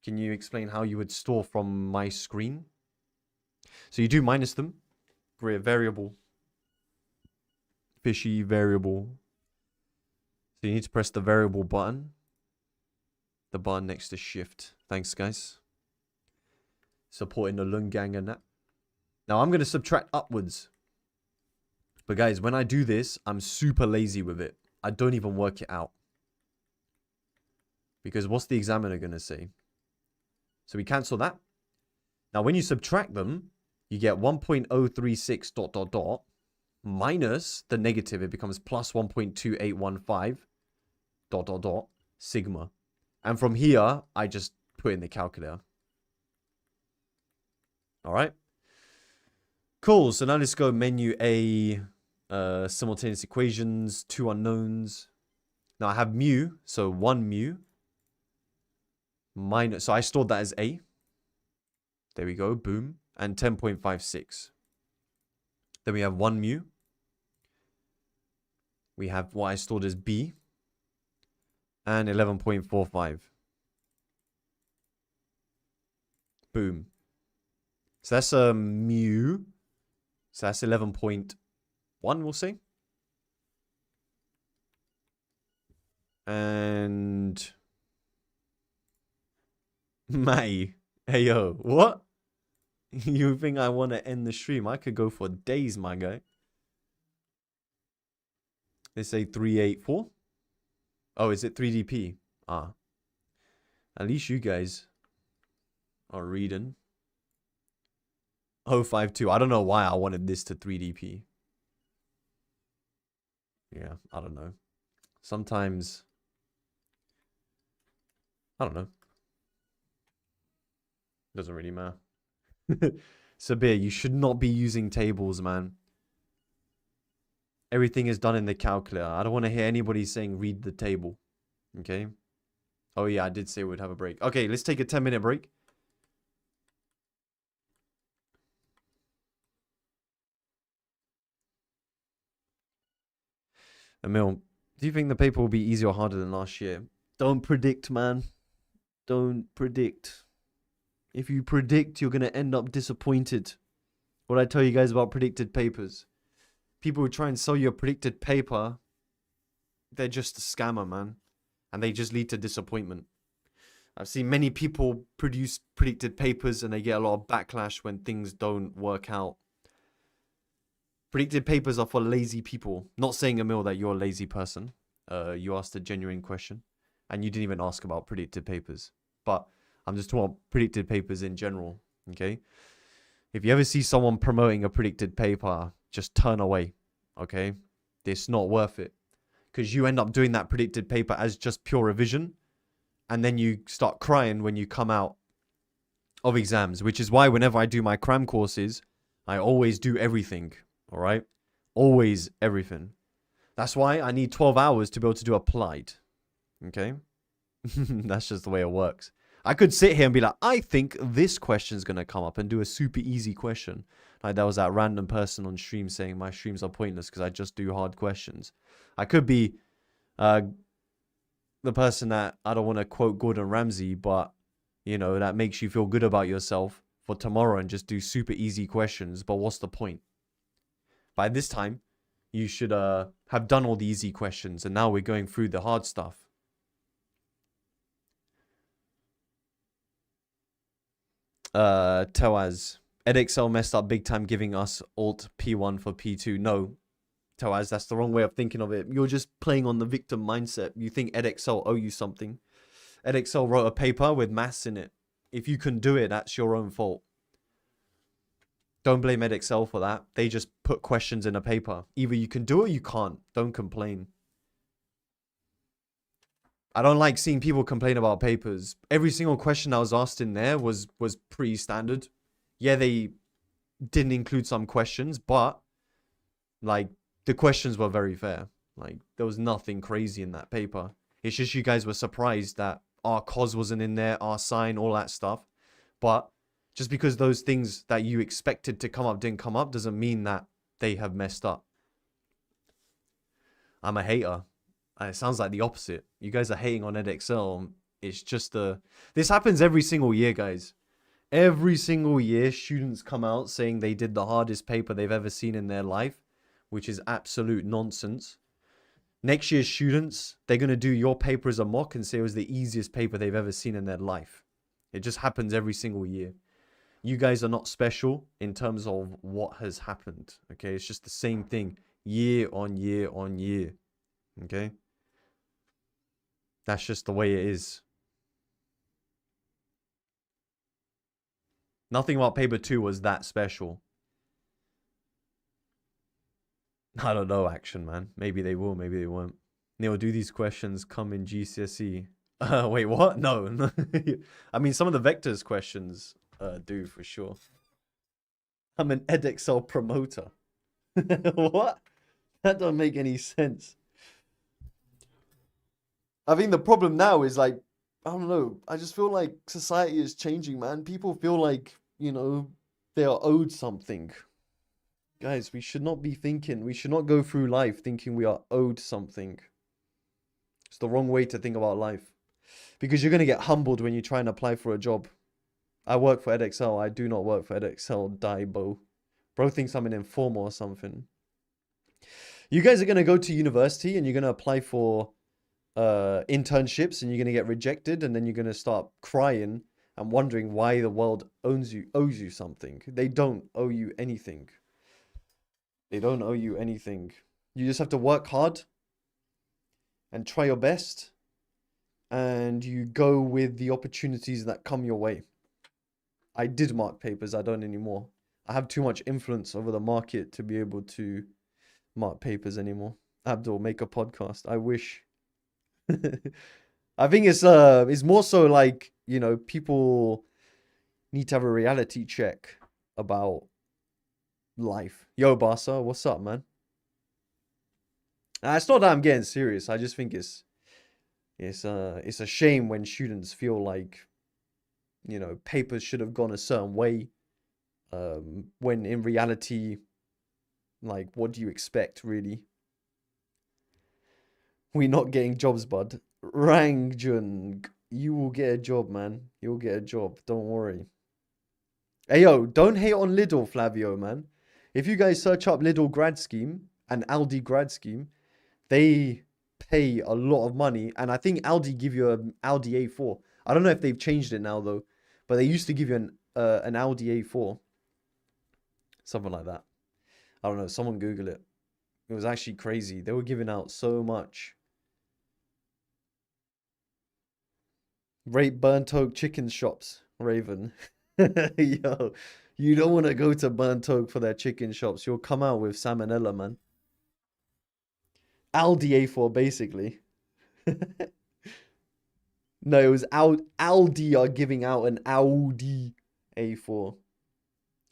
can you explain how you would store from my screen? So you do minus them. Great, variable. Fishy variable. So you need to press the variable button. The button next to shift. Thanks, guys. Supporting the Lung Gang and that. Now, I'm going to subtract upwards. But, guys, when I do this, I'm super lazy with it. I don't even work it out. Because what's the examiner going to say? So we cancel that. Now, when you subtract them, you get 1.036 dot dot dot minus the negative. It becomes plus 1.2815 dot dot dot sigma. And from here, I just put in the calculator. All right. Cool. So now let's go menu A, simultaneous equations, 2 unknowns. Now I have mu, so 1 mu minus, so I stored that as A. There we go, boom. And 10.56. Then we have 1 mu. We have what I stored as B. And 11.45. Boom. So that's a mu. So that's 11.1, we'll say. And... May. Hey, yo. What? You think I want to end the stream? I could go for days, my guy. Let's say 384. Oh, is it 3DP? Ah. At least you guys are reading. 052. I don't know why I wanted this to 3DP. Yeah, I don't know. Sometimes... I don't know. Doesn't really matter. Sabir, you should not be using tables, man. Everything is done in the calculator. I don't want to hear anybody saying read the table. Okay? Oh yeah, I did say we'd have a break. Okay, let's take a 10-minute break. Emil, do you think the paper will be easier or harder than last year? Don't predict, man. Don't predict. If you predict, you're going to end up disappointed. What I tell you guys about predicted papers. People who try and sell you a predicted paper, they're just a scammer, man. And they just lead to disappointment. I've seen many people produce predicted papers and they get a lot of backlash when things don't work out. Predicted papers are for lazy people. Not saying, Emil, that you're a lazy person. You asked a genuine question. And you didn't even ask about predicted papers. But I'm just talking about predicted papers in general. Okay? If you ever see someone promoting a predicted paper, just turn away. Okay? It's not worth it. Because you end up doing that predicted paper as just pure revision. And then you start crying when you come out of exams. Which is why whenever I do my cram courses, I always do everything. All right? Always everything. That's why I need 12 hours to be able to do applied. Okay? That's just the way it works. I could sit here and be like, I think this question's going to come up and do a super easy question. Like there was that random person on stream saying my streams are pointless because I just do hard questions. I could be the person that, I don't want to quote Gordon Ramsay, but, you know, that makes you feel good about yourself for tomorrow and just do super easy questions. But what's the point? By this time, you should have done all the easy questions. And now we're going through the hard stuff. Tawaz. EDEXCEL messed up big time giving us Alt P1 for P2. No, Tawaz, that's the wrong way of thinking of it. You're just playing on the victim mindset. You think EDEXCEL owe you something. EDEXCEL wrote a paper with maths in it. If you can do it, that's your own fault. Don't blame EDEXCEL for that. They just put questions in a paper. Either you can do it or you can't. Don't complain. I don't like seeing people complain about papers. Every single question I was asked in there was pretty standard. Yeah, they didn't include some questions, but like the questions were very fair. Like there was nothing crazy in that paper. It's just you guys were surprised that our cos wasn't in there, our sign, all that stuff. But just because those things that you expected to come up didn't come up doesn't mean that they have messed up. I'm a hater. It sounds like the opposite. You guys are hating on EDEXCEL. It's just this happens every single year, guys. Every single year, students come out saying they did the hardest paper they've ever seen in their life, which is absolute nonsense. Next year's students, they're going to do your paper as a mock and say it was the easiest paper they've ever seen in their life. It just happens every single year. You guys are not special in terms of what has happened. Okay, it's just the same thing year on year on year. Okay? That's just the way it is. Nothing about paper 2 was that special. I don't know, Action Man. Maybe they will, maybe they won't. Neil, do these questions come in GCSE? Wait, what? No. I mean, some of the vectors questions do for sure. I'm an EDEXCEL promoter. What? That don't make any sense. I think the problem now is like, I don't know. I just feel like society is changing, man. People feel like, you know, they are owed something. Guys, we should not be thinking, we should not go through life thinking we are owed something. It's the wrong way to think about life. Because you're going to get humbled when you try and apply for a job. I work for EDEXCEL. I do not work for EDEXCEL. Die, bro. Bro thinks I'm an informer or something. You guys are going to go to university and you're going to apply for internships and you're going to get rejected and then you're going to start crying and wondering why the world owes you something. They don't owe you anything. They don't owe you anything. You just have to work hard and try your best and you go with the opportunities that come your way. I did mark papers. I don't anymore. I have too much influence over the market to be able to mark papers anymore. Abdul, make a podcast. I wish. I think it's more so like, you know, people need to have a reality check about life. Yo, Barca, what's up, man? It's not that I'm getting serious. I just think it's a shame when students feel like, you know, papers should have gone a certain way, when in reality, like, what do you expect, really? We not getting jobs, bud. Rangjung, you will get a job, man. You'll get a job. Don't worry. Hey, yo, don't hate on Lidl, Flavio, man. If you guys search up Lidl grad scheme and Aldi grad scheme, they pay a lot of money. And I think Aldi give you an Audi A4. I don't know if they've changed it now, though. But they used to give you an Audi A4. Something like that. I don't know. Someone Google it. It was actually crazy. They were giving out so much. Rate burnt oak chicken shops, Raven. Yo, you don't want to go to burnt oak for their chicken shops. You'll come out with salmonella, man. Aldi A4, basically. No, it was Aldi are giving out an Audi A4.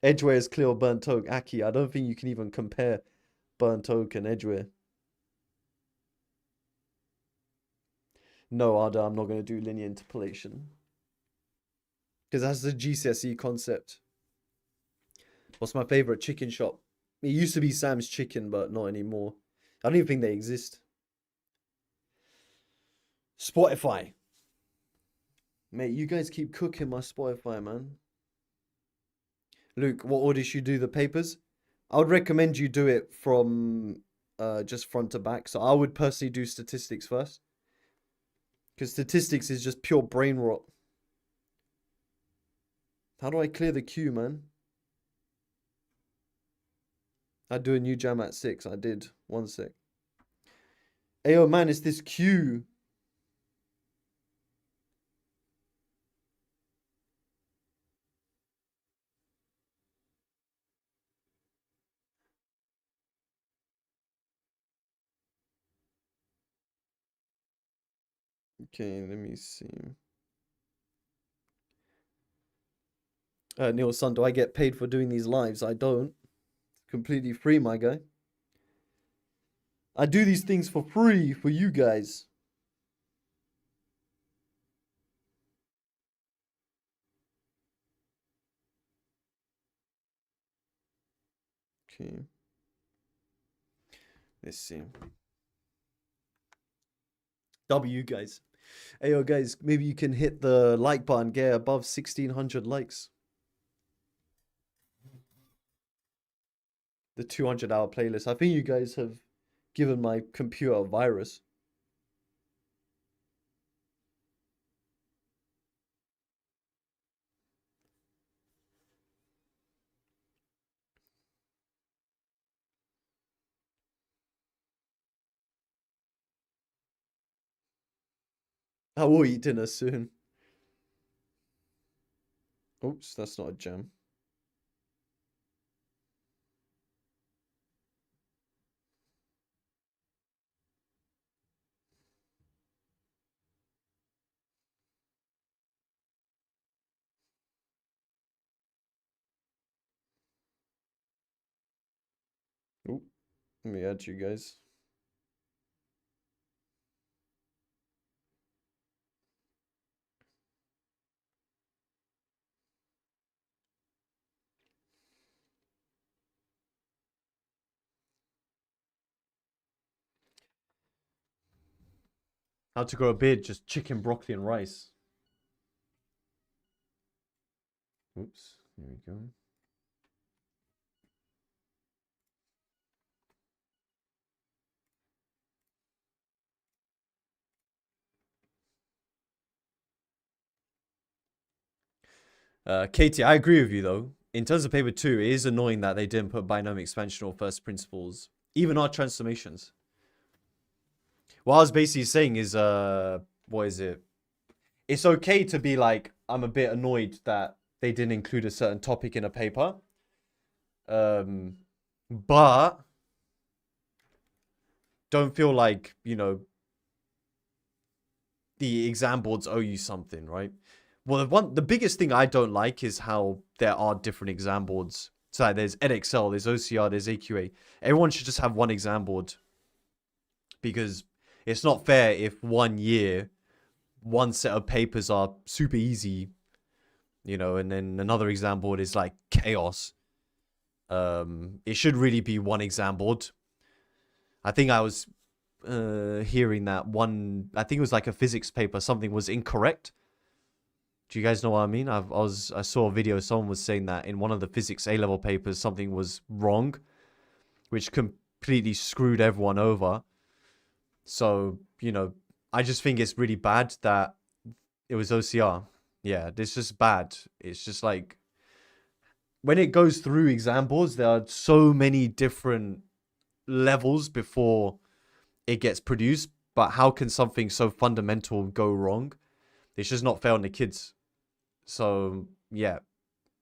Edgware is clear of burnt oak. Aki, I don't think you can even compare burnt oak and Edgware. No, Arda, I'm not going to do linear interpolation. Because that's the GCSE concept. What's my favorite chicken shop? It used to be Sam's Chicken, but not anymore. I don't even think they exist. Spotify. Mate, you guys keep cooking my Spotify, man. Luke, what order should you do the papers? I would recommend you do it from just front to back. So I would personally do statistics first. Because statistics is just pure brain rot. How do I clear the queue, man? I'd do a new jam at 6. I did. 1 sec. Ayo, man, it's this queue. Okay, let me see. Neil Son, do I get paid for doing these lives? I don't. Completely free, my guy. I do these things for free for you guys. Okay. Let's see. W, guys. Ayo, guys, maybe you can hit the like button, get above 1,600 likes. The 200-hour playlist. I think you guys have given my computer a virus. I will eat dinner soon. Oops, that's not a gem. Oop, let me add you guys. How to grow a beard, just chicken, broccoli, and rice. Oops, here we go. Katie, I agree with you though. In terms of paper 2, it is annoying that they didn't put binomial expansion or first principles. Even our transformations. What I was basically saying is, what is it? It's okay to be like, I'm a bit annoyed that they didn't include a certain topic in a paper. But don't feel like, you know, the exam boards owe you something, right? Well, the biggest thing I don't like is how there are different exam boards. So like, there's EDEXCEL, there's OCR, there's AQA. Everyone should just have one exam board, because it's not fair if one year, one set of papers are super easy, you know, and then another exam board is like chaos. It should really be one exam board. I think I was hearing that one, I think it was like a physics paper, something was incorrect. Do you guys know what I mean? I saw a video, someone was saying that in one of the physics A-level papers, something was wrong, which completely screwed everyone over. So, you know, I just think it's really bad that it was OCR. Yeah, it's just bad. It's just like, when it goes through exam boards, there are so many different levels before it gets produced. But how can something so fundamental go wrong? It's just not fair on the kids. So, yeah.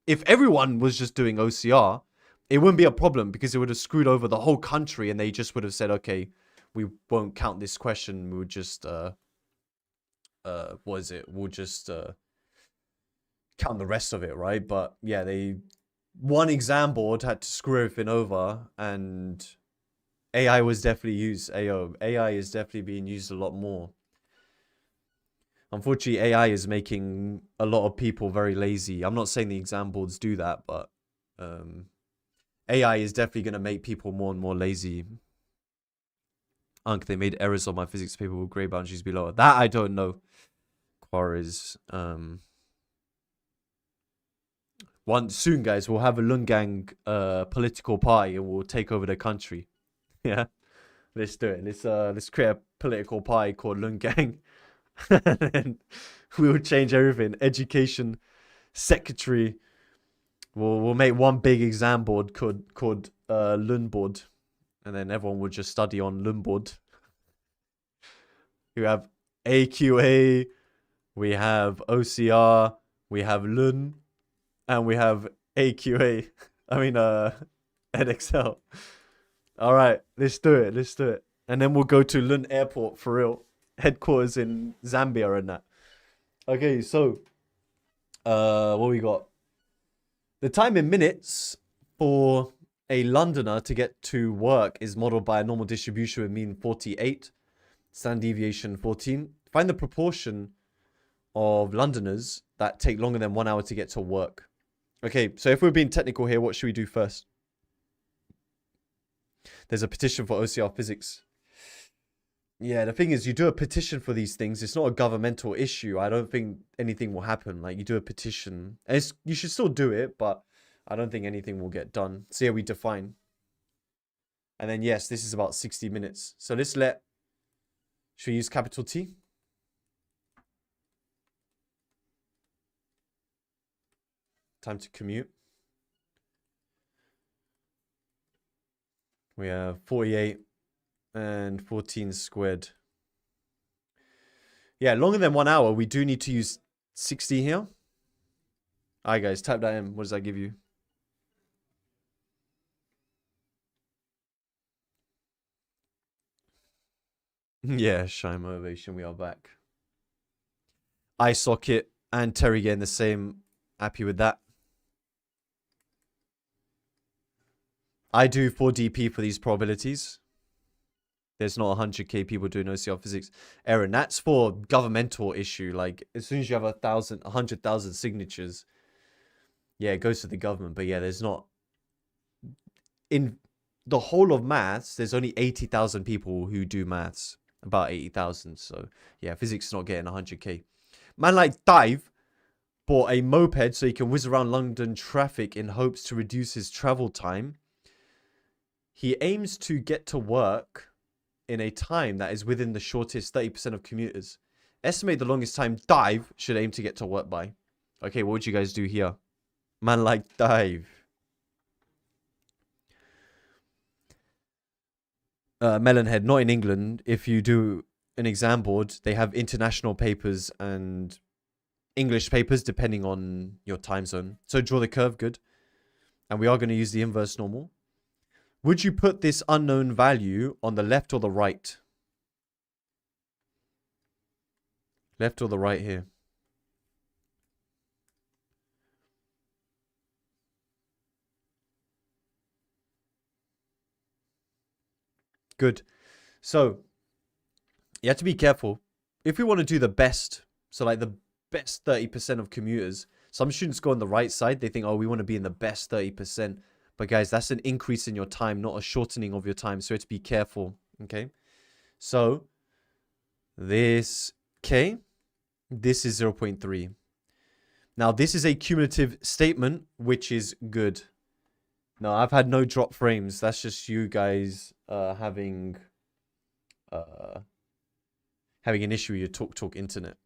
If everyone was just doing OCR, it wouldn't be a problem, because it would have screwed over the whole country, and they just would have said, okay, we won't count this question. We would just, what is it? We'll just count the rest of it, right? But yeah, one exam board had to screw everything over, and AI was definitely used. AI is definitely being used a lot more. Unfortunately, AI is making a lot of people very lazy. I'm not saying the exam boards do that, but AI is definitely going to make people more and more lazy. They made errors on my physics paper with grade boundaries below. That I don't know. Quarries. Soon, guys, we'll have a Lungang political party, and we'll take over the country. Yeah, let's do it. Let's create a political party called Lungang. And then we will change everything. Education secretary. We'll make one big exam board called Lun board, and then everyone will just study on Lun board. We have AQA, we have OCR, we have Lun, and we have AQA. I mean EDEXCEL. All right, let's do it. Let's do it. And then we'll go to Lun Airport for real. Headquarters in Zambia and that. Okay, so what we got? The time in minutes for a Londoner to get to work is modeled by a normal distribution with mean 48, standard deviation 14. Find the proportion of Londoners that take longer than 1 hour to get to work. Okay, so if we're being technical here, what should we do first? There's a petition for OCR physics. Yeah, the thing is, you do a petition for these things. It's not a governmental issue. I don't think anything will happen. Like, you do a petition. And you should still do it, but I don't think anything will get done. So yeah, we define. And then, yes, this is about 60 minutes. So let's should we use capital T? Time to commute. We have 48 and 14 squared. Yeah, longer than 1 hour. We do need to use 60 here. All right, guys, type that in. What does that give you? Yeah, shine motivation. We are back. Eye socket and Terry getting the same. Happy with that. I do 4DP for these probabilities. There's not 100k people doing OCR physics. Aaron, that's for governmental issue. Like, as soon as you have 100,000 signatures, yeah, it goes to the government. But yeah, there's not. In the whole of maths, there's only 80,000 people who do maths. About 80,000. So yeah, physics is not getting 100k. Man like Dive bought a moped so he can whiz around London traffic in hopes to reduce his travel time. He aims to get to work in a time that is within the shortest 30% of commuters. Estimate the longest time Dive should aim to get to work by. Okay, what would you guys do here? Man like Dive. Melonhead, not in England. If you do an exam board, they have international papers and English papers depending on your time zone. So draw the curve, good. And we are going to use the inverse normal. Would you put this unknown value on the left or the right? Left or the right here? Good. So, you have to be careful. If we want to do the best, so like the best 30% of commuters, some students go on the right side. They think, oh, we want to be in the best 30%. But guys, that's an increase in your time, not a shortening of your time. So you have to be careful, okay? So, this K, this is 0.3. Now, this is a cumulative statement, which is good. No, I've had no drop frames. That's just you guys having an issue with your talk internet.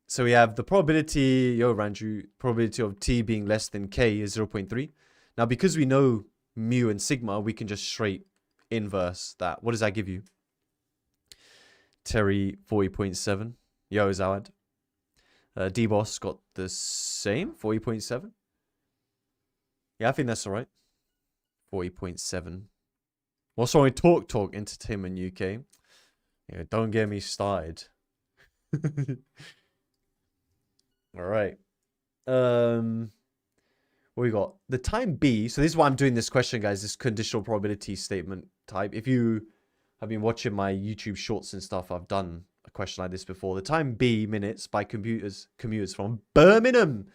So we have the probability, Ranju, probability of T being less than K is 0.3. Now, because we know mu and sigma, we can just straight inverse that. What does that give you? Terry, 40.7. Yo, Zawad. D-Boss got the same, 40.7. Yeah, I think that's all right. 40.7. What's wrong with Talk Entertainment UK? Yeah, don't get me started. All right. What we got? The time B. So this is why I'm doing this question, guys. This conditional probability statement type. If you have been watching my YouTube shorts and stuff, I've done a question like this before. The time B minutes by commuters from Birmingham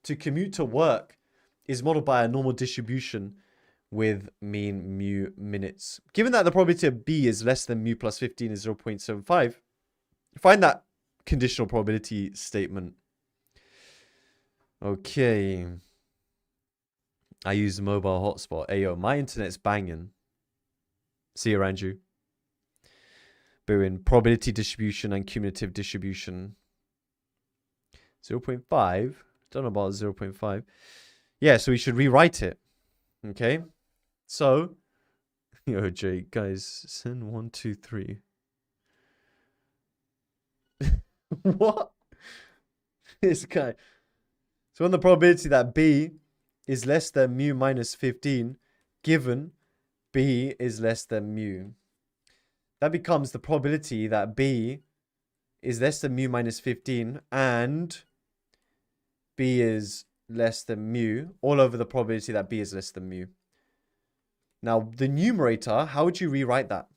to commute to work is modeled by a normal distribution with mean mu minutes. Given that the probability of B is less than mu plus 15 is 0.75, find that conditional probability statement. Okay. I use the mobile hotspot. Ayo, my internet's banging. See you around you. Booing. Probability distribution and cumulative distribution. 0.5. Don't know about 0.5. Yeah, so we should rewrite it. Okay. So, yo, Jake, guys, send 1, 2, 3. What? This guy. So on the probability that B is less than mu minus 15, given B is less than mu, that becomes the probability that B is less than mu minus 15 and B is less than mu, all over the probability that B is less than mu. Now, the numerator, how would you rewrite that?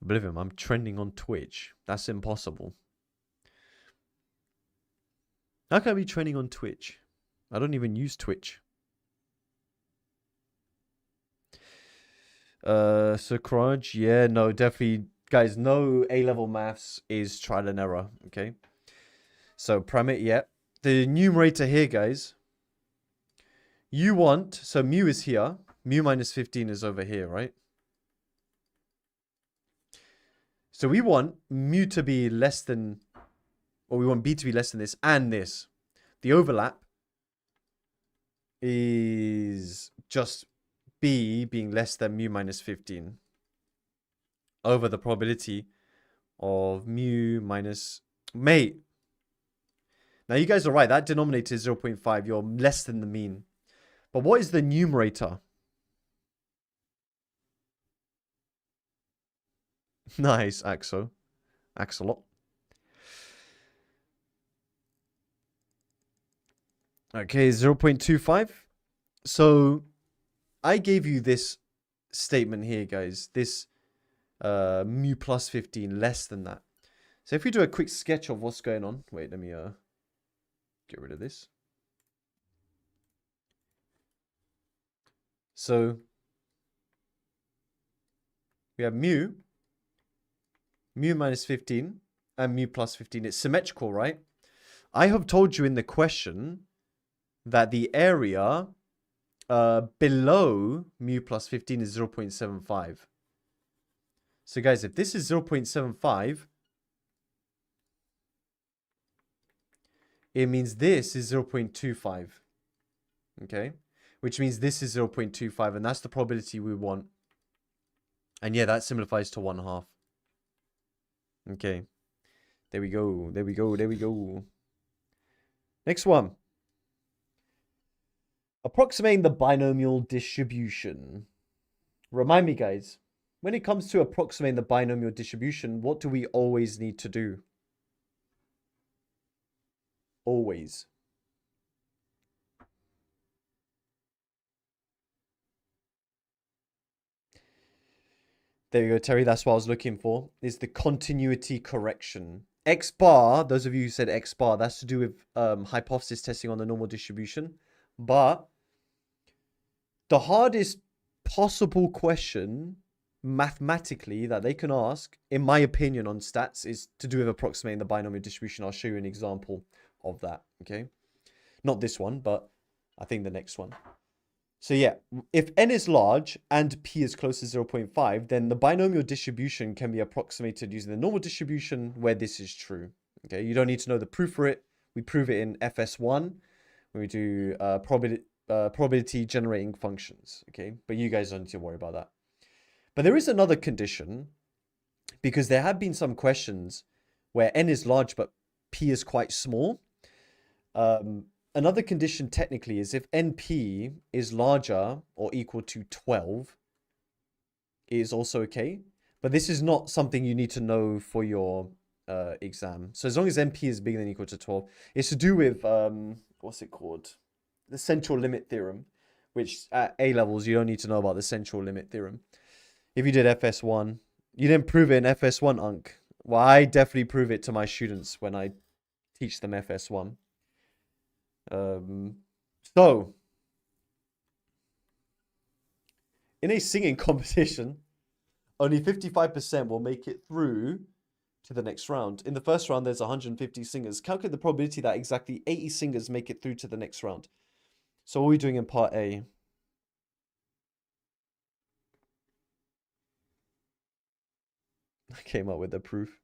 Oblivion, I'm trending on Twitch. That's impossible. How can I be trending on Twitch? I don't even use Twitch. Sucrage, yeah, no, definitely. Guys, no A-level maths is trial and error, okay? So, parameter, yeah. The numerator here, guys. You want, so mu is here. Mu minus 15 is over here, right? So we want mu to be less than, or we want B to be less than this and this. The overlap is just B being less than mu minus 15 over the probability of mu minus, mate. Now you guys are right. That denominator is 0.5. You're less than the mean. But what is the numerator? Nice, Axo. Axolot. Okay, 0.25. So I gave you this statement here, guys. This mu plus 15, less than that. So if we do a quick sketch of what's going on. Wait, let me get rid of this. So we have mu minus 15, and mu plus 15. It's symmetrical, right? I have told you in the question that the area below mu plus 15 is 0.75. So guys, if this is 0.75, it means this is 0.25. Okay? Which means this is 0.25, and that's the probability we want. And yeah, that simplifies to 1/2. Okay. There we go. There we go. There we go. Next one. Approximating the binomial distribution. Remind me, guys. When it comes to approximating the binomial distribution, what do we always need to do? Always. There you go, Terry. That's what I was looking for. Is the continuity correction. X bar, those of you who said X bar, that's to do with hypothesis testing on the normal distribution. But the hardest possible question mathematically that they can ask, in my opinion, on stats is to do with approximating the binomial distribution. I'll show you an example of that, okay? Not this one, but I think the next one. So yeah, if n is large and p is close to 0.5, then the binomial distribution can be approximated using the normal distribution where this is true. Okay, you don't need to know the proof for it. We prove it in FS1 when we do probability generating functions. Okay, but you guys don't need to worry about that. But there is another condition, because there have been some questions where n is large but p is quite small. Another condition technically is if NP is larger or equal to 12, it is also okay. But this is not something you need to know for your exam. So as long as NP is bigger than or equal to 12, it's to do with, what's it called? The central limit theorem, which at A levels, you don't need to know about the central limit theorem. If you did FS1, you didn't prove it in FS1, Unc. Well, I definitely prove it to my students when I teach them FS1. So in a singing competition, only 55% will make it through to the next round. In the first round, there's 150 singers. Calculate the probability that exactly 80 singers make it through to the next round. So what are we doing in part A? I came up with the proof.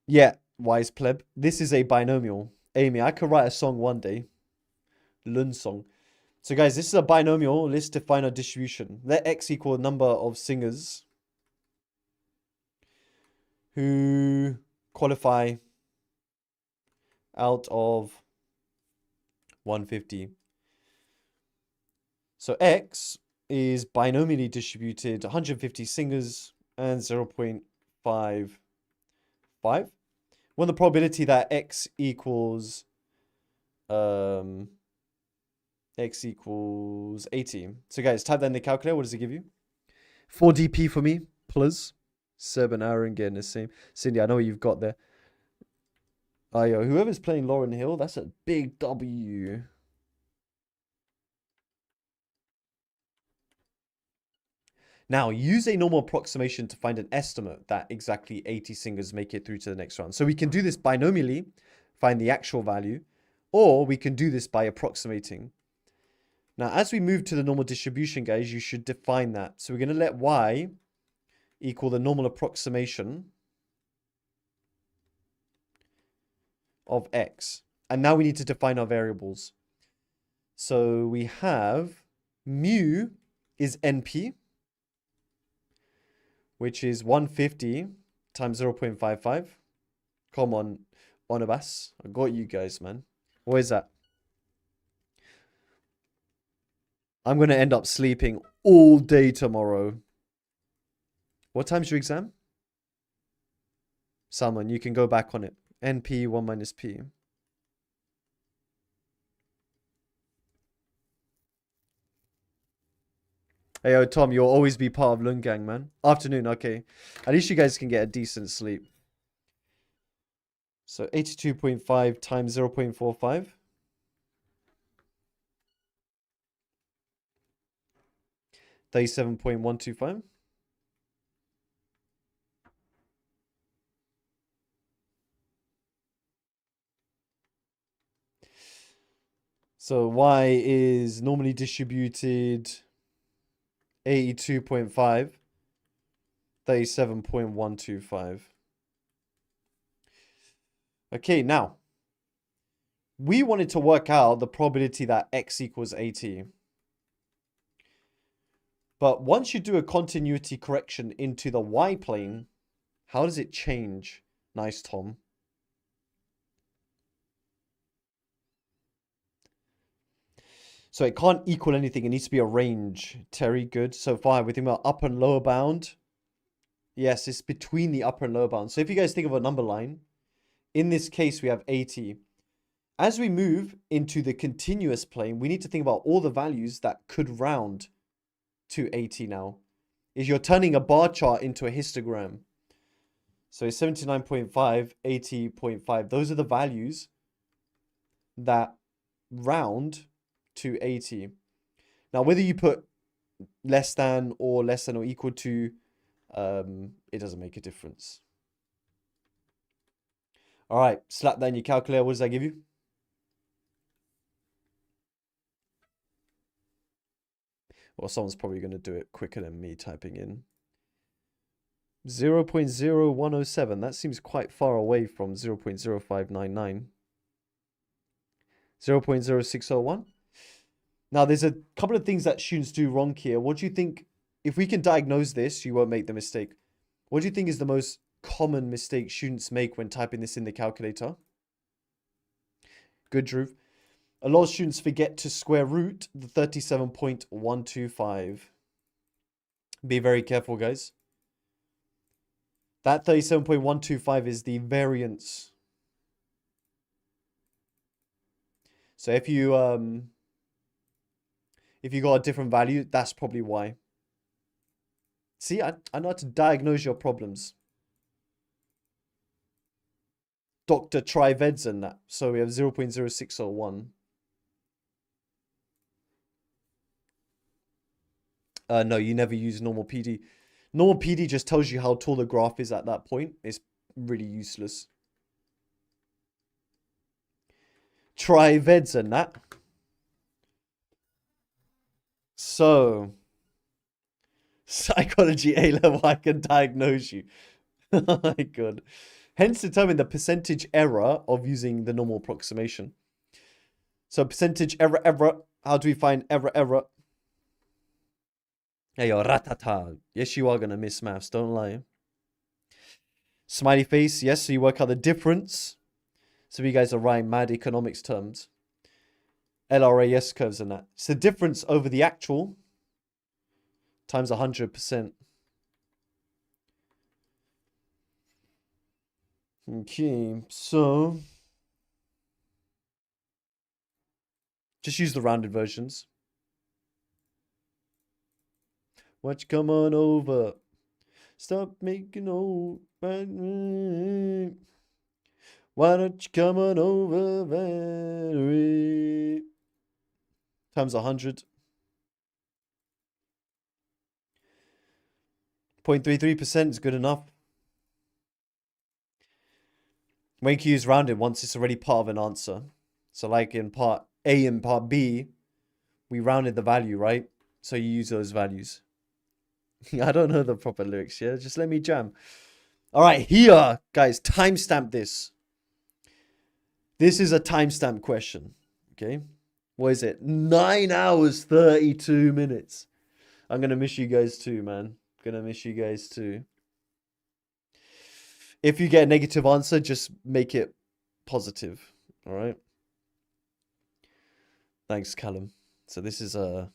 Yeah, wise pleb. This is a binomial. Amy, I could write a song one day. Lun song. So guys, this is a binomial. Let's define our distribution. Let x equal the number of singers who qualify out of 150. So x is binomially distributed 150 singers and 0.55. When the probability that x equals 80. So guys, type that in the calculator. What does it give you? 4dp for me, plus 7 hour and getting the same. Cindy, I know what you've got there. Oh, yo, whoever's playing Lauryn Hill, that's a big W. Now, use a normal approximation to find an estimate that exactly 80 singers make it through to the next round. So we can do this binomially, find the actual value, or we can do this by approximating. Now, as we move to the normal distribution, guys, you should define that. So we're going to let y equal the normal approximation of x. And now we need to define our variables. So we have mu is NP, which is 150 times 0.55. Come on, Onabas. I got you guys, man. What is that? I'm going to end up sleeping all day tomorrow. What time's your exam? Salman, you can go back on it. NP 1 minus P. Hey, yo, Tom, you'll always be part of Lun Gang, man. Afternoon, okay. At least you guys can get a decent sleep. So 82.5 times 0.45. $37.125. So y is normally distributed 82.5, 37.125. Okay, now we wanted to work out the probability that x equals 80. But once you do a continuity correction into the y plane, how does it change? Nice, Tom. So it can't equal anything. It needs to be a range. Terry, good. So far, we're thinking about upper and lower bound. Yes, it's between the upper and lower bound. So if you guys think of a number line, in this case, we have 80. As we move into the continuous plane, we need to think about all the values that could round to 80 now. Is you're turning a bar chart into a histogram. So it's 79.5, 80.5. Those are the values that round to 80. Now, whether you put less than or equal to, it doesn't make a difference. All right, slap that in your calculator. What does that give you? Well, someone's probably going to do it quicker than me typing in. 0.0107. That seems quite far away from 0.0599. 0.0601. Now, there's a couple of things that students do wrong here. What do you think, if we can diagnose this, you won't make the mistake. What do you think is the most common mistake students make when typing this in the calculator? Good, Drew. A lot of students forget to square root the 37.125. Be very careful, guys. That 37.125 is the variance. So if you got a different value, that's probably why. See, I know how to diagnose your problems. Dr. Triveds and that. So we have 0.0601. No, you never use normal PD. Normal PD just tells you how tall the graph is at that point. It's really useless. Triveds and that. So, psychology A level, I can diagnose you. Oh my god. Hence determine the percentage error of using the normal approximation. So percentage error. How do we find error? Hey, yo, ratata. Yes, you are going to miss maths. Don't lie. Smiley face. Yes, so you work out the difference. So you guys are right. Mad economics terms. LRAS curves and that. It's the difference over the actual times 100%. Okay, so just use the rounded versions. Why don't you come on over? Stop making old. Why don't you come on over, Valerie? Times 100. 0.33% is good enough. When you use rounded once it's already part of an answer. So like in part A and part B, we rounded the value, right? So you use those values. I don't know the proper lyrics, yeah? Just let me jam. All right, here, guys, timestamp this. This is a timestamp question, okay? What is it? 9 hours, 32 minutes. I'm going to miss you guys too, man. Going to miss you guys too. If you get a negative answer, just make it positive, all right? Thanks, Callum. So this is a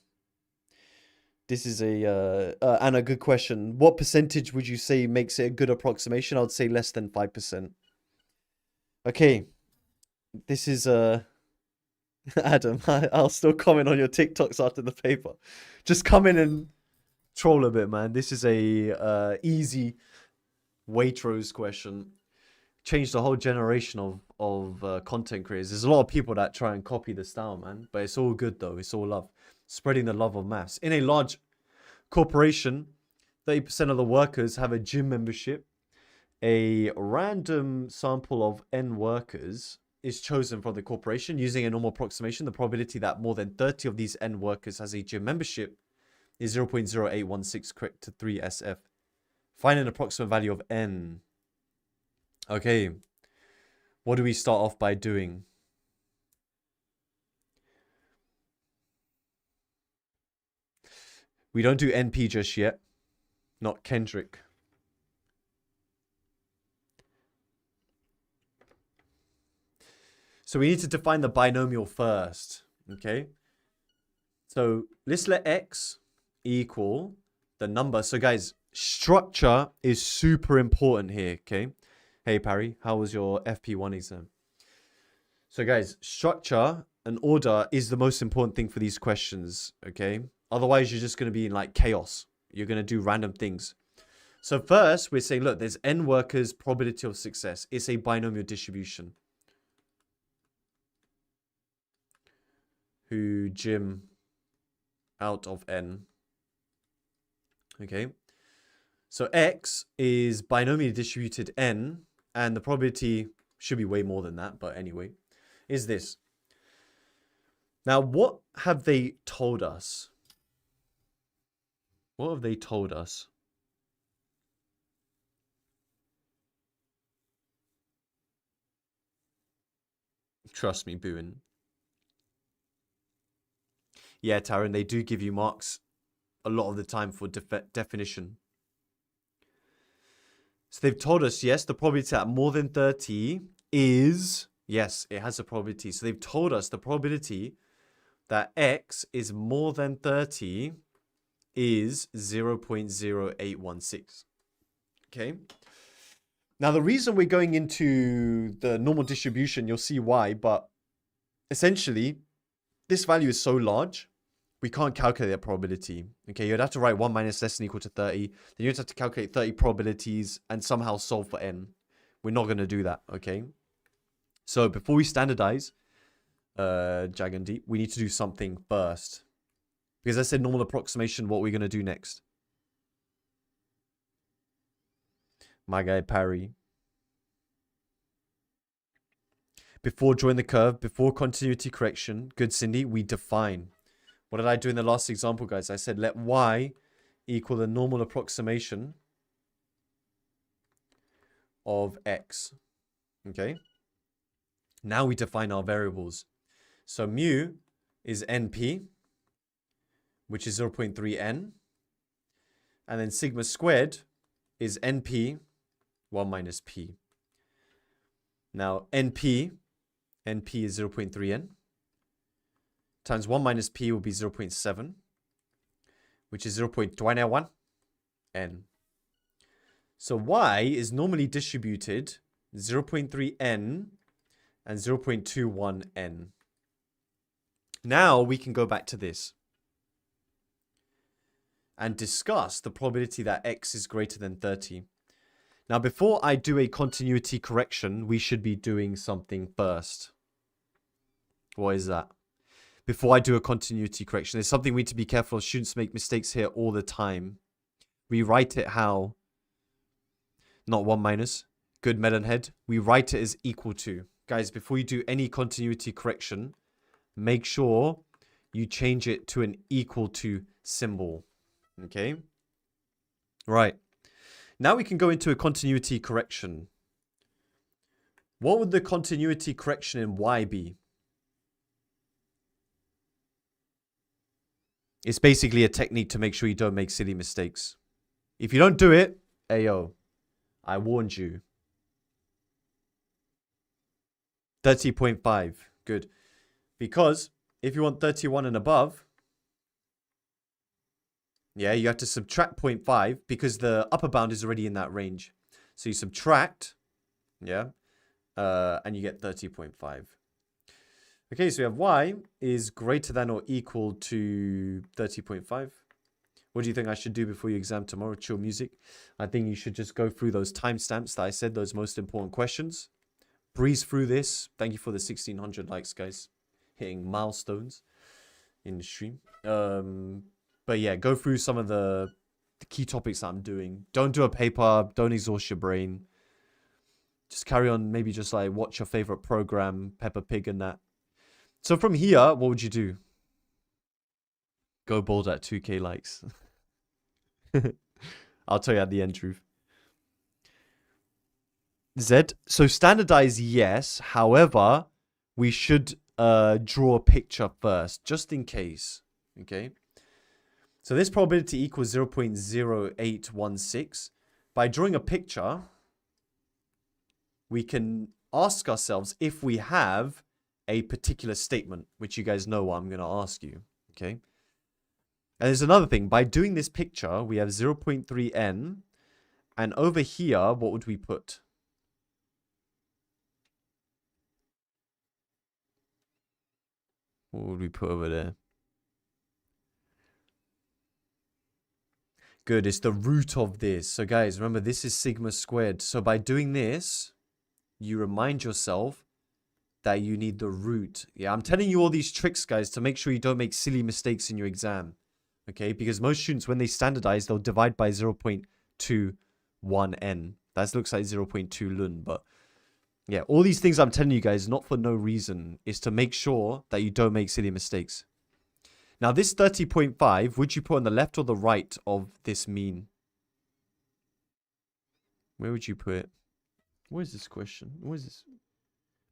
and a good question. What percentage would you say makes it a good approximation? I would say less than 5%. Okay. This is Adam, I'll still comment on your TikToks after the paper. Just come in and troll a bit, man. This is a easy Waitrose question. Changed the whole generation of content creators. There's a lot of people that try and copy the style, man. But it's all good though. It's all love. Spreading the love of maths. In a large corporation, 30% of the workers have a gym membership. A random sample of N workers is chosen from the corporation using a normal approximation. The probability that more than 30 of these N workers has a gym membership is 0.0816 correct to 3 SF. Find an approximate value of N. Okay. What do we start off by doing? We don't do NP just yet. Not Kendrick. So we need to define the binomial first. Okay. So let's let X equal the number. So guys, structure is super important here. Okay. Hey, Parry, how was your FP1 exam? So guys, structure and order is the most important thing for these questions. Okay. Otherwise, you're just going to be in like chaos. You're going to do random things. So first, we're saying, look, there's n workers, probability of success. It's a binomial distribution. Who gym out of n. Okay. So x is binomially distributed n, and the probability should be way more than that, but anyway, is this. Now, what have they told us? What have they told us? Trust me, Boone. Yeah, Taran, they do give you marks a lot of the time for definition. So they've told us, yes, the probability at more than 30 is... Yes, it has a probability. So they've told us the probability that x is more than 30 is 0.0816. Okay. Now, the reason we're going into the normal distribution, you'll see why, but essentially, this value is so large, we can't calculate that probability. Okay, you'd have to write 1 minus less than equal to 30. Then you'd have to calculate 30 probabilities and somehow solve for n. We're not going to do that, okay? So before we standardize, Jag and Deep, we need to do something first. Because I said normal approximation, what we're going to do next. My guy, Parry. Before drawing the curve, before continuity correction, good Cindy, we define. What did I do in the last example, guys? I said let y equal the normal approximation of x. Okay? Now we define our variables. So mu is np, which is 0.3n. And then sigma squared is np, 1 minus p. Now np is 0.3n. Times 1 minus p will be 0.7, which is 0.21 n. So y is normally distributed 0.3n and 0.21 n. Now we can go back to this and discuss the probability that x is greater than 30. Now, before I do a continuity correction, we should be doing something first. What is that? Before I do a continuity correction, there's something we need to be careful of. Students make mistakes here all the time. We write it how? Not 1 minus. Good, Melonhead. We write it as equal to. Guys, before you do any continuity correction, make sure you change it to an equal to symbol. Okay? Right. Now we can go into a continuity correction. What would the continuity correction in y be? It's basically a technique to make sure you don't make silly mistakes. If you don't do it, ayo, I warned you. 30.5. Good. Because if you want 31 and above, yeah, you have to subtract 0.5 because the upper bound is already in that range. So you subtract, yeah, and you get 30.5. Okay, so we have y is greater than or equal to 30.5. What do you think I should do before your exam tomorrow? Chill music. I think you should just go through those timestamps that I said, those most important questions. Breeze through this. Thank you for the 1,600 likes, guys. Hitting milestones in the stream. But yeah, go through some of the key topics that I'm doing. Don't do a paper. Don't exhaust your brain. Just carry on. Maybe just like watch your favorite program, Peppa Pig and that. So from here, what would you do? Go bold at 2k likes. I'll tell you at the end, truth. Z. So standardize, yes. However, we should draw a picture first, just in case. Okay. So this probability equals 0.0816. By drawing a picture, we can ask ourselves if we have a particular statement, which you guys know what I'm going to ask you. Okay. And there's another thing. By doing this picture, we have 0.3n. And over here, what would we put? What would we put over there? Good, it's the root of this. So guys, remember this is sigma squared. So by doing this, you remind yourself that you need the root. Yeah, I'm telling you all these tricks, guys, to make sure you don't make silly mistakes in your exam. Okay, because most students, when they standardize, they'll divide by 0.21n. That looks like 0.2 lun, but yeah, all these things I'm telling you guys, not for no reason, is to make sure that you don't make silly mistakes. Now, this 30.5, would you put on the left or the right of this mean? Where would you put it? What is this question? What is this?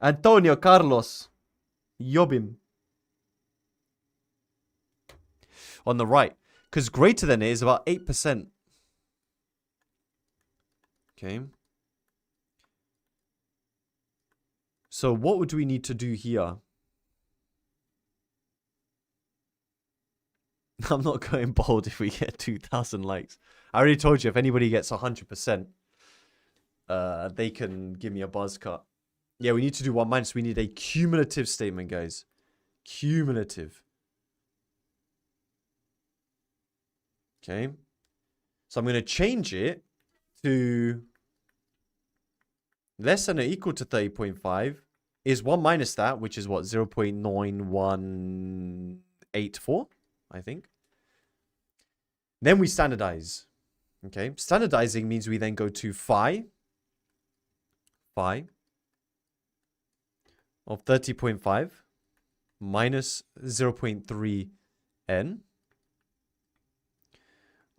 Antonio Carlos. Yobim. On the right. Because greater than it is about 8%. Okay. So what would we need to do here? I'm not going bold if we get 2,000 likes. I already told you, if anybody gets 100%, they can give me a buzz cut. Yeah, we need to do 1 minus. We need a cumulative statement, guys. Cumulative. Okay. So I'm going to change it to less than or equal to 30.5 is 1 minus that, which is what? 0.9184, I think. Then we standardize. Okay. Standardizing means we then go to phi of 30.5 minus 0.3n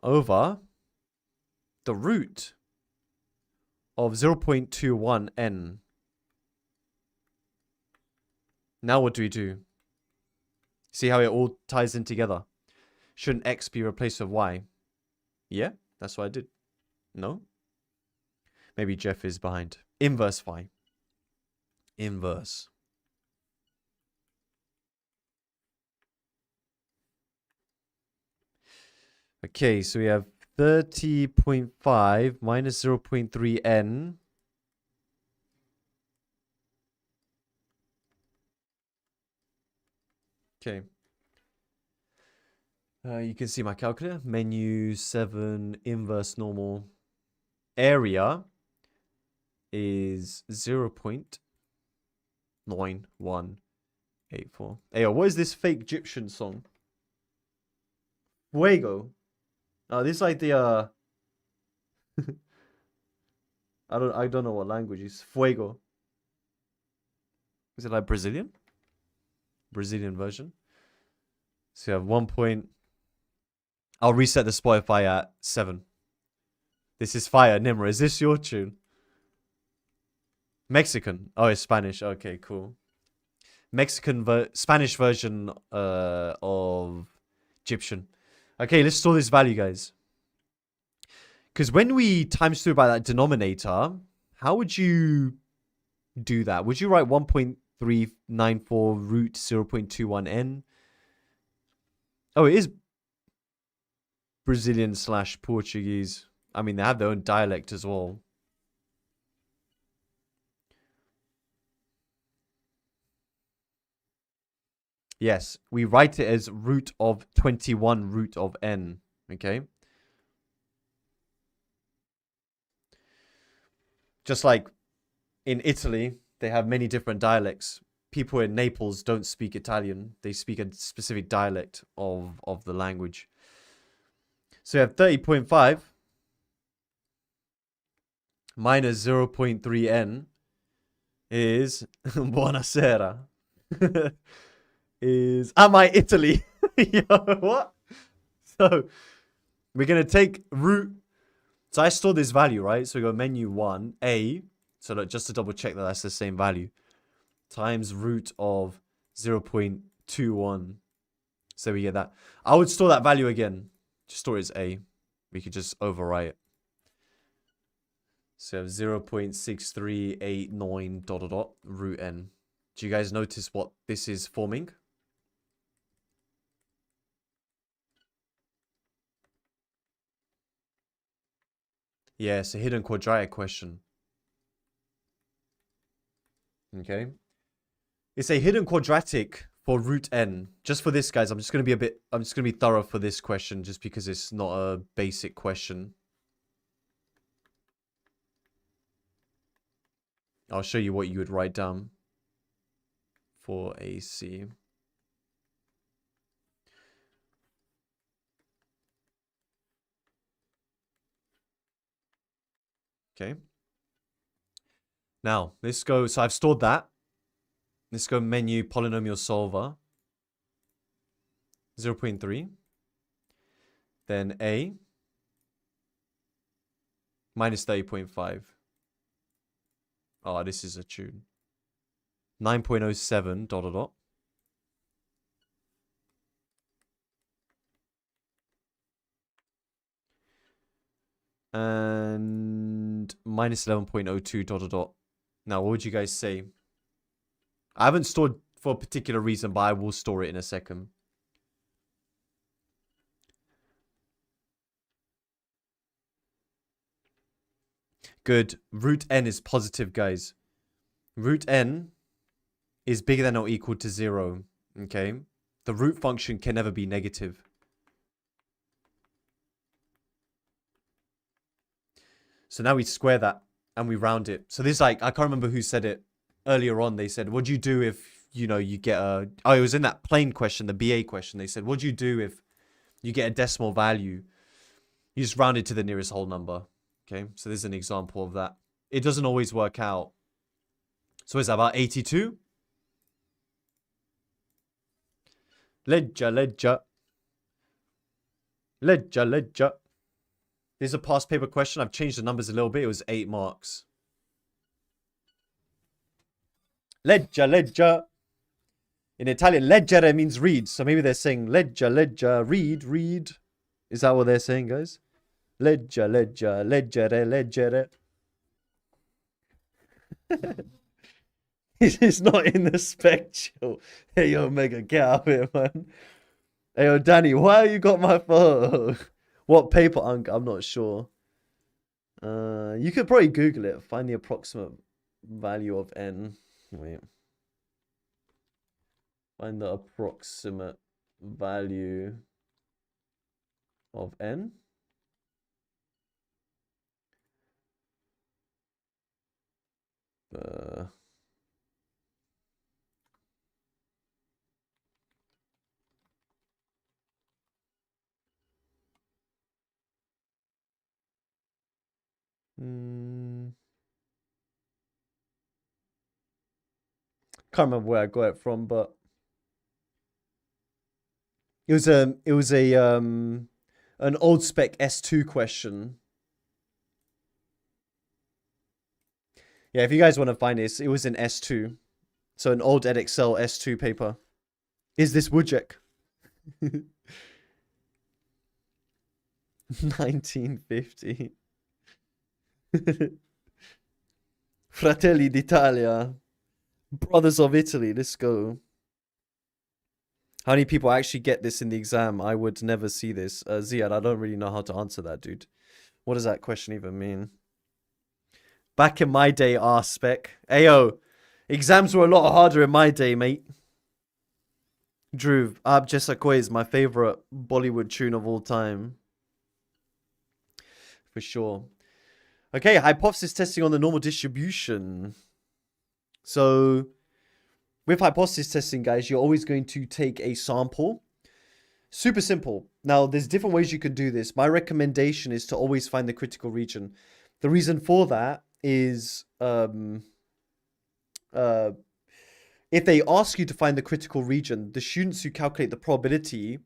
over the root of 0.21n. Now what do we do? See how it all ties in together? Shouldn't x be replaced with y? Yeah, that's what I did. No? Maybe Jeff is behind. Inverse phi. Inverse. Okay, so we have 30.5 minus 0.3n. Okay. You can see my calculator. Menu 7, inverse normal. Area is 0.9184. Hey, what is this fake Egyptian song? Fuego. Oh, this is like the I don't know what language is. Fuego. Is it like Brazilian? Brazilian version. So you have 1 point. I'll reset the Spotify at 7. This is fire, Nimra. Is this your tune? Mexican. Oh, it's Spanish. Okay, cool. Spanish version of Egyptian. Okay, let's store this value, guys. Because when we times through by that denominator, how would you do that? Would you write 1.394 root 0.21n? Oh, it is Brazilian / Portuguese. I mean, they have their own dialect as well. Yes, we write it as root of 21 root of n. Okay. Just like in Italy, they have many different dialects. People in Naples don't speak Italian. They speak a specific dialect of the language. So you have 30.5 minus 0.3n is buonasera. Is am I Italy? Yo, what? So we're gonna take root. So I store this value, right? So we go menu 1 a. So look, just to double check that that's the same value, times root of 0.21. So we get that. I would store that value again. Just store it as a. We could just overwrite it. So 0.6389 ... root n. Do you guys notice what this is forming? Yeah, it's a hidden quadratic question. Okay. It's a hidden quadratic For root n, just for this, guys, I'm just gonna be thorough for this question, just because it's not a basic question. I'll show you what you would write down for AC. Okay. Now, let's go. So I've stored that. Let's go menu polynomial solver. 0.3. Then A. Minus 30.5. Oh, this is a tune. 9.07 ... And minus 11.02 ... Now, what would you guys say? I haven't stored for a particular reason, but I will store it in a second. Good. Root n is positive, guys. Root n is bigger than or equal to 0. Okay? The root function can never be negative. So now we square that and we round it. So this, like, I can't remember who said it earlier on. They said, what do you do if, you know, you get a... Oh, it was in that plain question, the BA question. They said, what do you do if you get a decimal value? You just round it to the nearest whole number. Okay, so this is an example of that. It doesn't always work out. So is that about 82? Ledger. This is a past paper question. I've changed the numbers a little bit. It was 8 marks. Ledger. In Italian, leggere means read. So maybe they're saying ledger, read. Is that what they're saying, guys? Leggere. It's not in the spectral. Hey, yo, Mega, get out of here, man. Hey, yo, Danny, why you got my phone? What paper, Unc? I'm not sure. You could probably Google it. Find the approximate value of n. Wait. Find the approximate value of n. Can't remember where I got it from, but it was an old spec S2 question. Yeah, if you guys want to find this, it was in S2. So an old EDEXCEL S2 paper. Is this Wojciech? 1950. Fratelli d'Italia. Brothers of Italy, let's go. How many people actually get this in the exam? I would never see this. Ziad, I don't really know how to answer that, dude. What does that question even mean? Back in my day, spec. Ayo, exams were a lot harder in my day, mate. Drew, Ab Jessakoi is my favorite Bollywood tune of all time. For sure. Okay, hypothesis testing on the normal distribution. So, with hypothesis testing, guys, you're always going to take a sample. Super simple. Now, there's different ways you can do this. My recommendation is to always find the critical region. The reason for that is if they ask you to find the critical region, the students who calculate the probability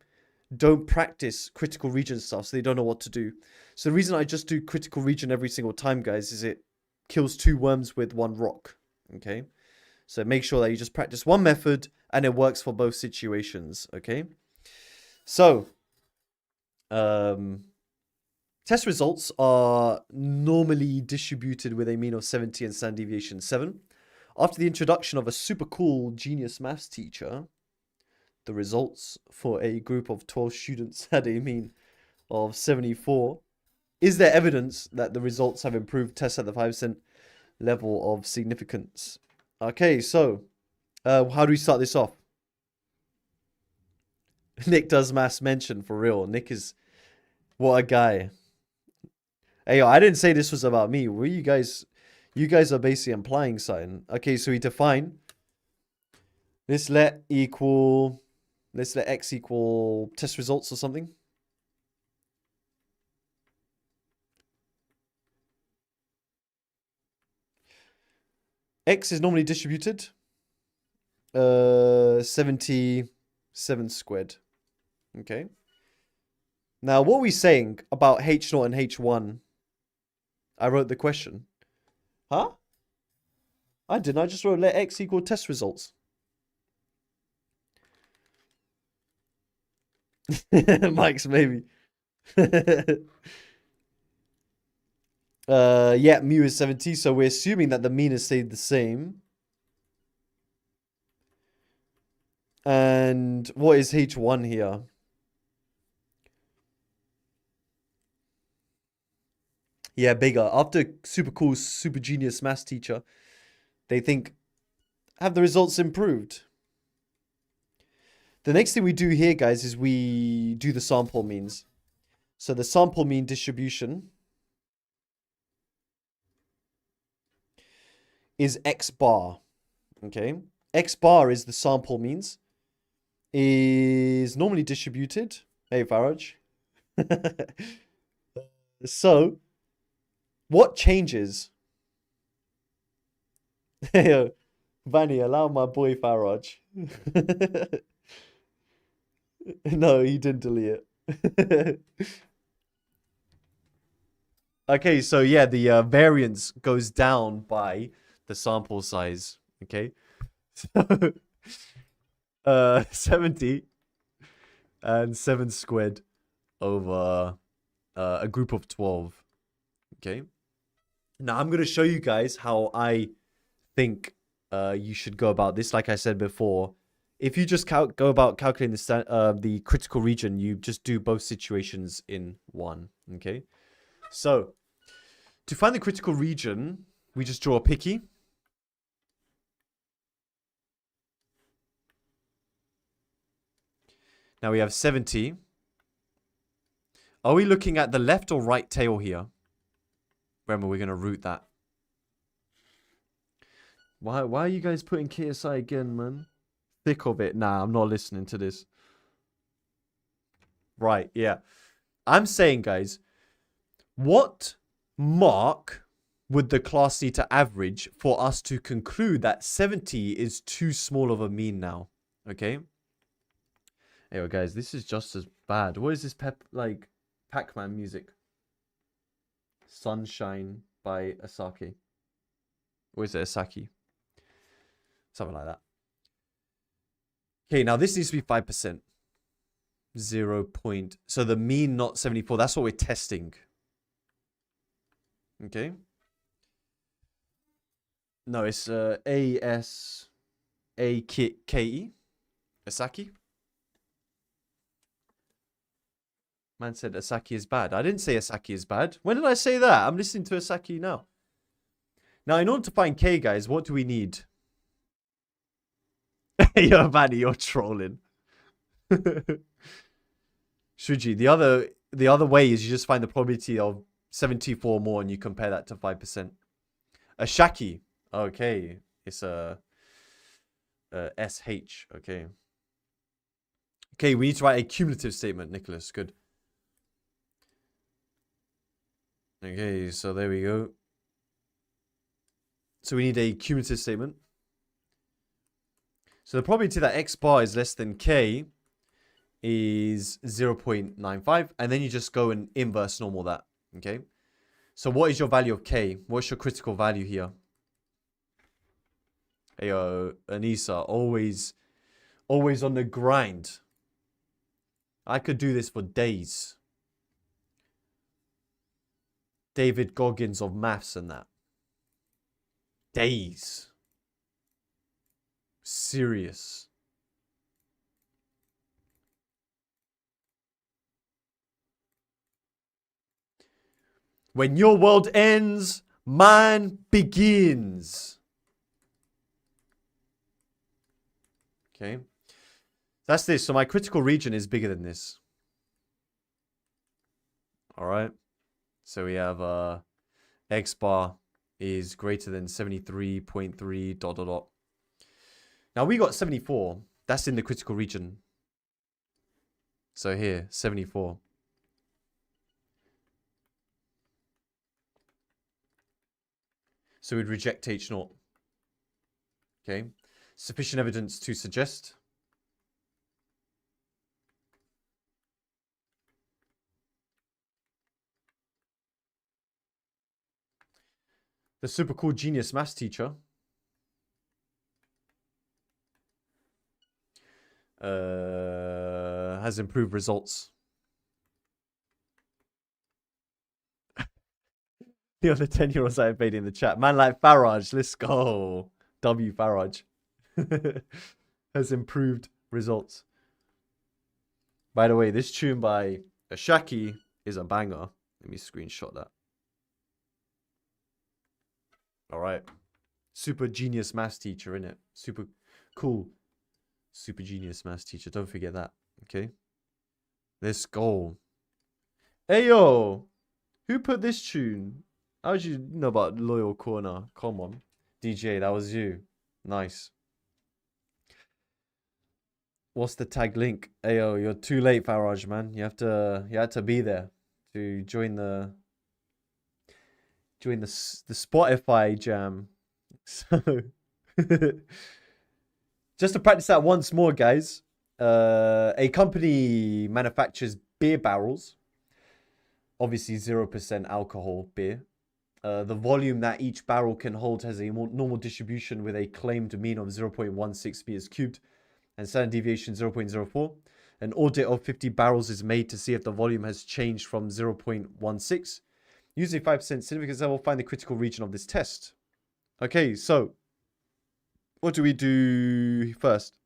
don't practice critical region stuff, so they don't know what to do. So the reason I just do critical region every single time, guys, is it kills 2 worms with 1 rock. Okay, so make sure that you just practice one method and it works for both situations. Okay, so test results are normally distributed with a mean of 70 and standard deviation 7. After the introduction of a super cool genius maths teacher, the results for a group of 12 students had a mean of 74. Is there evidence that the results have improved tests at the 5% level of significance? Okay, so how do we start this off? Nick does mass mention for real. Nick is what a guy. Hey, yo, I didn't say this was about me. Were you guys? You guys are basically implying something. Okay, so we define. Let's let x equal test results or something. X is normally distributed. 77 squared. Okay. Now, what are we saying about H0 and H1? I wrote the question. Huh? I didn't. I just wrote let x equal test results. Mike's maybe. Yeah, mu is 70, so we're assuming that the mean has stayed the same. And what is H1 here? Yeah, bigger. After super cool, super genius maths teacher, they think, have the results improved? The next thing we do here, guys, is we do the sample means. So the sample mean distribution is x bar. Okay. X bar is the sample means. Is normally distributed. Hey, Faraj. So, what changes? Hey, Vanny, allow my boy Faraj. No, he didn't delete it. Okay, so yeah, the variance goes down by the sample size. Okay, so 70 and 7 squared over a group of 12. Okay, now I'm gonna show you guys how I think you should go about this. Like I said before, if you just go about calculating the critical region, you just do both situations in one. Okay, so to find the critical region, we just draw a picky. Now we have 70. Are we looking at the left or right tail here? Remember, we're going to root that. Why are you guys putting KSI again, man? Thick of it. Nah, I'm not listening to this. Right, yeah. I'm saying, guys, what mark would the class need to average for us to conclude that 70 is too small of a mean now? Okay? Anyway, guys, this is just as bad. What is this Pac-Man music? Sunshine by Asaki. Or is it Asaki? Something like that. Okay, now this needs to be 5%. 0. So the mean, not 74. That's what we're testing. Okay. No, it's A-S-A-K-E. Asaki. Man said Asaki is bad. I didn't say Asaki is bad. When did I say that? I'm listening to Asaki now. Now, in order to find K, guys, what do we need? Yo, Manny, you're trolling. Shuji, the other way is you just find the probability of 74 more and you compare that to 5%. A Shaki. Okay. It's a SH. Okay. Okay, we need to write a cumulative statement, Nicholas. Good. Okay, so there we go. So we need a cumulative statement. So the probability that x bar is less than k is 0.95. And then you just go and inverse normal that. Okay. So what is your value of k? What's your critical value here? Hey, Anissa, always on the grind. I could do this for days. David Goggins of maths and that. Days. Serious. When your world ends, mine begins. Okay. That's this. So my critical region is bigger than this. All right. So we have X bar is greater than 73.3 dot dot dot. Now we got 74. That's in the critical region. So here, 74. So we'd reject H naught. Okay. Sufficient evidence to suggest. The super cool genius maths teacher has improved results. The other 10-year-olds I made in the chat. Man like Farage, let's go. W Farage has improved results. By the way, this tune by Ashaki is a banger. Let me screenshot that. All right. Super genius maths teacher, innit? Super cool. Super genius maths teacher. Don't forget that. Okay. Let's go. Hey, yo. Who put this tune? How did you know about Loyal Corner? Come on. DJ, that was you. Nice. What's the tag link? Ayo, you're too late, Farage, man. You had to be there to join the Spotify jam. So just to practice that once more, guys. A company manufactures beer barrels. Obviously 0% alcohol beer. The volume that each barrel can hold has a more normal distribution with a claimed mean of 0.16 meters cubed and standard deviation 0.04. An audit of 50 barrels is made to see if the volume has changed from 0.16. Using 5% significance level, find the critical region of this test. Okay, so what do we do first?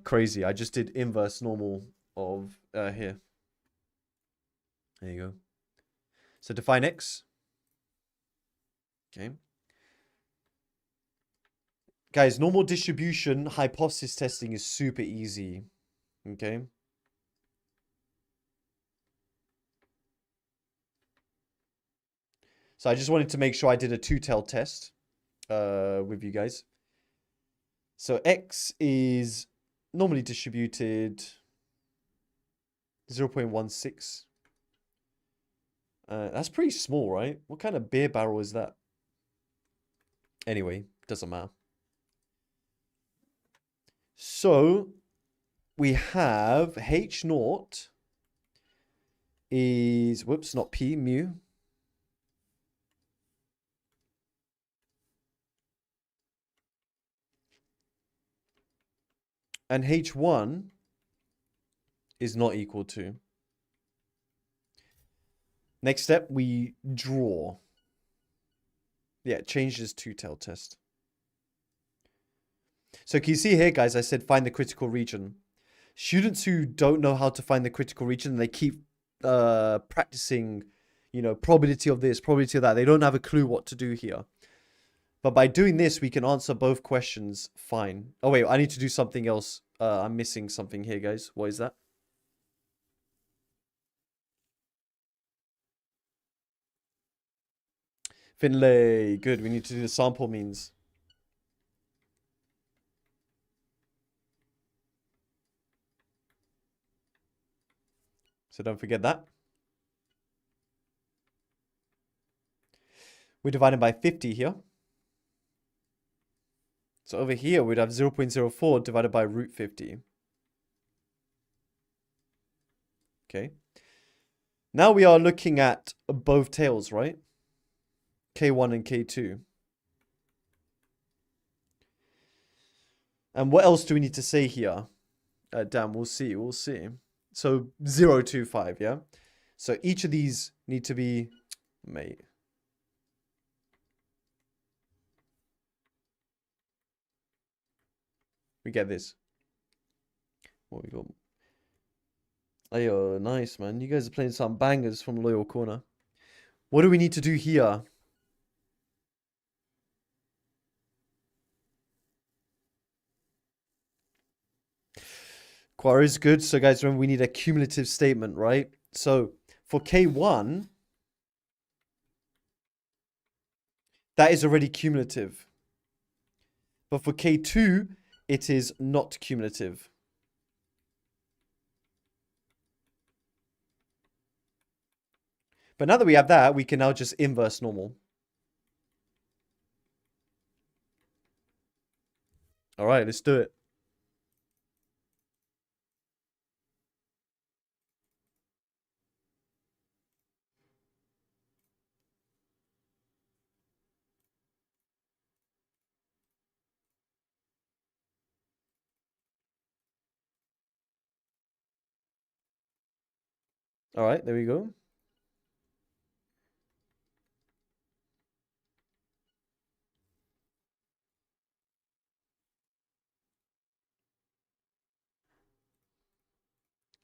Crazy. I just did inverse normal of here. There you go. So define X. Okay. Guys, normal distribution hypothesis testing is super easy. Okay. So I just wanted to make sure I did a two-tail test with you guys. So X is normally distributed 0.16. That's pretty small, right? What kind of beer barrel is that? Anyway, doesn't matter. So we have H naught is, whoops, not P, mu. And H1 is not equal to. Next step, we draw. Yeah, change this two-tailed test. So can you see here, guys, I said find the critical region. Students who don't know how to find the critical region, they keep practicing, you know, probability of this, probability of that. They don't have a clue what to do here. But by doing this, we can answer both questions fine. Oh, wait, I need to do something else. I'm missing something here, guys. What is that? Finlay, good. We need to do the sample means. So don't forget that. We're dividing by 50 here. So over here, we'd have 0.04 divided by root 50. Okay. Now we are looking at both tails, right? K1 and K2. And what else do we need to say here? Damn, we'll see. We'll see. So 0.25, yeah? So each of these need to be... Mate. We get this. What we got? Ayo, nice, man. You guys are playing some bangers from Loyal Corner. What do we need to do here? Quora is good. So guys, remember we need a cumulative statement, right? So for K1, that is already cumulative. But for K2, it is not cumulative. But now that we have that, we can now just inverse normal. All right, let's do it. All right, there we go.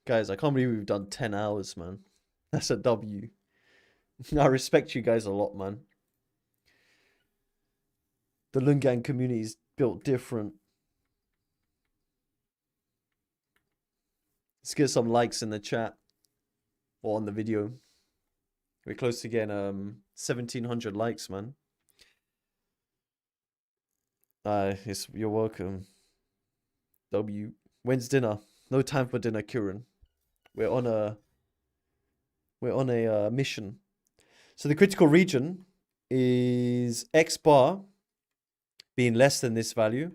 Guys, I can't believe we've done 10 hours, man. That's a W. I respect you guys a lot, man. The Lungang community is built different. Let's get some likes in the chat or on the video. We're close to getting 1,700 likes, man. You're welcome. W. When's dinner? No time for dinner, Kieran. We're on a mission. So the critical region is X bar being less than this value.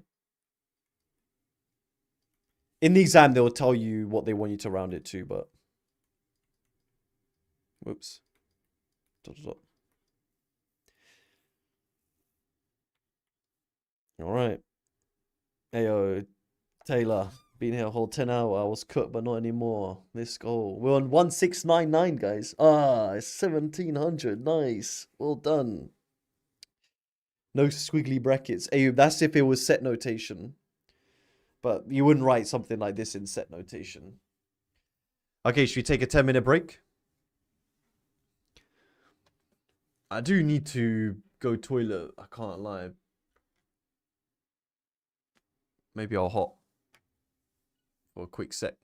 In the exam, they'll tell you what they want you to round it to, but whoops. All right. Ayo, Taylor, been here a whole 10 hours. I was cut, but not anymore. Let's go. We're on 1699, guys. It's 1700. Nice. Well done. No squiggly brackets. Ayub, that's if it was set notation. But you wouldn't write something like this in set notation. Okay, should we take a 10-minute break? I do need to go toilet. I can't lie. Maybe I'll hop for a quick sec.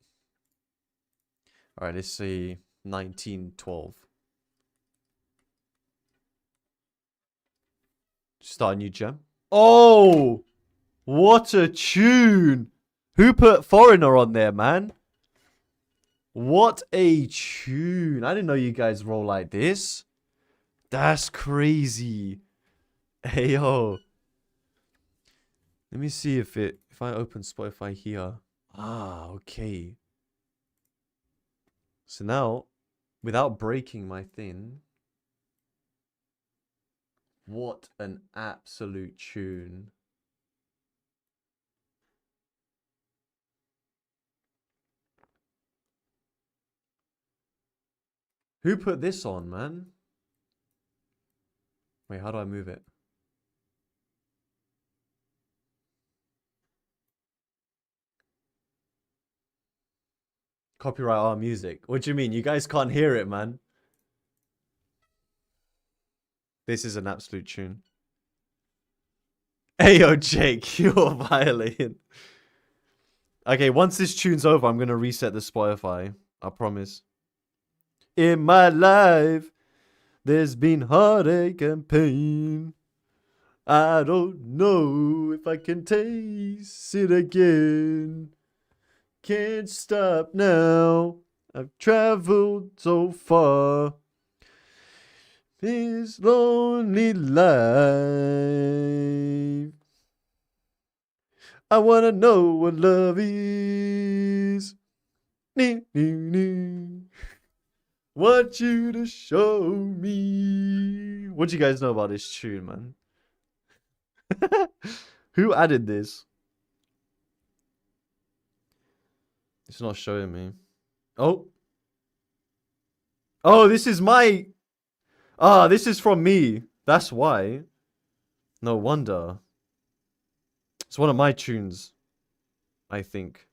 All right, let's say 1912. Start a new jam. Oh, what a tune! Who put Foreigner on there, man? What a tune! I didn't know you guys roll like this. That's crazy. Hey yo. Let me see if I open Spotify here. Okay. So now, without breaking my thing, what an absolute tune. Who put this on, man? Wait, how do I move it? Copyright our music. What do you mean? You guys can't hear it, man. This is an absolute tune. Hey, yo, Jake, you're violating. Okay, once this tune's over, I'm going to reset the Spotify. I promise. In my life, there's been heartache and pain. I don't know if I can taste it again. Can't stop now. I've traveled so far. This lonely life. I wanna know what love is. Want you to show me. What do you guys know about this tune, man? Who added this? It's not showing me. Oh. Oh, this is my... this is from me. That's why. No wonder. It's one of my tunes, I think.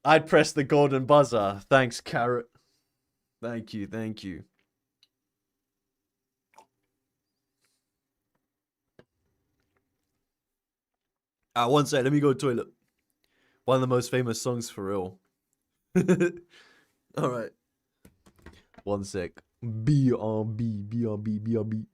I'd press the golden buzzer. Thanks, Carrot. Thank you, thank you. One sec, let me go to the toilet. One of the most famous songs for real. All right. One sec. B-R-B, B-R-B, B-R-B.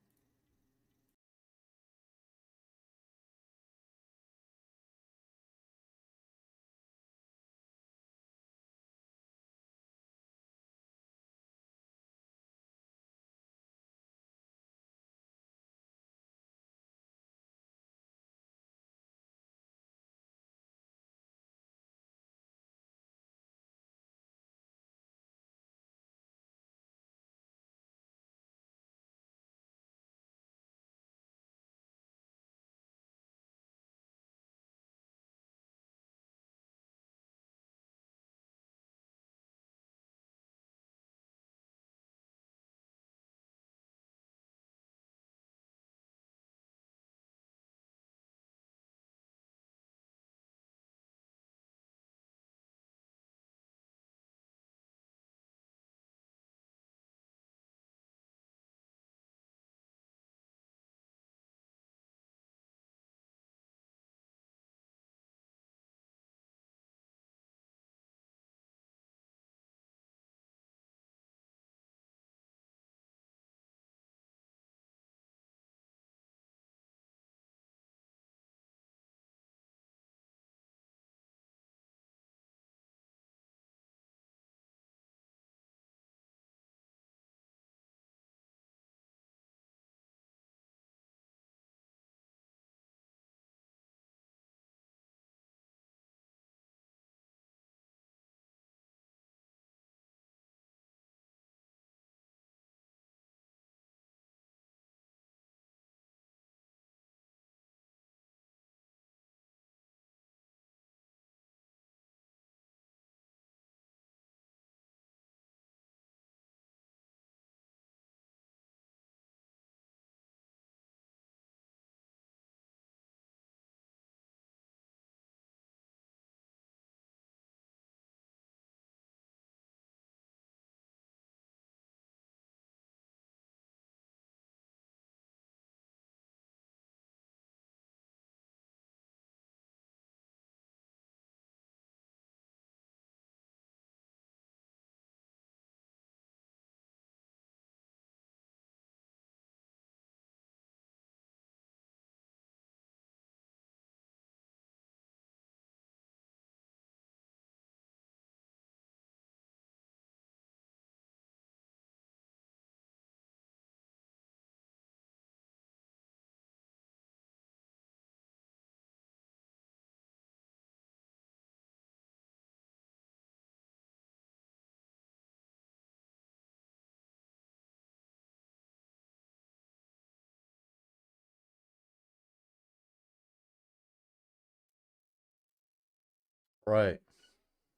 Right.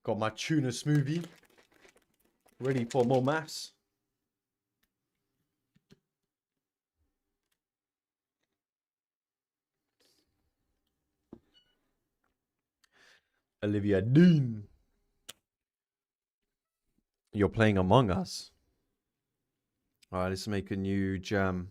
Got my tuna smoothie. Ready for more maths. Olivia Dean. You're playing Among Us. Alright, let's make a new jam.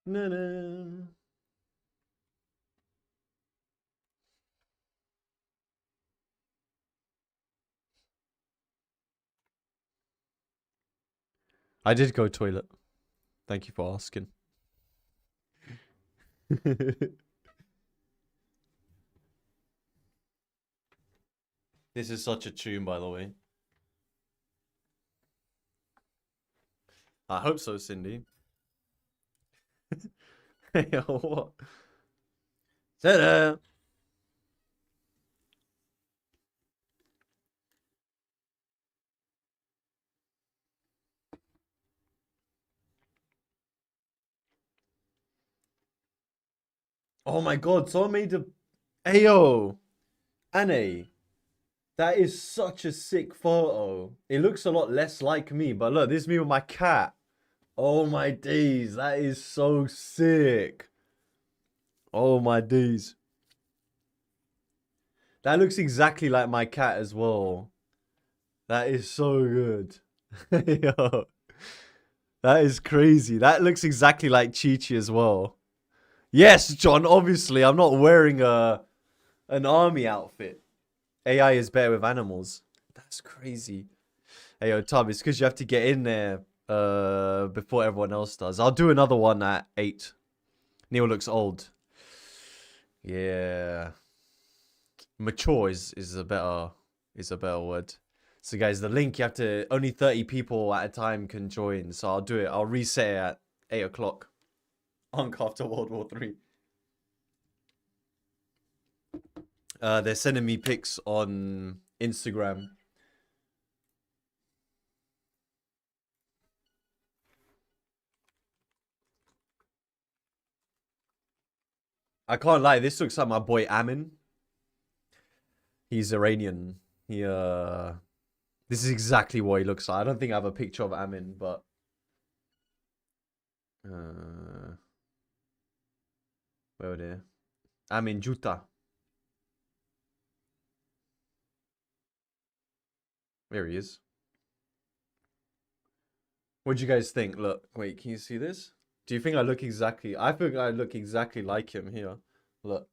Na-na. I did go toilet. Thank you for asking. This is such a tune, by the way. I hope so, Cindy. What? Ta-da! Oh my god, someone made a... Ayo! Anne, that is such a sick photo. It looks a lot less like me, but look, this is me with my cat. Oh my days, that is so sick. Oh my days. That looks exactly like my cat as well. That is so good. Yo, that is crazy. That looks exactly like Chi-Chi as well. Yes, John, obviously, I'm not wearing an army outfit. AI is better with animals. That's crazy. Hey, yo, Tom, it's because you have to get in there before everyone else does. I'll do another one at 8. Neil looks old. Yeah. Mature is a better word. So guys, the link you have to only 30 people at a time can join. So I'll do it. I'll reset it at 8 o'clock. After World War 3. They're sending me pics on Instagram. I can't lie, this looks like my boy Amin. He's Iranian. This is exactly what he looks like. I don't think I have a picture of Amin, but where there? Amin Juta. There he is. What do you guys think? Look, wait, can you see this? Do you think I look exactly... I think I look exactly like him here. Look,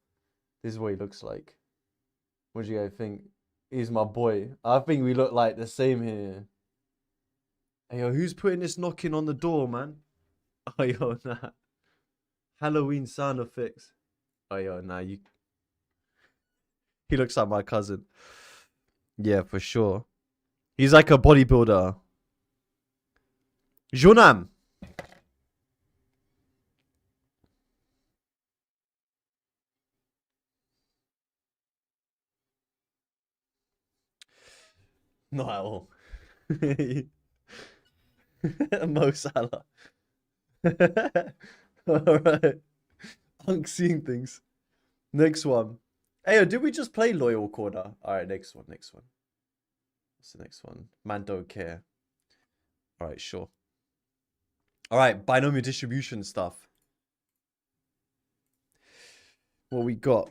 this is what he looks like. What do you guys think? He's my boy. I think we look like the same here. Hey, yo, who's putting this knocking on the door, man? Oh, yo, nah. Halloween sound effects. Oh, yo, nah, you... He looks like my cousin. Yeah, for sure. He's like a bodybuilder. Jonam. Not at all. Mo Salah. Alright. Hunk seeing things. Next one. Hey, did we just play Loyal Corner? Alright, next one. What's the next one? Man don't care. Alright, sure. Alright, binomial distribution stuff. What we got?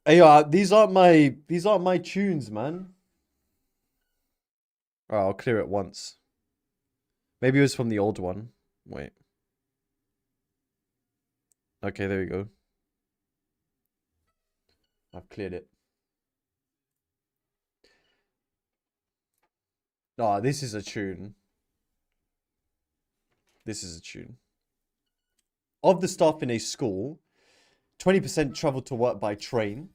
Hey, these aren't my tunes, man. Alright, I'll clear it once. Maybe it was from the old one. Wait. Okay, there we go. I've cleared it. Ah, this is a tune. Of the staff in a school, 20% travel to work by train.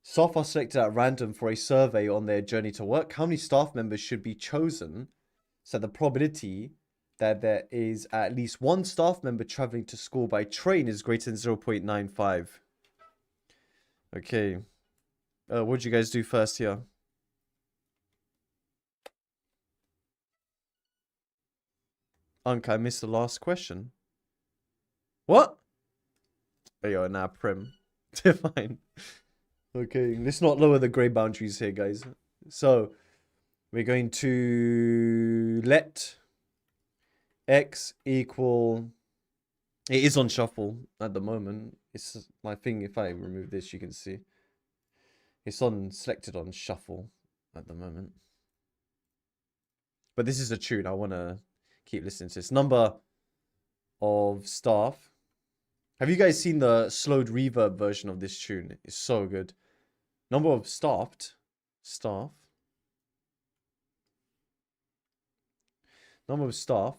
Staff are selected at random for a survey on their journey to work. How many staff members should be chosen so the probability that there is at least one staff member traveling to school by train is greater than 0.95? Okay. What did you guys do first here? Unc, I missed the last question. What? There you are, now prim. Fine. Okay, let's not lower the grade boundaries here, guys. So, we're going to let x equal... It is on shuffle at the moment. It's my thing. If I remove this, you can see. It's selected on shuffle at the moment. But this is a tune. I want to keep listening to this. Number of staff. Have you guys seen the slowed reverb version of this tune? It's so good. Number of staff. Number of staff.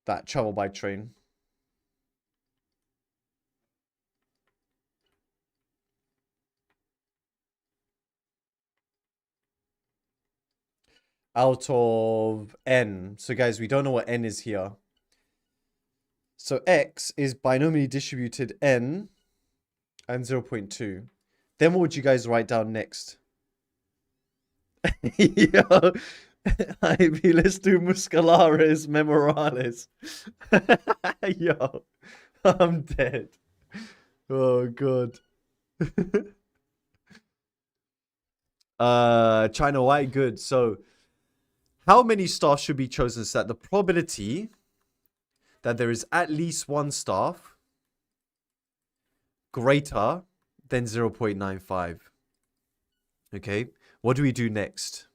That travel by train. Out of n. So guys, we don't know what n is here. So x is binomially distributed n and 0.2. Then what would you guys write down next? Yo, Ibilis tu muscularis memoralis. Yo, I'm dead. Oh god. China White, good. So, how many staff should be chosen so that the probability that there is at least one staff greater than 0.95? Okay, what do we do next?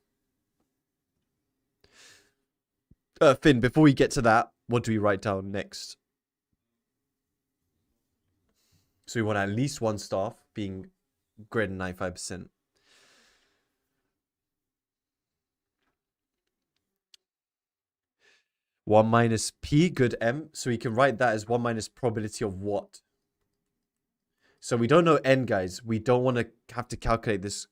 Finn, before we get to that, what do we write down next? So we want at least one staff being greater than 95%. One minus P, good M. So we can write that as 1 minus probability of what? So we don't know N, guys. We don't want to have to calculate this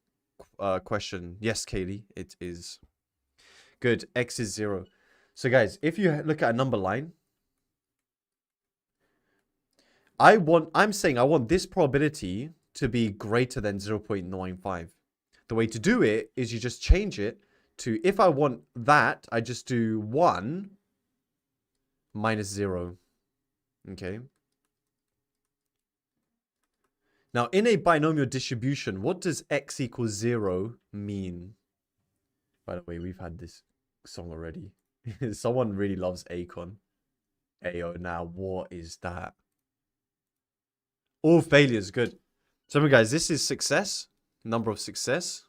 question. Yes, Kaylee, it is. Good, X is 0. So guys, if you look at a number line, I'm saying I want this probability to be greater than 0.95. The way to do it is you just change it to, if I want that, I just do 1 minus 0. Okay. Now, in a binomial distribution, what does x equals 0 mean? By the way, we've had this song already. Someone really loves Akon. Ayo, now what is that? All failures, good. So, guys, this is success. Number of success.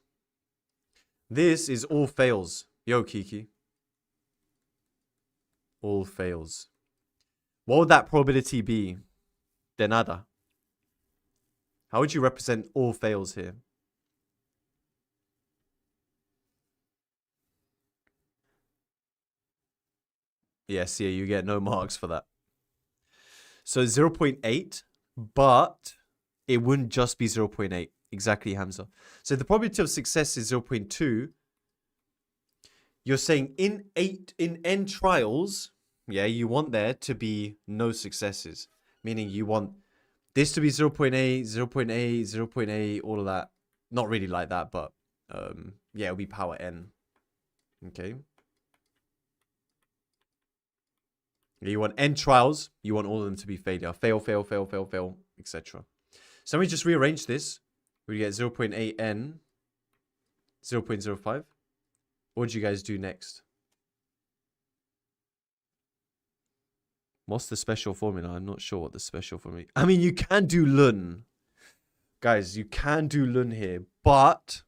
This is all fails. Yo, Kiki. All fails. What would that probability be? De nada. How would you represent all fails here? Yes, yeah, you get no marks for that. So 0.8, but it wouldn't just be 0.8. Exactly, Hamza. So the probability of success is 0.2. You're saying in N trials, yeah, you want there to be no successes. Meaning you want this to be 0.8, 0.8, 0.8, all of that. Not really like that, but yeah, it'll be power N. Okay. You want N trials, you want all of them to be failure. Fail, fail, fail, fail, fail, etc. So let me just rearrange this. We get 0.8 N, 0.05. What would you guys do next? What's the special formula? I'm not sure what the special formula is. I mean, you can do Lun. Guys, you can do Lun here. But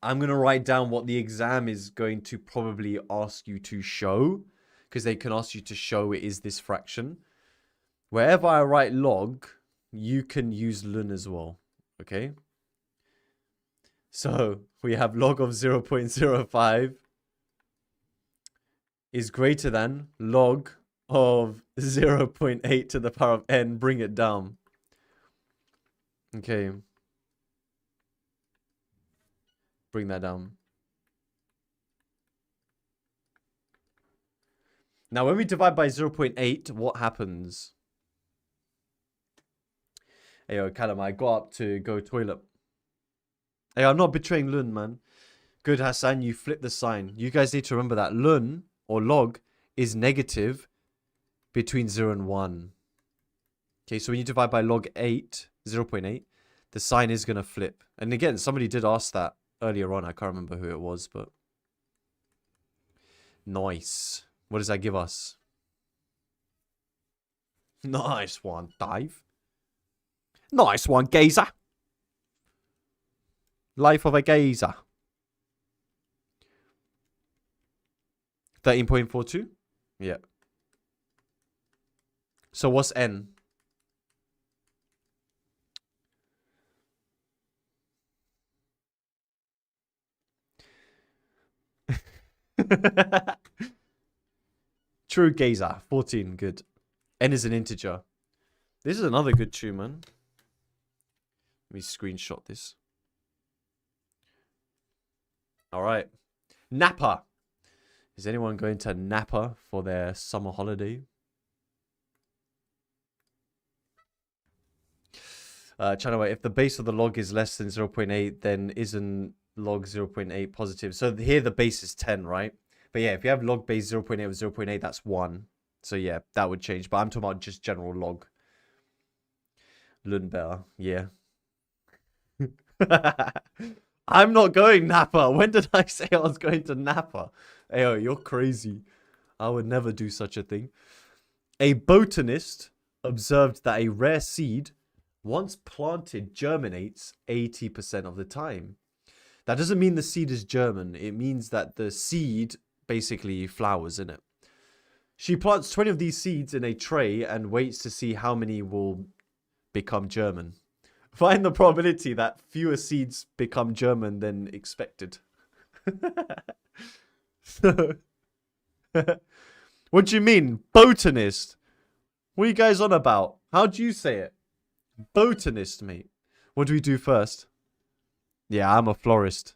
I'm going to write down what the exam is going to probably ask you to show. Because they can ask you to show it is this fraction. Wherever I write log, you can use Lun as well. Okay? So, we have log of 0.05 is greater than log of 0.8 to the power of n. Bring it down. Okay. Bring that down. Now, when we divide by 0.8, what happens? Hey, yo, Callum, I got up to go toilet. Hey, I'm not betraying Lun, man. Good, Hassan, you flip the sign. You guys need to remember that Lun, or log, is negative between 0 and 1. Okay, so when you divide by log 8, 0.8, the sign is going to flip. And again, somebody did ask that earlier on. I can't remember who it was, but... Nice. What does that give us? Nice one, Dave. Nice one, geezer. Life of a geezer. 13.42? Yeah. So what's n? True gazer. 14. Good. N is an integer. This is another good tune, man. Let me screenshot this. Alright. Napa. Is anyone going to Napa for their summer holiday? China, if the base of the log is less than 0.8, then isn't log 0.8 positive. So here the base is 10, right? But yeah, if you have log base 0.8 with 0.8, that's 1. So yeah, that would change. But I'm talking about just general log. Lundberg, yeah. I'm not going Napa. When did I say I was going to Napa? Ayo, you're crazy. I would never do such a thing. A botanist observed that a rare seed, once planted, germinates 80% of the time. That doesn't mean the seed is German. It means that the seed basically flowers in it. She plants 20 of these seeds in a tray and waits to see how many will become German. Find the probability that fewer seeds become German than expected. So, what do you mean, botanist? What are you guys on about? How do you say it? Botanist, mate. What do we do first? Yeah, I'm a florist.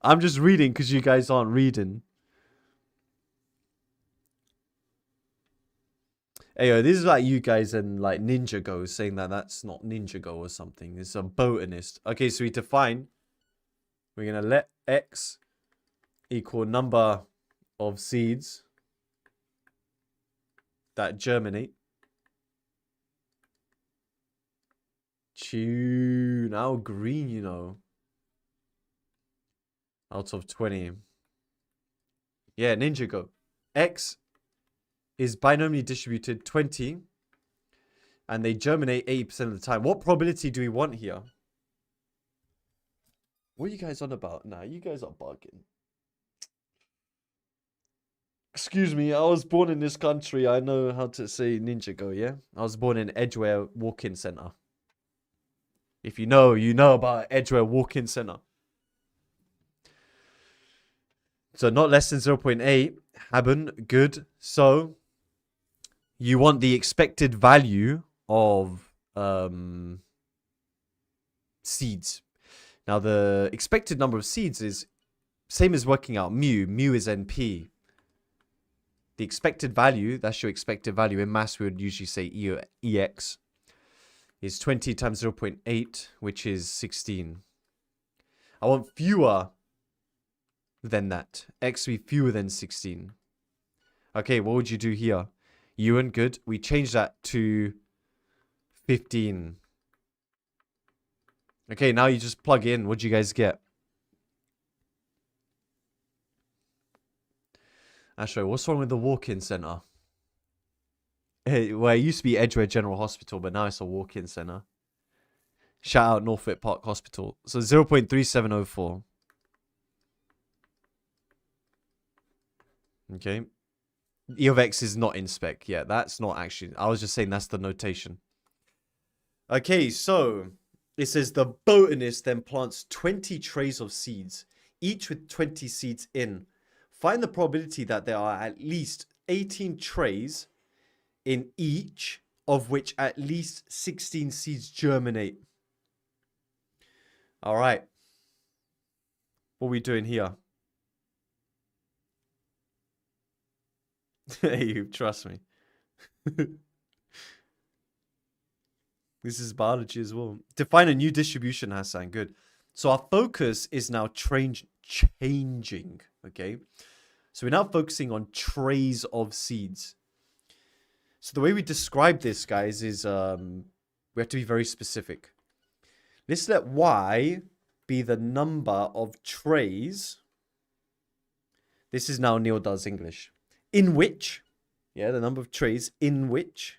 I'm just reading because you guys aren't reading. Ayo, this is like you guys and like Ninjago saying that that's not Ninjago or something. It's a botanist. Okay, so we define. We're going to let X equal number of seeds that germinate. Chew. Now green, you know. Out of 20. Yeah, Ninjago. X is binomially distributed 20. And they germinate 80% of the time. What probability do we want here? What are you guys on about? Nah, you guys are bugging. Excuse me, I was born in this country. I know how to say Ninjago, yeah? I was born in Edgware Walk-In Center. If you know about Edgware Walk-In Center. So not less than 0.8. Haben, good. So you want the expected value of seeds. Now the expected number of seeds is same as working out mu. Mu is NP. The expected value, that's your expected value. In maths, we would usually say EX, is 20 times 0.8, which is 16. I want fewer than that. X to be fewer than 16. Okay, what would you do here? Ewan, good. We change that to 15. Okay, now you just plug in. What do you guys get? Actually, what's wrong with the walk-in center? Well, it used to be Edgware General Hospital, but now it's a walk-in center. Shout out Norfolk Park Hospital. So 0.3704. Okay. E of X is not in spec. Yeah, that's not actually. I was just saying that's the notation. Okay, so it says the botanist then plants 20 trays of seeds, each with 20 seeds in. Find the probability that there are at least 18 trays in each, of which at least 16 seeds germinate. All right. What are we doing here? Hey, trust me. This is biology as well. Define a new distribution, Hassan. Good. So our focus is now changing. Okay. So we're now focusing on trays of seeds. So the way we describe this, guys, is we have to be very specific. Let's let Y be the number of trays. This is now Neil does English. In which, yeah, the number of trays in which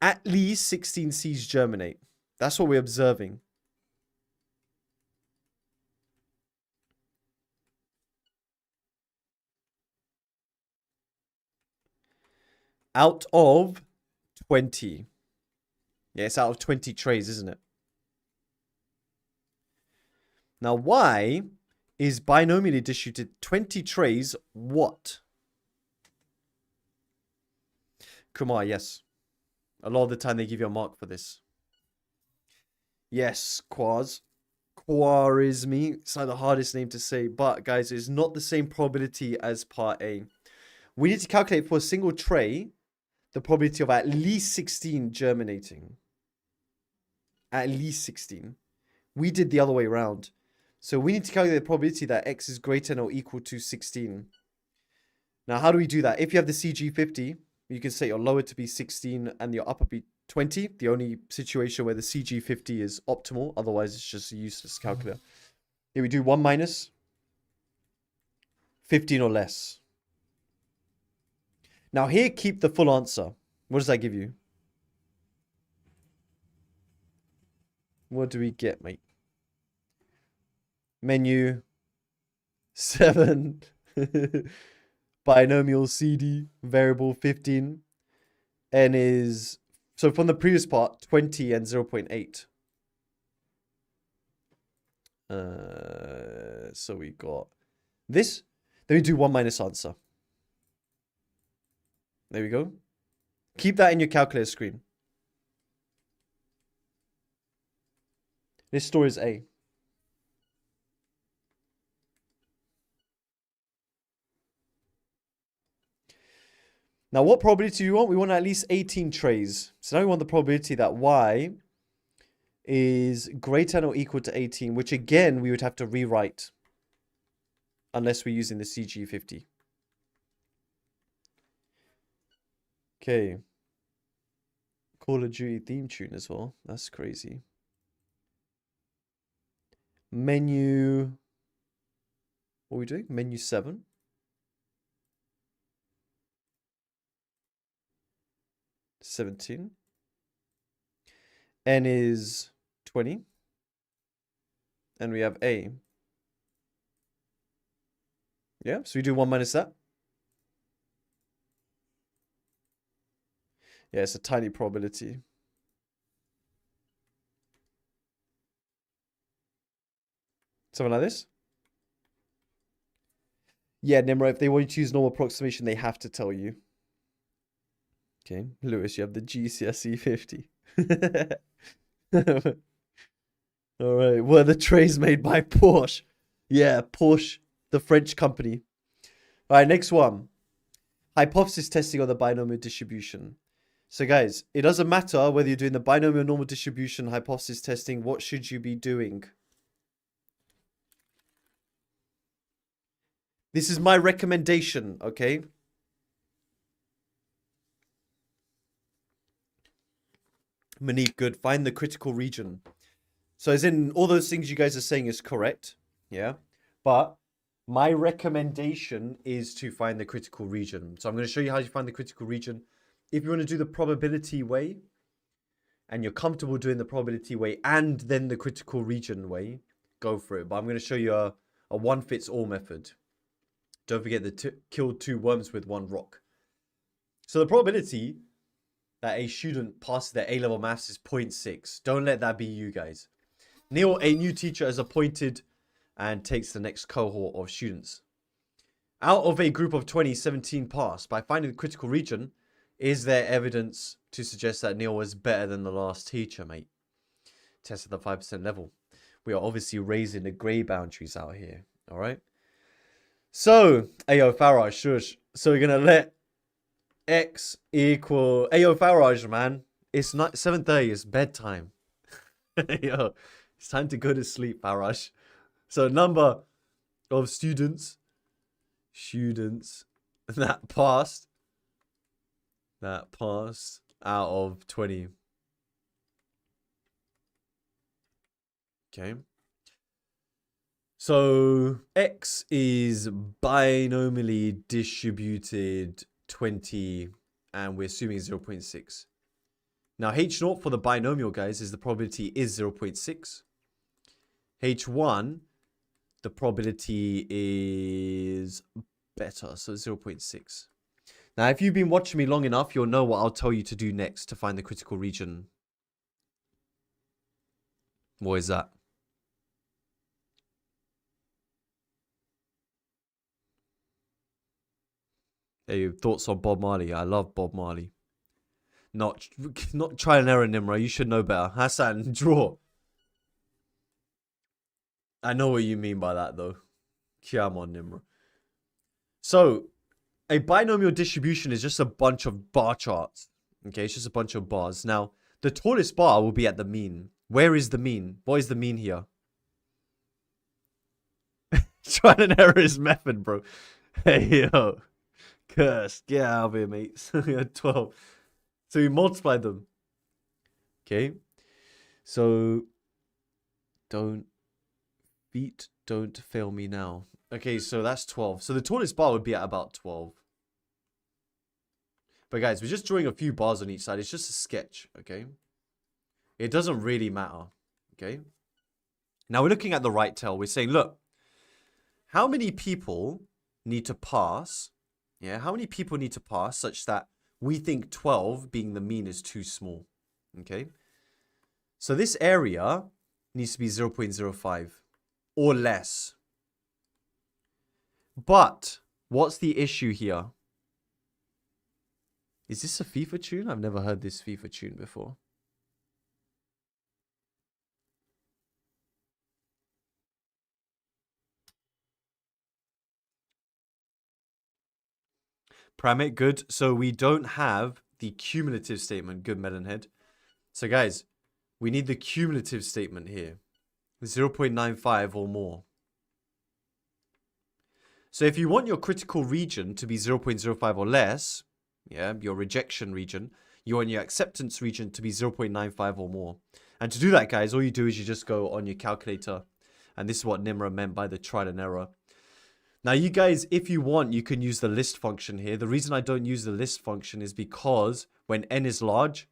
at least 16 seeds germinate. That's what we're observing. Out of 20. Yeah, it's out of 20 trays, isn't it? Now, Y is binomially distributed 20 trays. What? Kumar, yes. A lot of the time they give you a mark for this. Yes, Khwarizmi. It's like the hardest name to say. But, guys, it's not the same probability as part A. We need to calculate for a single tray the probability of at least 16 germinating. At least 16. We did the other way around. So we need to calculate the probability that x is greater than or equal to 16. Now, how do we do that? If you have the CG50, you can set your lower to be 16 and your upper be 20. The only situation where the CG50 is optimal. Otherwise, it's just a useless calculator. Here we do 1 minus 15 or less. Now here, keep the full answer. What does that give you? What do we get, mate? Menu 7 binomial CD variable 15 n is, so from the previous part, 20 and 0.8. So we got this. Then we do 1 minus answer. There we go. Keep that in your calculator screen. This store is A. Now, what probability do you want? We want at least 18 trays. So now we want the probability that y is greater than or equal to 18, which again, we would have to rewrite unless we're using the CG50. Okay. Call of Duty theme tune as well. That's crazy. Menu. What are we doing? Menu 7. $17. N is 20. And we have A. Yeah, so we do 1 minus that. Yeah, it's a tiny probability. Something like this. Yeah, Nimra, if they want you to use normal approximation, they have to tell you. Okay, Lewis, you have the GCSE 50. All right, were the trays made by Porsche? Yeah, Porsche, the French company. All right, next one. Hypothesis testing on the binomial distribution. So guys, it doesn't matter whether you're doing the binomial normal distribution, hypothesis testing, what should you be doing? This is my recommendation, okay? Monique, good. Find the critical region. So as in, all those things you guys are saying is correct, yeah? But my recommendation is to find the critical region. So I'm going to show you how you find the critical region. If you want to do the probability way, and you're comfortable doing the probability way and then the critical region way, go for it. But I'm going to show you a one-fits-all method. Don't forget to kill 2 worms with 1 rock. So the probability that a student passes their A-level maths is 0.6. Don't let that be you guys. Neil, a new teacher, is appointed and takes the next cohort of students. Out of a group of 20, 17 passed. By finding the critical region, is there evidence to suggest that Neil was better than the last teacher, mate? Test at the 5% level. We are obviously raising the grey boundaries out here, all right? So, ayo, Farage, shush. So we're going to let x equal... Ayo, Farage, man. It's not 7:30. It's bedtime. Yo, it's time to go to sleep, Farage. So number of students that passed out of 20. Okay. So x is binomially distributed 20, and we're assuming 0.6. Now h0 for the binomial, guys, is the probability is 0.6. h1, the probability is better, so 0.6. Now, if you've been watching me long enough, you'll know what I'll tell you to do next to find the critical region. What is that? Hey, thoughts on Bob Marley? I love Bob Marley. Not trial and error, Nimra. You should know better. Hassan, draw. I know what you mean by that, though. Come on, Nimra. So, a binomial distribution is just a bunch of bar charts. Okay, it's just a bunch of bars. Now, the tallest bar will be at the mean. Where is the mean? What is the mean here? Trial and error is method, bro. Hey, yo. Cursed. Get out of here, mates. 12. So we multiply them. Okay. So, feet don't fail me now. Okay, so that's 12. So the tallest bar would be at about 12. But guys, we're just drawing a few bars on each side. It's just a sketch, okay? It doesn't really matter, okay? Now we're looking at the right tail. We're saying, look, how many people need to pass? Yeah, how many people need to pass such that we think 12 being the mean is too small, okay? So this area needs to be 0.05 or less. But what's the issue here? Is this a FIFA tune? I've never heard this FIFA tune before. Pramit, good. So we don't have the cumulative statement. Good, Melonhead. So guys, we need the cumulative statement here. 0.95 or more. So if you want your critical region to be 0.05 or less, yeah, your rejection region, you want your acceptance region to be 0.95 or more. And to do that, guys, all you do is you just go on your calculator. And this is what Nimra meant by the trial and error. Now, you guys, if you want, you can use the list function here. The reason I don't use the list function is because when n is large,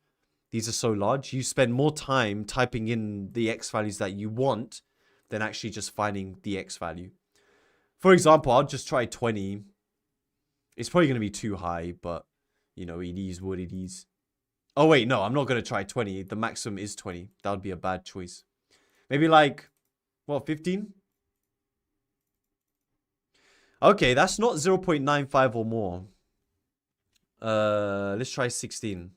these are so large, you spend more time typing in the x values that you want than actually just finding the x value. For example, I'll just try 20. It's probably going to be too high, but, you know, it is what it is. Oh, wait, no, I'm not going to try 20. The maximum is 20. That would be a bad choice. Maybe like, what, 15? Okay, that's not 0.95 or more. Let's try 16.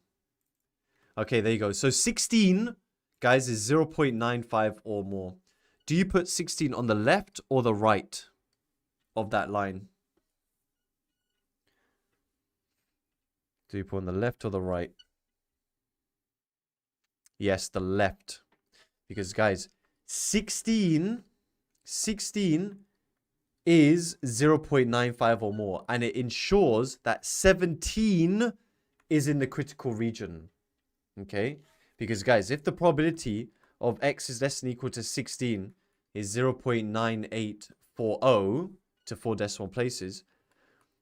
Okay, there you go. So 16, guys, is 0.95 or more. Do you put 16 on the left or the right of that line? Do you put on the left or the right? Yes, the left. Because, guys, 16 is 0.95 or more. And it ensures that 17 is in the critical region. Okay? Because, guys, if the probability of x is less than or equal to 16 is 0.9840 to 4 decimal places,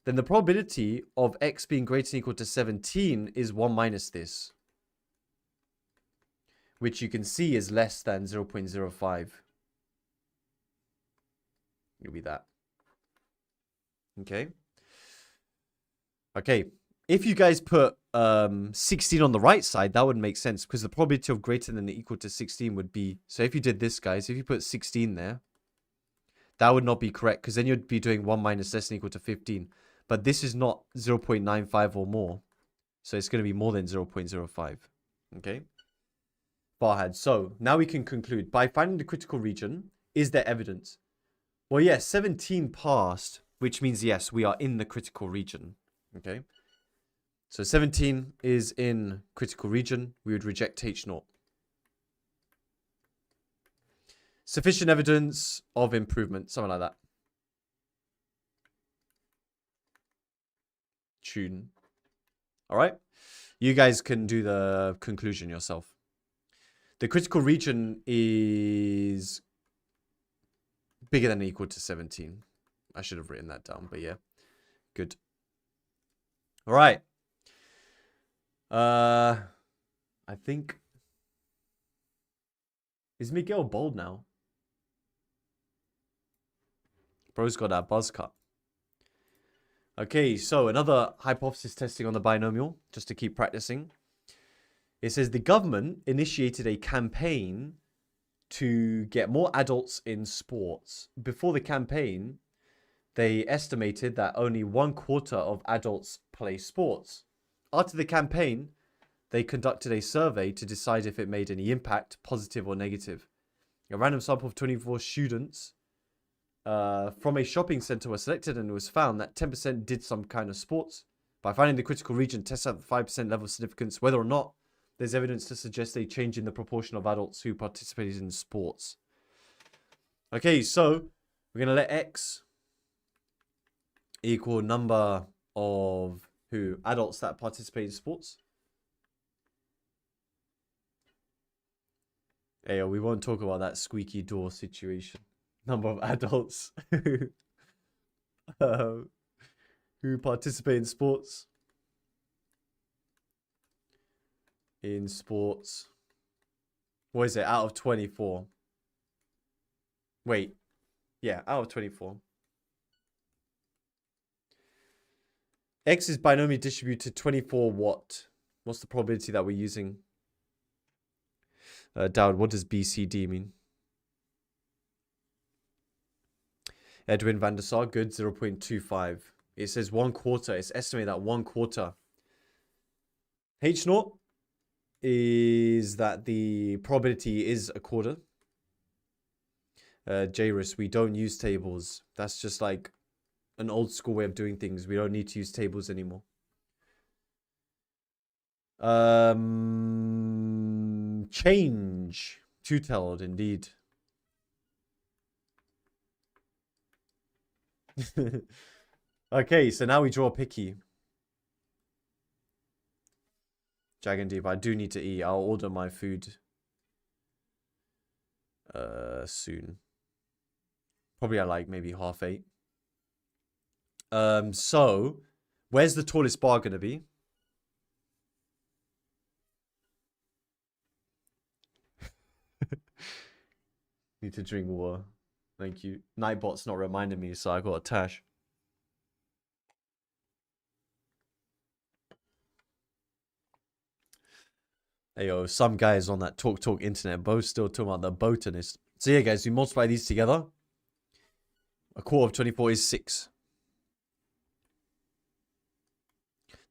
then the probability of x being greater than or equal to 17 is 1 minus this, which you can see is less than 0.05. It'll be that. Okay. Okay. If you guys put 16 on the right side, that would make sense because the probability of greater than or equal to 16 would be... So if you did this, guys, if you put 16 there, that would not be correct because then you'd be doing 1 minus less than or equal to 15. But this is not 0.95 or more. So it's going to be more than 0.05. Okay. Farhad. So now we can conclude. By finding the critical region, is there evidence? Well, yes, 17 passed, which means, yes, we are in the critical region. Okay. So 17 is in critical region. We would reject H0. Sufficient evidence of improvement. Something like that. Tune. All right. You guys can do the conclusion yourself. The critical region is bigger than or equal to 17. I should have written that down, but yeah. Good. All right. I think... Is Miguel bold now? Bro's got that buzz cut. Okay, so another hypothesis testing on the binomial, just to keep practicing. It says the government initiated a campaign to get more adults in sports. Before the campaign, they estimated that only 1/4 of adults play sports. After the campaign, they conducted a survey to decide if it made any impact, positive or negative. A random sample of 24 students from a shopping center were selected, and it was found that 10% did some kind of sports. By finding the critical region, test out the 5% level of significance, whether or not there's evidence to suggest a change in the proportion of adults who participated in sports. Okay, so we're going to let X equal number of adults that participate in sports. Hey, we won't talk about that squeaky door situation. Number of adults who participate in sports. What is it? Out of 24. Wait. Yeah, out of 24. X is binomially distributed 24 what? What's the probability that we're using? Dowd, what does BCD mean? Edwin van der Sar, good, 0.25. It says 1/4. It's estimated that 1/4. H0 is that the probability is 1/4. JRIS, we don't use tables. That's just like an old school way of doing things. We don't need to use tables anymore. Change. Two-tailed, indeed. Okay, so now we draw a picky. Dragon Deep, I do need to eat. I'll order my food soon. Probably at like maybe 8:30. So where's the tallest bar gonna be? Need to drink water. Thank you. Nightbot's not reminding me, so I got a tash. Ayo, some guys on that talk internet both still talking about the botanist. So yeah, guys, we multiply these together. 1/4 of 24 is 6.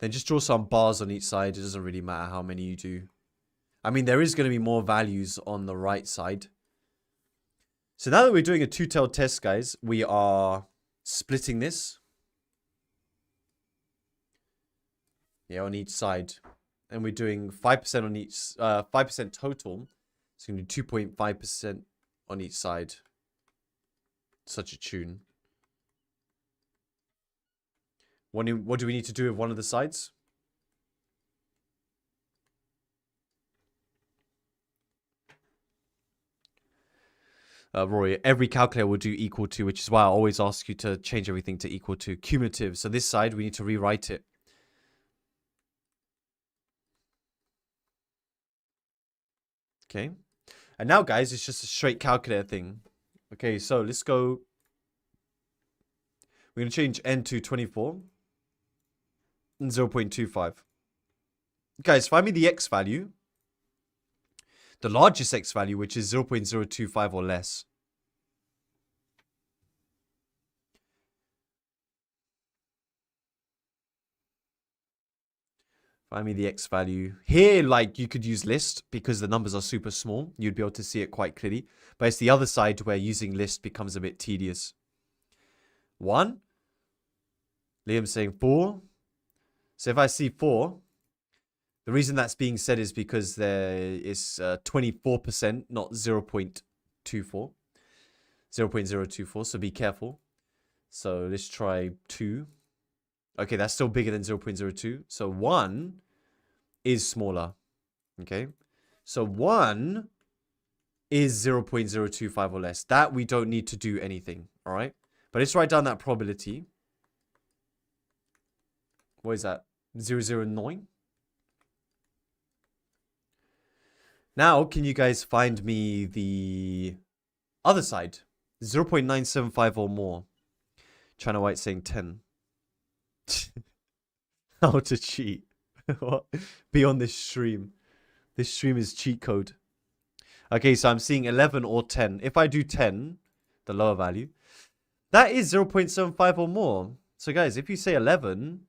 Then just draw some bars on each side. It doesn't really matter how many you do. I mean, there is going to be more values on the right side. So now that we're doing a two-tailed test, guys, we are splitting this. Yeah, on each side. And we're doing 5% on each, 5% total. It's going to be 2.5% on each side. Such a tune. What do we need to do with one of the sides? Rory, every calculator will do equal to, which is why I always ask you to change everything to equal to cumulative. So this side, we need to rewrite it. Okay. And now, guys, it's just a straight calculator thing. Okay, so let's go. We're going to change n to 24 and 0.25. Guys, find me the x value. The largest x value, which is 0.025 or less. Find me the x value. Here, like, you could use list because the numbers are super small. You'd be able to see it quite clearly. But it's the other side where using list becomes a bit tedious. 1. Liam's saying 4. So if I see 4, the reason that's being said is because there is 24%, not 0.24. 0.024, so be careful. So let's try 2. Okay, that's still bigger than 0.02. So 1 is smaller. Okay. So 1 is 0.025 or less. That we don't need to do anything. All right. But let's write down that probability. What is that? 0.009. Now, can you guys find me the other side? 0.975 or more. China White saying 10. How to cheat. What? Be on this stream. This stream is cheat code. Okay, so I'm seeing 11 or 10. If I do 10, the lower value, that is 0.75 or more. So guys, if you say 11,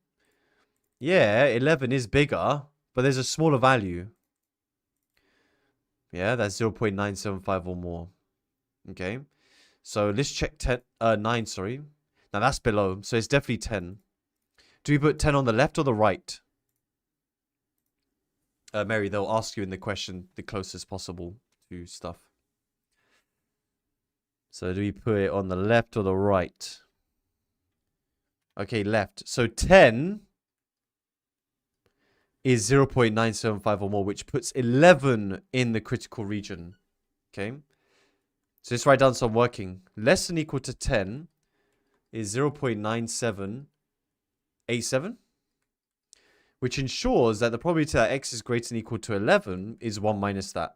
yeah, 11 is bigger, but there's a smaller value. Yeah, that's 0.975 or more. Okay. So let's check 9, sorry. Now that's below, so it's definitely 10. Do we put 10 on the left or the right? Mary, they'll ask you in the question the closest possible to stuff. So do we put it on the left or the right? Okay, left. So 10 is 0.975 or more, which puts 11 in the critical region. Okay. So let's write down some working. Less than equal to 10 is 0.9787, which ensures that the probability that x is greater than or equal to 11 is 1 minus that.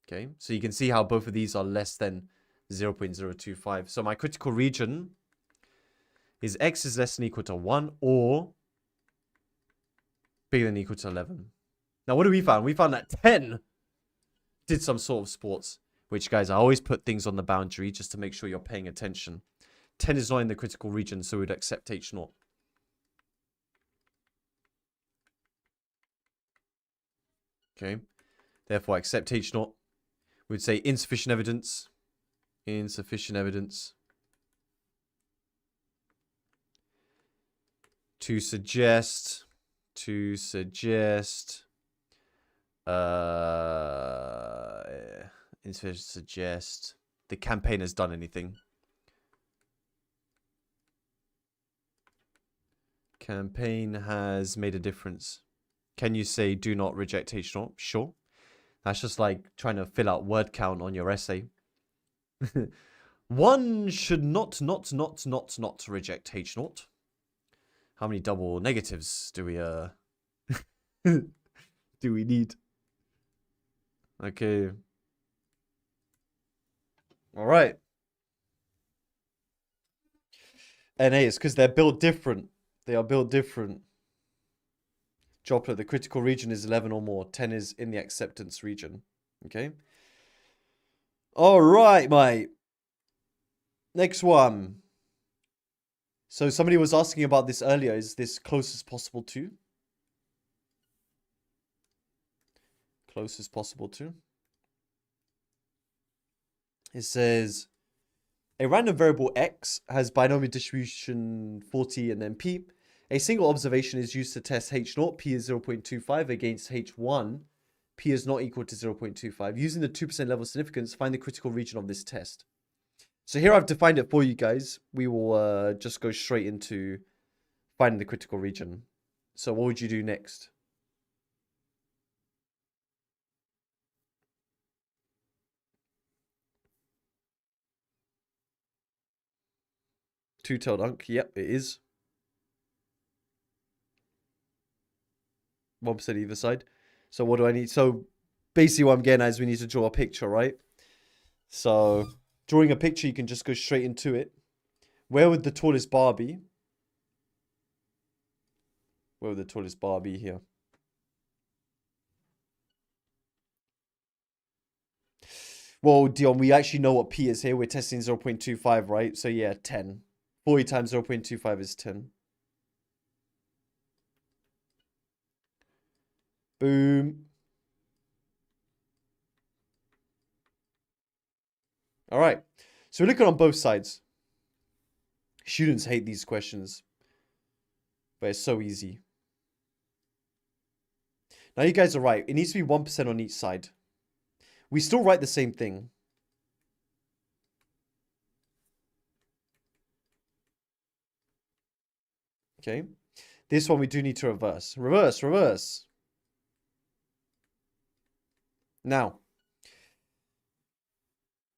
Okay, so you can see how both of these are less than 0.025. So my critical region is x is less than or equal to 1 or bigger than or equal to 11. Now, what do we find? We found that 10 did some sort of sports, which, guys, I always put things on the boundary just to make sure you're paying attention. 10 is not in the critical region, so we'd accept H0. Okay, therefore, accept H0. We'd say insufficient evidence. Insufficient evidence to suggest insufficient to suggest the campaign has done anything. Campaign has made a difference. Can you say do not reject H0? Sure. That's just like trying to fill out word count on your essay. One should not reject H0. How many double negatives do we do we need? Okay. All right. NA is because they're built different. They are built different. Droplet, the critical region is 11 or more. 10 is in the acceptance region. Okay. All right, mate. Next one. So somebody was asking about this earlier. Is this closest possible to? Closest possible to. It says a random variable x has binomial distribution 40 and then p. A single observation is used to test h0. P is 0.25 against h1. P is not equal to 0.25. Using the 2% level of significance, find the critical region of this test. So here I've defined it for you guys. We will just go straight into finding the critical region. So what would you do next? Two-tailed unk. Yep, it is. 1% either side. So what do I need? So basically what I'm getting at is we need to draw a picture, right? So drawing a picture, you can just go straight into it. Where would the tallest bar be? Where would the tallest bar be here? Well, Dion, we actually know what P is here. We're testing 0.25, right? So yeah, 10. 40 times 0.25 is 10. Boom. All right. So we're looking on both sides. Students hate these questions, but it's so easy. Now you guys are right. It needs to be 1% on each side. We still write the same thing. Okay. This one we do need to reverse. Reverse. Now,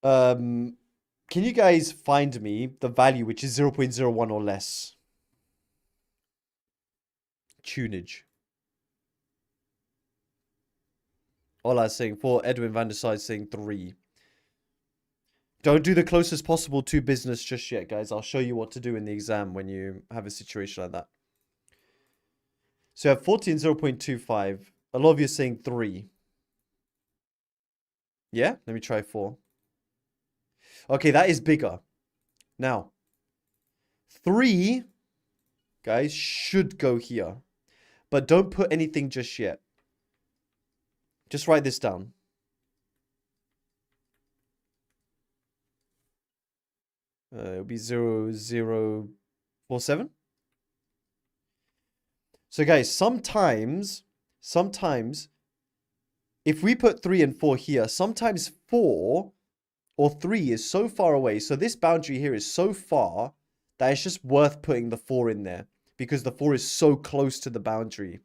can you guys find me the value which is 0.01 or less? Tunage. Ola is saying 4. Edwin van der Sar is saying 3. Don't do the closest possible to business just yet, guys. I'll show you what to do in the exam when you have a situation like that. So you have 40 and 0.25. A lot of you are saying 3. Yeah? Let me try 4. Okay, that is bigger. Now, 3, guys, should go here. But don't put anything just yet. Just write this down. It'll be 0.047. So guys, sometimes, if we put 3 and 4 here, sometimes 4 or 3 is so far away. So this boundary here is so far that it's just worth putting the 4 in there because the 4 is so close to the boundary.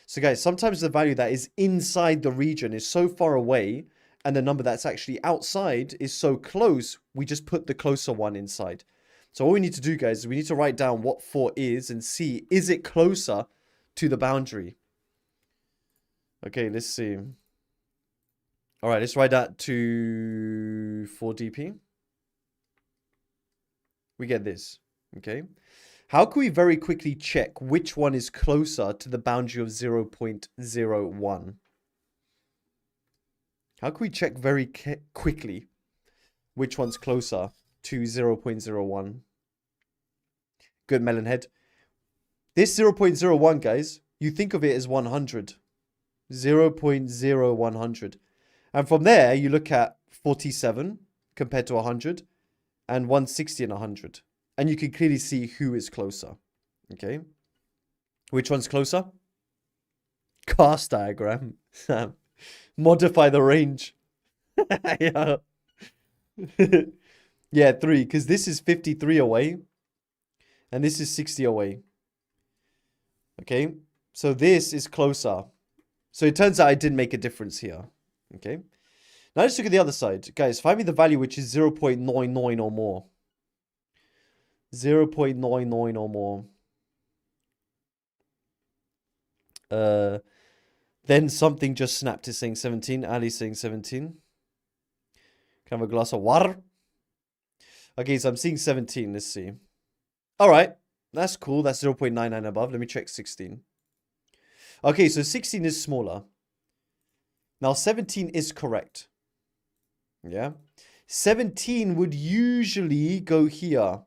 So guys, sometimes the value that is inside the region is so far away and the number that's actually outside is so close, we just put the closer one inside. So all we need to do, guys, is we need to write down what 4 is and see, is it closer to the boundary? Okay, let's see. All right, let's write that to 4dp. We get this, okay? How can we very quickly check which one is closer to the boundary of 0.01? How can we check very quickly which one's closer to 0.01? Good, Melonhead. This 0.01, guys, you think of it as 100. 0.0100. And from there, you look at 47 compared to 100 and 160 and 100. And you can clearly see who is closer. Okay. Which one's closer? Cast diagram. Modify the range. Yeah. Yeah, 3. Because this is 53 away. And this is 60 away. Okay. So this is closer. So it turns out I didn't make a difference here. Okay. Now let's look at the other side. Guys, find me the value which is 0.99 or more. 0.99 or more. Then something just snapped to saying 17. Ali saying 17. Can I have a glass of water? Okay, so I'm seeing 17. Let's see. All right. That's cool. That's 0.99 above. Let me check 16. Okay, so 16 is smaller. Now 17 is correct. Yeah. 17 would usually go here.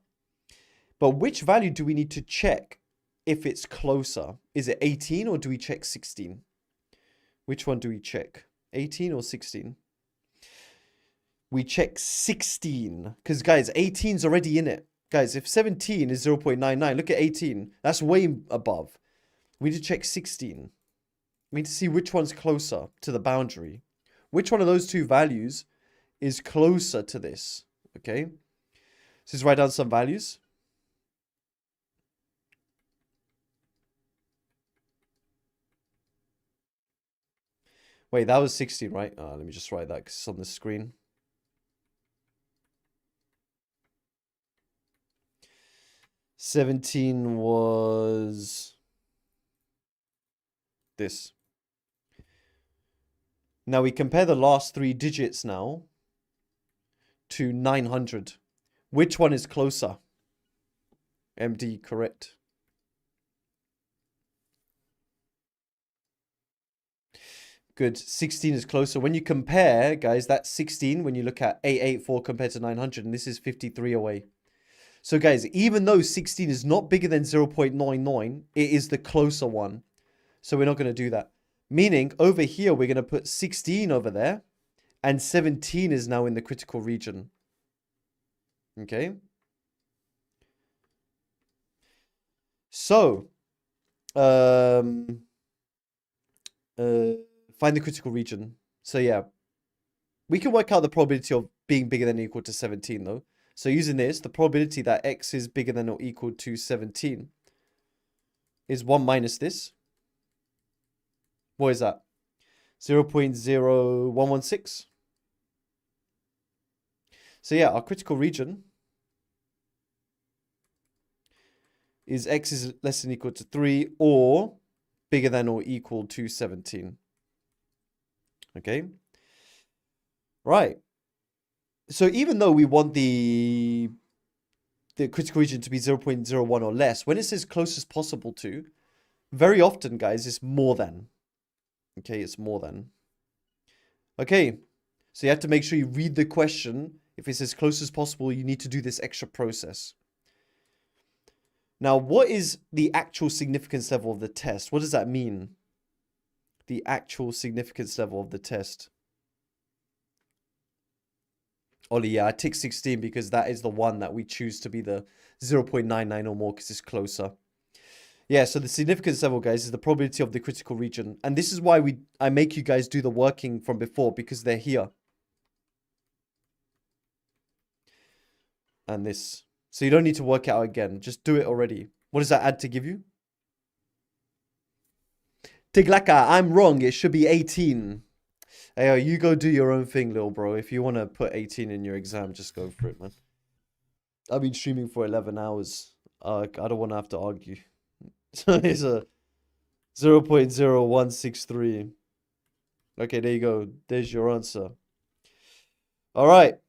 But which value do we need to check if it's closer? Is it 18 or do we check 16? Which one do we check? 18 or 16? We check 16. Because, guys, 18 is already in it. Guys, if 17 is 0.99, look at 18. That's way above. We need to check 16. We need to see which one's closer to the boundary. Which one of those two values is closer to this? Okay. So let's write down some values. Wait, that was 16, right? Let me just write that because it's on the screen. $17 was this. Now we compare the last 3 digits now to 900. Which one is closer? MD, correct. Good. 16 is closer. When you compare, guys, that's 16 when you look at 884 compared to 900, and this is 53 away. So, guys, even though 16 is not bigger than 0.99, it is the closer one. So we're not going to do that. Meaning, over here, we're going to put 16 over there, and 17 is now in the critical region. Okay? So, find the critical region. So yeah, we can work out the probability of being bigger than or equal to 17 though. So using this, the probability that x is bigger than or equal to 17 is 1 minus this. What is that? 0.0116. So yeah, our critical region is x is less than or equal to 3 or bigger than or equal to 17. Okay. Right. So even though we want the critical region to be 0.01 or less, when it says closest possible to, very often, guys, it's more than. Okay, it's more than. Okay. So you have to make sure you read the question. If it says closest possible, you need to do this extra process. Now, what is the actual significance level of the test? What does that mean? The actual significance level of the test. Ollie, yeah, I tick 16 because that is the one that we choose to be the 0.99 or more because it's closer. Yeah, so the significance level, guys, is the probability of the critical region. And this is why I make you guys do the working from before, because they're here. And this. So you don't need to work it out again. Just do it already. What does that add to give you? Tiglaka, I'm wrong. It should be 18. Hey, you go do your own thing, little bro. If you want to put 18 in your exam, just go for it, man. I've been streaming for 11 hours. I don't want to have to argue. So it's a 0.0163. Okay, there you go. There's your answer. All right.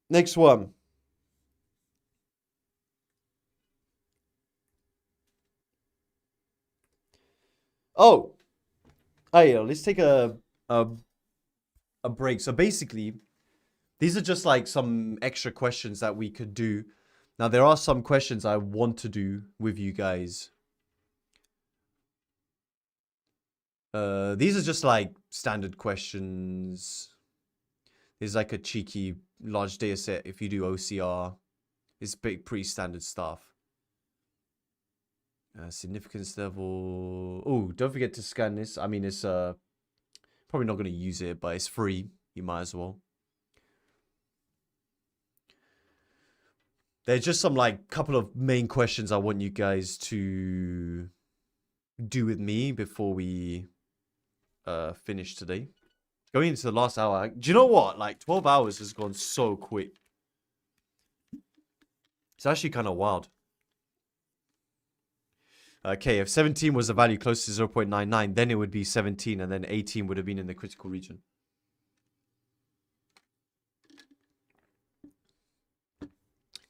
Next one. Oh. Hey, let's take a break. So basically, these are just like some extra questions that we could do. Now, there are some questions I want to do with you guys. These are just like standard questions. There's like a cheeky large data set if you do OCR. It's pretty standard stuff. Significance level. Oh, don't forget to scan this. I mean, it's probably not going to use it, but it's free. You might as well. There's just some like couple of main questions I want you guys to do with me before we finish today. Going into the last hour. Do you know what? Like 12 hours has gone so quick. It's actually kind of wild. Okay, if 17 was a value close to 0.99, then it would be 17, and then 18 would have been in the critical region.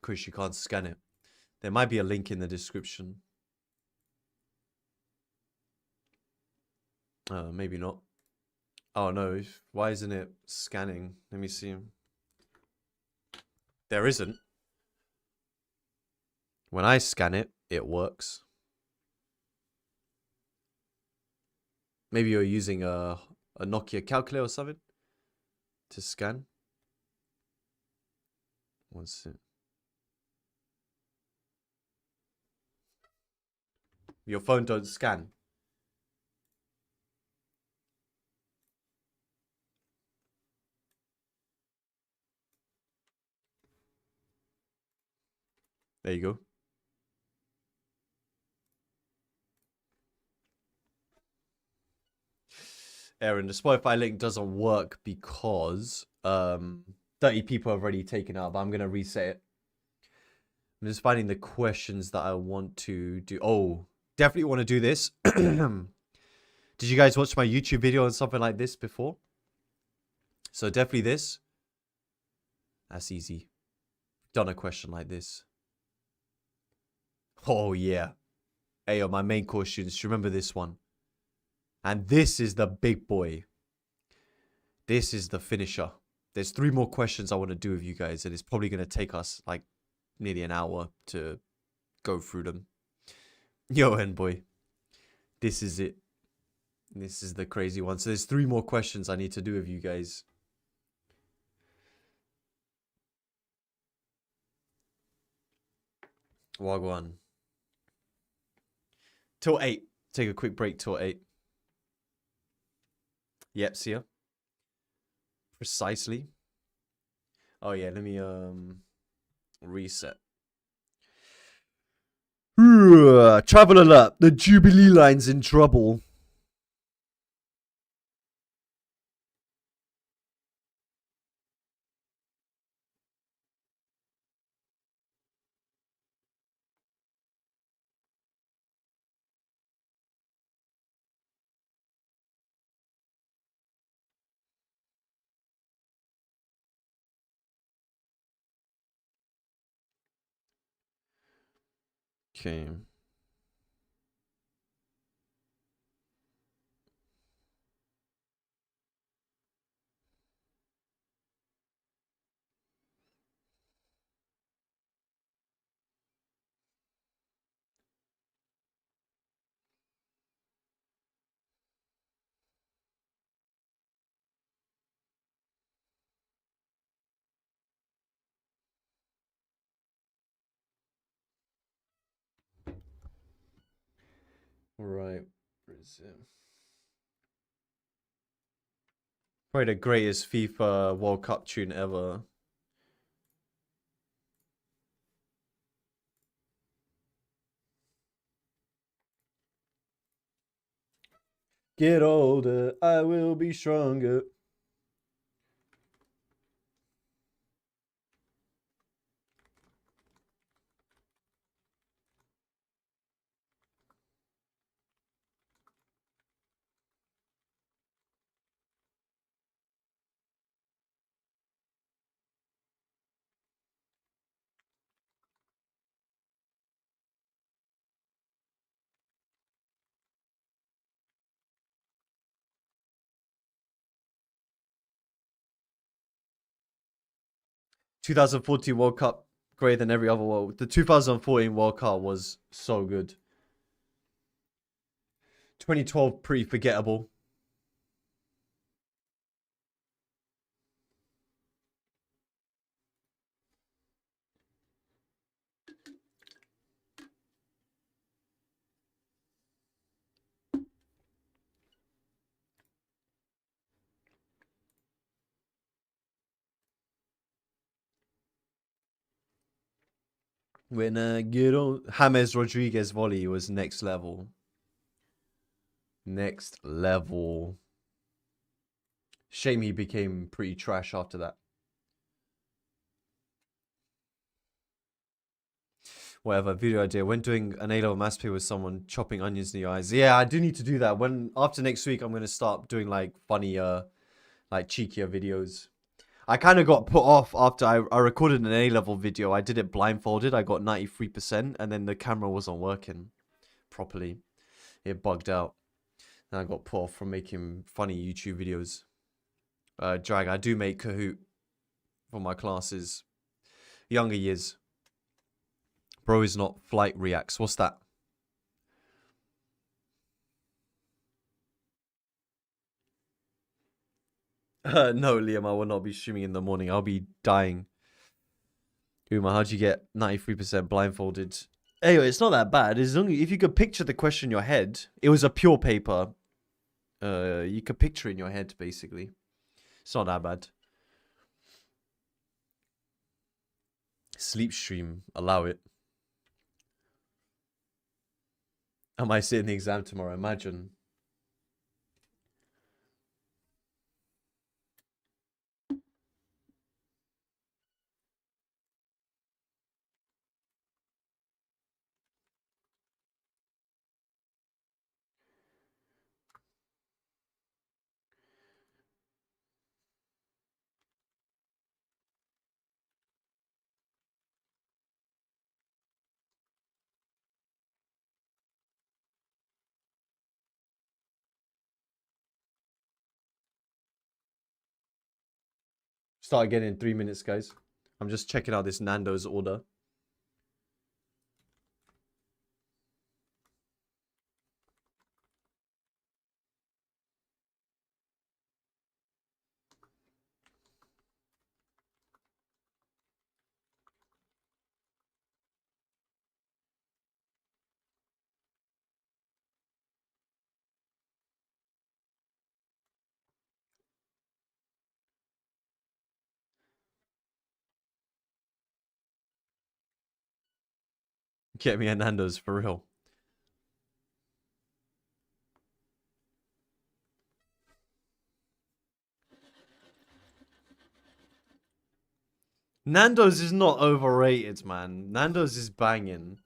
Chris, you can't scan it. There might be a link in the description. Maybe not. Oh no, why isn't it scanning? Let me see. There isn't. When I scan it, it works. Maybe you're using a Nokia calculator or something to scan. What's it? Your phone don't scan. There you go. Aaron, the Spotify link doesn't work because 30 people have already taken out, but I'm going to reset it. I'm just finding the questions that I want to do. Oh, definitely want to do this. Did you guys watch my YouTube video on something like this before? So definitely this. That's easy. Done a question like this. Oh, yeah. Hey, my main course students, remember this one. And this is the big boy. This is the finisher. There's 3 more questions I want to do with you guys, and it's probably going to take us like nearly an hour to go through them. Yo, and boy, this is it. This is the crazy one. So there's 3 more questions I need to do with you guys. Wagwan. Till 8. Take a quick break till 8. Yep, see ya. Precisely. Oh yeah, let me reset. Travel alert. The Jubilee line's in trouble. Okay. Right. Where is it? Probably the greatest FIFA World Cup tune ever. Get older, I will be stronger. ...2014 World Cup, greater than every other world. The 2014 World Cup was so good. 2012, pretty forgettable. When get on... James Rodriguez volley was next level. Next level. Shame he became pretty trash after that. Whatever, video idea. When doing an A-level maths paper with someone, chopping onions in your eyes. Yeah, I do need to do that. After next week, I'm going to start doing like funnier, like cheekier videos. I kind of got put off after I recorded an A-level video. I did it blindfolded. I got 93%, and then the camera wasn't working properly. It bugged out. And I got put off from making funny YouTube videos. Drag, I do make Kahoot for my classes. Younger years. Bro is not flight reacts. What's that? No, Liam, I will not be streaming in the morning. I'll be dying. Uma, how'd you get 93% blindfolded? Anyway, it's not that bad. As long as if you could picture the question in your head, it was a pure paper. You could picture it in your head, basically. It's not that bad. Sleep stream, allow it. I might sit in the exam tomorrow, imagine. Start again in 3 minutes, guys. I'm just checking out this Nando's order. Get me a Nando's for real. Nando's is not overrated, man. Nando's is banging.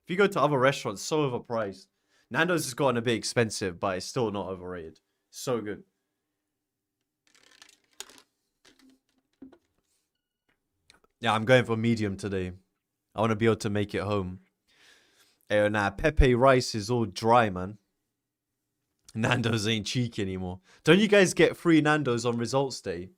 If you go to other restaurants, so overpriced. Nando's has gotten a bit expensive, but it's still not overrated. So good. Yeah, I'm going for medium today. I want to be able to make it home. Hey, nah, Pepe rice is all dry, man. Nando's ain't cheeky anymore. Don't you guys get free Nando's on results day?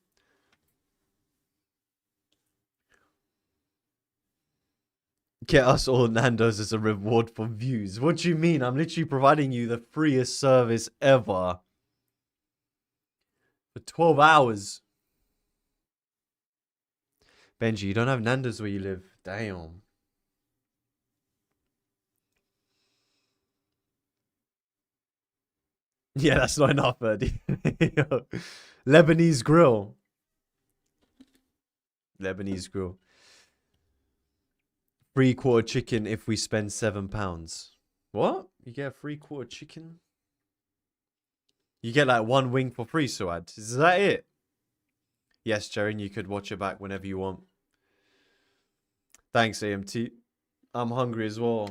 Get us all Nando's as a reward for views. What do you mean? I'm literally providing you the freest service ever. For 12 hours. Benji, you don't have Nando's where you live. Damn. Yeah, that's not enough, Birdie. Yo. Lebanese grill. Lebanese grill. 3/4 chicken if we spend £7. What? You get a 3/4 chicken? You get like one wing for free, Suad. Is that it? Yes, Jaren, you could watch it back whenever you want. Thanks, AMT. I'm hungry as well.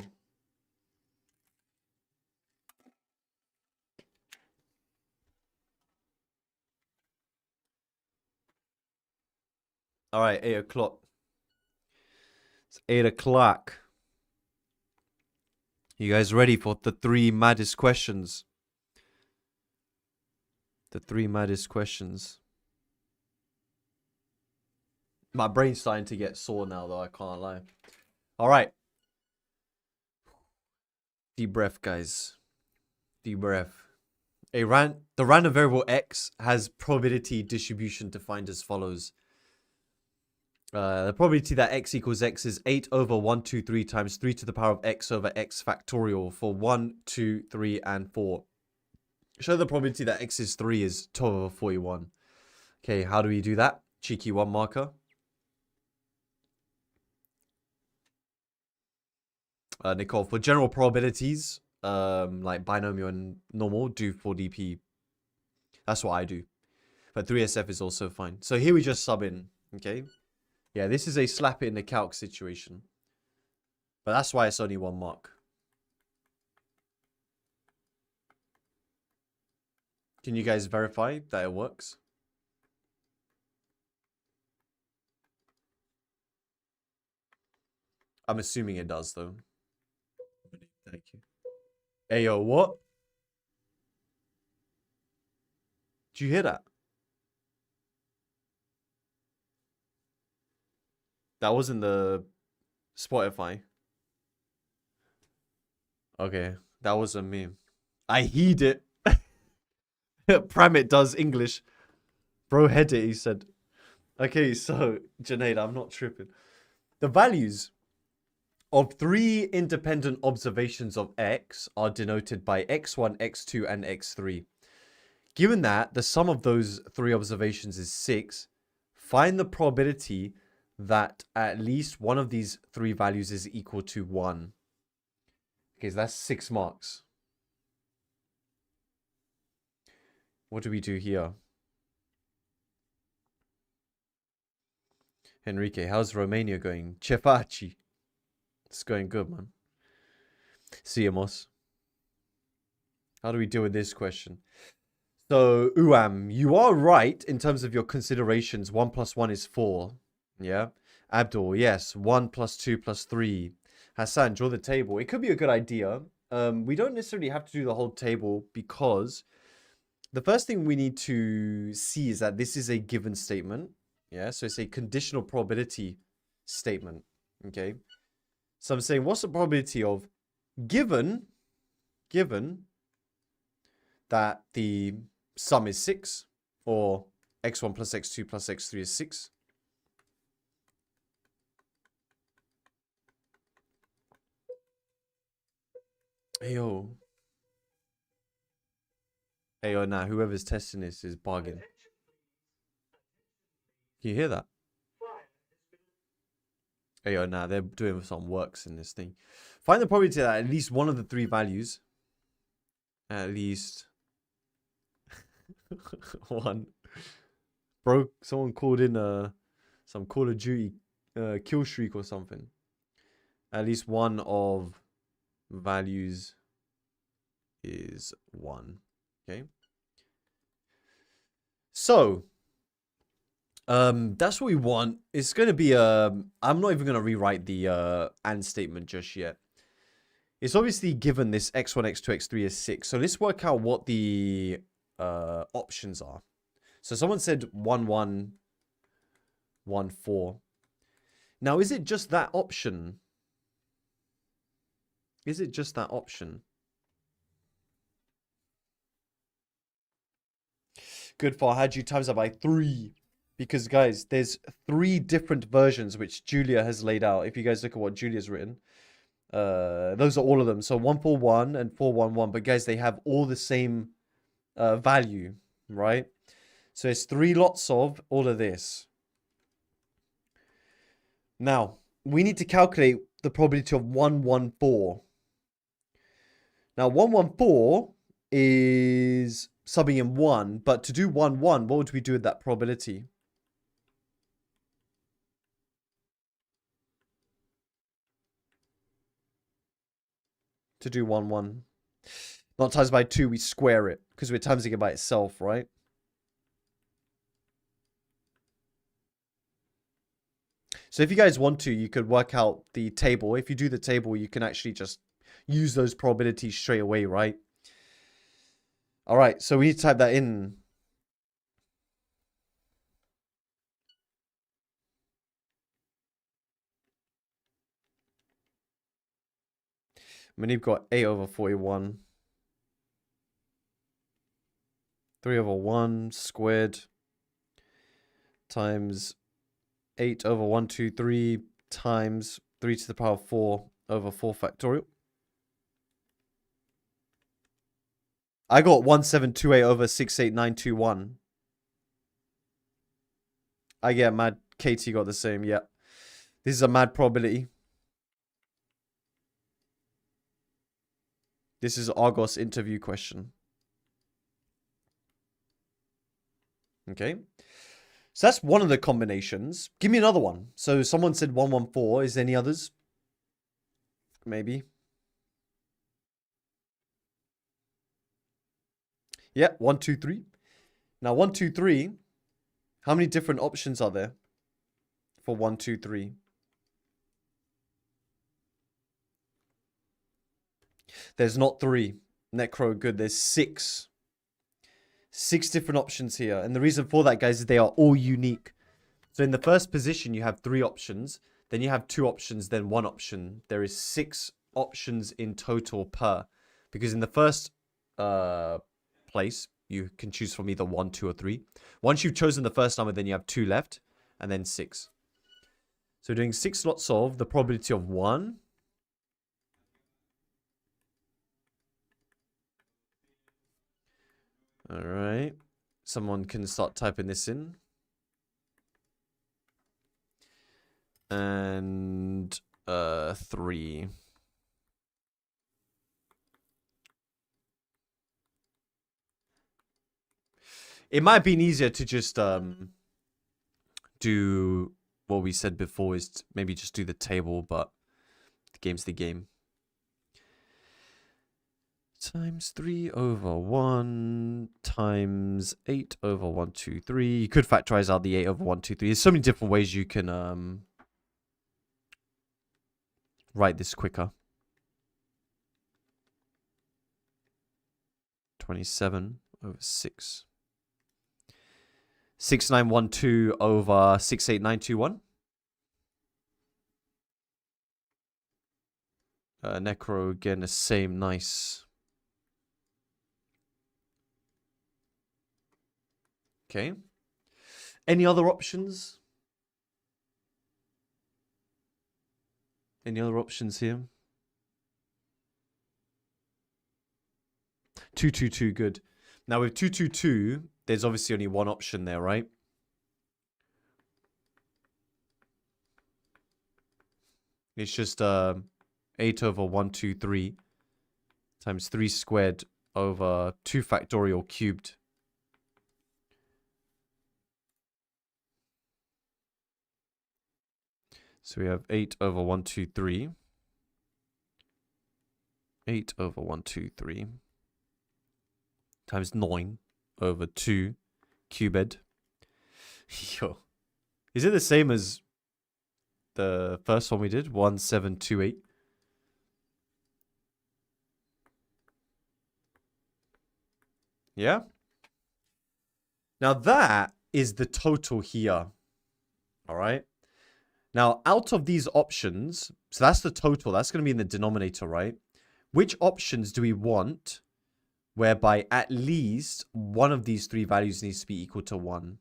All right, 8 o'clock. It's 8 o'clock. You guys ready for the 3 maddest questions? The 3 maddest questions. My brain's starting to get sore now, though. I can't lie. All right. Deep breath, guys. Deep breath. The random variable x has probability distribution defined as follows. The probability that x equals x is 8 over 1, 2, 3 times 3 to the power of x over x factorial for 1, 2, 3, and 4. Show the probability that x is 3 is 12 over 41. Okay, how do we do that? Cheeky 1 marker. Nicole, for general probabilities, like binomial and normal, do 4DP. That's what I do. But 3SF is also fine. So here we just sub in, okay? Yeah, this is a slap it in the calc situation. But that's why it's only 1 mark. Can you guys verify that it works? I'm assuming it does, though. Thank you. Hey, yo, what? Did you hear that? That wasn't the Spotify. Okay, that wasn't me. I heed it. Pramit does English. Bro, head it, he said. Okay, so, Junaid, I'm not tripping. The values of 3 independent observations of x are denoted by x1, x2, and x3. Given that the sum of those 3 observations is 6, find the probability that at least one of these 3 values is equal to 1. Okay, so that's 6 marks. What do we do here? Enrique, how's Romania going? Cefaci. It's going good, man. Siamos. How do we deal with this question? So, Uam, you are right in terms of your considerations. 1 plus 1 is 4. Yeah. Abdul, yes. 1 plus 2 plus 3. Hassan, draw the table. It could be a good idea. We don't necessarily have to do the whole table because the first thing we need to see is that this is a given statement. Yeah. So it's a conditional probability statement. Okay. So I'm saying, what's the probability of given that the sum is 6, or x1 plus x2 plus x3 is 6? Ayo. Ayo, nah, whoever's testing this is bargain. Can you hear that? Ayo, nah, they're doing some works in this thing. Find the probability that at least one of the 3 values, at least one. Bro, someone called in some Call of Duty kill streak or something. At least one of values is 1. Okay. So that's what we want. It's gonna be I'm not even gonna rewrite the and statement just yet. It's obviously given this x1, x2, x3 is 6. So let's work out what the options are. So someone said 1, 1, 1, 4. Now, is it just that option? Is it just that option? Good, Farhad, you times that by 3. Because, guys, there's 3 different versions which Julia has laid out. If you guys look at what Julia's written. Those are all of them. So 141 and 411. But, guys, they have all the same value, right? So it's 3 lots of all of this. Now, we need to calculate the probability of 114. Now, 114 is subbing in 1, but to do 1-1, what would we do with that probability? To do 1-1. Not times by 2, we square it, because we're timesing it by itself, right? So if you guys want to, you could work out the table. If you do the table, you can actually just use those probabilities straight away, right? All right, so we need to type that in. I mean, you've got 8 over 41. 3 over 1 squared times 8 over 123 times 3 to the power of 4 over 4 factorial. I got 1728 over 68921. I get mad. Katie got the same. Yeah. This is a mad probability. This is Argos interview question. Okay. So that's one of the combinations. Give me another one. So someone said 114. Is there any others? Maybe. Yeah, 1, 2, 3. Now 1, 2, 3. How many different options are there for 1, 2, 3? There's not 3. Necro, good. There's 6. 6 different options here. And the reason for that, guys, is they are all unique. So in the first position, you have 3 options. Then you have 2 options, then 1 option. There is 6 options in total per. Because in the first place, you can choose from either 1, 2, or 3. Once you've chosen the first number, then you have 2 left. And then 6. So doing 6 lots of the probability of 1. All right. Someone can start typing this in. And 3. It might have been easier to just do what we said before, is maybe just do the table, but the game's the game. Times 3 over 1 times 8 over 1, 2, 3. You could factorize out the 8 over 1, 2, 3. There's so many different ways you can write this quicker. 27 over 6. 6912 over 68921. Necro again, the same. Nice. Okay. Any other options? Any other options here? 222, good. Now with 222, there's obviously only one option there, right? It's just 8 over 123 times 3 squared over 2 factorial cubed. So we have 8 over 123. 8 over 123 times 9 over 2 cubed. Yo. Is it the same as the first one we did? 1728. Yeah? Now that is the total here. All right? Now, out of these options, so that's the total. That's going to be in the denominator, right? Which options do we want whereby at least one of these 3 values needs to be equal to 1?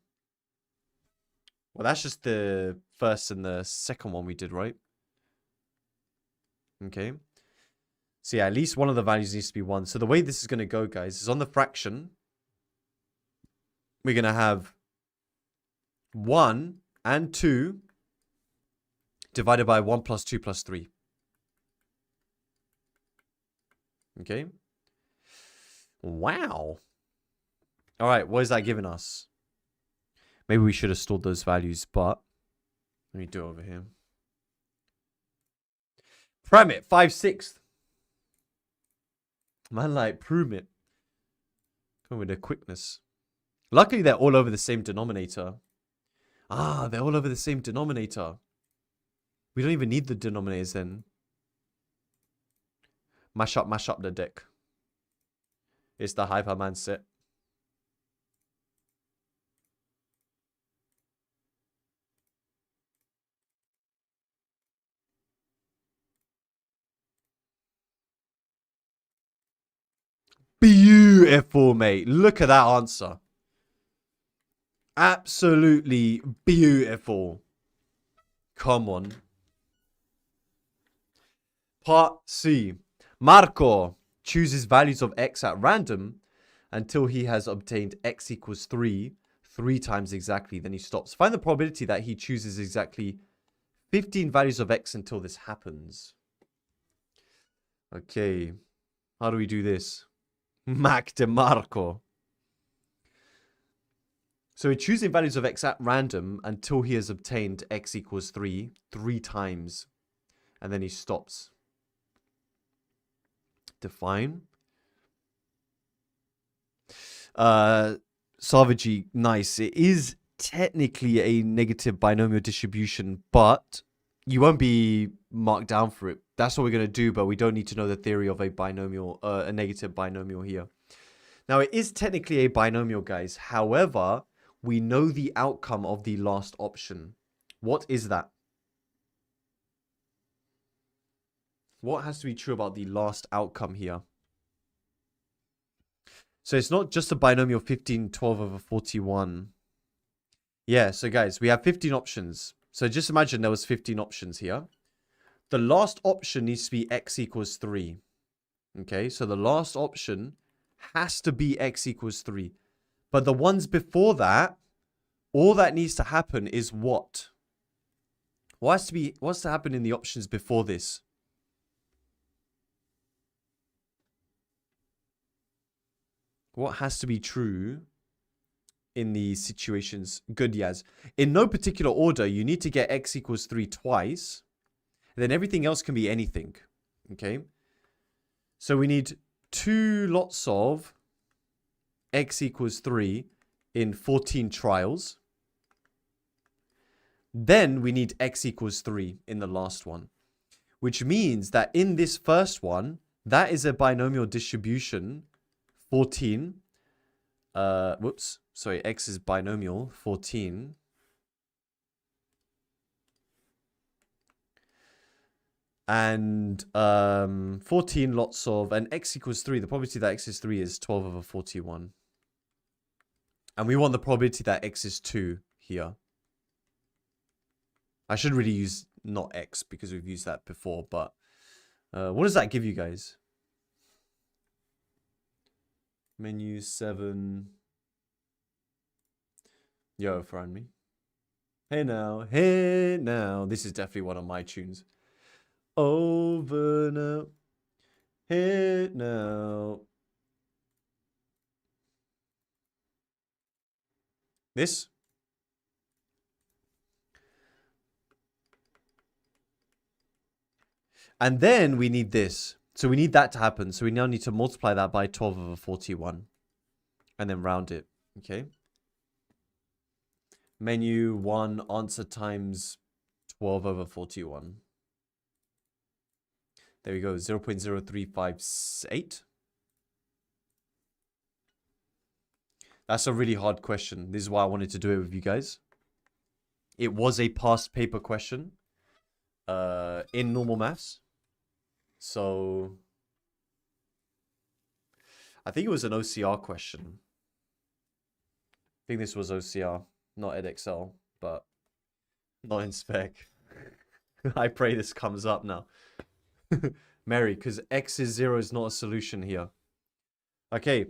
Well, that's just the first and the second one we did, right? Okay. So yeah, at least one of the values needs to be 1. So the way this is going to go, guys, is on the fraction, we're going to have 1 and 2 divided by 1 plus 2 plus 3. Okay. Wow. All right, what is that giving us? Maybe we should have stored those values, but let me do it over here. Prime it, 5/6. Man, like, prove it. Come with the quickness. Luckily, they're all over the same denominator. Ah, they're all over the same denominator. We don't even need the denominators then. Mash up the deck. It's the Hyperman set. Beautiful, mate. Look at that answer. Absolutely beautiful. Come on. Part C. Marco chooses values of x at random until he has obtained x equals 3 times exactly. Then he stops. Find the probability that he chooses exactly 15 values of x until this happens. Okay. How do we do this? Mac DeMarco. So we're choosing values of x at random until he has obtained x equals 3 times. And then he stops. Define. Savagey, nice. It is technically a negative binomial distribution, but you won't be marked down for it. That's what we're going to do, but we don't need to know the theory of a binomial, a negative binomial here. Now, it is technically a binomial, guys. However, we know the outcome of the last option. What is that? What has to be true about the last outcome here? So it's not just a binomial 15, 12 over 41. Yeah, so guys, we have 15 options. So just imagine there was 15 options here. The last option needs to be x equals 3. Okay, so the last option has to be x equals 3. But the ones before that, all that needs to happen is what? What's to happen in the options before this? What has to be true in these situations? Good, Yaz. In no particular order, you need to get x equals 3 twice. Then everything else can be anything. Okay? So we need 2 lots of x equals 3 in 14 trials. Then we need x equals 3 in the last one. Which means that in this first one, that is a binomial distribution 14. X is binomial 14. And 14 lots of, and x equals 3. The probability that x is 3 is 12 over 41. And we want the probability that x is 2 here. I should really use not x because we've used that before, but what does that give you guys? Menu 7. Yo, friend me. Hey now, hey now. This is definitely one of my tunes. Over now. Hey now. This? And then we need this. So we need that to happen. So we now need to multiply that by 12 over 41. And then round it. Okay. Menu 1 answer times 12 over 41. There we go. 0.0358. That's a really hard question. This is why I wanted to do it with you guys. It was a past paper question in normal maths. So I think it was an OCR question. I think this was OCR, not EDEXCEL, but not in spec. I pray this comes up now. Mary, because x is 0 is not a solution here. Okay.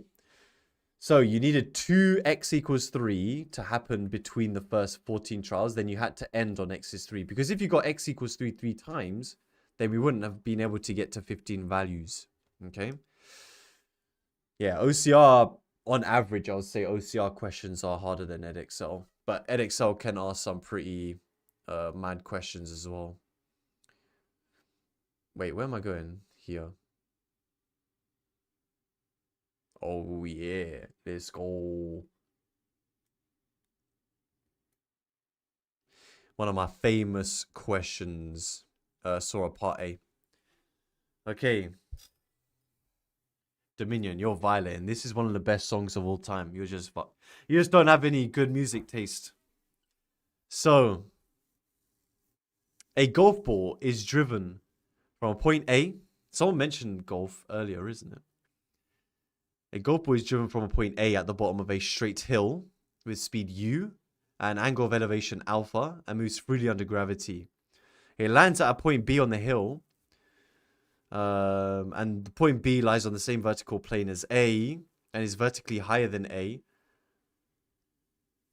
So you needed 2x equals 3 to happen between the first 14 trials. Then you had to end on x is 3. Because if you got x equals 3 3 times, then we wouldn't have been able to get to 15 values. Okay? Yeah, OCR, on average, I would say OCR questions are harder than EDEXCEL. But EDEXCEL can ask some pretty mad questions as well. Wait, where am I going? Here. Oh, yeah. Let's go. One of my famous questions. Sora Part A. Okay. Dominion, you're violating. This is one of the best songs of all time. You just don't have any good music taste. So, a golf ball is driven from a point A. Someone mentioned golf earlier, isn't it? A golf ball is driven from a point A at the bottom of a straight hill with speed u and angle of elevation alpha and moves freely under gravity. It lands at a point B on the hill. And the point B lies on the same vertical plane as A and is vertically higher than A,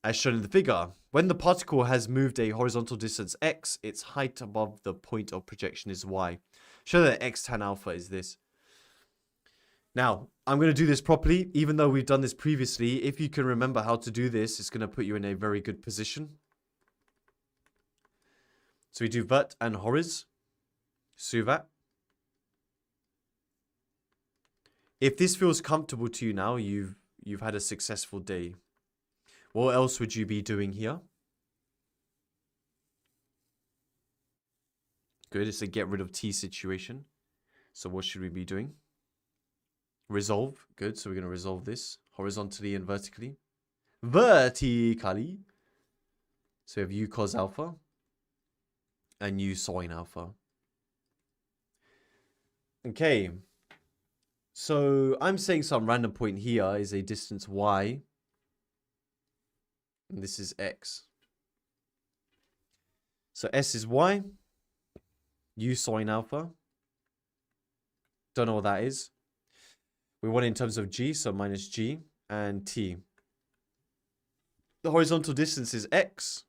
as shown in the figure. When the particle has moved a horizontal distance x, its height above the point of projection is y. Show that x tan alpha is this. Now, I'm going to do this properly, even though we've done this previously. If you can remember how to do this, it's going to put you in a very good position. So we do vert and horiz. Suvat. If this feels comfortable to you now, you've had a successful day. What else would you be doing here? Good, it's a get rid of T situation. So what should we be doing? Resolve. Good, so we're going to resolve this horizontally and vertically. Vertically. So we have U cos alpha and U sine alpha. Okay. So I'm saying some random point here is a distance y. And this is x. So S is y. U sine alpha. Don't know what that is. We want it in terms of g, so minus g and t. The horizontal distance is x.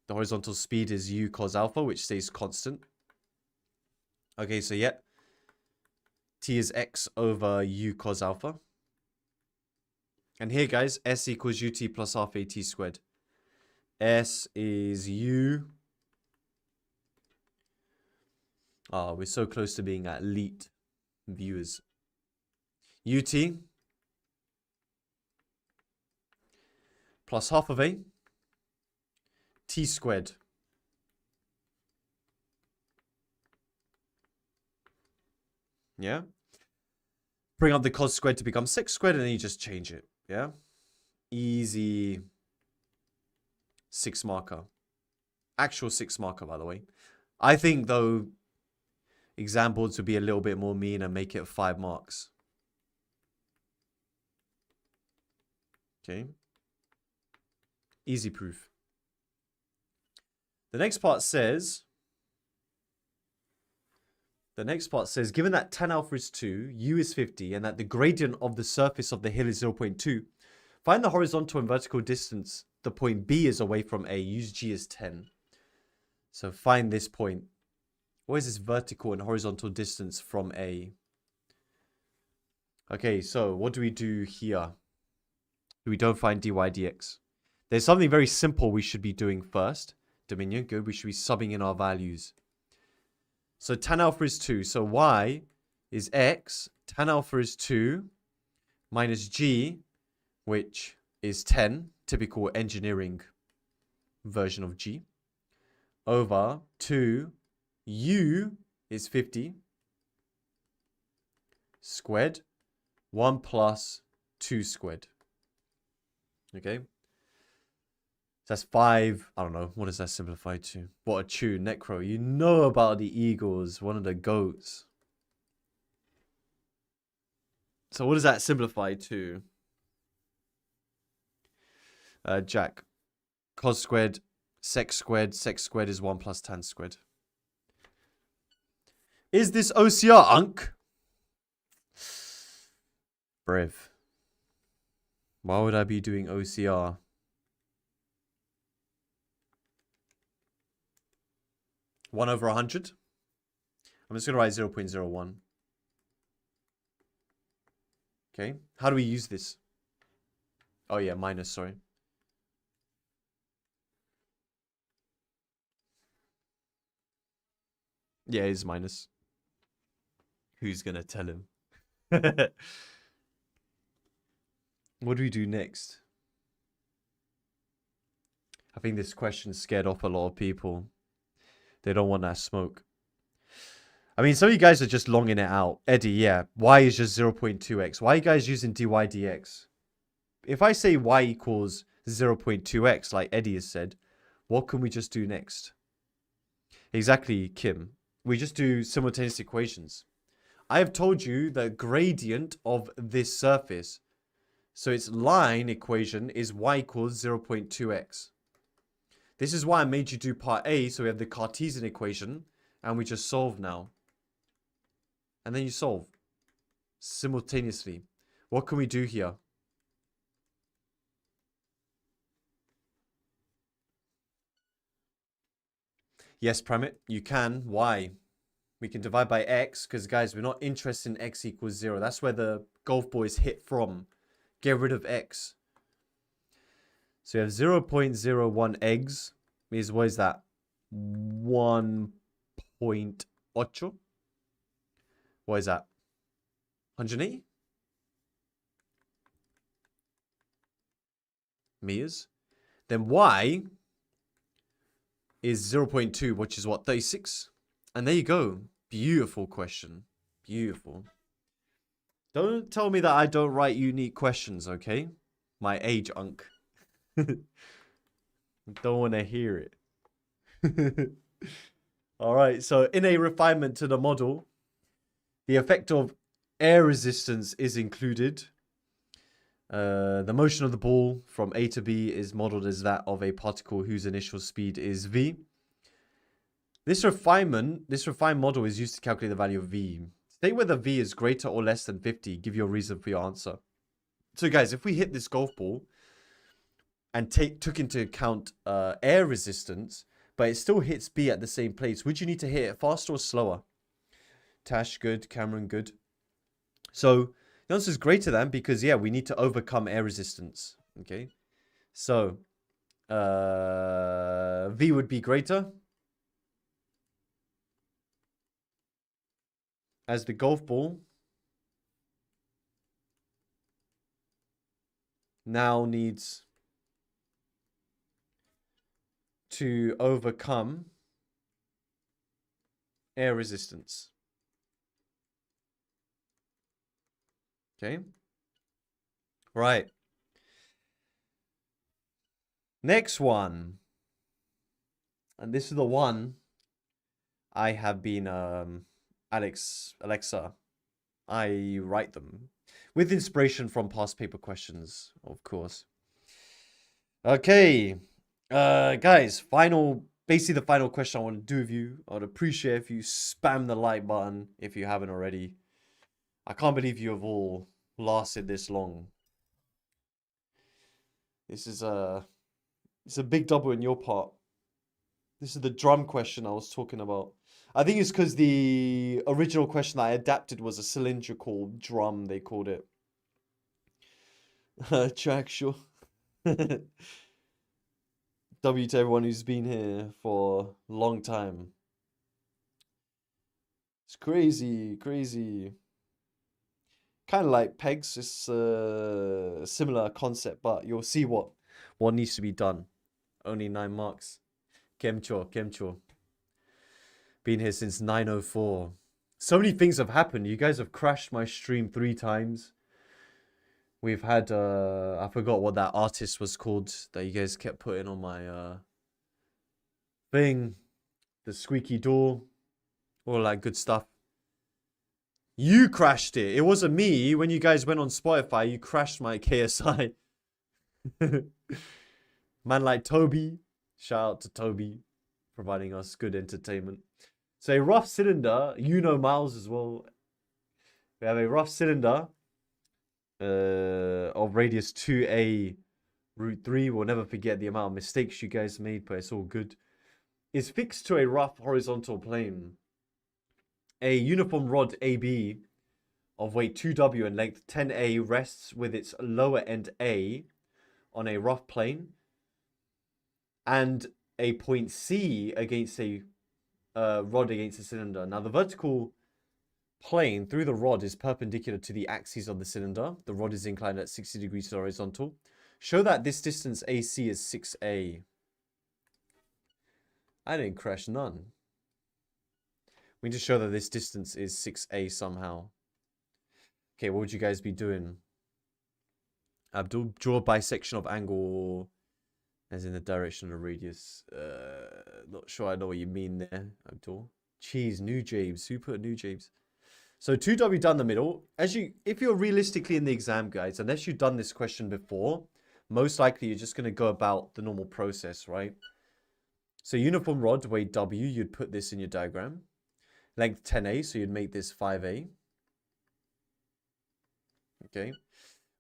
The horizontal speed is u cos alpha, which stays constant. Okay, so yeah. T is x over u cos alpha. And here, guys, S equals ut plus half at squared. S is u. Oh, we're so close to being elite viewers. Ut plus half of a t squared. Yeah. Bring up the cos squared to become sec squared and then you just change it. Yeah. Easy 6 marker. Actual 6 marker, by the way. I think, though, exam boards would be a little bit more mean and make it 5 marks. Okay. Easy proof. The next part says, given that tan alpha is 2, u is 50, and that the gradient of the surface of the hill is 0.2, find the horizontal and vertical distance the point B is away from A. Use G as 10. So find this point. What is this vertical and horizontal distance from A? Okay, so what do we do here? We don't find dy dx. There's something very simple we should be doing first. Dominion, good. We should be subbing in our values. So tan alpha is 2. So y is x. Tan alpha is 2 minus g, which is 10. Typical engineering version of g. Over 2. U is 50. Squared. 1 plus 2 squared. Okay. That's 5. I don't know. What does that simplify to? What a tune. Necro. You know about the Eagles. One of the GOATs. So what does that simplify to? Jack. Cos squared. Sec squared. Sec squared is 1 plus tan squared. Is this OCR, Unk? Brev. Why would I be doing OCR? One over 100. I'm just going to write 0.01. Okay. How do we use this? Oh, yeah, minus, sorry. Yeah, it's minus. Who's going to tell him? What do we do next? I think this question scared off a lot of people. They don't want that smoke. I mean, some of you guys are just longing it out. Eddie, yeah. Y is just 0.2x. Why are you guys using dy dx? If I say y equals 0.2x, like Eddie has said, what can we just do next? Exactly, Kim. We just do simultaneous equations. I have told you the gradient of this surface. So its line equation is y equals 0.2x. This is why I made you do part A. So we have the Cartesian equation. And we just solve now. And then you solve. Simultaneously. What can we do here? Yes, Pramit, you can. Why? We can divide by x. Because, guys, we're not interested in x equals 0. That's where the golf ball is hit from. Get rid of x. So you have 0.01 eggs. Is what is that? 1.8. What is that? 180 meters. Then y is 0.2, which is what? 36. And there you go. Beautiful question. Beautiful. Don't tell me that I don't write unique questions, okay? My age unk. Don't want to hear it. All right, so in a refinement to the model, the effect of air resistance is included. The motion of the ball from A to B is modeled as that of a particle whose initial speed is v. This refined model is used to calculate the value of v. State whether v is greater or less than 50. Give your reason for your answer. So guys, if we hit this golf ball and took into account air resistance, but it still hits B at the same place, would you need to hit it faster or slower? Tash, good. Cameron, good. So the answer is greater than, because, yeah, we need to overcome air resistance. Okay. So V would be greater. As the golf ball now needs to overcome air resistance. Okay. Right. Next one. And this is the one I have been, Alexa, I write them with inspiration from past paper questions, of course. Okay. Guys, basically the final question I want to do with you. I would appreciate if you spam the like button if you haven't already. I can't believe you have all lasted this long. This is it's a big double in your part. This is the drum question I was talking about. I think it's because the original question I adapted was a cylindrical drum, they called it. Track, sure. W to everyone who's been here for a long time. It's crazy, crazy. Kind of like pegs. It's a similar concept, but you'll see what needs to be done. Only 9 marks. Kemcho. Been here since 9:04. So many things have happened. You guys have crashed my stream 3 times. We've had, I forgot what that artist was called that you guys kept putting on my thing. The squeaky door. All that good stuff. You crashed it. It wasn't me. When you guys went on Spotify, you crashed my KSI. Man like Toby. Shout out to Toby. Providing us good entertainment. So a rough cylinder. You know Miles as well. We have a rough cylinder. of radius 2a root 3. We'll never forget the amount of mistakes you guys made, but it's all good. Is fixed to a rough horizontal plane. A uniform rod AB of weight 2w and length 10a rests with its lower end A on a rough plane, and a point C against a rod against a cylinder. Now, the vertical plane through the rod is perpendicular to the axes of the cylinder. The rod is inclined at 60 degrees to the horizontal. Show that this distance AC is 6a. I didn't crash none. We need to show that this distance is 6a somehow. Okay, what would you guys be doing? Abdul, draw a bisection of angle as in the direction of the radius. Not sure I know what you mean there, Abdul. Jeez, new James. Who put new James? So 2w down the middle. If you're realistically in the exam, guys, unless you've done this question before, most likely you're just going to go about the normal process, right? So uniform rod, weight W, you'd put this in your diagram. Length 10a, so you'd make this 5a. Okay.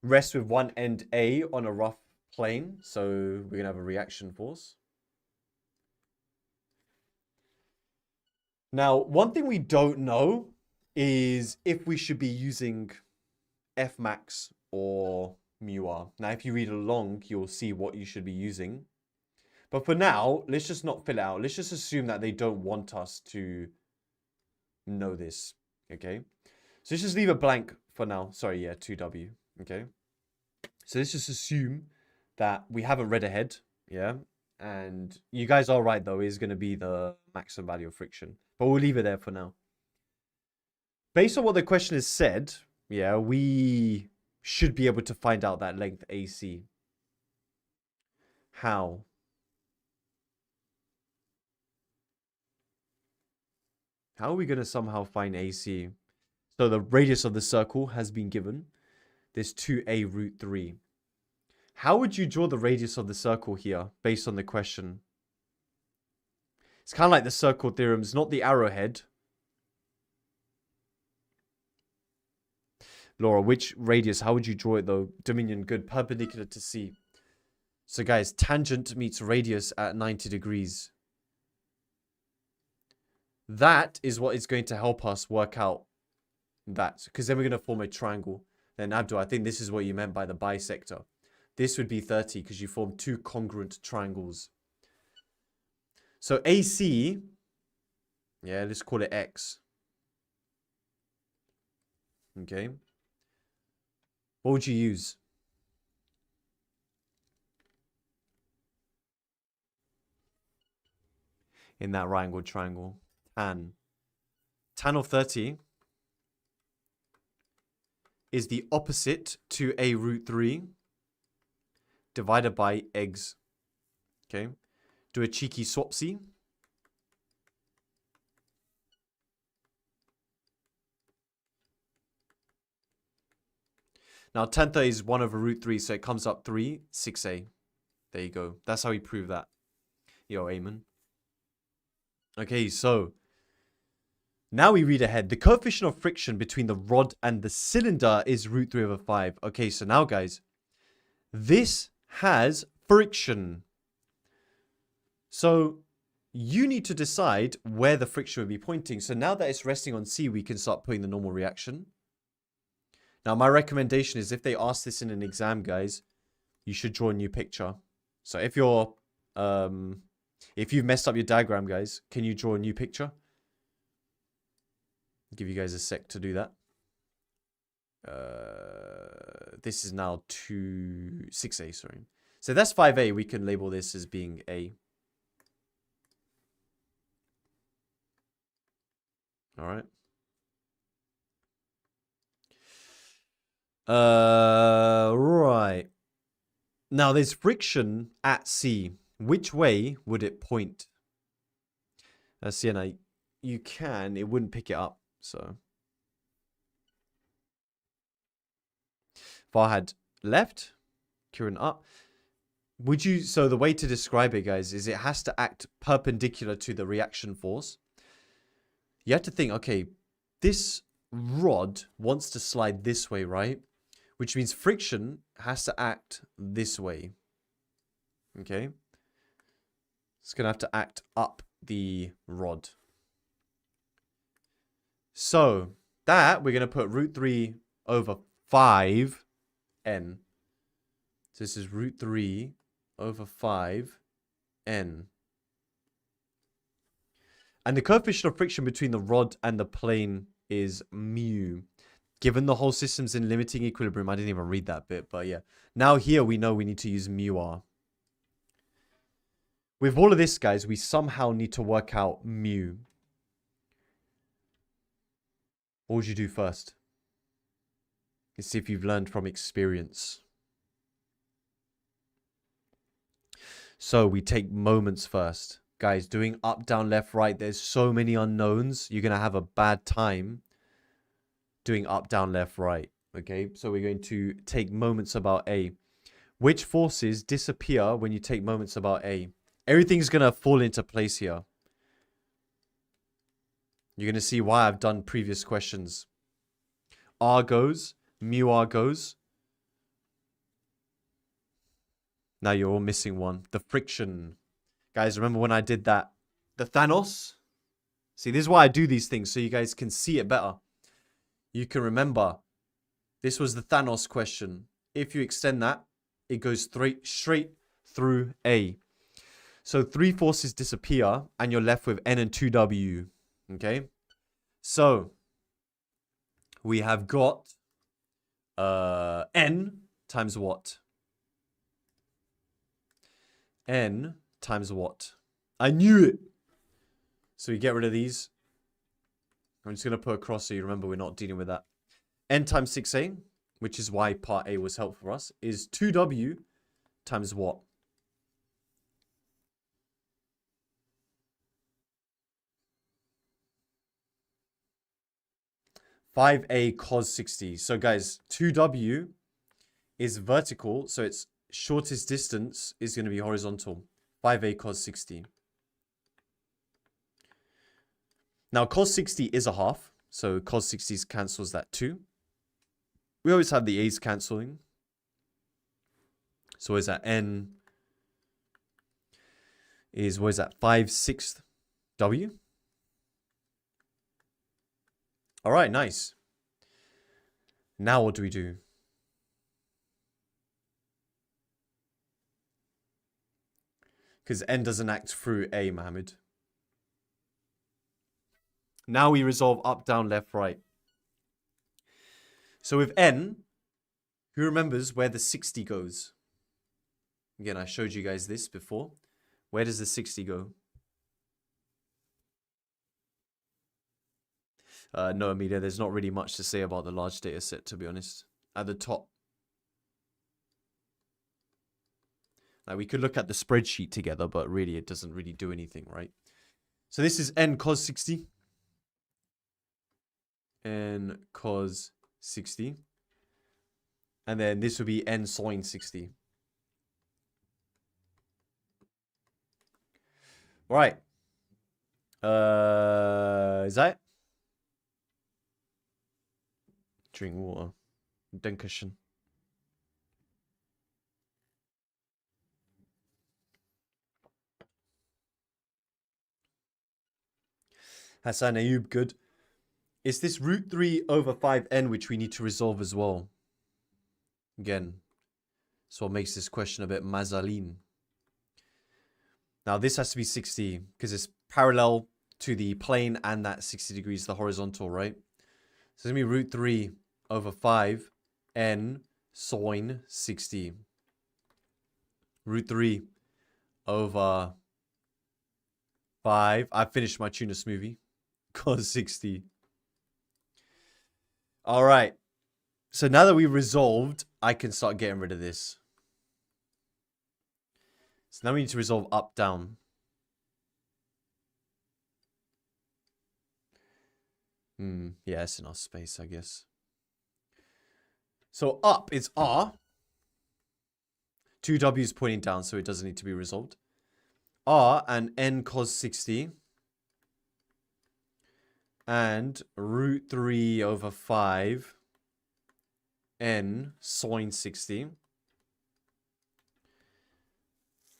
Rest with one end A on a rough plane, so we're going to have a reaction force. Now, one thing we don't know is if we should be using Fmax or μr. Now, if you read along, you'll see what you should be using. But for now, let's just not fill it out. Let's just assume that they don't want us to know this, okay? So let's just leave it blank for now. Sorry, yeah, 2w, okay? So let's just assume that we haven't read ahead, yeah? And you guys are right, though. It is going to be the maximum value of friction. But we'll leave it there for now. Based on what the question has said, yeah, we should be able to find out that length AC. How? How are we going to somehow find AC? So the radius of the circle has been given. This 2a root 3. How would you draw the radius of the circle here based on the question? It's kind of like the circle theorem. It's not the arrowhead. Laura, which radius? How would you draw it though? Dominion, good. Perpendicular to C. So guys, tangent meets radius at 90 degrees. That is what is going to help us work out that. Because then we're going to form a triangle. Then Abdul, I think this is what you meant by the bisector. This would be 30 because you form two congruent triangles. So AC, yeah, let's call it X. Okay. What would you use? In that right angled triangle. Tan. Tan of 30 is the opposite to a root 3 divided by eggs. Okay. Do a cheeky swapsy. Now, tan 30 is 1 over root 3, so it comes up 3, 6a. There you go. That's how we prove that. Yo, amen. Okay, so now we read ahead. The coefficient of friction between the rod and the cylinder is root 3 over 5. Okay, so now, guys, this has friction. So you need to decide where the friction would be pointing. So now that it's resting on C, we can start putting the normal reaction. Now, my recommendation is if they ask this in an exam, guys, you should draw a new picture. So if you're, if you've messed up your diagram, guys, can you draw a new picture? I'll give you guys a sec to do that. This is now 6a, sorry. So that's 5a. We can label this as being A. All right. Right. Now there's friction at C. Which way would it point? Sienna, you can. It wouldn't pick it up. So Farhad left. Kieran up. Would you? So the way to describe it, guys, is it has to act perpendicular to the reaction force. You have to think, okay, this rod wants to slide this way, right? which means friction has to act this way. Okay? It's going to have to act up the rod. So, that we're going to put root 3 over 5n. So this is root 3 over 5n. And the coefficient of friction between the rod and the plane is mu. Given the whole system's in limiting equilibrium, I didn't even read that bit, but yeah. Now here we know we need to use mu r. With all of this, guys, we somehow need to work out mu. What would you do first? Let's see if you've learned from experience. So we take moments first. Guys, doing up, down, left, right, there's so many unknowns. You're going to have a bad time doing up, down, left, right. Okay, so we're going to take moments about A. Which forces disappear when you take moments about A? Everything's going to fall into place here. You're going to see why I've done previous questions. R goes, mu R goes. Now you're all missing one. The friction. Guys, remember when I did that? The Thanos? See, this is why I do these things, so you guys can see it better. You can remember. This was the Thanos question. If you extend that, it goes straight through A. So 3 forces disappear, and you're left with N and 2W. Okay? So, we have got N times what? N times what? I knew it. So we get rid of these. I'm just going to put a cross so you remember we're not dealing with that. N times 6A, which is why part A was helpful for us, is 2W times what? (5A cos 60). So guys, 2W is vertical, so its shortest distance is going to be horizontal. 5A cos 60. Now, cos 60 is a half. So cos 60 cancels that too. We always have the A's cancelling. So what is that? N is, what is that? 5/6 W. All right, nice. Now what do we do? Because N doesn't act through A, Mohammed. Now we resolve up, down, left, right. So with N, who remembers where the 60 goes? Again, I showed you guys this before. Where does the 60 go? No, Amelia, there's not really much to say about the large data set, to be honest. At the top. Now, we could look at the spreadsheet together, but really, it doesn't really do anything, right? So this is N cos 60. N cos 60. And then this would be N sine 60. All right. Is that it? Drink water. Dankeschön. Hassan Ayub, good. It's this root 3 over 5n which we need to resolve as well. Again, that's what makes this question a bit mazalin. Now this has to be 60 because it's parallel to the plane and that 60 degrees, the horizontal, right? So it's going to be root 3 over 5 n sine 60. Root 3 over 5. I finished my tuna smoothie. Cos 60. All right. So now that we've resolved, I can start getting rid of this. So now we need to resolve up, down. Yeah, it's enough space, I guess. So up is R. 2W is pointing down, so it doesn't need to be resolved. R and n cos 60. And root 3 over 5 n sine 60.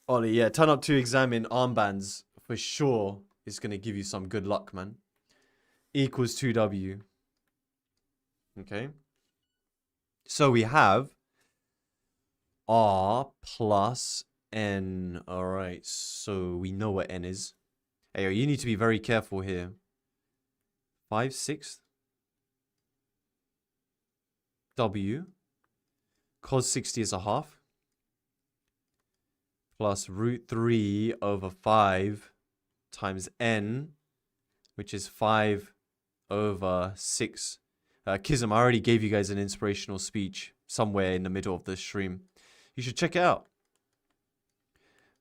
Ollie, yeah, turn up to examine armbands for sure. It's going to give you some good luck, man. Equals 2w. Okay. So we have r plus n. All right. So we know what n is. Hey, you need to be very careful here. 5/6 w. Cos 60 is a half. Plus root 3 over 5 times n, which is 5 over 6. Kism, I already gave you guys an inspirational speech somewhere in the middle of the stream. You should check it out.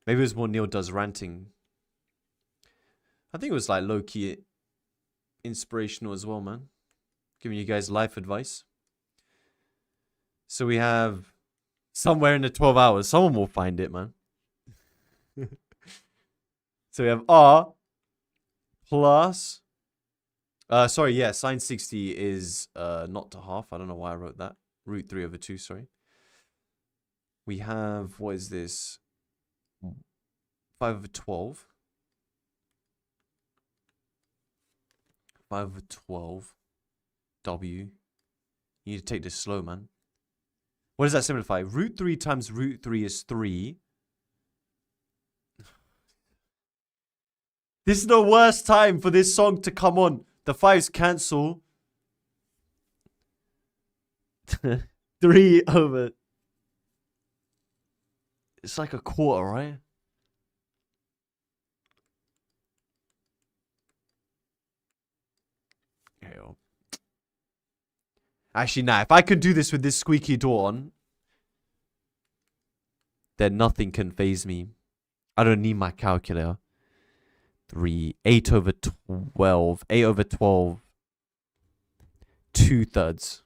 Maybe it was more Neil does ranting. I think it was like low-key inspirational as well, man. Giving you guys life advice. So we have somewhere in the 12 hours. Someone will find it, man. So we have r plus... sorry, yeah, sine 60 is not to half. I don't know why I wrote that. Root 3 over 2, sorry. We have, what is this? 5 over 12. 5 over 12. W. You need to take this slow, man. What does that simplify? Root 3 times root 3 is 3. This is the worst time for this song to come on. The 5s cancel. 3 over... It's like a quarter, right? Hell. Actually, nah. If I could do this with this squeaky door on, then nothing can faze me. I don't need my calculator. 8 over 12. 8 over 12. 2/3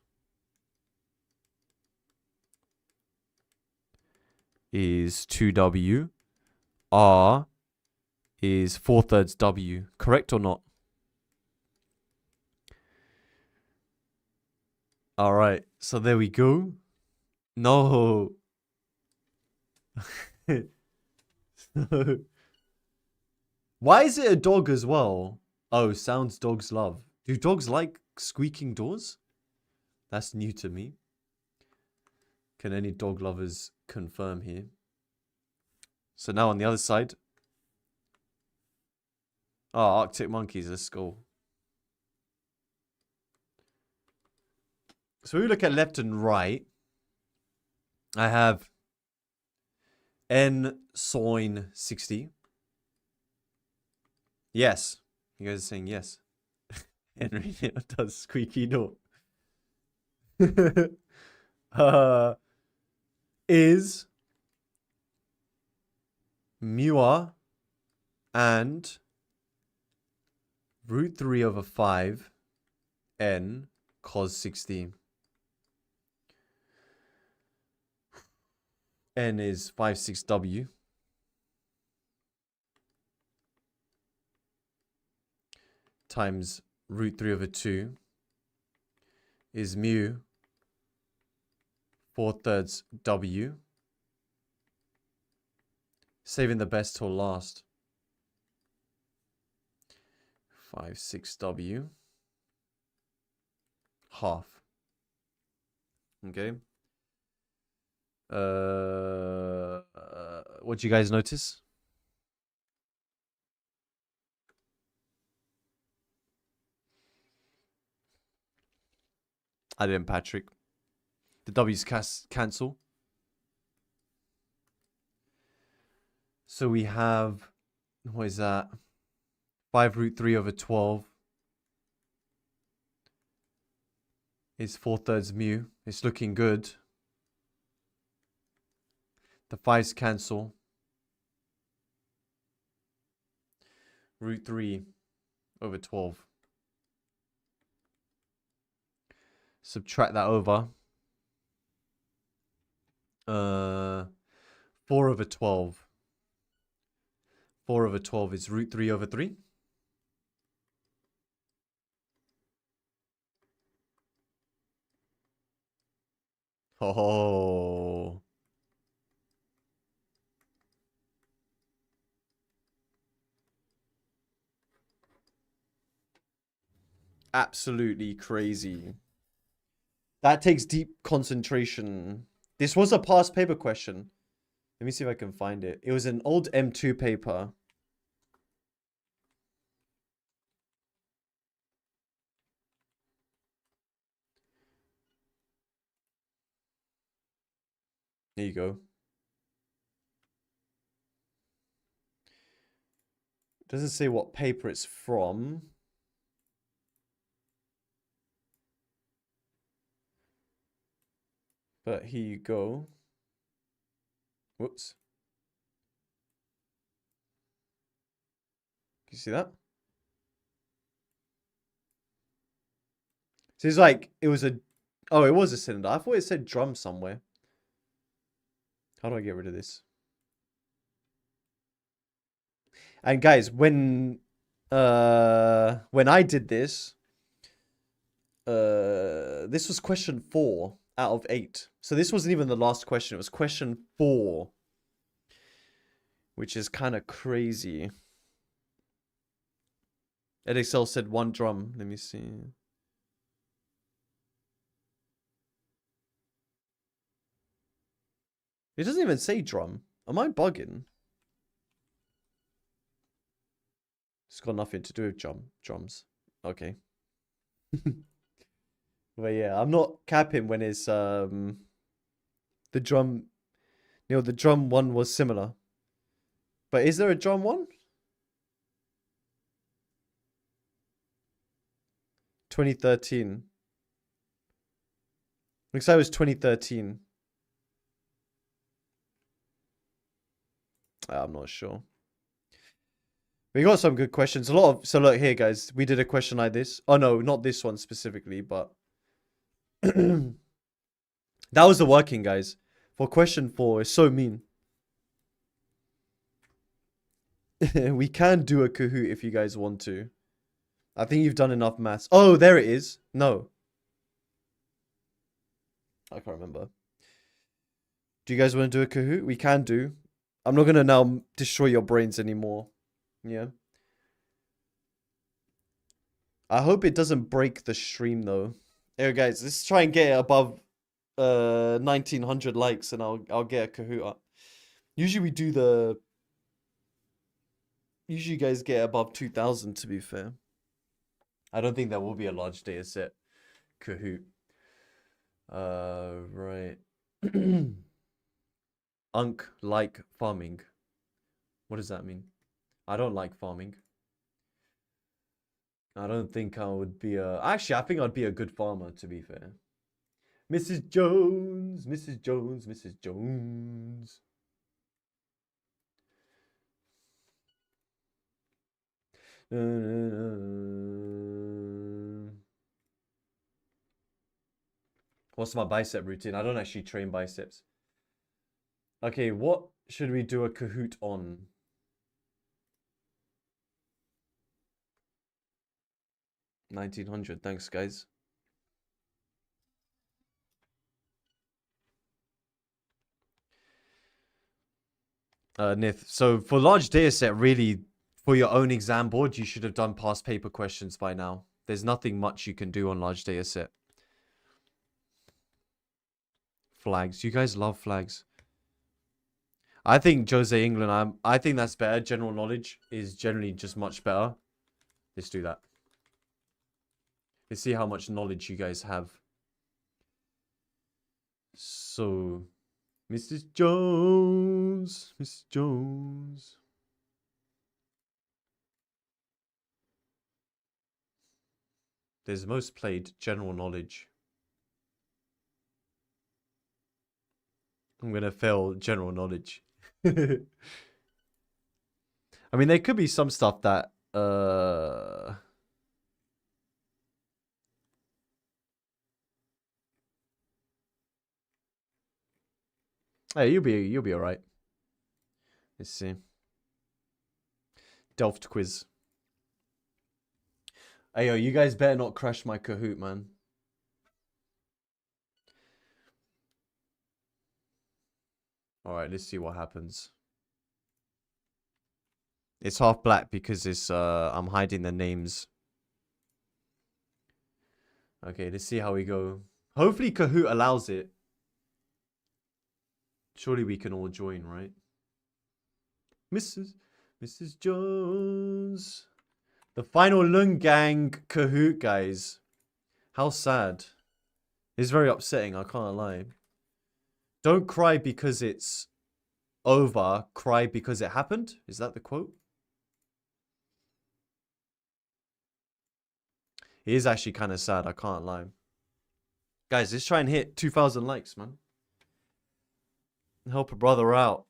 is 2w. R is 4/3 w. Correct or not? All right. So there we go. No. So, why is it a dog as well? Oh, sounds dogs love. Do dogs like squeaking doors? That's new to me. Can any dog lovers confirm here? So now on the other side. Oh, Arctic monkeys, let's go. So we look at left and right. I have n sine 60. Yes. You guys are saying yes. Henry does squeaky door. Is mu r and root 3 over 5 n cos 60. N is 5/6w. Times root 3 over 2 is mu 4/3 w. Saving the best till last. 5/6w. Half. Okay. What do you guys notice? I didn't, Patrick. The W's cancel. So we have, what is that? 5 root 3 over 12 is 4/3 mu. It's looking good. The 5's cancel. Root 3 over 12. Subtract that over. 4 over 12. 4 over 12 is root 3 over 3. Oh. Absolutely crazy. That takes deep concentration. This was a past paper question. Let me see if I can find it. It was an old M2 paper. There you go. Doesn't say what paper it's from. But here you go. Whoops. Can you see that? So it's like, it was a... Oh, it was a cylinder. I thought it said drum somewhere. How do I get rid of this? And guys, when I did this, this was question 4 out of 8. So this wasn't even the last question. It was question 4. Which is kind of crazy. EDEXCEL said 1 drum. Let me see. It doesn't even say drum. Am I bugging? It's got nothing to do with drums. Okay. But yeah, I'm not capping when it's the drum. You know, the drum one was similar. But is there a drum one? 2013. Looks like it was 2013. I'm not sure. We got some good questions. A lot of... So look here, guys. We did a question like this. Oh, no. Not this one specifically, but... that was the working, guys. For question 4. It's so mean. We can do a Kahoot if you guys want to. I think you've done enough maths. Oh, there it is. No. I can't remember. Do you guys want to do a Kahoot? We can do. I'm not going to now destroy your brains anymore. Yeah. I hope it doesn't break the stream though. Here guys, let's try and get it above 1900 likes and I'll get a Kahoot up. Usually we do the... Usually you guys get above 2000 to be fair. I don't think there will be a large data set Kahoot. Right. Unk like farming. What does that mean? I don't like farming. I don't think I would be a... Actually, I think I'd be a good farmer, to be fair. Mrs. Jones, Mrs. Jones, Mrs. Jones. What's my bicep routine? I don't actually train biceps. Okay, what should we do a Kahoot on? $1900. Thanks, guys. Nith. So for large data set, really, for your own exam board, you should have done past paper questions by now. There's nothing much you can do on large data set. Flags. You guys love flags. I think Jose England, I think that's better. General knowledge is generally just much better. Let's do that. Let's see how much knowledge you guys have. So, Mrs. Jones, Mrs. Jones. There's most played general knowledge. I'm gonna fail general knowledge. I mean, there could be some stuff that hey, you'll be all right. Let's see. Delft quiz. Hey, yo, you guys better not crash my Kahoot, man. Alright, let's see what happens. It's half black because it's I'm hiding the names. Okay, let's see how we go. Hopefully Kahoot allows it. Surely we can all join, right? Mrs. Jones. The final Lung Gang Kahoot, guys. How sad. It's very upsetting, I can't lie. Don't cry because it's over. Cry because it happened. Is that the quote? It is actually kind of sad, I can't lie. Guys, let's try and hit 2,000 likes, man. Help a brother out.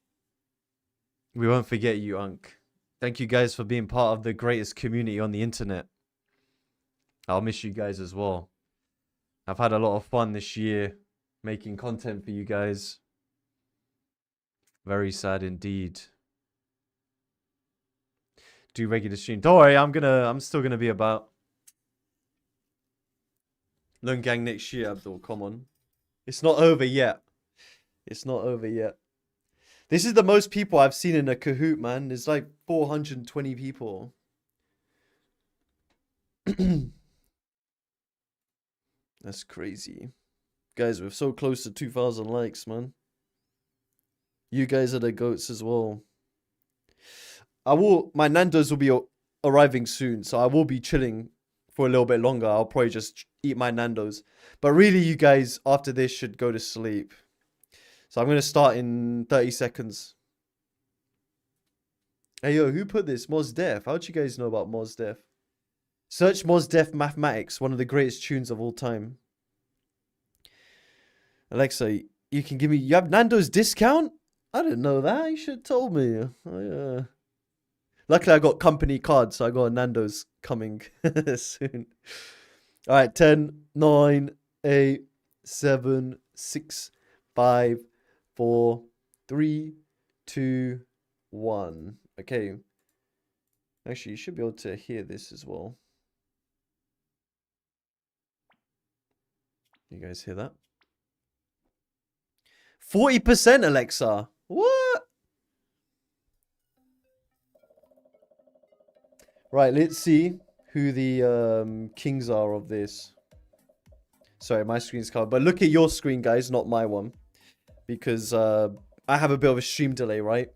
We won't forget you, Unc. Thank you guys for being part of the greatest community on the internet. I'll miss you guys as well. I've had a lot of fun this year making content for you guys. Very sad indeed. Do regular stream. Don't worry, I'm still gonna be about. Lone Gang next year, Abdul. Come on. It's not over yet. It's not over yet. This is the most people I've seen in a Kahoot, man. It's like 420 people. That's crazy. Guys, we're so close to 2,000 likes, man. You guys are the goats as well. My Nando's will be arriving soon, so I will be chilling for a little bit longer. I'll probably just eat my Nando's. But really, you guys, after this, should go to sleep. So I'm going to start in 30 seconds. Hey, yo, who put this? Mos Def. How'd you guys know about Mos Def? Search Mos Def Mathematics, one of the greatest tunes of all time. Alexa, you can give me... You have Nando's discount? I didn't know that. You should have told me. Luckily, I got company cards, so I got a Nando's coming soon. All right, 10, 9, 8, 7, 6, 5, 4, 3, 2, 1. Okay. Actually, you should be able to hear this as well. You guys hear that? 40%, Alexa. What? Right, let's see who the kings are of this. Sorry, my screen's covered. But look at your screen, guys, not my one. Because I have a bit of a stream delay, right?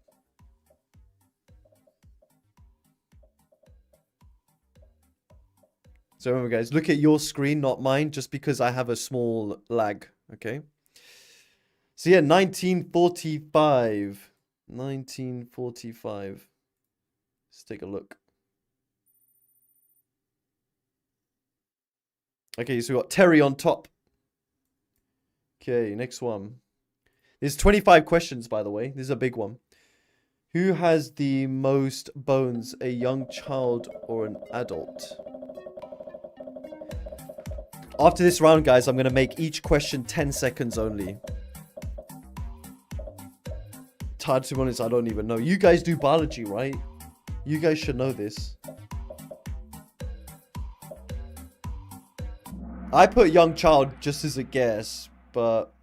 So remember, guys, look at your screen, not mine, just because I have a small lag, okay? So yeah, 1945. 1945. Let's take a look. Okay, so we got Terry on top. Okay, next one. There's 25 questions, by the way. This is a big one. Who has the most bones, a young child or an adult? After this round, guys, I'm going to make each question 10 seconds only. Hard to be honest, I don't even know. You guys do biology, right? You guys should know this. I put young child just as a guess, but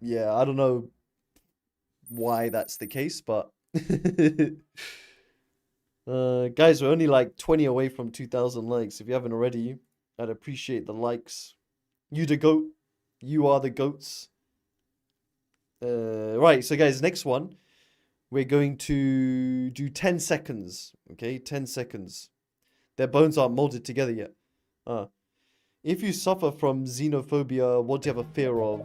yeah, I don't know why that's the case, but guys, we're only like 20 away from 2,000 likes. If you haven't already, I'd appreciate the likes. You the goat. You are the goats. Right, so guys, next one. We're going to do 10 seconds. Okay, 10 seconds. Their bones aren't molded together yet. If you suffer from xenophobia, what do you have a fear of?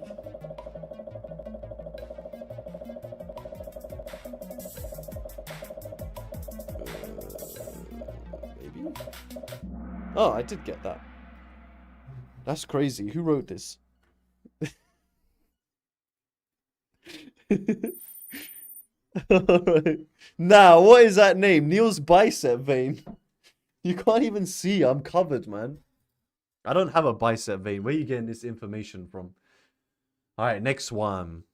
Maybe? Oh, I did get that. That's crazy. Who wrote this? Alright. Now, what is that name? Neil's bicep vein. You can't even see. I'm covered, man. I don't have a bicep vein. Where are you getting this information from? Alright, next one.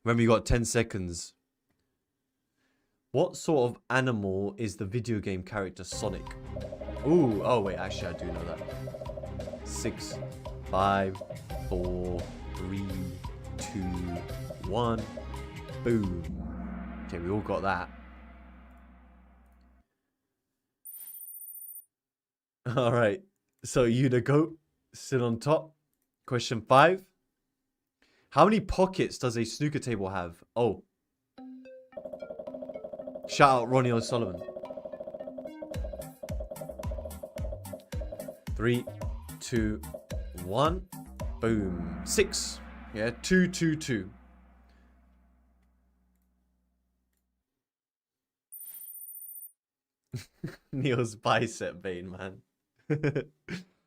Remember, you got 10 seconds. What sort of animal is the video game character Sonic? Ooh, oh wait, actually I do know that. 6, 5, 4, 3, 2, 1. Boom. Okay, we all got that. All right. So you the goat, sit on top. Question 5. How many pockets does a snooker table have? Oh. Shout out Ronnie O'Sullivan. 3, 2, 1. Boom. 6. Yeah, 2, 2, 2. Neil's bicep vein, man.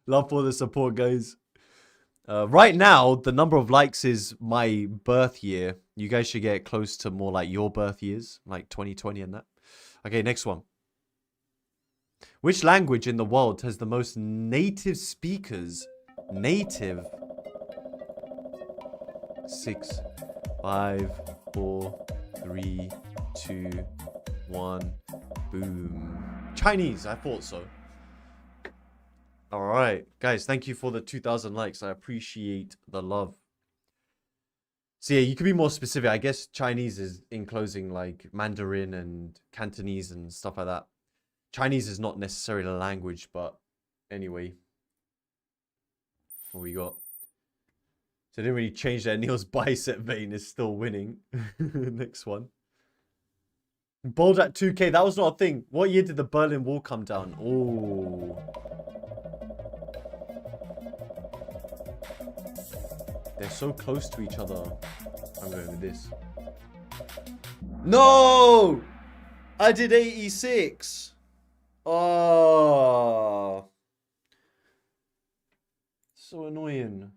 Love for the support, guys. Right now, the number of likes is my birth year. You guys should get close to more like your birth years, like 2020 and that. Okay, next one. Which language in the world has the most native speakers? Native. 6, 5, 4, 3, 2, 1. Boom. Chinese, I thought so. Alright, guys, thank you for the 2,000 likes. I appreciate the love. So yeah, you could be more specific. I guess Chinese is enclosing like Mandarin and Cantonese and stuff like that. Chinese is not necessarily a language, but anyway. What we got? So it didn't really change there. Neil's bicep vein is still winning. Next one. Bold at 2K. That was not a thing. What year did the Berlin Wall come down? Oh. They're so close to each other. I'm going with this. No! I did 86. Oh. So annoying.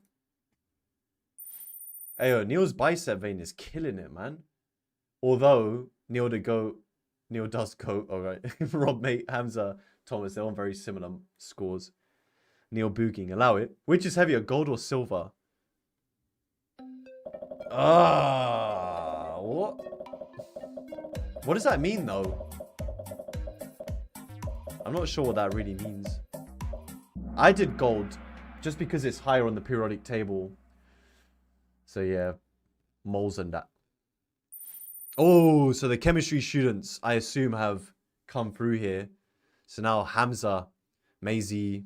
Ayo, Neil's bicep vein is killing it, man. Although, Neil does go, alright. Rob, mate, Hamza, Thomas, they're on very similar scores. Neil booging, allow it. Which is heavier, gold or silver? Ah, what? What does that mean, though? I'm not sure what that really means. I did gold, just because it's higher on the periodic table. So yeah, moles and that. Oh, so the chemistry students, I assume, have come through here. So now Hamza, Maisie,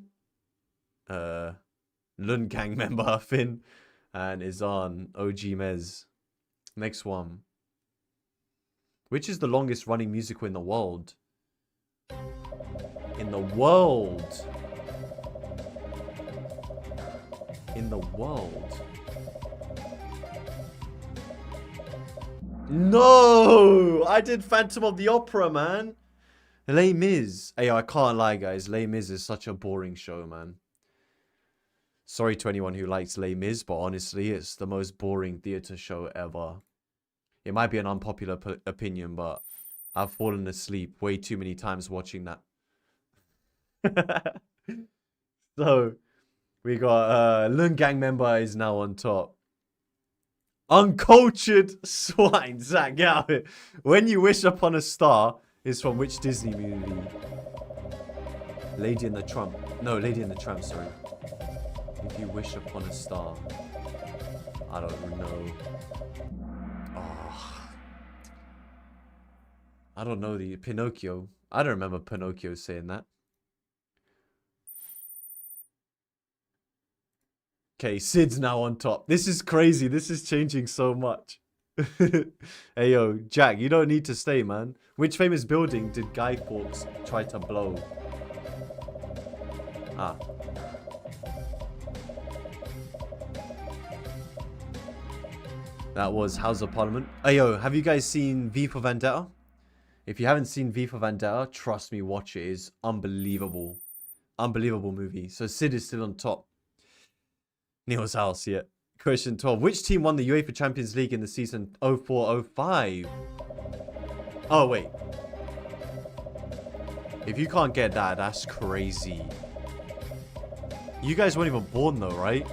Lun Gang member Finn, and Izan, OG Mez. Next one. Which is the longest running musical in the world? In the world. In the world. No! I did Phantom of the Opera, man. Les Mis. Hey, I can't lie, guys. Les Mis is such a boring show, man. Sorry to anyone who likes Les Mis, but honestly, it's the most boring theatre show ever. It might be an unpopular opinion, but I've fallen asleep way too many times watching that. So, we got Lun Gang member is now on top. Uncultured swine. Zach, get out of it. When You Wish Upon a Star is from which Disney movie? Lady and the Tramp. No, Lady and the Tramp, sorry. If You Wish Upon a Star. I don't know. Oh. I don't know the Pinocchio. I don't remember Pinocchio saying that. Okay, Sid's now on top. This is crazy. This is changing so much. Hey, yo, Jack, you don't need to stay, man. Which famous building did Guy Fawkes try to blow? Ah. That was House of Parliament. Hey, yo, have you guys seen V for Vendetta? If you haven't seen V for Vendetta, trust me, watch it. It's unbelievable. Unbelievable movie. So Sid is still on top. Neil's house, yeah. Question 12. Which team won the UEFA Champions League in the season 04-05? Oh, wait. If you can't get that, that's crazy. You guys weren't even born though, right?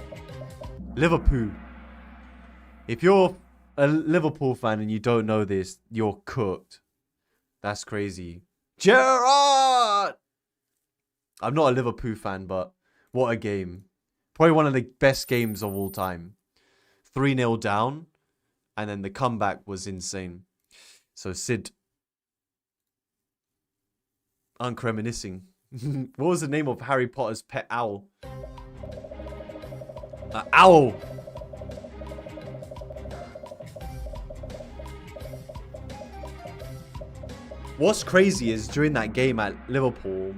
Liverpool. If you're a Liverpool fan and you don't know this, you're cooked. That's crazy. Gerrard! I'm not a Liverpool fan, but what a game. Probably one of the best games of all time. 3-0 down. And then the comeback was insane. So Sid, uncreminiscing. What was the name of Harry Potter's pet owl? Owl! What's crazy is during that game at Liverpool,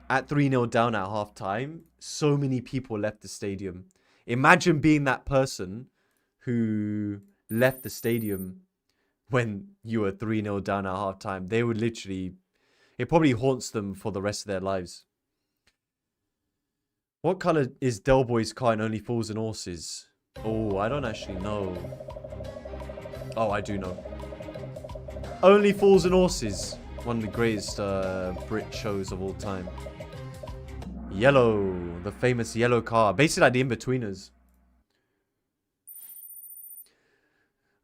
at 3-0 down at half time, so many people left the stadium. Imagine being that person who left the stadium when you were 3-0 down at half time. They would literally, it probably haunts them for the rest of their lives. What colour is Del Boy's car in Only Fools and Horses? Oh, I don't actually know. Oh, I do know. Only Fools and Horses. One of the greatest Brit shows of all time. Yellow. The famous yellow car. Basically like the In-Betweeners.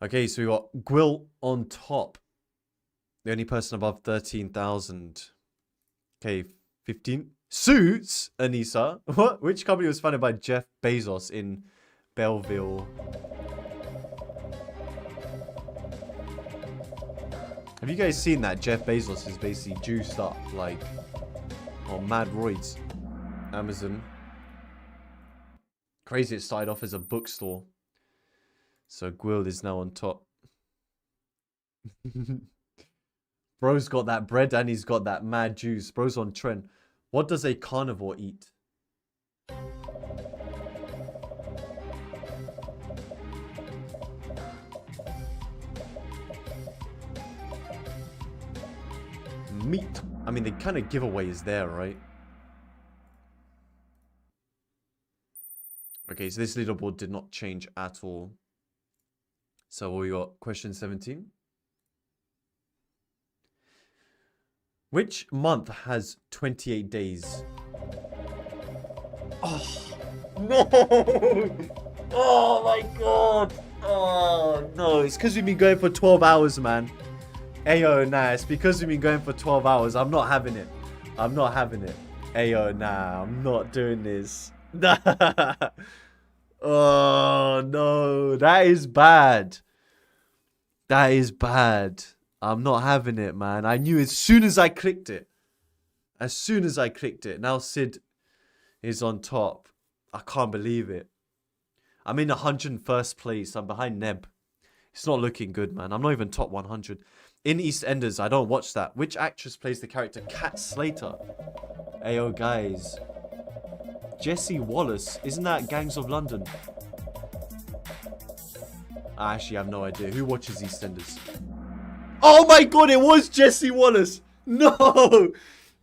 Okay, so we got Gwill on top. The only person above 13,000. Okay, 15. Suits, Anissa. What? Which company was founded by Jeff Bezos in Belleville? Have you guys seen that Jeff Bezos is basically juiced up, like, on mad roids? Amazon. Crazy, it started off as a bookstore. So Gwill is now on top. Bro's got that bread and he's got that mad juice. Bro's on trend. What does a carnivore eat? Meat. I mean, the kind of giveaway is there, right? Okay, so this leaderboard did not change at all. So we got question 17. Which month has 28 days? Oh, no! Oh my god! Oh, no. It's because we've been going for 12 hours, man. Ayo, nah. It's because we've been going for 12 hours. I'm not having it. I'm not having it. Ayo, nah. I'm not doing this. Nah. Oh, no. That is bad. That is bad. I'm not having it, man. I knew as soon as I clicked it. As soon as I clicked it. Now Sid is on top. I can't believe it. I'm in 101st place. I'm behind Neb. It's not looking good, man. I'm not even top 100. In EastEnders, I don't watch that. Which actress plays the character Kat Slater? Ayo, guys. Jessie Wallace. Isn't that Gangs of London? I actually have no idea. Who watches EastEnders? Oh my god, it was Jessie Wallace. No,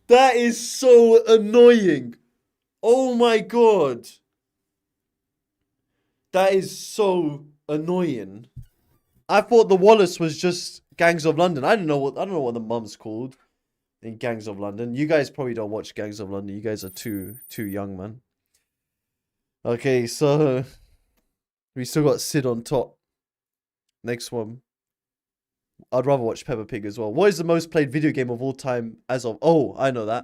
that is so annoying. Oh my god. That is so annoying. I thought the Wallace was just Gangs of London. I don't know what the mum's called in Gangs of London. You guys probably don't watch Gangs of London. You guys are too young, man. Okay, so we still got Sid on top. Next one. I'd rather watch Peppa Pig as well. What is the most played video game of all time as of... Oh, I know that.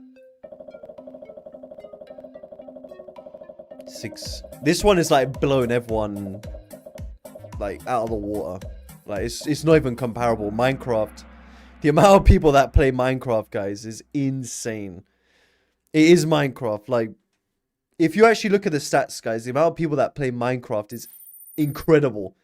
6. This one is like blowing everyone like out of the water. Like it's not even comparable. Minecraft. The amount of people that play Minecraft, guys, is insane. It is Minecraft. Like, if you actually look at the stats, guys, the amount of people that play Minecraft is incredible.